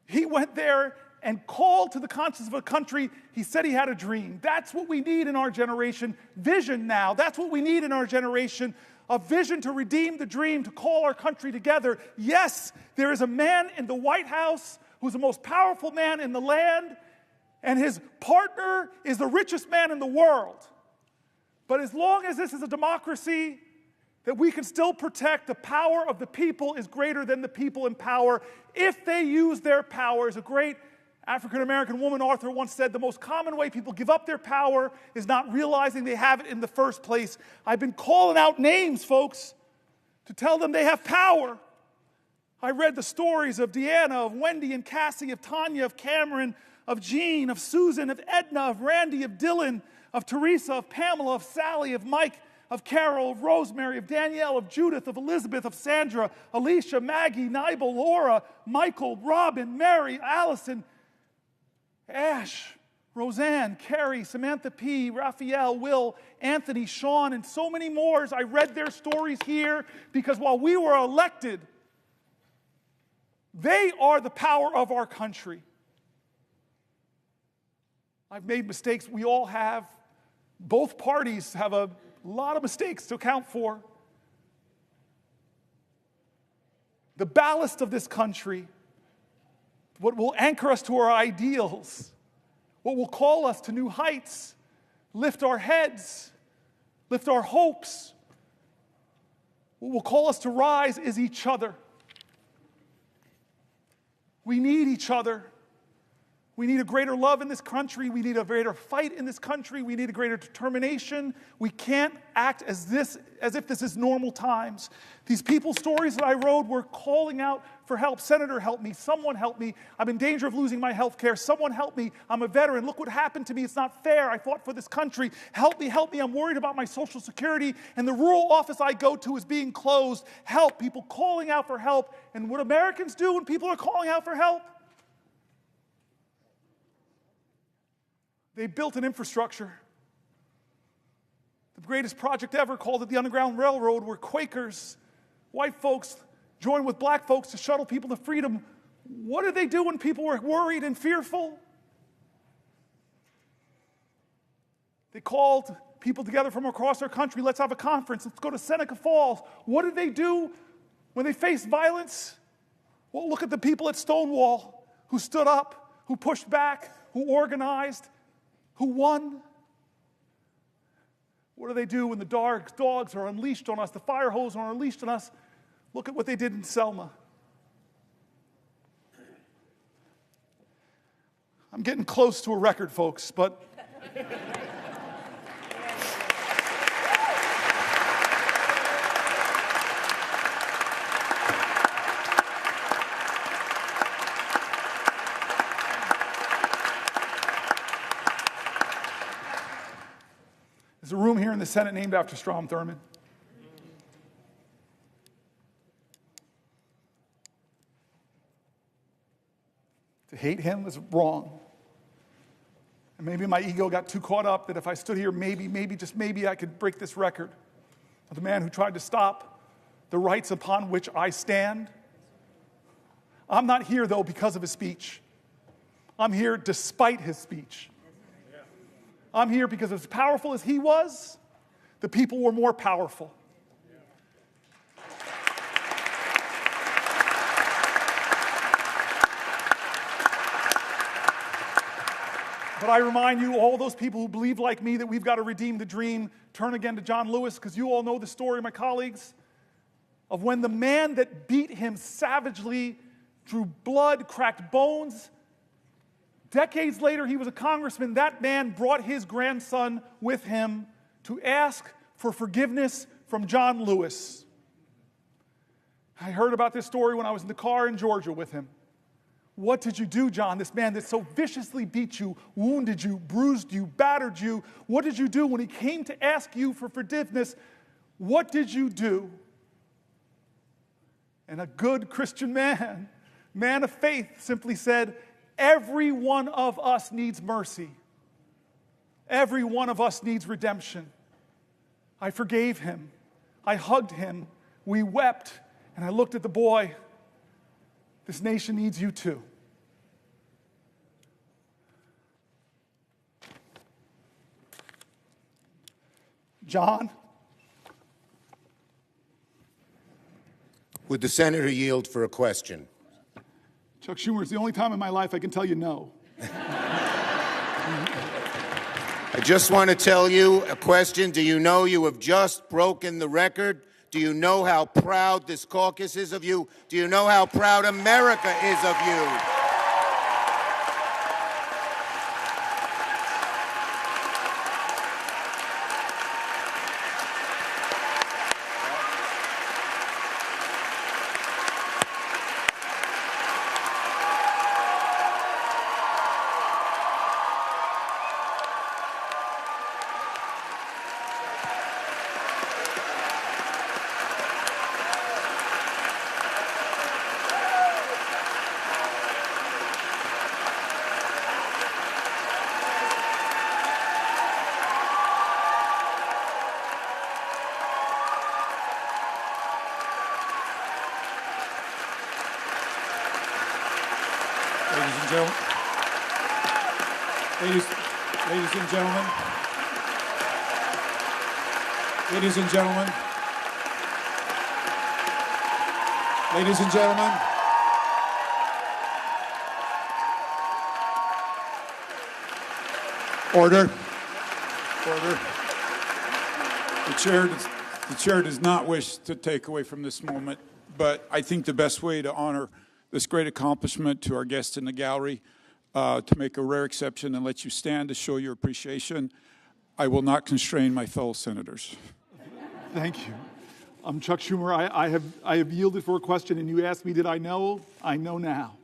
He went there and called to the conscience of a country. He said he had a dream. That's what we need in our generation. Vision now. That's what we need in our generation. A vision to redeem the dream, to call our country together. Yes, there is a man in the White House who's the most powerful man in the land, and his partner is the richest man in the world. But as long as this is a democracy, that we can still protect the power of the people is greater than the people in power if they use their power. As a great African-American woman author once said, the most common way people give up their power is not realizing they have it in the first place. I've been calling out names, folks, to tell them they have power. I read the stories of Deanna, of Wendy and Cassie, of Tanya, of Cameron, of Jean, of Susan, of Edna, of Randy, of Dylan, of Teresa, of Pamela, of Sally, of Mike, of Carol, of Rosemary, of Danielle, of Judith, of Elizabeth, of Sandra, Alicia, Maggie, Nibel, Laura, Michael, Robin, Mary, Allison, Ash, Roseanne, Carrie, Samantha P., Raphael, Will, Anthony, Sean, and so many more. I read their stories here because while we were elected, they are the power of our country. I've made mistakes. We all have. Both parties have a lot of mistakes to account for. The ballast of this country, what will anchor us to our ideals, what will call us to new heights, lift our heads, lift our hopes, what will call us to rise is each other. We need each other. We need a greater love in this country. We need a greater fight in this country. We need a greater determination. We can't act as if this is normal times. These people's stories that I wrote were calling out for help. Senator, help me. Someone help me. I'm in danger of losing my health care. Someone help me. I'm a veteran. Look what happened to me. It's not fair. I fought for this country. Help me, help me. I'm worried about my Social Security. And the rural office I go to is being closed. Help. People calling out for help. And what Americans do when people are calling out for help? They built an infrastructure. The greatest project ever, called it the Underground Railroad, where Quakers, white folks, joined with black folks to shuttle people to freedom. What did they do when people were worried and fearful? They called people together from across our country. Let's have a conference. Let's go to Seneca Falls. What did they do when they faced violence? Well, look at the people at Stonewall who stood up, who pushed back, who organized, who won. What do they do when the dogs are unleashed on us, the fire hose are unleashed on us? Look at what they did in Selma. I'm getting close to a record, folks, but there's a room here in the Senate named after Strom Thurmond. To hate him is wrong. And maybe my ego got too caught up that if I stood here, maybe, just maybe I could break this record of the man who tried to stop the rights upon which I stand. I'm not here, though, because of his speech. I'm here despite his speech. I'm here because as powerful as he was, the people were more powerful. But I remind you, all those people who believe like me that we've got to redeem the dream, turn again to John Lewis, because you all know the story, my colleagues, of when the man that beat him savagely, drew blood, cracked bones. Decades later, he was a congressman. That man brought his grandson with him to ask for forgiveness from John Lewis. I heard about this story when I was in the car in Georgia with him. What did you do, John? This man that so viciously beat you, wounded you, bruised you, battered you. What did you do when he came to ask you for forgiveness? What did you do? And a good Christian man of faith, simply said, every one of us needs mercy. Every one of us needs redemption. I forgave him. I hugged him. We wept. And I looked at the boy. This nation needs you too. John? Would the senator yield for a question? Chuck Schumer, it's the only time in my life I can tell you no. I just want to tell you a question. Do you know you have just broken the record? Do you know how proud this caucus is of you? Do you know how proud America is of you? Ladies and gentlemen, order. The chair does not wish to take away from this moment, but I think the best way to honor this great accomplishment to our guests in the gallery to make a rare exception and let you stand to show your appreciation. I will not constrain my fellow senators. Thank you. I'm Chuck Schumer. I have yielded for a question, and you asked me, did I know? I know now.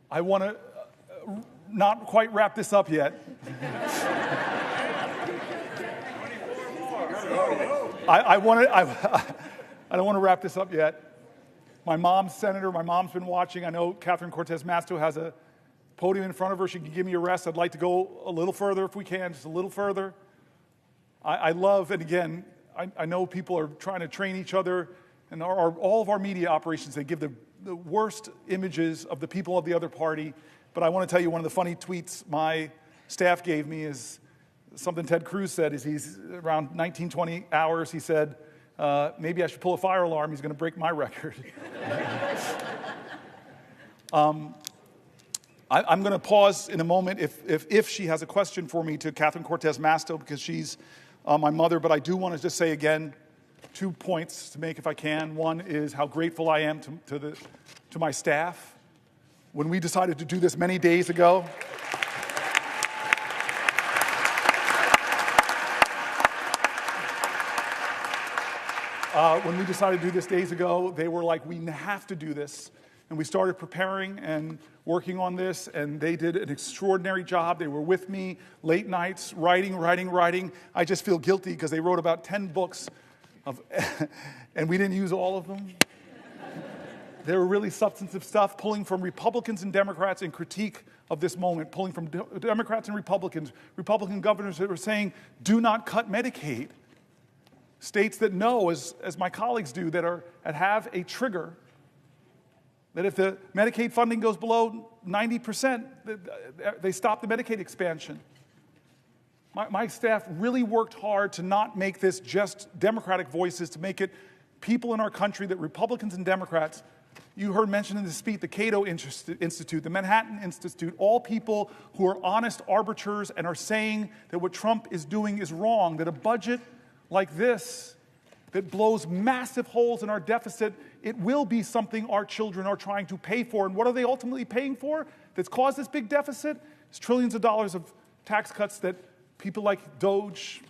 I want to not quite wrap this up yet. I don't want to wrap this up yet. My mom's senator. My mom's been watching. I know Catherine Cortez Masto has a podium in front of her. She can give me a rest. I'd like to go a little further if we can, just a little further. I love, and again, I know people are trying to train each other, and all of our media operations, they give the worst images of the people of the other party. But I want to tell you, one of the funny tweets my staff gave me is something Ted Cruz said. Is he's around 19, 20 hours, he said, maybe I should pull a fire alarm. He's going to break my record. I'm going to pause in a moment if she has a question for me to Catherine Cortez Masto, because she's my mother. But I do want to just say again, 2 points to make if I can. One is how grateful I am to my staff. When we decided to do this many days ago, they were like, we have to do this. And we started preparing and working on this, and they did an extraordinary job. They were with me late nights, writing. I just feel guilty because they wrote about 10 books, and we didn't use all of them. They were really substantive stuff, pulling from Republicans and Democrats in critique of this moment, pulling from Democrats and Republican governors that were saying, do not cut Medicaid. States that know, as my colleagues do, that have a trigger, that if the Medicaid funding goes below 90%, they stop the Medicaid expansion. My staff really worked hard to not make this just Democratic voices, to make it people in our country, that Republicans and Democrats, you heard mentioned in the speech, the Cato Institute, the Manhattan Institute, all people who are honest arbiters and are saying that what Trump is doing is wrong, that a budget like this that blows massive holes in our deficit, it will be something our children are trying to pay for. And what are they ultimately paying for that's caused this big deficit? It's trillions of dollars of tax cuts that people like Doge,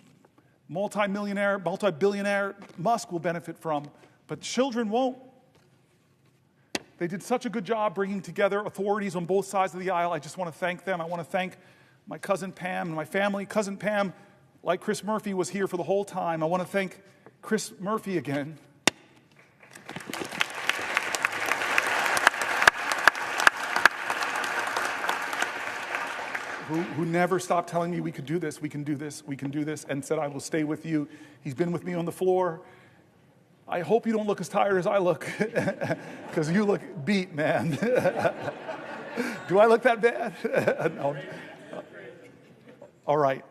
multi-billionaire Musk will benefit from, but children won't. They did such a good job bringing together authorities on both sides of the aisle. I just want to thank them. I want to thank my cousin Pam and my family. Cousin Pam, like Chris Murphy, was here for the whole time. I want to thank Chris Murphy again. Who never stopped telling me we could do this, we can do this, we can do this, and said, I will stay with you. He's been with me on the floor. I hope you don't look as tired as I look, because you look beat, man. Do I look that bad? No. All right.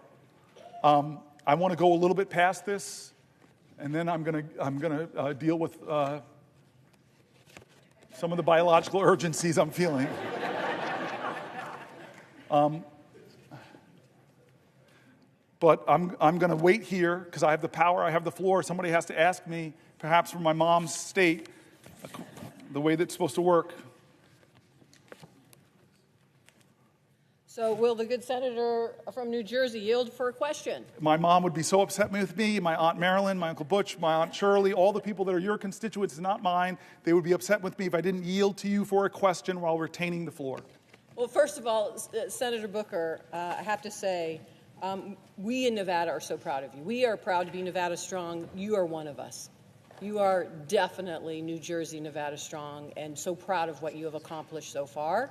I want to go a little bit past this, and then I'm gonna deal with some of the biological urgencies I'm feeling. But I'm going to wait here because I have the power, I have the floor. Somebody has to ask me, perhaps from my mom's state, the way that's supposed to work. So will the good senator from New Jersey yield for a question? My mom would be so upset with me, my Aunt Marilyn, my Uncle Butch, my Aunt Shirley, all the people that are your constituents, not mine. They would be upset with me if I didn't yield to you for a question while retaining the floor. Well, first of all, Senator Booker, I have to say, we in Nevada are so proud of you. We are proud to be Nevada Strong. You are one of us. You are definitely New Jersey, Nevada Strong, and so proud of what you have accomplished so far,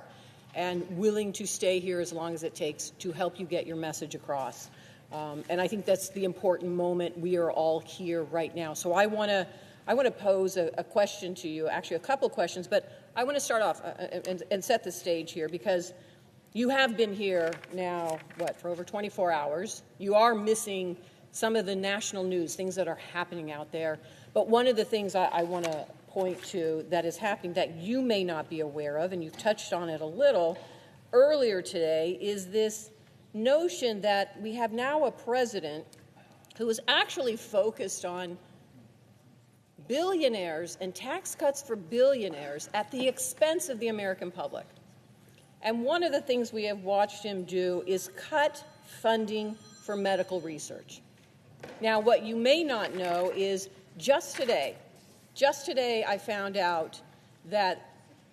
and willing to stay here as long as it takes to help you get your message across. And I think that's the important moment. We are all here right now. So I want to pose a question to you, actually a couple of questions, but I want to start off and set the stage here, because you have been here now, for over 24 hours. You are missing some of the national news, things that are happening out there. But one of the things I want to point to that is happening that you may not be aware of, and you've touched on it a little earlier today, is this notion that we have now a president who is actually focused on billionaires and tax cuts for billionaires at the expense of the American public. And one of the things we have watched him do is cut funding for medical research. Now, what you may not know is just today I found out that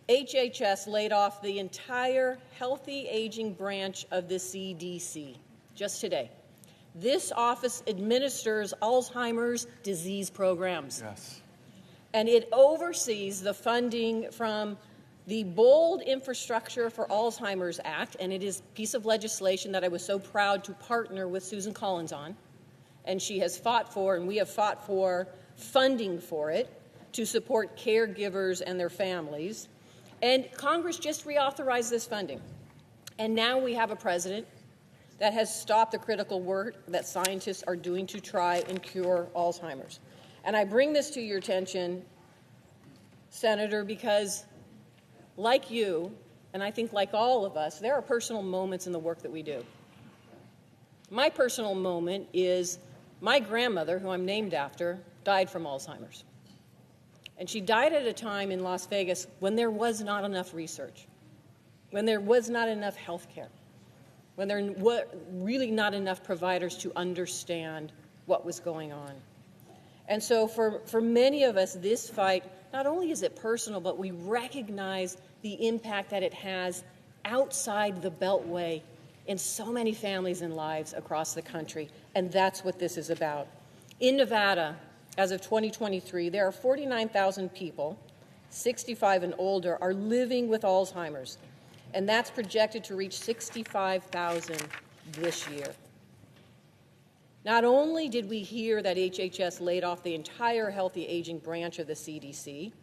HHS laid off the entire healthy aging branch of the CDC, just today. This office administers Alzheimer's disease programs. Yes. And it oversees the funding from the Bold Infrastructure for Alzheimer's Act, and it is a piece of legislation that I was so proud to partner with Susan Collins on. And she has fought for, and we have fought for, funding for it to support caregivers and their families. And Congress just reauthorized this funding. And now we have a president that has stopped the critical work that scientists are doing to try and cure Alzheimer's. And I bring this to your attention, Senator, because like you, and I think like all of us, there are personal moments in the work that we do. My personal moment is my grandmother, who I'm named after, died from Alzheimer's. And she died at a time in Las Vegas when there was not enough research, when there was not enough health care, when there were really not enough providers to understand what was going on. And so for many of us, this fight, not only is it personal, but we recognize the impact that it has outside the Beltway in so many families and lives across the country. And that's what this is about. In Nevada, as of 2023, there are 49,000 people, 65 and older, are living with Alzheimer's. And that's projected to reach 65,000 this year. Not only did we hear that HHS laid off the entire healthy aging branch of the CDC,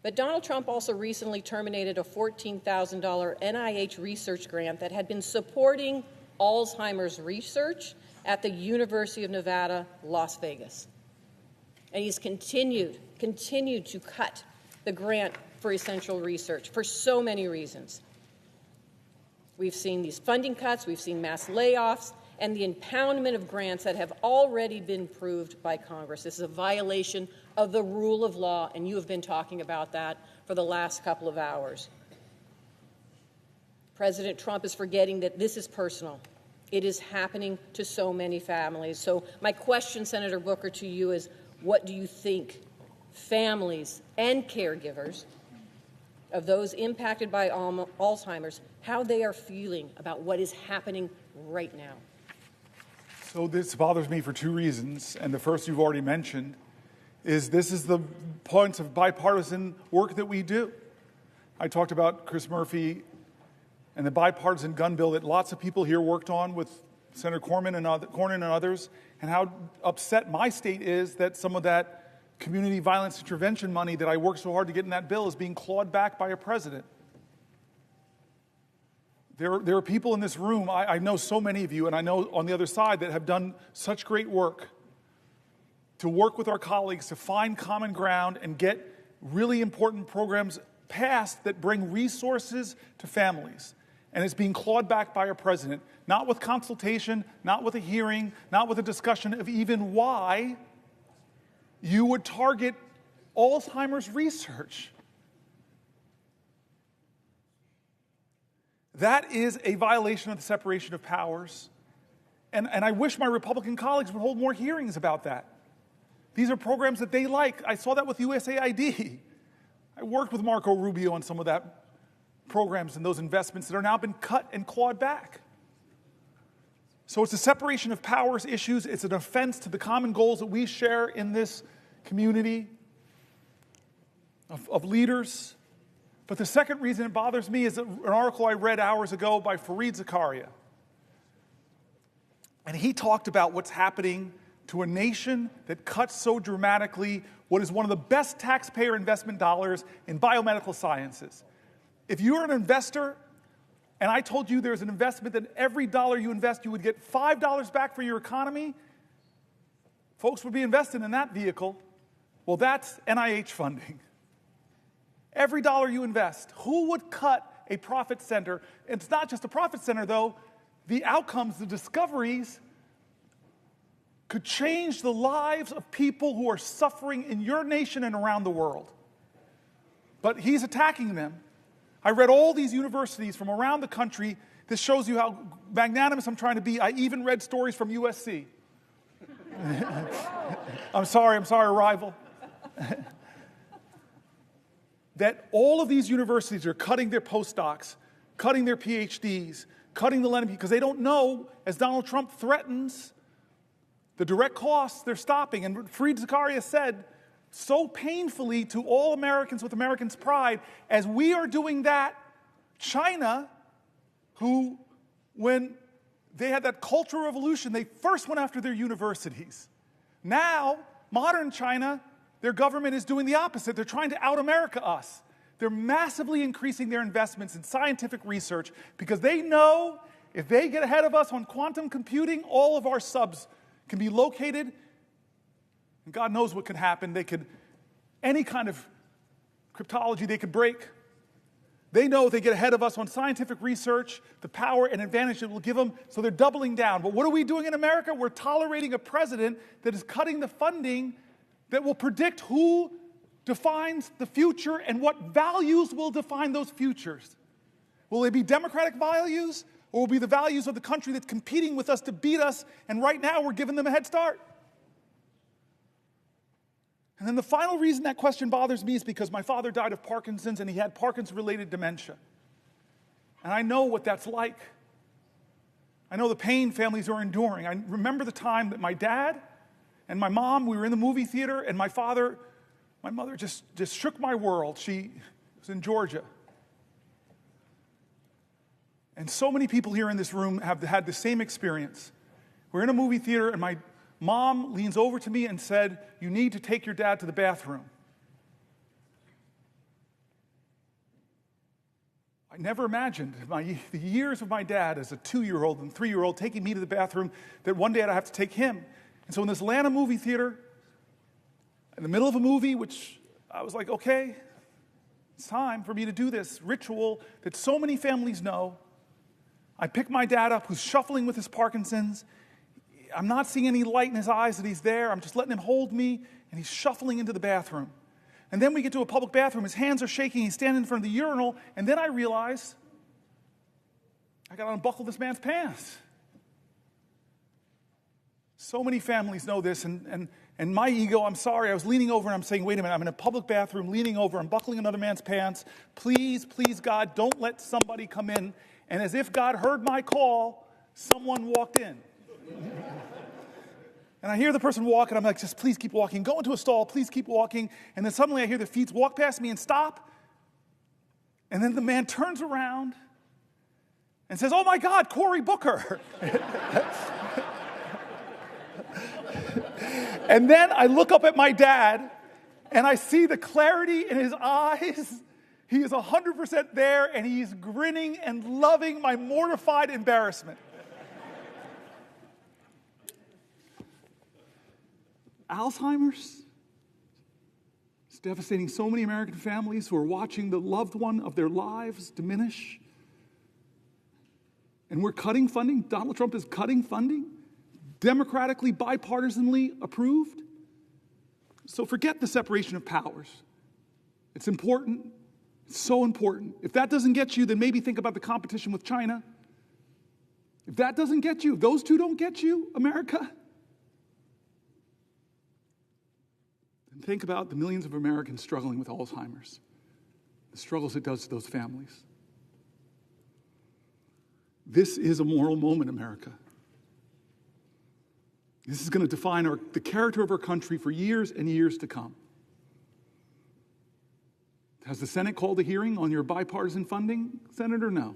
but Donald Trump also recently terminated a $14,000 NIH research grant that had been supporting Alzheimer's research at the University of Nevada, Las Vegas. And he's continued to cut the grant for essential research for so many reasons. We've seen these funding cuts, we've seen mass layoffs, and the impoundment of grants that have already been approved by Congress. This is a violation of the rule of law, and you have been talking about that for the last couple of hours. President Trump is forgetting that this is personal. It is happening to so many families. So my question, Senator Booker, to you is, what do you think families and caregivers of those impacted by Alzheimer's, how they are feeling about what is happening right now? So this bothers me for two reasons, and the first you've already mentioned is this is the point of bipartisan work that we do. I talked about Chris Murphy and the bipartisan gun bill that lots of people here worked on with Senator Cornyn and others, and how upset my state is that some of that community violence intervention money that I worked so hard to get in that bill is being clawed back by a president. There are people in this room, I know so many of you, and I know on the other side, that have done such great work to work with our colleagues to find common ground and get really important programs passed that bring resources to families. And it's being clawed back by our president, not with consultation, not with a hearing, not with a discussion of even why you would target Alzheimer's research. That is a violation of the separation of powers. And I wish my Republican colleagues would hold more hearings about that. These are programs that they like. I saw that with USAID. I worked with Marco Rubio on some of that programs and those investments that are now been cut and clawed back. So it's a separation of powers issues. It's an offense to the common goals that we share in this community of leaders. But the second reason it bothers me is an article I read hours ago by Fareed Zakaria. And he talked about what's happening to a nation that cuts so dramatically what is one of the best taxpayer investment dollars in biomedical sciences. If you're an investor, and I told you there's an investment that every dollar you invest, you would get $5 back for your economy, folks would be invested in that vehicle. Well, that's NIH funding. Every dollar you invest, who would cut a profit center? It's not just a profit center, though. The outcomes, the discoveries could change the lives of people who are suffering in your nation and around the world. But he's attacking them. I read all these universities from around the country. This shows you how magnanimous I'm trying to be. I even read stories from USC. I'm sorry, rival. That all of these universities are cutting their postdocs, cutting their PhDs, cutting the lending, because they don't know, as Donald Trump threatens, the direct costs they're stopping. And Fareed Zakaria said so painfully to all Americans with Americans' pride, as we are doing that, China, who, when they had that Cultural Revolution, they first went after their universities. Now, modern China, their government is doing the opposite. They're trying to out-America us. They're massively increasing their investments in scientific research because they know if they get ahead of us on quantum computing, all of our subs can be located, and God knows what could happen. They could, any kind of cryptology they could break. They know if they get ahead of us on scientific research, the power and advantage it will give them, so they're doubling down. But what are we doing in America? We're tolerating a president that is cutting the funding that will predict who defines the future and what values will define those futures. Will they be democratic values, or will it be the values of the country that's competing with us to beat us, and right now we're giving them a head start? And then the final reason that question bothers me is because my father died of Parkinson's, and he had Parkinson's-related dementia. And I know what that's like. I know the pain families are enduring. I remember the time that my dad and my mom, we were in the movie theater, and my mother just shook my world. She was in Georgia. And so many people here in this room have had the same experience. We're in a movie theater, and my mom leans over to me and said, "You need to take your dad to the bathroom." I never imagined the years of my dad as a 2-year-old and 3-year-old taking me to the bathroom, that one day I'd have to take him. And so in this Atlanta movie theater, in the middle of a movie, which I was like, okay, it's time for me to do this ritual that so many families know. I pick my dad up, who's shuffling with his Parkinson's. I'm not seeing any light in his eyes that he's there. I'm just letting him hold me, and he's shuffling into the bathroom. And then we get to a public bathroom. His hands are shaking. He's standing in front of the urinal. And then I realize I got to unbuckle this man's pants. So many families know this, and my ego, I'm sorry, I was leaning over and I'm saying, wait a minute, I'm in a public bathroom, leaning over, I'm buckling another man's pants. Please, please, God, don't let somebody come in. And as if God heard my call, someone walked in. And I hear the person walk, and I'm like, just please keep walking. Go into a stall, please keep walking. And then suddenly I hear the feet walk past me and stop. And then the man turns around and says, "Oh my God, Cory Booker." And then I look up at my dad, and I see the clarity in his eyes. He is 100% there, and he's grinning and loving my mortified embarrassment. Alzheimer's is devastating so many American families who are watching the loved one of their lives diminish. And we're cutting funding. Donald Trump is cutting funding, democratically, bipartisanly approved. So forget the separation of powers. It's important. It's so important. If that doesn't get you, then maybe think about the competition with China. If that doesn't get you, if those two don't get you, America, then think about the millions of Americans struggling with Alzheimer's, the struggles it does to those families. This is a moral moment, America. This is going to define the character of our country for years and years to come. Has the Senate called a hearing on your bipartisan funding, Senator? No.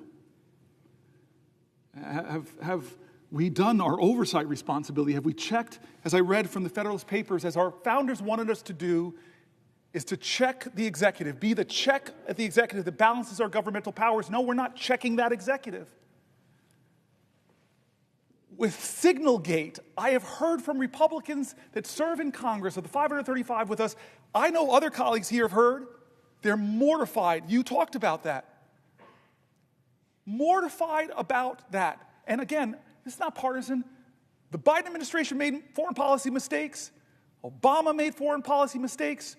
Have we done our oversight responsibility? Have we checked, as I read from the Federalist Papers, as our founders wanted us to do, is to check the executive, be the check at the executive that balances our governmental powers? No, we're not checking that executive. With Signalgate, I have heard from Republicans that serve in Congress of the 535 with us. I know other colleagues here have heard. They're mortified. You talked about that. Mortified about that. And again, it's not partisan. The Biden administration made foreign policy mistakes. Obama made foreign policy mistakes.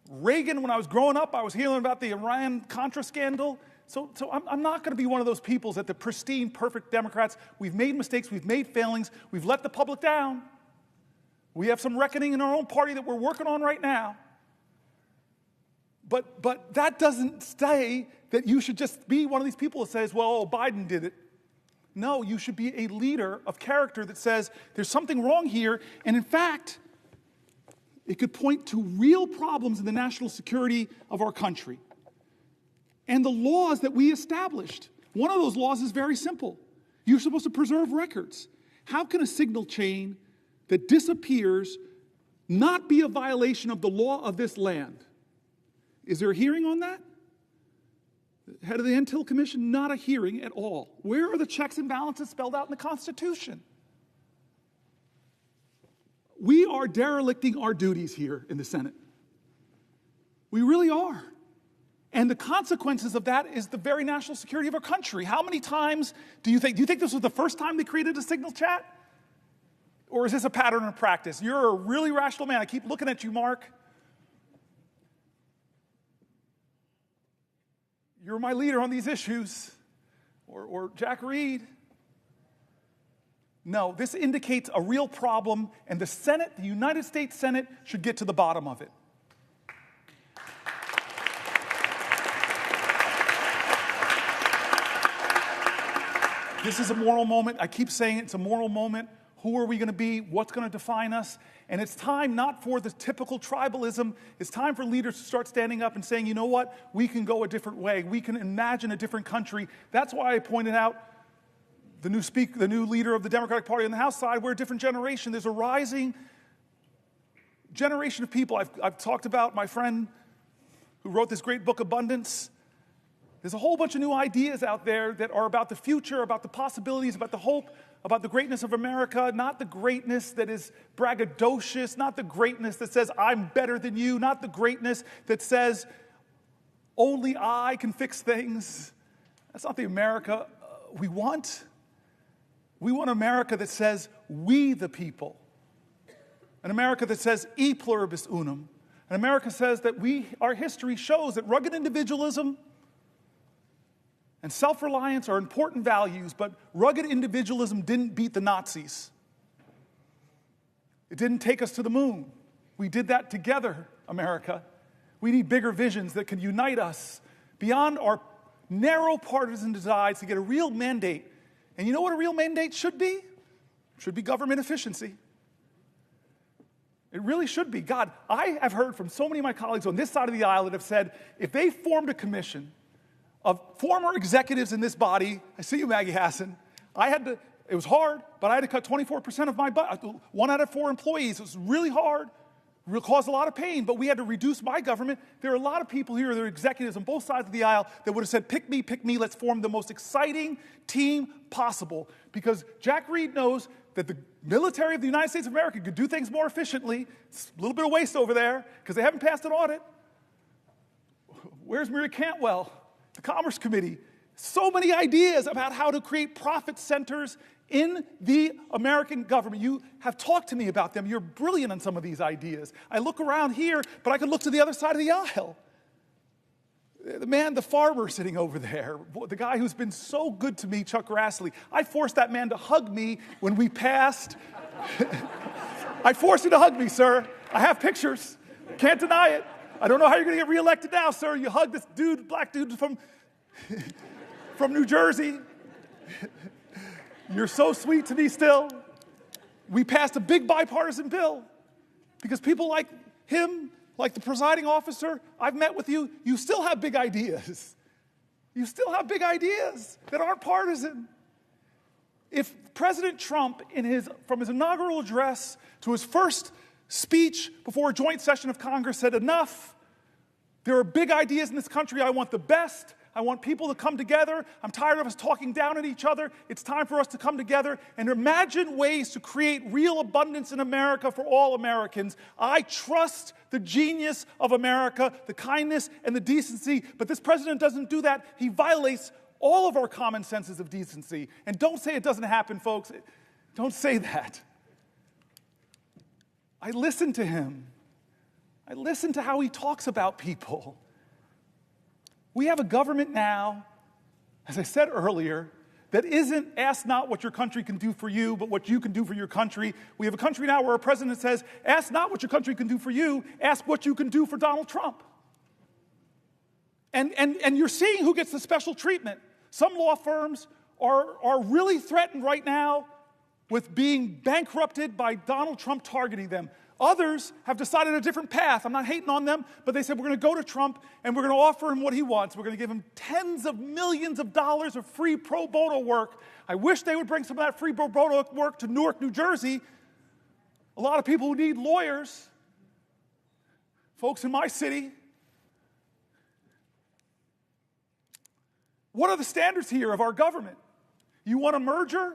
Reagan, when I was growing up, I was hearing about the Iran-Contra scandal. So I'm not going to be one of those people that the pristine, perfect Democrats. We've made mistakes. We've made failings. We've let the public down. We have some reckoning in our own party that we're working on right now. But that doesn't say that you should just be one of these people that says, well, Biden did it. No, you should be a leader of character that says there's something wrong here. And in fact, it could point to real problems in the national security of our country and the laws that we established. One of those laws is very simple. You're supposed to preserve records. How can a signal chain that disappears not be a violation of the law of this land? Is there a hearing on that? Head of the Intel Commission, not a hearing at all. Where are the checks and balances spelled out in the Constitution? We are derelicting our duties here in the Senate. We really are. And the consequences of that is the very national security of our country. How many times do you think this was the first time they created a signal chat? Or is this a pattern of practice? You're a really rational man. I keep looking at you, Mark. You're my leader on these issues. Or Jack Reed. No, this indicates a real problem, and the Senate, the United States Senate, should get to the bottom of it. This is a moral moment. I keep saying it's a moral moment. Who are we going to be? What's going to define us? And it's time not for the typical tribalism. It's time for leaders to start standing up and saying, you know what? We can go a different way. We can imagine a different country. That's why I pointed out the new leader of the Democratic Party on the House side. We're a different generation. There's a rising generation of people. I've talked about my friend who wrote this great book, Abundance. There's a whole bunch of new ideas out there that are about the future, about the possibilities, about the hope, about the greatness of America, not the greatness that is braggadocious, not the greatness that says, I'm better than you, not the greatness that says, only I can fix things. That's not the America we want. We want America that says, we the people. An America that says, e pluribus unum. An America says that our history shows that rugged individualism and self-reliance are important values, but rugged individualism didn't beat the Nazis. It didn't take us to the moon. We did that together, America. We need bigger visions that can unite us beyond our narrow partisan divides to get a real mandate. And you know what a real mandate should be? It should be government efficiency. It really should be. God, I have heard from so many of my colleagues on this side of the aisle that have said, if they formed a commission of former executives in this body, I see you, Maggie Hassan, it was hard, but I had to cut 24% of my budget, 1 out of 4 employees. It was really hard, it caused a lot of pain, but we had to reduce my government. There are a lot of people here that are executives on both sides of the aisle that would have said, pick me, let's form the most exciting team possible. Because Jack Reed knows that the military of the United States of America could do things more efficiently. It's a little bit of waste over there because they haven't passed an audit. Where's Maria Cantwell? The Commerce Committee. So many ideas about how to create profit centers in the American government. You have talked to me about them. You're brilliant on some of these ideas. I look around here, but I can look to the other side of the aisle. The farmer sitting over there, the guy who's been so good to me, Chuck Grassley. I forced that man to hug me when we passed. I forced you to hug me, sir. I have pictures. Can't deny it. I don't know how you're going to get reelected now, sir. You hug this dude, black dude from New Jersey. You're so sweet to me still. We passed a big bipartisan bill because people like him, like the presiding officer, I've met with you, you still have big ideas. You still have big ideas that aren't partisan. If President Trump, from his inaugural address to his first speech before a joint session of Congress said, enough, there are big ideas in this country, I want the best, I want people to come together, I'm tired of us talking down at each other, it's time for us to come together and imagine ways to create real abundance in America for all Americans. I trust the genius of America, the kindness and the decency, but this president doesn't do that. He violates all of our common senses of decency. And don't say it doesn't happen, folks. Don't say that. I listen to him. I listen to how he talks about people. We have a government now, as I said earlier, that isn't ask not what your country can do for you, but what you can do for your country. We have a country now where a president says, ask not what your country can do for you, ask what you can do for Donald Trump. And you're seeing who gets the special treatment. Some law firms are really threatened right now with being bankrupted by Donald Trump targeting them. Others have decided a different path. I'm not hating on them, but they said, we're going to go to Trump and we're going to offer him what he wants. We're going to give him tens of millions of dollars of free pro bono work. I wish they would bring some of that free pro bono work to Newark, New Jersey. A lot of people who need lawyers, folks in my city. What are the standards here of our government? You want a merger?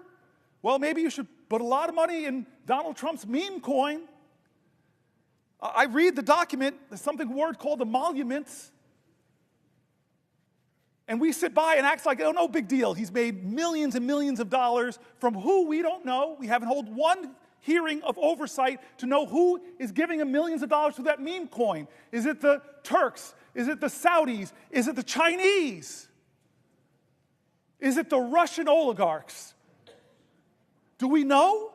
Well, maybe you should put a lot of money in Donald Trump's meme coin. I read the document, there's something word called emoluments. And we sit by and act like, oh, no big deal. He's made millions and millions of dollars from who we don't know. We haven't held one hearing of oversight to know who is giving him millions of dollars to that meme coin. Is it the Turks? Is it the Saudis? Is it the Chinese? Is it the Russian oligarchs? Do we know?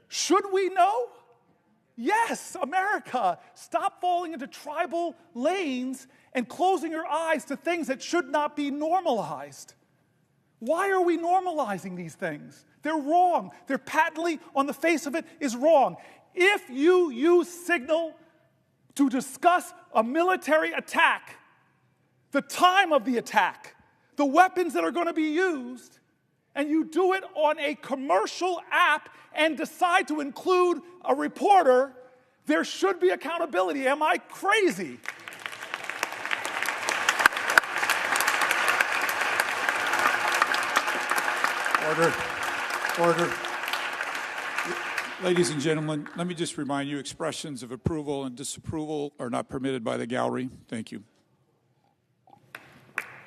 Should we know? Yes, America, stop falling into tribal lanes and closing your eyes to things that should not be normalized. Why are we normalizing these things? They're wrong. They're patently, on the face of it, is wrong. If you use signal to discuss a military attack, the time of the attack, the weapons that are going to be used, and you do it on a commercial app and decide to include a reporter, there should be accountability. Am I crazy? Order. Ladies and gentlemen, let me just remind you, expressions of approval and disapproval are not permitted by the gallery. Thank you.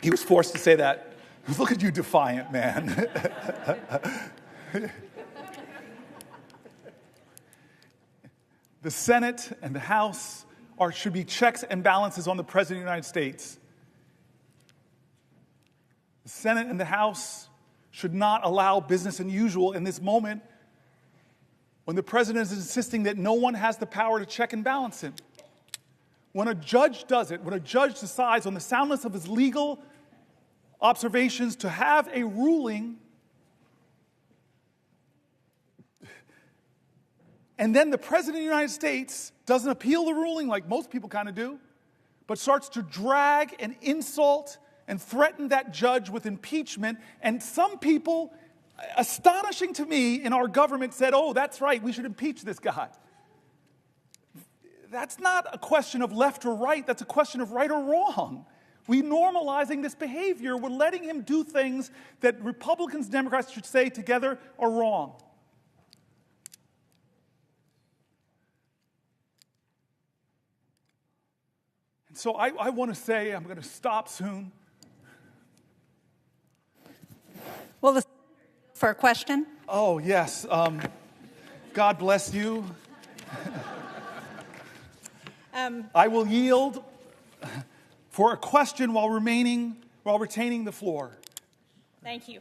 He was forced to say that. Look at you, defiant man. The Senate and the House should be checks and balances on the President of the United States. The Senate and the House should not allow business as usual in this moment when the President is insisting that no one has the power to check and balance him. When a judge does it, when a judge decides on the soundness of his legal observations to have a ruling, and then the President of the United States doesn't appeal the ruling like most people kind of do, but starts to drag and insult and threaten that judge with impeachment. And some people, astonishing to me, in our government said, oh, that's right, we should impeach this guy. That's not a question of left or right, that's a question of right or wrong. We're normalizing this behavior. We're letting him do things that Republicans and Democrats should say together are wrong. And so I want to say, I'm going to stop soon. Well, for a question? Oh, yes. God bless you. I will yield for a question while retaining the floor. Thank you.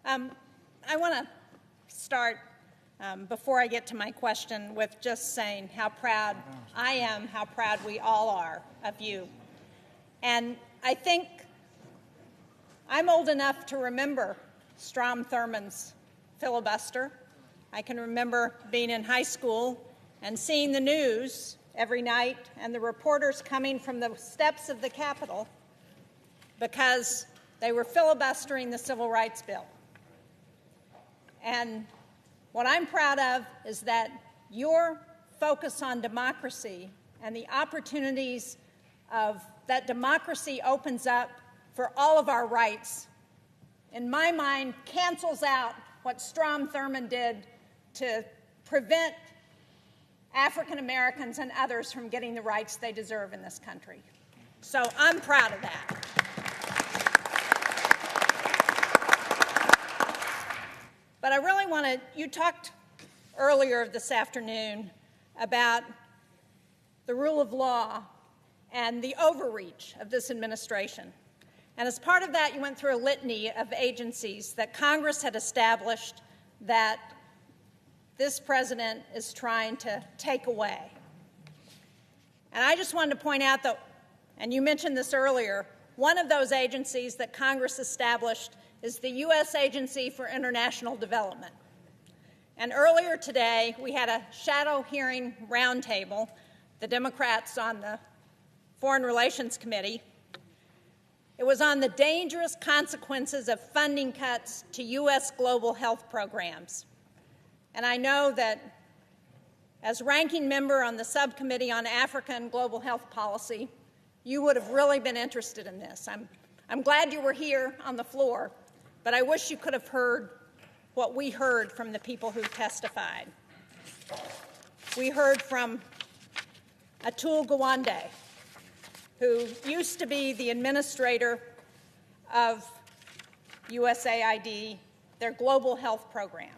I want to start, before I get to my question, with just saying how proud I am, how proud we all are of you. And I think I'm old enough to remember Strom Thurmond's filibuster. I can remember being in high school and seeing the news every night and the reporters coming from the steps of the Capitol because they were filibustering the Civil Rights Bill. And what I'm proud of is that your focus on democracy and the opportunities that democracy opens up for all of our rights, in my mind, cancels out what Strom Thurmond did to prevent African Americans and others from getting the rights they deserve in this country. So I'm proud of that. But I really want to, you talked earlier this afternoon about the rule of law and the overreach of this administration. And as part of that, you went through a litany of agencies that Congress had established that this president is trying to take away. And I just wanted to point out that, and you mentioned this earlier, one of those agencies that Congress established is the U.S. Agency for International Development. And earlier today, we had a shadow hearing roundtable, the Democrats on the Foreign Relations Committee. It was on the dangerous consequences of funding cuts to U.S. global health programs. And I know that as ranking member on the subcommittee on Africa and global health policy, you would have really been interested in this. I'm glad you were here on the floor, but I wish you could have heard what we heard from the people who testified. We heard from Atul Gawande, who used to be the administrator of USAID, their global health program.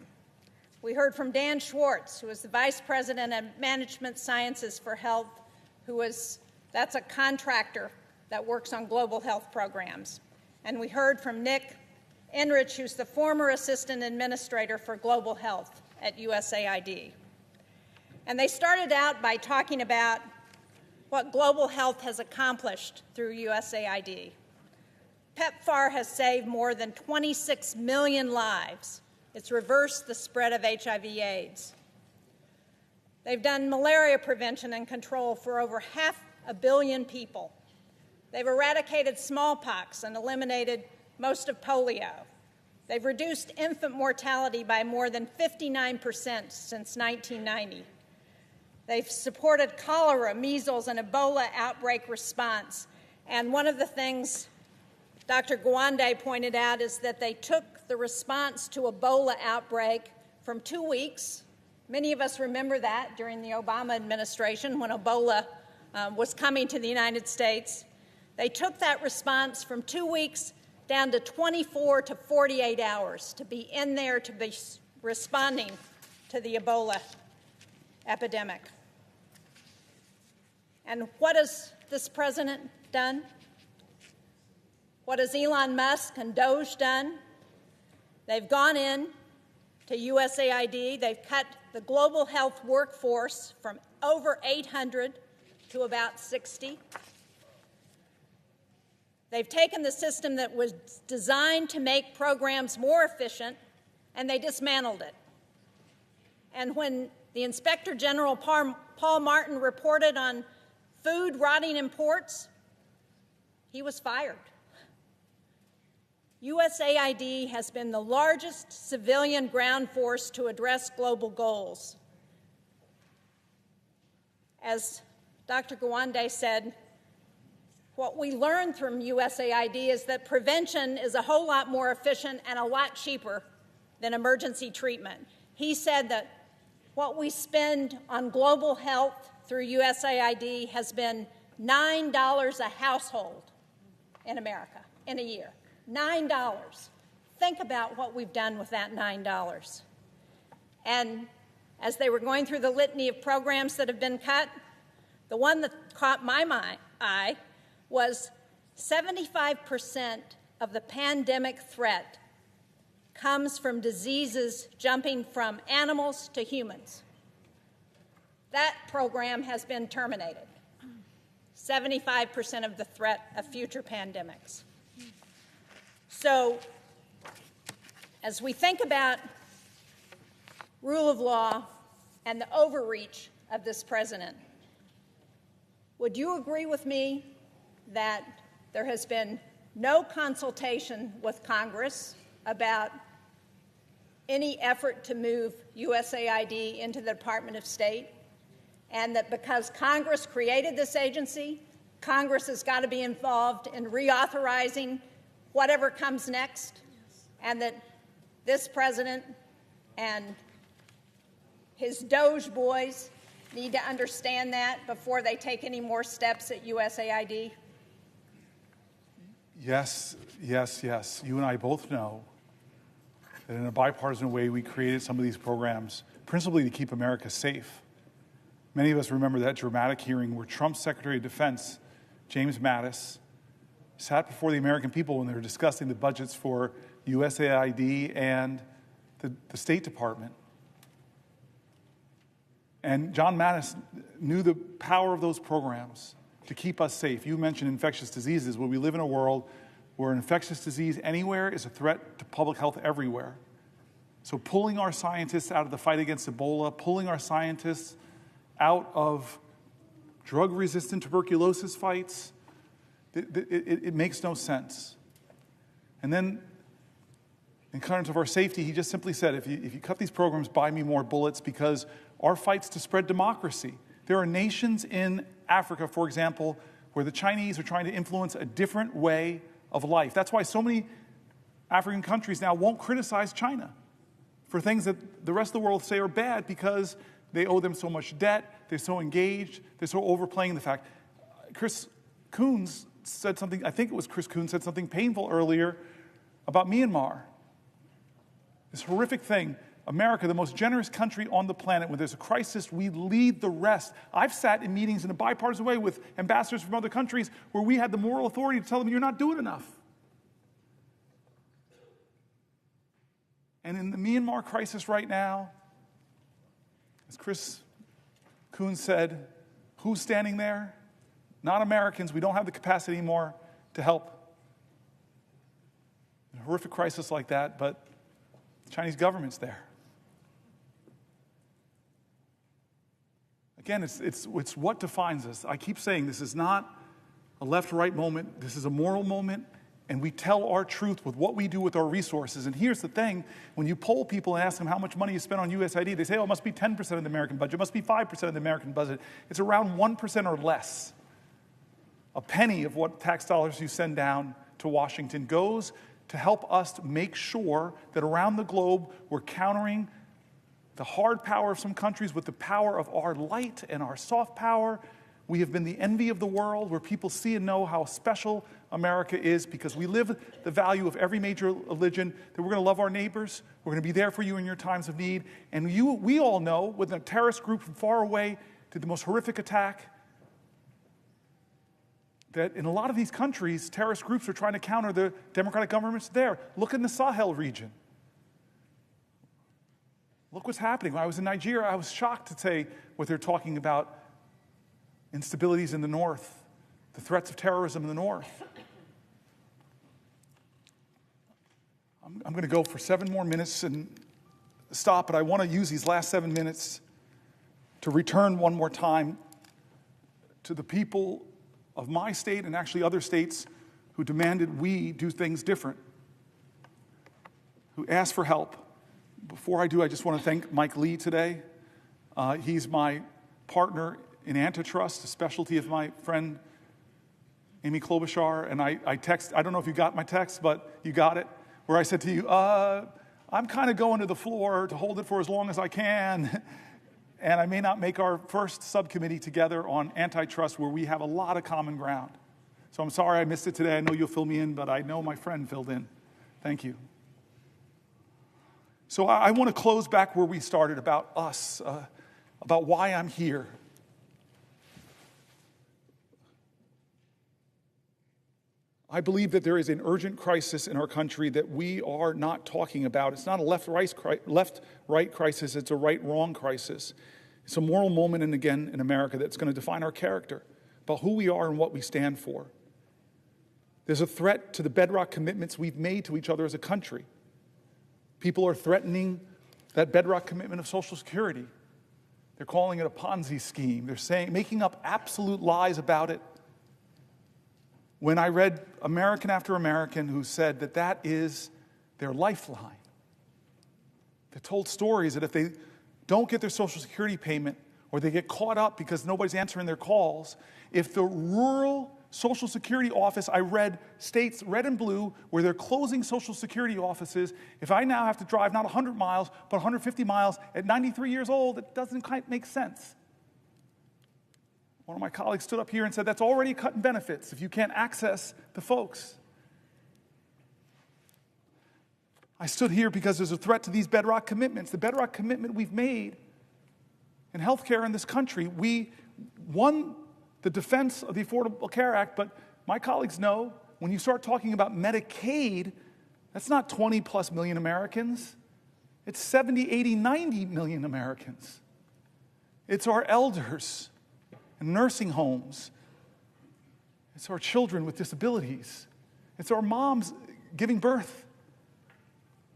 We heard from Dan Schwartz, who is the Vice President of Management Sciences for Health, that's a contractor that works on global health programs. And we heard from Nick Enrich, who's the former Assistant Administrator for Global Health at USAID. And they started out by talking about what global health has accomplished through USAID. PEPFAR has saved more than 26 million lives. It's reversed the spread of HIV/AIDS. They've done malaria prevention and control for over 500 million people. They've eradicated smallpox and eliminated most of polio. They've reduced infant mortality by more than 59% since 1990. They've supported cholera, measles, and Ebola outbreak response. And one of the things Dr. Gawande pointed out is that they took the response to Ebola outbreak from 2 weeks. Many of us remember that during the Obama administration when Ebola was coming to the United States. They took that response from 2 weeks down to 24 to 48 hours to be in there to be responding to the Ebola epidemic. And what has this president done? What has Elon Musk and Doge done? They've gone in to USAID. They've cut the global health workforce from over 800 to about 60. They've taken the system that was designed to make programs more efficient, and they dismantled it. And when the Inspector General Paul Martin reported on food rotting in ports, he was fired. USAID has been the largest civilian ground force to address global goals. As Dr. Gawande said, what we learned from USAID is that prevention is a whole lot more efficient and a lot cheaper than emergency treatment. He said that what we spend on global health through USAID has been $9 a household in America in a year. $9. Think about what we've done with that $9. And as they were going through the litany of programs that have been cut, the one that caught my eye was 75% of the pandemic threat comes from diseases jumping from animals to humans. That program has been terminated. 75% of the threat of future pandemics. So, as we think about rule of law and the overreach of this president, would you agree with me that there has been no consultation with Congress about any effort to move USAID into the Department of State, and that because Congress created this agency, Congress has got to be involved in reauthorizing whatever comes next, and that this president and his Doge boys need to understand that before they take any more steps at USAID? Yes, yes, yes. You and I both know that in a bipartisan way we created some of these programs principally to keep America safe. Many of us remember that dramatic hearing where Trump's Secretary of Defense, James Mattis, sat before the American people when they were discussing the budgets for USAID and the State Department. And John Mattis knew the power of those programs to keep us safe. You mentioned infectious diseases. Well, we live in a world where an infectious disease anywhere is a threat to public health everywhere. So pulling our scientists out of the fight against Ebola, pulling our scientists out of drug-resistant tuberculosis fights, it makes no sense. And then, in terms of our safety, he just simply said, if you cut these programs, buy me more bullets, because our fight's to spread democracy. There are nations in Africa, for example, where the Chinese are trying to influence a different way of life. That's why so many African countries now won't criticize China for things that the rest of the world say are bad, because they owe them so much debt, they're so engaged, they're so overplaying the fact. Chris Coons said something, I think it was Chris Coons said something painful earlier about Myanmar. This horrific thing. America, the most generous country on the planet, when there's a crisis, we lead the rest. I've sat in meetings in a bipartisan way with ambassadors from other countries where we had the moral authority to tell them, you're not doing enough. And in the Myanmar crisis right now, as Chris Coons said, who's standing there? Not Americans. We don't have the capacity anymore to help. In a horrific crisis like that, but the Chinese government's there. Again, it's what defines us. I keep saying this is not a left-right moment. This is a moral moment, and we tell our truth with what we do with our resources. And here's the thing. When you poll people and ask them how much money you spend on USAID, they say, oh, it must be 10% of the American budget. It must be 5% of the American budget. It's around 1% or less. A penny of what tax dollars you send down to Washington goes to help us make sure that around the globe we're countering the hard power of some countries with the power of our light and our soft power. We have been the envy of the world, where people see and know how special America is, because we live the value of every major religion, that we're going to love our neighbors, we're going to be there for you in your times of need. And we all know, with a terrorist group from far away did the most horrific attack, that in a lot of these countries, terrorist groups are trying to counter the democratic governments there. Look in the Sahel region. Look what's happening. When I was in Nigeria, I was shocked to say what they're talking about, instabilities in the north, the threats of terrorism in the north. I'm going to go for 7 more minutes and stop, but I want to use these last 7 minutes to return one more time to the people of my state and actually other states who demanded we do things different, who asked for help. Before I do, I just want to thank Mike Lee today. He's my partner in antitrust, a specialty of my friend Amy Klobuchar. And I don't know if you got my text, but you got it, where I said to you, I'm kind of going to the floor to hold it for as long as I can. And I may not make our first subcommittee together on antitrust, where we have a lot of common ground. So I'm sorry I missed it today. I know you'll fill me in, but I know my friend filled in. Thank you. So I want to close back where we started, about us, about why I'm here. I believe that there is an urgent crisis in our country that we are not talking about. It's not a left-right crisis, it's a right-wrong crisis. It's a moral moment, and again, in America, that's going to define our character, about who we are and what we stand for. There's a threat to the bedrock commitments we've made to each other as a country. People are threatening that bedrock commitment of Social Security. They're calling it a Ponzi scheme. They're making up absolute lies about it. When I read American after American who said that that is their lifeline, they told stories that if they don't get their Social Security payment, or they get caught up because nobody's answering their calls, if the rural Social Security office, I read states, red and blue, where they're closing Social Security offices, if I now have to drive not 100 miles, but 150 miles at 93 years old, it doesn't quite make sense. One of my colleagues stood up here and said, that's already cutting benefits if you can't access the folks. I stood here because there's a threat to these bedrock commitments, the bedrock commitment we've made. in healthcare in this country. We won the defense of the Affordable Care Act, but my colleagues know when you start talking about Medicaid, that's not 20 plus million Americans. It's 70, 80, 90 million Americans. It's our elders in nursing homes. It's our children with disabilities. It's our moms giving birth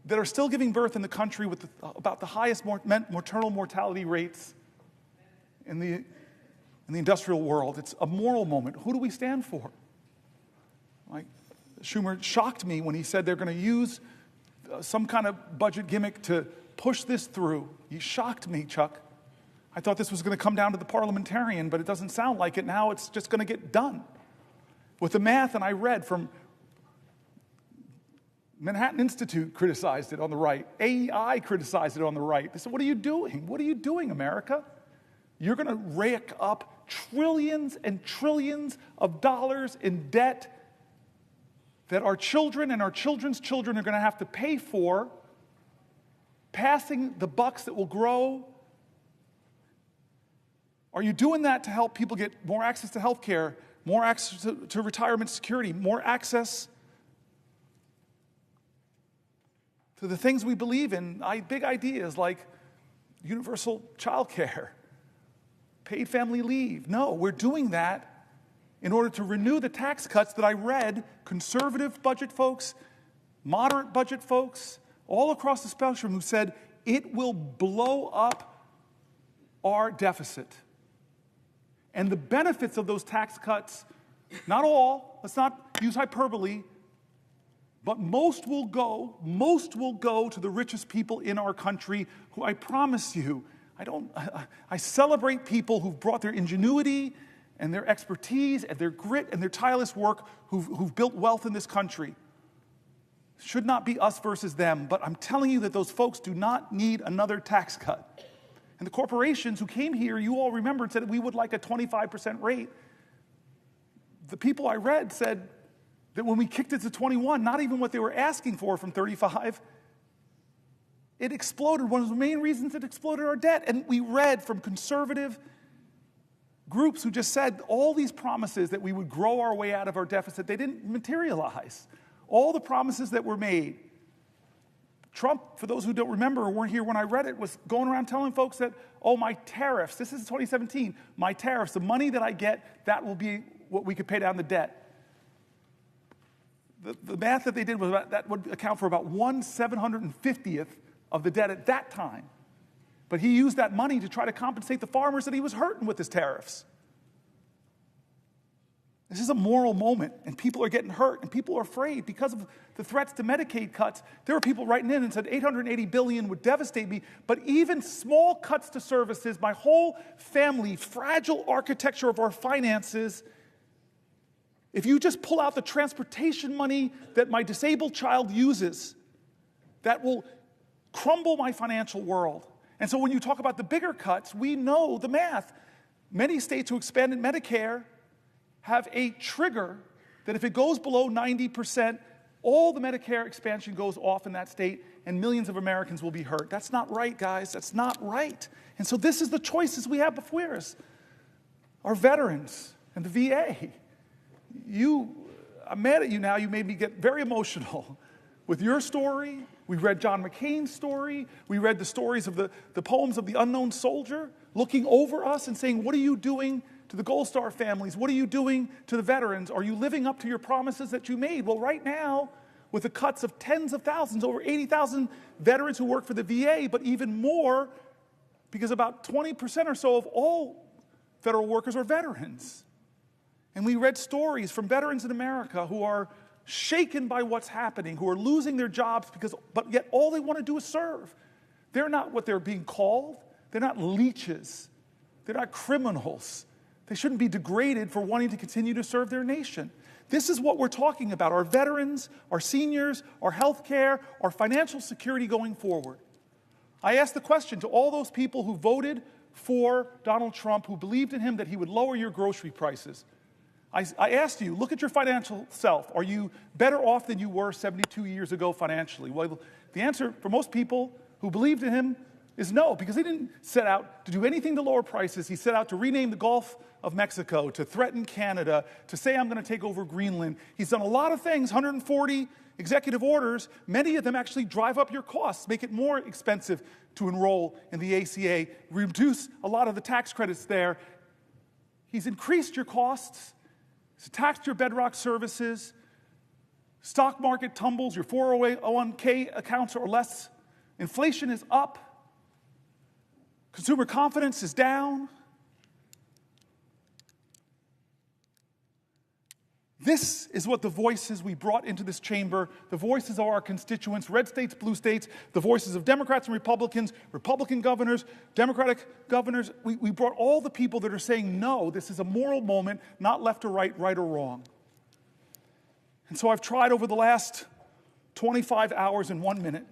that are still giving birth in the country with about the highest maternal mortality rates in the industrial world. It's a moral moment. Who do we stand for? Like Schumer shocked me when he said they're going to use some kind of budget gimmick to push this through. He shocked me, Chuck. I thought this was going to come down to the parliamentarian, but it doesn't sound like it. Now it's just going to get done. With the math, and I read from Manhattan Institute criticized it on the right. AEI criticized it on the right. They said, what are you doing? What are you doing, America? You're going to rake up trillions and trillions of dollars in debt that our children and our children's children are going to have to pay for, passing the bucks that will grow. Are you doing that to help people get more access to health care, more access to retirement security, more access to the things we believe in, big ideas like universal child care, paid family leave? No, we're doing that in order to renew the tax cuts that I read conservative budget folks, moderate budget folks, all across the spectrum who said it will blow up our deficit. And the benefits of those tax cuts, not all, let's not use hyperbole, but most will go to the richest people in our country who I promise you, I celebrate people who've brought their ingenuity and their expertise and their grit and their tireless work who've built wealth in this country. Should not be us versus them, but I'm telling you that those folks do not need another tax cut. And the corporations who came here, you all remember, and said we would like a 25% rate. The people I read said that when we kicked it to 21, not even what they were asking for from 35, it exploded. One of the main reasons it exploded our debt. And we read from conservative groups who just said all these promises that we would grow our way out of our deficit, they didn't materialize. All the promises that were made. Trump, for those who don't remember or weren't here when I read it, was going around telling folks that, oh, my tariffs, this is 2017, my tariffs, the money that I get, that will be what we could pay down the debt. The math that they did was that would account for about 1/750th of the debt at that time. But he used that money to try to compensate the farmers that he was hurting with his tariffs. This is a moral moment, and people are getting hurt, and people are afraid because of the threats to Medicaid cuts. There were people writing in and said $880 billion would devastate me, but even small cuts to services, my whole family, fragile architecture of our finances, if you just pull out the transportation money that my disabled child uses, that will crumble my financial world. And so when you talk about the bigger cuts, we know the math. Many states who expanded Medicare have a trigger that if it goes below 90%, all the Medicare expansion goes off in that state and millions of Americans will be hurt. That's not right, guys. That's not right. And so this is the choices we have before us. Our veterans and the VA. I'm mad at you now. You made me get very emotional with your story. We read John McCain's story. We read the stories of the poems of the unknown soldier looking over us and saying, what are you doing to the Gold Star families? What are you doing to the veterans? Are you living up to your promises that you made? Well, right now, with the cuts of tens of thousands, over 80,000 veterans who work for the VA, but even more, because about 20% or so of all federal workers are veterans. And we read stories from veterans in America who are shaken by what's happening, who are losing their jobs, but yet all they want to do is serve. They're not what they're being called. They're not leeches. They're not criminals. They shouldn't be degraded for wanting to continue to serve their nation. This is what we're talking about, our veterans, our seniors, our health care, our financial security going forward. I asked the question to all those people who voted for Donald Trump, who believed in him that he would lower your grocery prices. I asked you, look at your financial self. Are you better off than you were 72 years ago financially? Well, the answer for most people who believed in him is no, because he didn't set out to do anything to lower prices. He set out to rename the Gulf of Mexico, to threaten Canada, to say I'm going to take over Greenland. He's done a lot of things, 140 executive orders. Many of them actually drive up your costs, make it more expensive to enroll in the ACA, reduce a lot of the tax credits there. He's increased your costs. He's taxed your bedrock services. Stock market tumbles, your 401k accounts are less. Inflation is up. Consumer confidence is down. This is what the voices we brought into this chamber, the voices of our constituents, red states, blue states, the voices of Democrats and Republicans, Republican governors, Democratic governors. We brought all the people that are saying, no, this is a moral moment, not left or right, right or wrong. And so I've tried over the last 25 hours and 1 minute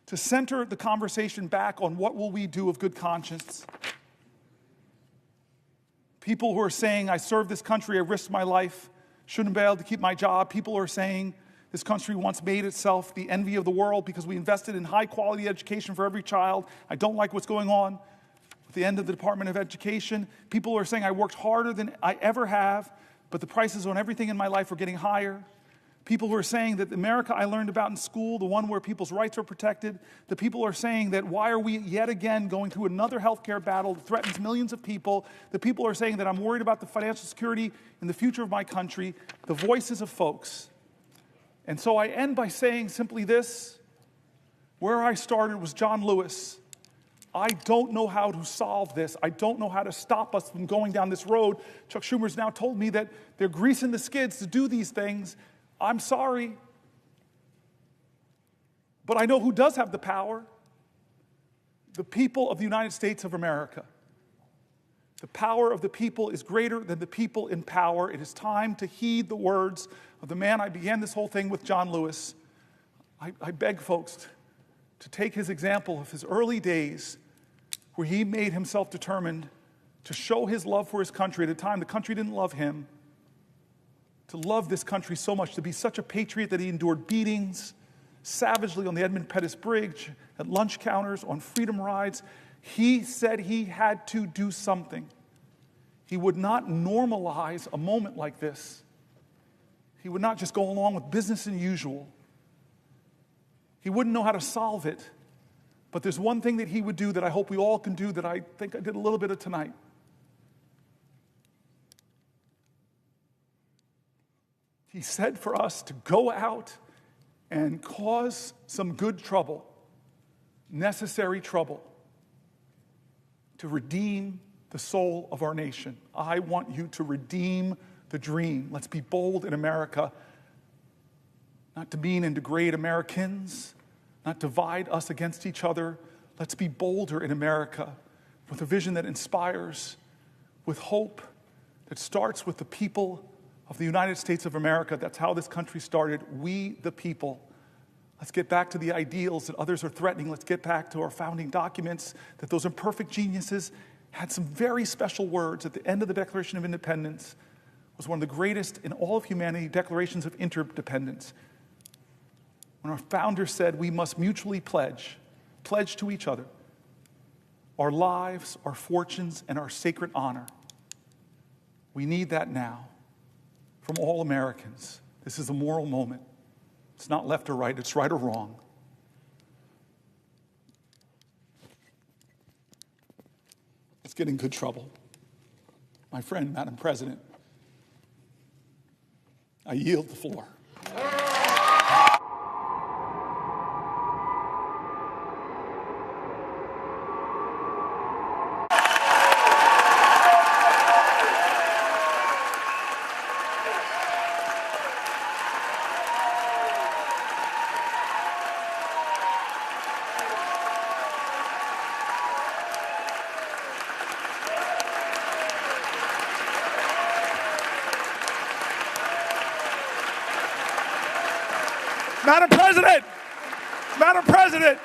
to center the conversation back on what will we do of good conscience. People who are saying, I served this country, I risked my life, shouldn't be able to keep my job. People who are saying, this country once made itself the envy of the world because we invested in high-quality education for every child. I don't like what's going on at the end of the Department of Education. People who are saying, I worked harder than I ever have, but the prices on everything in my life are getting higher. People who are saying that the America I learned about in school, the one where people's rights are protected, the people are saying that why are we yet again going through another healthcare battle that threatens millions of people, the people are saying that I'm worried about the financial security and the future of my country, the voices of folks. And so I end by saying simply this, where I started was John Lewis. I don't know how to solve this. I don't know how to stop us from going down this road. Chuck Schumer's now told me that they're greasing the skids to do these things. I'm sorry. But I know who does have the power. The people of the United States of America. The power of the people is greater than the people in power. It is time to heed the words of the man I began this whole thing with, John Lewis. I beg folks to take his example of his early days where he made himself determined to show his love for his country at a time the country didn't love him, to love this country so much, to be such a patriot that he endured beatings savagely on the Edmund Pettus Bridge, at lunch counters, on freedom rides. He said he had to do something. He would not normalize a moment like this. He would not just go along with business as usual. He wouldn't know how to solve it. But there's one thing that he would do that I hope we all can do that I think I did a little bit of tonight. He said for us to go out and cause some good trouble, necessary trouble, to redeem the soul of our nation. I want you to redeem the dream. Let's be bold in America, not demean and degrade Americans, not divide us against each other. Let's be bolder in America with a vision that inspires, with hope that starts with the people of the United States of America. That's how this country started. We, the people. Let's get back to the ideals that others are threatening. Let's get back to our founding documents, that those imperfect geniuses had some very special words at the end of the Declaration of Independence. It was one of the greatest in all of humanity declarations of interdependence. When our founders said we must mutually pledge to each other our lives, our fortunes, and our sacred honor. We need that now from all Americans. This is a moral moment. It's not left or right, it's right or wrong. Let's get in good trouble. My friend, Madam President, I yield the floor. Madam President,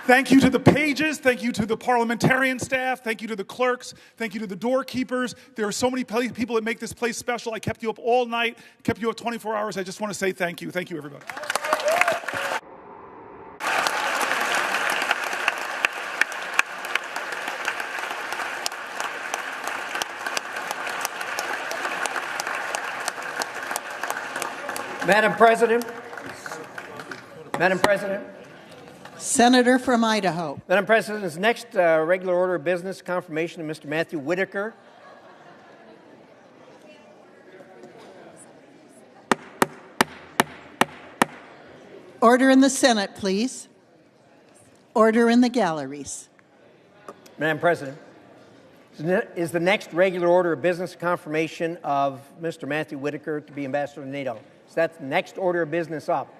thank you to the pages, thank you to the parliamentarian staff, thank you to the clerks, thank you to the doorkeepers. There are so many people that make this place special. I kept you up all night, kept you up 24 hours. I just want to say thank you. Thank you, everybody. Madam President. Madam President. Senator from Idaho. Madam President, this next regular order of business, confirmation of Mr. Matthew Whitaker. Order in the Senate, please. Order in the galleries. Madam President, is the next regular order of business confirmation of Mr. Matthew Whitaker to be ambassador to NATO? So that's the next order of business up.